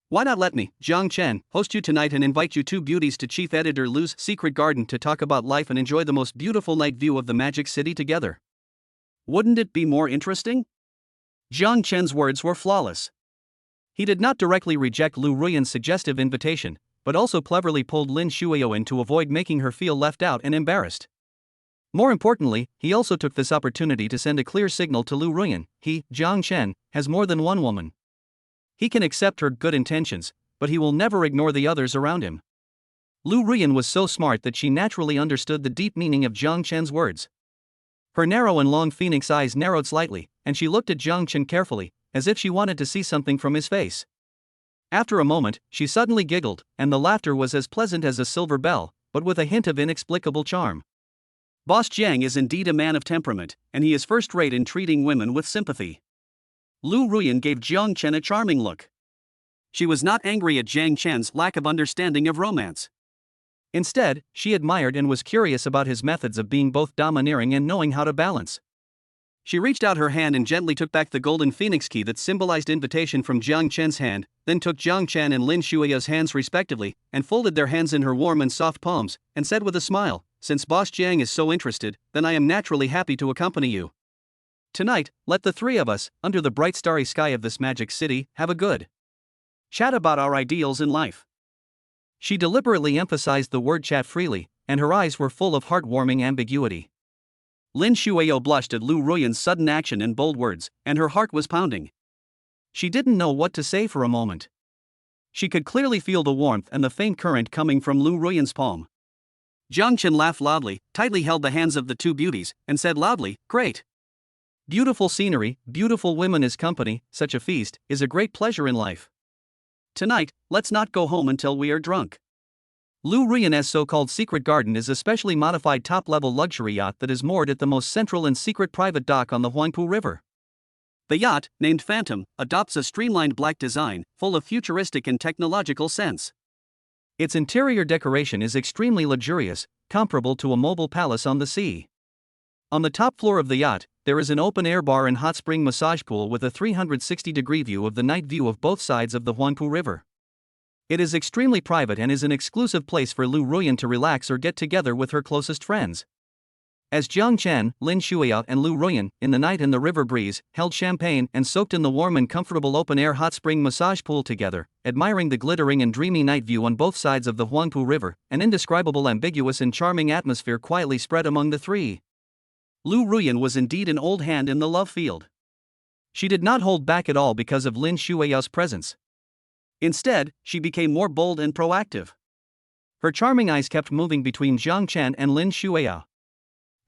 Why not let me, Jiang Chen, host you tonight and invite you two beauties to Chief Editor Lu's secret garden to talk about life and enjoy the most beautiful night view of the Magic City together. Wouldn't it be more interesting? Jiang Chen's words were flawless. He did not directly reject Lu Ruyan's suggestive invitation, but also cleverly pulled Lin Shuiao in to avoid making her feel left out and embarrassed. More importantly, he also took this opportunity to send a clear signal to Lu Ruyan. He, Jiang Chen, has more than one woman. He can accept her good intentions, but he will never ignore the others around him. Lu Ruyan was so smart that she naturally understood the deep meaning of Jiang Chen's words. Her narrow and long phoenix eyes narrowed slightly, and she looked at Jiang Chen carefully, as if she wanted to see something from his face. After a moment, she suddenly giggled, and the laughter was as pleasant as a silver bell, but with a hint of inexplicable charm. Boss Jiang is indeed a man of temperament, and he is first-rate in treating women with sympathy. Lu Ruyan gave Jiang Chen a charming look. She was not angry at Jiang Chen's lack of understanding of romance. Instead, she admired and was curious about his methods of being both domineering and knowing how to balance. She reached out her hand and gently took back the golden phoenix key that symbolized invitation from Jiang Chen's hand, then took Jiang Chen and Lin Shuiao's hands respectively, and folded their hands in her warm and soft palms, and said with a smile, "Since Boss Jiang is so interested, then I am naturally happy to accompany you. Tonight, let the three of us, under the bright starry sky of this magic city, have a good chat about our ideals in life." She deliberately emphasized the word chat freely, and her eyes were full of heartwarming ambiguity. Lin Shuiao blushed at Lu Ruyan's sudden action and bold words, and her heart was pounding. She didn't know what to say for a moment. She could clearly feel the warmth and the faint current coming from Lu Ruyan's palm. Jiang Chen laughed loudly, tightly held the hands of the two beauties, and said loudly, "Great! Beautiful scenery, beautiful women as company, such a feast, is a great pleasure in life. Tonight, let's not go home until we are drunk." Lu Ruyan's so-called secret garden is a specially modified top-level luxury yacht that is moored at the most central and secret private dock on the Huangpu River. The yacht, named Phantom, adopts a streamlined black design, full of futuristic and technological sense. Its interior decoration is extremely luxurious, comparable to a mobile palace on the sea. On the top floor of the yacht, there is an open-air bar and hot spring massage pool with a 360-degree view of the night view of both sides of the Huangpu River. It is extremely private and is an exclusive place for Lu Ruyan to relax or get together with her closest friends. As Jiang Chen, Lin Shuiao and Lu Ruyan, in the night in the river breeze, held champagne and soaked in the warm and comfortable open-air hot spring massage pool together, admiring the glittering and dreamy night view on both sides of the Huangpu River, an indescribable, ambiguous and charming atmosphere quietly spread among the three. Lu Ruyan was indeed an old hand in the love field. She did not hold back at all because of Lin Shuiao's presence. Instead, she became more bold and proactive. Her charming eyes kept moving between Jiang Chen and Lin Shuiao.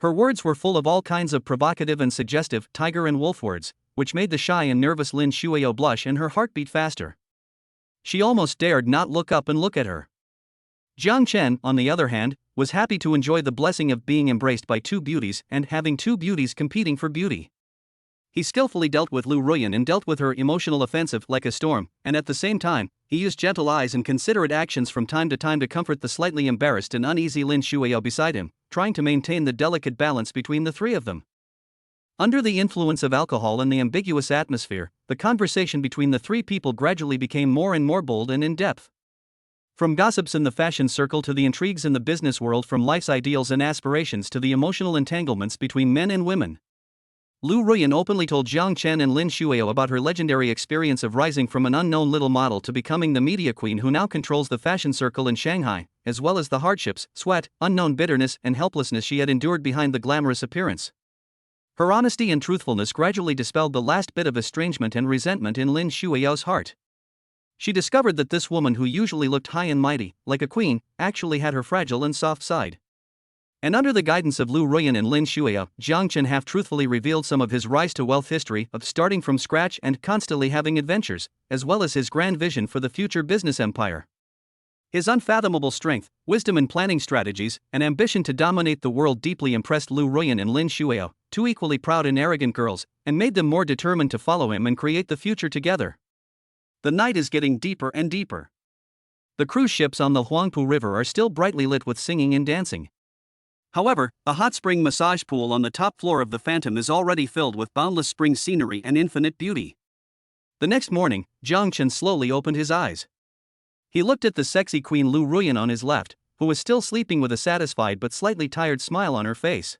Her words were full of all kinds of provocative and suggestive tiger and wolf words, which made the shy and nervous Lin Shuiao blush and her heart beat faster. She almost dared not look up and look at her. Jiang Chen, on the other hand, was happy to enjoy the blessing of being embraced by two beauties and having two beauties competing for beauty. He skillfully dealt with Lu Ruyan and dealt with her emotional offensive like a storm, and at the same time, he used gentle eyes and considerate actions from time to comfort the slightly embarrassed and uneasy Lin Shuiao beside him, trying to maintain the delicate balance between the three of them. Under the influence of alcohol and the ambiguous atmosphere, the conversation between the three people gradually became more and more bold and in-depth. From gossips in the fashion circle to the intrigues in the business world, from life's ideals and aspirations to the emotional entanglements between men and women. Lu Ruyan openly told Jiang Chen and Lin Shuao about her legendary experience of rising from an unknown little model to becoming the media queen who now controls the fashion circle in Shanghai, as well as the hardships, sweat, unknown bitterness, and helplessness she had endured behind the glamorous appearance. Her honesty and truthfulness gradually dispelled the last bit of estrangement and resentment in Lin Shuao's heart. She discovered that this woman who usually looked high and mighty, like a queen, actually had her fragile and soft side. And under the guidance of Lu Ruyan and Lin Shuao, Jiang Chen half-truthfully revealed some of his rise-to-wealth history of starting from scratch and constantly having adventures, as well as his grand vision for the future business empire. His unfathomable strength, wisdom in planning strategies, and ambition to dominate the world deeply impressed Lu Ruyan and Lin Shuao, two equally proud and arrogant girls, and made them more determined to follow him and create the future together. The night is getting deeper and deeper. The cruise ships on the Huangpu River are still brightly lit with singing and dancing. However, a hot spring massage pool on the top floor of the Phantom is already filled with boundless spring scenery and infinite beauty. The next morning, Jiang Chen slowly opened his eyes. He looked at the sexy queen Lu Ruyan on his left, who was still sleeping with a satisfied but slightly tired smile on her face.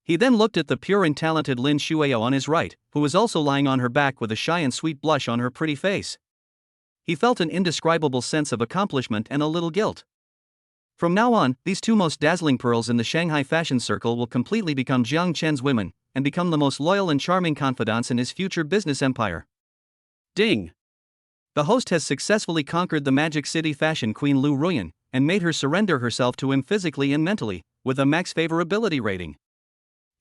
He then looked at the pure and talented Lin Shuao on his right, who was also lying on her back with a shy and sweet blush on her pretty face. He felt an indescribable sense of accomplishment and a little guilt. From now on, these two most dazzling pearls in the Shanghai fashion circle will completely become Jiang Chen's women, and become the most loyal and charming confidants in his future business empire. Ding! The host has successfully conquered the Magic City fashion queen Lu Ruyan, and made her surrender herself to him physically and mentally, with a max favorability rating.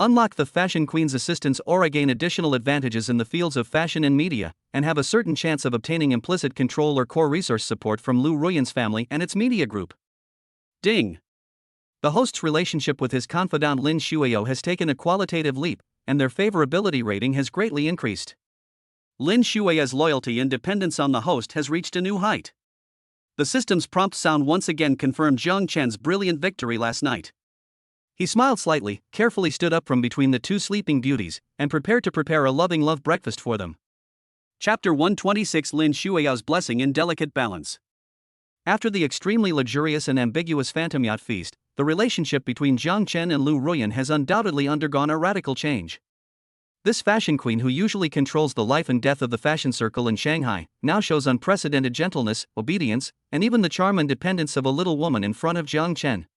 Unlock the fashion queen's assistant's aura, gain additional advantages in the fields of fashion and media, and have a certain chance of obtaining implicit control or core resource support from Lu Ruyan's family and its media group. Ding! The host's relationship with his confidant Lin Shuao has taken a qualitative leap, and their favorability rating has greatly increased. Lin Shuao's loyalty and dependence on the host has reached a new height. The system's prompt sound once again confirmed Jiang Chen's brilliant victory last night. He smiled slightly, carefully stood up from between the two sleeping beauties, and prepared to prepare a loving love breakfast for them. Chapter 126: Lin Shuao's blessing in delicate balance. After the extremely luxurious and ambiguous Phantom Yacht feast, the relationship between Jiang Chen and Lu Ruyan has undoubtedly undergone a radical change. This fashion queen, who usually controls the life and death of the fashion circle in Shanghai, now shows unprecedented gentleness, obedience, and even the charm and dependence of a little woman in front of Jiang Chen.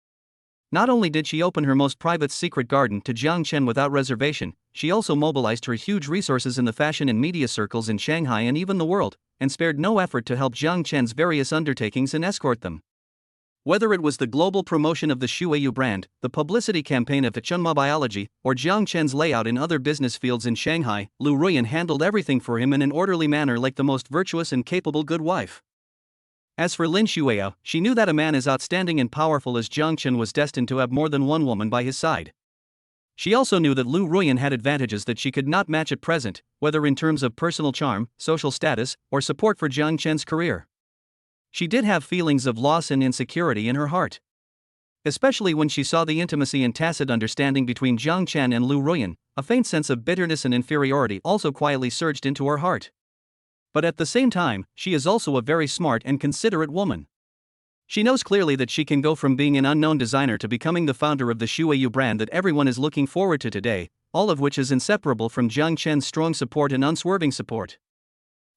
Not only did she open her most private secret garden to Jiang Chen without reservation, she also mobilized her huge resources in the fashion and media circles in Shanghai and even the world, and spared no effort to help Jiang Chen's various undertakings and escort them. Whether it was the global promotion of the Shuayu brand, the publicity campaign of Chunma Biology, or Jiang Chen's layout in other business fields in Shanghai, Lu Ruyan handled everything for him in an orderly manner, like the most virtuous and capable good wife. As for Lin Shuao, she knew that a man as outstanding and powerful as Jiang Chen was destined to have more than one woman by his side. She also knew that Lu Ruyan had advantages that she could not match at present, whether in terms of personal charm, social status, or support for Jiang Chen's career. She did have feelings of loss and insecurity in her heart. Especially when she saw the intimacy and tacit understanding between Jiang Chen and Lu Ruyan, a faint sense of bitterness and inferiority also quietly surged into her heart. But at the same time, she is also a very smart and considerate woman. She knows clearly that she can go from being an unknown designer to becoming the founder of the Shuayu brand that everyone is looking forward to today, all of which is inseparable from Jiang Chen's strong support and unswerving support.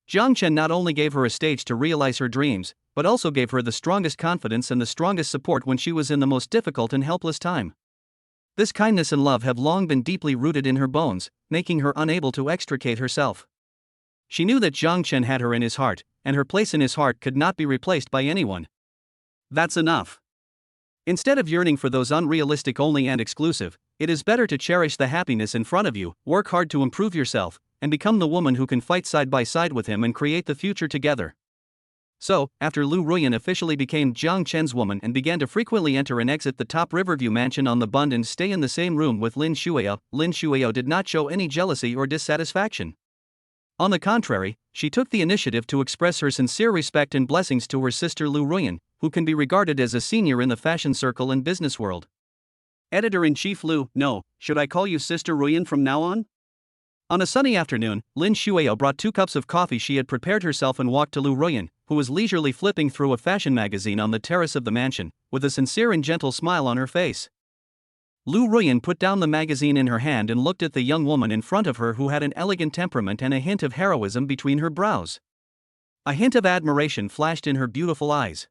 Jiang Chen not only gave her a stage to realize her dreams, but also gave her the strongest confidence and the strongest support when she was in the most difficult and helpless time. This kindness and love have long been deeply rooted in her bones, making her unable to extricate herself. She knew that Jiang Chen had her in his heart, and her place in his heart could not be replaced by anyone. That's enough. Instead of yearning for those unrealistic only and exclusive, it is better to cherish the happiness in front of you, work hard to improve yourself, and become the woman who can fight side by side with him and create the future together. So, after Lu Ruyan officially became Jiang Chen's woman and began to frequently enter and exit the top Riverview mansion on the Bund and stay in the same room with Lin Shuao did not show any jealousy or dissatisfaction. On the contrary, she took the initiative to express her sincere respect and blessings to her sister Lu Ruyan, who can be regarded as a senior in the fashion circle and business world. Editor-in-Chief Lu, no, should I call you Sister Ruyan from now on? On a sunny afternoon, Lin Shuao brought 2 cups of coffee she had prepared herself and walked to Lu Ruyan, who was leisurely flipping through a fashion magazine on the terrace of the mansion, with a sincere and gentle smile on her face. Lu Ruyan put down the magazine in her hand and looked at the young woman in front of her who had an elegant temperament and a hint of heroism between her brows. A hint of admiration flashed in her beautiful eyes.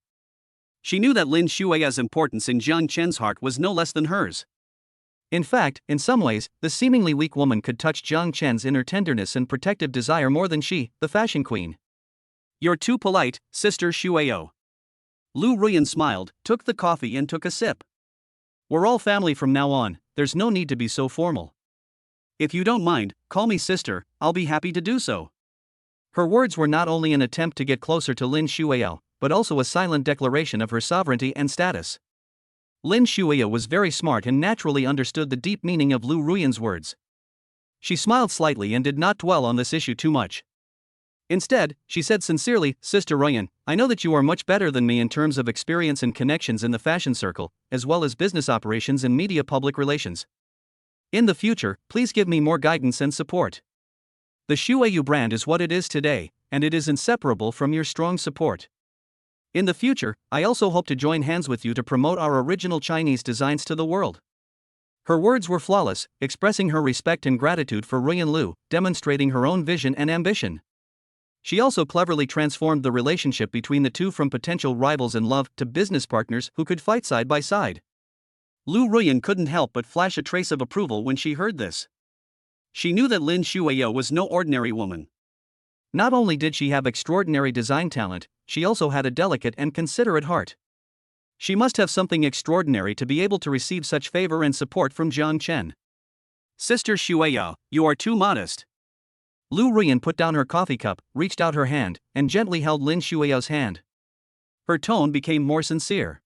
She knew that Lin Shuia's importance in Jiang Chen's heart was no less than hers. In fact, in some ways, the seemingly weak woman could touch Jiang Chen's inner tenderness and protective desire more than she, the fashion queen. "You're too polite, Sister Shuio." Lu Ruyan smiled, took the coffee and took a sip. "We're all family from now on, there's no need to be so formal. "If you don't mind, call me sister, I'll be happy to do so." Her words were not only an attempt to get closer to Lin Shuio, but also a silent declaration of her sovereignty and status. Lin Shuio was very smart and naturally understood the deep meaning of Lu Ruyan's words. She smiled slightly and did not dwell on this issue too much. Instead, she said sincerely, "Sister Ruyan, I know that you are much better than me in terms of experience and connections in the fashion circle, as well as business operations and media public relations. In the future, please give me more guidance and support. The Shuiyu brand is what it is today, and it is inseparable from your strong support. In the future, I also hope to join hands with you to promote our original Chinese designs to the world." Her words were flawless, expressing her respect and gratitude for Ruyan Lu, demonstrating her own vision and ambition. She also cleverly transformed the relationship between the two from potential rivals in love to business partners who could fight side by side. Lu Ruyan couldn't help but flash a trace of approval when she heard this. She knew that Lin Shuio was no ordinary woman. Not only did she have extraordinary design talent, she also had a delicate and considerate heart. She must have something extraordinary to be able to receive such favor and support from Jiang Chen. "Sister Shuio, you are too modest." Lu Ruyan put down her coffee cup, reached out her hand, and gently held Lin Shuio's hand. Her tone became more sincere.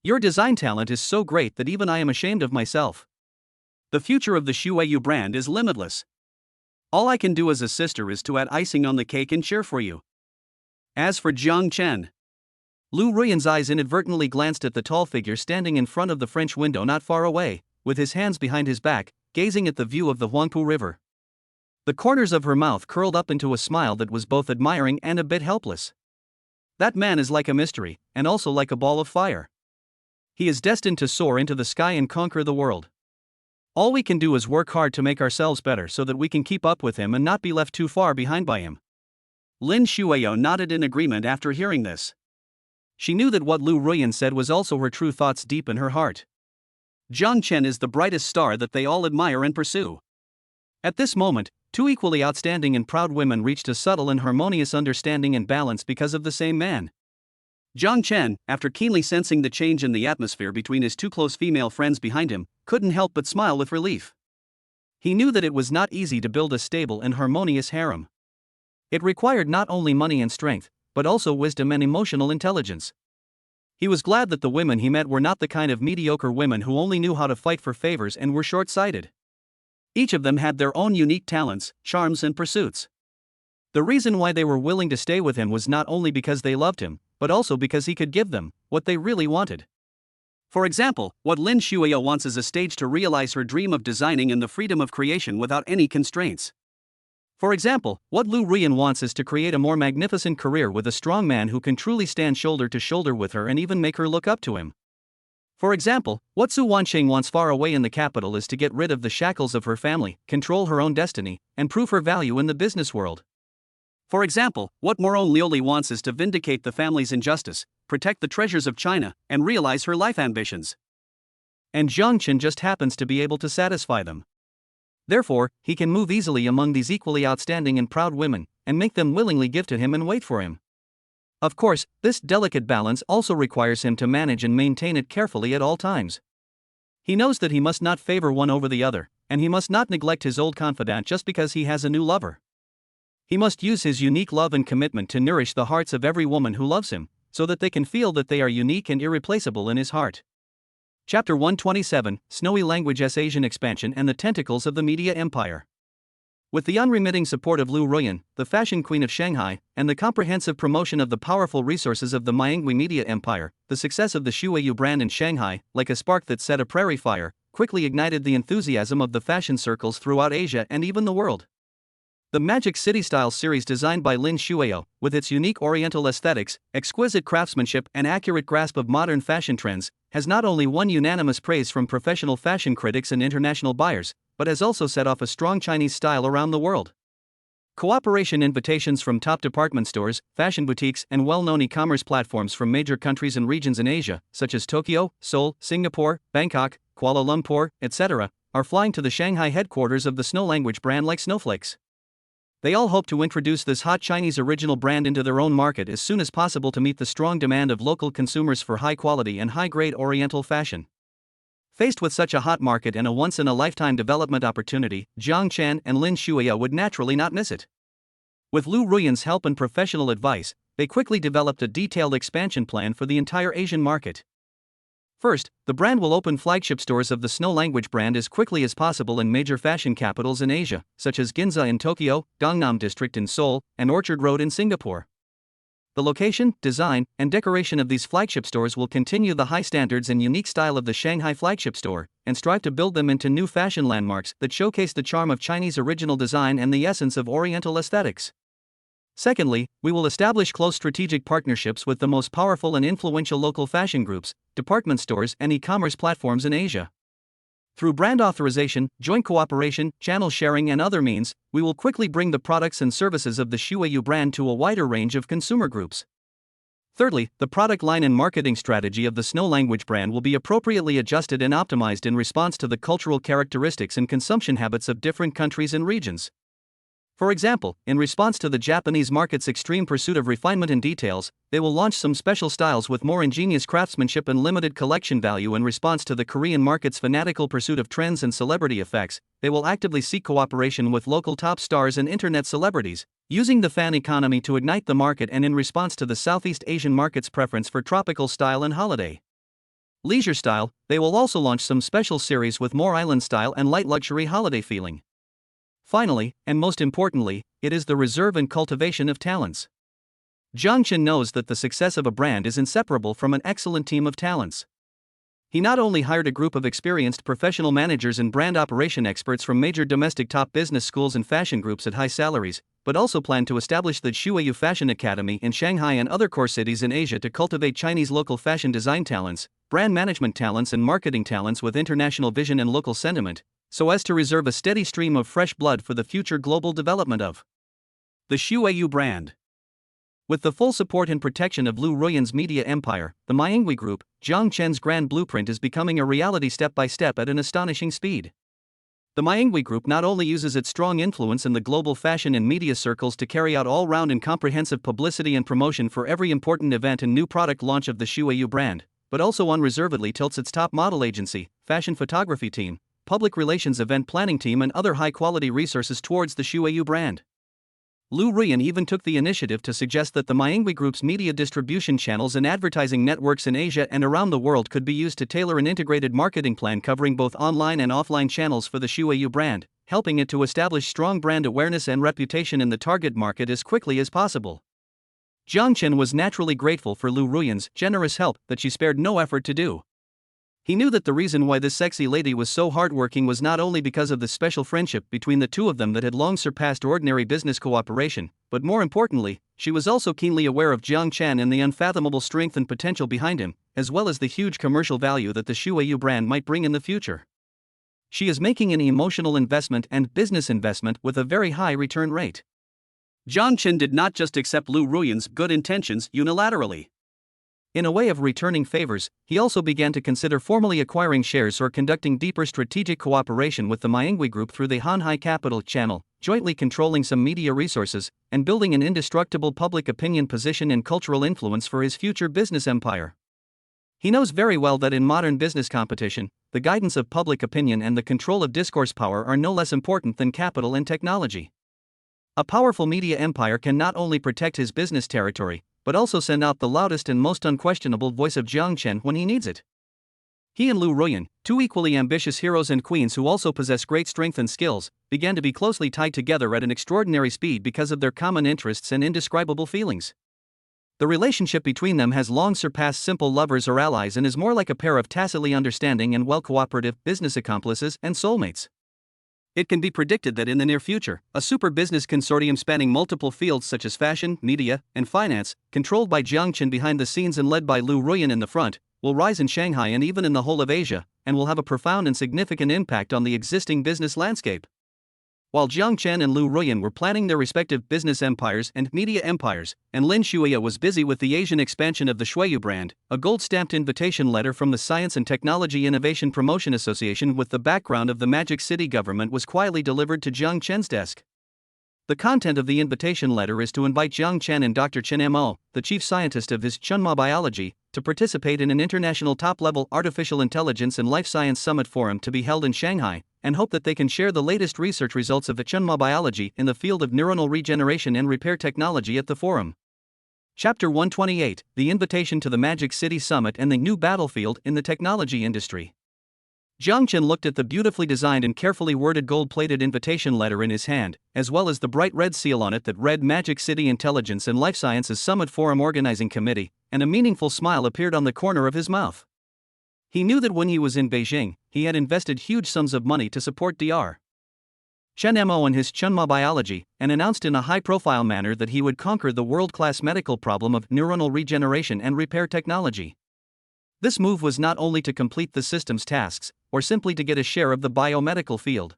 "Your design talent is so great that even I am ashamed of myself. The future of the Shuiyu brand is limitless. All I can do as a sister is to add icing on the cake and cheer for you." As for Jiang Chen, Lu Ruyan's eyes inadvertently glanced at the tall figure standing in front of the French window not far away, with his hands behind his back, gazing at the view of the Huangpu River. The corners of her mouth curled up into a smile that was both admiring and a bit helpless. That man is like a mystery, and also like a ball of fire. He is destined to soar into the sky and conquer the world. All we can do is work hard to make ourselves better so that we can keep up with him and not be left too far behind by him." Lin Shuio nodded in agreement after hearing this. She knew that what Lu Ruyan said was also her true thoughts deep in her heart. Jiang Chen is the brightest star that they all admire and pursue. At this moment, two equally outstanding and proud women reached a subtle and harmonious understanding and balance because of the same man. Jiang Chen, after keenly sensing the change in the atmosphere between his two close female friends behind him, couldn't help but smile with relief. He knew that it was not easy to build a stable and harmonious harem. It required not only money and strength, but also wisdom and emotional intelligence. He was glad that the women he met were not the kind of mediocre women who only knew how to fight for favors and were short-sighted. Each of them had their own unique talents, charms and pursuits. The reason why they were willing to stay with him was not only because they loved him, but also because he could give them what they really wanted. For example, what Lin Shuio wants is a stage to realize her dream of designing and the freedom of creation without any constraints. For example, what Lu Ruyan wants is to create a more magnificent career with a strong man who can truly stand shoulder to shoulder with her and even make her look up to him. For example, what Su Wanqing wants far away in the capital is to get rid of the shackles of her family, control her own destiny, and prove her value in the business world. For example, what Moron Liuli wants is to vindicate the family's injustice, protect the treasures of China, and realize her life ambitions. And Jiang Chen just happens to be able to satisfy them. Therefore, he can move easily among these equally outstanding and proud women, and make them willingly give to him and wait for him. Of course, this delicate balance also requires him to manage and maintain it carefully at all times. He knows that he must not favor one over the other, and he must not neglect his old confidant just because he has a new lover. He must use his unique love and commitment to nourish the hearts of every woman who loves him, so that they can feel that they are unique and irreplaceable in his heart. Chapter 127, Snowy Language S Asian Expansion and the Tentacles of the Media Empire. With the unremitting support of Lu Ruyan, the fashion queen of Shanghai, and the comprehensive promotion of the powerful resources of the Miangui Media Empire, the success of the Shuiyu brand in Shanghai, like a spark that set a prairie fire, quickly ignited the enthusiasm of the fashion circles throughout Asia and even the world. The Magic City Style series designed by Lin Shuio, with its unique oriental aesthetics, exquisite craftsmanship and accurate grasp of modern fashion trends, has not only won unanimous praise from professional fashion critics and international buyers, but has also set off a strong Chinese style around the world. Cooperation invitations from top department stores, fashion boutiques and well-known e-commerce platforms from major countries and regions in Asia, such as Tokyo, Seoul, Singapore, Bangkok, Kuala Lumpur, etc., are flying to the Shanghai headquarters of the Snow language brand like snowflakes. They all hope to introduce this hot Chinese original brand into their own market as soon as possible to meet the strong demand of local consumers for high-quality and high-grade oriental fashion. Faced with such a hot market and a once-in-a-lifetime development opportunity, Jiang Chen and Lin Shuya would naturally not miss it. With Lu Ruyan's help and professional advice, they quickly developed a detailed expansion plan for the entire Asian market. First, the brand will open flagship stores of the Snow language brand as quickly as possible in major fashion capitals in Asia, such as Ginza in Tokyo, Gangnam District in Seoul, and Orchard Road in Singapore. The location, design, and decoration of these flagship stores will continue the high standards and unique style of the Shanghai flagship store, and strive to build them into new fashion landmarks that showcase the charm of Chinese original design and the essence of Oriental aesthetics. Secondly, we will establish close strategic partnerships with the most powerful and influential local fashion groups, department stores, and e-commerce platforms in Asia. Through brand authorization, joint cooperation, channel sharing, and other means, we will quickly bring the products and services of the Shuiyu brand to a wider range of consumer groups. Thirdly, the product line and marketing strategy of the Snow language brand will be appropriately adjusted and optimized in response to the cultural characteristics and consumption habits of different countries and regions. For example, in response to the Japanese market's extreme pursuit of refinement and details, they will launch some special styles with more ingenious craftsmanship and limited collection value. In response to the Korean market's fanatical pursuit of trends and celebrity effects, they will actively seek cooperation with local top stars and internet celebrities, using the fan economy to ignite the market. And in response to the Southeast Asian market's preference for tropical style and holiday leisure style, they will also launch some special series with more island style and light luxury holiday feeling. Finally, and most importantly, it is the reserve and cultivation of talents. Jiang Chen knows that the success of a brand is inseparable from an excellent team of talents. He not only hired a group of experienced professional managers and brand operation experts from major domestic top business schools and fashion groups at high salaries, but also planned to establish the Shuiyu Fashion Academy in Shanghai and other core cities in Asia to cultivate Chinese local fashion design talents, brand management talents, and marketing talents with international vision and local sentiment, so as to reserve a steady stream of fresh blood for the future global development of the Shuiyu brand. With the full support and protection of Lu Ruyan's media empire, the Myingui Group, Jiang Chen's grand blueprint is becoming a reality step by step at an astonishing speed. The Myingui Group not only uses its strong influence in the global fashion and media circles to carry out all-round and comprehensive publicity and promotion for every important event and new product launch of the Shuiyu brand, but also unreservedly tilts its top model agency, fashion photography team, public relations event planning team and other high-quality resources towards the Shuiyu brand. Lu Ruyan even took the initiative to suggest that the Myingui Group's media distribution channels and advertising networks in Asia and around the world could be used to tailor an integrated marketing plan covering both online and offline channels for the Shuiyu brand, helping it to establish strong brand awareness and reputation in the target market as quickly as possible. Jiang Chen was naturally grateful for Lu Ruyan's generous help that she spared no effort to do. He knew that the reason why this sexy lady was so hardworking was not only because of the special friendship between the two of them that had long surpassed ordinary business cooperation, but more importantly, she was also keenly aware of Jiang Chen and the unfathomable strength and potential behind him, as well as the huge commercial value that the Shuiyu brand might bring in the future. She is making an emotional investment and business investment with a very high return rate. Jiang Chen did not just accept Lu Ruyan's good intentions unilaterally. In a way of returning favors, he also began to consider formally acquiring shares or conducting deeper strategic cooperation with the Myingui Group through the Hanhai Capital channel, jointly controlling some media resources, and building an indestructible public opinion position and cultural influence for his future business empire. He knows very well that in modern business competition, the guidance of public opinion and the control of discourse power are no less important than capital and technology. A powerful media empire can not only protect his business territory, but also send out the loudest and most unquestionable voice of Jiang Chen when he needs it. He and Lu Ruyan, two equally ambitious heroes and queens who also possess great strength and skills, began to be closely tied together at an extraordinary speed because of their common interests and indescribable feelings. The relationship between them has long surpassed simple lovers or allies and is more like a pair of tacitly understanding and well-cooperative business accomplices and soulmates. It can be predicted that in the near future, a super business consortium spanning multiple fields such as fashion, media, and finance, controlled by Jiang Qin behind the scenes and led by Liu Ruyan in the front, will rise in Shanghai and even in the whole of Asia, and will have a profound and significant impact on the existing business landscape. While Jiang Chen and Liu Ruyan were planning their respective business empires and media empires, and Lin Shuya was busy with the Asian expansion of the Shuyu brand, a gold-stamped invitation letter from the Science and Technology Innovation Promotion Association with the background of the Magic City government was quietly delivered to Jiang Chen's desk. The content of the invitation letter is to invite Jiang Chen and Dr. Chen Mo, the chief scientist of his Chunma Biology, to participate in an international top-level artificial intelligence and life science summit forum to be held in Shanghai, and hope that they can share the latest research results of the Chunma Biology in the field of neuronal regeneration and repair technology at the forum. Chapter 128: The Invitation to the Magic City Summit and the New Battlefield in the Technology Industry. Jiang Chen looked at the beautifully designed and carefully worded gold-plated invitation letter in his hand, as well as the bright red seal on it that read Magic City Intelligence and Life Sciences Summit Forum Organizing Committee, and a meaningful smile appeared on the corner of his mouth. He knew that when he was in Beijing, he had invested huge sums of money to support Dr. Chen Mo and his Chunma Biology, and announced in a high-profile manner that he would conquer the world-class medical problem of neuronal regeneration and repair technology. This move was not only to complete the system's tasks, or simply to get a share of the biomedical field.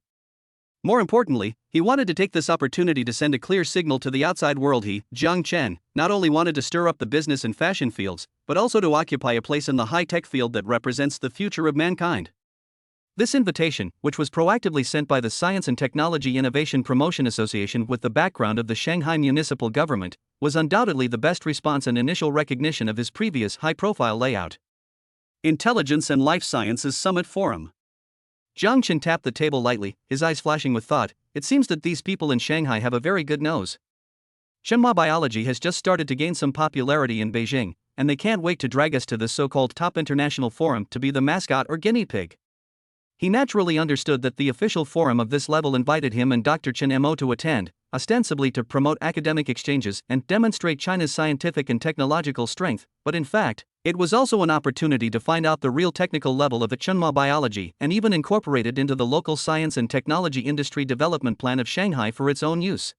More importantly, he wanted to take this opportunity to send a clear signal to the outside world. He, Jiang Chen, not only wanted to stir up the business and fashion fields, but also to occupy a place in the high-tech field that represents the future of mankind. This invitation, which was proactively sent by the Science and Technology Innovation Promotion Association with the background of the Shanghai municipal government, was undoubtedly the best response and initial recognition of his previous high-profile layout. Intelligence and Life Sciences Summit Forum. Jiang Chen tapped the table lightly, his eyes flashing with thought. It seems that these people in Shanghai have a very good nose. Chunma Biology has just started to gain some popularity in Beijing, and they can't wait to drag us to this so-called top international forum to be the mascot or guinea pig. He naturally understood that the official forum of this level invited him and Dr. Chen Mo to attend, ostensibly to promote academic exchanges and demonstrate China's scientific and technological strength, but in fact, it was also an opportunity to find out the real technical level of the Chunma Biology and even incorporate it into the local science and technology industry development plan of Shanghai for its own use.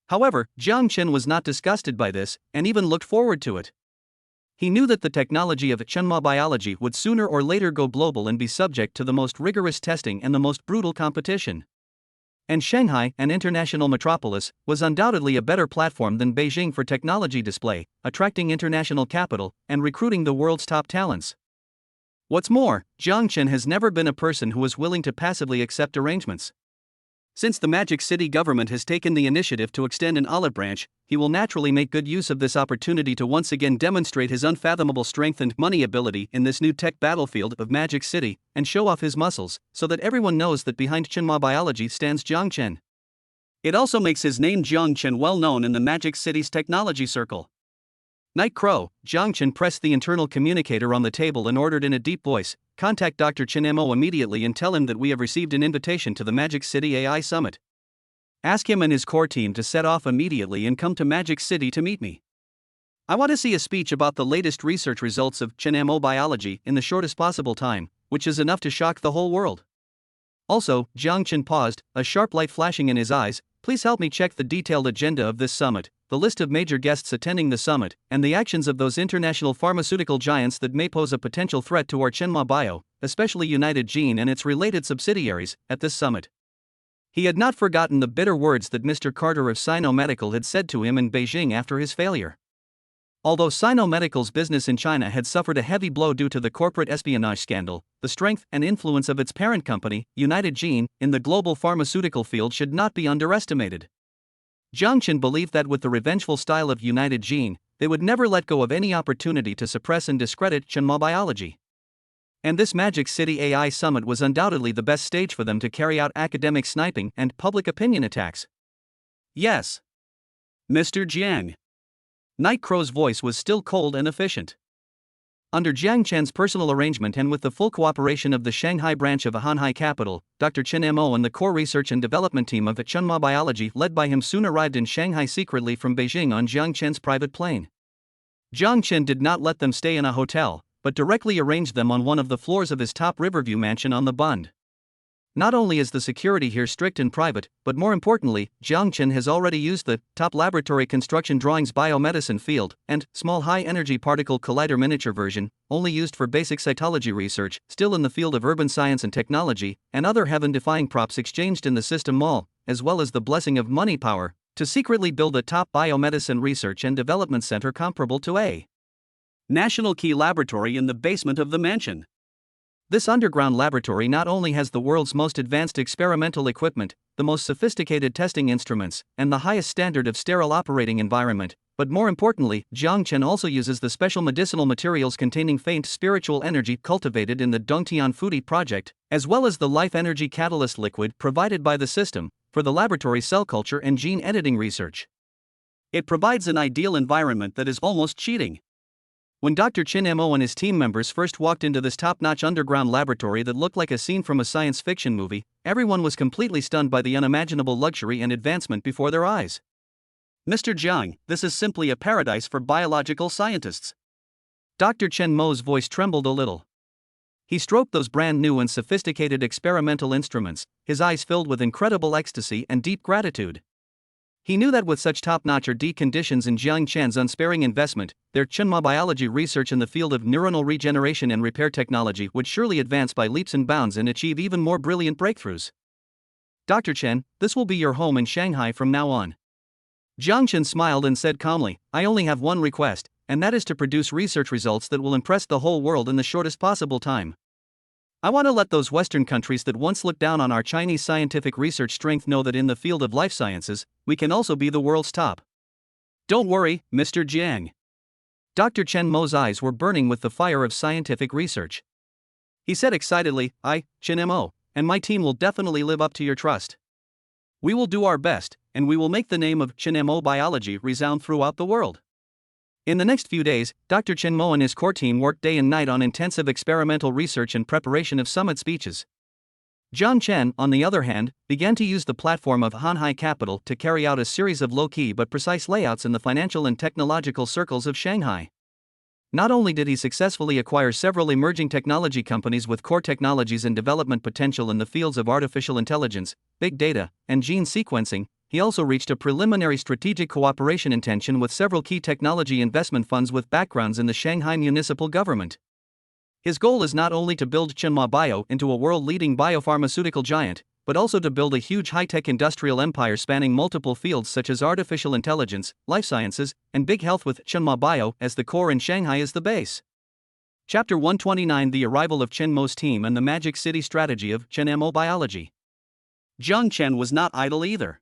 However, Jiang Chen was not disgusted by this, and even looked forward to it. He knew that the technology of Chunma Biology would sooner or later go global and be subject to the most rigorous testing and the most brutal competition. And Shanghai, an international metropolis, was undoubtedly a better platform than Beijing for technology display, attracting international capital, and recruiting the world's top talents. What's more, Jiang Chen has never been a person who is willing to passively accept arrangements. Since the Magic City government has taken the initiative to extend an olive branch, he will naturally make good use of this opportunity to once again demonstrate his unfathomable strength and money ability in this new tech battlefield of Magic City, and show off his muscles, so that everyone knows that behind Chunma Biology stands Jiang Chen. It also makes his name Jiang Chen well known in the Magic City's technology circle. Night Crow, Jiang Chen pressed the internal communicator on the table and ordered in a deep voice, "Contact Dr. Chen Mo immediately and tell him that we have received an invitation to the Magic City AI Summit. Ask him and his core team to set off immediately and come to Magic City to meet me. I want to see a speech about the latest research results of Chen Mo biology in the shortest possible time, which is enough to shock the whole world." Also, Jiang Chen paused, a sharp light flashing in his eyes. "Please help me check the detailed agenda of this summit, the list of major guests attending the summit, and the actions of those international pharmaceutical giants that may pose a potential threat to our Chunma Bio, especially United Gene and its related subsidiaries, at this summit." He had not forgotten the bitter words that Mr. Carter of Sino Medical had said to him in Beijing after his failure. Although Sino Medical's business in China had suffered a heavy blow due to the corporate espionage scandal, the strength and influence of its parent company, United Gene, in the global pharmaceutical field should not be underestimated. Jiang Chen believed that with the revengeful style of United Gene, they would never let go of any opportunity to suppress and discredit Chunma Biology. And this Magic City AI Summit was undoubtedly the best stage for them to carry out academic sniping and public opinion attacks. "Yes, Mr. Jiang." Night Crow's voice was still cold and efficient. Under Jiang Chen's personal arrangement and with the full cooperation of the Shanghai branch of Hanhai Capital, Dr. Chen Mo and the core research and development team of the Chunma Biology led by him soon arrived in Shanghai secretly from Beijing on Jiang Chen's private plane. Jiang Chen did not let them stay in a hotel, but directly arranged them on one of the floors of his top Riverview mansion on the Bund. Not only is the security here strict and private, but more importantly, Jiangchen has already used the top laboratory construction drawings biomedicine field and small high-energy particle collider miniature version, only used for basic cytology research, still in the field of urban science and technology, and other heaven-defying props exchanged in the system mall, as well as the blessing of money power, to secretly build a top biomedicine research and development center comparable to a national key laboratory in the basement of the mansion. This underground laboratory not only has the world's most advanced experimental equipment, the most sophisticated testing instruments, and the highest standard of sterile operating environment, but more importantly, Jiangchen also uses the special medicinal materials containing faint spiritual energy cultivated in the Dongtian Fudi project, as well as the life energy catalyst liquid provided by the system, for the laboratory cell culture and gene editing research. It provides an ideal environment that is almost cheating. When Dr. Chin Mo and his team members first walked into this top-notch underground laboratory that looked like a scene from a science fiction movie, everyone was completely stunned by the unimaginable luxury and advancement before their eyes. Mr. Jiang, this is simply a paradise for biological scientists. Dr. Chen Mo's voice trembled a little. He stroked those brand new and sophisticated experimental instruments, his eyes filled with incredible ecstasy and deep gratitude. He knew that with such top-notch R&D conditions in Jiangchen's unsparing investment, their Chenma biology research in the field of neuronal regeneration and repair technology would surely advance by leaps and bounds and achieve even more brilliant breakthroughs. Dr. Chen, this will be your home in Shanghai from now on. Jiangchen smiled and said calmly, I only have one request, and that is to produce research results that will impress the whole world in the shortest possible time. I want to let those Western countries that once looked down on our Chinese scientific research strength know that in the field of life sciences, we can also be the world's top. Don't worry, Mr. Jiang. Dr. Chen Mo's eyes were burning with the fire of scientific research. He said excitedly, I, Chen Mo, and my team will definitely live up to your trust. We will do our best, and we will make the name of Chen Mo biology resound throughout the world. In the next few days, Dr. Chen Mo and his core team worked day and night on intensive experimental research and preparation of summit speeches. Jiang Chen, on the other hand, began to use the platform of Hanhai Capital to carry out a series of low-key but precise layouts in the financial and technological circles of Shanghai. Not only did he successfully acquire several emerging technology companies with core technologies and development potential in the fields of artificial intelligence, big data, and gene sequencing, he also reached a preliminary strategic cooperation intention with several key technology investment funds with backgrounds in the Shanghai municipal government. His goal is not only to build Chenma Bio into a world-leading biopharmaceutical giant, but also to build a huge high-tech industrial empire spanning multiple fields such as artificial intelligence, life sciences, and big health with Chenma Bio as the core and Shanghai as the base. Chapter 129: The arrival of Chen Mo's team and the magic city strategy of Chen Mo biology. Jiang Chen was not idle either.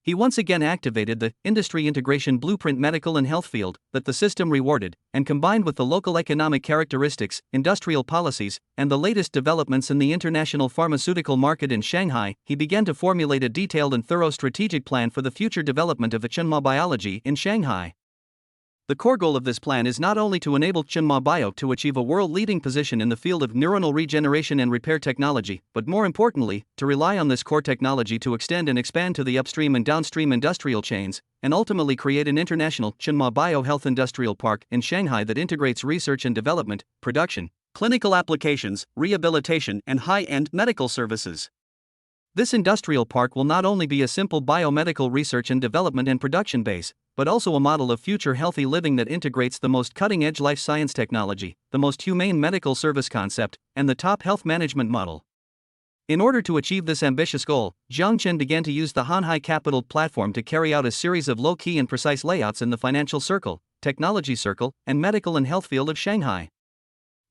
He once again activated the industry integration blueprint medical and health field that the system rewarded, and combined with the local economic characteristics, industrial policies, and the latest developments in the international pharmaceutical market in Shanghai, he began to formulate a detailed and thorough strategic plan for the future development of Chenma biology in Shanghai. The core goal of this plan is not only to enable Chenma Bio to achieve a world-leading position in the field of neuronal regeneration and repair technology, but more importantly, to rely on this core technology to extend and expand to the upstream and downstream industrial chains, and ultimately create an international Chenma Bio Health Industrial Park in Shanghai that integrates research and development, production, clinical applications, rehabilitation, and high-end medical services. This industrial park will not only be a simple biomedical research and development and production base, but also a model of future healthy living that integrates the most cutting-edge life science technology, the most humane medical service concept, and the top health management model. In order to achieve this ambitious goal, Jiang Chen began to use the Hanhai Capital platform to carry out a series of low-key and precise layouts in the financial circle, technology circle, and medical and health field of Shanghai.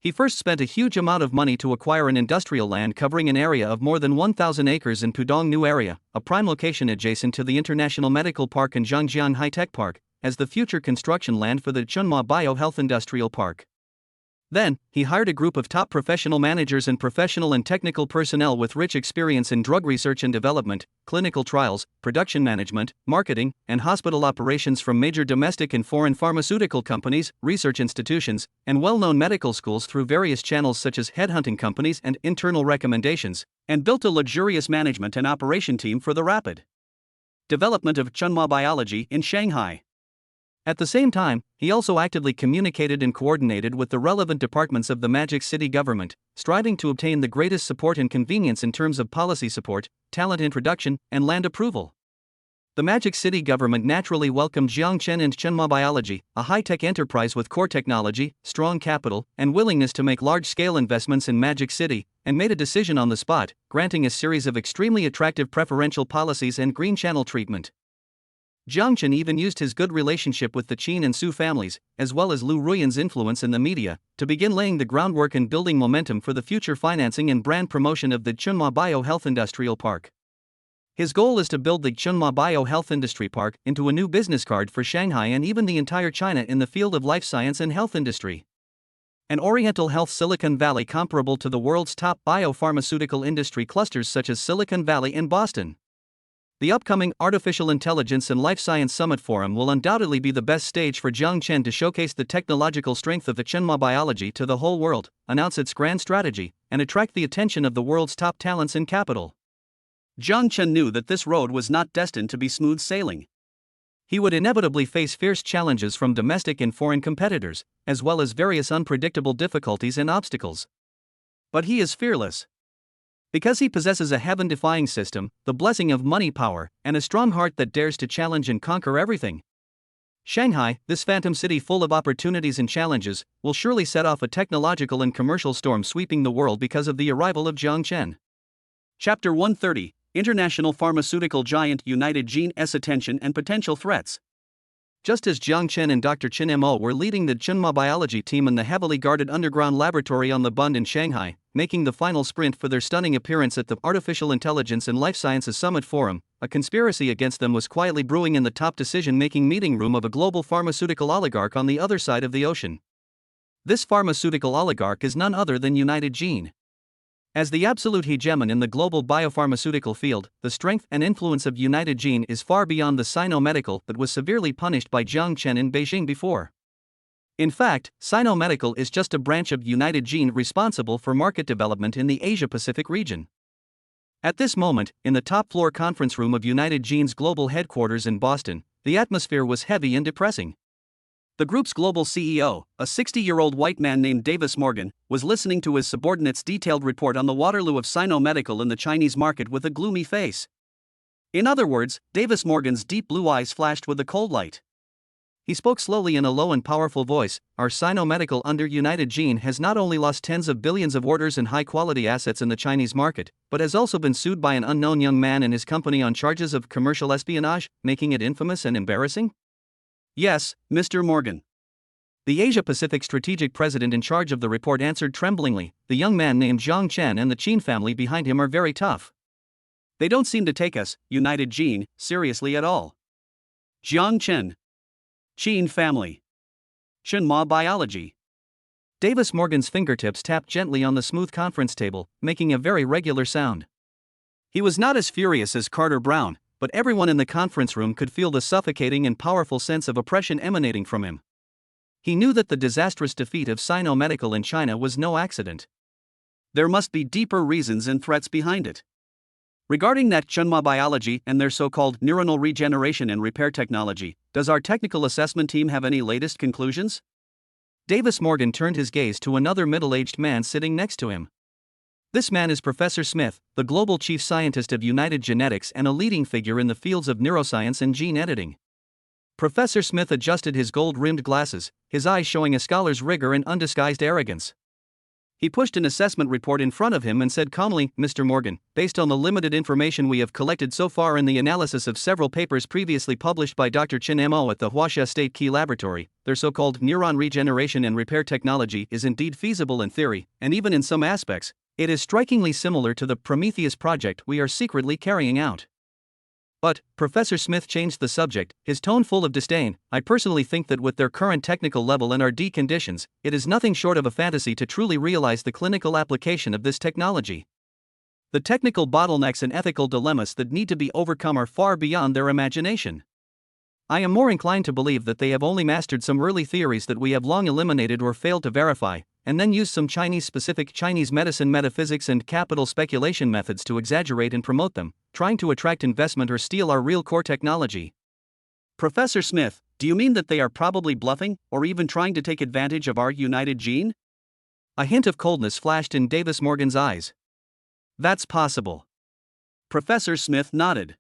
He first spent a huge amount of money to acquire an industrial land covering an area of more than 1,000 acres in Pudong New Area, a prime location adjacent to the International Medical Park and Zhangjiang High-Tech Park, as the future construction land for the Chenma Bio Health Industrial Park. Then, he hired a group of top professional managers and professional and technical personnel with rich experience in drug research and development, clinical trials, production management, marketing, and hospital operations from major domestic and foreign pharmaceutical companies, research institutions, and well-known medical schools through various channels such as headhunting companies and internal recommendations, and built a luxurious management and operation team for the rapid development of Chenma biology in Shanghai. At the same time, he also actively communicated and coordinated with the relevant departments of the Magic City government, striving to obtain the greatest support and convenience in terms of policy support, talent introduction, and land approval. The Magic City government naturally welcomed Jiang Chen and Chenhua Biology, a high-tech enterprise with core technology, strong capital, and willingness to make large-scale investments in Magic City, and made a decision on the spot, granting a series of extremely attractive preferential policies and green channel treatment. Jiang Chen even used his good relationship with the Qin and Su families, as well as Lu Ruiyan's influence in the media, to begin laying the groundwork and building momentum for the future financing and brand promotion of the Chenhua Bio-Health Industrial Park. His goal is to build the Chenhua Bio-Health Industry Park into a new business card for Shanghai and even the entire China in the field of life science and health industry. An Oriental Health Silicon Valley comparable to the world's top biopharmaceutical industry clusters such as Silicon Valley and Boston. The upcoming Artificial Intelligence and Life Science Summit Forum will undoubtedly be the best stage for Jiang Chen to showcase the technological strength of the Chenhua Biology to the whole world, announce its grand strategy, and attract the attention of the world's top talents and capital. Jiang Chen knew that this road was not destined to be smooth sailing. He would inevitably face fierce challenges from domestic and foreign competitors, as well as various unpredictable difficulties and obstacles. But he is fearless. Because he possesses a heaven-defying system, the blessing of money power, and a strong heart that dares to challenge and conquer everything. Shanghai, this phantom city full of opportunities and challenges, will surely set off a technological and commercial storm sweeping the world because of the arrival of Jiang Chen. Chapter 130, International Pharmaceutical Giant United Gene's Attention and Potential Threats. Just as Jiang Chen and Dr. Chen Mo were leading the Chenhua Biology team in the heavily guarded underground laboratory on the Bund in Shanghai, making the final sprint for their stunning appearance at the Artificial Intelligence and Life Sciences Summit Forum, a conspiracy against them was quietly brewing in the top decision-making meeting room of a global pharmaceutical oligarch on the other side of the ocean. This pharmaceutical oligarch is none other than United Gene. As the absolute hegemon in the global biopharmaceutical field, the strength and influence of United Gene is far beyond the Sino-Medical that was severely punished by Jiang Chen in Beijing before. In fact, Sino-Medical is just a branch of United Gene responsible for market development in the Asia-Pacific region. At this moment, in the top-floor conference room of United Gene's global headquarters in Boston, the atmosphere was heavy and depressing. The group's global CEO, a 60-year-old white man named Davis Morgan, was listening to his subordinate's detailed report on the Waterloo of Sino-Medical in the Chinese market with a gloomy face. In other words, Davis Morgan's deep blue eyes flashed with a cold light. He spoke slowly in a low and powerful voice. Our Sino-Medical under United Gene has not only lost tens of billions of orders and high-quality assets in the Chinese market, but has also been sued by an unknown young man and his company on charges of commercial espionage, making it infamous and embarrassing? Yes, Mr. Morgan. The Asia-Pacific strategic president in charge of the report answered tremblingly. The young man named Jiang Chen and the Qin family behind him are very tough. They don't seem to take us, United Gene, seriously at all. Jiang Chen. Qin family. Chenhua Biology. Davis Morgan's fingertips tapped gently on the smooth conference table, making a very regular sound. He was not as furious as Carter Brown, but everyone in the conference room could feel the suffocating and powerful sense of oppression emanating from him. He knew that the disastrous defeat of Sino-Medical in China was no accident. There must be deeper reasons and threats behind it. Regarding that Chenhua Biology and their so-called neuronal regeneration and repair technology, does our technical assessment team have any latest conclusions? Davis Morgan turned his gaze to another middle-aged man sitting next to him. This man is Professor Smith, the global chief scientist of United Genetics and a leading figure in the fields of neuroscience and gene editing. Professor Smith adjusted his gold-rimmed glasses, his eyes showing a scholar's rigor and undisguised arrogance. He pushed an assessment report in front of him and said calmly, Mr. Morgan, based on the limited information we have collected so far in the analysis of several papers previously published by Dr. Chen Mo at the Huaxia State Key Laboratory, their so-called neuron regeneration and repair technology is indeed feasible in theory, and even in some aspects, it is strikingly similar to the Prometheus project we are secretly carrying out. But, Professor Smith changed the subject, his tone full of disdain. I personally think that with their current technical level and RD conditions, it is nothing short of a fantasy to truly realize the clinical application of this technology. The technical bottlenecks and ethical dilemmas that need to be overcome are far beyond their imagination. I am more inclined to believe that they have only mastered some early theories that we have long eliminated or failed to verify, and then used some Chinese-specific Chinese medicine metaphysics and capital speculation methods to exaggerate and promote them, trying to attract investment or steal our real core technology. Professor Smith, Do you mean that they are probably bluffing, or even trying to take advantage of our united gene? A hint of coldness flashed in Davis Morgan's eyes. That's possible. Professor Smith nodded.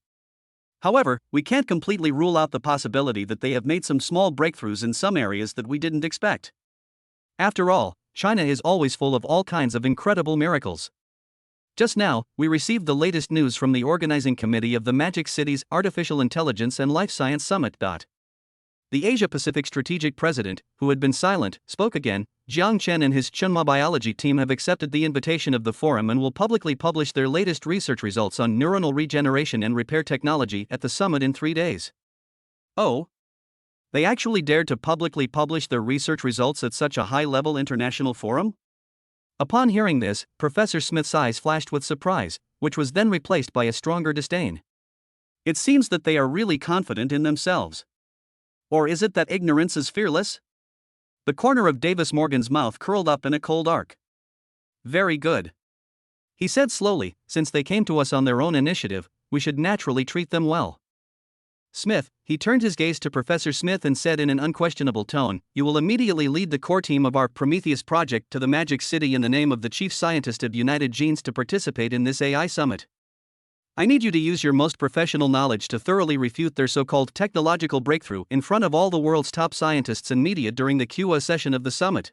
However, we can't completely rule out the possibility that they have made some small breakthroughs in some areas that we didn't expect. After all, China is always full of all kinds of incredible miracles. Just now, we received the latest news from the organizing committee of the Magic City's Artificial Intelligence and Life Science Summit. The Asia-Pacific Strategic President, who had been silent, spoke again. Jiang Chen and his Chunma Biology team have accepted the invitation of the forum and will publicly publish their latest research results on neuronal regeneration and repair technology at the summit in 3 days. Oh? They actually dared to publicly publish their research results at such a high-level international forum? Upon hearing this, Professor Smith's eyes flashed with surprise, which was then replaced by a stronger disdain. It seems that they are really confident in themselves. Or is it that ignorance is fearless? The corner of Davis Morgan's mouth curled up in a cold arc. Very good. He said slowly, since they came to us on their own initiative, we should naturally treat them well. Smith, he turned his gaze to Professor Smith and said in an unquestionable tone, you will immediately lead the core team of our Prometheus project to the Magic City in the name of the chief scientist of United Genes to participate in this AI summit. I need you to use your most professional knowledge to thoroughly refute their so-called technological breakthrough in front of all the world's top scientists and media during the Q&A session of the summit.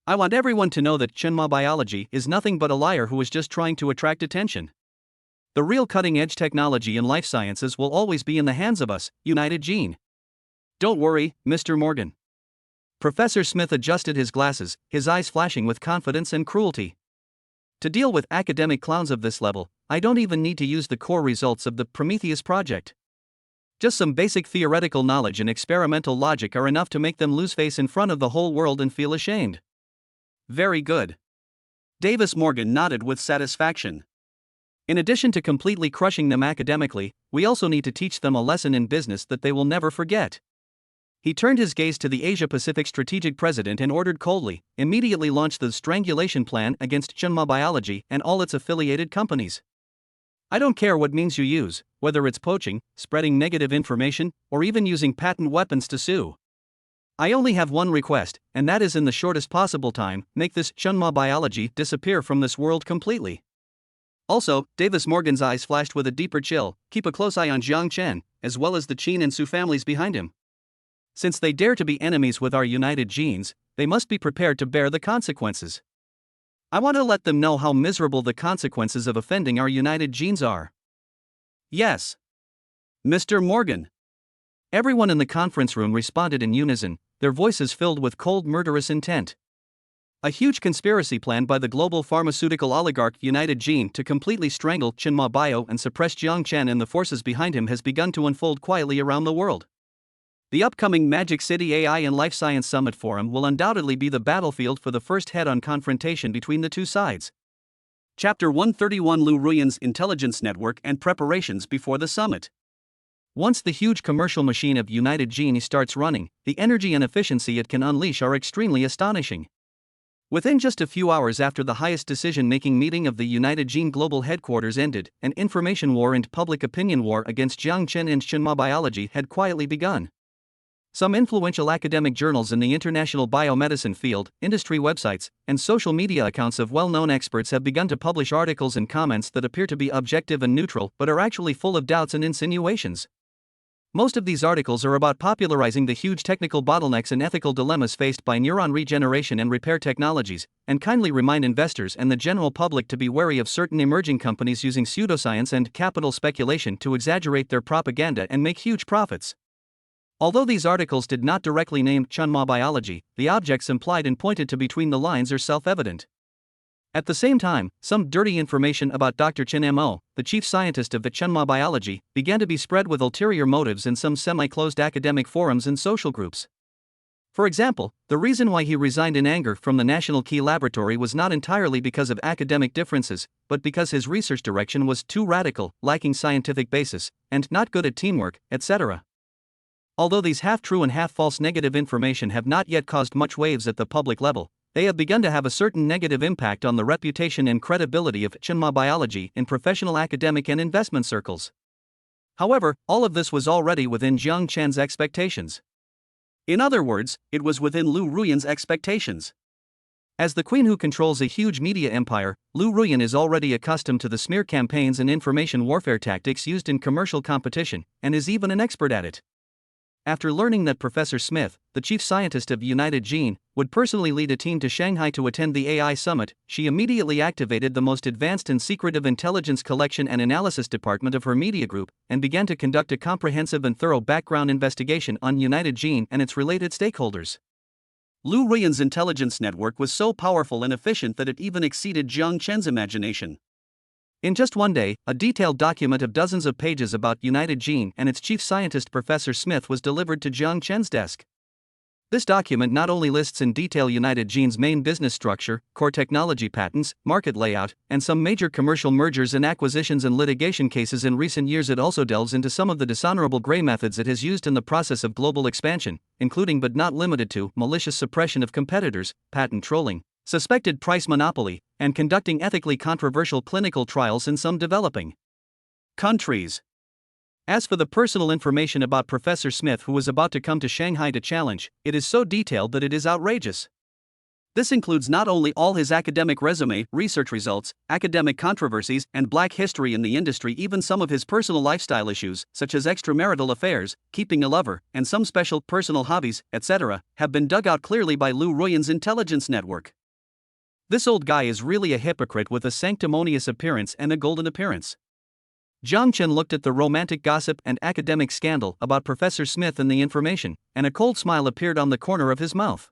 I want everyone to know that Chunma Biology is nothing but a liar who is just trying to attract attention. The real cutting-edge technology in life sciences will always be in the hands of us, United Gene. Don't worry, Mr. Morgan. Professor Smith adjusted his glasses, his eyes flashing with confidence and cruelty. To deal with academic clowns of this level, I don't even need to use the core results of the Prometheus project. Just some basic theoretical knowledge and experimental logic are enough to make them lose face in front of the whole world and feel ashamed. Very good. Davis Morgan nodded with satisfaction. In addition to completely crushing them academically, we also need to teach them a lesson in business that they will never forget. He turned his gaze to the Asia-Pacific Strategic President and ordered coldly, immediately launch the strangulation plan against Chunma Biology and all its affiliated companies. I don't care what means you use, whether it's poaching, spreading negative information, or even using patent weapons to sue. I only have one request, and that is in the shortest possible time, make this Chunma Biology disappear from this world completely. Also, Davis Morgan's eyes flashed with a deeper chill, keep a close eye on Jiang Chen, as well as the Qin and Su families behind him. Since they dare to be enemies with our united genes, they must be prepared to bear the consequences. I want to let them know how miserable the consequences of offending our united genes are. Yes. Mr. Morgan. Everyone in the conference room responded in unison, their voices filled with cold murderous intent. A huge conspiracy plan by the global pharmaceutical oligarch United Gene to completely strangle Chunma Bio and suppress Jiang Chen and the forces behind him has begun to unfold quietly around the world. The upcoming Magic City AI and Life Science Summit Forum will undoubtedly be the battlefield for the first head-on confrontation between the two sides. Chapter 131 Lu Ruyan's Intelligence Network and Preparations Before the Summit. Once the huge commercial machine of United Gene starts running, the energy and efficiency it can unleash are extremely astonishing. Within just a few hours after the highest decision-making meeting of the United Gene Global Headquarters ended, an information war and public opinion war against Jiang Chen and Chunma Biology had quietly begun. Some influential academic journals in the international biomedicine field, industry websites, and social media accounts of well-known experts have begun to publish articles and comments that appear to be objective and neutral but are actually full of doubts and insinuations. Most of these articles are about popularizing the huge technical bottlenecks and ethical dilemmas faced by neuron regeneration and repair technologies, and kindly remind investors and the general public to be wary of certain emerging companies using pseudoscience and capital speculation to exaggerate their propaganda and make huge profits. Although these articles did not directly name Chunma Biology, the objects implied and pointed to between the lines are self-evident. At the same time, some dirty information about Dr. Chen Mo, the chief scientist of the Chunma Biology, began to be spread with ulterior motives in some semi-closed academic forums and social groups. For example, the reason why he resigned in anger from the National Key Laboratory was not entirely because of academic differences, but because his research direction was too radical, lacking scientific basis, and not good at teamwork, etc. Although these half-true and half-false negative information have not yet caused much waves at the public level, they have begun to have a certain negative impact on the reputation and credibility of Chunma Biology in professional academic and investment circles. However, all of this was already within Jiang Chen's expectations. In other words, it was within Lu Ruyan's expectations. As the queen who controls a huge media empire, Lu Ruyan is already accustomed to the smear campaigns and information warfare tactics used in commercial competition, and is even an expert at it. After learning that Professor Smith, the chief scientist of United Gene, would personally lead a team to Shanghai to attend the AI summit, she immediately activated the most advanced and secretive intelligence collection and analysis department of her media group, and began to conduct a comprehensive and thorough background investigation on United Gene and its related stakeholders. Lu Ruyan's intelligence network was so powerful and efficient that it even exceeded Jiang Chen's imagination. In just one day, a detailed document of dozens of pages about United Gene and its chief scientist Professor Smith was delivered to Jiang Chen's desk. This document not only lists in detail United Gene's main business structure, core technology patents, market layout, and some major commercial mergers and acquisitions and litigation cases in recent years, it also delves into some of the dishonorable gray methods it has used in the process of global expansion, including but not limited to malicious suppression of competitors, patent trolling, suspected price monopoly, and conducting ethically controversial clinical trials in some developing countries. As for the personal information about Professor Smith, who was about to come to Shanghai to challenge, it is so detailed that it is outrageous. This includes not only all his academic resume, research results, academic controversies, and black history in the industry, even some of his personal lifestyle issues, such as extramarital affairs, keeping a lover, and some special personal hobbies, etc., have been dug out clearly by Lu Ruyan's intelligence network. This old guy is really a hypocrite with a sanctimonious appearance and a golden appearance. Jiang Chen looked at the romantic gossip and academic scandal about Professor Smith and the information, and a cold smile appeared on the corner of his mouth.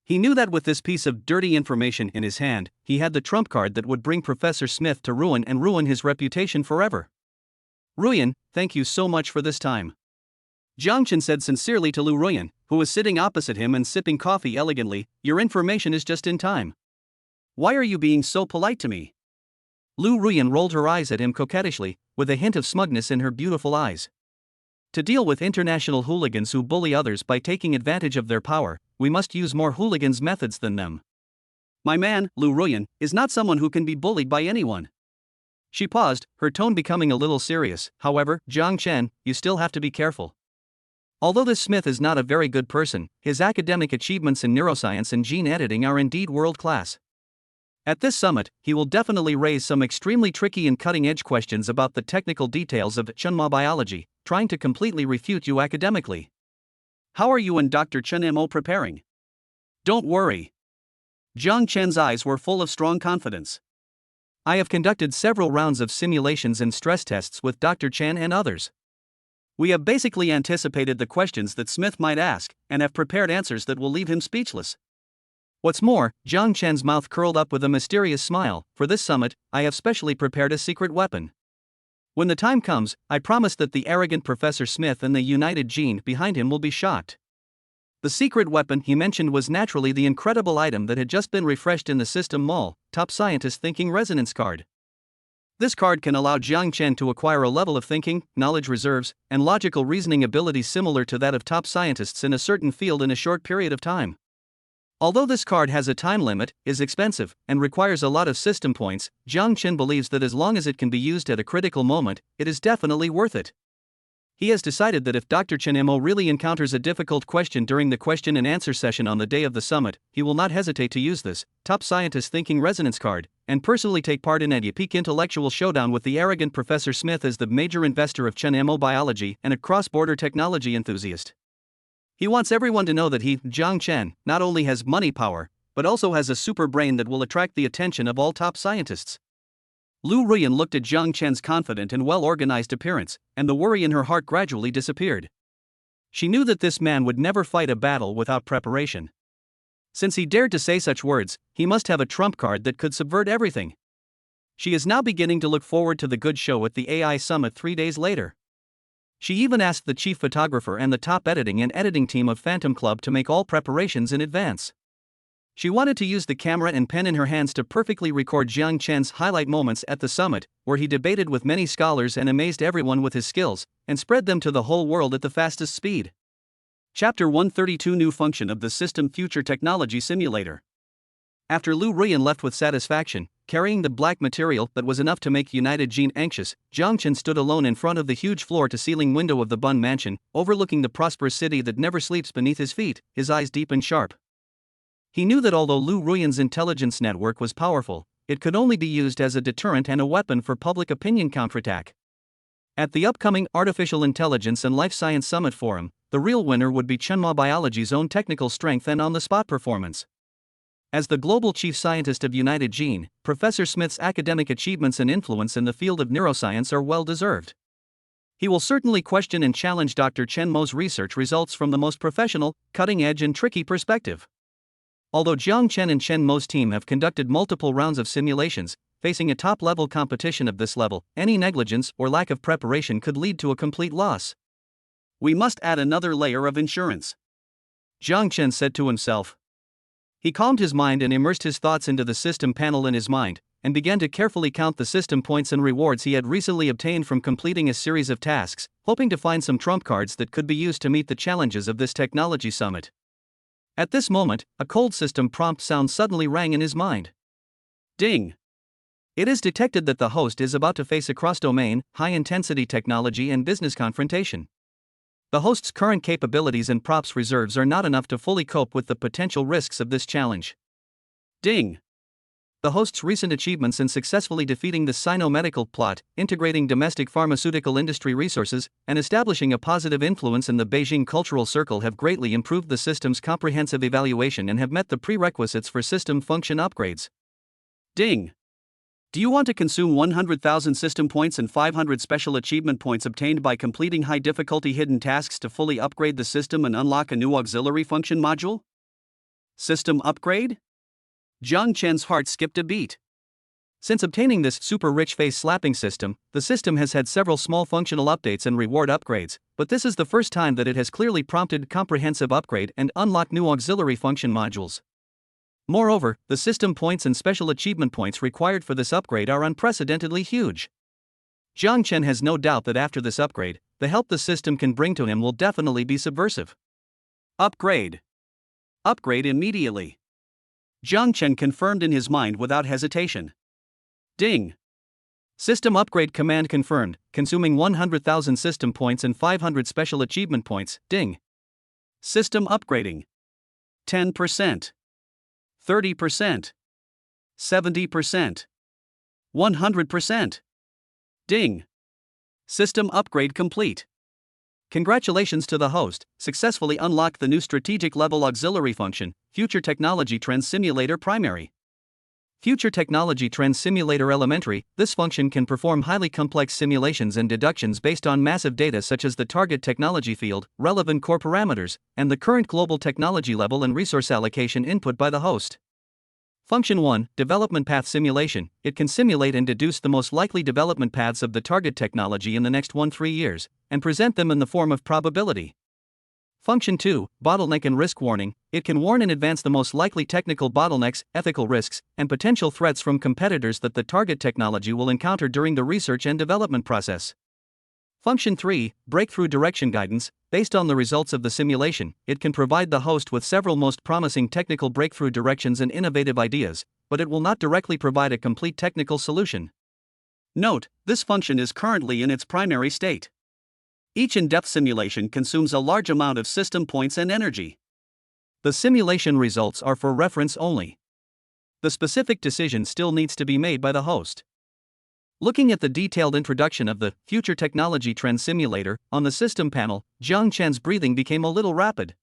He knew that with this piece of dirty information in his hand, he had the trump card that would bring Professor Smith to ruin and ruin his reputation forever. Ruyan, thank you so much for this time, Jiang Chen said sincerely to Lu Ruyan, who was sitting opposite him and sipping coffee elegantly. Your information is just in time. Why are you being so polite to me? Lu Ruyan rolled her eyes at him coquettishly, with a hint of smugness in her beautiful eyes. To deal with international hooligans who bully others by taking advantage of their power, we must use more hooligans' methods than them. My man, Lu Ruyan, is not someone who can be bullied by anyone. She paused, her tone becoming a little serious. However, Jiang Chen, you still have to be careful. Although this Smith is not a very good person, his academic achievements in neuroscience and gene editing are indeed world-class. At this summit, he will definitely raise some extremely tricky and cutting-edge questions about the technical details of Chenma biology, trying to completely refute you academically. How are you and Dr. Chen Mo preparing? Don't worry. Jiang Chen's eyes were full of strong confidence. I have conducted several rounds of simulations and stress tests with Dr. Chen and others. We have basically anticipated the questions that Smith might ask, and have prepared answers that will leave him speechless. What's more, Jiang Chen's mouth curled up with a mysterious smile. For this summit, I have specially prepared a secret weapon. When the time comes, I promise that the arrogant Professor Smith and the United Gene behind him will be shocked. The secret weapon he mentioned was naturally the incredible item that had just been refreshed in the system mall, Top Scientist Thinking Resonance Card. This card can allow Jiang Chen to acquire a level of thinking, knowledge reserves, and logical reasoning abilities similar to that of top scientists in a certain field in a short period of time. Although this card has a time limit, is expensive, and requires a lot of system points, Jiang Chen believes that as long as it can be used at a critical moment, it is definitely worth it. He has decided that if Dr. Chen Mo really encounters a difficult question during the question and answer session on the day of the summit, he will not hesitate to use this Top Scientist Thinking Resonance Card, and personally take part in a peak intellectual showdown with the arrogant Professor Smith as the major investor of Chen Mo biology and a cross-border technology enthusiast. He wants everyone to know that he, Jiang Chen, not only has money power, but also has a super brain that will attract the attention of all top scientists. Lu Ruyan looked at Jiang Chen's confident and well-organized appearance, and the worry in her heart gradually disappeared. She knew that this man would never fight a battle without preparation. Since he dared to say such words, he must have a trump card that could subvert everything. She is now beginning to look forward to the good show at the AI Summit 3 days later. She even asked the chief photographer and the top editing team of Phantom Club to make all preparations in advance. She wanted to use the camera and pen in her hands to perfectly record Jiang Chen's highlight moments at the summit, where he debated with many scholars and amazed everyone with his skills, and spread them to the whole world at the fastest speed. Chapter 132 New Function of the System Future Technology Simulator. After Lu Ruyan left with satisfaction, carrying the black material that was enough to make United Gene anxious. Jiang Chen stood alone in front of the huge floor-to-ceiling window of the Bun Mansion, overlooking the prosperous city that never sleeps beneath his feet, his eyes deep and sharp. He knew that although Lu Ruyan's intelligence network was powerful, it could only be used as a deterrent and a weapon for public opinion counterattack. At the upcoming Artificial Intelligence and Life Science Summit Forum, the real winner would be Chenma Biology's own technical strength and on-the-spot performance. As the global chief scientist of United Gene, Professor Smith's academic achievements and influence in the field of neuroscience are well-deserved. He will certainly question and challenge Dr. Chen Mo's research results from the most professional, cutting-edge and tricky perspective. Although Jiang Chen and Chen Mo's team have conducted multiple rounds of simulations, facing a top-level competition of this level, any negligence or lack of preparation could lead to a complete loss. We must add another layer of insurance, Jiang Chen said to himself. He calmed his mind and immersed his thoughts into the system panel in his mind, and began to carefully count the system points and rewards he had recently obtained from completing a series of tasks, hoping to find some trump cards that could be used to meet the challenges of this technology summit. At this moment, a cold system prompt sound suddenly rang in his mind. Ding! It is detected that the host is about to face a cross-domain, high-intensity technology and business confrontation. The host's current capabilities and props reserves are not enough to fully cope with the potential risks of this challenge. Ding! The host's recent achievements in successfully defeating the Sino-medical plot, integrating domestic pharmaceutical industry resources, and establishing a positive influence in the Beijing cultural circle have greatly improved the system's comprehensive evaluation and have met the prerequisites for system function upgrades. Ding! Do you want to consume 100,000 system points and 500 special achievement points obtained by completing high-difficulty hidden tasks to fully upgrade the system and unlock a new auxiliary function module? System upgrade? Jiang Chen's heart skipped a beat. Since obtaining this super-rich face-slapping system, the system has had several small functional updates and reward upgrades, but this is the first time that it has clearly prompted comprehensive upgrade and unlocked new auxiliary function modules. Moreover, the system points and special achievement points required for this upgrade are unprecedentedly huge. Jiang Chen has no doubt that after this upgrade, the help the system can bring to him will definitely be subversive. Upgrade. Upgrade immediately. Jiang Chen confirmed in his mind without hesitation. Ding! System upgrade command confirmed, consuming 100,000 system points and 500 special achievement points. Ding! System upgrading. 10%. 30%. 70%. 100%. Ding! System upgrade complete. Congratulations to the host, successfully unlocked the new strategic level auxiliary function, Future Technology Trends Simulator Primary. Future Technology Trends Simulator Elementary, this function can perform highly complex simulations and deductions based on massive data such as the target technology field, relevant core parameters, and the current global technology level and resource allocation input by the host. Function 1, Development Path Simulation. It can simulate and deduce the most likely development paths of the target technology in the next 1-3 years, and present them in the form of probability. Function 2, Bottleneck and Risk Warning. It can warn in advance the most likely technical bottlenecks, ethical risks, and potential threats from competitors that the target technology will encounter during the research and development process. Function 3, Breakthrough Direction Guidance. Based on the results of the simulation, it can provide the host with several most promising technical breakthrough directions and innovative ideas, but it will not directly provide a complete technical solution. Note, this function is currently in its primary state. Each in-depth simulation consumes a large amount of system points and energy. The simulation results are for reference only. The specific decision still needs to be made by the host. Looking at the detailed introduction of the Future Technology Trend Simulator on the system panel, Jiang Chen's breathing became a little rapid.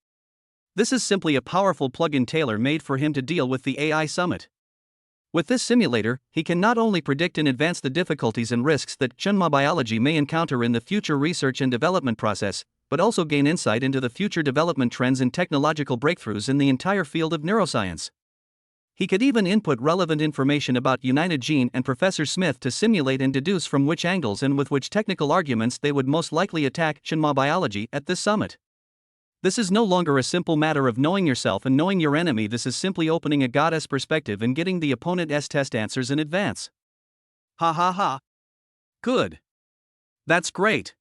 This is simply a powerful plug-in tailor-made for him to deal with the AI summit. With this simulator, he can not only predict in advance the difficulties and risks that Chenma Biology may encounter in the future research and development process, but also gain insight into the future development trends and technological breakthroughs in the entire field of neuroscience. He could even input relevant information about United Gene and Professor Smith to simulate and deduce from which angles and with which technical arguments they would most likely attack Chenma Biology at this summit. This is no longer a simple matter of knowing yourself and knowing your enemy. This is simply opening a goddess perspective and getting the opponent's test answers in advance. Ha ha ha. Good. That's great.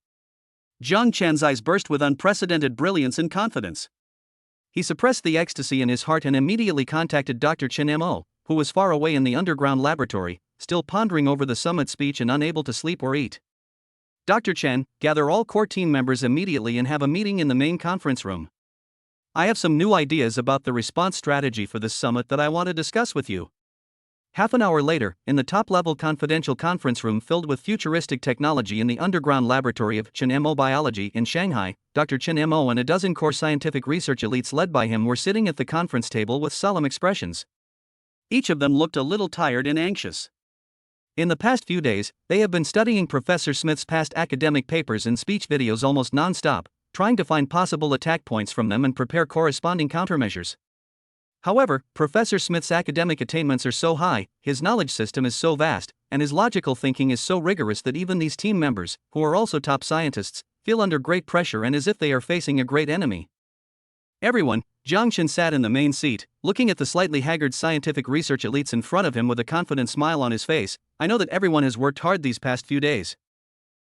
Jiang Chen's eyes burst with unprecedented brilliance and confidence. He suppressed the ecstasy in his heart and immediately contacted Dr. Chen Mo, who was far away in the underground laboratory, still pondering over the summit speech and unable to sleep or eat. Dr. Chen, gather all core team members immediately and have a meeting in the main conference room. I have some new ideas about the response strategy for this summit that I want to discuss with you. Half an hour later, in the top-level confidential conference room filled with futuristic technology in the underground laboratory of Chen Mo Biology in Shanghai, Dr. Chen Mo and a dozen core scientific research elites led by him were sitting at the conference table with solemn expressions. Each of them looked a little tired and anxious. In the past few days, they have been studying Professor Smith's past academic papers and speech videos almost non-stop, trying to find possible attack points from them and prepare corresponding countermeasures. However, Professor Smith's academic attainments are so high, his knowledge system is so vast, and his logical thinking is so rigorous that even these team members, who are also top scientists, feel under great pressure and as if they are facing a great enemy. Everyone, Jiang Chen sat in the main seat, looking at the slightly haggard scientific research elites in front of him with a confident smile on his face. I know that everyone has worked hard these past few days.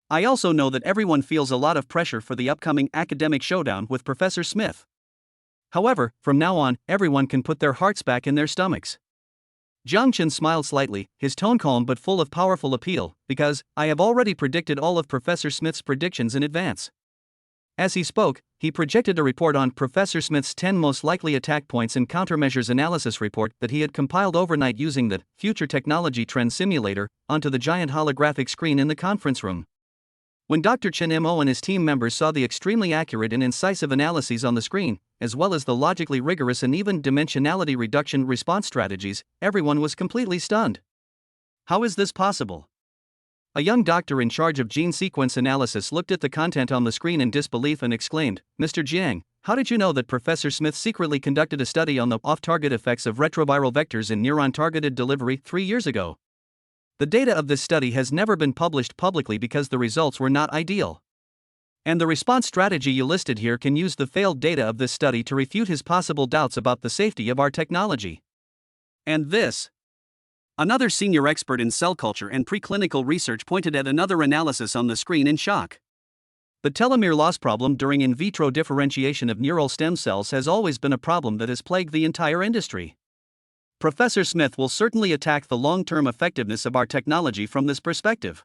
I also know that everyone feels a lot of pressure for the upcoming academic showdown with Professor Smith. However, from now on, everyone can put their hearts back in their stomachs. Jiang Chen smiled slightly, his tone calm but full of powerful appeal, because I have already predicted all of Professor Smith's predictions in advance. As he spoke, he projected a report on Professor Smith's 10 most likely attack points and countermeasures analysis report that he had compiled overnight using the Future Technology Trend Simulator onto the giant holographic screen in the conference room. When Dr. Chen Mo and his team members saw the extremely accurate and incisive analyses on the screen, as well as the logically rigorous and even dimensionality reduction response strategies, everyone was completely stunned. How is this possible? A young doctor in charge of gene sequence analysis looked at the content on the screen in disbelief and exclaimed, "Mr. Jiang, how did you know that Professor Smith secretly conducted a study on the off-target effects of retroviral vectors in neuron-targeted delivery 3 years ago? The data of this study has never been published publicly because the results were not ideal. And the response strategy you listed here can use the failed data of this study to refute his possible doubts about the safety of our technology." And this? Another senior expert in cell culture and preclinical research pointed at another analysis on the screen in shock. The telomere loss problem during in vitro differentiation of neural stem cells has always been a problem that has plagued the entire industry. Professor Smith will certainly attack the long-term effectiveness of our technology from this perspective.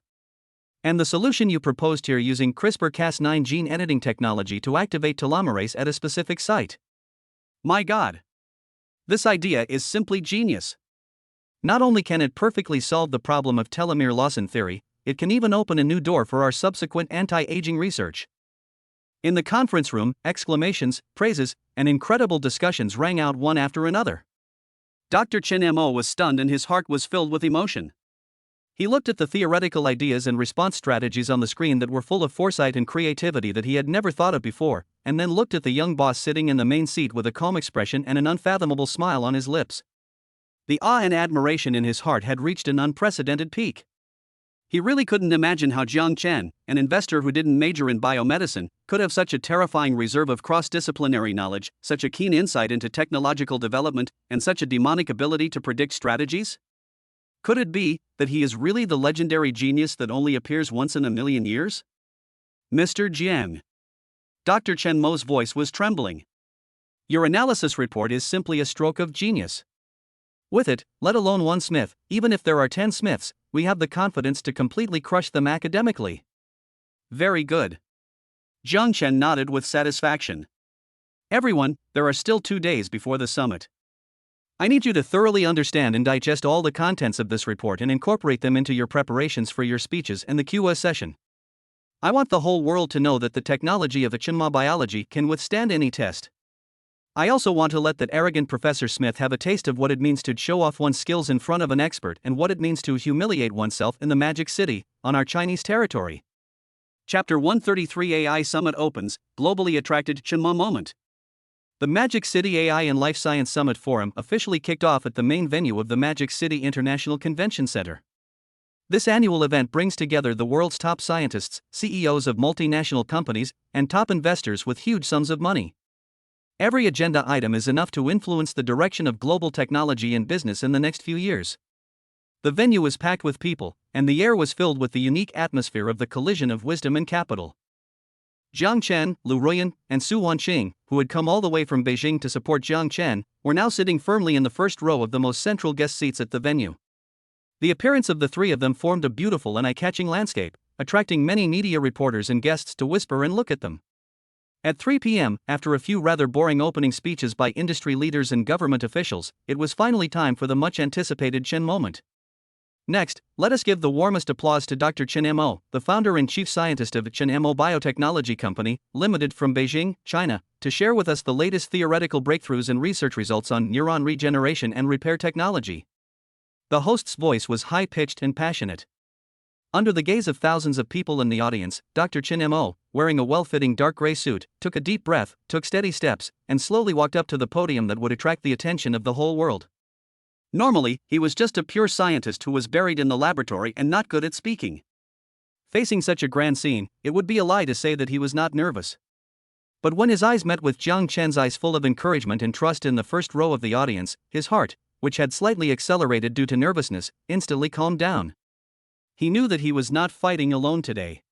And the solution you proposed here using CRISPR-Cas9 gene editing technology to activate telomerase at a specific site. My God! This idea is simply genius. Not only can it perfectly solve the problem of telomere loss in theory, it can even open a new door for our subsequent anti-aging research. In the conference room, exclamations, praises, and incredible discussions rang out one after another. Dr. Chen Mo was stunned and his heart was filled with emotion. He looked at the theoretical ideas and response strategies on the screen that were full of foresight and creativity that he had never thought of before, and then looked at the young boss sitting in the main seat with a calm expression and an unfathomable smile on his lips. The awe and admiration in his heart had reached an unprecedented peak. He really couldn't imagine how Jiang Chen, an investor who didn't major in biomedicine, could have such a terrifying reserve of cross-disciplinary knowledge, such a keen insight into technological development, and such a demonic ability to predict strategies. Could it be that he is really the legendary genius that only appears once in a million years? Mr. Jiang. Dr. Chen Mo's voice was trembling. Your analysis report is simply a stroke of genius. With it, let alone one Smith, even if there are 10 Smiths, we have the confidence to completely crush them academically. Very good. Jiang Chen nodded with satisfaction. Everyone, there are still 2 days before the summit. I need you to thoroughly understand and digest all the contents of this report and incorporate them into your preparations for your speeches and the Q&A session. I want the whole world to know that the technology of Chen Mo Biology can withstand any test. I also want to let that arrogant Professor Smith have a taste of what it means to show off one's skills in front of an expert and what it means to humiliate oneself in the Magic City, on our Chinese territory. Chapter 133 AI Summit opens, globally attracted Chen Mo moment. The Magic City AI and Life Science Summit Forum officially kicked off at the main venue of the Magic City International Convention Center. This annual event brings together the world's top scientists, CEOs of multinational companies, and top investors with huge sums of money. Every agenda item is enough to influence the direction of global technology and business in the next few years. The venue was packed with people, and the air was filled with the unique atmosphere of the collision of wisdom and capital. Jiang Chen, Lu Ruyan, and Su Wanqing, who had come all the way from Beijing to support Jiang Chen, were now sitting firmly in the first row of the most central guest seats at the venue. The appearance of the three of them formed a beautiful and eye-catching landscape, attracting many media reporters and guests to whisper and look at them. At 3 p.m., after a few rather boring opening speeches by industry leaders and government officials, it was finally time for the much-anticipated Chen moment. Next, let us give the warmest applause to Dr. Chen Mo, the founder and chief scientist of Chen Mo Biotechnology Company, Limited from Beijing, China, to share with us the latest theoretical breakthroughs and research results on neuron regeneration and repair technology. The host's voice was high-pitched and passionate. Under the gaze of thousands of people in the audience, Dr. Chen Mo, wearing a well-fitting dark gray suit, took a deep breath, took steady steps, and slowly walked up to the podium that would attract the attention of the whole world. Normally, he was just a pure scientist who was buried in the laboratory and not good at speaking. Facing such a grand scene, it would be a lie to say that he was not nervous. But when his eyes met with Jiang Chen's eyes full of encouragement and trust in the first row of the audience, his heart, which had slightly accelerated due to nervousness, instantly calmed down. He knew that he was not fighting alone today.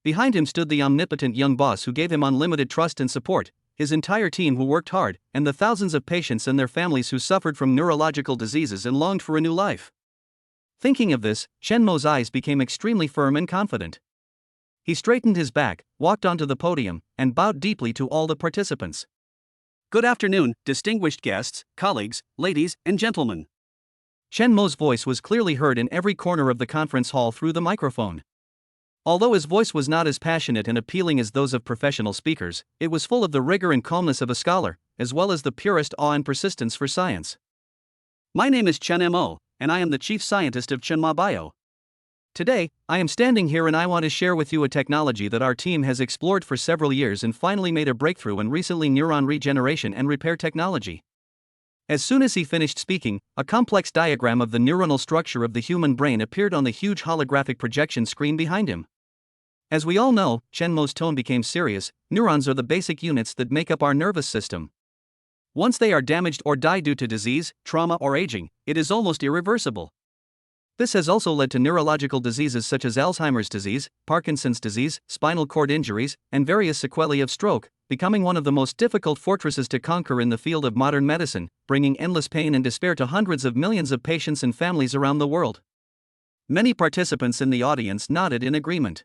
Behind him stood the omnipotent young boss who gave him unlimited trust and support, his entire team who worked hard, and the thousands of patients and their families who suffered from neurological diseases and longed for a new life. Thinking of this, Chen Mo's eyes became extremely firm and confident. He straightened his back, walked onto the podium, and bowed deeply to all the participants. Good afternoon, distinguished guests, colleagues, ladies and gentlemen. Chen Mo's voice was clearly heard in every corner of the conference hall through the microphone. Although his voice was not as passionate and appealing as those of professional speakers, it was full of the rigor and calmness of a scholar, as well as the purest awe and persistence for science. My name is Chen Mo, and I am the chief scientist of Chen Ma Bio. Today, I am standing here and I want to share with you a technology that our team has explored for several years and finally made a breakthrough in recently neuron regeneration and repair technology. As soon as he finished speaking, a complex diagram of the neuronal structure of the human brain appeared on the huge holographic projection screen behind him. As we all know, Chen Mo's tone became serious. Neurons are the basic units that make up our nervous system. Once they are damaged or die due to disease, trauma, or aging, it is almost irreversible. This has also led to neurological diseases such as Alzheimer's disease, Parkinson's disease, spinal cord injuries, and various sequelae of stroke, becoming one of the most difficult fortresses to conquer in the field of modern medicine, bringing endless pain and despair to hundreds of millions of patients and families around the world. Many participants in the audience nodded in agreement.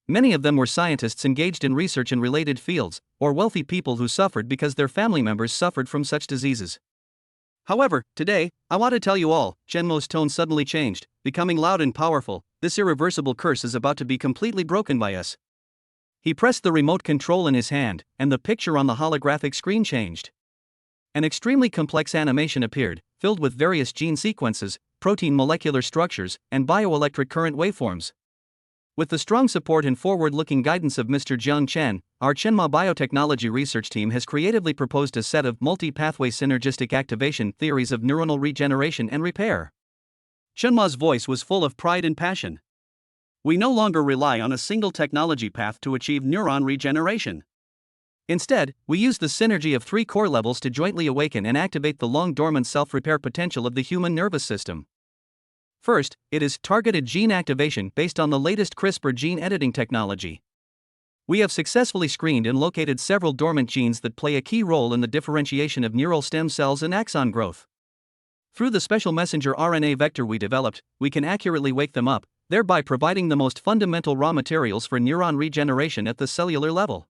Many of them were scientists engaged in research in related fields, or wealthy people who suffered because their family members suffered from such diseases. However, today, I want to tell you all, Chen Mo's tone suddenly changed, becoming loud and powerful. This irreversible curse is about to be completely broken by us. He pressed the remote control in his hand, and the picture on the holographic screen changed. An extremely complex animation appeared, filled with various gene sequences, protein molecular structures, and bioelectric current waveforms. With the strong support and forward-looking guidance of Mr. Jiang Chen, our Chenma Biotechnology research team has creatively proposed a set of multi-pathway synergistic activation theories of neuronal regeneration and repair. Chenma's voice was full of pride and passion. We no longer rely on a single technology path to achieve neuron regeneration. Instead, we use the synergy of three core levels to jointly awaken and activate the long-dormant self-repair potential of the human nervous system. First, it is targeted gene activation based on the latest CRISPR gene editing technology. We have successfully screened and located several dormant genes that play a key role in the differentiation of neural stem cells and axon growth. Through the special messenger RNA vector we developed, we can accurately wake them up, thereby providing the most fundamental raw materials for neuron regeneration at the cellular level.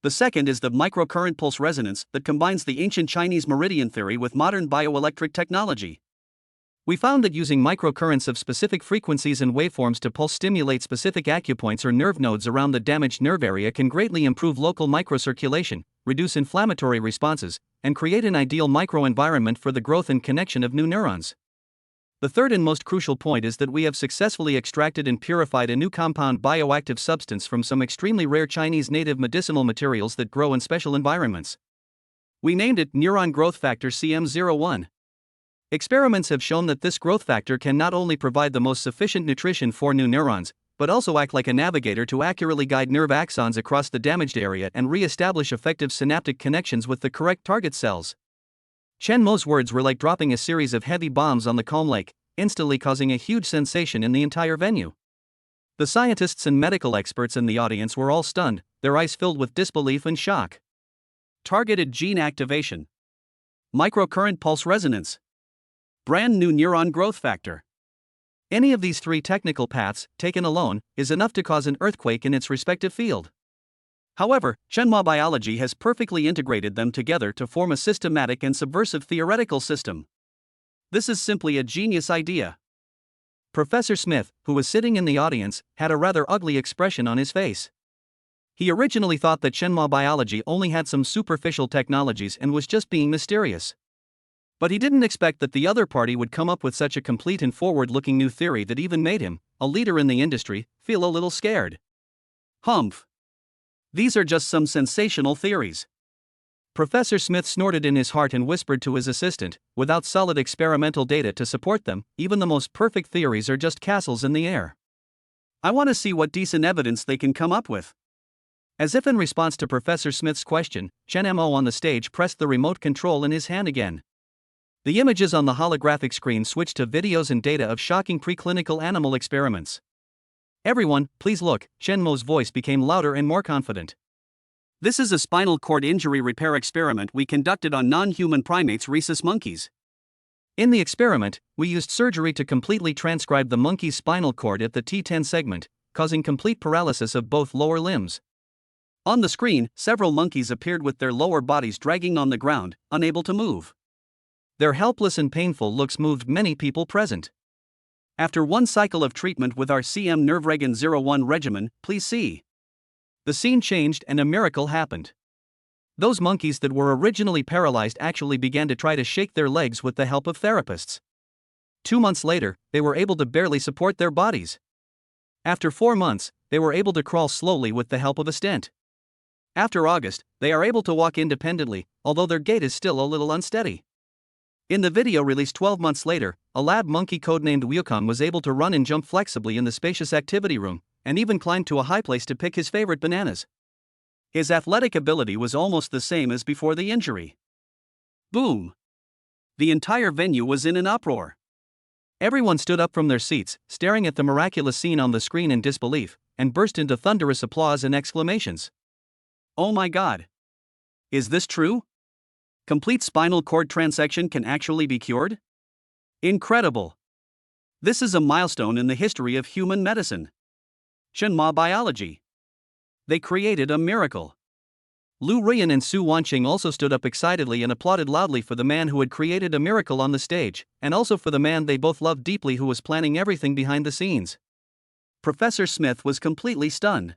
The second is the microcurrent pulse resonance that combines the ancient Chinese meridian theory with modern bioelectric technology. We found that using microcurrents of specific frequencies and waveforms to pulse stimulate specific acupoints or nerve nodes around the damaged nerve area can greatly improve local microcirculation, reduce inflammatory responses, and create an ideal microenvironment for the growth and connection of new neurons. The third and most crucial point is that we have successfully extracted and purified a new compound bioactive substance from some extremely rare Chinese native medicinal materials that grow in special environments. We named it Neuron Growth Factor CM01. Experiments have shown that this growth factor can not only provide the most sufficient nutrition for new neurons, but also act like a navigator to accurately guide nerve axons across the damaged area and re-establish effective synaptic connections with the correct target cells. Chen Mo's words were like dropping a series of heavy bombs on the calm lake, instantly causing a huge sensation in the entire venue. The scientists and medical experts in the audience were all stunned, their eyes filled with disbelief and shock. Targeted gene activation. Microcurrent pulse resonance. Brand new neuron growth factor. Any of these three technical paths, taken alone, is enough to cause an earthquake in its respective field. However, Chenma biology has perfectly integrated them together to form a systematic and subversive theoretical system. This is simply a genius idea. Professor Smith, who was sitting in the audience, had a rather ugly expression on his face. He originally thought that Chenma biology only had some superficial technologies and was just being mysterious. But he didn't expect that the other party would come up with such a complete and forward-looking new theory that even made him, a leader in the industry, feel a little scared. Humph. These are just some sensational theories. Professor Smith snorted in his heart and whispered to his assistant, without solid experimental data to support them, even the most perfect theories are just castles in the air. I want to see what decent evidence they can come up with. As if in response to Professor Smith's question, Chen Mo on the stage pressed the remote control in his hand again. The images on the holographic screen switched to videos and data of shocking preclinical animal experiments. Everyone, please look, Chen Mo's voice became louder and more confident. This is a spinal cord injury repair experiment we conducted on non-human primates rhesus monkeys. In the experiment, we used surgery to completely transcribe the monkey's spinal cord at the T10 segment, causing complete paralysis of both lower limbs. On the screen, several monkeys appeared with their lower bodies dragging on the ground, unable to move. Their helpless and painful looks moved many people present. After one cycle of treatment with our CM Nerveregan 01 regimen, please see. The scene changed and a miracle happened. Those monkeys that were originally paralyzed actually began to try to shake their legs with the help of therapists. 2 months later, they were able to barely support their bodies. After 4 months, they were able to crawl slowly with the help of a stent. After August, they are able to walk independently, although their gait is still a little unsteady. In the video released 12 months later, a lab monkey codenamed Wukong was able to run and jump flexibly in the spacious activity room, and even climbed to a high place to pick his favorite bananas. His athletic ability was almost the same as before the injury. Boom! The entire venue was in an uproar. Everyone stood up from their seats, staring at the miraculous scene on the screen in disbelief, and burst into thunderous applause and exclamations. Oh my God! Is this true? Complete spinal cord transection can actually be cured? Incredible! This is a milestone in the history of human medicine. Chenma biology. They created a miracle. Lu Ruiyan and Su Wanqing also stood up excitedly and applauded loudly for the man who had created a miracle on the stage, and also for the man they both loved deeply who was planning everything behind the scenes. Professor Smith was completely stunned.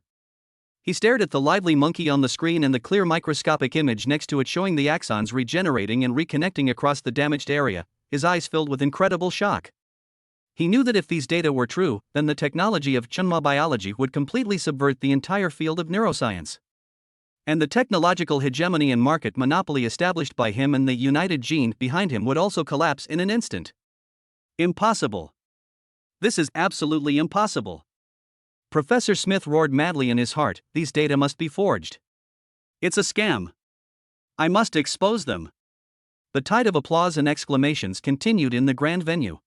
He stared at the lively monkey on the screen and the clear microscopic image next to it showing the axons regenerating and reconnecting across the damaged area, his eyes filled with incredible shock. He knew that if these data were true, then the technology of Chenma biology would completely subvert the entire field of neuroscience. And the technological hegemony and market monopoly established by him and the United Gene behind him would also collapse in an instant. Impossible. This is absolutely impossible. Professor Smith roared madly in his heart, these data must be forged. It's a scam. I must expose them. The tide of applause and exclamations continued in the grand venue.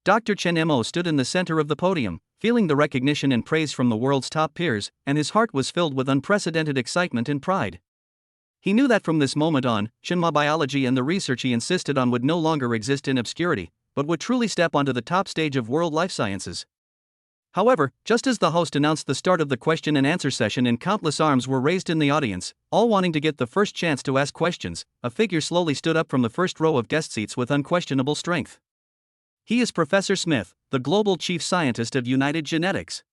Dr. Chen Mo stood in the center of the podium, feeling the recognition and praise from the world's top peers, and his heart was filled with unprecedented excitement and pride. He knew that from this moment on, Chenma biology and the research he insisted on would no longer exist in obscurity, but would truly step onto the top stage of world life sciences. However, just as the host announced the start of the question and answer session and countless arms were raised in the audience, all wanting to get the first chance to ask questions, a figure slowly stood up from the first row of guest seats with unquestionable strength. He is Professor Smith, the global chief scientist of United Genetics.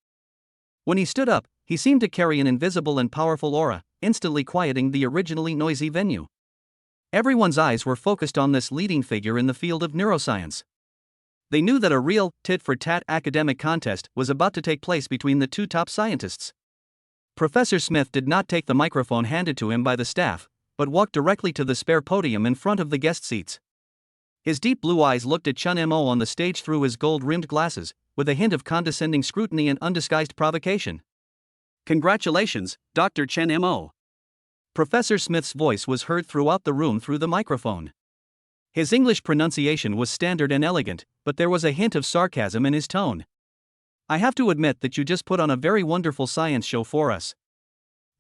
When he stood up, he seemed to carry an invisible and powerful aura, instantly quieting the originally noisy venue. Everyone's eyes were focused on this leading figure in the field of neuroscience. They knew that a real, tit-for-tat academic contest was about to take place between the two top scientists. Professor Smith did not take the microphone handed to him by the staff, but walked directly to the spare podium in front of the guest seats. His deep blue eyes looked at Chen Mo on the stage through his gold-rimmed glasses, with a hint of condescending scrutiny and undisguised provocation. Congratulations, Dr. Chen Mo. Professor Smith's voice was heard throughout the room through the microphone. His English pronunciation was standard and elegant, but there was a hint of sarcasm in his tone. I have to admit that you just put on a very wonderful science show for us.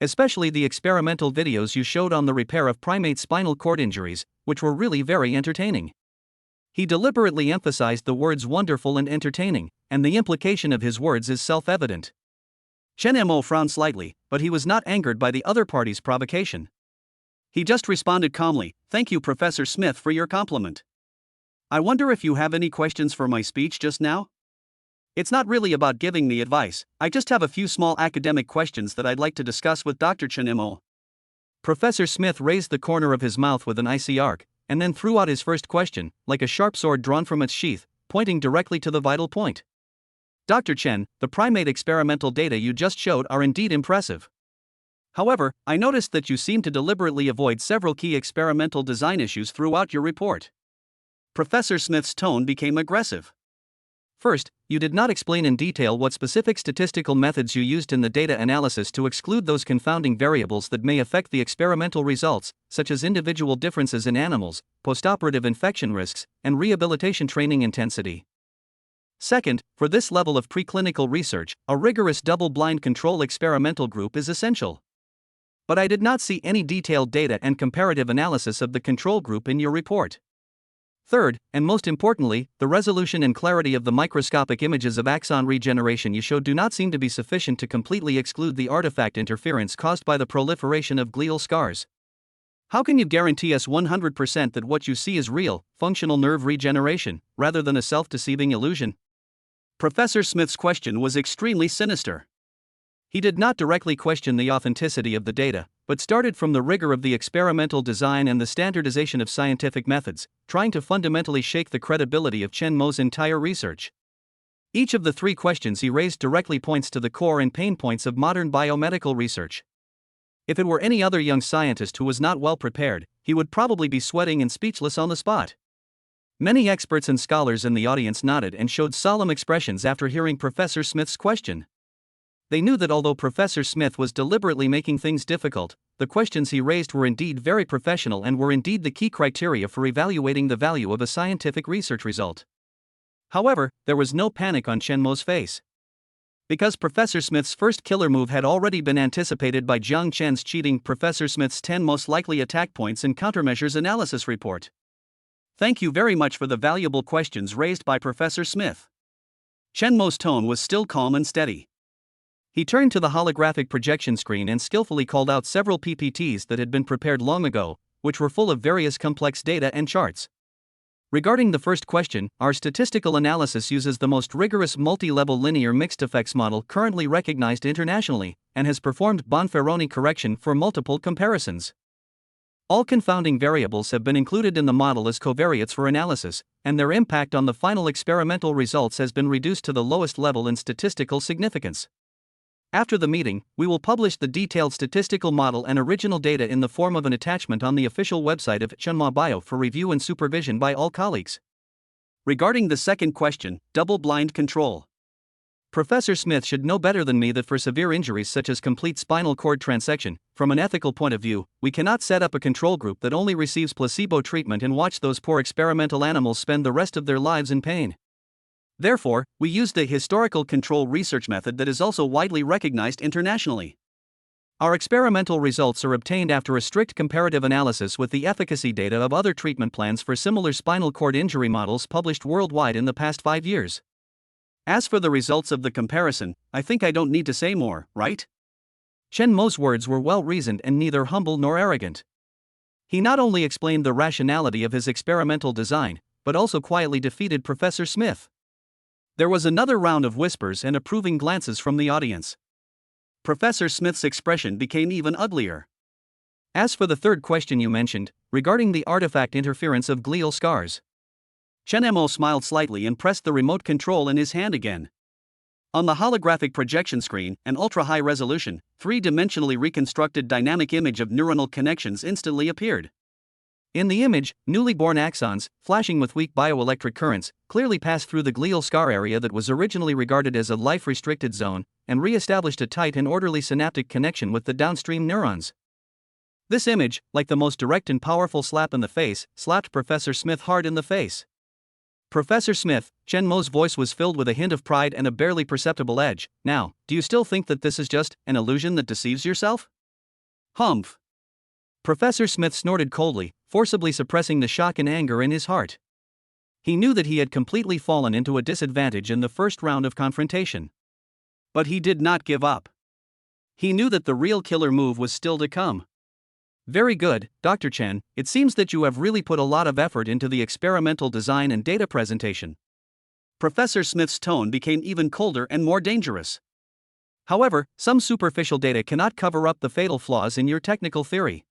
Especially the experimental videos you showed on the repair of primate spinal cord injuries, which were really very entertaining. He deliberately emphasized the words wonderful and entertaining, and the implication of his words is self-evident. Chen Mo frowned slightly, but he was not angered by the other party's provocation. He just responded calmly, "Thank you, Professor Smith, for your compliment. I wonder if you have any questions for my speech just now? It's not really about giving me advice, I just have a few small academic questions that I'd like to discuss with Dr. Chen Mo." Professor Smith raised the corner of his mouth with an icy arc, and then threw out his first question, like a sharp sword drawn from its sheath, pointing directly to the vital point. "Dr. Chen, the primate experimental data you just showed are indeed impressive. However, I noticed that you seem to deliberately avoid several key experimental design issues throughout your report." Professor Smith's tone became aggressive. First, you did not explain in detail what specific statistical methods you used in the data analysis to exclude those confounding variables that may affect the experimental results, such as individual differences in animals, postoperative infection risks, and rehabilitation training intensity. Second, for this level of preclinical research, a rigorous double-blind control experimental group is essential. But I did not see any detailed data and comparative analysis of the control group in your report. Third, and most importantly, the resolution and clarity of the microscopic images of axon regeneration you showed do not seem to be sufficient to completely exclude the artifact interference caused by the proliferation of glial scars. How can you guarantee us 100% that what you see is real, functional nerve regeneration, rather than a self-deceiving illusion? Professor Smith's question was extremely sinister. He did not directly question the authenticity of the data, but started from the rigor of the experimental design and the standardization of scientific methods, trying to fundamentally shake the credibility of Chen Mo's entire research. Each of the three questions he raised directly points to the core and pain points of modern biomedical research. If it were any other young scientist who was not well prepared, he would probably be sweating and speechless on the spot. Many experts and scholars in the audience nodded and showed solemn expressions after hearing Professor Smith's question. They knew that although Professor Smith was deliberately making things difficult, the questions he raised were indeed very professional and were indeed the key criteria for evaluating the value of a scientific research result. However, there was no panic on Chen Mo's face. Because Professor Smith's first killer move had already been anticipated by Jiang Chen's cheating Professor Smith's 10 most likely attack points and countermeasures analysis report. Thank you very much for the valuable questions raised by Professor Smith. Chen Mo's tone was still calm and steady. He turned to the holographic projection screen and skillfully called out several PPTs that had been prepared long ago, which were full of various complex data and charts. Regarding the first question, our statistical analysis uses the most rigorous multi-level linear mixed effects model currently recognized internationally, and has performed Bonferroni correction for multiple comparisons. All confounding variables have been included in the model as covariates for analysis, and their impact on the final experimental results has been reduced to the lowest level in statistical significance. After the meeting, we will publish the detailed statistical model and original data in the form of an attachment on the official website of Chenma Bio for review and supervision by all colleagues. Regarding the second question, double-blind control. Professor Smith should know better than me that for severe injuries such as complete spinal cord transection, from an ethical point of view, we cannot set up a control group that only receives placebo treatment and watch those poor experimental animals spend the rest of their lives in pain. Therefore, we used a historical control research method that is also widely recognized internationally. Our experimental results are obtained after a strict comparative analysis with the efficacy data of other treatment plans for similar spinal cord injury models published worldwide in the past 5 years. As for the results of the comparison, I think I don't need to say more, right? Chen Mo's words were well-reasoned and neither humble nor arrogant. He not only explained the rationality of his experimental design, but also quietly defeated Professor Smith. There was another round of whispers and approving glances from the audience. Professor Smith's expression became even uglier. As for the third question you mentioned, regarding the artifact interference of glial scars, Chen Mo smiled slightly and pressed the remote control in his hand again. On the holographic projection screen, an ultra-high resolution, three-dimensionally reconstructed dynamic image of neuronal connections instantly appeared. In the image, newly born axons, flashing with weak bioelectric currents, clearly passed through the glial scar area that was originally regarded as a life-restricted zone, and re-established a tight and orderly synaptic connection with the downstream neurons. This image, like the most direct and powerful slap in the face, slapped Professor Smith hard in the face. Professor Smith, Chen Mo's voice was filled with a hint of pride and a barely perceptible edge. Now, do you still think that this is just an illusion that deceives yourself? Humph. Professor Smith snorted coldly, forcibly suppressing the shock and anger in his heart. He knew that he had completely fallen into a disadvantage in the first round of confrontation. But he did not give up. He knew that the real killer move was still to come. Very good, Dr. Chen, it seems that you have really put a lot of effort into the experimental design and data presentation. Professor Smith's tone became even colder and more dangerous. However, some superficial data cannot cover up the fatal flaws in your technical theory.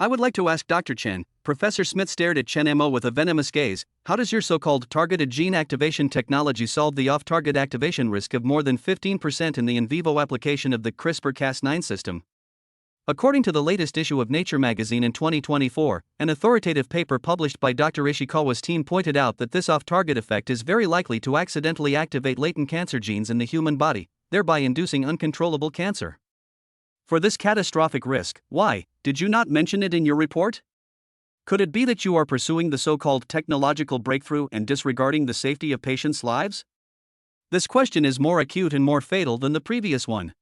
I would like to ask Dr. Chen. Professor Smith stared at Chen Mo with a venomous gaze. How does your so-called targeted gene activation technology solve the off-target activation risk of more than 15% in the in vivo application of the CRISPR-Cas9 system? According to the latest issue of Nature magazine in 2024, an authoritative paper published by Dr. Ishikawa's team pointed out that this off-target effect is very likely to accidentally activate latent cancer genes in the human body, thereby inducing uncontrollable cancer. For this catastrophic risk, why did you not mention it in your report? Could it be that you are pursuing the so-called technological breakthrough and disregarding the safety of patients' lives? This question is more acute and more fatal than the previous one.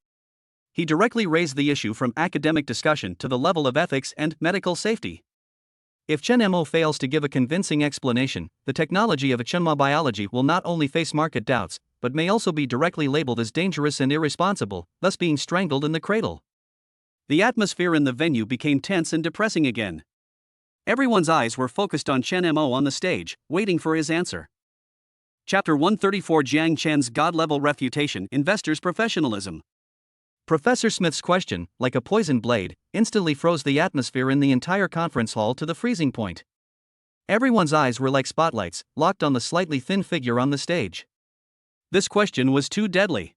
He directly raised the issue from academic discussion to the level of ethics and medical safety. If Chen Mo fails to give a convincing explanation, the technology of Chenma biology will not only face market doubts, but may also be directly labeled as dangerous and irresponsible, thus being strangled in the cradle. The atmosphere in the venue became tense and depressing again. Everyone's eyes were focused on Chen Mo on the stage, waiting for his answer. Chapter 134: Jiang Chen's God-level refutation, investors' professionalism. Professor Smith's question, like a poisoned blade, instantly froze the atmosphere in the entire conference hall to the freezing point. Everyone's eyes were like spotlights, locked on the slightly thin figure on the stage. This question was too deadly.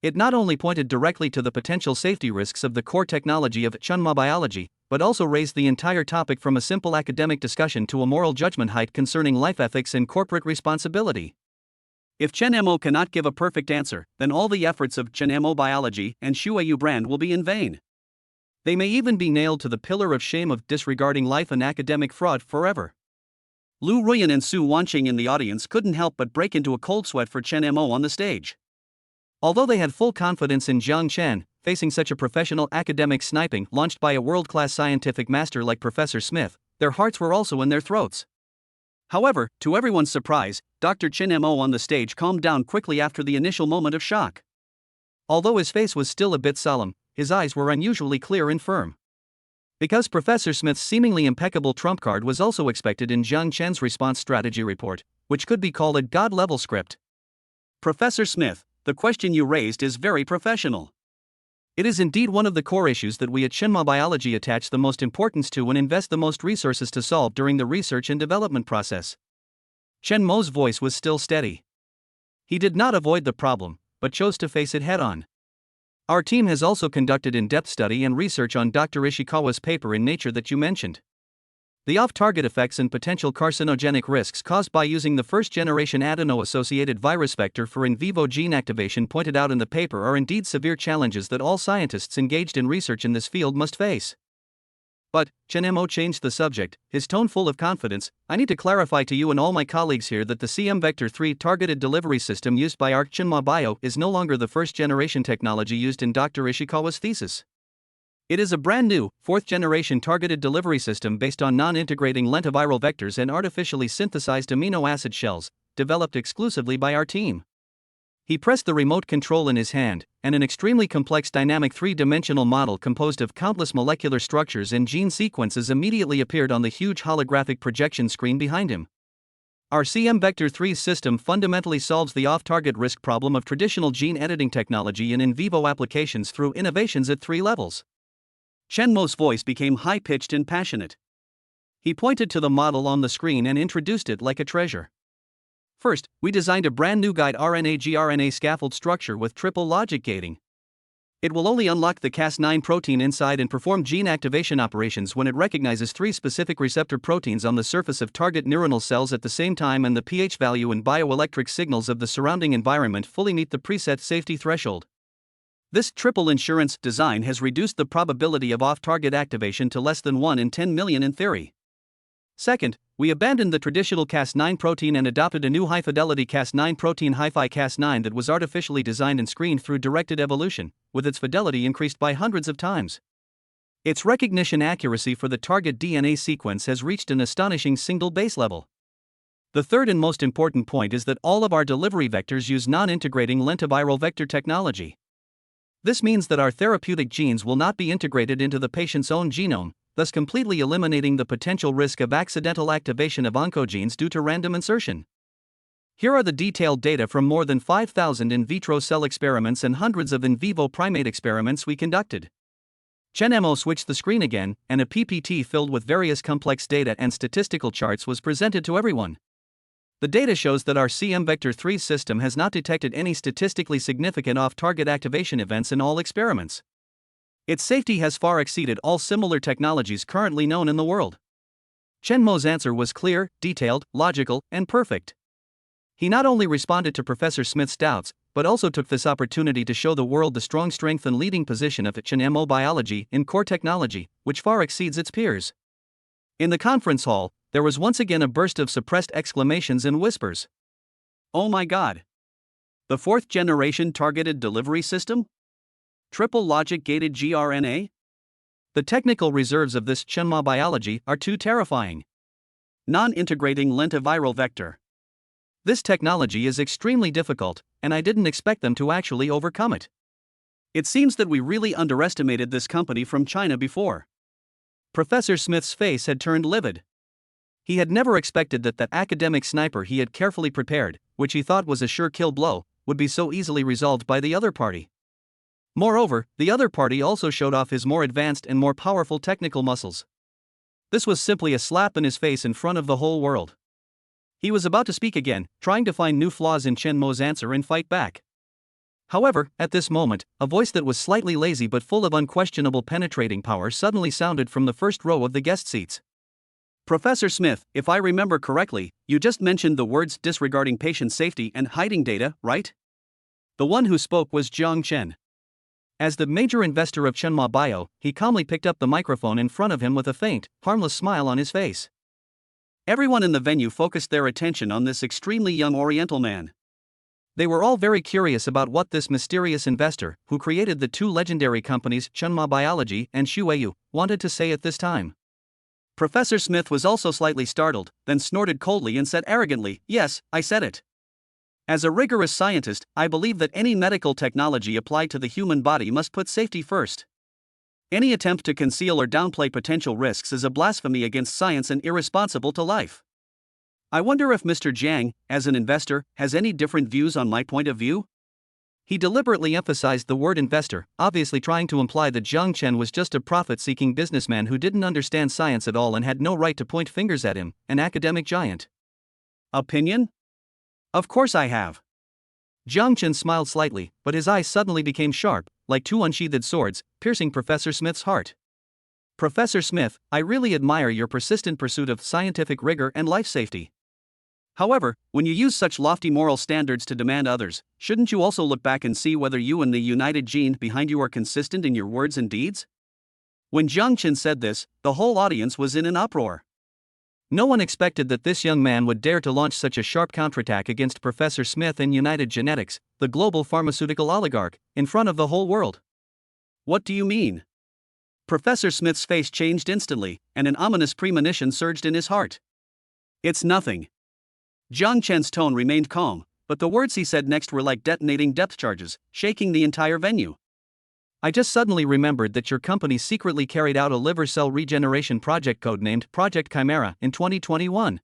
It not only pointed directly to the potential safety risks of the core technology of Chenma biology, but also raised the entire topic from a simple academic discussion to a moral judgment height concerning life ethics and corporate responsibility. If Chen Mo cannot give a perfect answer, then all the efforts of Chen Mo biology and Shuayu brand will be in vain. They may even be nailed to the pillar of shame of disregarding life and academic fraud forever. Lu Ruyan and Su Wanqing in the audience couldn't help but break into a cold sweat for Chen Mo on the stage. Although they had full confidence in Jiang Chen, facing such a professional academic sniping launched by a world-class scientific master like Professor Smith, their hearts were also in their throats. However, to everyone's surprise, Dr. Chen Mo on the stage calmed down quickly after the initial moment of shock. Although his face was still a bit solemn, his eyes were unusually clear and firm. Because Professor Smith's seemingly impeccable trump card was also expected in Jiang Chen's response strategy report, which could be called a God-level script. Professor Smith, the question you raised is very professional. It is indeed one of the core issues that we at Chenma Biology attach the most importance to and invest the most resources to solve during the research and development process. Chen Mo's voice was still steady. He did not avoid the problem, but chose to face it head-on. Our team has also conducted in-depth study and research on Dr. Ishikawa's paper in Nature that you mentioned. The off-target effects and potential carcinogenic risks caused by using the first-generation adeno-associated virus vector for in vivo gene activation pointed out in the paper are indeed severe challenges that all scientists engaged in research in this field must face. But, Chen Mo changed the subject, his tone full of confidence. I need to clarify to you and all my colleagues here that the CM Vector 3 targeted delivery system used by our Chenma Bio is no longer the first-generation technology used in Dr. Ishikawa's thesis. It is a brand new, fourth-generation targeted delivery system based on non-integrating lentiviral vectors and artificially synthesized amino acid shells, developed exclusively by our team. He pressed the remote control in his hand, and an extremely complex dynamic three-dimensional model composed of countless molecular structures and gene sequences immediately appeared on the huge holographic projection screen behind him. Our CM Vector 3 system fundamentally solves the off-target risk problem of traditional gene editing technology in vivo applications through innovations at 3 levels. Chen Mo's voice became high-pitched and passionate. He pointed to the model on the screen and introduced it like a treasure. First, we designed a brand new guide RNA-gRNA scaffold structure with triple logic gating. It will only unlock the Cas9 protein inside and perform gene activation operations when it recognizes 3 specific receptor proteins on the surface of target neuronal cells at the same time, and the pH value and bioelectric signals of the surrounding environment fully meet the preset safety threshold. This triple insurance design has reduced the probability of off-target activation to less than 1 in 10 million in theory. Second, we abandoned the traditional Cas9 protein and adopted a new high-fidelity Cas9 protein HiFi Cas9 that was artificially designed and screened through directed evolution, with its fidelity increased by hundreds of times. Its recognition accuracy for the target DNA sequence has reached an astonishing single base level. The third and most important point is that all of our delivery vectors use non-integrating lentiviral vector technology. This means that our therapeutic genes will not be integrated into the patient's own genome, thus completely eliminating the potential risk of accidental activation of oncogenes due to random insertion. Here are the detailed data from more than 5,000 in vitro cell experiments and hundreds of in vivo primate experiments we conducted. Chen Mo switched the screen again, and a PPT filled with various complex data and statistical charts was presented to everyone. The data shows that our CM Vector 3 system has not detected any statistically significant off-target activation events in all experiments. Its safety has far exceeded all similar technologies currently known in the world. Chen Mo's answer was clear, detailed, logical, and perfect. He not only responded to Professor Smith's doubts, but also took this opportunity to show the world the strong strength and leading position of Chen Mo biology in core technology, which far exceeds its peers. In the conference hall, there was once again a burst of suppressed exclamations and whispers. Oh my god! The fourth generation targeted delivery system? Triple logic gated gRNA? The technical reserves of this Chen Ma biology are too terrifying. Non-integrating lentiviral vector. This technology is extremely difficult, and I didn't expect them to actually overcome it. It seems that we really underestimated this company from China before. Professor Smith's face had turned livid. He had never expected that academic sniper he had carefully prepared, which he thought was a sure kill blow, would be so easily resolved by the other party. Moreover, the other party also showed off his more advanced and more powerful technical muscles. This was simply a slap in his face in front of the whole world. He was about to speak again, trying to find new flaws in Chen Mo's answer and fight back. However, at this moment, a voice that was slightly lazy but full of unquestionable penetrating power suddenly sounded from the first row of the guest seats. Professor Smith, if I remember correctly, you just mentioned the words disregarding patient safety and hiding data, right? The one who spoke was Jiang Chen. As the major investor of Chenma Bio, he calmly picked up the microphone in front of him with a faint, harmless smile on his face. Everyone in the venue focused their attention on this extremely young Oriental man. They were all very curious about what this mysterious investor, who created the two legendary companies Chenma Biology and Shuiyu, wanted to say at this time. Professor Smith was also slightly startled, then snorted coldly and said arrogantly, "Yes, I said it. As a rigorous scientist, I believe that any medical technology applied to the human body must put safety first. Any attempt to conceal or downplay potential risks is a blasphemy against science and irresponsible to life. I wonder if Mr. Jiang, as an investor, has any different views on my point of view?" He deliberately emphasized the word investor, obviously trying to imply that Jiang Chen was just a profit-seeking businessman who didn't understand science at all and had no right to point fingers at him, an academic giant. Opinion? Of course I have. Jiang Chen smiled slightly, but his eyes suddenly became sharp, like two unsheathed swords, piercing Professor Smith's heart. Professor Smith, I really admire your persistent pursuit of scientific rigor and life safety. However, when you use such lofty moral standards to demand others, shouldn't you also look back and see whether you and the united gene behind you are consistent in your words and deeds? When Jiang Chen said this, the whole audience was in an uproar. No one expected that this young man would dare to launch such a sharp counterattack against Professor Smith and United Genetics, the global pharmaceutical oligarch, in front of the whole world. What do you mean? Professor Smith's face changed instantly, and an ominous premonition surged in his heart. It's nothing. Jiang Chen's tone remained calm, but the words he said next were like detonating depth charges, shaking the entire venue. I just suddenly remembered that your company secretly carried out a liver cell regeneration project codenamed Project Chimera in 2021.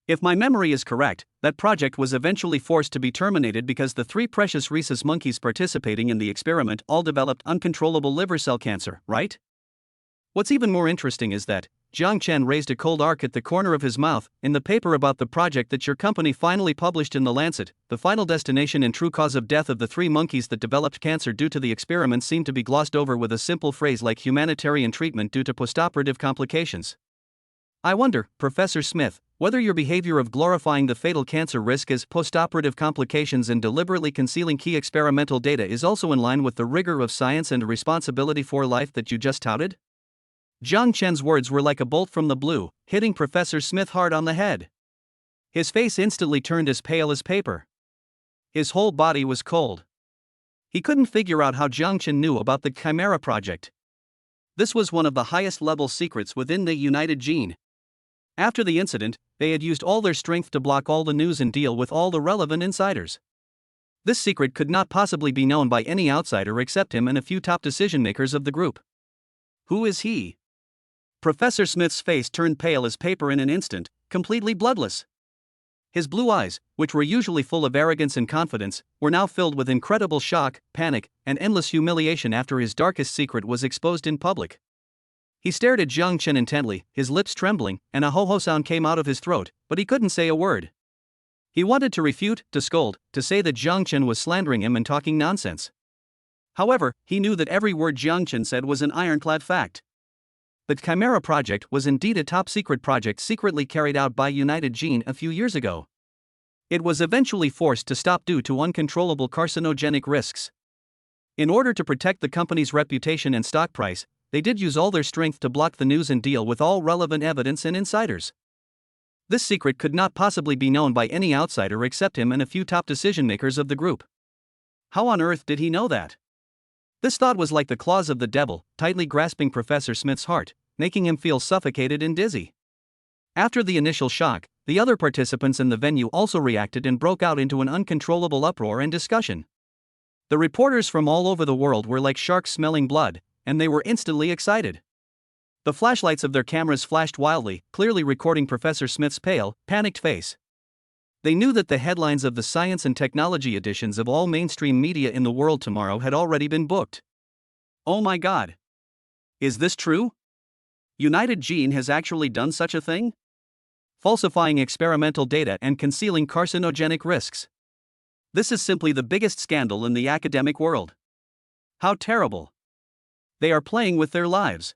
If my memory is correct, that project was eventually forced to be terminated because the 3 precious rhesus monkeys participating in the experiment all developed uncontrollable liver cell cancer, right? What's even more interesting is that Jiang Chen raised a cold arc at the corner of his mouth. In the paper about the project that your company finally published in The Lancet, the final destination and true cause of death of the 3 monkeys that developed cancer due to the experiment seemed to be glossed over with a simple phrase like humanitarian treatment due to postoperative complications. I wonder, Professor Smith, whether your behavior of glorifying the fatal cancer risk as postoperative complications and deliberately concealing key experimental data is also in line with the rigor of science and responsibility for life that you just touted? Jiang Chen's words were like a bolt from the blue, hitting Professor Smith hard on the head. His face instantly turned as pale as paper. His whole body was cold. He couldn't figure out how Jiang Chen knew about the Chimera project. This was one of the highest level secrets within the United Gene. After the incident, they had used all their strength to block all the news and deal with all the relevant insiders. This secret could not possibly be known by any outsider except him and a few top decision makers of the group. Who is he? Professor Smith's face turned pale as paper in an instant, completely bloodless. His blue eyes, which were usually full of arrogance and confidence, were now filled with incredible shock, panic, and endless humiliation after his darkest secret was exposed in public. He stared at Jiang Chen intently, his lips trembling, and a ho-ho sound came out of his throat, but he couldn't say a word. He wanted to refute, to scold, to say that Jiang Chen was slandering him and talking nonsense. However, he knew that every word Jiang Chen said was an ironclad fact. The Chimera project was indeed a top-secret project secretly carried out by United Gene a few years ago. It was eventually forced to stop due to uncontrollable carcinogenic risks. In order to protect the company's reputation and stock price, they did use all their strength to block the news and deal with all relevant evidence and insiders. This secret could not possibly be known by any outsider except him and a few top decision-makers of the group. How on earth did he know that? This thought was like the claws of the devil, tightly grasping Professor Smith's heart, making him feel suffocated and dizzy. After the initial shock, the other participants in the venue also reacted and broke out into an uncontrollable uproar and discussion. The reporters from all over the world were like sharks smelling blood, and they were instantly excited. The flashlights of their cameras flashed wildly, clearly recording Professor Smith's pale, panicked face. They knew that the headlines of the science and technology editions of all mainstream media in the world tomorrow had already been booked. Oh my God! Is this true? United Gene has actually done such a thing? Falsifying experimental data and concealing carcinogenic risks. This is simply the biggest scandal in the academic world. How terrible! They are playing with their lives.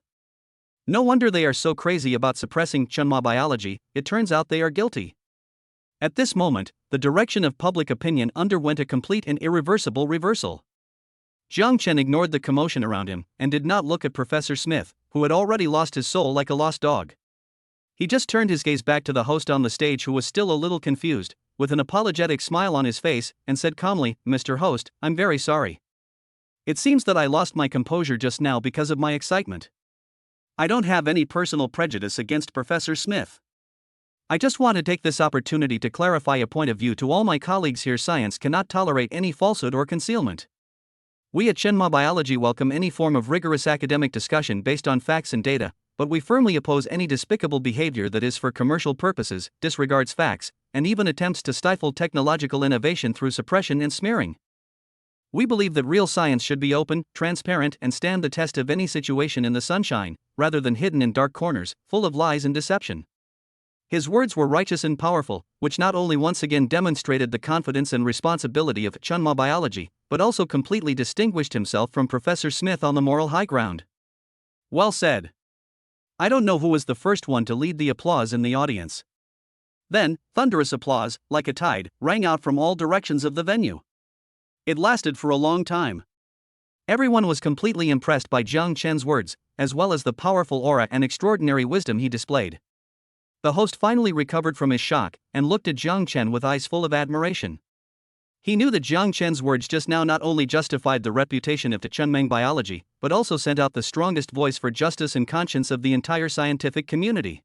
No wonder they are so crazy about suppressing Chunma biology. It turns out they are guilty. At this moment, the direction of public opinion underwent a complete and irreversible reversal. Jiang Chen ignored the commotion around him and did not look at Professor Smith, who had already lost his soul like a lost dog. He just turned his gaze back to the host on the stage, who was still a little confused, with an apologetic smile on his face, and said calmly, "Mr. Host, I'm very sorry. It seems that I lost my composure just now because of my excitement. I don't have any personal prejudice against Professor Smith. I just want to take this opportunity to clarify a point of view to all my colleagues here. Science cannot tolerate any falsehood or concealment. We at Chunma Biology welcome any form of rigorous academic discussion based on facts and data, but we firmly oppose any despicable behavior that is for commercial purposes, disregards facts, and even attempts to stifle technological innovation through suppression and smearing. We believe that real science should be open, transparent, and stand the test of any situation in the sunshine, rather than hidden in dark corners, full of lies and deception." His words were righteous and powerful, which not only once again demonstrated the confidence and responsibility of Chunma Biology, but also completely distinguished himself from Professor Smith on the moral high ground. Well said. I don't know who was the first one to lead the applause in the audience. Then, thunderous applause, like a tide, rang out from all directions of the venue. It lasted for a long time. Everyone was completely impressed by Jiang Chen's words, as well as the powerful aura and extraordinary wisdom he displayed. The host finally recovered from his shock and looked at Jiang Chen with eyes full of admiration. He knew that Jiang Chen's words just now not only justified the reputation of Chunmeng Biology, but also sent out the strongest voice for justice and conscience of the entire scientific community.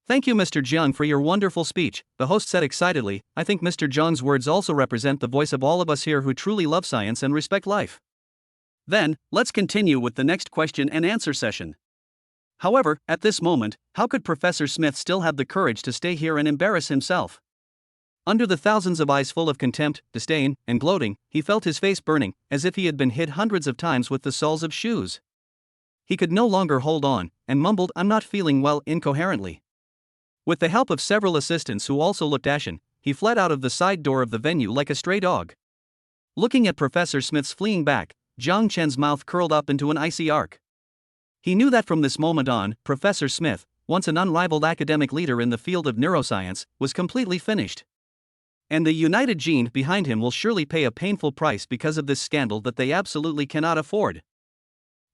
"Thank you, Mr. Jiang, for your wonderful speech," the host said excitedly. "I think Mr. Jiang's words also represent the voice of all of us here who truly love science and respect life." Then, let's continue with the next question and answer session. However, at this moment, how could Professor Smith still have the courage to stay here and embarrass himself? Under the thousands of eyes full of contempt, disdain, and gloating, he felt his face burning, as if he had been hit hundreds of times with the soles of shoes. He could no longer hold on, and mumbled, "I'm not feeling well," incoherently. With the help of several assistants who also looked ashen, he fled out of the side door of the venue like a stray dog. Looking at Professor Smith's fleeing back, Jiang Chen's mouth curled up into an icy arc. He knew that from this moment on, Professor Smith, once an unrivaled academic leader in the field of neuroscience, was completely finished. And the United Gene behind him will surely pay a painful price because of this scandal that they absolutely cannot afford.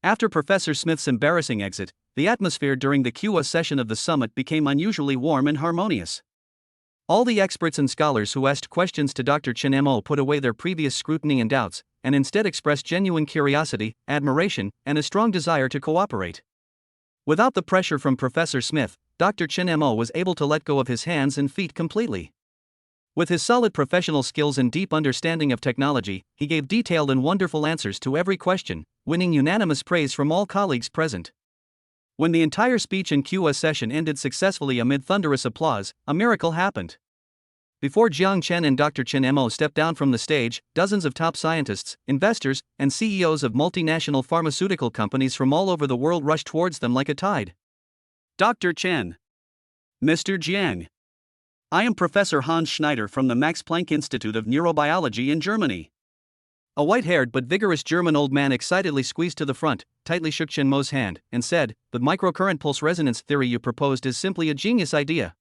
After Professor Smith's embarrassing exit, the atmosphere during the Q&A session of the summit became unusually warm and harmonious. All the experts and scholars who asked questions to Dr. Chen Mo put away their previous scrutiny and doubts, and instead expressed genuine curiosity, admiration, and a strong desire to cooperate. Without the pressure from Professor Smith, Dr. Chen Mo was able to let go of his hands and feet completely. With his solid professional skills and deep understanding of technology, he gave detailed and wonderful answers to every question, winning unanimous praise from all colleagues present. When the entire speech and Q&A session ended successfully amid thunderous applause, a miracle happened. Before Jiang Chen and Dr. Chen Mo stepped down from the stage, dozens of top scientists, investors, and CEOs of multinational pharmaceutical companies from all over the world rushed towards them like a tide. Dr. Chen. Mr. Jiang. I am Professor Hans Schneider from the Max Planck Institute of Neurobiology in Germany. A white-haired but vigorous German old man excitedly squeezed to the front, tightly shook Chen Mo's hand, and said, "The microcurrent pulse resonance theory you proposed is simply a genius idea.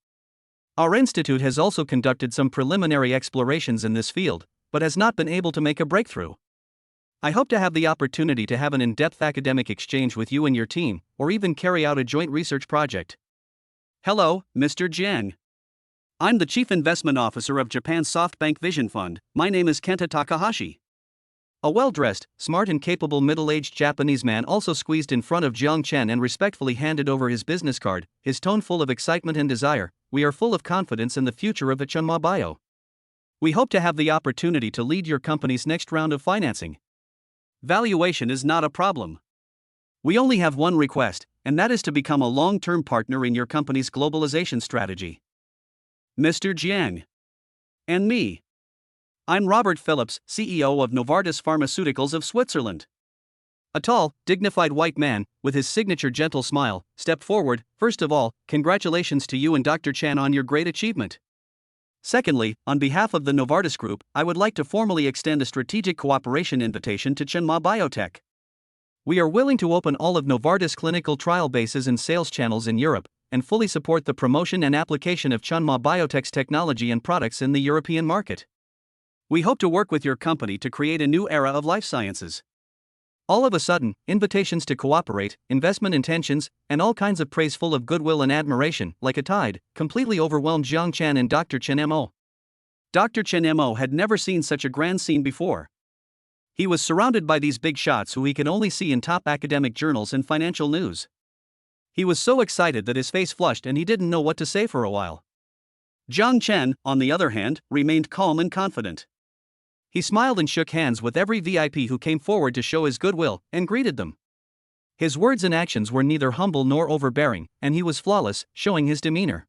Our institute has also conducted some preliminary explorations in this field, but has not been able to make a breakthrough. I hope to have the opportunity to have an in-depth academic exchange with you and your team, or even carry out a joint research project." Hello, Mr. Jiang. I'm the Chief Investment Officer of Japan's SoftBank Vision Fund. My name is Kenta Takahashi. A well-dressed, smart and capable middle-aged Japanese man also squeezed in front of Jiang Chen and respectfully handed over his business card, his tone full of excitement and desire. "We are full of confidence in the future of Chunma Bio. We hope to have the opportunity to lead your company's next round of financing. Valuation is not a problem. We only have one request, and that is to become a long-term partner in your company's globalization strategy." Mr. Jiang. And me. I'm Robert Phillips, CEO of Novartis Pharmaceuticals of Switzerland. A tall, dignified white man, with his signature gentle smile, stepped forward. "First of all, congratulations to you and Dr. Chen on your great achievement. Secondly, on behalf of the Novartis Group, I would like to formally extend a strategic cooperation invitation to Chunma Biotech. We are willing to open all of Novartis clinical trial bases and sales channels in Europe, and fully support the promotion and application of Chunma Biotech's technology and products in the European market. We hope to work with your company to create a new era of life sciences." All of a sudden, invitations to cooperate, investment intentions, and all kinds of praise full of goodwill and admiration, like a tide, completely overwhelmed Jiang Chen and Dr. Chen Mo. Dr. Chen Mo had never seen such a grand scene before. He was surrounded by these big shots who he can only see in top academic journals and financial news. He was so excited that his face flushed and he didn't know what to say for a while. Jiang Chen, on the other hand, remained calm and confident. He smiled and shook hands with every VIP who came forward to show his goodwill, and greeted them. His words and actions were neither humble nor overbearing, and he was flawless, showing his demeanor.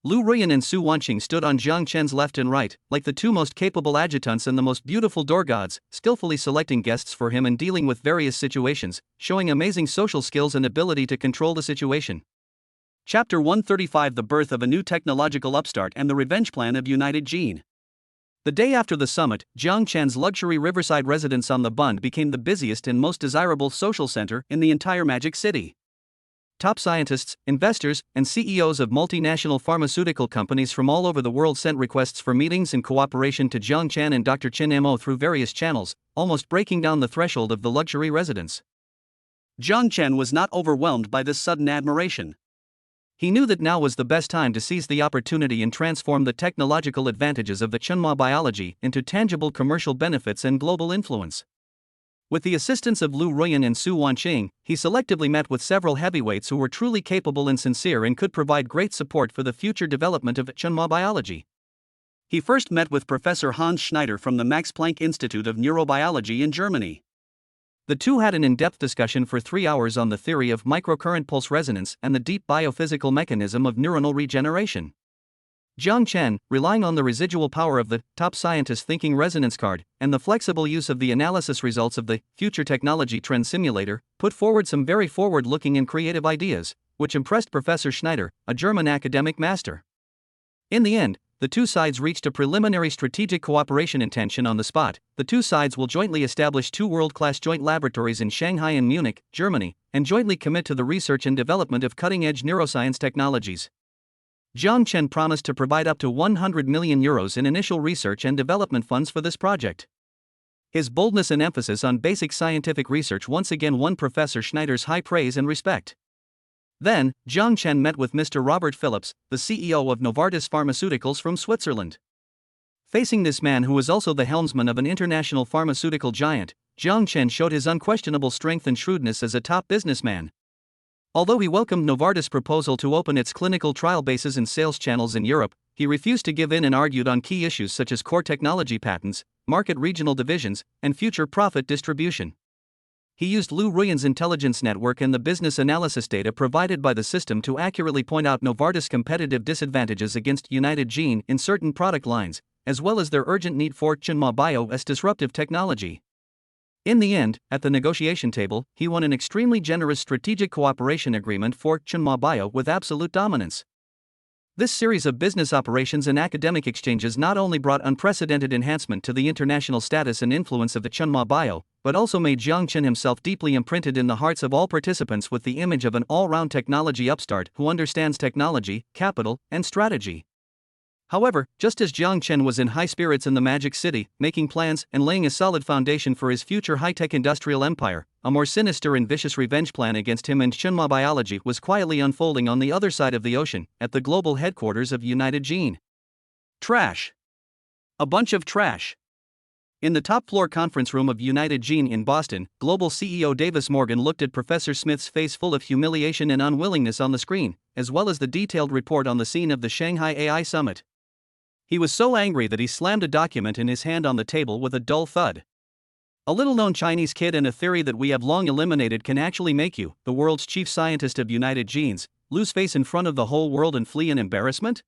Lu Ruyan and Su Wanqing stood on Jiang Chen's left and right, like the two most capable adjutants and the most beautiful door gods, skillfully selecting guests for him and dealing with various situations, showing amazing social skills and ability to control the situation. Chapter 135: The Birth of a New Technological Upstart and the Revenge Plan of United Gene. The day after the summit, Jiang Chen's luxury riverside residence on the Bund became the busiest and most desirable social center in the entire Magic City. Top scientists, investors, and CEOs of multinational pharmaceutical companies from all over the world sent requests for meetings and cooperation to Jiang Chen and Dr. Chen Mo through various channels, almost breaking down the threshold of the luxury residence. Jiang Chen was not overwhelmed by this sudden admiration. He knew that now was the best time to seize the opportunity and transform the technological advantages of the Chunma biology into tangible commercial benefits and global influence. With the assistance of Lu Ruyan and Su Wanqing, he selectively met with several heavyweights who were truly capable and sincere and could provide great support for the future development of Chunma biology. He first met with Professor Hans Schneider from the Max Planck Institute of Neurobiology in Germany. The two had an in-depth discussion for 3 hours on the theory of microcurrent pulse resonance and the deep biophysical mechanism of neuronal regeneration. Jiang Chen, relying on the residual power of the top scientist thinking resonance card and the flexible use of the analysis results of the Future Technology Trend Simulator, put forward some very forward-looking and creative ideas, which impressed Professor Schneider, a German academic master. In the end, the two sides reached a preliminary strategic cooperation intention on the spot. The two sides will jointly establish 2 world-class joint laboratories in Shanghai and Munich, Germany, and jointly commit to the research and development of cutting-edge neuroscience technologies. Jiang Chen promised to provide up to €100 million in initial research and development funds for this project. His boldness and emphasis on basic scientific research once again won Professor Schneider's high praise and respect. Then, Jiang Chen met with Mr. Robert Phillips, the CEO of Novartis Pharmaceuticals from Switzerland. Facing this man who was also the helmsman of an international pharmaceutical giant, Jiang Chen showed his unquestionable strength and shrewdness as a top businessman. Although he welcomed Novartis' proposal to open its clinical trial bases and sales channels in Europe, he refused to give in and argued on key issues such as core technology patents, market regional divisions, and future profit distribution. He used Lu Ruyan's intelligence network and the business analysis data provided by the system to accurately point out Novartis' competitive disadvantages against United Gene in certain product lines, as well as their urgent need for Chenma Bio as disruptive technology. In the end, at the negotiation table, he won an extremely generous strategic cooperation agreement for Chenma Bio with absolute dominance. This series of business operations and academic exchanges not only brought unprecedented enhancement to the international status and influence of the Chenma Bio, but also made Jiang Chen himself deeply imprinted in the hearts of all participants with the image of an all-round technology upstart who understands technology, capital, and strategy. However, just as Jiang Chen was in high spirits in the Magic City, making plans and laying a solid foundation for his future high-tech industrial empire, a more sinister and vicious revenge plan against him and Chenma Biology was quietly unfolding on the other side of the ocean, at the global headquarters of United Gene. Trash. A bunch of trash. In the top-floor conference room of United Gene in Boston, Global CEO Davis Morgan looked at Professor Smith's face full of humiliation and unwillingness on the screen, as well as the detailed report on the scene of the Shanghai AI Summit. He was so angry that he slammed a document in his hand on the table with a dull thud. A little-known Chinese kid and a theory that we have long eliminated can actually make you, the world's chief scientist of United Genes, lose face in front of the whole world and flee in embarrassment?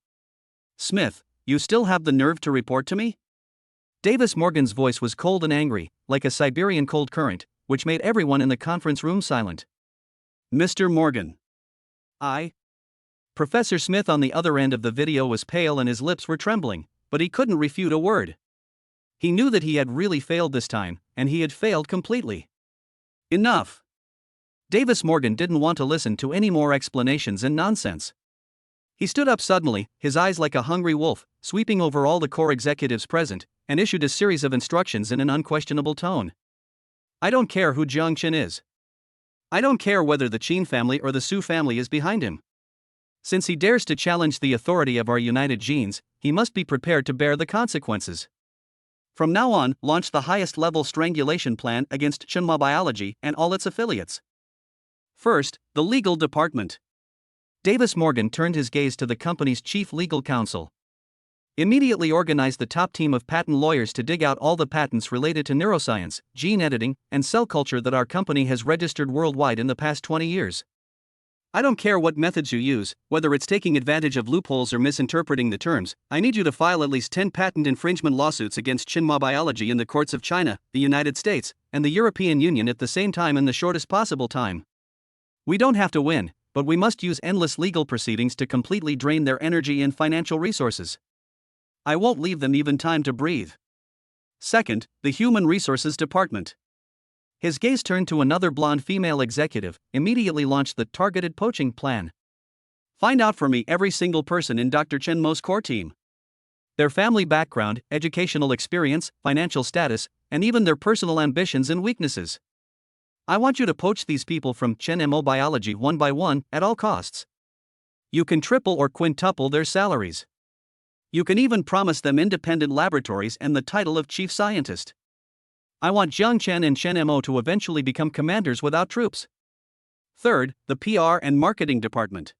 Smith, you still have the nerve to report to me? Davis Morgan's voice was cold and angry, like a Siberian cold current, which made everyone in the conference room silent. Mr. Morgan. Professor Smith on the other end of the video was pale and his lips were trembling, but he couldn't refute a word. He knew that he had really failed this time, and he had failed completely. Enough. Davis Morgan didn't want to listen to any more explanations and nonsense. He stood up suddenly, his eyes like a hungry wolf, sweeping over all the core executives present, and issued a series of instructions in an unquestionable tone. I don't care who Jiang Chen is. I don't care whether the Qin family or the Su family is behind him. Since he dares to challenge the authority of our United Genes, he must be prepared to bear the consequences. From now on, launch the highest-level strangulation plan against Chenma Biology and all its affiliates. First, the legal department. Davis Morgan turned his gaze to the company's chief legal counsel. Immediately organize the top team of patent lawyers to dig out all the patents related to neuroscience, gene editing, and cell culture that our company has registered worldwide in the past 20 years. I don't care what methods you use, whether it's taking advantage of loopholes or misinterpreting the terms, I need you to file at least 10 patent infringement lawsuits against Chenma Biology in the courts of China, the United States, and the European Union at the same time in the shortest possible time. We don't have to win, but we must use endless legal proceedings to completely drain their energy and financial resources. I won't leave them even time to breathe. Second, the Human Resources Department. His gaze turned to another blonde female executive, immediately launched the targeted poaching plan. Find out for me every single person in Dr. Chen Mo's core team. Their family background, educational experience, financial status, and even their personal ambitions and weaknesses. I want you to poach these people from Chen Mo Biology one by one, at all costs. You can triple or quintuple their salaries. You can even promise them independent laboratories and the title of chief scientist. I want Jiang Chen and Chen Mo to eventually become commanders without troops. Third, the PR and marketing department.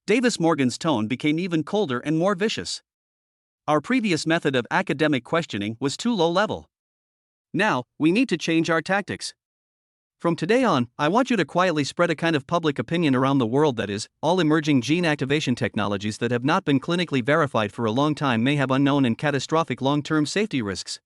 Davis Morgan's tone became even colder and more vicious. Our previous method of academic questioning was too low level. Now, we need to change our tactics. From today on, I want you to quietly spread a kind of public opinion around the world that is, all emerging gene activation technologies that have not been clinically verified for a long time may have unknown and catastrophic long-term safety risks.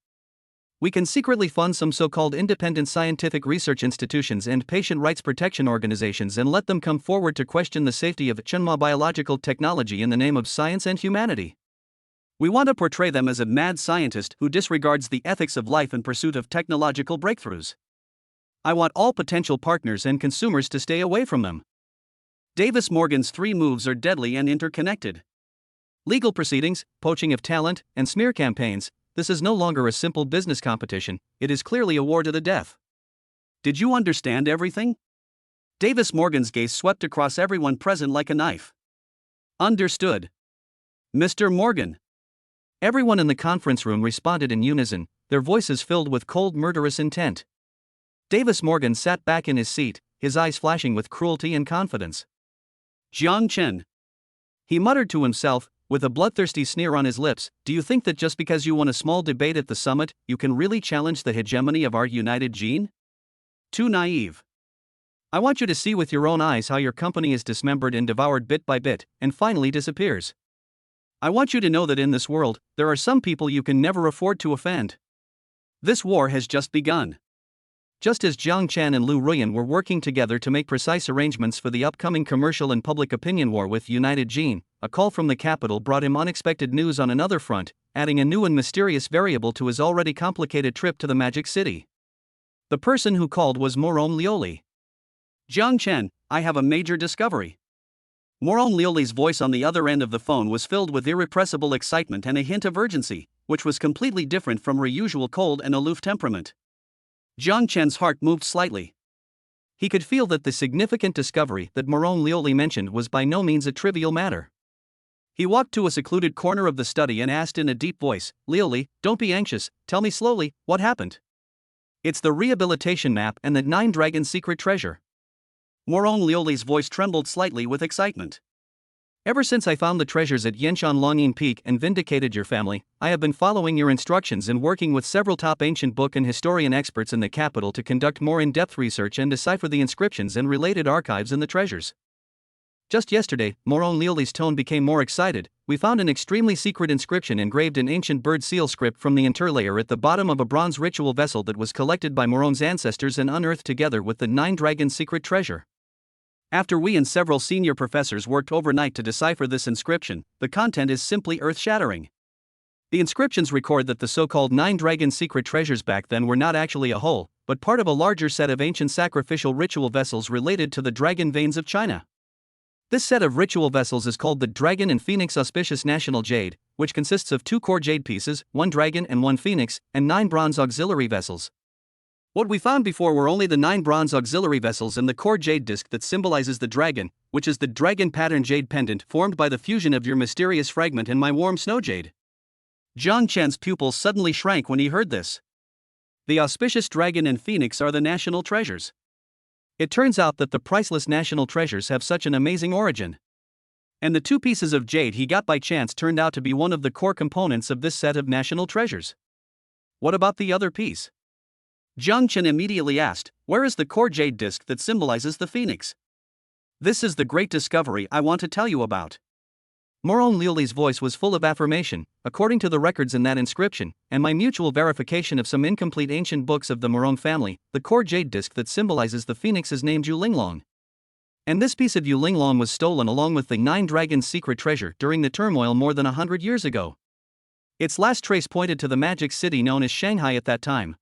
We can secretly fund some so-called independent scientific research institutions and patient rights protection organizations and let them come forward to question the safety of Chenma biological technology in the name of science and humanity. We want to portray them as a mad scientist who disregards the ethics of life in pursuit of technological breakthroughs. I want all potential partners and consumers to stay away from them. Davis Morgan's 3 moves are deadly and interconnected. Legal proceedings, poaching of talent, and smear campaigns. This is no longer a simple business competition, it is clearly a war to the death. Did you understand everything? Davis Morgan's gaze swept across everyone present like a knife. Understood. Mr. Morgan. Everyone in the conference room responded in unison, their voices filled with cold murderous intent. Davis Morgan sat back in his seat, his eyes flashing with cruelty and confidence. Jiang Chen. He muttered to himself, with a bloodthirsty sneer on his lips, do you think that just because you won a small debate at the summit, you can really challenge the hegemony of our united gene? Too naive. I want you to see with your own eyes how your company is dismembered and devoured bit by bit, and finally disappears. I want you to know that in this world, there are some people you can never afford to offend. This war has just begun. Just as Jiang Chen and Liu Ruyan were working together to make precise arrangements for the upcoming commercial and public opinion war with United Gene, a call from the capital brought him unexpected news on another front, adding a new and mysterious variable to his already complicated trip to the Magic City. The person who called was Morone Lioli. Jiang Chen, I have a major discovery. Morone Lioli's voice on the other end of the phone was filled with irrepressible excitement and a hint of urgency, which was completely different from her usual cold and aloof temperament. Jiang Chen's heart moved slightly. He could feel that the significant discovery that Morone Lioli mentioned was by no means a trivial matter. He walked to a secluded corner of the study and asked in a deep voice, Lioli, don't be anxious, tell me slowly, what happened? It's the rehabilitation map and the 9 Dragon secret treasure. Morone Lioli's voice trembled slightly with excitement. Ever since I found the treasures at Yenshan Longyin Peak and vindicated your family, I have been following your instructions and working with several top ancient book and historian experts in the capital to conduct more in-depth research and decipher the inscriptions and related archives in the treasures. Just yesterday, Morone Lioli's tone became more excited. We found an extremely secret inscription engraved in ancient bird seal script from the interlayer at the bottom of a bronze ritual vessel that was collected by Morone's ancestors and unearthed together with the 9 Dragon secret treasure. After we and several senior professors worked overnight to decipher this inscription, the content is simply earth-shattering. The inscriptions record that the so-called 9 Dragon secret treasures back then were not actually a whole, but part of a larger set of ancient sacrificial ritual vessels related to the dragon veins of China. This set of ritual vessels is called the Dragon and Phoenix Auspicious National Jade, which consists of 2 core jade pieces, 1 dragon and 1 phoenix, and 9 bronze auxiliary vessels. What we found before were only the 9 bronze auxiliary vessels and the core jade disc that symbolizes the dragon, which is the dragon pattern jade pendant formed by the fusion of your mysterious fragment and my warm snow jade. Jiang Chen's pupils suddenly shrank when he heard this. The auspicious dragon and phoenix are the national treasures. It turns out that the priceless national treasures have such an amazing origin. And the 2 pieces of jade he got by chance turned out to be one of the core components of this set of national treasures. What about the other piece? Jiang Chen immediately asked, where is the core jade disc that symbolizes the phoenix? This is the great discovery I want to tell you about. Morone Lioli's voice was full of affirmation, according to the records in that inscription, and my mutual verification of some incomplete ancient books of the Morone family, the core jade disc that symbolizes the phoenix is named Yulinglong. And this piece of Yulinglong was stolen along with the 9 Dragons secret treasure during the turmoil more than 100 years ago. Its last trace pointed to the magic city known as Shanghai at that time.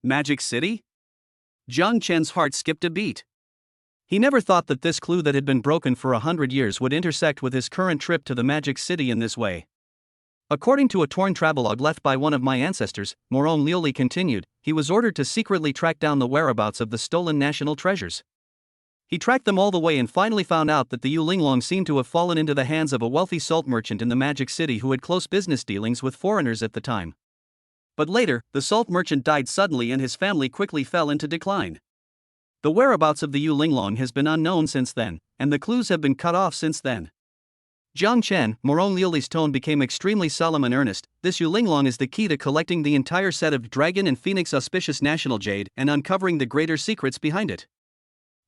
Magic City? Jiang Chen's heart skipped a beat. He never thought that this clue that had been broken for 100 years would intersect with his current trip to the Magic City in this way. According to a torn travelogue left by one of my ancestors, Morone Lioli continued, he was ordered to secretly track down the whereabouts of the stolen national treasures. He tracked them all the way and finally found out that the Yulinglong seemed to have fallen into the hands of a wealthy salt merchant in the Magic City who had close business dealings with foreigners at the time. But later, the salt merchant died suddenly and his family quickly fell into decline. The whereabouts of the Yulinglong has been unknown since then, and the clues have been cut off since then. Jiang Chen, Morone Lioli's tone became extremely solemn and earnest. This Yulinglong is the key to collecting the entire set of Dragon and Phoenix Auspicious National Jade and uncovering the greater secrets behind it.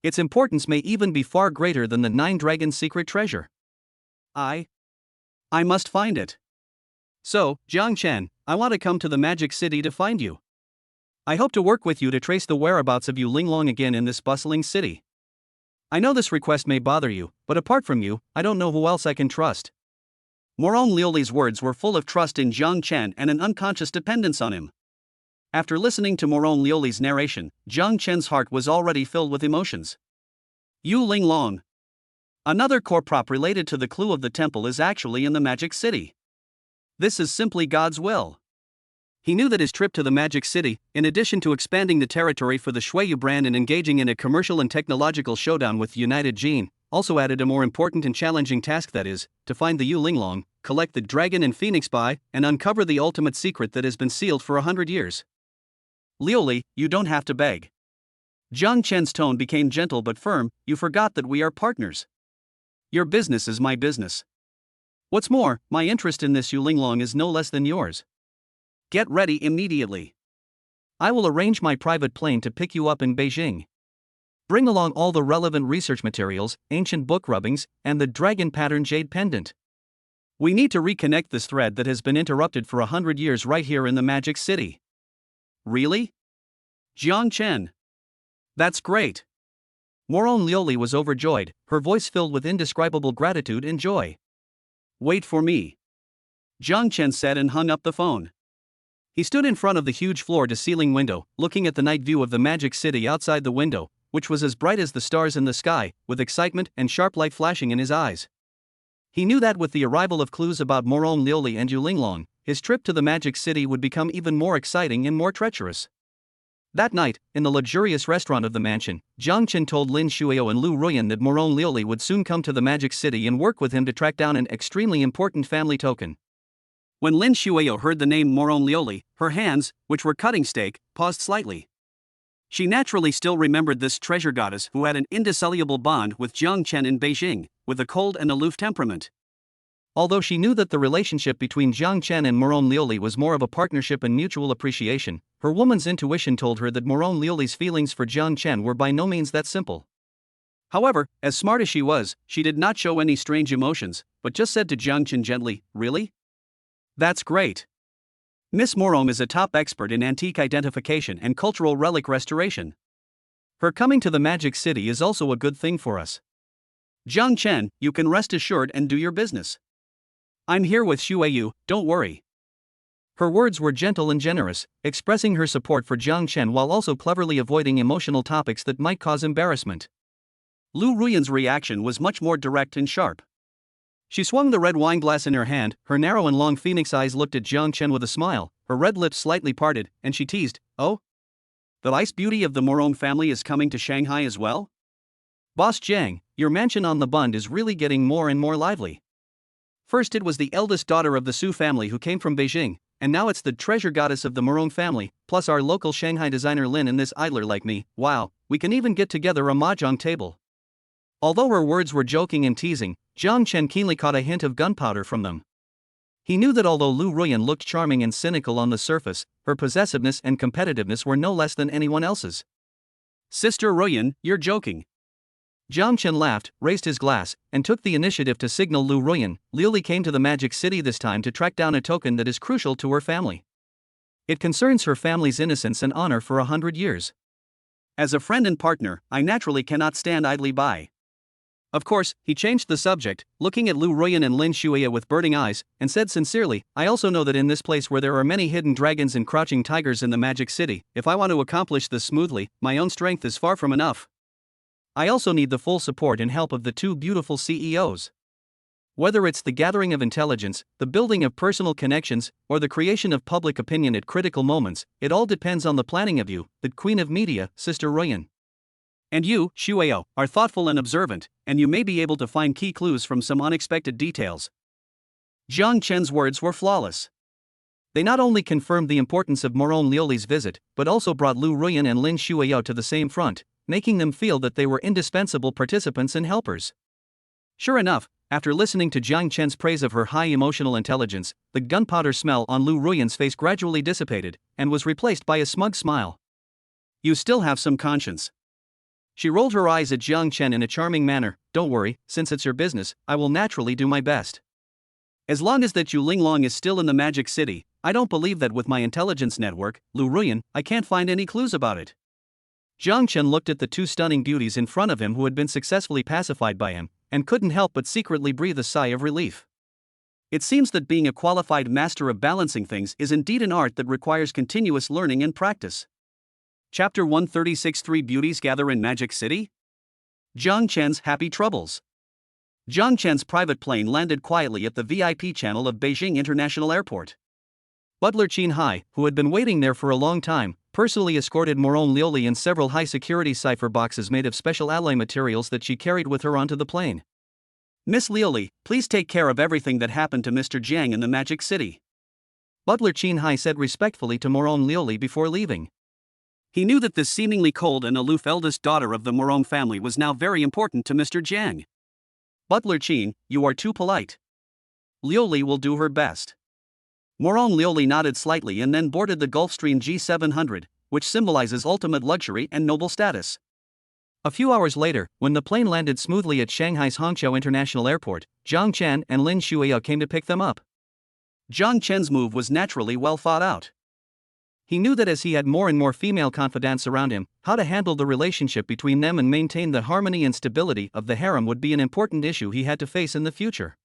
Its importance may even be far greater than the 9 Dragons secret treasure. I must find it. So, Jiang Chen, I want to come to the Magic City to find you. I hope to work with you to trace the whereabouts of Yulinglong again in this bustling city. I know this request may bother you, but apart from you, I don't know who else I can trust. Morone Lioli's words were full of trust in Jiang Chen and an unconscious dependence on him. After listening to Morone Lioli's narration, Jiang Chen's heart was already filled with emotions. Yulinglong. Another core prop related to the clue of the temple is actually in the Magic City. This is simply God's will. He knew that his trip to the Magic City, in addition to expanding the territory for the Shuiyu brand and engaging in a commercial and technological showdown with United Gene, also added a more important and challenging task, that is, to find the Yu Linglong, collect the dragon and phoenix Bai, and uncover the ultimate secret that has been sealed for 100 years. Liuli, you don't have to beg. Jiang Chen's tone became gentle but firm. You forgot that we are partners. Your business is my business. What's more, my interest in this Yu Linglong is no less than yours. Get ready immediately. I will arrange my private plane to pick you up in Beijing. Bring along all the relevant research materials, ancient book rubbings, and the dragon pattern jade pendant. We need to reconnect this thread that has been interrupted for 100 years right here in the Magic City. Really? Jiang Chen. That's great. Moron Liuli was overjoyed, her voice filled with indescribable gratitude and joy. Wait for me. Jiang Chen said and hung up the phone. He stood in front of the huge floor-to-ceiling window, looking at the night view of the Magic City outside the window, which was as bright as the stars in the sky, with excitement and sharp light flashing in his eyes. He knew that with the arrival of clues about Moron Liuli and Yu Linglong, his trip to the Magic City would become even more exciting and more treacherous. That night, in the luxurious restaurant of the mansion, Jiang Chen told Lin Shuiyu and Lu Ruyan that Moron Liuli would soon come to the Magic City and work with him to track down an extremely important family token. When Lin Shuiyu heard the name Moron Liuli, her hands, which were cutting steak, paused slightly. She naturally still remembered this treasure goddess who had an indissoluble bond with Jiang Chen in Beijing, with a cold and aloof temperament. Although she knew that the relationship between Jiang Chen and Moron Liuli was more of a partnership and mutual appreciation, her woman's intuition told her that Moron Liuli's feelings for Jiang Chen were by no means that simple. However, as smart as she was, she did not show any strange emotions, but just said to Jiang Chen gently, "Really? That's great. Miss Moron is a top expert in antique identification and cultural relic restoration. Her coming to the Magic City is also a good thing for us. Jiang Chen, you can rest assured and do your business. I'm here with Shuiyu, don't worry." Her words were gentle and generous, expressing her support for Jiang Chen while also cleverly avoiding emotional topics that might cause embarrassment. Lu Ruyan's reaction was much more direct and sharp. She swung the red wine glass in her hand, her narrow and long phoenix eyes looked at Jiang Chen with a smile, her red lips slightly parted, and she teased, "Oh? The ice beauty of the Moron family is coming to Shanghai as well? Boss Jiang, your mansion on the Bund is really getting more and more lively. First it was the eldest daughter of the Su family who came from Beijing, and now it's the treasure goddess of the Moron family, plus our local Shanghai designer Lin and this idler like me. Wow, we can even get together a mahjong table." Although her words were joking and teasing, Jiang Chen keenly caught a hint of gunpowder from them. He knew that although Lu Ruyan looked charming and cynical on the surface, her possessiveness and competitiveness were no less than anyone else's. "Sister Ruyan, you're joking." Jiang Chen laughed, raised his glass, and took the initiative to signal Lu Ruyan. Liuli came to the Magic City this time to track down a token that is crucial to her family. It concerns her family's innocence and honor for 100 years. As a friend and partner, I naturally cannot stand idly by. Of course, he changed the subject, looking at Lu Ruyan and Lin Shuiyu with burning eyes, and said sincerely, "I also know that in this place where there are many hidden dragons and crouching tigers in the Magic City, if I want to accomplish this smoothly, my own strength is far from enough. I also need the full support and help of the two beautiful CEOs. Whether it's the gathering of intelligence, the building of personal connections, or the creation of public opinion at critical moments, it all depends on the planning of you, the Queen of Media, Sister Ruyan. And you, Shuiyu, are thoughtful and observant, and you may be able to find key clues from some unexpected details." Jiang Chen's words were flawless. They not only confirmed the importance of Moron Liuli's visit, but also brought Lu Ruyan and Lin Shuiyu to the same front, making them feel that they were indispensable participants and helpers. Sure enough, after listening to Jiang Chen's praise of her high emotional intelligence, the gunpowder smell on Lu Ruyan's face gradually dissipated, and was replaced by a smug smile. "You still have some conscience." She rolled her eyes at Jiang Chen in a charming manner. "Don't worry, since it's your business, I will naturally do my best. As long as that Yu Linglong is still in the Magic City, I don't believe that with my intelligence network, Lu Ruyan, I can't find any clues about it." Jiang Chen looked at the two stunning beauties in front of him who had been successfully pacified by him, and couldn't help but secretly breathe a sigh of relief. It seems that being a qualified master of balancing things is indeed an art that requires continuous learning and practice. Chapter 136. 3 Beauties Gather in Magic City? Jiang Chen's Happy Troubles. Jiang Chen's private plane landed quietly at the VIP channel of Beijing International Airport. Butler Chin Hai, who had been waiting there for a long time, personally escorted Moron Lioli in several high-security cipher boxes made of special alloy materials that she carried with her onto the plane. Miss Lioli, please take care of everything that happened to Mr. Jiang in the Magic City, Butler Chin Hai said respectfully to Moron Lioli before leaving. He knew that this seemingly cold and aloof eldest daughter of the Moron family was now very important to Mr. Jiang. Butler Chin, you are too polite. Lioli will do her best. Moron Lioli nodded slightly and then boarded the Gulfstream G700, which symbolizes ultimate luxury and noble status. A few hours later, when the plane landed smoothly at Shanghai's Hangzhou International Airport, Zhang Chen and Lin Shuiao came to pick them up. Zhang Chen's move was naturally well thought out. He knew that as he had more and more female confidants around him, how to handle the relationship between them and maintain the harmony and stability of the harem would be an important issue he had to face in the future.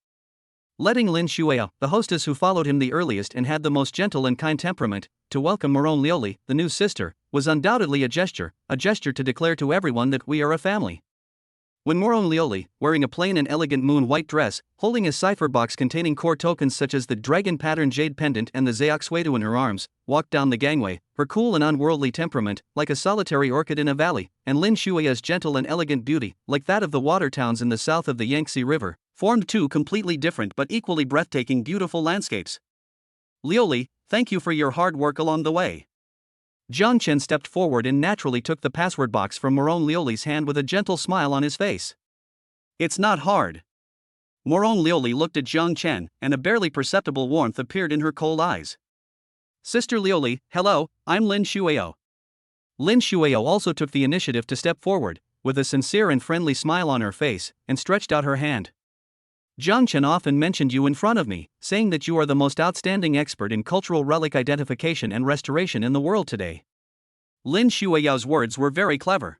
Letting Lin Shuiao, the hostess who followed him the earliest and had the most gentle and kind temperament, to welcome Moron Lioli, the new sister, was undoubtedly a gesture to declare to everyone that we are a family. When Moron Lioli, wearing a plain and elegant moon-white dress, holding a cipher box containing core tokens such as the dragon-patterned jade pendant and the Zayak Suedo in her arms, walked down the gangway, her cool and unworldly temperament, like a solitary orchid in a valley, and Lin Shuia's gentle and elegant beauty, like that of the water towns in the south of the Yangtze River, formed two completely different but equally breathtaking beautiful landscapes. Lioli, thank you for your hard work along the way. Zhang Chen stepped forward and naturally took the password box from Moron Lioli's hand with a gentle smile on his face. It's not hard. Moron Lioli looked at Zhang Chen, and a barely perceptible warmth appeared in her cold eyes. Sister Lioli, hello, I'm Lin Shuiao. Lin Shuiao also took the initiative to step forward, with a sincere and friendly smile on her face, and stretched out her hand. Zhang Chen often mentioned you in front of me, saying that you are the most outstanding expert in cultural relic identification and restoration in the world today. Lin Shuiao's words were very clever.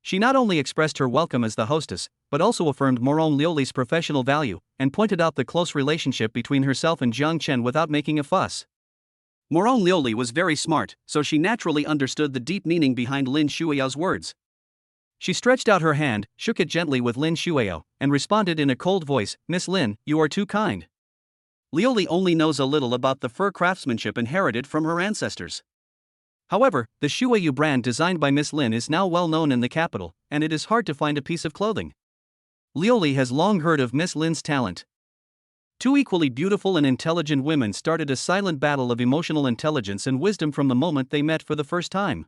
She not only expressed her welcome as the hostess, but also affirmed Moron Lioli's professional value, and pointed out the close relationship between herself and Zhang Chen without making a fuss. Moron Lioli was very smart, so she naturally understood the deep meaning behind Lin Shuiao's words. She stretched out her hand, shook it gently with Lin Shuiao, and responded in a cold voice, Miss Lin, you are too kind. Lioli only knows a little about the fur craftsmanship inherited from her ancestors. However, the Shuiao brand designed by Miss Lin is now well known in the capital, and it is hard to find a piece of clothing. Lioli has long heard of Miss Lin's talent. Two equally beautiful and intelligent women started a silent battle of emotional intelligence and wisdom from the moment they met for the first time.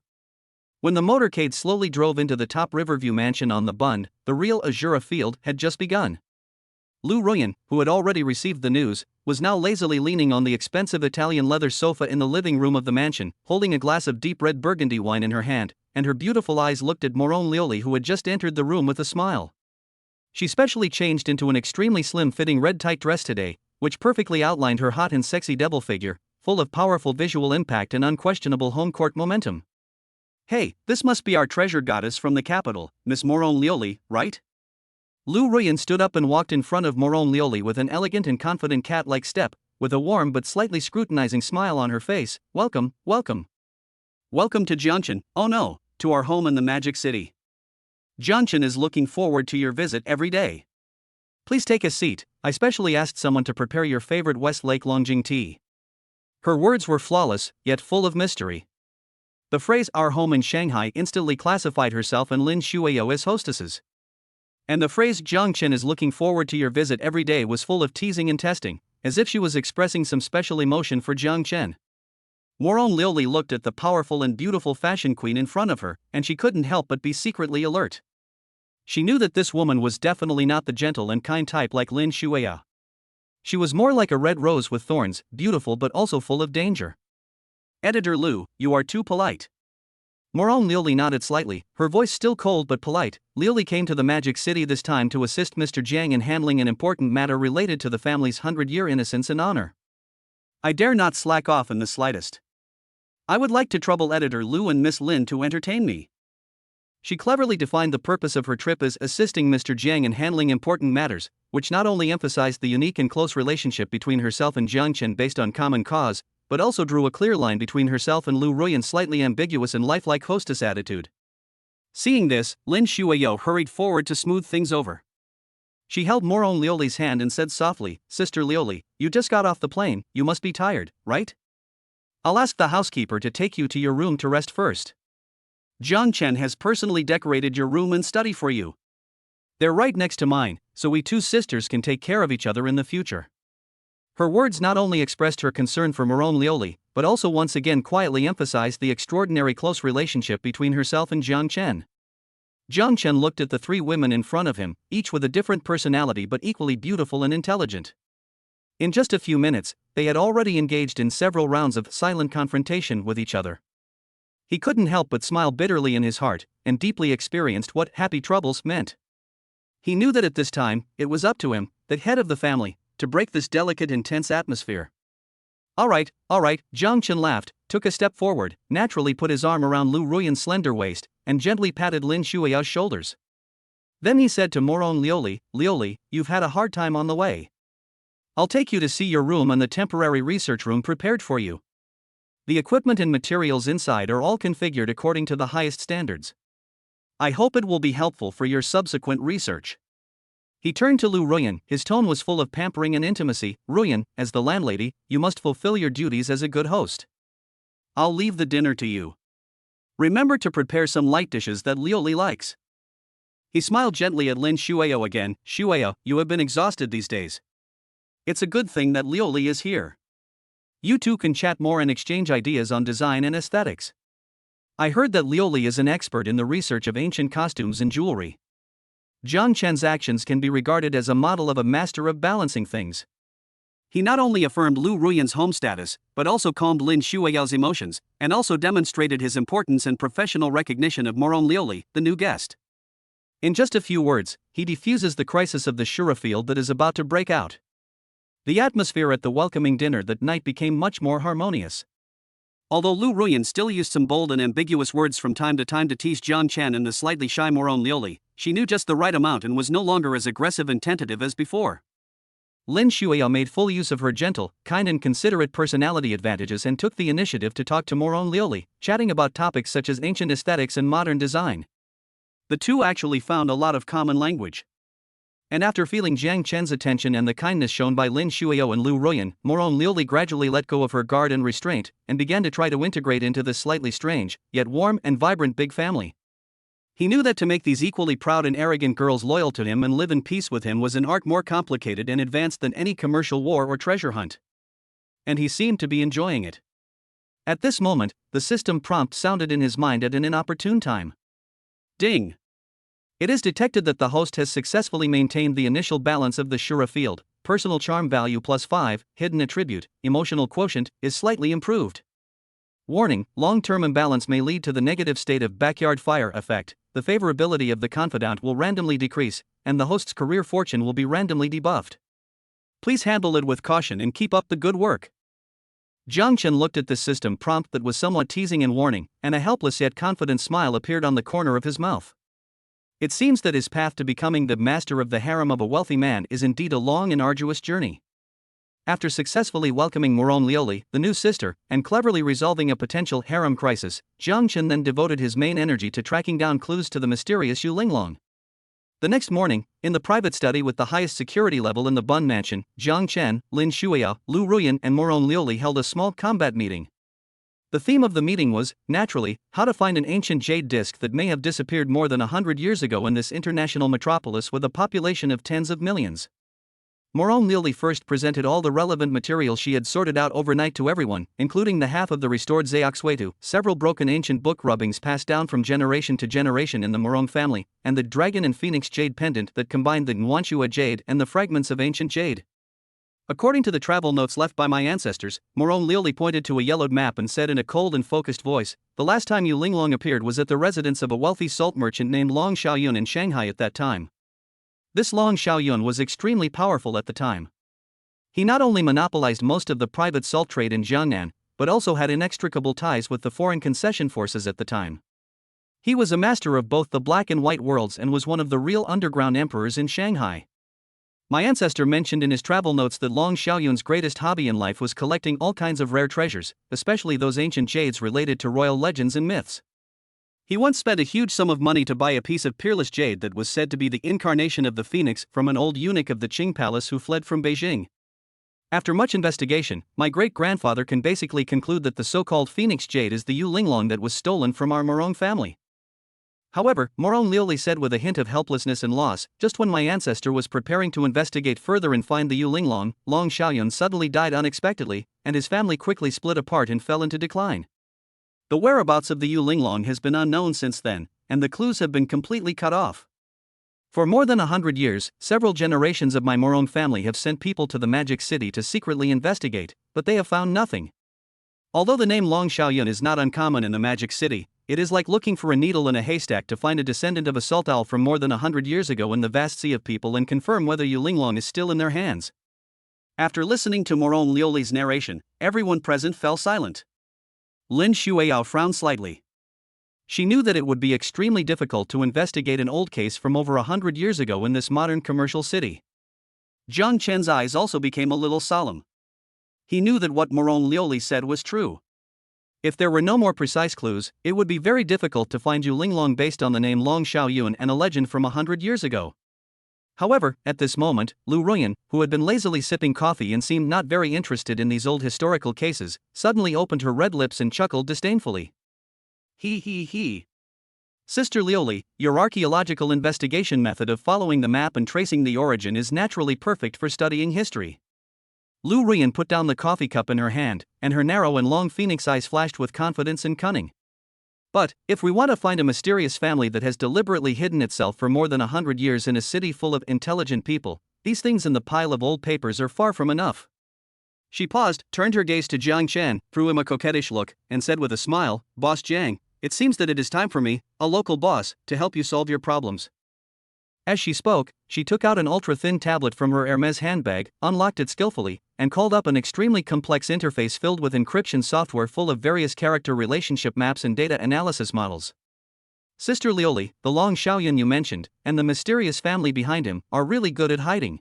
When the motorcade slowly drove into the top Riverview mansion on the Bund, the real Azura field had just begun. Lu Ruyan, who had already received the news, was now lazily leaning on the expensive Italian leather sofa in the living room of the mansion, holding a glass of deep red burgundy wine in her hand, and her beautiful eyes looked at Moron Lioli, who had just entered the room with a smile. She specially changed into an extremely slim-fitting red tight dress today, which perfectly outlined her hot and sexy devil figure, full of powerful visual impact and unquestionable home court momentum. Hey, this must be our treasure goddess from the capital, Miss Moron Lioli, right? Lu Ruyan stood up and walked in front of Moron Lioli with an elegant and confident cat-like step, with a warm but slightly scrutinizing smile on her face. Welcome, welcome. Welcome to Jiangchen, oh no, to our home in the Magic City. Jiangchen is looking forward to your visit every day. Please take a seat, I specially asked someone to prepare your favorite Westlake Longjing tea. Her words were flawless, yet full of mystery. The phrase our home in Shanghai instantly classified herself and Lin Shuiao as hostesses. And the phrase Zhang Chen is looking forward to your visit every day was full of teasing and testing, as if she was expressing some special emotion for Zhang Chen. Moron Lioli looked at the powerful and beautiful fashion queen in front of her, and she couldn't help but be secretly alert. She knew that this woman was definitely not the gentle and kind type like Lin Shuiao. She was more like a red rose with thorns, beautiful but also full of danger. Editor Lu, you are too polite. Moron Lioli nodded slightly, her voice still cold but polite. Lioli came to the Magic City this time to assist Mr. Jiang in handling an important matter related to the family's 100-year innocence and honor. I dare not slack off in the slightest. I would like to trouble Editor Lu and Miss Lin to entertain me. She cleverly defined the purpose of her trip as assisting Mr. Jiang in handling important matters, which not only emphasized the unique and close relationship between herself and Zhang Chen based on common cause, but also drew a clear line between herself and Lu Ruyan's slightly ambiguous and lifelike hostess attitude. Seeing this, Lin Shuiao hurried forward to smooth things over. She held Moron Lioli's hand and said softly, Sister Lioli, you just got off the plane, you must be tired, right? I'll ask the housekeeper to take you to your room to rest first. Jiang Chen has personally decorated your room and study for you. They're right next to mine, so we two sisters can take care of each other in the future. Her words not only expressed her concern for Morone Lioli, but also once again quietly emphasized the extraordinary close relationship between herself and Jiang Chen. Jiang Chen looked at the three women in front of him, each with a different personality but equally beautiful and intelligent. In just a few minutes, they had already engaged in several rounds of silent confrontation with each other. He couldn't help but smile bitterly in his heart, and deeply experienced what happy troubles meant. He knew that at this time, it was up to him, the head of the family, to break this delicate, intense atmosphere. All right, Jiang Chen laughed, took a step forward, naturally put his arm around Lu Ruyan's slender waist, and gently patted Lin Shuiao's shoulders. Then he said to Morone Lioli, "Lioli, you've had a hard time on the way. I'll take you to see your room and the temporary research room prepared for you. The equipment and materials inside are all configured according to the highest standards. I hope it will be helpful for your subsequent research." He turned to Lu Ruyan, his tone was full of pampering and intimacy. "Ruyan, as the landlady, you must fulfill your duties as a good host. I'll leave the dinner to you. Remember to prepare some light dishes that Lioli likes." He smiled gently at Lin Shuiao again. "Shuiao, you have been exhausted these days. It's a good thing that Lioli is here. You two can chat more and exchange ideas on design and aesthetics. I heard that Lioli is an expert in the research of ancient costumes and jewelry. Jiang Chen's actions can be regarded as a model of a master of balancing things." He not only affirmed Lu Ruyan's home status, but also calmed Lin Shuiao's emotions, and also demonstrated his importance and professional recognition of Morone Lioli, the new guest. In just a few words, he diffuses the crisis of the Shura field that is about to break out. The atmosphere at the welcoming dinner that night became much more harmonious. Although Lu Ruyan still used some bold and ambiguous words from time to tease Jiang Chen and the slightly shy Morone Lioli, she knew just the right amount and was no longer as aggressive and tentative as before. Lin Shuiao made full use of her gentle, kind and considerate personality advantages and took the initiative to talk to Morone Lioli, chatting about topics such as ancient aesthetics and modern design. The two actually found a lot of common language. And after feeling Jiang Chen's attention and the kindness shown by Lin Shuiao and Lu Ruyan, Morone Lioli gradually let go of her guard and restraint, and began to try to integrate into this slightly strange, yet warm and vibrant big family. He knew that to make these equally proud and arrogant girls loyal to him and live in peace with him was an art more complicated and advanced than any commercial war or treasure hunt. And he seemed to be enjoying it. At this moment, the system prompt sounded in his mind at an inopportune time. Ding! It is detected that the host has successfully maintained the initial balance of the Shura field. Personal charm value +5, hidden attribute, emotional quotient, is slightly improved. Warning, long-term imbalance may lead to the negative state of backyard fire effect. The favorability of the confidant will randomly decrease, and the host's career fortune will be randomly debuffed. Please handle it with caution and keep up the good work. Jiang Chen looked at this system prompt that was somewhat teasing and warning, and a helpless yet confident smile appeared on the corner of his mouth. It seems that his path to becoming the master of the harem of a wealthy man is indeed a long and arduous journey. After successfully welcoming Morone Lioli, the new sister, and cleverly resolving a potential harem crisis, Jiang Chen then devoted his main energy to tracking down clues to the mysterious Yu Linglong. The next morning, in the private study with the highest security level in the Bun Mansion, Jiang Chen, Lin Shuiao, Lu Ruyan and Morone Lioli held a small combat meeting. The theme of the meeting was, naturally, how to find an ancient jade disc that may have disappeared more than 100 years ago in this international metropolis with a population of tens of millions. Morone Lioli first presented all the relevant material she had sorted out overnight to everyone, including the half of the restored Zheoxuetu, several broken ancient book rubbings passed down from generation to generation in the Morone family, and the dragon and phoenix jade pendant that combined the Nguanxua jade and the fragments of ancient jade. According to the travel notes left by my ancestors, Morone Lioli pointed to a yellowed map and said in a cold and focused voice, "The last time Yu Linglong appeared was at the residence of a wealthy salt merchant named Long Xiaoyun in Shanghai at that time. This Long Xiaoyun was extremely powerful at the time. He not only monopolized most of the private salt trade in Jiangnan, but also had inextricable ties with the foreign concession forces at the time. He was a master of both the black and white worlds and was one of the real underground emperors in Shanghai." My ancestor mentioned in his travel notes that Long Xiaoyun's greatest hobby in life was collecting all kinds of rare treasures, especially those ancient jades related to royal legends and myths. He once spent a huge sum of money to buy a piece of peerless jade that was said to be the incarnation of the phoenix from an old eunuch of the Qing palace who fled from Beijing. After much investigation, my great-grandfather can basically conclude that the so-called Phoenix Jade is the Yu Linglong that was stolen from our Morong family. However, Morong Lioli said with a hint of helplessness and loss, just when my ancestor was preparing to investigate further and find the Yu Linglong, Long Xiaoyun suddenly died unexpectedly, and his family quickly split apart and fell into decline. The whereabouts of the Yu Linglong has been unknown since then, and the clues have been completely cut off. For more than 100 years, several generations of my Morong family have sent people to the Magic City to secretly investigate, but they have found nothing. Although the name Long Xiaoyun is not uncommon in the Magic City, it is like looking for a needle in a haystack to find a descendant of a salt owl from more than 100 years ago in the vast sea of people and confirm whether Yu Linglong is still in their hands. After listening to Morong Lioli's narration, everyone present fell silent. Lin Shueyao frowned slightly. She knew that it would be extremely difficult to investigate an old case from over 100 years ago in this modern commercial city. Jiang Chen's eyes also became a little solemn. He knew that what Morong Lioli said was true. If there were no more precise clues, it would be very difficult to find Yu Linglong based on the name Long Xiaoyun and a legend from 100 years ago. However, at this moment, Lu Ruyan, who had been lazily sipping coffee and seemed not very interested in these old historical cases, suddenly opened her red lips and chuckled disdainfully. He. Sister Lioli, your archaeological investigation method of following the map and tracing the origin is naturally perfect for studying history. Lu Ruyan put down the coffee cup in her hand, and her narrow and long phoenix eyes flashed with confidence and cunning. But, if we want to find a mysterious family that has deliberately hidden itself for more than 100 years in a city full of intelligent people, these things in the pile of old papers are far from enough. She paused, turned her gaze to Jiang Chen, threw him a coquettish look, and said with a smile, Boss Jiang, it seems that it is time for me, a local boss, to help you solve your problems. As she spoke, she took out an ultra-thin tablet from her Hermes handbag, unlocked it skillfully, and called up an extremely complex interface filled with encryption software full of various character relationship maps and data analysis models. Sister Lioli, the Long Xiaoyun you mentioned, and the mysterious family behind him, are really good at hiding.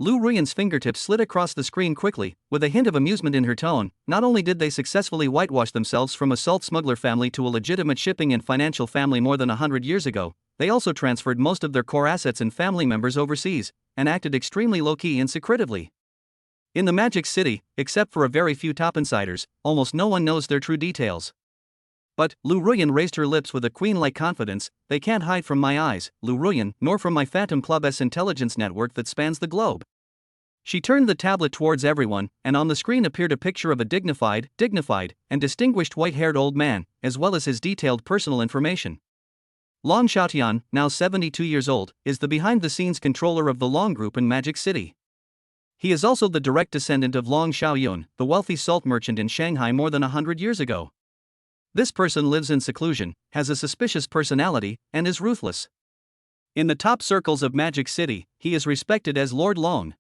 Lu Ruyan's fingertips slid across the screen quickly, with a hint of amusement in her tone. Not only did they successfully whitewash themselves from a salt smuggler family to a legitimate shipping and financial family more than 100 years ago, they also transferred most of their core assets and family members overseas, and acted extremely low-key and secretively. In the Magic City, except for a very few top insiders, almost no one knows their true details. But, Lu Ruyan raised her lips with a queen-like confidence, they can't hide from my eyes, Lu Ruyan, nor from my Phantom Club's intelligence network that spans the globe. She turned the tablet towards everyone, and on the screen appeared a picture of a dignified, and distinguished white-haired old man, as well as his detailed personal information. Long Xiaotian, now 72 years old, is the behind-the-scenes controller of the Long Group in Magic City. He is also the direct descendant of Long Xiaoyun, the wealthy salt merchant in Shanghai more than 100 years ago. This person lives in seclusion, has a suspicious personality, and is ruthless. In the top circles of Magic City, he is respected as Lord Long.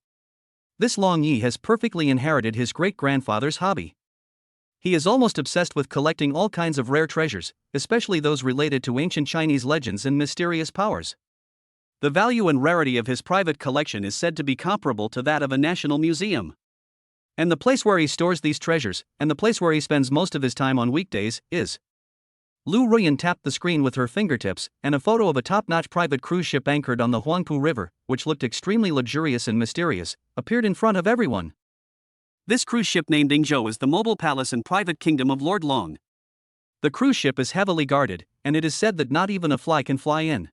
This Long Yi has perfectly inherited his great-grandfather's hobby. He is almost obsessed with collecting all kinds of rare treasures, especially those related to ancient Chinese legends and mysterious powers. The value and rarity of his private collection is said to be comparable to that of a national museum. And the place where he stores these treasures, and the place where he spends most of his time on weekdays, is. Lu Ruyan tapped the screen with her fingertips, and a photo of a top-notch private cruise ship anchored on the Huangpu River, which looked extremely luxurious and mysterious, appeared in front of everyone. This cruise ship named Yingzhou is the mobile palace and private kingdom of Lord Long. The cruise ship is heavily guarded, and it is said that not even a fly can fly in.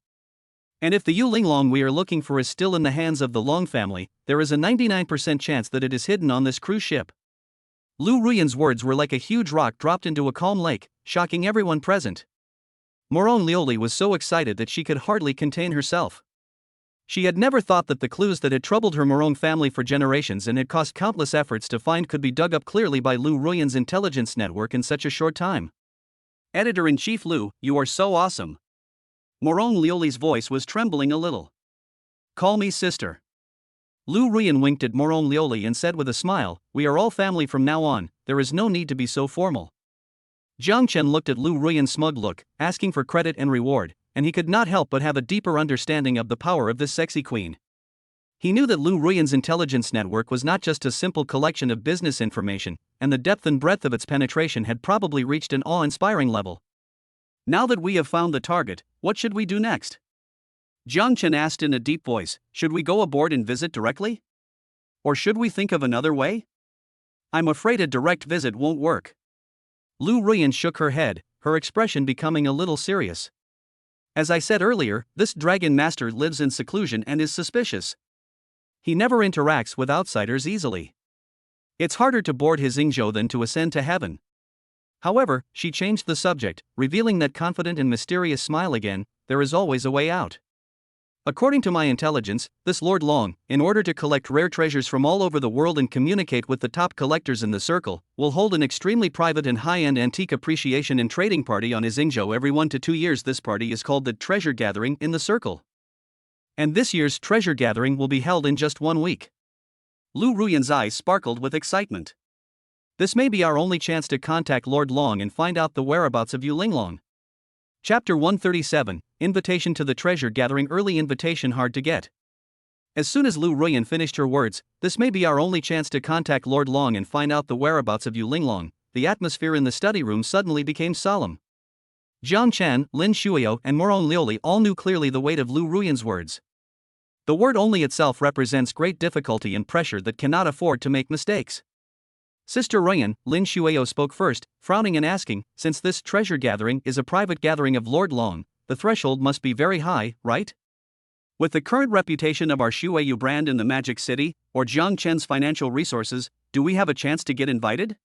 And if the Yu Linglong we are looking for is still in the hands of the Long family, there is a 99% chance that it is hidden on this cruise ship. Lu Ruyan's words were like a huge rock dropped into a calm lake, shocking everyone present. Morong Lioli was so excited that she could hardly contain herself. She had never thought that the clues that had troubled her Morong family for generations and had cost countless efforts to find could be dug up clearly by Lu Ruyan's intelligence network in such a short time. Editor-in-Chief Lu, you are so awesome. Morong Lioli's voice was trembling a little. Call me sister. Lu Ruyan winked at Morong Lioli and said with a smile, we are all family from now on, there is no need to be so formal. Jiang Chen looked at Lu Ruyan's smug look, asking for credit and reward, and he could not help but have a deeper understanding of the power of this sexy queen. He knew that Lu Ruyan's intelligence network was not just a simple collection of business information, and the depth and breadth of its penetration had probably reached an awe-inspiring level. Now that we have found the target, what should we do next? Jiang Chen asked in a deep voice, should we go aboard and visit directly? Or should we think of another way? I'm afraid a direct visit won't work. Lu Ruyan shook her head, her expression becoming a little serious. As I said earlier, this dragon master lives in seclusion and is suspicious. He never interacts with outsiders easily. It's harder to board his Ingzhou than to ascend to heaven. However, she changed the subject, revealing that confident and mysterious smile again. There is always a way out. According to my intelligence, this Lord Long, in order to collect rare treasures from all over the world and communicate with the top collectors in the circle, will hold an extremely private and high-end antique appreciation and trading party on his Ingzhou every 1 to 2 years. This party is called the Treasure Gathering in the Circle. And this year's treasure gathering will be held in just 1 week. Lu Ruyan's eyes sparkled with excitement. This may be our only chance to contact Lord Long and find out the whereabouts of Yu Linglong. Chapter 137, Invitation to the Treasure Gathering. Early invitation hard to get. As soon as Lu Ruyan finished her words, this may be our only chance to contact Lord Long and find out the whereabouts of Yu Linglong, the atmosphere in the study room suddenly became solemn. Jiang Chen, Lin Shuio, and Moron Liuli all knew clearly the weight of Lu Ruyan's words. The word only itself represents great difficulty and pressure that cannot afford to make mistakes. Sister Ruyan, Lin Shuio spoke first, frowning and asking, since this treasure gathering is a private gathering of Lord Long, the threshold must be very high, right? With the current reputation of our Shuiyu brand in the Magic City, or Jiang Chen's financial resources, do we have a chance to get invited?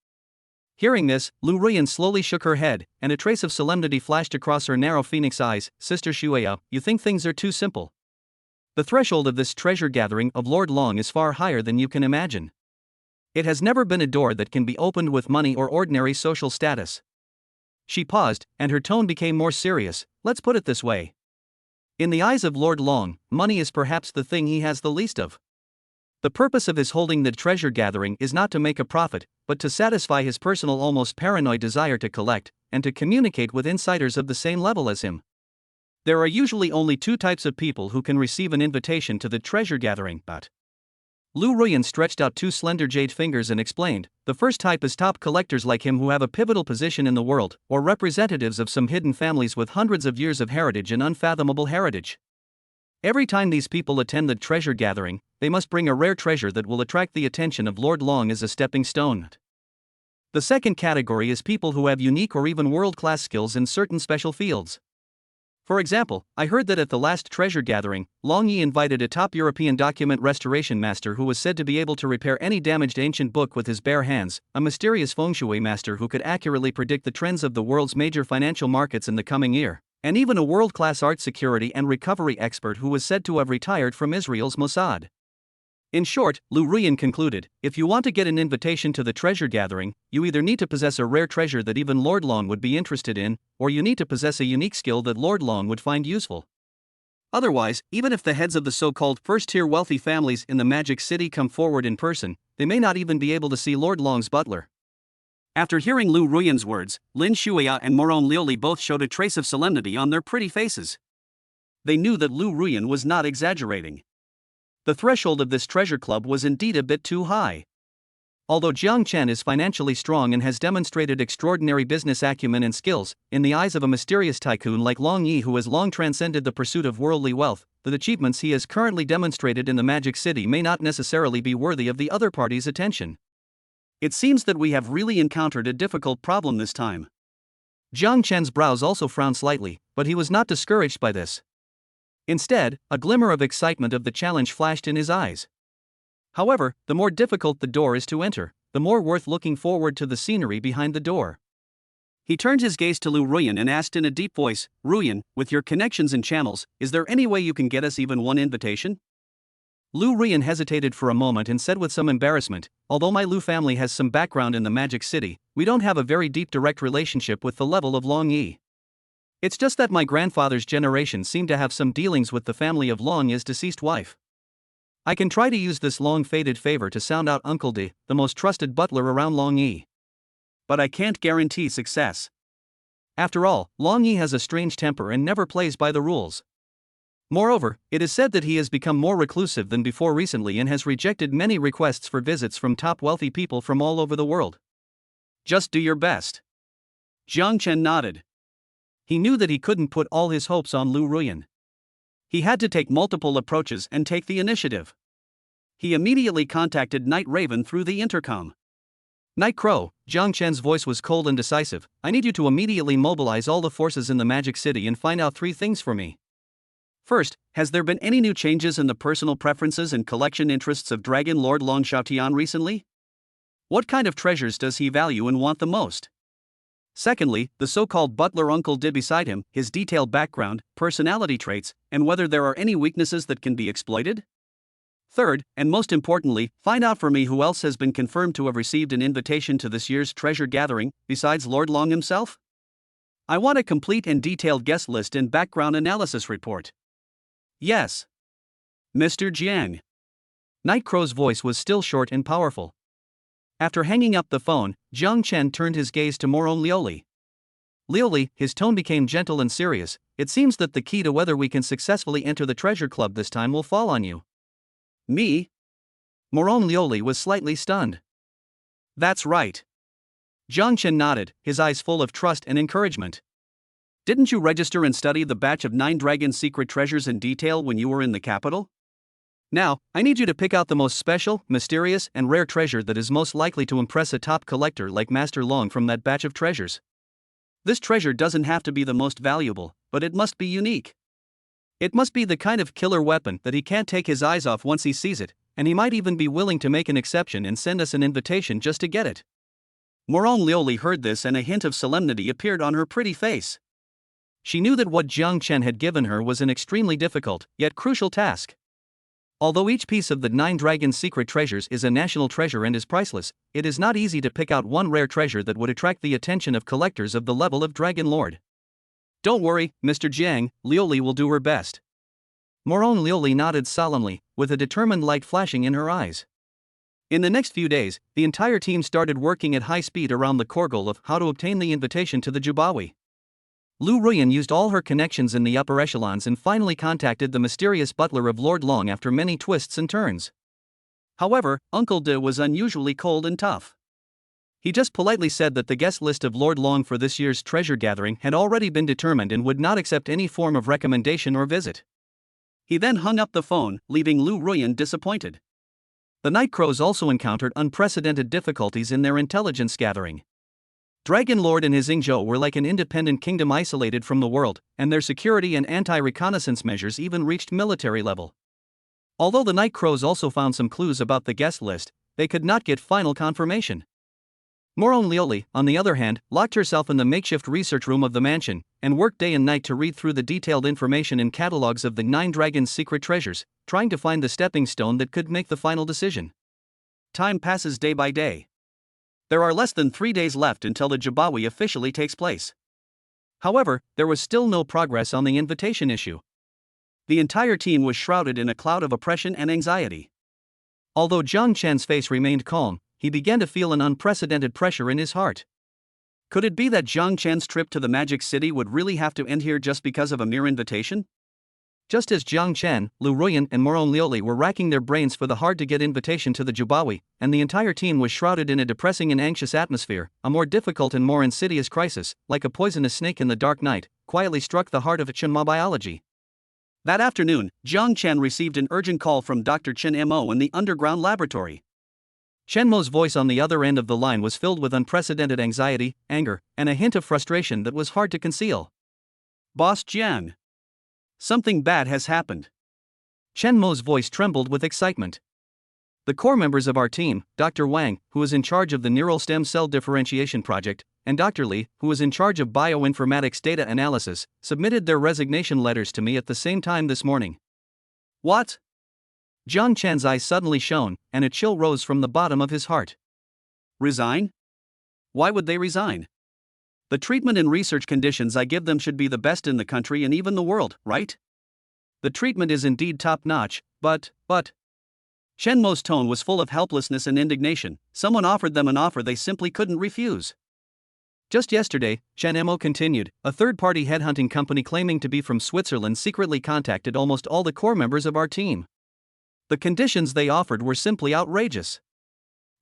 Hearing this, Lu Ruyan slowly shook her head, and a trace of solemnity flashed across her narrow phoenix eyes. Sister Shuiyu, you think things are too simple. The threshold of this treasure gathering of Lord Long is far higher than you can imagine. It has never been a door that can be opened with money or ordinary social status. She paused, and her tone became more serious. Let's put it this way. In the eyes of Lord Long, money is perhaps the thing he has the least of. The purpose of his holding the treasure gathering is not to make a profit, but to satisfy his personal, almost paranoid desire to collect, and to communicate with insiders of the same level as him. There are usually only 2 types of people who can receive an invitation to the treasure gathering, but Lu Ruyan stretched out 2 slender jade fingers and explained, the first type is top collectors like him who have a pivotal position in the world, or representatives of some hidden families with hundreds of years of heritage and unfathomable heritage. Every time these people attend the treasure gathering, they must bring a rare treasure that will attract the attention of Lord Long as a stepping stone. The second category is people who have unique or even world-class skills in certain special fields. For example, I heard that at the last treasure gathering, Long Yi invited a top European document restoration master who was said to be able to repair any damaged ancient book with his bare hands, a mysterious feng shui master who could accurately predict the trends of the world's major financial markets in the coming year, and even a world-class art security and recovery expert who was said to have retired from Israel's Mossad. In short, Lu Ruyan concluded, if you want to get an invitation to the treasure gathering, you either need to possess a rare treasure that even Lord Long would be interested in, or you need to possess a unique skill that Lord Long would find useful. Otherwise, even if the heads of the so-called first-tier wealthy families in the Magic City come forward in person, they may not even be able to see Lord Long's butler. After hearing Lu Ruyan's words, Lin Shuia and Moron Liuli both showed a trace of solemnity on their pretty faces. They knew that Lu Ruyan was not exaggerating. The threshold of this treasure club was indeed a bit too high. Although Jiang Chen is financially strong and has demonstrated extraordinary business acumen and skills, in the eyes of a mysterious tycoon like Long Yi who has long transcended the pursuit of worldly wealth, the achievements he has currently demonstrated in the Magic City may not necessarily be worthy of the other party's attention. It seems that we have really encountered a difficult problem this time. Jiang Chen's brows also frowned slightly, but he was not discouraged by this. Instead, a glimmer of excitement of the challenge flashed in his eyes. However, the more difficult the door is to enter, the more worth looking forward to the scenery behind the door. He turned his gaze to Lu Ruyan and asked in a deep voice, Ruyan, with your connections and channels, is there any way you can get us even one invitation? Lu Ruyan hesitated for a moment and said with some embarrassment, although my Lu family has some background in the Magic City, we don't have a very deep direct relationship with the level of Long Yi. It's just that my grandfather's generation seemed to have some dealings with the family of Long Yi's deceased wife. I can try to use this long-faded favor to sound out Uncle D, the most trusted butler around Long Yi. But I can't guarantee success. After all, Long Yi has a strange temper and never plays by the rules. Moreover, it is said that he has become more reclusive than before recently and has rejected many requests for visits from top wealthy people from all over the world. Just do your best. Jiang Chen nodded. He knew that he couldn't put all his hopes on Lu Ruyan. He had to take multiple approaches and take the initiative. He immediately contacted Night Raven through the intercom. Night Crow, Jiang Chen's voice was cold and decisive. I need you to immediately mobilize all the forces in the Magic City and find out 3 things for me. First, has there been any new changes in the personal preferences and collection interests of Dragon Lord Long Xiaotian recently? What kind of treasures does he value and want the most? Secondly, the so-called butler Uncle did beside him, his detailed background, personality traits, and whether there are any weaknesses that can be exploited? Third, and most importantly, find out for me who else has been confirmed to have received an invitation to this year's treasure gathering, besides Lord Long himself? I want a complete and detailed guest list and background analysis report. Yes. Mr. Jiang. Night Crow's voice was still short and powerful. After hanging up the phone, Jiang Chen turned his gaze to Morong Lioli. Lioli, his tone became gentle and serious. It seems that the key to whether we can successfully enter the treasure club this time will fall on you. Me? Morong Lioli was slightly stunned. That's right. Jiang Chen nodded, his eyes full of trust and encouragement. Didn't you register and study the batch of 9 dragon secret treasures in detail when you were in the capital? Now, I need you to pick out the most special, mysterious, and rare treasure that is most likely to impress a top collector like Master Long from that batch of treasures. This treasure doesn't have to be the most valuable, but it must be unique. It must be the kind of killer weapon that he can't take his eyes off once he sees it, and he might even be willing to make an exception and send us an invitation just to get it. Morong Lioli heard this and a hint of solemnity appeared on her pretty face. She knew that what Jiang Chen had given her was an extremely difficult, yet crucial task. Although each piece of the 9 dragon secret treasures is a national treasure and is priceless, it is not easy to pick out one rare treasure that would attract the attention of collectors of the level of Dragon Lord. Don't worry, Mr. Jiang, Lioli will do her best. Morong Lioli nodded solemnly, with a determined light flashing in her eyes. In the next few days, the entire team started working at high speed around the core goal of how to obtain the invitation to the Jubawi. Lu Ruyan used all her connections in the upper echelons and finally contacted the mysterious butler of Lord Long after many twists and turns. However, Uncle De was unusually cold and tough. He just politely said that the guest list of Lord Long for this year's treasure gathering had already been determined and would not accept any form of recommendation or visit. He then hung up the phone, leaving Lu Ruyan disappointed. The Night Crows also encountered unprecedented difficulties in their intelligence gathering. Dragon Lord and his Ingzhou were like an independent kingdom isolated from the world, and their security and anti-reconnaissance measures even reached military level. Although the Night Crows also found some clues about the guest list, they could not get final confirmation. Morong Lioli, on the other hand, locked herself in the makeshift research room of the mansion, and worked day and night to read through the detailed information in catalogs of the 9 dragons' secret treasures, trying to find the stepping stone that could make the final decision. Time passes day by day. There are less than 3 days left until the Jubawi officially takes place. However, there was still no progress on the invitation issue. The entire team was shrouded in a cloud of oppression and anxiety. Although Jiang Chen's face remained calm, he began to feel an unprecedented pressure in his heart. Could it be that Jiang Chen's trip to the Magic City would really have to end here just because of a mere invitation? Just as Jiang Chen, Lu Ruyan and Morong Lioli were racking their brains for the hard-to-get invitation to the Jubawi, and the entire team was shrouded in a depressing and anxious atmosphere, a more difficult and more insidious crisis, like a poisonous snake in the dark night, quietly struck the heart of Chenma biology. That afternoon, Jiang Chen received an urgent call from Dr. Chen Mo in the underground laboratory. Chen Mo's voice on the other end of the line was filled with unprecedented anxiety, anger, and a hint of frustration that was hard to conceal. Boss Jiang. Something bad has happened. Chen Mo's voice trembled with excitement. The core members of our team, Dr. Wang, who is in charge of the neural stem cell differentiation project, and Dr. Li, who is in charge of bioinformatics data analysis, submitted their resignation letters to me at the same time this morning. What? Jiang Chen's eyes suddenly shone, and a chill rose from the bottom of his heart. Resign? Why would they resign? The treatment and research conditions I give them should be the best in the country and even the world, right? The treatment is indeed top-notch, but... Chen Mo's tone was full of helplessness and indignation. Someone offered them an offer they simply couldn't refuse. Just yesterday, Chen Mo continued, a third-party headhunting company claiming to be from Switzerland secretly contacted almost all the core members of our team. The conditions they offered were simply outrageous.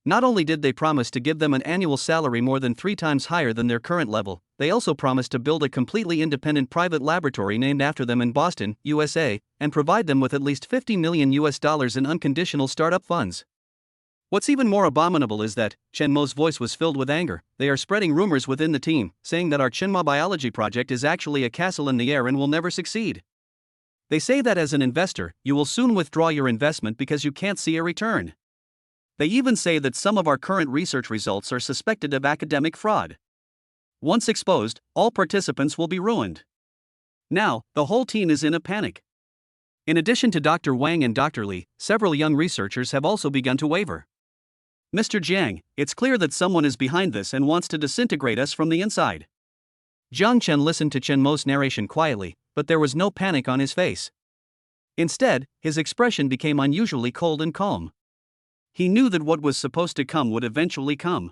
Not only did they promise to give them an annual salary more than 3 times higher than their current level, they also promised to build a completely independent private laboratory named after them in Boston, USA, and provide them with at least $50 million in unconditional startup funds. What's even more abominable is that Chen Mo's voice was filled with anger. They are spreading rumors within the team, saying that our Chenma biology project is actually a castle in the air and will never succeed. They say that as an investor, you will soon withdraw your investment because you can't see a return. They even say that some of our current research results are suspected of academic fraud. Once exposed, all participants will be ruined. Now, the whole team is in a panic. In addition to Dr. Wang and Dr. Li, several young researchers have also begun to waver. Mr. Jiang, it's clear that someone is behind this and wants to disintegrate us from the inside. Jiang Chen listened to Chen Mo's narration quietly, but there was no panic on his face. Instead, his expression became unusually cold and calm. He knew that what was supposed to come would eventually come.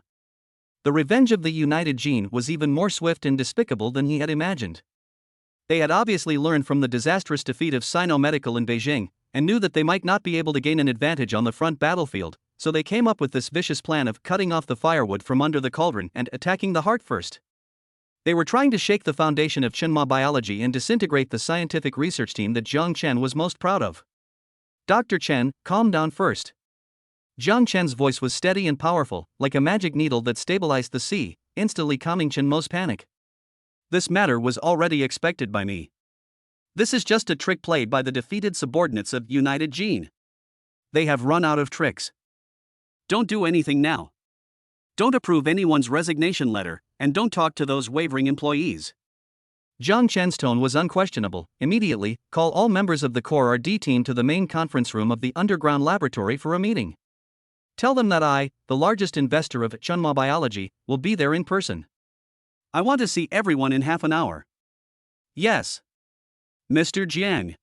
The revenge of the United Gene was even more swift and despicable than he had imagined. They had obviously learned from the disastrous defeat of Sino Medical in Beijing, and knew that they might not be able to gain an advantage on the front battlefield, so they came up with this vicious plan of cutting off the firewood from under the cauldron and attacking the heart first. They were trying to shake the foundation of Chenma biology and disintegrate the scientific research team that Jiang Chen was most proud of. Dr. Chen, calm down first. Jiang Chen's voice was steady and powerful, like a magic needle that stabilized the sea, instantly calming Chen Mo's panic. This matter was already expected by me. This is just a trick played by the defeated subordinates of United Gene. They have run out of tricks. Don't do anything now. Don't approve anyone's resignation letter, and don't talk to those wavering employees. Jiang Chen's tone was unquestionable. Immediately, call all members of the Core RD team to the main conference room of the underground laboratory for a meeting. Tell them that I, the largest investor of Chenma Biology, will be there in person. I want to see everyone in half an hour. Yes. Mr. Jiang.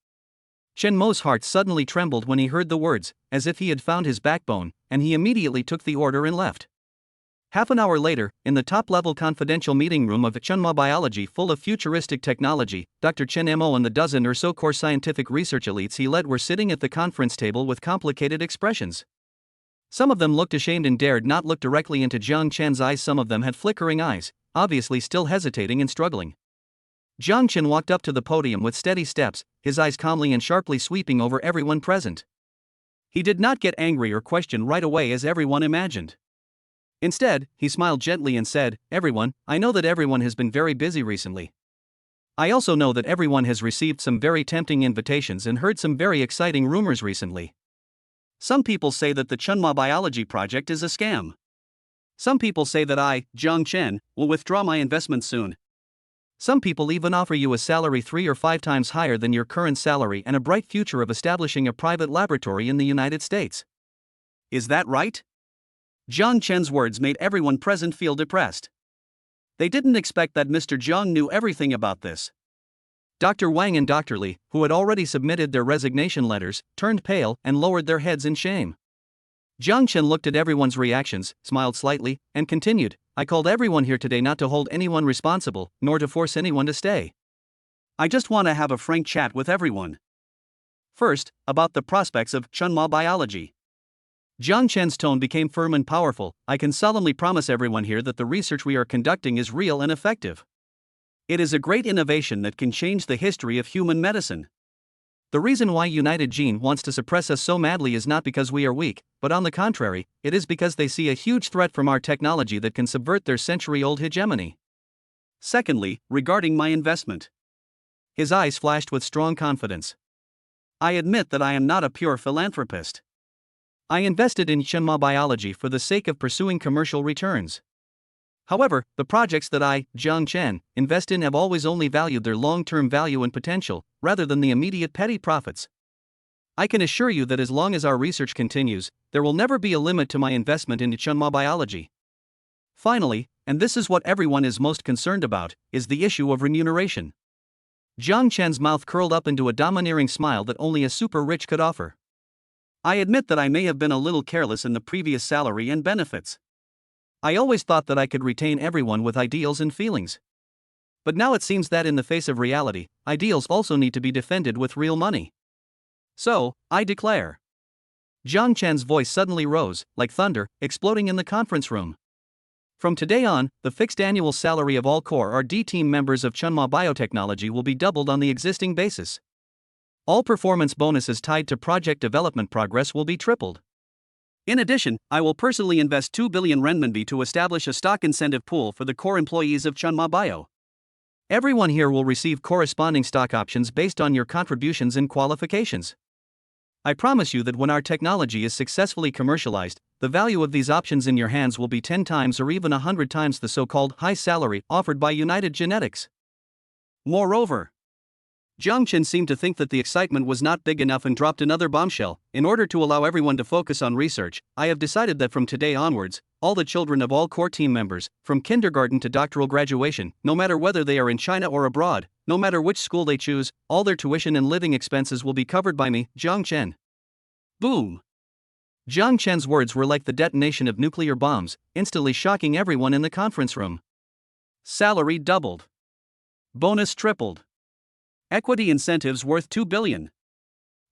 Chen Mo's heart suddenly trembled when he heard the words, as if he had found his backbone, and he immediately took the order and left. Half an hour later, in the top-level confidential meeting room of Chenma Biology full of futuristic technology, Dr. Chen Mo and the dozen or so core scientific research elites he led were sitting at the conference table with complicated expressions. Some of them looked ashamed and dared not look directly into Jiang Chen's eyes. Some of them had flickering eyes, obviously still hesitating and struggling. Jiang Chen walked up to the podium with steady steps, his eyes calmly and sharply sweeping over everyone present. He did not get angry or question right away as everyone imagined. Instead, he smiled gently and said, "Everyone, I know that everyone has been very busy recently. I also know that everyone has received some very tempting invitations and heard some very exciting rumors recently. Some people say that the Chenma Biology project is a scam. Some people say that I, Jiang Chen, will withdraw my investment soon. Some people even offer you a salary 3 or 5 times higher than your current salary and a bright future of establishing a private laboratory in the United States. Is that right?" Jiang Chen's words made everyone present feel depressed. They didn't expect that Mr. Jiang knew everything about this. Dr. Wang and Dr. Li, who had already submitted their resignation letters, turned pale and lowered their heads in shame. Jiang Chen looked at everyone's reactions, smiled slightly, and continued, "I called everyone here today not to hold anyone responsible, nor to force anyone to stay. I just want to have a frank chat with everyone. First, about the prospects of Chenma Biology." Jiang Chen's tone became firm and powerful. "I can solemnly promise everyone here that the research we are conducting is real and effective. It is a great innovation that can change the history of human medicine. The reason why United Gene wants to suppress us so madly is not because we are weak, but on the contrary, it is because they see a huge threat from our technology that can subvert their century-old hegemony. Secondly, regarding my investment." His eyes flashed with strong confidence. "I admit that I am not a pure philanthropist. I invested in Chenma Biology for the sake of pursuing commercial returns. However, the projects that I, Jiang Chen, invest in have always only valued their long-term value and potential, rather than the immediate petty profits. I can assure you that as long as our research continues, there will never be a limit to my investment into Chenma Biology. Finally, and this is what everyone is most concerned about, is the issue of remuneration." Jiang Chen's mouth curled up into a domineering smile that only a super rich could offer. "I admit that I may have been a little careless in the previous salary and benefits. I always thought that I could retain everyone with ideals and feelings. But now it seems that in the face of reality, ideals also need to be defended with real money. So, I declare Jiang Chen's voice suddenly rose, like thunder, exploding in the conference room. From today on, the fixed annual salary of all Core RD team members of Chunma Biotechnology will be doubled on the existing basis. All performance bonuses tied to project development progress will be tripled. In addition, I will personally invest 2 billion renminbi to establish a stock incentive pool for the core employees of Chunma Bio. Everyone here will receive corresponding stock options based on your contributions and qualifications. I promise you that when our technology is successfully commercialized, the value of these options in your hands will be 10 times or even 100 times the so-called high salary offered by United Genetics. Moreover, Jiang Chen seemed to think that the excitement was not big enough and dropped another bombshell. In order to allow everyone to focus on research, I have decided that from today onwards, all the children of all core team members, from kindergarten to doctoral graduation, no matter whether they are in China or abroad, no matter which school they choose, all their tuition and living expenses will be covered by me, Jiang Chen. Boom! Jiang Chen's words were like the detonation of nuclear bombs, instantly shocking everyone in the conference room. Salary doubled. Bonus tripled. Equity incentives worth 2 billion.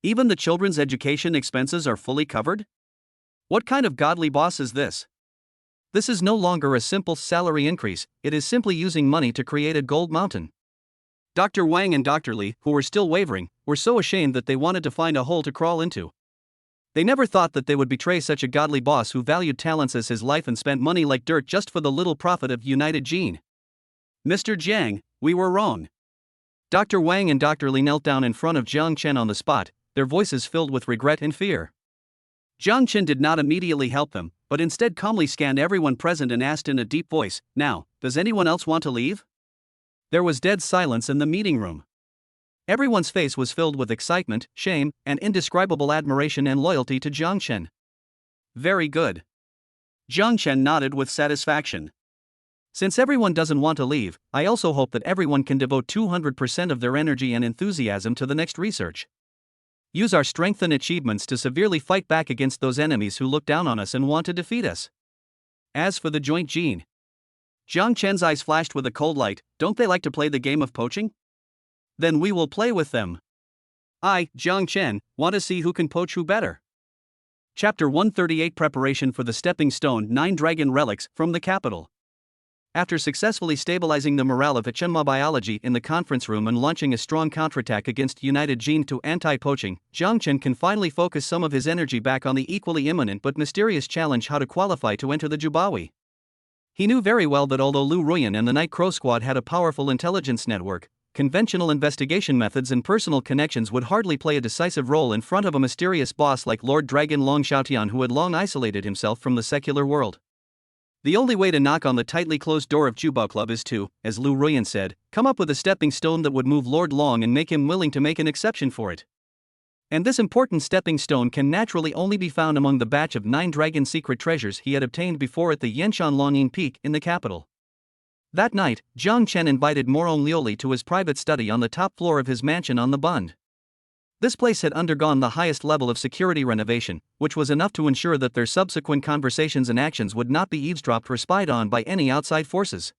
Even the children's education expenses are fully covered? What kind of godly boss is this? This is no longer a simple salary increase, it is simply using money to create a gold mountain. Dr. Wang and Dr. Li, who were still wavering, were so ashamed that they wanted to find a hole to crawl into. They never thought that they would betray such a godly boss who valued talents as his life and spent money like dirt just for the little profit of United Gene. Mr. Jiang, we were wrong. Dr. Wang and Dr. Li knelt down in front of Jiang Chen on the spot, their voices filled with regret and fear. Jiang Chen did not immediately help them, but instead calmly scanned everyone present and asked in a deep voice, "Now, does anyone else want to leave?" There was dead silence in the meeting room. Everyone's face was filled with excitement, shame, and indescribable admiration and loyalty to Jiang Chen. Very good. Jiang Chen nodded with satisfaction. Since everyone doesn't want to leave, I also hope that everyone can devote 200% of their energy and enthusiasm to the next research. Use our strength and achievements to severely fight back against those enemies who look down on us and want to defeat us. As for the joint gene, Jiang Chen's eyes flashed with a cold light. Don't they like to play the game of poaching? Then we will play with them. I, Jiang Chen, want to see who can poach who better. Chapter 138 Preparation for the Stepping Stone 9 Dragon Relics from the Capital. After successfully stabilizing the morale of Chunma Biology in the conference room and launching a strong counterattack against United Gene to anti-poaching, Jiang Chen can finally focus some of his energy back on the equally imminent but mysterious challenge: how to qualify to enter the Jubawi. He knew very well that although Lu Ruyan and the Night Crow Squad had a powerful intelligence network, conventional investigation methods and personal connections would hardly play a decisive role in front of a mysterious boss like Lord Dragon Long Xiaotian, who had long isolated himself from the secular world. The only way to knock on the tightly closed door of Jubao Club is to, as Lu Ruyan said, come up with a stepping stone that would move Lord Long and make him willing to make an exception for it. And this important stepping stone can naturally only be found among the batch of 9 dragon secret treasures he had obtained before at the Yenshan Longyin Peak in the capital. That night, Jiang Chen invited Morong Liuli to his private study on the top floor of his mansion on the Bund. This place had undergone the highest level of security renovation, which was enough to ensure that their subsequent conversations and actions would not be eavesdropped or spied on by any outside forces.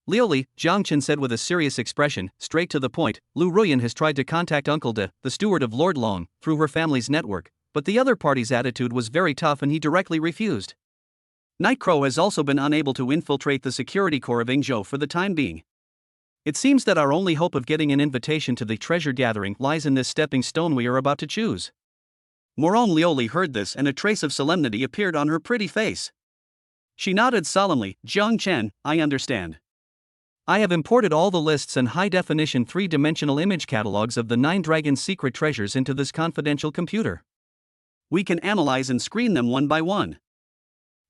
Liuli, Jiang Chen said with a serious expression, straight to the point, Lu Ruyan has tried to contact Uncle De, the steward of Lord Long, through her family's network, but the other party's attitude was very tough and he directly refused. Night Crow has also been unable to infiltrate the security corps of Yingzhou for the time being. It seems that our only hope of getting an invitation to the treasure gathering lies in this stepping stone we are about to choose. Morong Liuli heard this and a trace of solemnity appeared on her pretty face. She nodded solemnly. Jiang Chen, I understand. I have imported all the lists and high-definition 3-dimensional image catalogs of the 9 Dragon's secret treasures into this confidential computer. We can analyze and screen them one by one.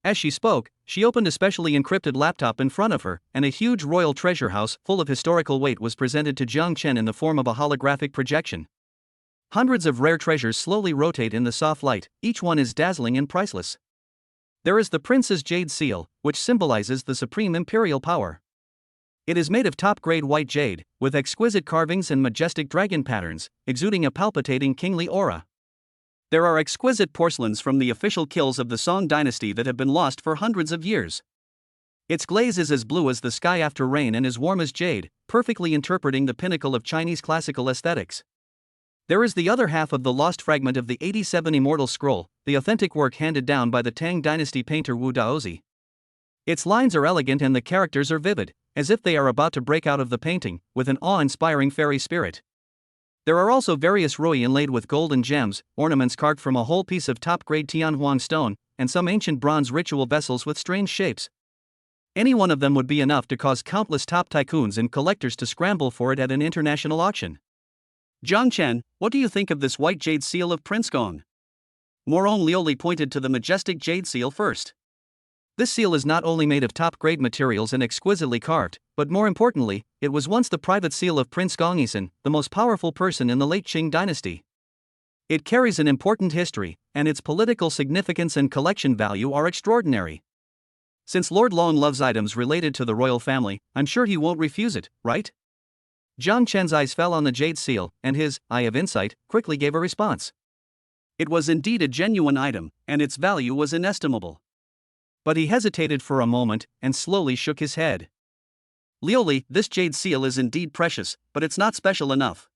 As she spoke, she opened a specially encrypted laptop in front of her, and a huge royal treasure house full of historical weight was presented to Jiang Chen in the form of a holographic projection. Hundreds of rare treasures slowly rotate in the soft light, each one is dazzling and priceless. There is the Prince's Jade Seal, which symbolizes the supreme imperial power. It is made of top-grade white jade, with exquisite carvings and majestic dragon patterns, exuding a palpitating kingly aura. There are exquisite porcelains from the official kills of the Song dynasty that have been lost for hundreds of years. Its glaze is as blue as the sky after rain and as warm as jade, perfectly interpreting the pinnacle of Chinese classical aesthetics. There is the other half of the lost fragment of the 87 Immortal Scroll, the authentic work handed down by the Tang Dynasty painter Wu Daozi. Its lines are elegant and the characters are vivid, as if they are about to break out of the painting, with an awe-inspiring fairy spirit. There are also various rui inlaid with gold and gems, ornaments carved from a whole piece of top-grade Tianhuang stone, and some ancient bronze ritual vessels with strange shapes. Any one of them would be enough to cause countless top tycoons and collectors to scramble for it at an international auction. Jiang Chen, what do you think of this white jade seal of Prince Gong? Morong Lioli pointed to the majestic jade seal first. This seal is not only made of top-grade materials and exquisitely carved, but more importantly, it was once the private seal of Prince Gongyisan, the most powerful person in the late Qing dynasty. It carries an important history, and its political significance and collection value are extraordinary. Since Lord Long loves items related to the royal family, I'm sure he won't refuse it, right? Jiang Chen's eyes fell on the jade seal, and his eye of insight quickly gave a response. It was indeed a genuine item, and its value was inestimable. But he hesitated for a moment, and slowly shook his head. Lioli, this jade seal is indeed precious, but it's not special enough.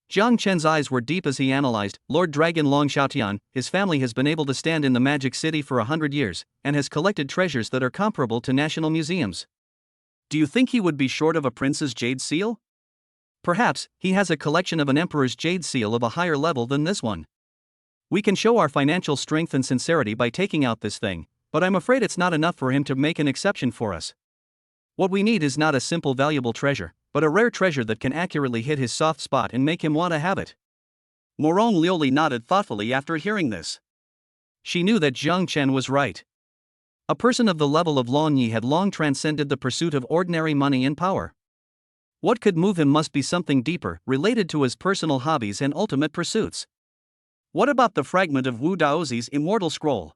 Jiang Chen's eyes were deep as he analyzed. Lord Dragon Long Xiaotian, his family has been able to stand in the Magic City for 100 years, and has collected treasures that are comparable to national museums. Do you think he would be short of a prince's jade seal? Perhaps, he has a collection of an emperor's jade seal of a higher level than this one. We can show our financial strength and sincerity by taking out this thing, but I'm afraid it's not enough for him to make an exception for us. What we need is not a simple valuable treasure, but a rare treasure that can accurately hit his soft spot and make him want to have it. Morong Lioli nodded thoughtfully after hearing this. She knew that Jiang Chen was right. A person of the level of Long Yi had long transcended the pursuit of ordinary money and power. What could move him must be something deeper, related to his personal hobbies and ultimate pursuits. What about the fragment of Wu Daozi's Immortal Scroll?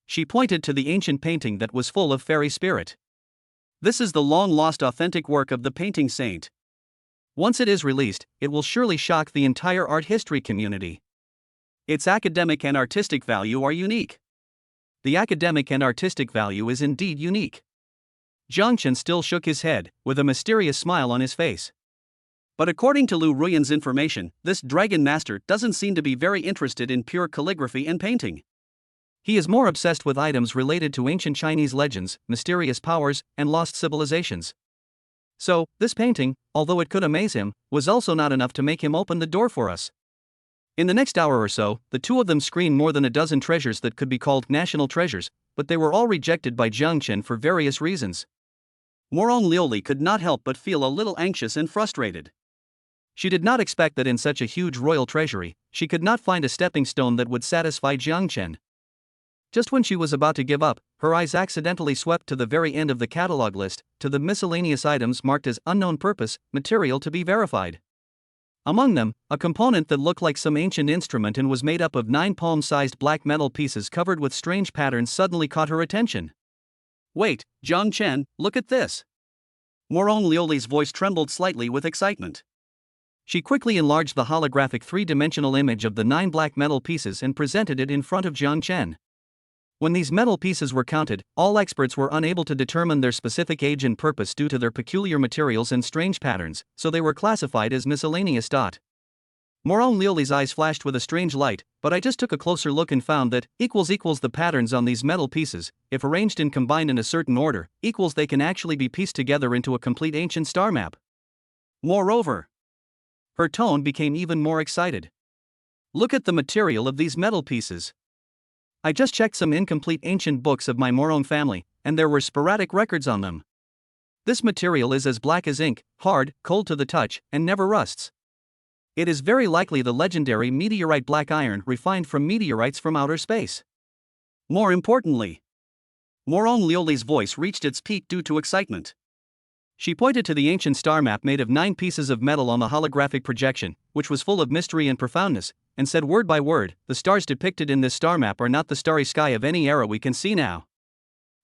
She pointed to the ancient painting that was full of fairy spirit. This is the long-lost authentic work of the painting saint. Once it is released, it will surely shock the entire art history community. Its academic and artistic value are unique. The academic and artistic value is indeed unique. Jiang Chen still shook his head, with a mysterious smile on his face. But according to Lu Ruyan's information, this dragon master doesn't seem to be very interested in pure calligraphy and painting. He is more obsessed with items related to ancient Chinese legends, mysterious powers, and lost civilizations. So, this painting, although it could amaze him, was also not enough to make him open the door for us. In the next hour or so, the two of them screened more than a dozen treasures that could be called national treasures, but they were all rejected by Jiang Chen for various reasons. Morong Lioli could not help but feel a little anxious and frustrated. She did not expect that in such a huge royal treasury, she could not find a stepping stone that would satisfy Jiang Chen. Just when she was about to give up, her eyes accidentally swept to the very end of the catalog list, to the miscellaneous items marked as unknown purpose, material to be verified. Among them, a component that looked like some ancient instrument and was made up of 9 palm-sized black metal pieces covered with strange patterns suddenly caught her attention. Wait, Jiang Chen, look at this. Morong Lioli's voice trembled slightly with excitement. She quickly enlarged the holographic 3-dimensional image of the 9 black metal pieces and presented it in front of Jiang Chen. When these metal pieces were counted, all experts were unable to determine their specific age and purpose due to their peculiar materials and strange patterns, so they were classified as miscellaneous. Morong Lioli's eyes flashed with a strange light, but I just took a closer look and found that == the patterns on these metal pieces, if arranged and combined in a certain order, = they can actually be pieced together into a complete ancient star map. Moreover, her tone became even more excited. Look at the material of these metal pieces. I just checked some incomplete ancient books of my Morong family, and there were sporadic records on them. This material is as black as ink, hard, cold to the touch, and never rusts. It is very likely the legendary meteorite black iron refined from meteorites from outer space. More importantly, Morong Lioli's voice reached its peak due to excitement. She pointed to the ancient star map made of 9 pieces of metal on the holographic projection, which was full of mystery and profoundness, and said word by word, the stars depicted in this star map are not the starry sky of any era we can see now.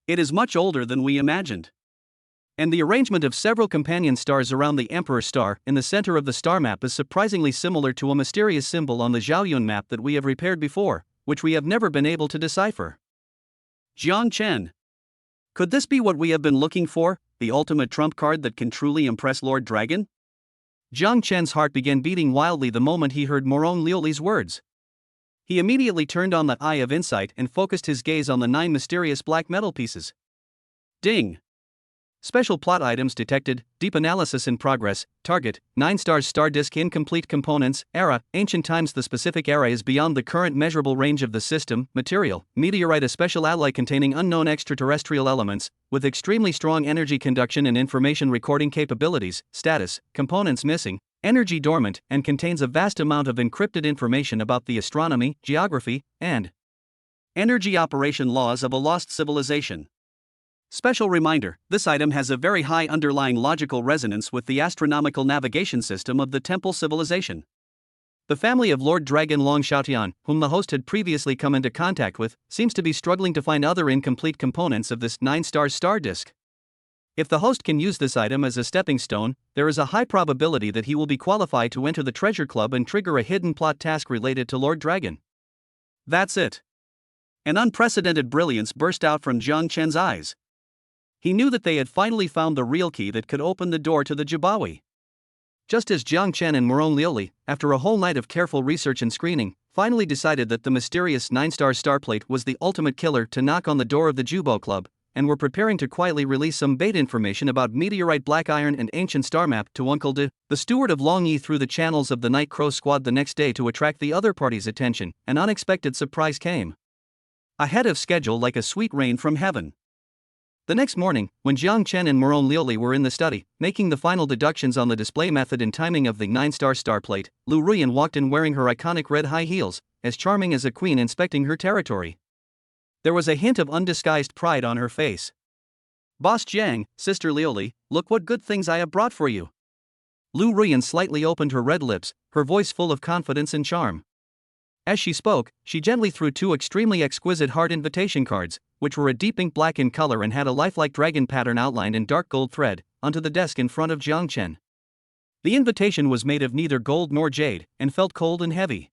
It is much older than we imagined. And the arrangement of several companion stars around the Emperor star in the center of the star map is surprisingly similar to a mysterious symbol on the Zhaoyun map that we have repaired before, which we have never been able to decipher. Jiang Chen. Could this be what we have been looking for, the ultimate trump card that can truly impress Lord Dragon? Jiang Chen's heart began beating wildly the moment he heard Morong Liuli's words. He immediately turned on the eye of insight and focused his gaze on the 9 mysterious black metal pieces. Ding! Special plot items detected, deep analysis in progress, target, 9 stars star disk incomplete components, era, ancient times. The specific era is beyond the current measurable range of the system, material, meteorite, a special alloy containing unknown extraterrestrial elements, with extremely strong energy conduction and information recording capabilities, status, components missing, energy dormant, and contains a vast amount of encrypted information about the astronomy, geography, and energy operation laws of a lost civilization. Special reminder, this item has a very high underlying logical resonance with the astronomical navigation system of the Temple civilization. The family of Lord Dragon Long Xiaotian, whom the host had previously come into contact with, seems to be struggling to find other incomplete components of this 9-star star disk. If the host can use this item as a stepping stone, there is a high probability that he will be qualified to enter the Treasure Club and trigger a hidden plot task related to Lord Dragon. That's it. An unprecedented brilliance burst out from Jiang Chen's eyes. He knew that they had finally found the real key that could open the door to the Jibawi. Just as Jiang Chen and Morong Liuli, after a whole night of careful research and screening, finally decided that the mysterious 9-star starplate was the ultimate killer to knock on the door of the Jubo Club, and were preparing to quietly release some bait information about meteorite, black iron, and ancient star map to Uncle De, the steward of Long Yi, through the channels of the Night Crow Squad the next day to attract the other party's attention, an unexpected surprise came. Ahead of schedule, like a sweet rain from heaven. The next morning, when Jiang Chen and Morong Liuli were in the study, making the final deductions on the display method and timing of the 9-star starplate, Lu Ruyan walked in wearing her iconic red high heels, as charming as a queen inspecting her territory. There was a hint of undisguised pride on her face. "Boss Jiang, Sister Liuli, look what good things I have brought for you." Lu Ruyan slightly opened her red lips, her voice full of confidence and charm. As she spoke, she gently threw 2 extremely exquisite heart invitation cards, which were a deep ink black in color and had a lifelike dragon pattern outlined in dark gold thread, onto the desk in front of Jiang Chen. The invitation was made of neither gold nor jade, and felt cold and heavy.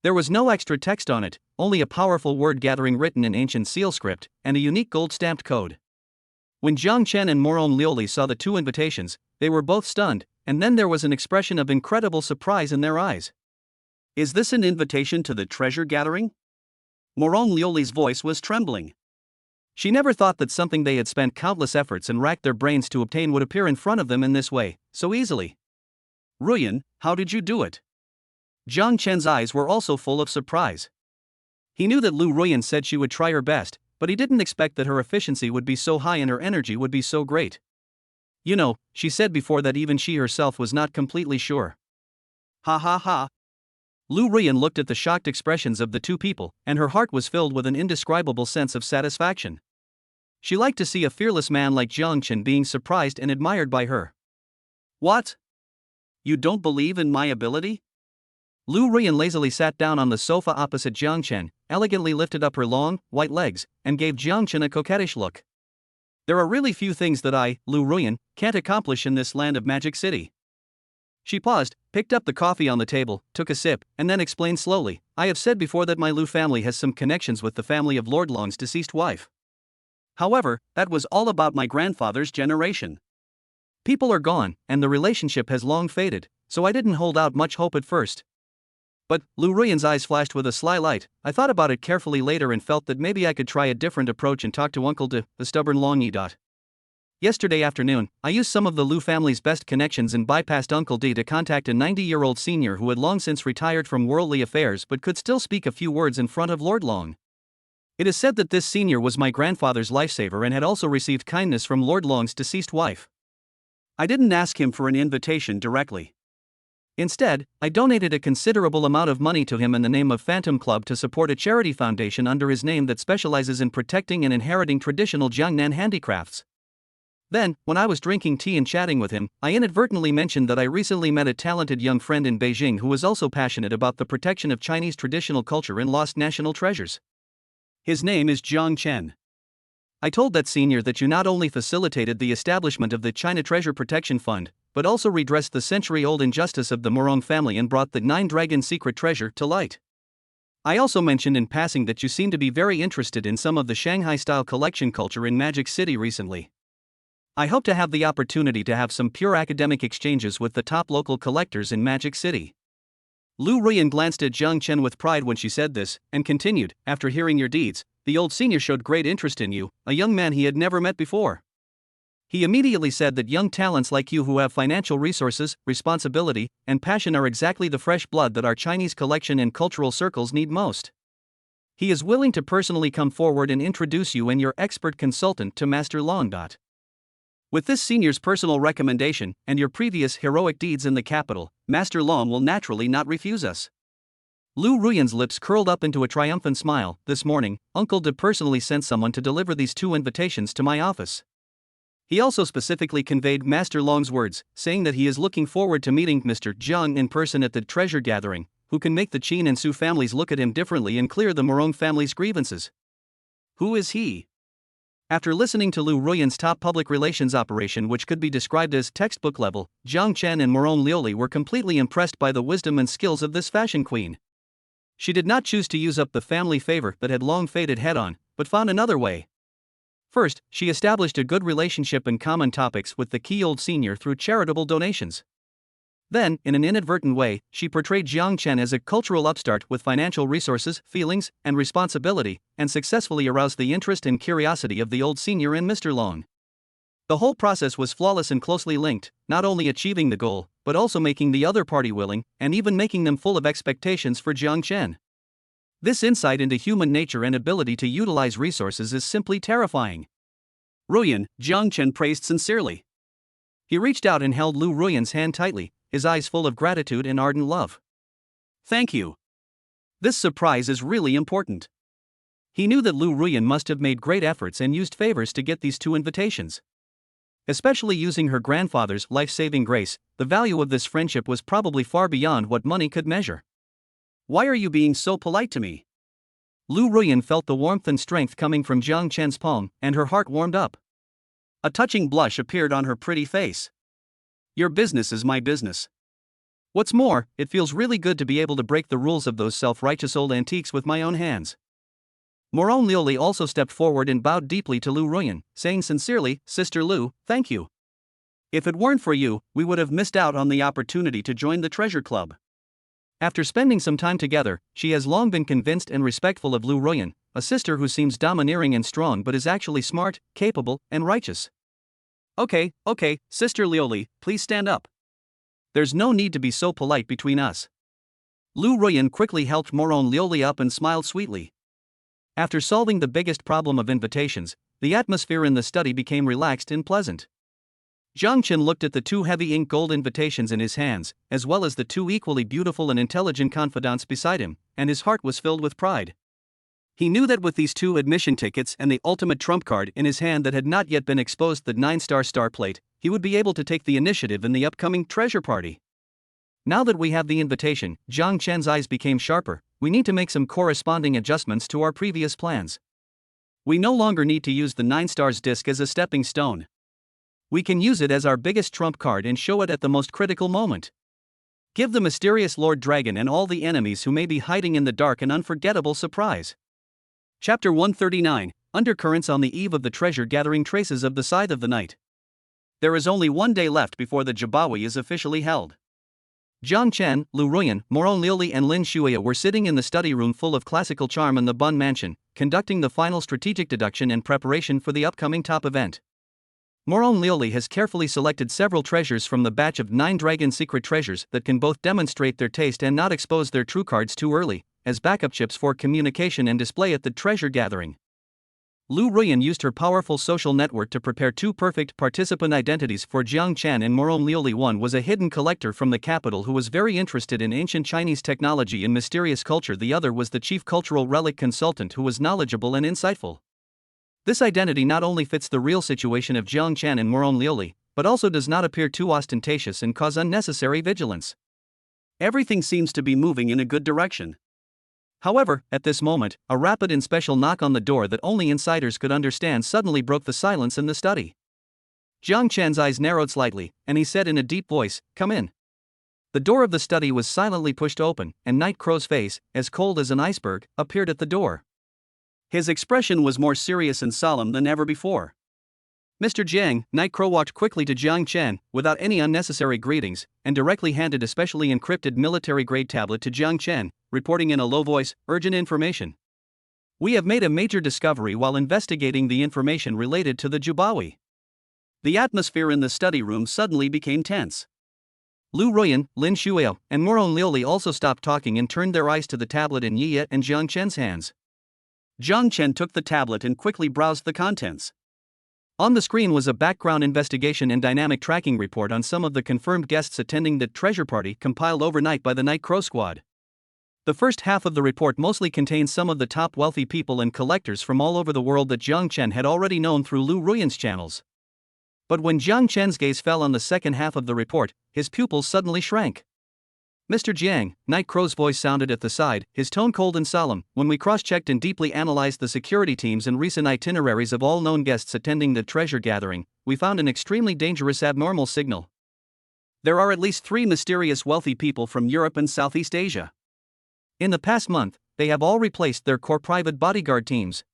There was no extra text on it, only a powerful word gathering written in ancient seal script, and a unique gold-stamped code. When Jiang Chen and Morong Liuli saw the 2 invitations, they were both stunned, and then there was an expression of incredible surprise in their eyes. "Is this an invitation to the treasure gathering?" Morong Liuli's voice was trembling. She never thought that something they had spent countless efforts and racked their brains to obtain would appear in front of them in this way, so easily. "Ruyan, how did you do it?" Jiang Chen's eyes were also full of surprise. He knew that Lu Ruyan said she would try her best, but he didn't expect that her efficiency would be so high and her energy would be so great. "You know," she said before that even she herself was not completely sure. "Ha ha ha." Lu Ruyan looked at the shocked expressions of the 2 people, and her heart was filled with an indescribable sense of satisfaction. She liked to see a fearless man like Jiang Chen being surprised and admired by her. "What? You don't believe in my ability?" Lu Ruyan lazily sat down on the sofa opposite Jiang Chen, elegantly lifted up her long, white legs, and gave Jiang Chen a coquettish look. "There are really few things that I, Lu Ruyan, can't accomplish in this land of Magic City." She paused, picked up the coffee on the table, took a sip, and then explained slowly, "I have said before that my Lu family has some connections with the family of Lord Long's deceased wife. However, that was all about my grandfather's generation. People are gone, and the relationship has long faded, so I didn't hold out much hope at first. But," Lu Ruyan's eyes flashed with a sly light, "I thought about it carefully later and felt that maybe I could try a different approach and talk to Uncle De, the stubborn Long Yi. Yesterday afternoon, I used some of the Lu family's best connections and bypassed Uncle D to contact a 90-year-old senior who had long since retired from worldly affairs but could still speak a few words in front of Lord Long. It is said that this senior was my grandfather's lifesaver and had also received kindness from Lord Long's deceased wife. I didn't ask him for an invitation directly. Instead, I donated a considerable amount of money to him in the name of Phantom Club to support a charity foundation under his name that specializes in protecting and inheriting traditional Jiangnan handicrafts. Then, when I was drinking tea and chatting with him, I inadvertently mentioned that I recently met a talented young friend in Beijing who was also passionate about the protection of Chinese traditional culture and lost national treasures. His name is Jiang Chen. I told that senior that you not only facilitated the establishment of the China Treasure Protection Fund, but also redressed the century-old injustice of the Morong family and brought the 9-dragon secret treasure to light. I also mentioned in passing that you seem to be very interested in some of the Shanghai-style collection culture in Magic City recently. I hope to have the opportunity to have some pure academic exchanges with the top local collectors in Magic City. Lu Ruyan glanced at Jiang Chen with pride when she said this, and continued, after hearing your deeds, the old senior showed great interest in you, a young man he had never met before. He immediately said that young talents like you who have financial resources, responsibility, and passion are exactly the fresh blood that our Chinese collection and cultural circles need most. He is willing to personally come forward and introduce you and your expert consultant to Master Long. With this senior's personal recommendation, and your previous heroic deeds in the capital, Master Long will naturally not refuse us. Lu Ruyan's lips curled up into a triumphant smile. This morning, Uncle De personally sent someone to deliver these 2 invitations to my office. He also specifically conveyed Master Long's words, saying that he is looking forward to meeting Mr. Jiang in person at the treasure gathering, who can make the Qin and Su families look at him differently and clear the Morong family's grievances. Who is he? After listening to Lu Ruyan's top public relations operation, which could be described as textbook level, Jiang Chen and Morong Liuli were completely impressed by the wisdom and skills of this fashion queen. She did not choose to use up the family favor that had long faded head-on, but found another way. First, she established a good relationship and common topics with the key old senior through charitable donations. Then, in an inadvertent way, she portrayed Jiang Chen as a cultural upstart with financial resources, feelings, and responsibility, and successfully aroused the interest and curiosity of the old senior and Mr. Long. The whole process was flawless and closely linked, not only achieving the goal, but also making the other party willing, and even making them full of expectations for Jiang Chen. This insight into human nature and ability to utilize resources is simply terrifying. Ruyan, Jiang Chen praised sincerely. He reached out and held Lu Ruyan's hand tightly, his eyes full of gratitude and ardent love. Thank you. This surprise is really important. He knew that Lu Ruyan must have made great efforts and used favors to get these 2 invitations. Especially using her grandfather's life-saving grace, the value of this friendship was probably far beyond what money could measure. Why are you being so polite to me? Lu Ruyan felt the warmth and strength coming from Jiang Chen's palm, and her heart warmed up. A touching blush appeared on her pretty face. Your business is my business. What's more, it feels really good to be able to break the rules of those self-righteous old antiques with my own hands. Morong Liuli also stepped forward and bowed deeply to Lu Ruyan, saying sincerely, Sister Lu, thank you. If it weren't for you, we would have missed out on the opportunity to join the treasure club. After spending some time together, she has long been convinced and respectful of Lu Ruyan, a sister who seems domineering and strong but is actually smart, capable, and righteous. Okay, Sister Liuli, please stand up. There's no need to be so polite between us. Lu Ruyan quickly helped Morong Liuli up and smiled sweetly. After solving the biggest problem of invitations, the atmosphere in the study became relaxed and pleasant. Jiang Chen looked at the 2 heavy ink gold invitations in his hands, as well as the 2 equally beautiful and intelligent confidants beside him, and his heart was filled with pride. He knew that with these 2 admission tickets and the ultimate trump card in his hand that had not yet been exposed, the 9-star star plate, he would be able to take the initiative in the upcoming treasure party. Now that we have the invitation, Jiang Chen's eyes became sharper. We need to make some corresponding adjustments to our previous plans. We no longer need to use the 9 stars disc as a stepping stone. We can use it as our biggest trump card and show it at the most critical moment. Give the mysterious Lord Dragon and all the enemies who may be hiding in the dark an unforgettable surprise. Chapter 139, Undercurrents on the Eve of the Treasure Gathering. Traces of the Scythe of the Night. There is only 1 day left before the Jabawi is officially held. Jiang Chen, Lu Ruyan, Morong Liuli and Lin Shuya were sitting in the study room full of classical charm in the Bun Mansion, conducting the final strategic deduction and preparation for the upcoming top event. Morong Liuli has carefully selected several treasures from the batch of 9 dragon secret treasures that can both demonstrate their taste and not expose their true cards too early, as backup chips for communication and display at the treasure gathering. Lu Ruyan used her powerful social network to prepare 2 perfect participant identities for Jiang Chen and Morong Liuli. One was a hidden collector from the capital who was very interested in ancient Chinese technology and mysterious culture. The other was the chief cultural relic consultant who was knowledgeable and insightful. This identity not only fits the real situation of Jiang Chen and Morong Liuli, but also does not appear too ostentatious and cause unnecessary vigilance. Everything seems to be moving in a good direction. However, at this moment, a rapid and special knock on the door that only insiders could understand suddenly broke the silence in the study. Jiang Chen's eyes narrowed slightly, and he said in a deep voice, "Come in." The door of the study was silently pushed open, and Night Crow's face, as cold as an iceberg, appeared at the door. His expression was more serious and solemn than ever before. Mr. Jiang, Night Crow walked quickly to Jiang Chen, without any unnecessary greetings, and directly handed a specially encrypted military-grade tablet to Jiang Chen, reporting in a low voice, urgent information. We have made a major discovery while investigating the information related to the Jubawi. The atmosphere in the study room suddenly became tense. Lu Ruyan, Lin Shuao, and Moron Liuli also stopped talking and turned their eyes to the tablet in Yi and Jiang Chen's hands. Jiang Chen took the tablet and quickly browsed the contents. On the screen was a background investigation and dynamic tracking report on some of the confirmed guests attending the treasure party compiled overnight by the Night Crow Squad. The first half of the report mostly contains some of the top wealthy people and collectors from all over the world that Jiang Chen had already known through Lu Ruyan's channels. But when Jiang Chen's gaze fell on the second half of the report, his pupils suddenly shrank. Mr. Jiang, Night Crow's voice sounded at the side, his tone cold and solemn. When we cross-checked and deeply analyzed the security teams and recent itineraries of all known guests attending the treasure gathering, we found an extremely dangerous abnormal signal. There are at least 3 mysterious wealthy people from Europe and Southeast Asia. In the past month, they have all replaced their core private bodyguard teams.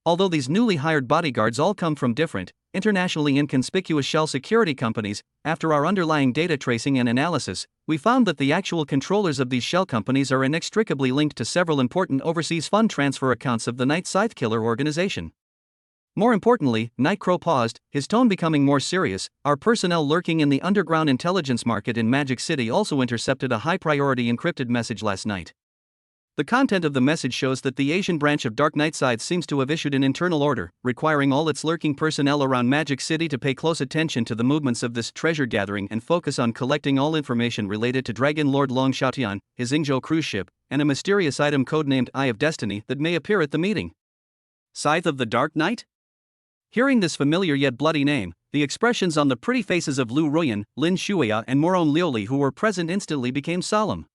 Although these newly hired bodyguards all come from different, internationally inconspicuous shell security companies, after our underlying data tracing and analysis, we found that the actual controllers of these shell companies are inextricably linked to several important overseas fund transfer accounts of the Night Scythe Killer organization. More importantly, Night Crow paused, his tone becoming more serious. Our personnel lurking in the underground intelligence market in Magic City also intercepted a high-priority encrypted message last night. The content of the message shows that the Asian branch of Dark Knight Side seems to have issued an internal order, requiring all its lurking personnel around Magic City to pay close attention to the movements of this treasure gathering and focus on collecting all information related to Dragon Lord Long Xiaotian, his Yingzhou cruise ship, and a mysterious item codenamed Eye of Destiny that may appear at the meeting. Scythe of the Dark Knight? Hearing this familiar yet bloody name, the expressions on the pretty faces of Lu Ruyan, Lin Shuya, and Moron Liuli who were present instantly became solemn.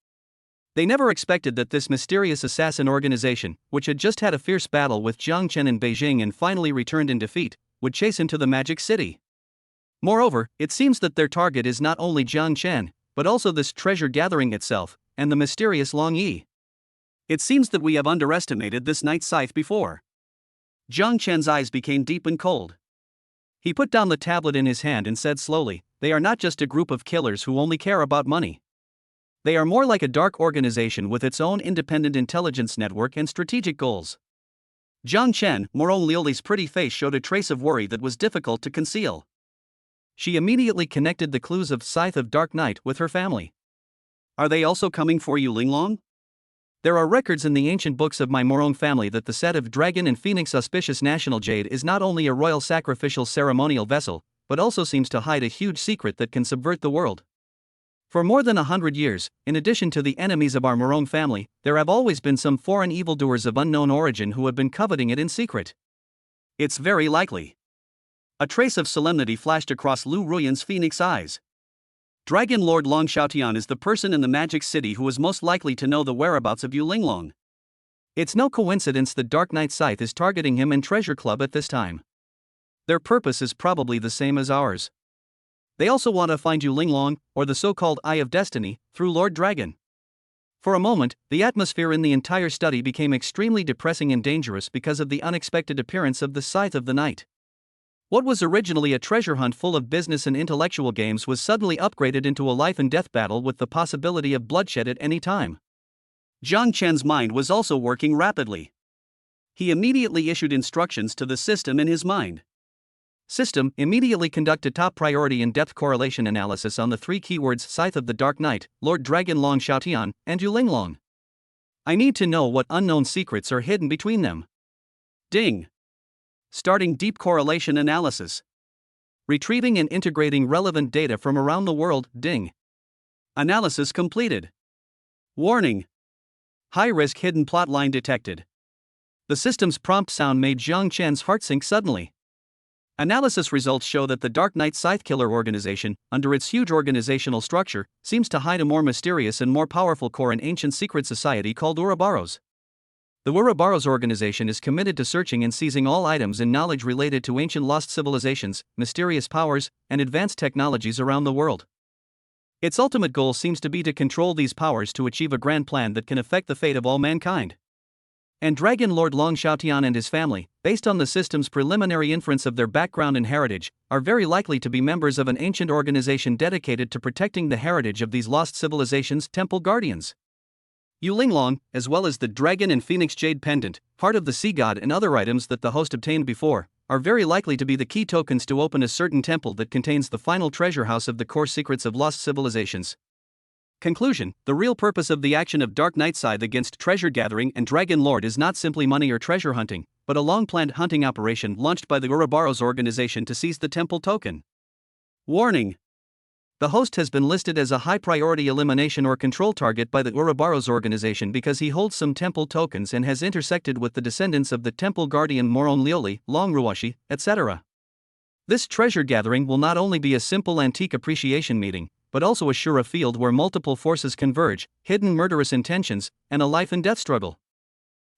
They never expected that this mysterious assassin organization, which had just had a fierce battle with Jiang Chen in Beijing and finally returned in defeat, would chase him to the Magic City. Moreover, it seems that their target is not only Jiang Chen, but also this treasure gathering itself, and the mysterious Long Yi. It seems that we have underestimated this Night Scythe before. Jiang Chen's eyes became deep and cold. He put down the tablet in his hand and said slowly, "They are not just a group of killers who only care about money. They are more like a dark organization with its own independent intelligence network and strategic goals." Jiang Chen, Moron Liuli's pretty face showed a trace of worry that was difficult to conceal. She immediately connected the clues of Scythe of Dark Knight with her family. "Are they also coming for you, Linglong?" "There are records in the ancient books of my Moron family that the set of Dragon and Phoenix auspicious national jade is not only a royal sacrificial ceremonial vessel, but also seems to hide a huge secret that can subvert the world. For more than 100 years, in addition to the enemies of our Moron family, there have always been some foreign evildoers of unknown origin who have been coveting it in secret." "It's very likely." A trace of solemnity flashed across Lu Ruyan's phoenix eyes. "Dragon Lord Long Xiaotian is the person in the Magic City who is most likely to know the whereabouts of you, Linglong." It's no coincidence that Dark Knight Scythe is targeting him and Treasure Club at this time. Their purpose is probably the same as ours. They also want to find you, Linglong, or the so-called Eye of Destiny, through Lord Dragon. For a moment, the atmosphere in the entire study became extremely depressing and dangerous because of the unexpected appearance of the Scythe of the Night. What was originally a treasure hunt full of business and intellectual games was suddenly upgraded into a life-and-death battle with the possibility of bloodshed at any time. Jiang Chen's mind was also working rapidly. He immediately issued instructions to the system in his mind. System, immediately conduct a top-priority in-depth correlation analysis on the 3 keywords Scythe of the Dark Knight, Lord Dragon Long Xiaotian, and Yu Linglong. I need to know what unknown secrets are hidden between them. Ding. Starting deep correlation analysis. Retrieving and integrating relevant data from around the world, ding. Analysis completed. Warning. High-risk hidden plotline detected. The system's prompt sound made Jiang Chen's heart sink suddenly. Analysis results show that the Dark Knight Scythe Killer organization, under its huge organizational structure, seems to hide a more mysterious and more powerful core in ancient secret society called Ouroboros. The Ouroboros organization is committed to searching and seizing all items and knowledge related to ancient lost civilizations, mysterious powers, and advanced technologies around the world. Its ultimate goal seems to be to control these powers to achieve a grand plan that can affect the fate of all mankind. And Dragon Lord Long Xiaotian and his family, based on the system's preliminary inference of their background and heritage, are very likely to be members of an ancient organization dedicated to protecting the heritage of these lost civilizations' temple guardians. Yu Linglong, as well as the dragon and phoenix jade pendant, heart of the sea god, and other items that the host obtained before, are very likely to be the key tokens to open a certain temple that contains the final treasure house of the core secrets of lost civilizations. Conclusion: the real purpose of the action of Dark Knight Scythe against treasure gathering and Dragon Lord is not simply money or treasure hunting, but a long-planned hunting operation launched by the Ouroboros organization to seize the temple token. Warning: the host has been listed as a high-priority elimination or control target by the Ouroboros organization because he holds some temple tokens and has intersected with the descendants of the temple guardian Moron Lioli, Long Ruoshi, etc. This treasure gathering will not only be a simple antique appreciation meeting, but also assure a field where multiple forces converge, hidden murderous intentions, and a life and death struggle.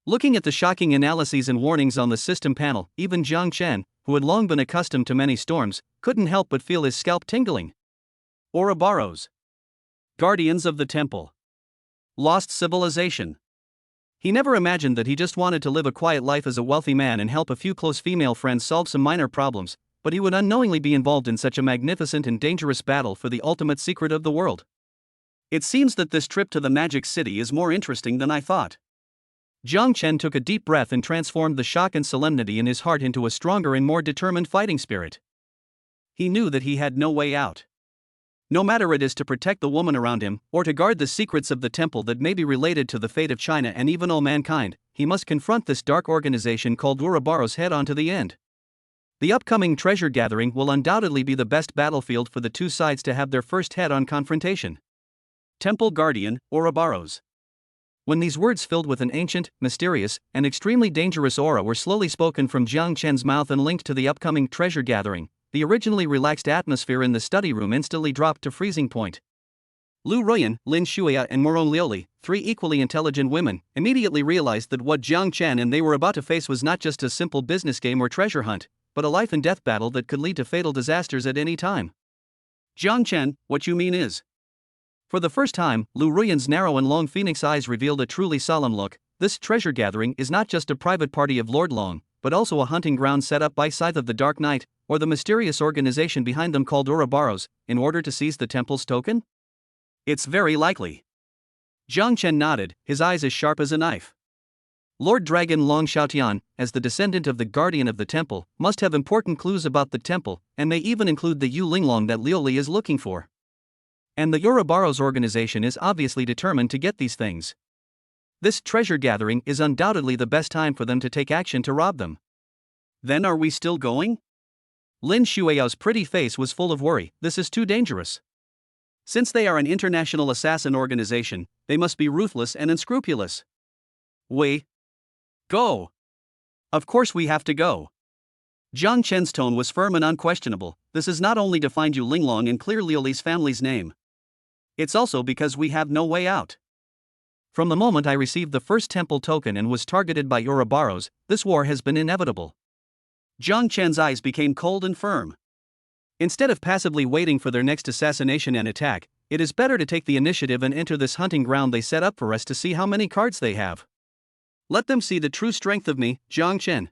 Looking at the shocking analyses and warnings on the system panel, even Jiang Chen, who had long been accustomed to many storms, couldn't help but feel his scalp tingling. Ouroboros. Guardians of the Temple. Lost civilization. He never imagined that he just wanted to live a quiet life as a wealthy man and help a few close female friends solve some minor problems, but he would unknowingly be involved in such a magnificent and dangerous battle for the ultimate secret of the world. It seems that this trip to the Magic City is more interesting than I thought. Jiang Chen took a deep breath and transformed the shock and solemnity in his heart into a stronger and more determined fighting spirit. He knew that he had no way out. No matter it is to protect the woman around him, or to guard the secrets of the temple that may be related to the fate of China and even all mankind, he must confront this dark organization called Ouroboros head on to the end. The upcoming treasure gathering will undoubtedly be the best battlefield for the two sides to have their first head-on confrontation. Temple Guardian, Ouroboros. When these words filled with an ancient, mysterious, and extremely dangerous aura were slowly spoken from Jiang Chen's mouth and linked to the upcoming treasure gathering, the originally relaxed atmosphere in the study room instantly dropped to freezing point. Lu Ruyan, Lin Shuya, and Moron Lioli, three equally intelligent women, immediately realized that what Jiang Chen and they were about to face was not just a simple business game or treasure hunt, but a life and death battle that could lead to fatal disasters at any time. Jiang Chen, what you mean is? For the first time, Lu Ruyan's narrow and long phoenix eyes revealed a truly solemn look. This treasure gathering is not just a private party of Lord Long, but also a hunting ground set up by Scythe of the Dark Knight, or the mysterious organization behind them called Ouroboros, in order to seize the temple's token? It's very likely. Jiang Chen nodded, his eyes as sharp as a knife. Lord Dragon Long Xiaotian, as the descendant of the guardian of the temple, must have important clues about the temple, and may even include the Yu Linglong that Lioli is looking for. And the Ouroboros organization is obviously determined to get these things. This treasure gathering is undoubtedly the best time for them to take action to rob them. Then are we still going? Lin Shuyao's pretty face was full of worry. This is too dangerous. Since they are an international assassin organization, they must be ruthless and unscrupulous. We go. Of course we have to go. Jiang Chen's tone was firm and unquestionable. This is not only to find Yu Linglong and clear Lioli's family's name. It's also because we have no way out. From the moment I received the first temple token and was targeted by Ouroboros, this war has been inevitable. Jiang Chen's eyes became cold and firm. Instead of passively waiting for their next assassination and attack, it is better to take the initiative and enter this hunting ground they set up for us to see how many cards they have. Let them see the true strength of me, Jiang Chen.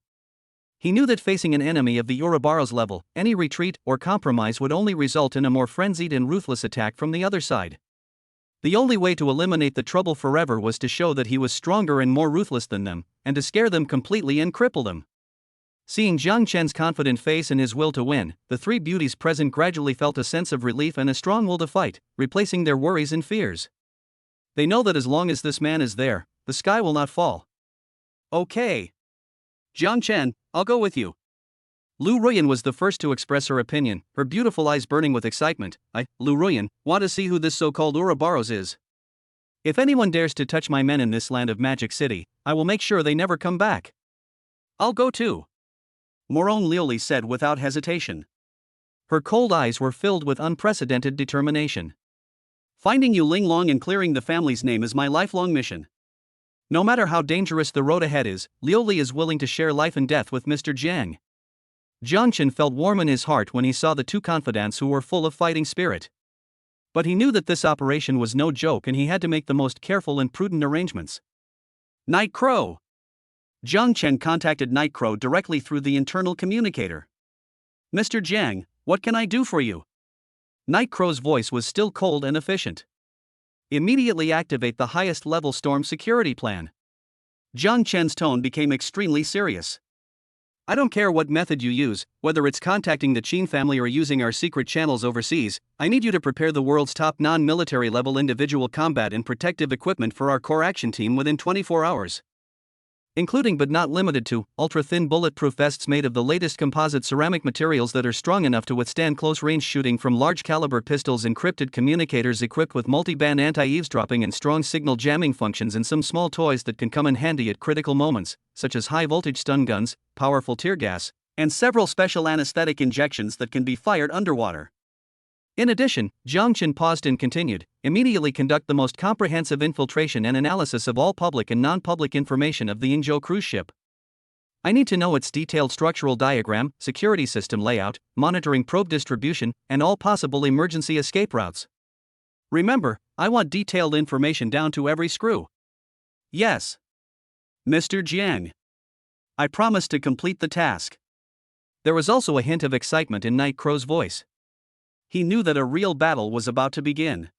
He knew that facing an enemy of the Ouroboros level, any retreat or compromise would only result in a more frenzied and ruthless attack from the other side. The only way to eliminate the trouble forever was to show that he was stronger and more ruthless than them, and to scare them completely and cripple them. Seeing Jiang Chen's confident face and his will to win, the three beauties present gradually felt a sense of relief and a strong will to fight, replacing their worries and fears. They know that as long as this man is there, the sky will not fall. Okay. Jiang Chen, I'll go with you. Lu Ruyan was the first to express her opinion, her beautiful eyes burning with excitement. Lu Ruyan, want to see who this so-called Ouroboros is. If anyone dares to touch my men in this land of Magic City, I will make sure they never come back. I'll go too. Moron Lioli said without hesitation. Her cold eyes were filled with unprecedented determination. Finding Yu Linglong and clearing the family's name is my lifelong mission. No matter how dangerous the road ahead is, Lioli is willing to share life and death with Mr. Jiang. Jiang Chen felt warm in his heart when he saw the two confidants who were full of fighting spirit. But he knew that this operation was no joke and he had to make the most careful and prudent arrangements. Night Crow! Jiang Chen contacted Nightcrow directly through the internal communicator. "Mr. Jiang, what can I do for you?" Nightcrow's voice was still cold and efficient. "Immediately activate the highest level storm security plan." Jiang Chen's tone became extremely serious. "I don't care what method you use, whether it's contacting the Qin family or using our secret channels overseas, I need you to prepare the world's top non-military level individual combat and protective equipment for our core action team within 24 hours. Including but not limited to, ultra-thin bulletproof vests made of the latest composite ceramic materials that are strong enough to withstand close-range shooting from large-caliber pistols, encrypted communicators equipped with multi-band anti-eavesdropping and strong signal jamming functions, and some small toys that can come in handy at critical moments, such as high-voltage stun guns, powerful tear gas, and several special anesthetic injections that can be fired underwater." In addition, Jiang Chen paused and continued, "Immediately conduct the most comprehensive infiltration and analysis of all public and non-public information of the Yingzhou cruise ship. I need to know its detailed structural diagram, security system layout, monitoring probe distribution, and all possible emergency escape routes. Remember, I want detailed information down to every screw." "Yes, Mr. Jiang. I promise to complete the task." There was also a hint of excitement in Nightcrow's voice. He knew that a real battle was about to begin.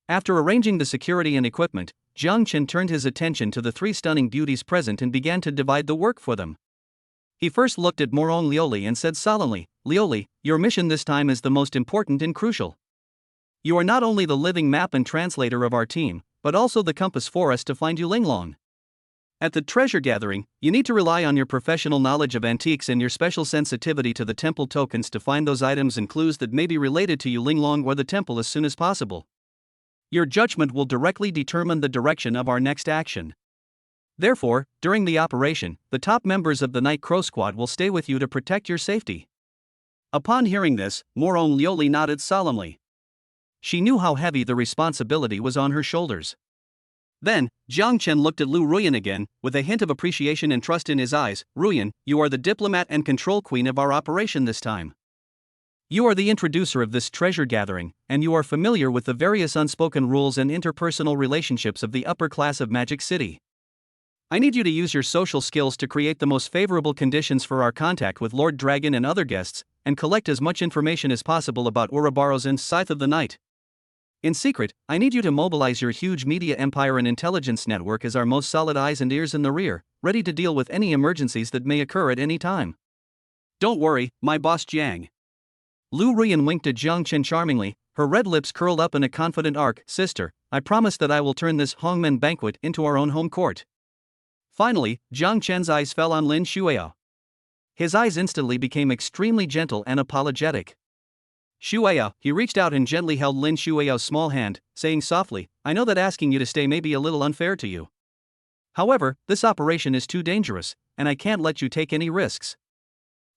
After arranging the security and equipment, Jiang Chen turned his attention to the three stunning beauties present and began to divide the work for them. He first looked at Morong Lioli and said solemnly, "Lioli, your mission this time is the most important and crucial. You are not only the living map and translator of our team, but also the compass for us to find you Linglong. At the treasure gathering, you need to rely on your professional knowledge of antiques and your special sensitivity to the temple tokens to find those items and clues that may be related to you Linglong or the temple as soon as possible. Your judgment will directly determine the direction of our next action. Therefore, during the operation, the top members of the Night Crow Squad will stay with you to protect your safety." Upon hearing this, Morong Lioli nodded solemnly. She knew how heavy the responsibility was on her shoulders. Then, Jiang Chen looked at Lu Ruyan again, with a hint of appreciation and trust in his eyes. "Ruyan, you are the diplomat and control queen of our operation this time. You are the introducer of this treasure gathering, and you are familiar with the various unspoken rules and interpersonal relationships of the upper class of Magic City. I need you to use your social skills to create the most favorable conditions for our contact with Lord Dragon and other guests, and collect as much information as possible about Ouroboros and Scythe of the Night. In secret, I need you to mobilize your huge media empire and intelligence network as our most solid eyes and ears in the rear, ready to deal with any emergencies that may occur at any time. Don't worry, my boss Jiang." Lu Ruyan winked at Jiang Chen charmingly, her red lips curled up in a confident arc. "Sister, I promise that I will turn this Hongmen banquet into our own home court." Finally, Jiang Chen's eyes fell on Lin Shuao. His eyes instantly became extremely gentle and apologetic. "Shuao," he reached out and gently held Lin Shuao's small hand, saying softly, "I know that asking you to stay may be a little unfair to you. However, this operation is too dangerous, and I can't let you take any risks.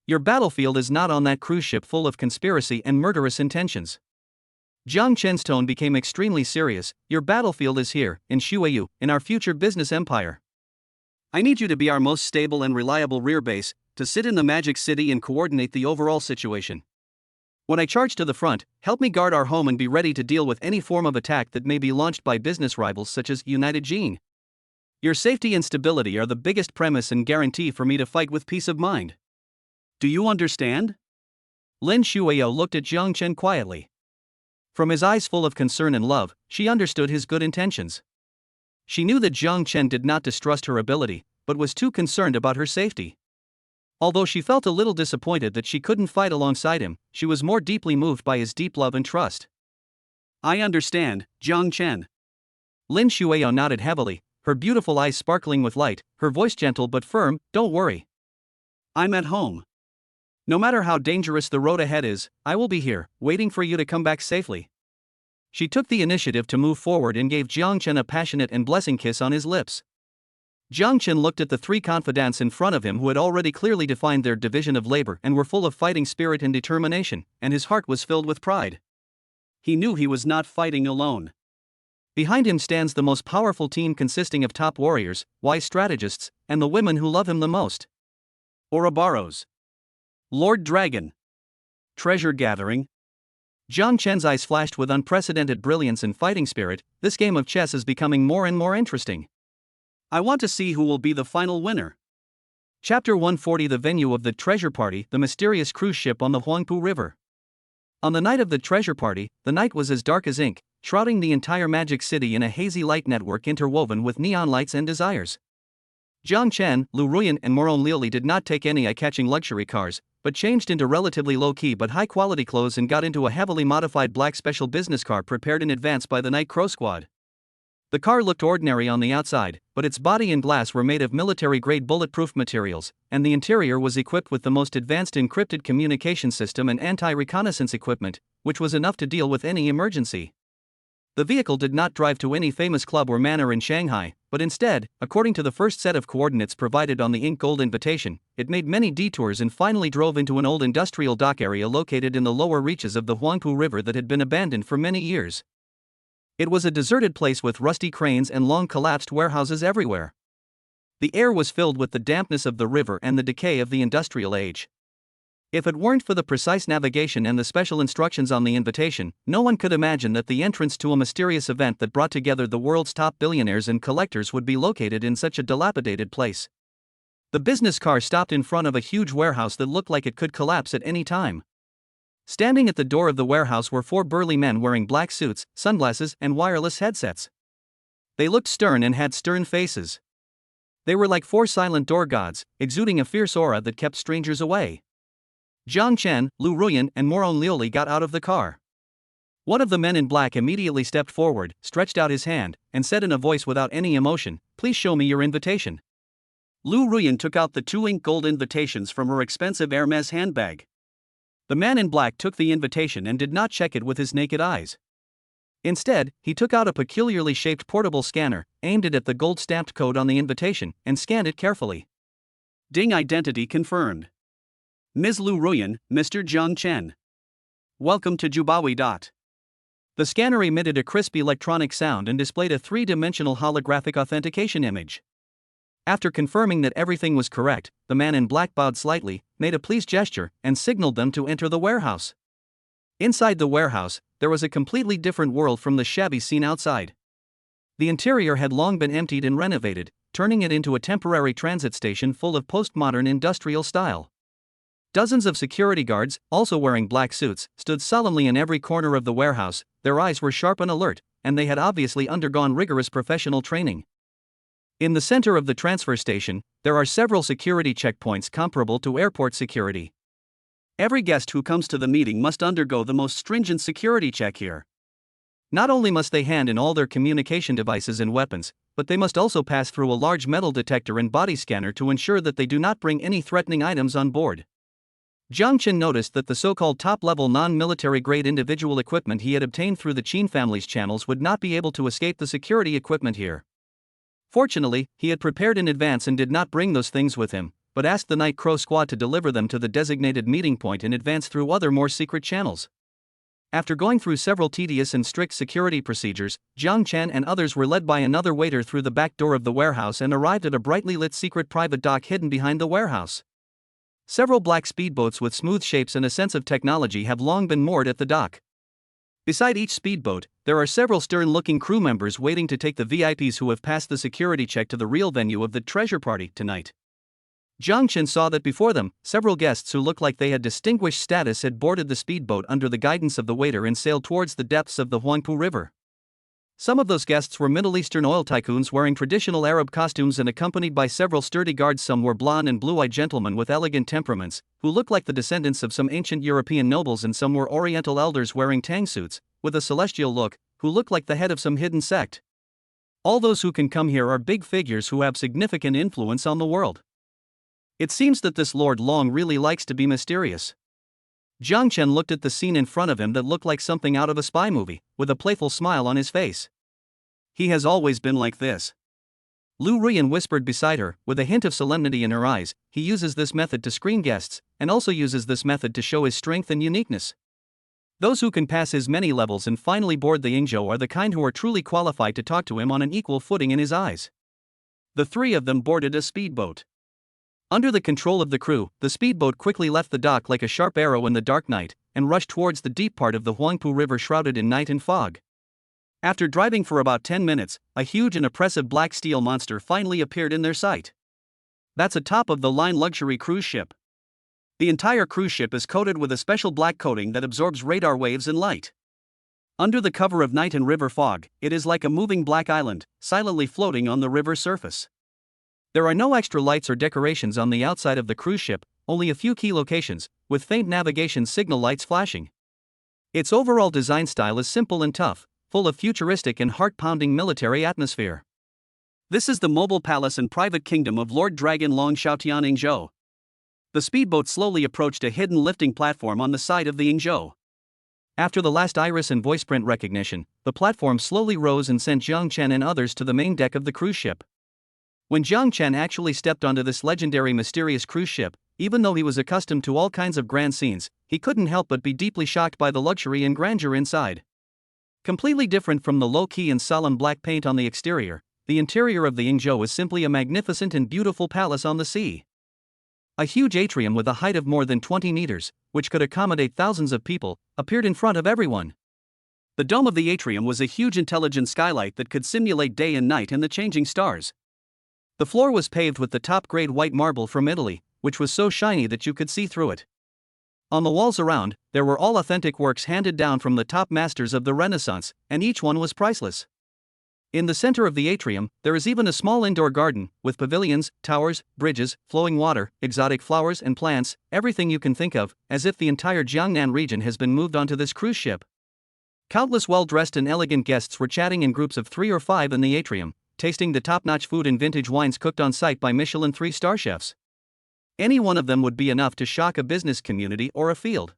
Your battlefield is not on that cruise ship full of conspiracy and murderous intentions." Jiang Chen's tone became extremely serious. "Your battlefield is here, in Shuayu, in our future business empire. I need you to be our most stable and reliable rear base, to sit in the Magic City and coordinate the overall situation. When I charge to the front, help me guard our home and be ready to deal with any form of attack that may be launched by business rivals such as United Jin. Your safety and stability are the biggest premise and guarantee for me to fight with peace of mind. Do you understand?" Lin Shuao looked at Jiang Chen quietly. From his eyes full of concern and love, she understood his good intentions. She knew that Jiang Chen did not distrust her ability, but was too concerned about her safety. Although she felt a little disappointed that she couldn't fight alongside him, she was more deeply moved by his deep love and trust. "I understand, Jiang Chen." Lin Shuao nodded heavily, her beautiful eyes sparkling with light, her voice gentle but firm. "Don't worry. I'm at home. No matter how dangerous the road ahead is, I will be here, waiting for you to come back safely." She took the initiative to move forward and gave Jiang Chen a passionate and blessing kiss on his lips. Jiang Chen looked at the three confidants in front of him who had already clearly defined their division of labor and were full of fighting spirit and determination, and his heart was filled with pride. He knew he was not fighting alone. Behind him stands the most powerful team consisting of top warriors, wise strategists, and the women who love him the most. Ouroboros. Lord Dragon. Treasure gathering. Jiang Chen's eyes flashed with unprecedented brilliance and fighting spirit. This game of chess is becoming more and more interesting. I want to see who will be the final winner. Chapter 140. The venue of the treasure party, the mysterious cruise ship on the Huangpu River. On the night of the treasure party, the night was as dark as ink, shrouding the entire magic city in a hazy light network interwoven with neon lights and desires. Jiang Chen, Lu Ruyan and Moron Liuli did not take any eye-catching luxury cars, but changed into relatively low-key but high-quality clothes and got into a heavily modified black special business car prepared in advance by the Night Crow Squad. The car looked ordinary on the outside, but its body and glass were made of military-grade bulletproof materials, and the interior was equipped with the most advanced encrypted communication system and anti-reconnaissance equipment, which was enough to deal with any emergency. The vehicle did not drive to any famous club or manor in Shanghai, but instead, according to the first set of coordinates provided on the ink gold invitation, it made many detours and finally drove into an old industrial dock area located in the lower reaches of the Huangpu River that had been abandoned for many years. It was a deserted place with rusty cranes and long collapsed warehouses everywhere. The air was filled with the dampness of the river and the decay of the industrial age. If it weren't for the precise navigation and the special instructions on the invitation, no one could imagine that the entrance to a mysterious event that brought together the world's top billionaires and collectors would be located in such a dilapidated place. The business car stopped in front of a huge warehouse that looked like it could collapse at any time. Standing at the door of the warehouse were 4 burly men wearing black suits, sunglasses, and wireless headsets. They looked stern and had stern faces. They were like 4 silent door gods, exuding a fierce aura that kept strangers away. Jiang Chen, Lu Ruyan, and Moron Liuli got out of the car. One of the men in black immediately stepped forward, stretched out his hand, and said in a voice without any emotion, "Please show me your invitation." Lu Ruyan took out the 2 ink gold invitations from her expensive Hermes handbag. The man in black took the invitation and did not check it with his naked eyes. Instead, he took out a peculiarly shaped portable scanner, aimed it at the gold-stamped code on the invitation, and scanned it carefully. Ding, identity confirmed. Ms. Lu Ruyan, Mr. Jiang Chen. Welcome to Jubawi. The scanner emitted a crisp electronic sound and displayed a 3-dimensional holographic authentication image. After confirming that everything was correct, the man in black bowed slightly, made a pleased gesture, and signaled them to enter the warehouse. Inside the warehouse, there was a completely different world from the shabby scene outside. The interior had long been emptied and renovated, turning it into a temporary transit station full of postmodern industrial style. Dozens of security guards, also wearing black suits, stood solemnly in every corner of the warehouse. Their eyes were sharp and alert, and they had obviously undergone rigorous professional training. In the center of the transfer station, there are several security checkpoints comparable to airport security. Every guest who comes to the meeting must undergo the most stringent security check here. Not only must they hand in all their communication devices and weapons, but they must also pass through a large metal detector and body scanner to ensure that they do not bring any threatening items on board. Jiang Chen noticed that the so-called top-level non-military grade individual equipment he had obtained through the Qin family's channels would not be able to escape the security equipment here. Fortunately, he had prepared in advance and did not bring those things with him, but asked the Night Crow Squad to deliver them to the designated meeting point in advance through other more secret channels. After going through several tedious and strict security procedures, Jiang Chen and others were led by another waiter through the back door of the warehouse and arrived at a brightly lit secret private dock hidden behind the warehouse. Several black speedboats with smooth shapes and a sense of technology have long been moored at the dock. Beside each speedboat, there are several stern-looking crew members waiting to take the VIPs who have passed the security check to the real venue of the treasure party tonight. Jiang Chen saw that before them, several guests who looked like they had distinguished status had boarded the speedboat under the guidance of the waiter and sailed towards the depths of the Huangpu River. Some of those guests were Middle Eastern oil tycoons wearing traditional Arab costumes and accompanied by several sturdy guards. Some were blonde and blue-eyed gentlemen with elegant temperaments, who looked like the descendants of some ancient European nobles, and some were Oriental elders wearing tang suits, with a celestial look, who looked like the head of some hidden sect. All those who can come here are big figures who have significant influence on the world. It seems that this Lord Long really likes to be mysterious. Jiang Chen looked at the scene in front of him that looked like something out of a spy movie, with a playful smile on his face. He has always been like this. Lu Ruyan whispered beside her, with a hint of solemnity in her eyes. He uses this method to screen guests, and also uses this method to show his strength and uniqueness. Those who can pass his many levels and finally board the Yingzhou are the kind who are truly qualified to talk to him on an equal footing in his eyes. The 3 of them boarded a speedboat. Under the control of the crew, the speedboat quickly left the dock like a sharp arrow in the dark night, and rushed towards the deep part of the Huangpu River shrouded in night and fog. After driving for about 10 minutes, a huge and oppressive black steel monster finally appeared in their sight. That's a top-of-the-line luxury cruise ship. The entire cruise ship is coated with a special black coating that absorbs radar waves and light. Under the cover of night and river fog, it is like a moving black island, silently floating on the river's surface. There are no extra lights or decorations on the outside of the cruise ship, only a few key locations, with faint navigation signal lights flashing. Its overall design style is simple and tough, full of futuristic and heart-pounding military atmosphere. This is the mobile palace and private kingdom of Lord Dragon Long Xiaotian Yingzhou. The speedboat slowly approached a hidden lifting platform on the side of the Yingzhou. After the last iris and voice print recognition, the platform slowly rose and sent Jiang Chen and others to the main deck of the cruise ship. When Jiang Chen actually stepped onto this legendary mysterious cruise ship, even though he was accustomed to all kinds of grand scenes, he couldn't help but be deeply shocked by the luxury and grandeur inside. Completely different from the low-key and solemn black paint on the exterior, the interior of the Yingzhou is simply a magnificent and beautiful palace on the sea. A huge atrium with a height of more than 20 meters, which could accommodate thousands of people, appeared in front of everyone. The dome of the atrium was a huge intelligent skylight that could simulate day and night and the changing stars. The floor was paved with the top-grade white marble from Italy, which was so shiny that you could see through it. On the walls around, there were all authentic works handed down from the top masters of the Renaissance, and each one was priceless. In the center of the atrium, there is even a small indoor garden, with pavilions, towers, bridges, flowing water, exotic flowers and plants, everything you can think of, as if the entire Jiangnan region has been moved onto this cruise ship. Countless well-dressed and elegant guests were chatting in groups of 3 or 5 in the atrium, tasting the top-notch food and vintage wines cooked on site by Michelin 3-star chefs. Any one of them would be enough to shock a business community or a field.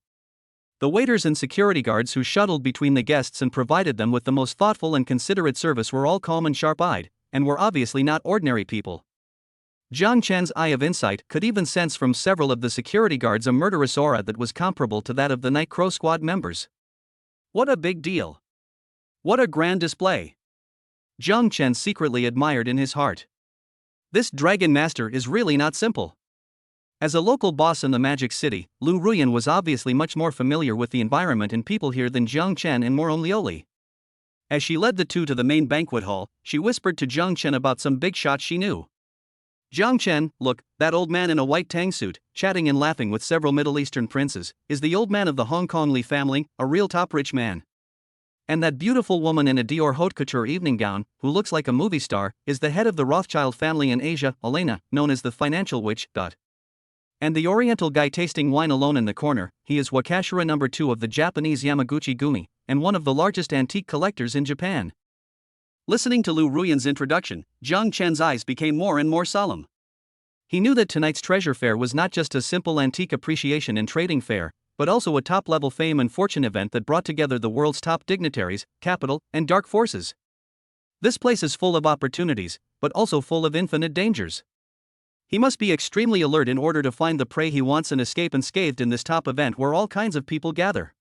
The waiters and security guards who shuttled between the guests and provided them with the most thoughtful and considerate service were all calm and sharp-eyed, and were obviously not ordinary people. Jiang Chen's eye of insight could even sense from several of the security guards a murderous aura that was comparable to that of the Night Crow Squad members. What a big deal! What a grand display! Jiang Chen secretly admired in his heart. This Dragon Master is really not simple. As a local boss in the Magic City, Lu Ruyan was obviously much more familiar with the environment and people here than Jiang Chen and Moron Lioli. As she led the two to the main banquet hall, she whispered to Jiang Chen about some big shots she knew. Jiang Chen, look, that old man in a white tang suit, chatting and laughing with several Middle Eastern princes, is the old man of the Hong Kong Li family, a real top-rich man. And that beautiful woman in a Dior haute couture evening gown, who looks like a movie star, is the head of the Rothschild family in Asia, Elena, known as the financial witch. And the Oriental guy tasting wine alone in the corner, he is Wakashira No. 2 of the Japanese Yamaguchi Gumi, and one of the largest antique collectors in Japan. Listening to Lu Ruyan's introduction, Jiang Chen's eyes became more and more solemn. He knew that tonight's treasure fair was not just a simple antique appreciation and trading fair, but also a top-level fame and fortune event that brought together the world's top dignitaries, capital, and dark forces. This place is full of opportunities, but also full of infinite dangers. He must be extremely alert in order to find the prey he wants and escape unscathed in this top event where all kinds of people gather.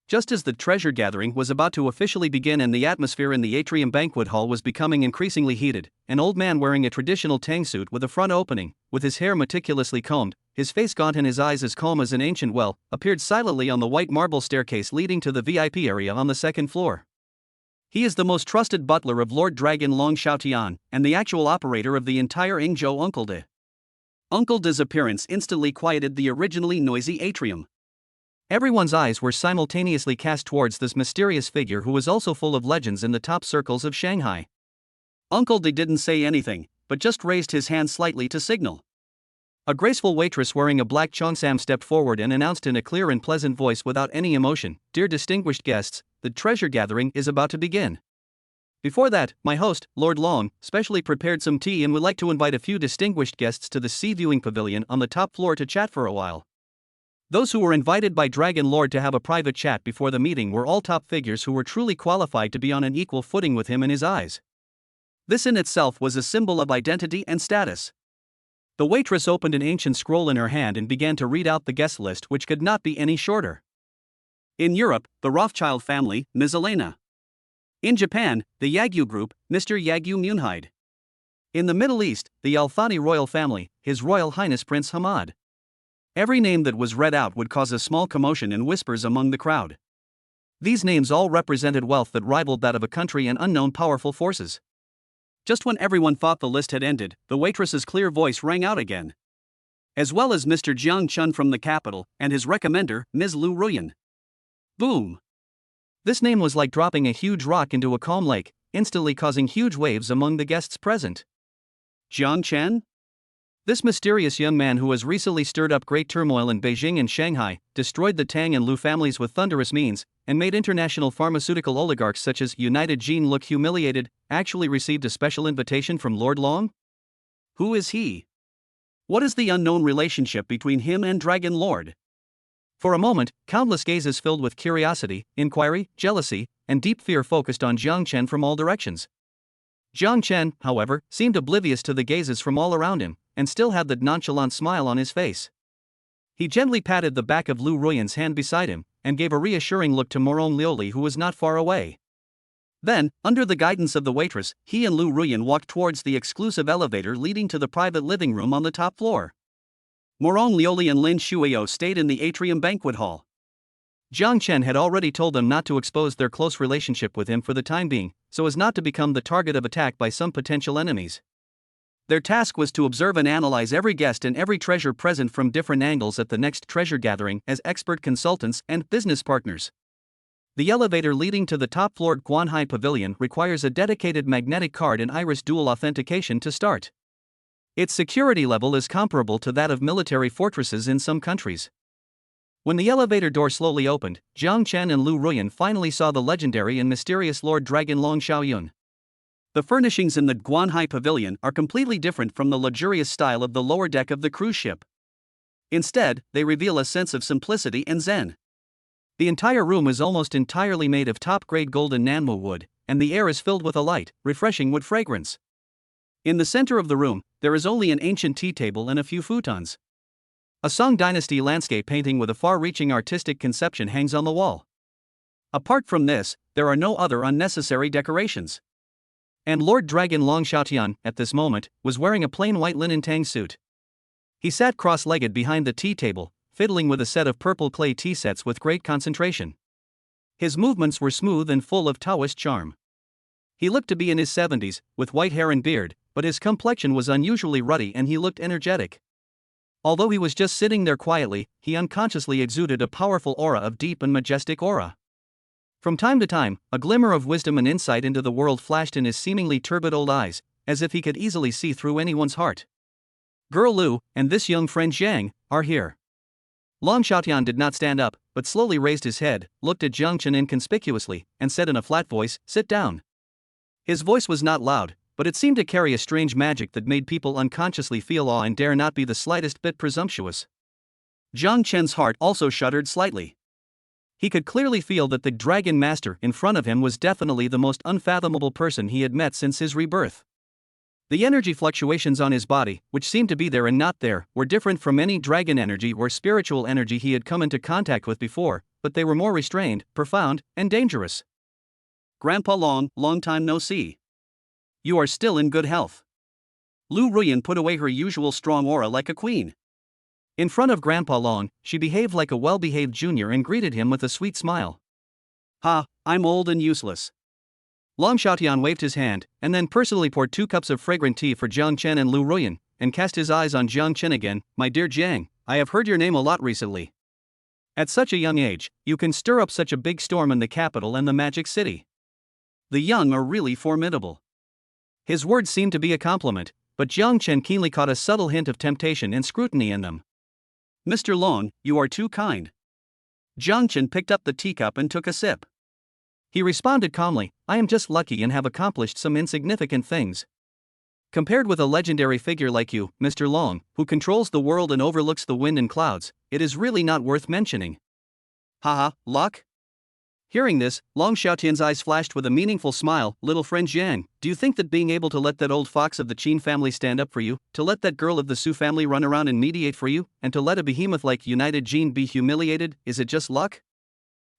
Just as the treasure gathering was about to officially begin and the atmosphere in the atrium banquet hall was becoming increasingly heated, an old man wearing a traditional tang suit with a front opening, with his hair meticulously combed, his face gaunt and his eyes as calm as an ancient well, appeared silently on the white marble staircase leading to the VIP area on the second floor. He is the most trusted butler of Lord Dragon Long Xiaotian, and the actual operator of the entire Yingzhou Uncle De. Uncle De's appearance instantly quieted the originally noisy atrium. Everyone's eyes were simultaneously cast towards this mysterious figure who was also full of legends in the top circles of Shanghai. Uncle De didn't say anything, but just raised his hand slightly to signal. A graceful waitress wearing a black cheongsam stepped forward and announced in a clear and pleasant voice without any emotion, "Dear distinguished guests, the treasure gathering is about to begin. Before that, my host, Lord Long, specially prepared some tea and would like to invite a few distinguished guests to the sea viewing pavilion on the top floor to chat for a while." Those who were invited by Dragon Lord to have a private chat before the meeting were all top figures who were truly qualified to be on an equal footing with him in his eyes. This in itself was a symbol of identity and status. The waitress opened an ancient scroll in her hand and began to read out the guest list, which could not be any shorter. In Europe, the Rothschild family, Ms. Elena. In Japan, the Yagyu Group, Mr. Yagyu Munhide. In the Middle East, the Al Thani royal family, His Royal Highness Prince Hamad. Every name that was read out would cause a small commotion and whispers among the crowd. These names all represented wealth that rivaled that of a country and unknown powerful forces. Just when everyone thought the list had ended, the waitress's clear voice rang out again. As well as Mr. Jiang Chun from the capital, and his recommender, Ms. Lu Ruyan. Boom! This name was like dropping a huge rock into a calm lake, instantly causing huge waves among the guests present. Jiang Chen? This mysterious young man who has recently stirred up great turmoil in Beijing and Shanghai, destroyed the Tang and Lu families with thunderous means, and made international pharmaceutical oligarchs such as United Gene look humiliated, actually received a special invitation from Lord Long? Who is he? What is the unknown relationship between him and Dragon Lord? For a moment, countless gazes filled with curiosity, inquiry, jealousy, and deep fear focused on Jiang Chen from all directions. Jiang Chen, however, seemed oblivious to the gazes from all around him, and still had the nonchalant smile on his face. He gently patted the back of Lu Ruyan's hand beside him, and gave a reassuring look to Morong Lioli, who was not far away. Then, under the guidance of the waitress, he and Lu Ruyan walked towards the exclusive elevator leading to the private living room on the top floor. Morong Lioli and Lin Shuio stayed in the atrium banquet hall. Jiang Chen had already told them not to expose their close relationship with him for the time being, so as not to become the target of attack by some potential enemies. Their task was to observe and analyze every guest and every treasure present from different angles at the next treasure gathering as expert consultants and business partners. The elevator leading to the top-floored Guanhai Pavilion requires a dedicated magnetic card and iris dual authentication to start. Its security level is comparable to that of military fortresses in some countries. When the elevator door slowly opened, Jiang Chen and Lu Ruyan finally saw the legendary and mysterious Lord Dragon Long Xiaoyun. The furnishings in the Guanhai Pavilion are completely different from the luxurious style of the lower deck of the cruise ship. Instead, they reveal a sense of simplicity and zen. The entire room is almost entirely made of top-grade golden nanmo wood, and the air is filled with a light, refreshing wood fragrance. In the center of the room, there is only an ancient tea table and a few futons. A Song Dynasty landscape painting with a far-reaching artistic conception hangs on the wall. Apart from this, there are no other unnecessary decorations. And Lord Dragon Long Xiaotian, at this moment, was wearing a plain white linen tang suit. He sat cross-legged behind the tea table, fiddling with a set of purple clay tea sets with great concentration. His movements were smooth and full of Taoist charm. He looked to be in his 70s, with white hair and beard, but his complexion was unusually ruddy and he looked energetic. Although he was just sitting there quietly, he unconsciously exuded a powerful aura of deep and majestic aura. From time to time, a glimmer of wisdom and insight into the world flashed in his seemingly turbid old eyes, as if he could easily see through anyone's heart. Girl Lu, and this young friend Zhang, are here. Long Xiaotian did not stand up, but slowly raised his head, looked at Jiang Chen inconspicuously, and said in a flat voice, "Sit down." His voice was not loud, but it seemed to carry a strange magic that made people unconsciously feel awe and dare not be the slightest bit presumptuous. Jiang Chen's heart also shuddered slightly. He could clearly feel that the Dragon Master in front of him was definitely the most unfathomable person he had met since his rebirth. The energy fluctuations on his body, which seemed to be there and not there, were different from any dragon energy or spiritual energy he had come into contact with before, but they were more restrained, profound, and dangerous. Grandpa Long, long time no see. You are still in good health. Lu Ruyan put away her usual strong aura like a queen. In front of Grandpa Long, she behaved like a well-behaved junior and greeted him with a sweet smile. "Ha, I'm old and useless." Long Xiaotian waved his hand, and then personally poured 2 cups of fragrant tea for Jiang Chen and Lu Ruyan, and cast his eyes on Jiang Chen again. "My dear Jiang, I have heard your name a lot recently. At such a young age, you can stir up such a big storm in the capital and the Magic City." The young are really formidable. His words seemed to be a compliment, but Jiang Chen keenly caught a subtle hint of temptation and scrutiny in them. "Mr. Long, you are too kind." Jiang Chen picked up the teacup and took a sip. He responded calmly, "I am just lucky and have accomplished some insignificant things. Compared with a legendary figure like you, Mr. Long, who controls the world and overlooks the wind and clouds, it is really not worth mentioning." "Haha, luck?" Hearing this, Long Xiaotian's eyes flashed with a meaningful smile. "Little friend Jiang, do you think that being able to let that old fox of the Qin family stand up for you, to let that girl of the Su family run around and mediate for you, and to let a behemoth like United Gene be humiliated, is it just luck?"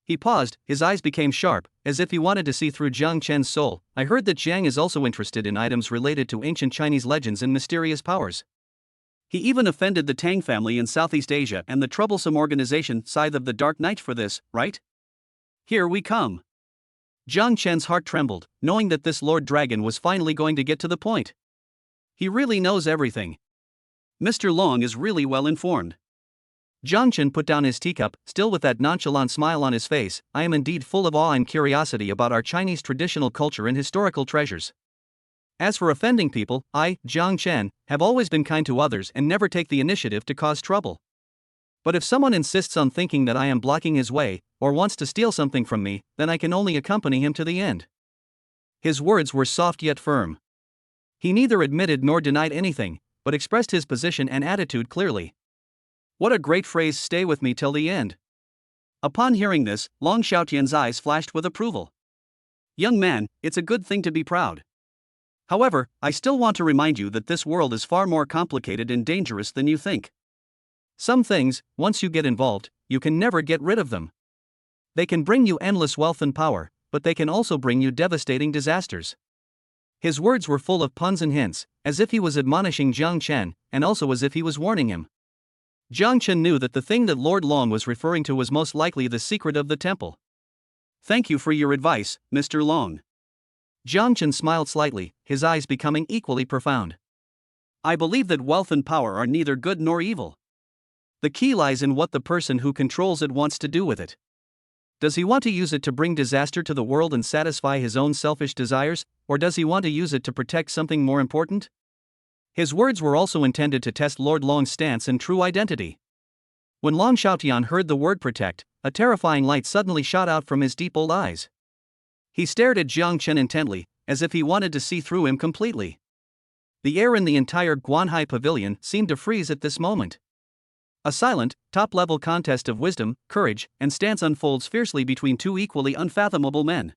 He paused, his eyes became sharp, as if he wanted to see through Jiang Chen's soul. "I heard that Jiang is also interested in items related to ancient Chinese legends and mysterious powers. He even offended the Tang family in Southeast Asia and the troublesome organization Scythe of the Dark Knight for this, right? Here we come." Jiang Chen's heart trembled, knowing that this Lord Dragon was finally going to get to the point. He really knows everything. Mr. Long is really well informed. Jiang Chen put down his teacup, still with that nonchalant smile on his face. I am indeed full of awe and curiosity about our Chinese traditional culture and historical treasures. As for offending people, I, Jiang Chen, have always been kind to others and never take the initiative to cause trouble. But if someone insists on thinking that I am blocking his way, or wants to steal something from me, then I can only accompany him to the end. His words were soft yet firm. He neither admitted nor denied anything, but expressed his position and attitude clearly. What a great phrase, stay with me till the end. Upon hearing this, Long Xiaotian's eyes flashed with approval. Young man, it's a good thing to be proud. However, I still want to remind you that this world is far more complicated and dangerous than you think. Some things, once you get involved, you can never get rid of them. They can bring you endless wealth and power, but they can also bring you devastating disasters. His words were full of puns and hints, as if he was admonishing Jiang Chen, and also as if he was warning him. Jiang Chen knew that the thing that Lord Long was referring to was most likely the secret of the temple. Thank you for your advice, Mr. Long. Jiang Chen smiled slightly, his eyes becoming equally profound. I believe that wealth and power are neither good nor evil. The key lies in what the person who controls it wants to do with it. Does he want to use it to bring disaster to the world and satisfy his own selfish desires, or does he want to use it to protect something more important? His words were also intended to test Lord Long's stance and true identity. When Long Xiaotian heard the word protect, a terrifying light suddenly shot out from his deep old eyes. He stared at Jiang Chen intently, as if he wanted to see through him completely. The air in the entire Guanhai pavilion seemed to freeze at this moment. A silent, top-level contest of wisdom, courage, and stance unfolds fiercely between two equally unfathomable men.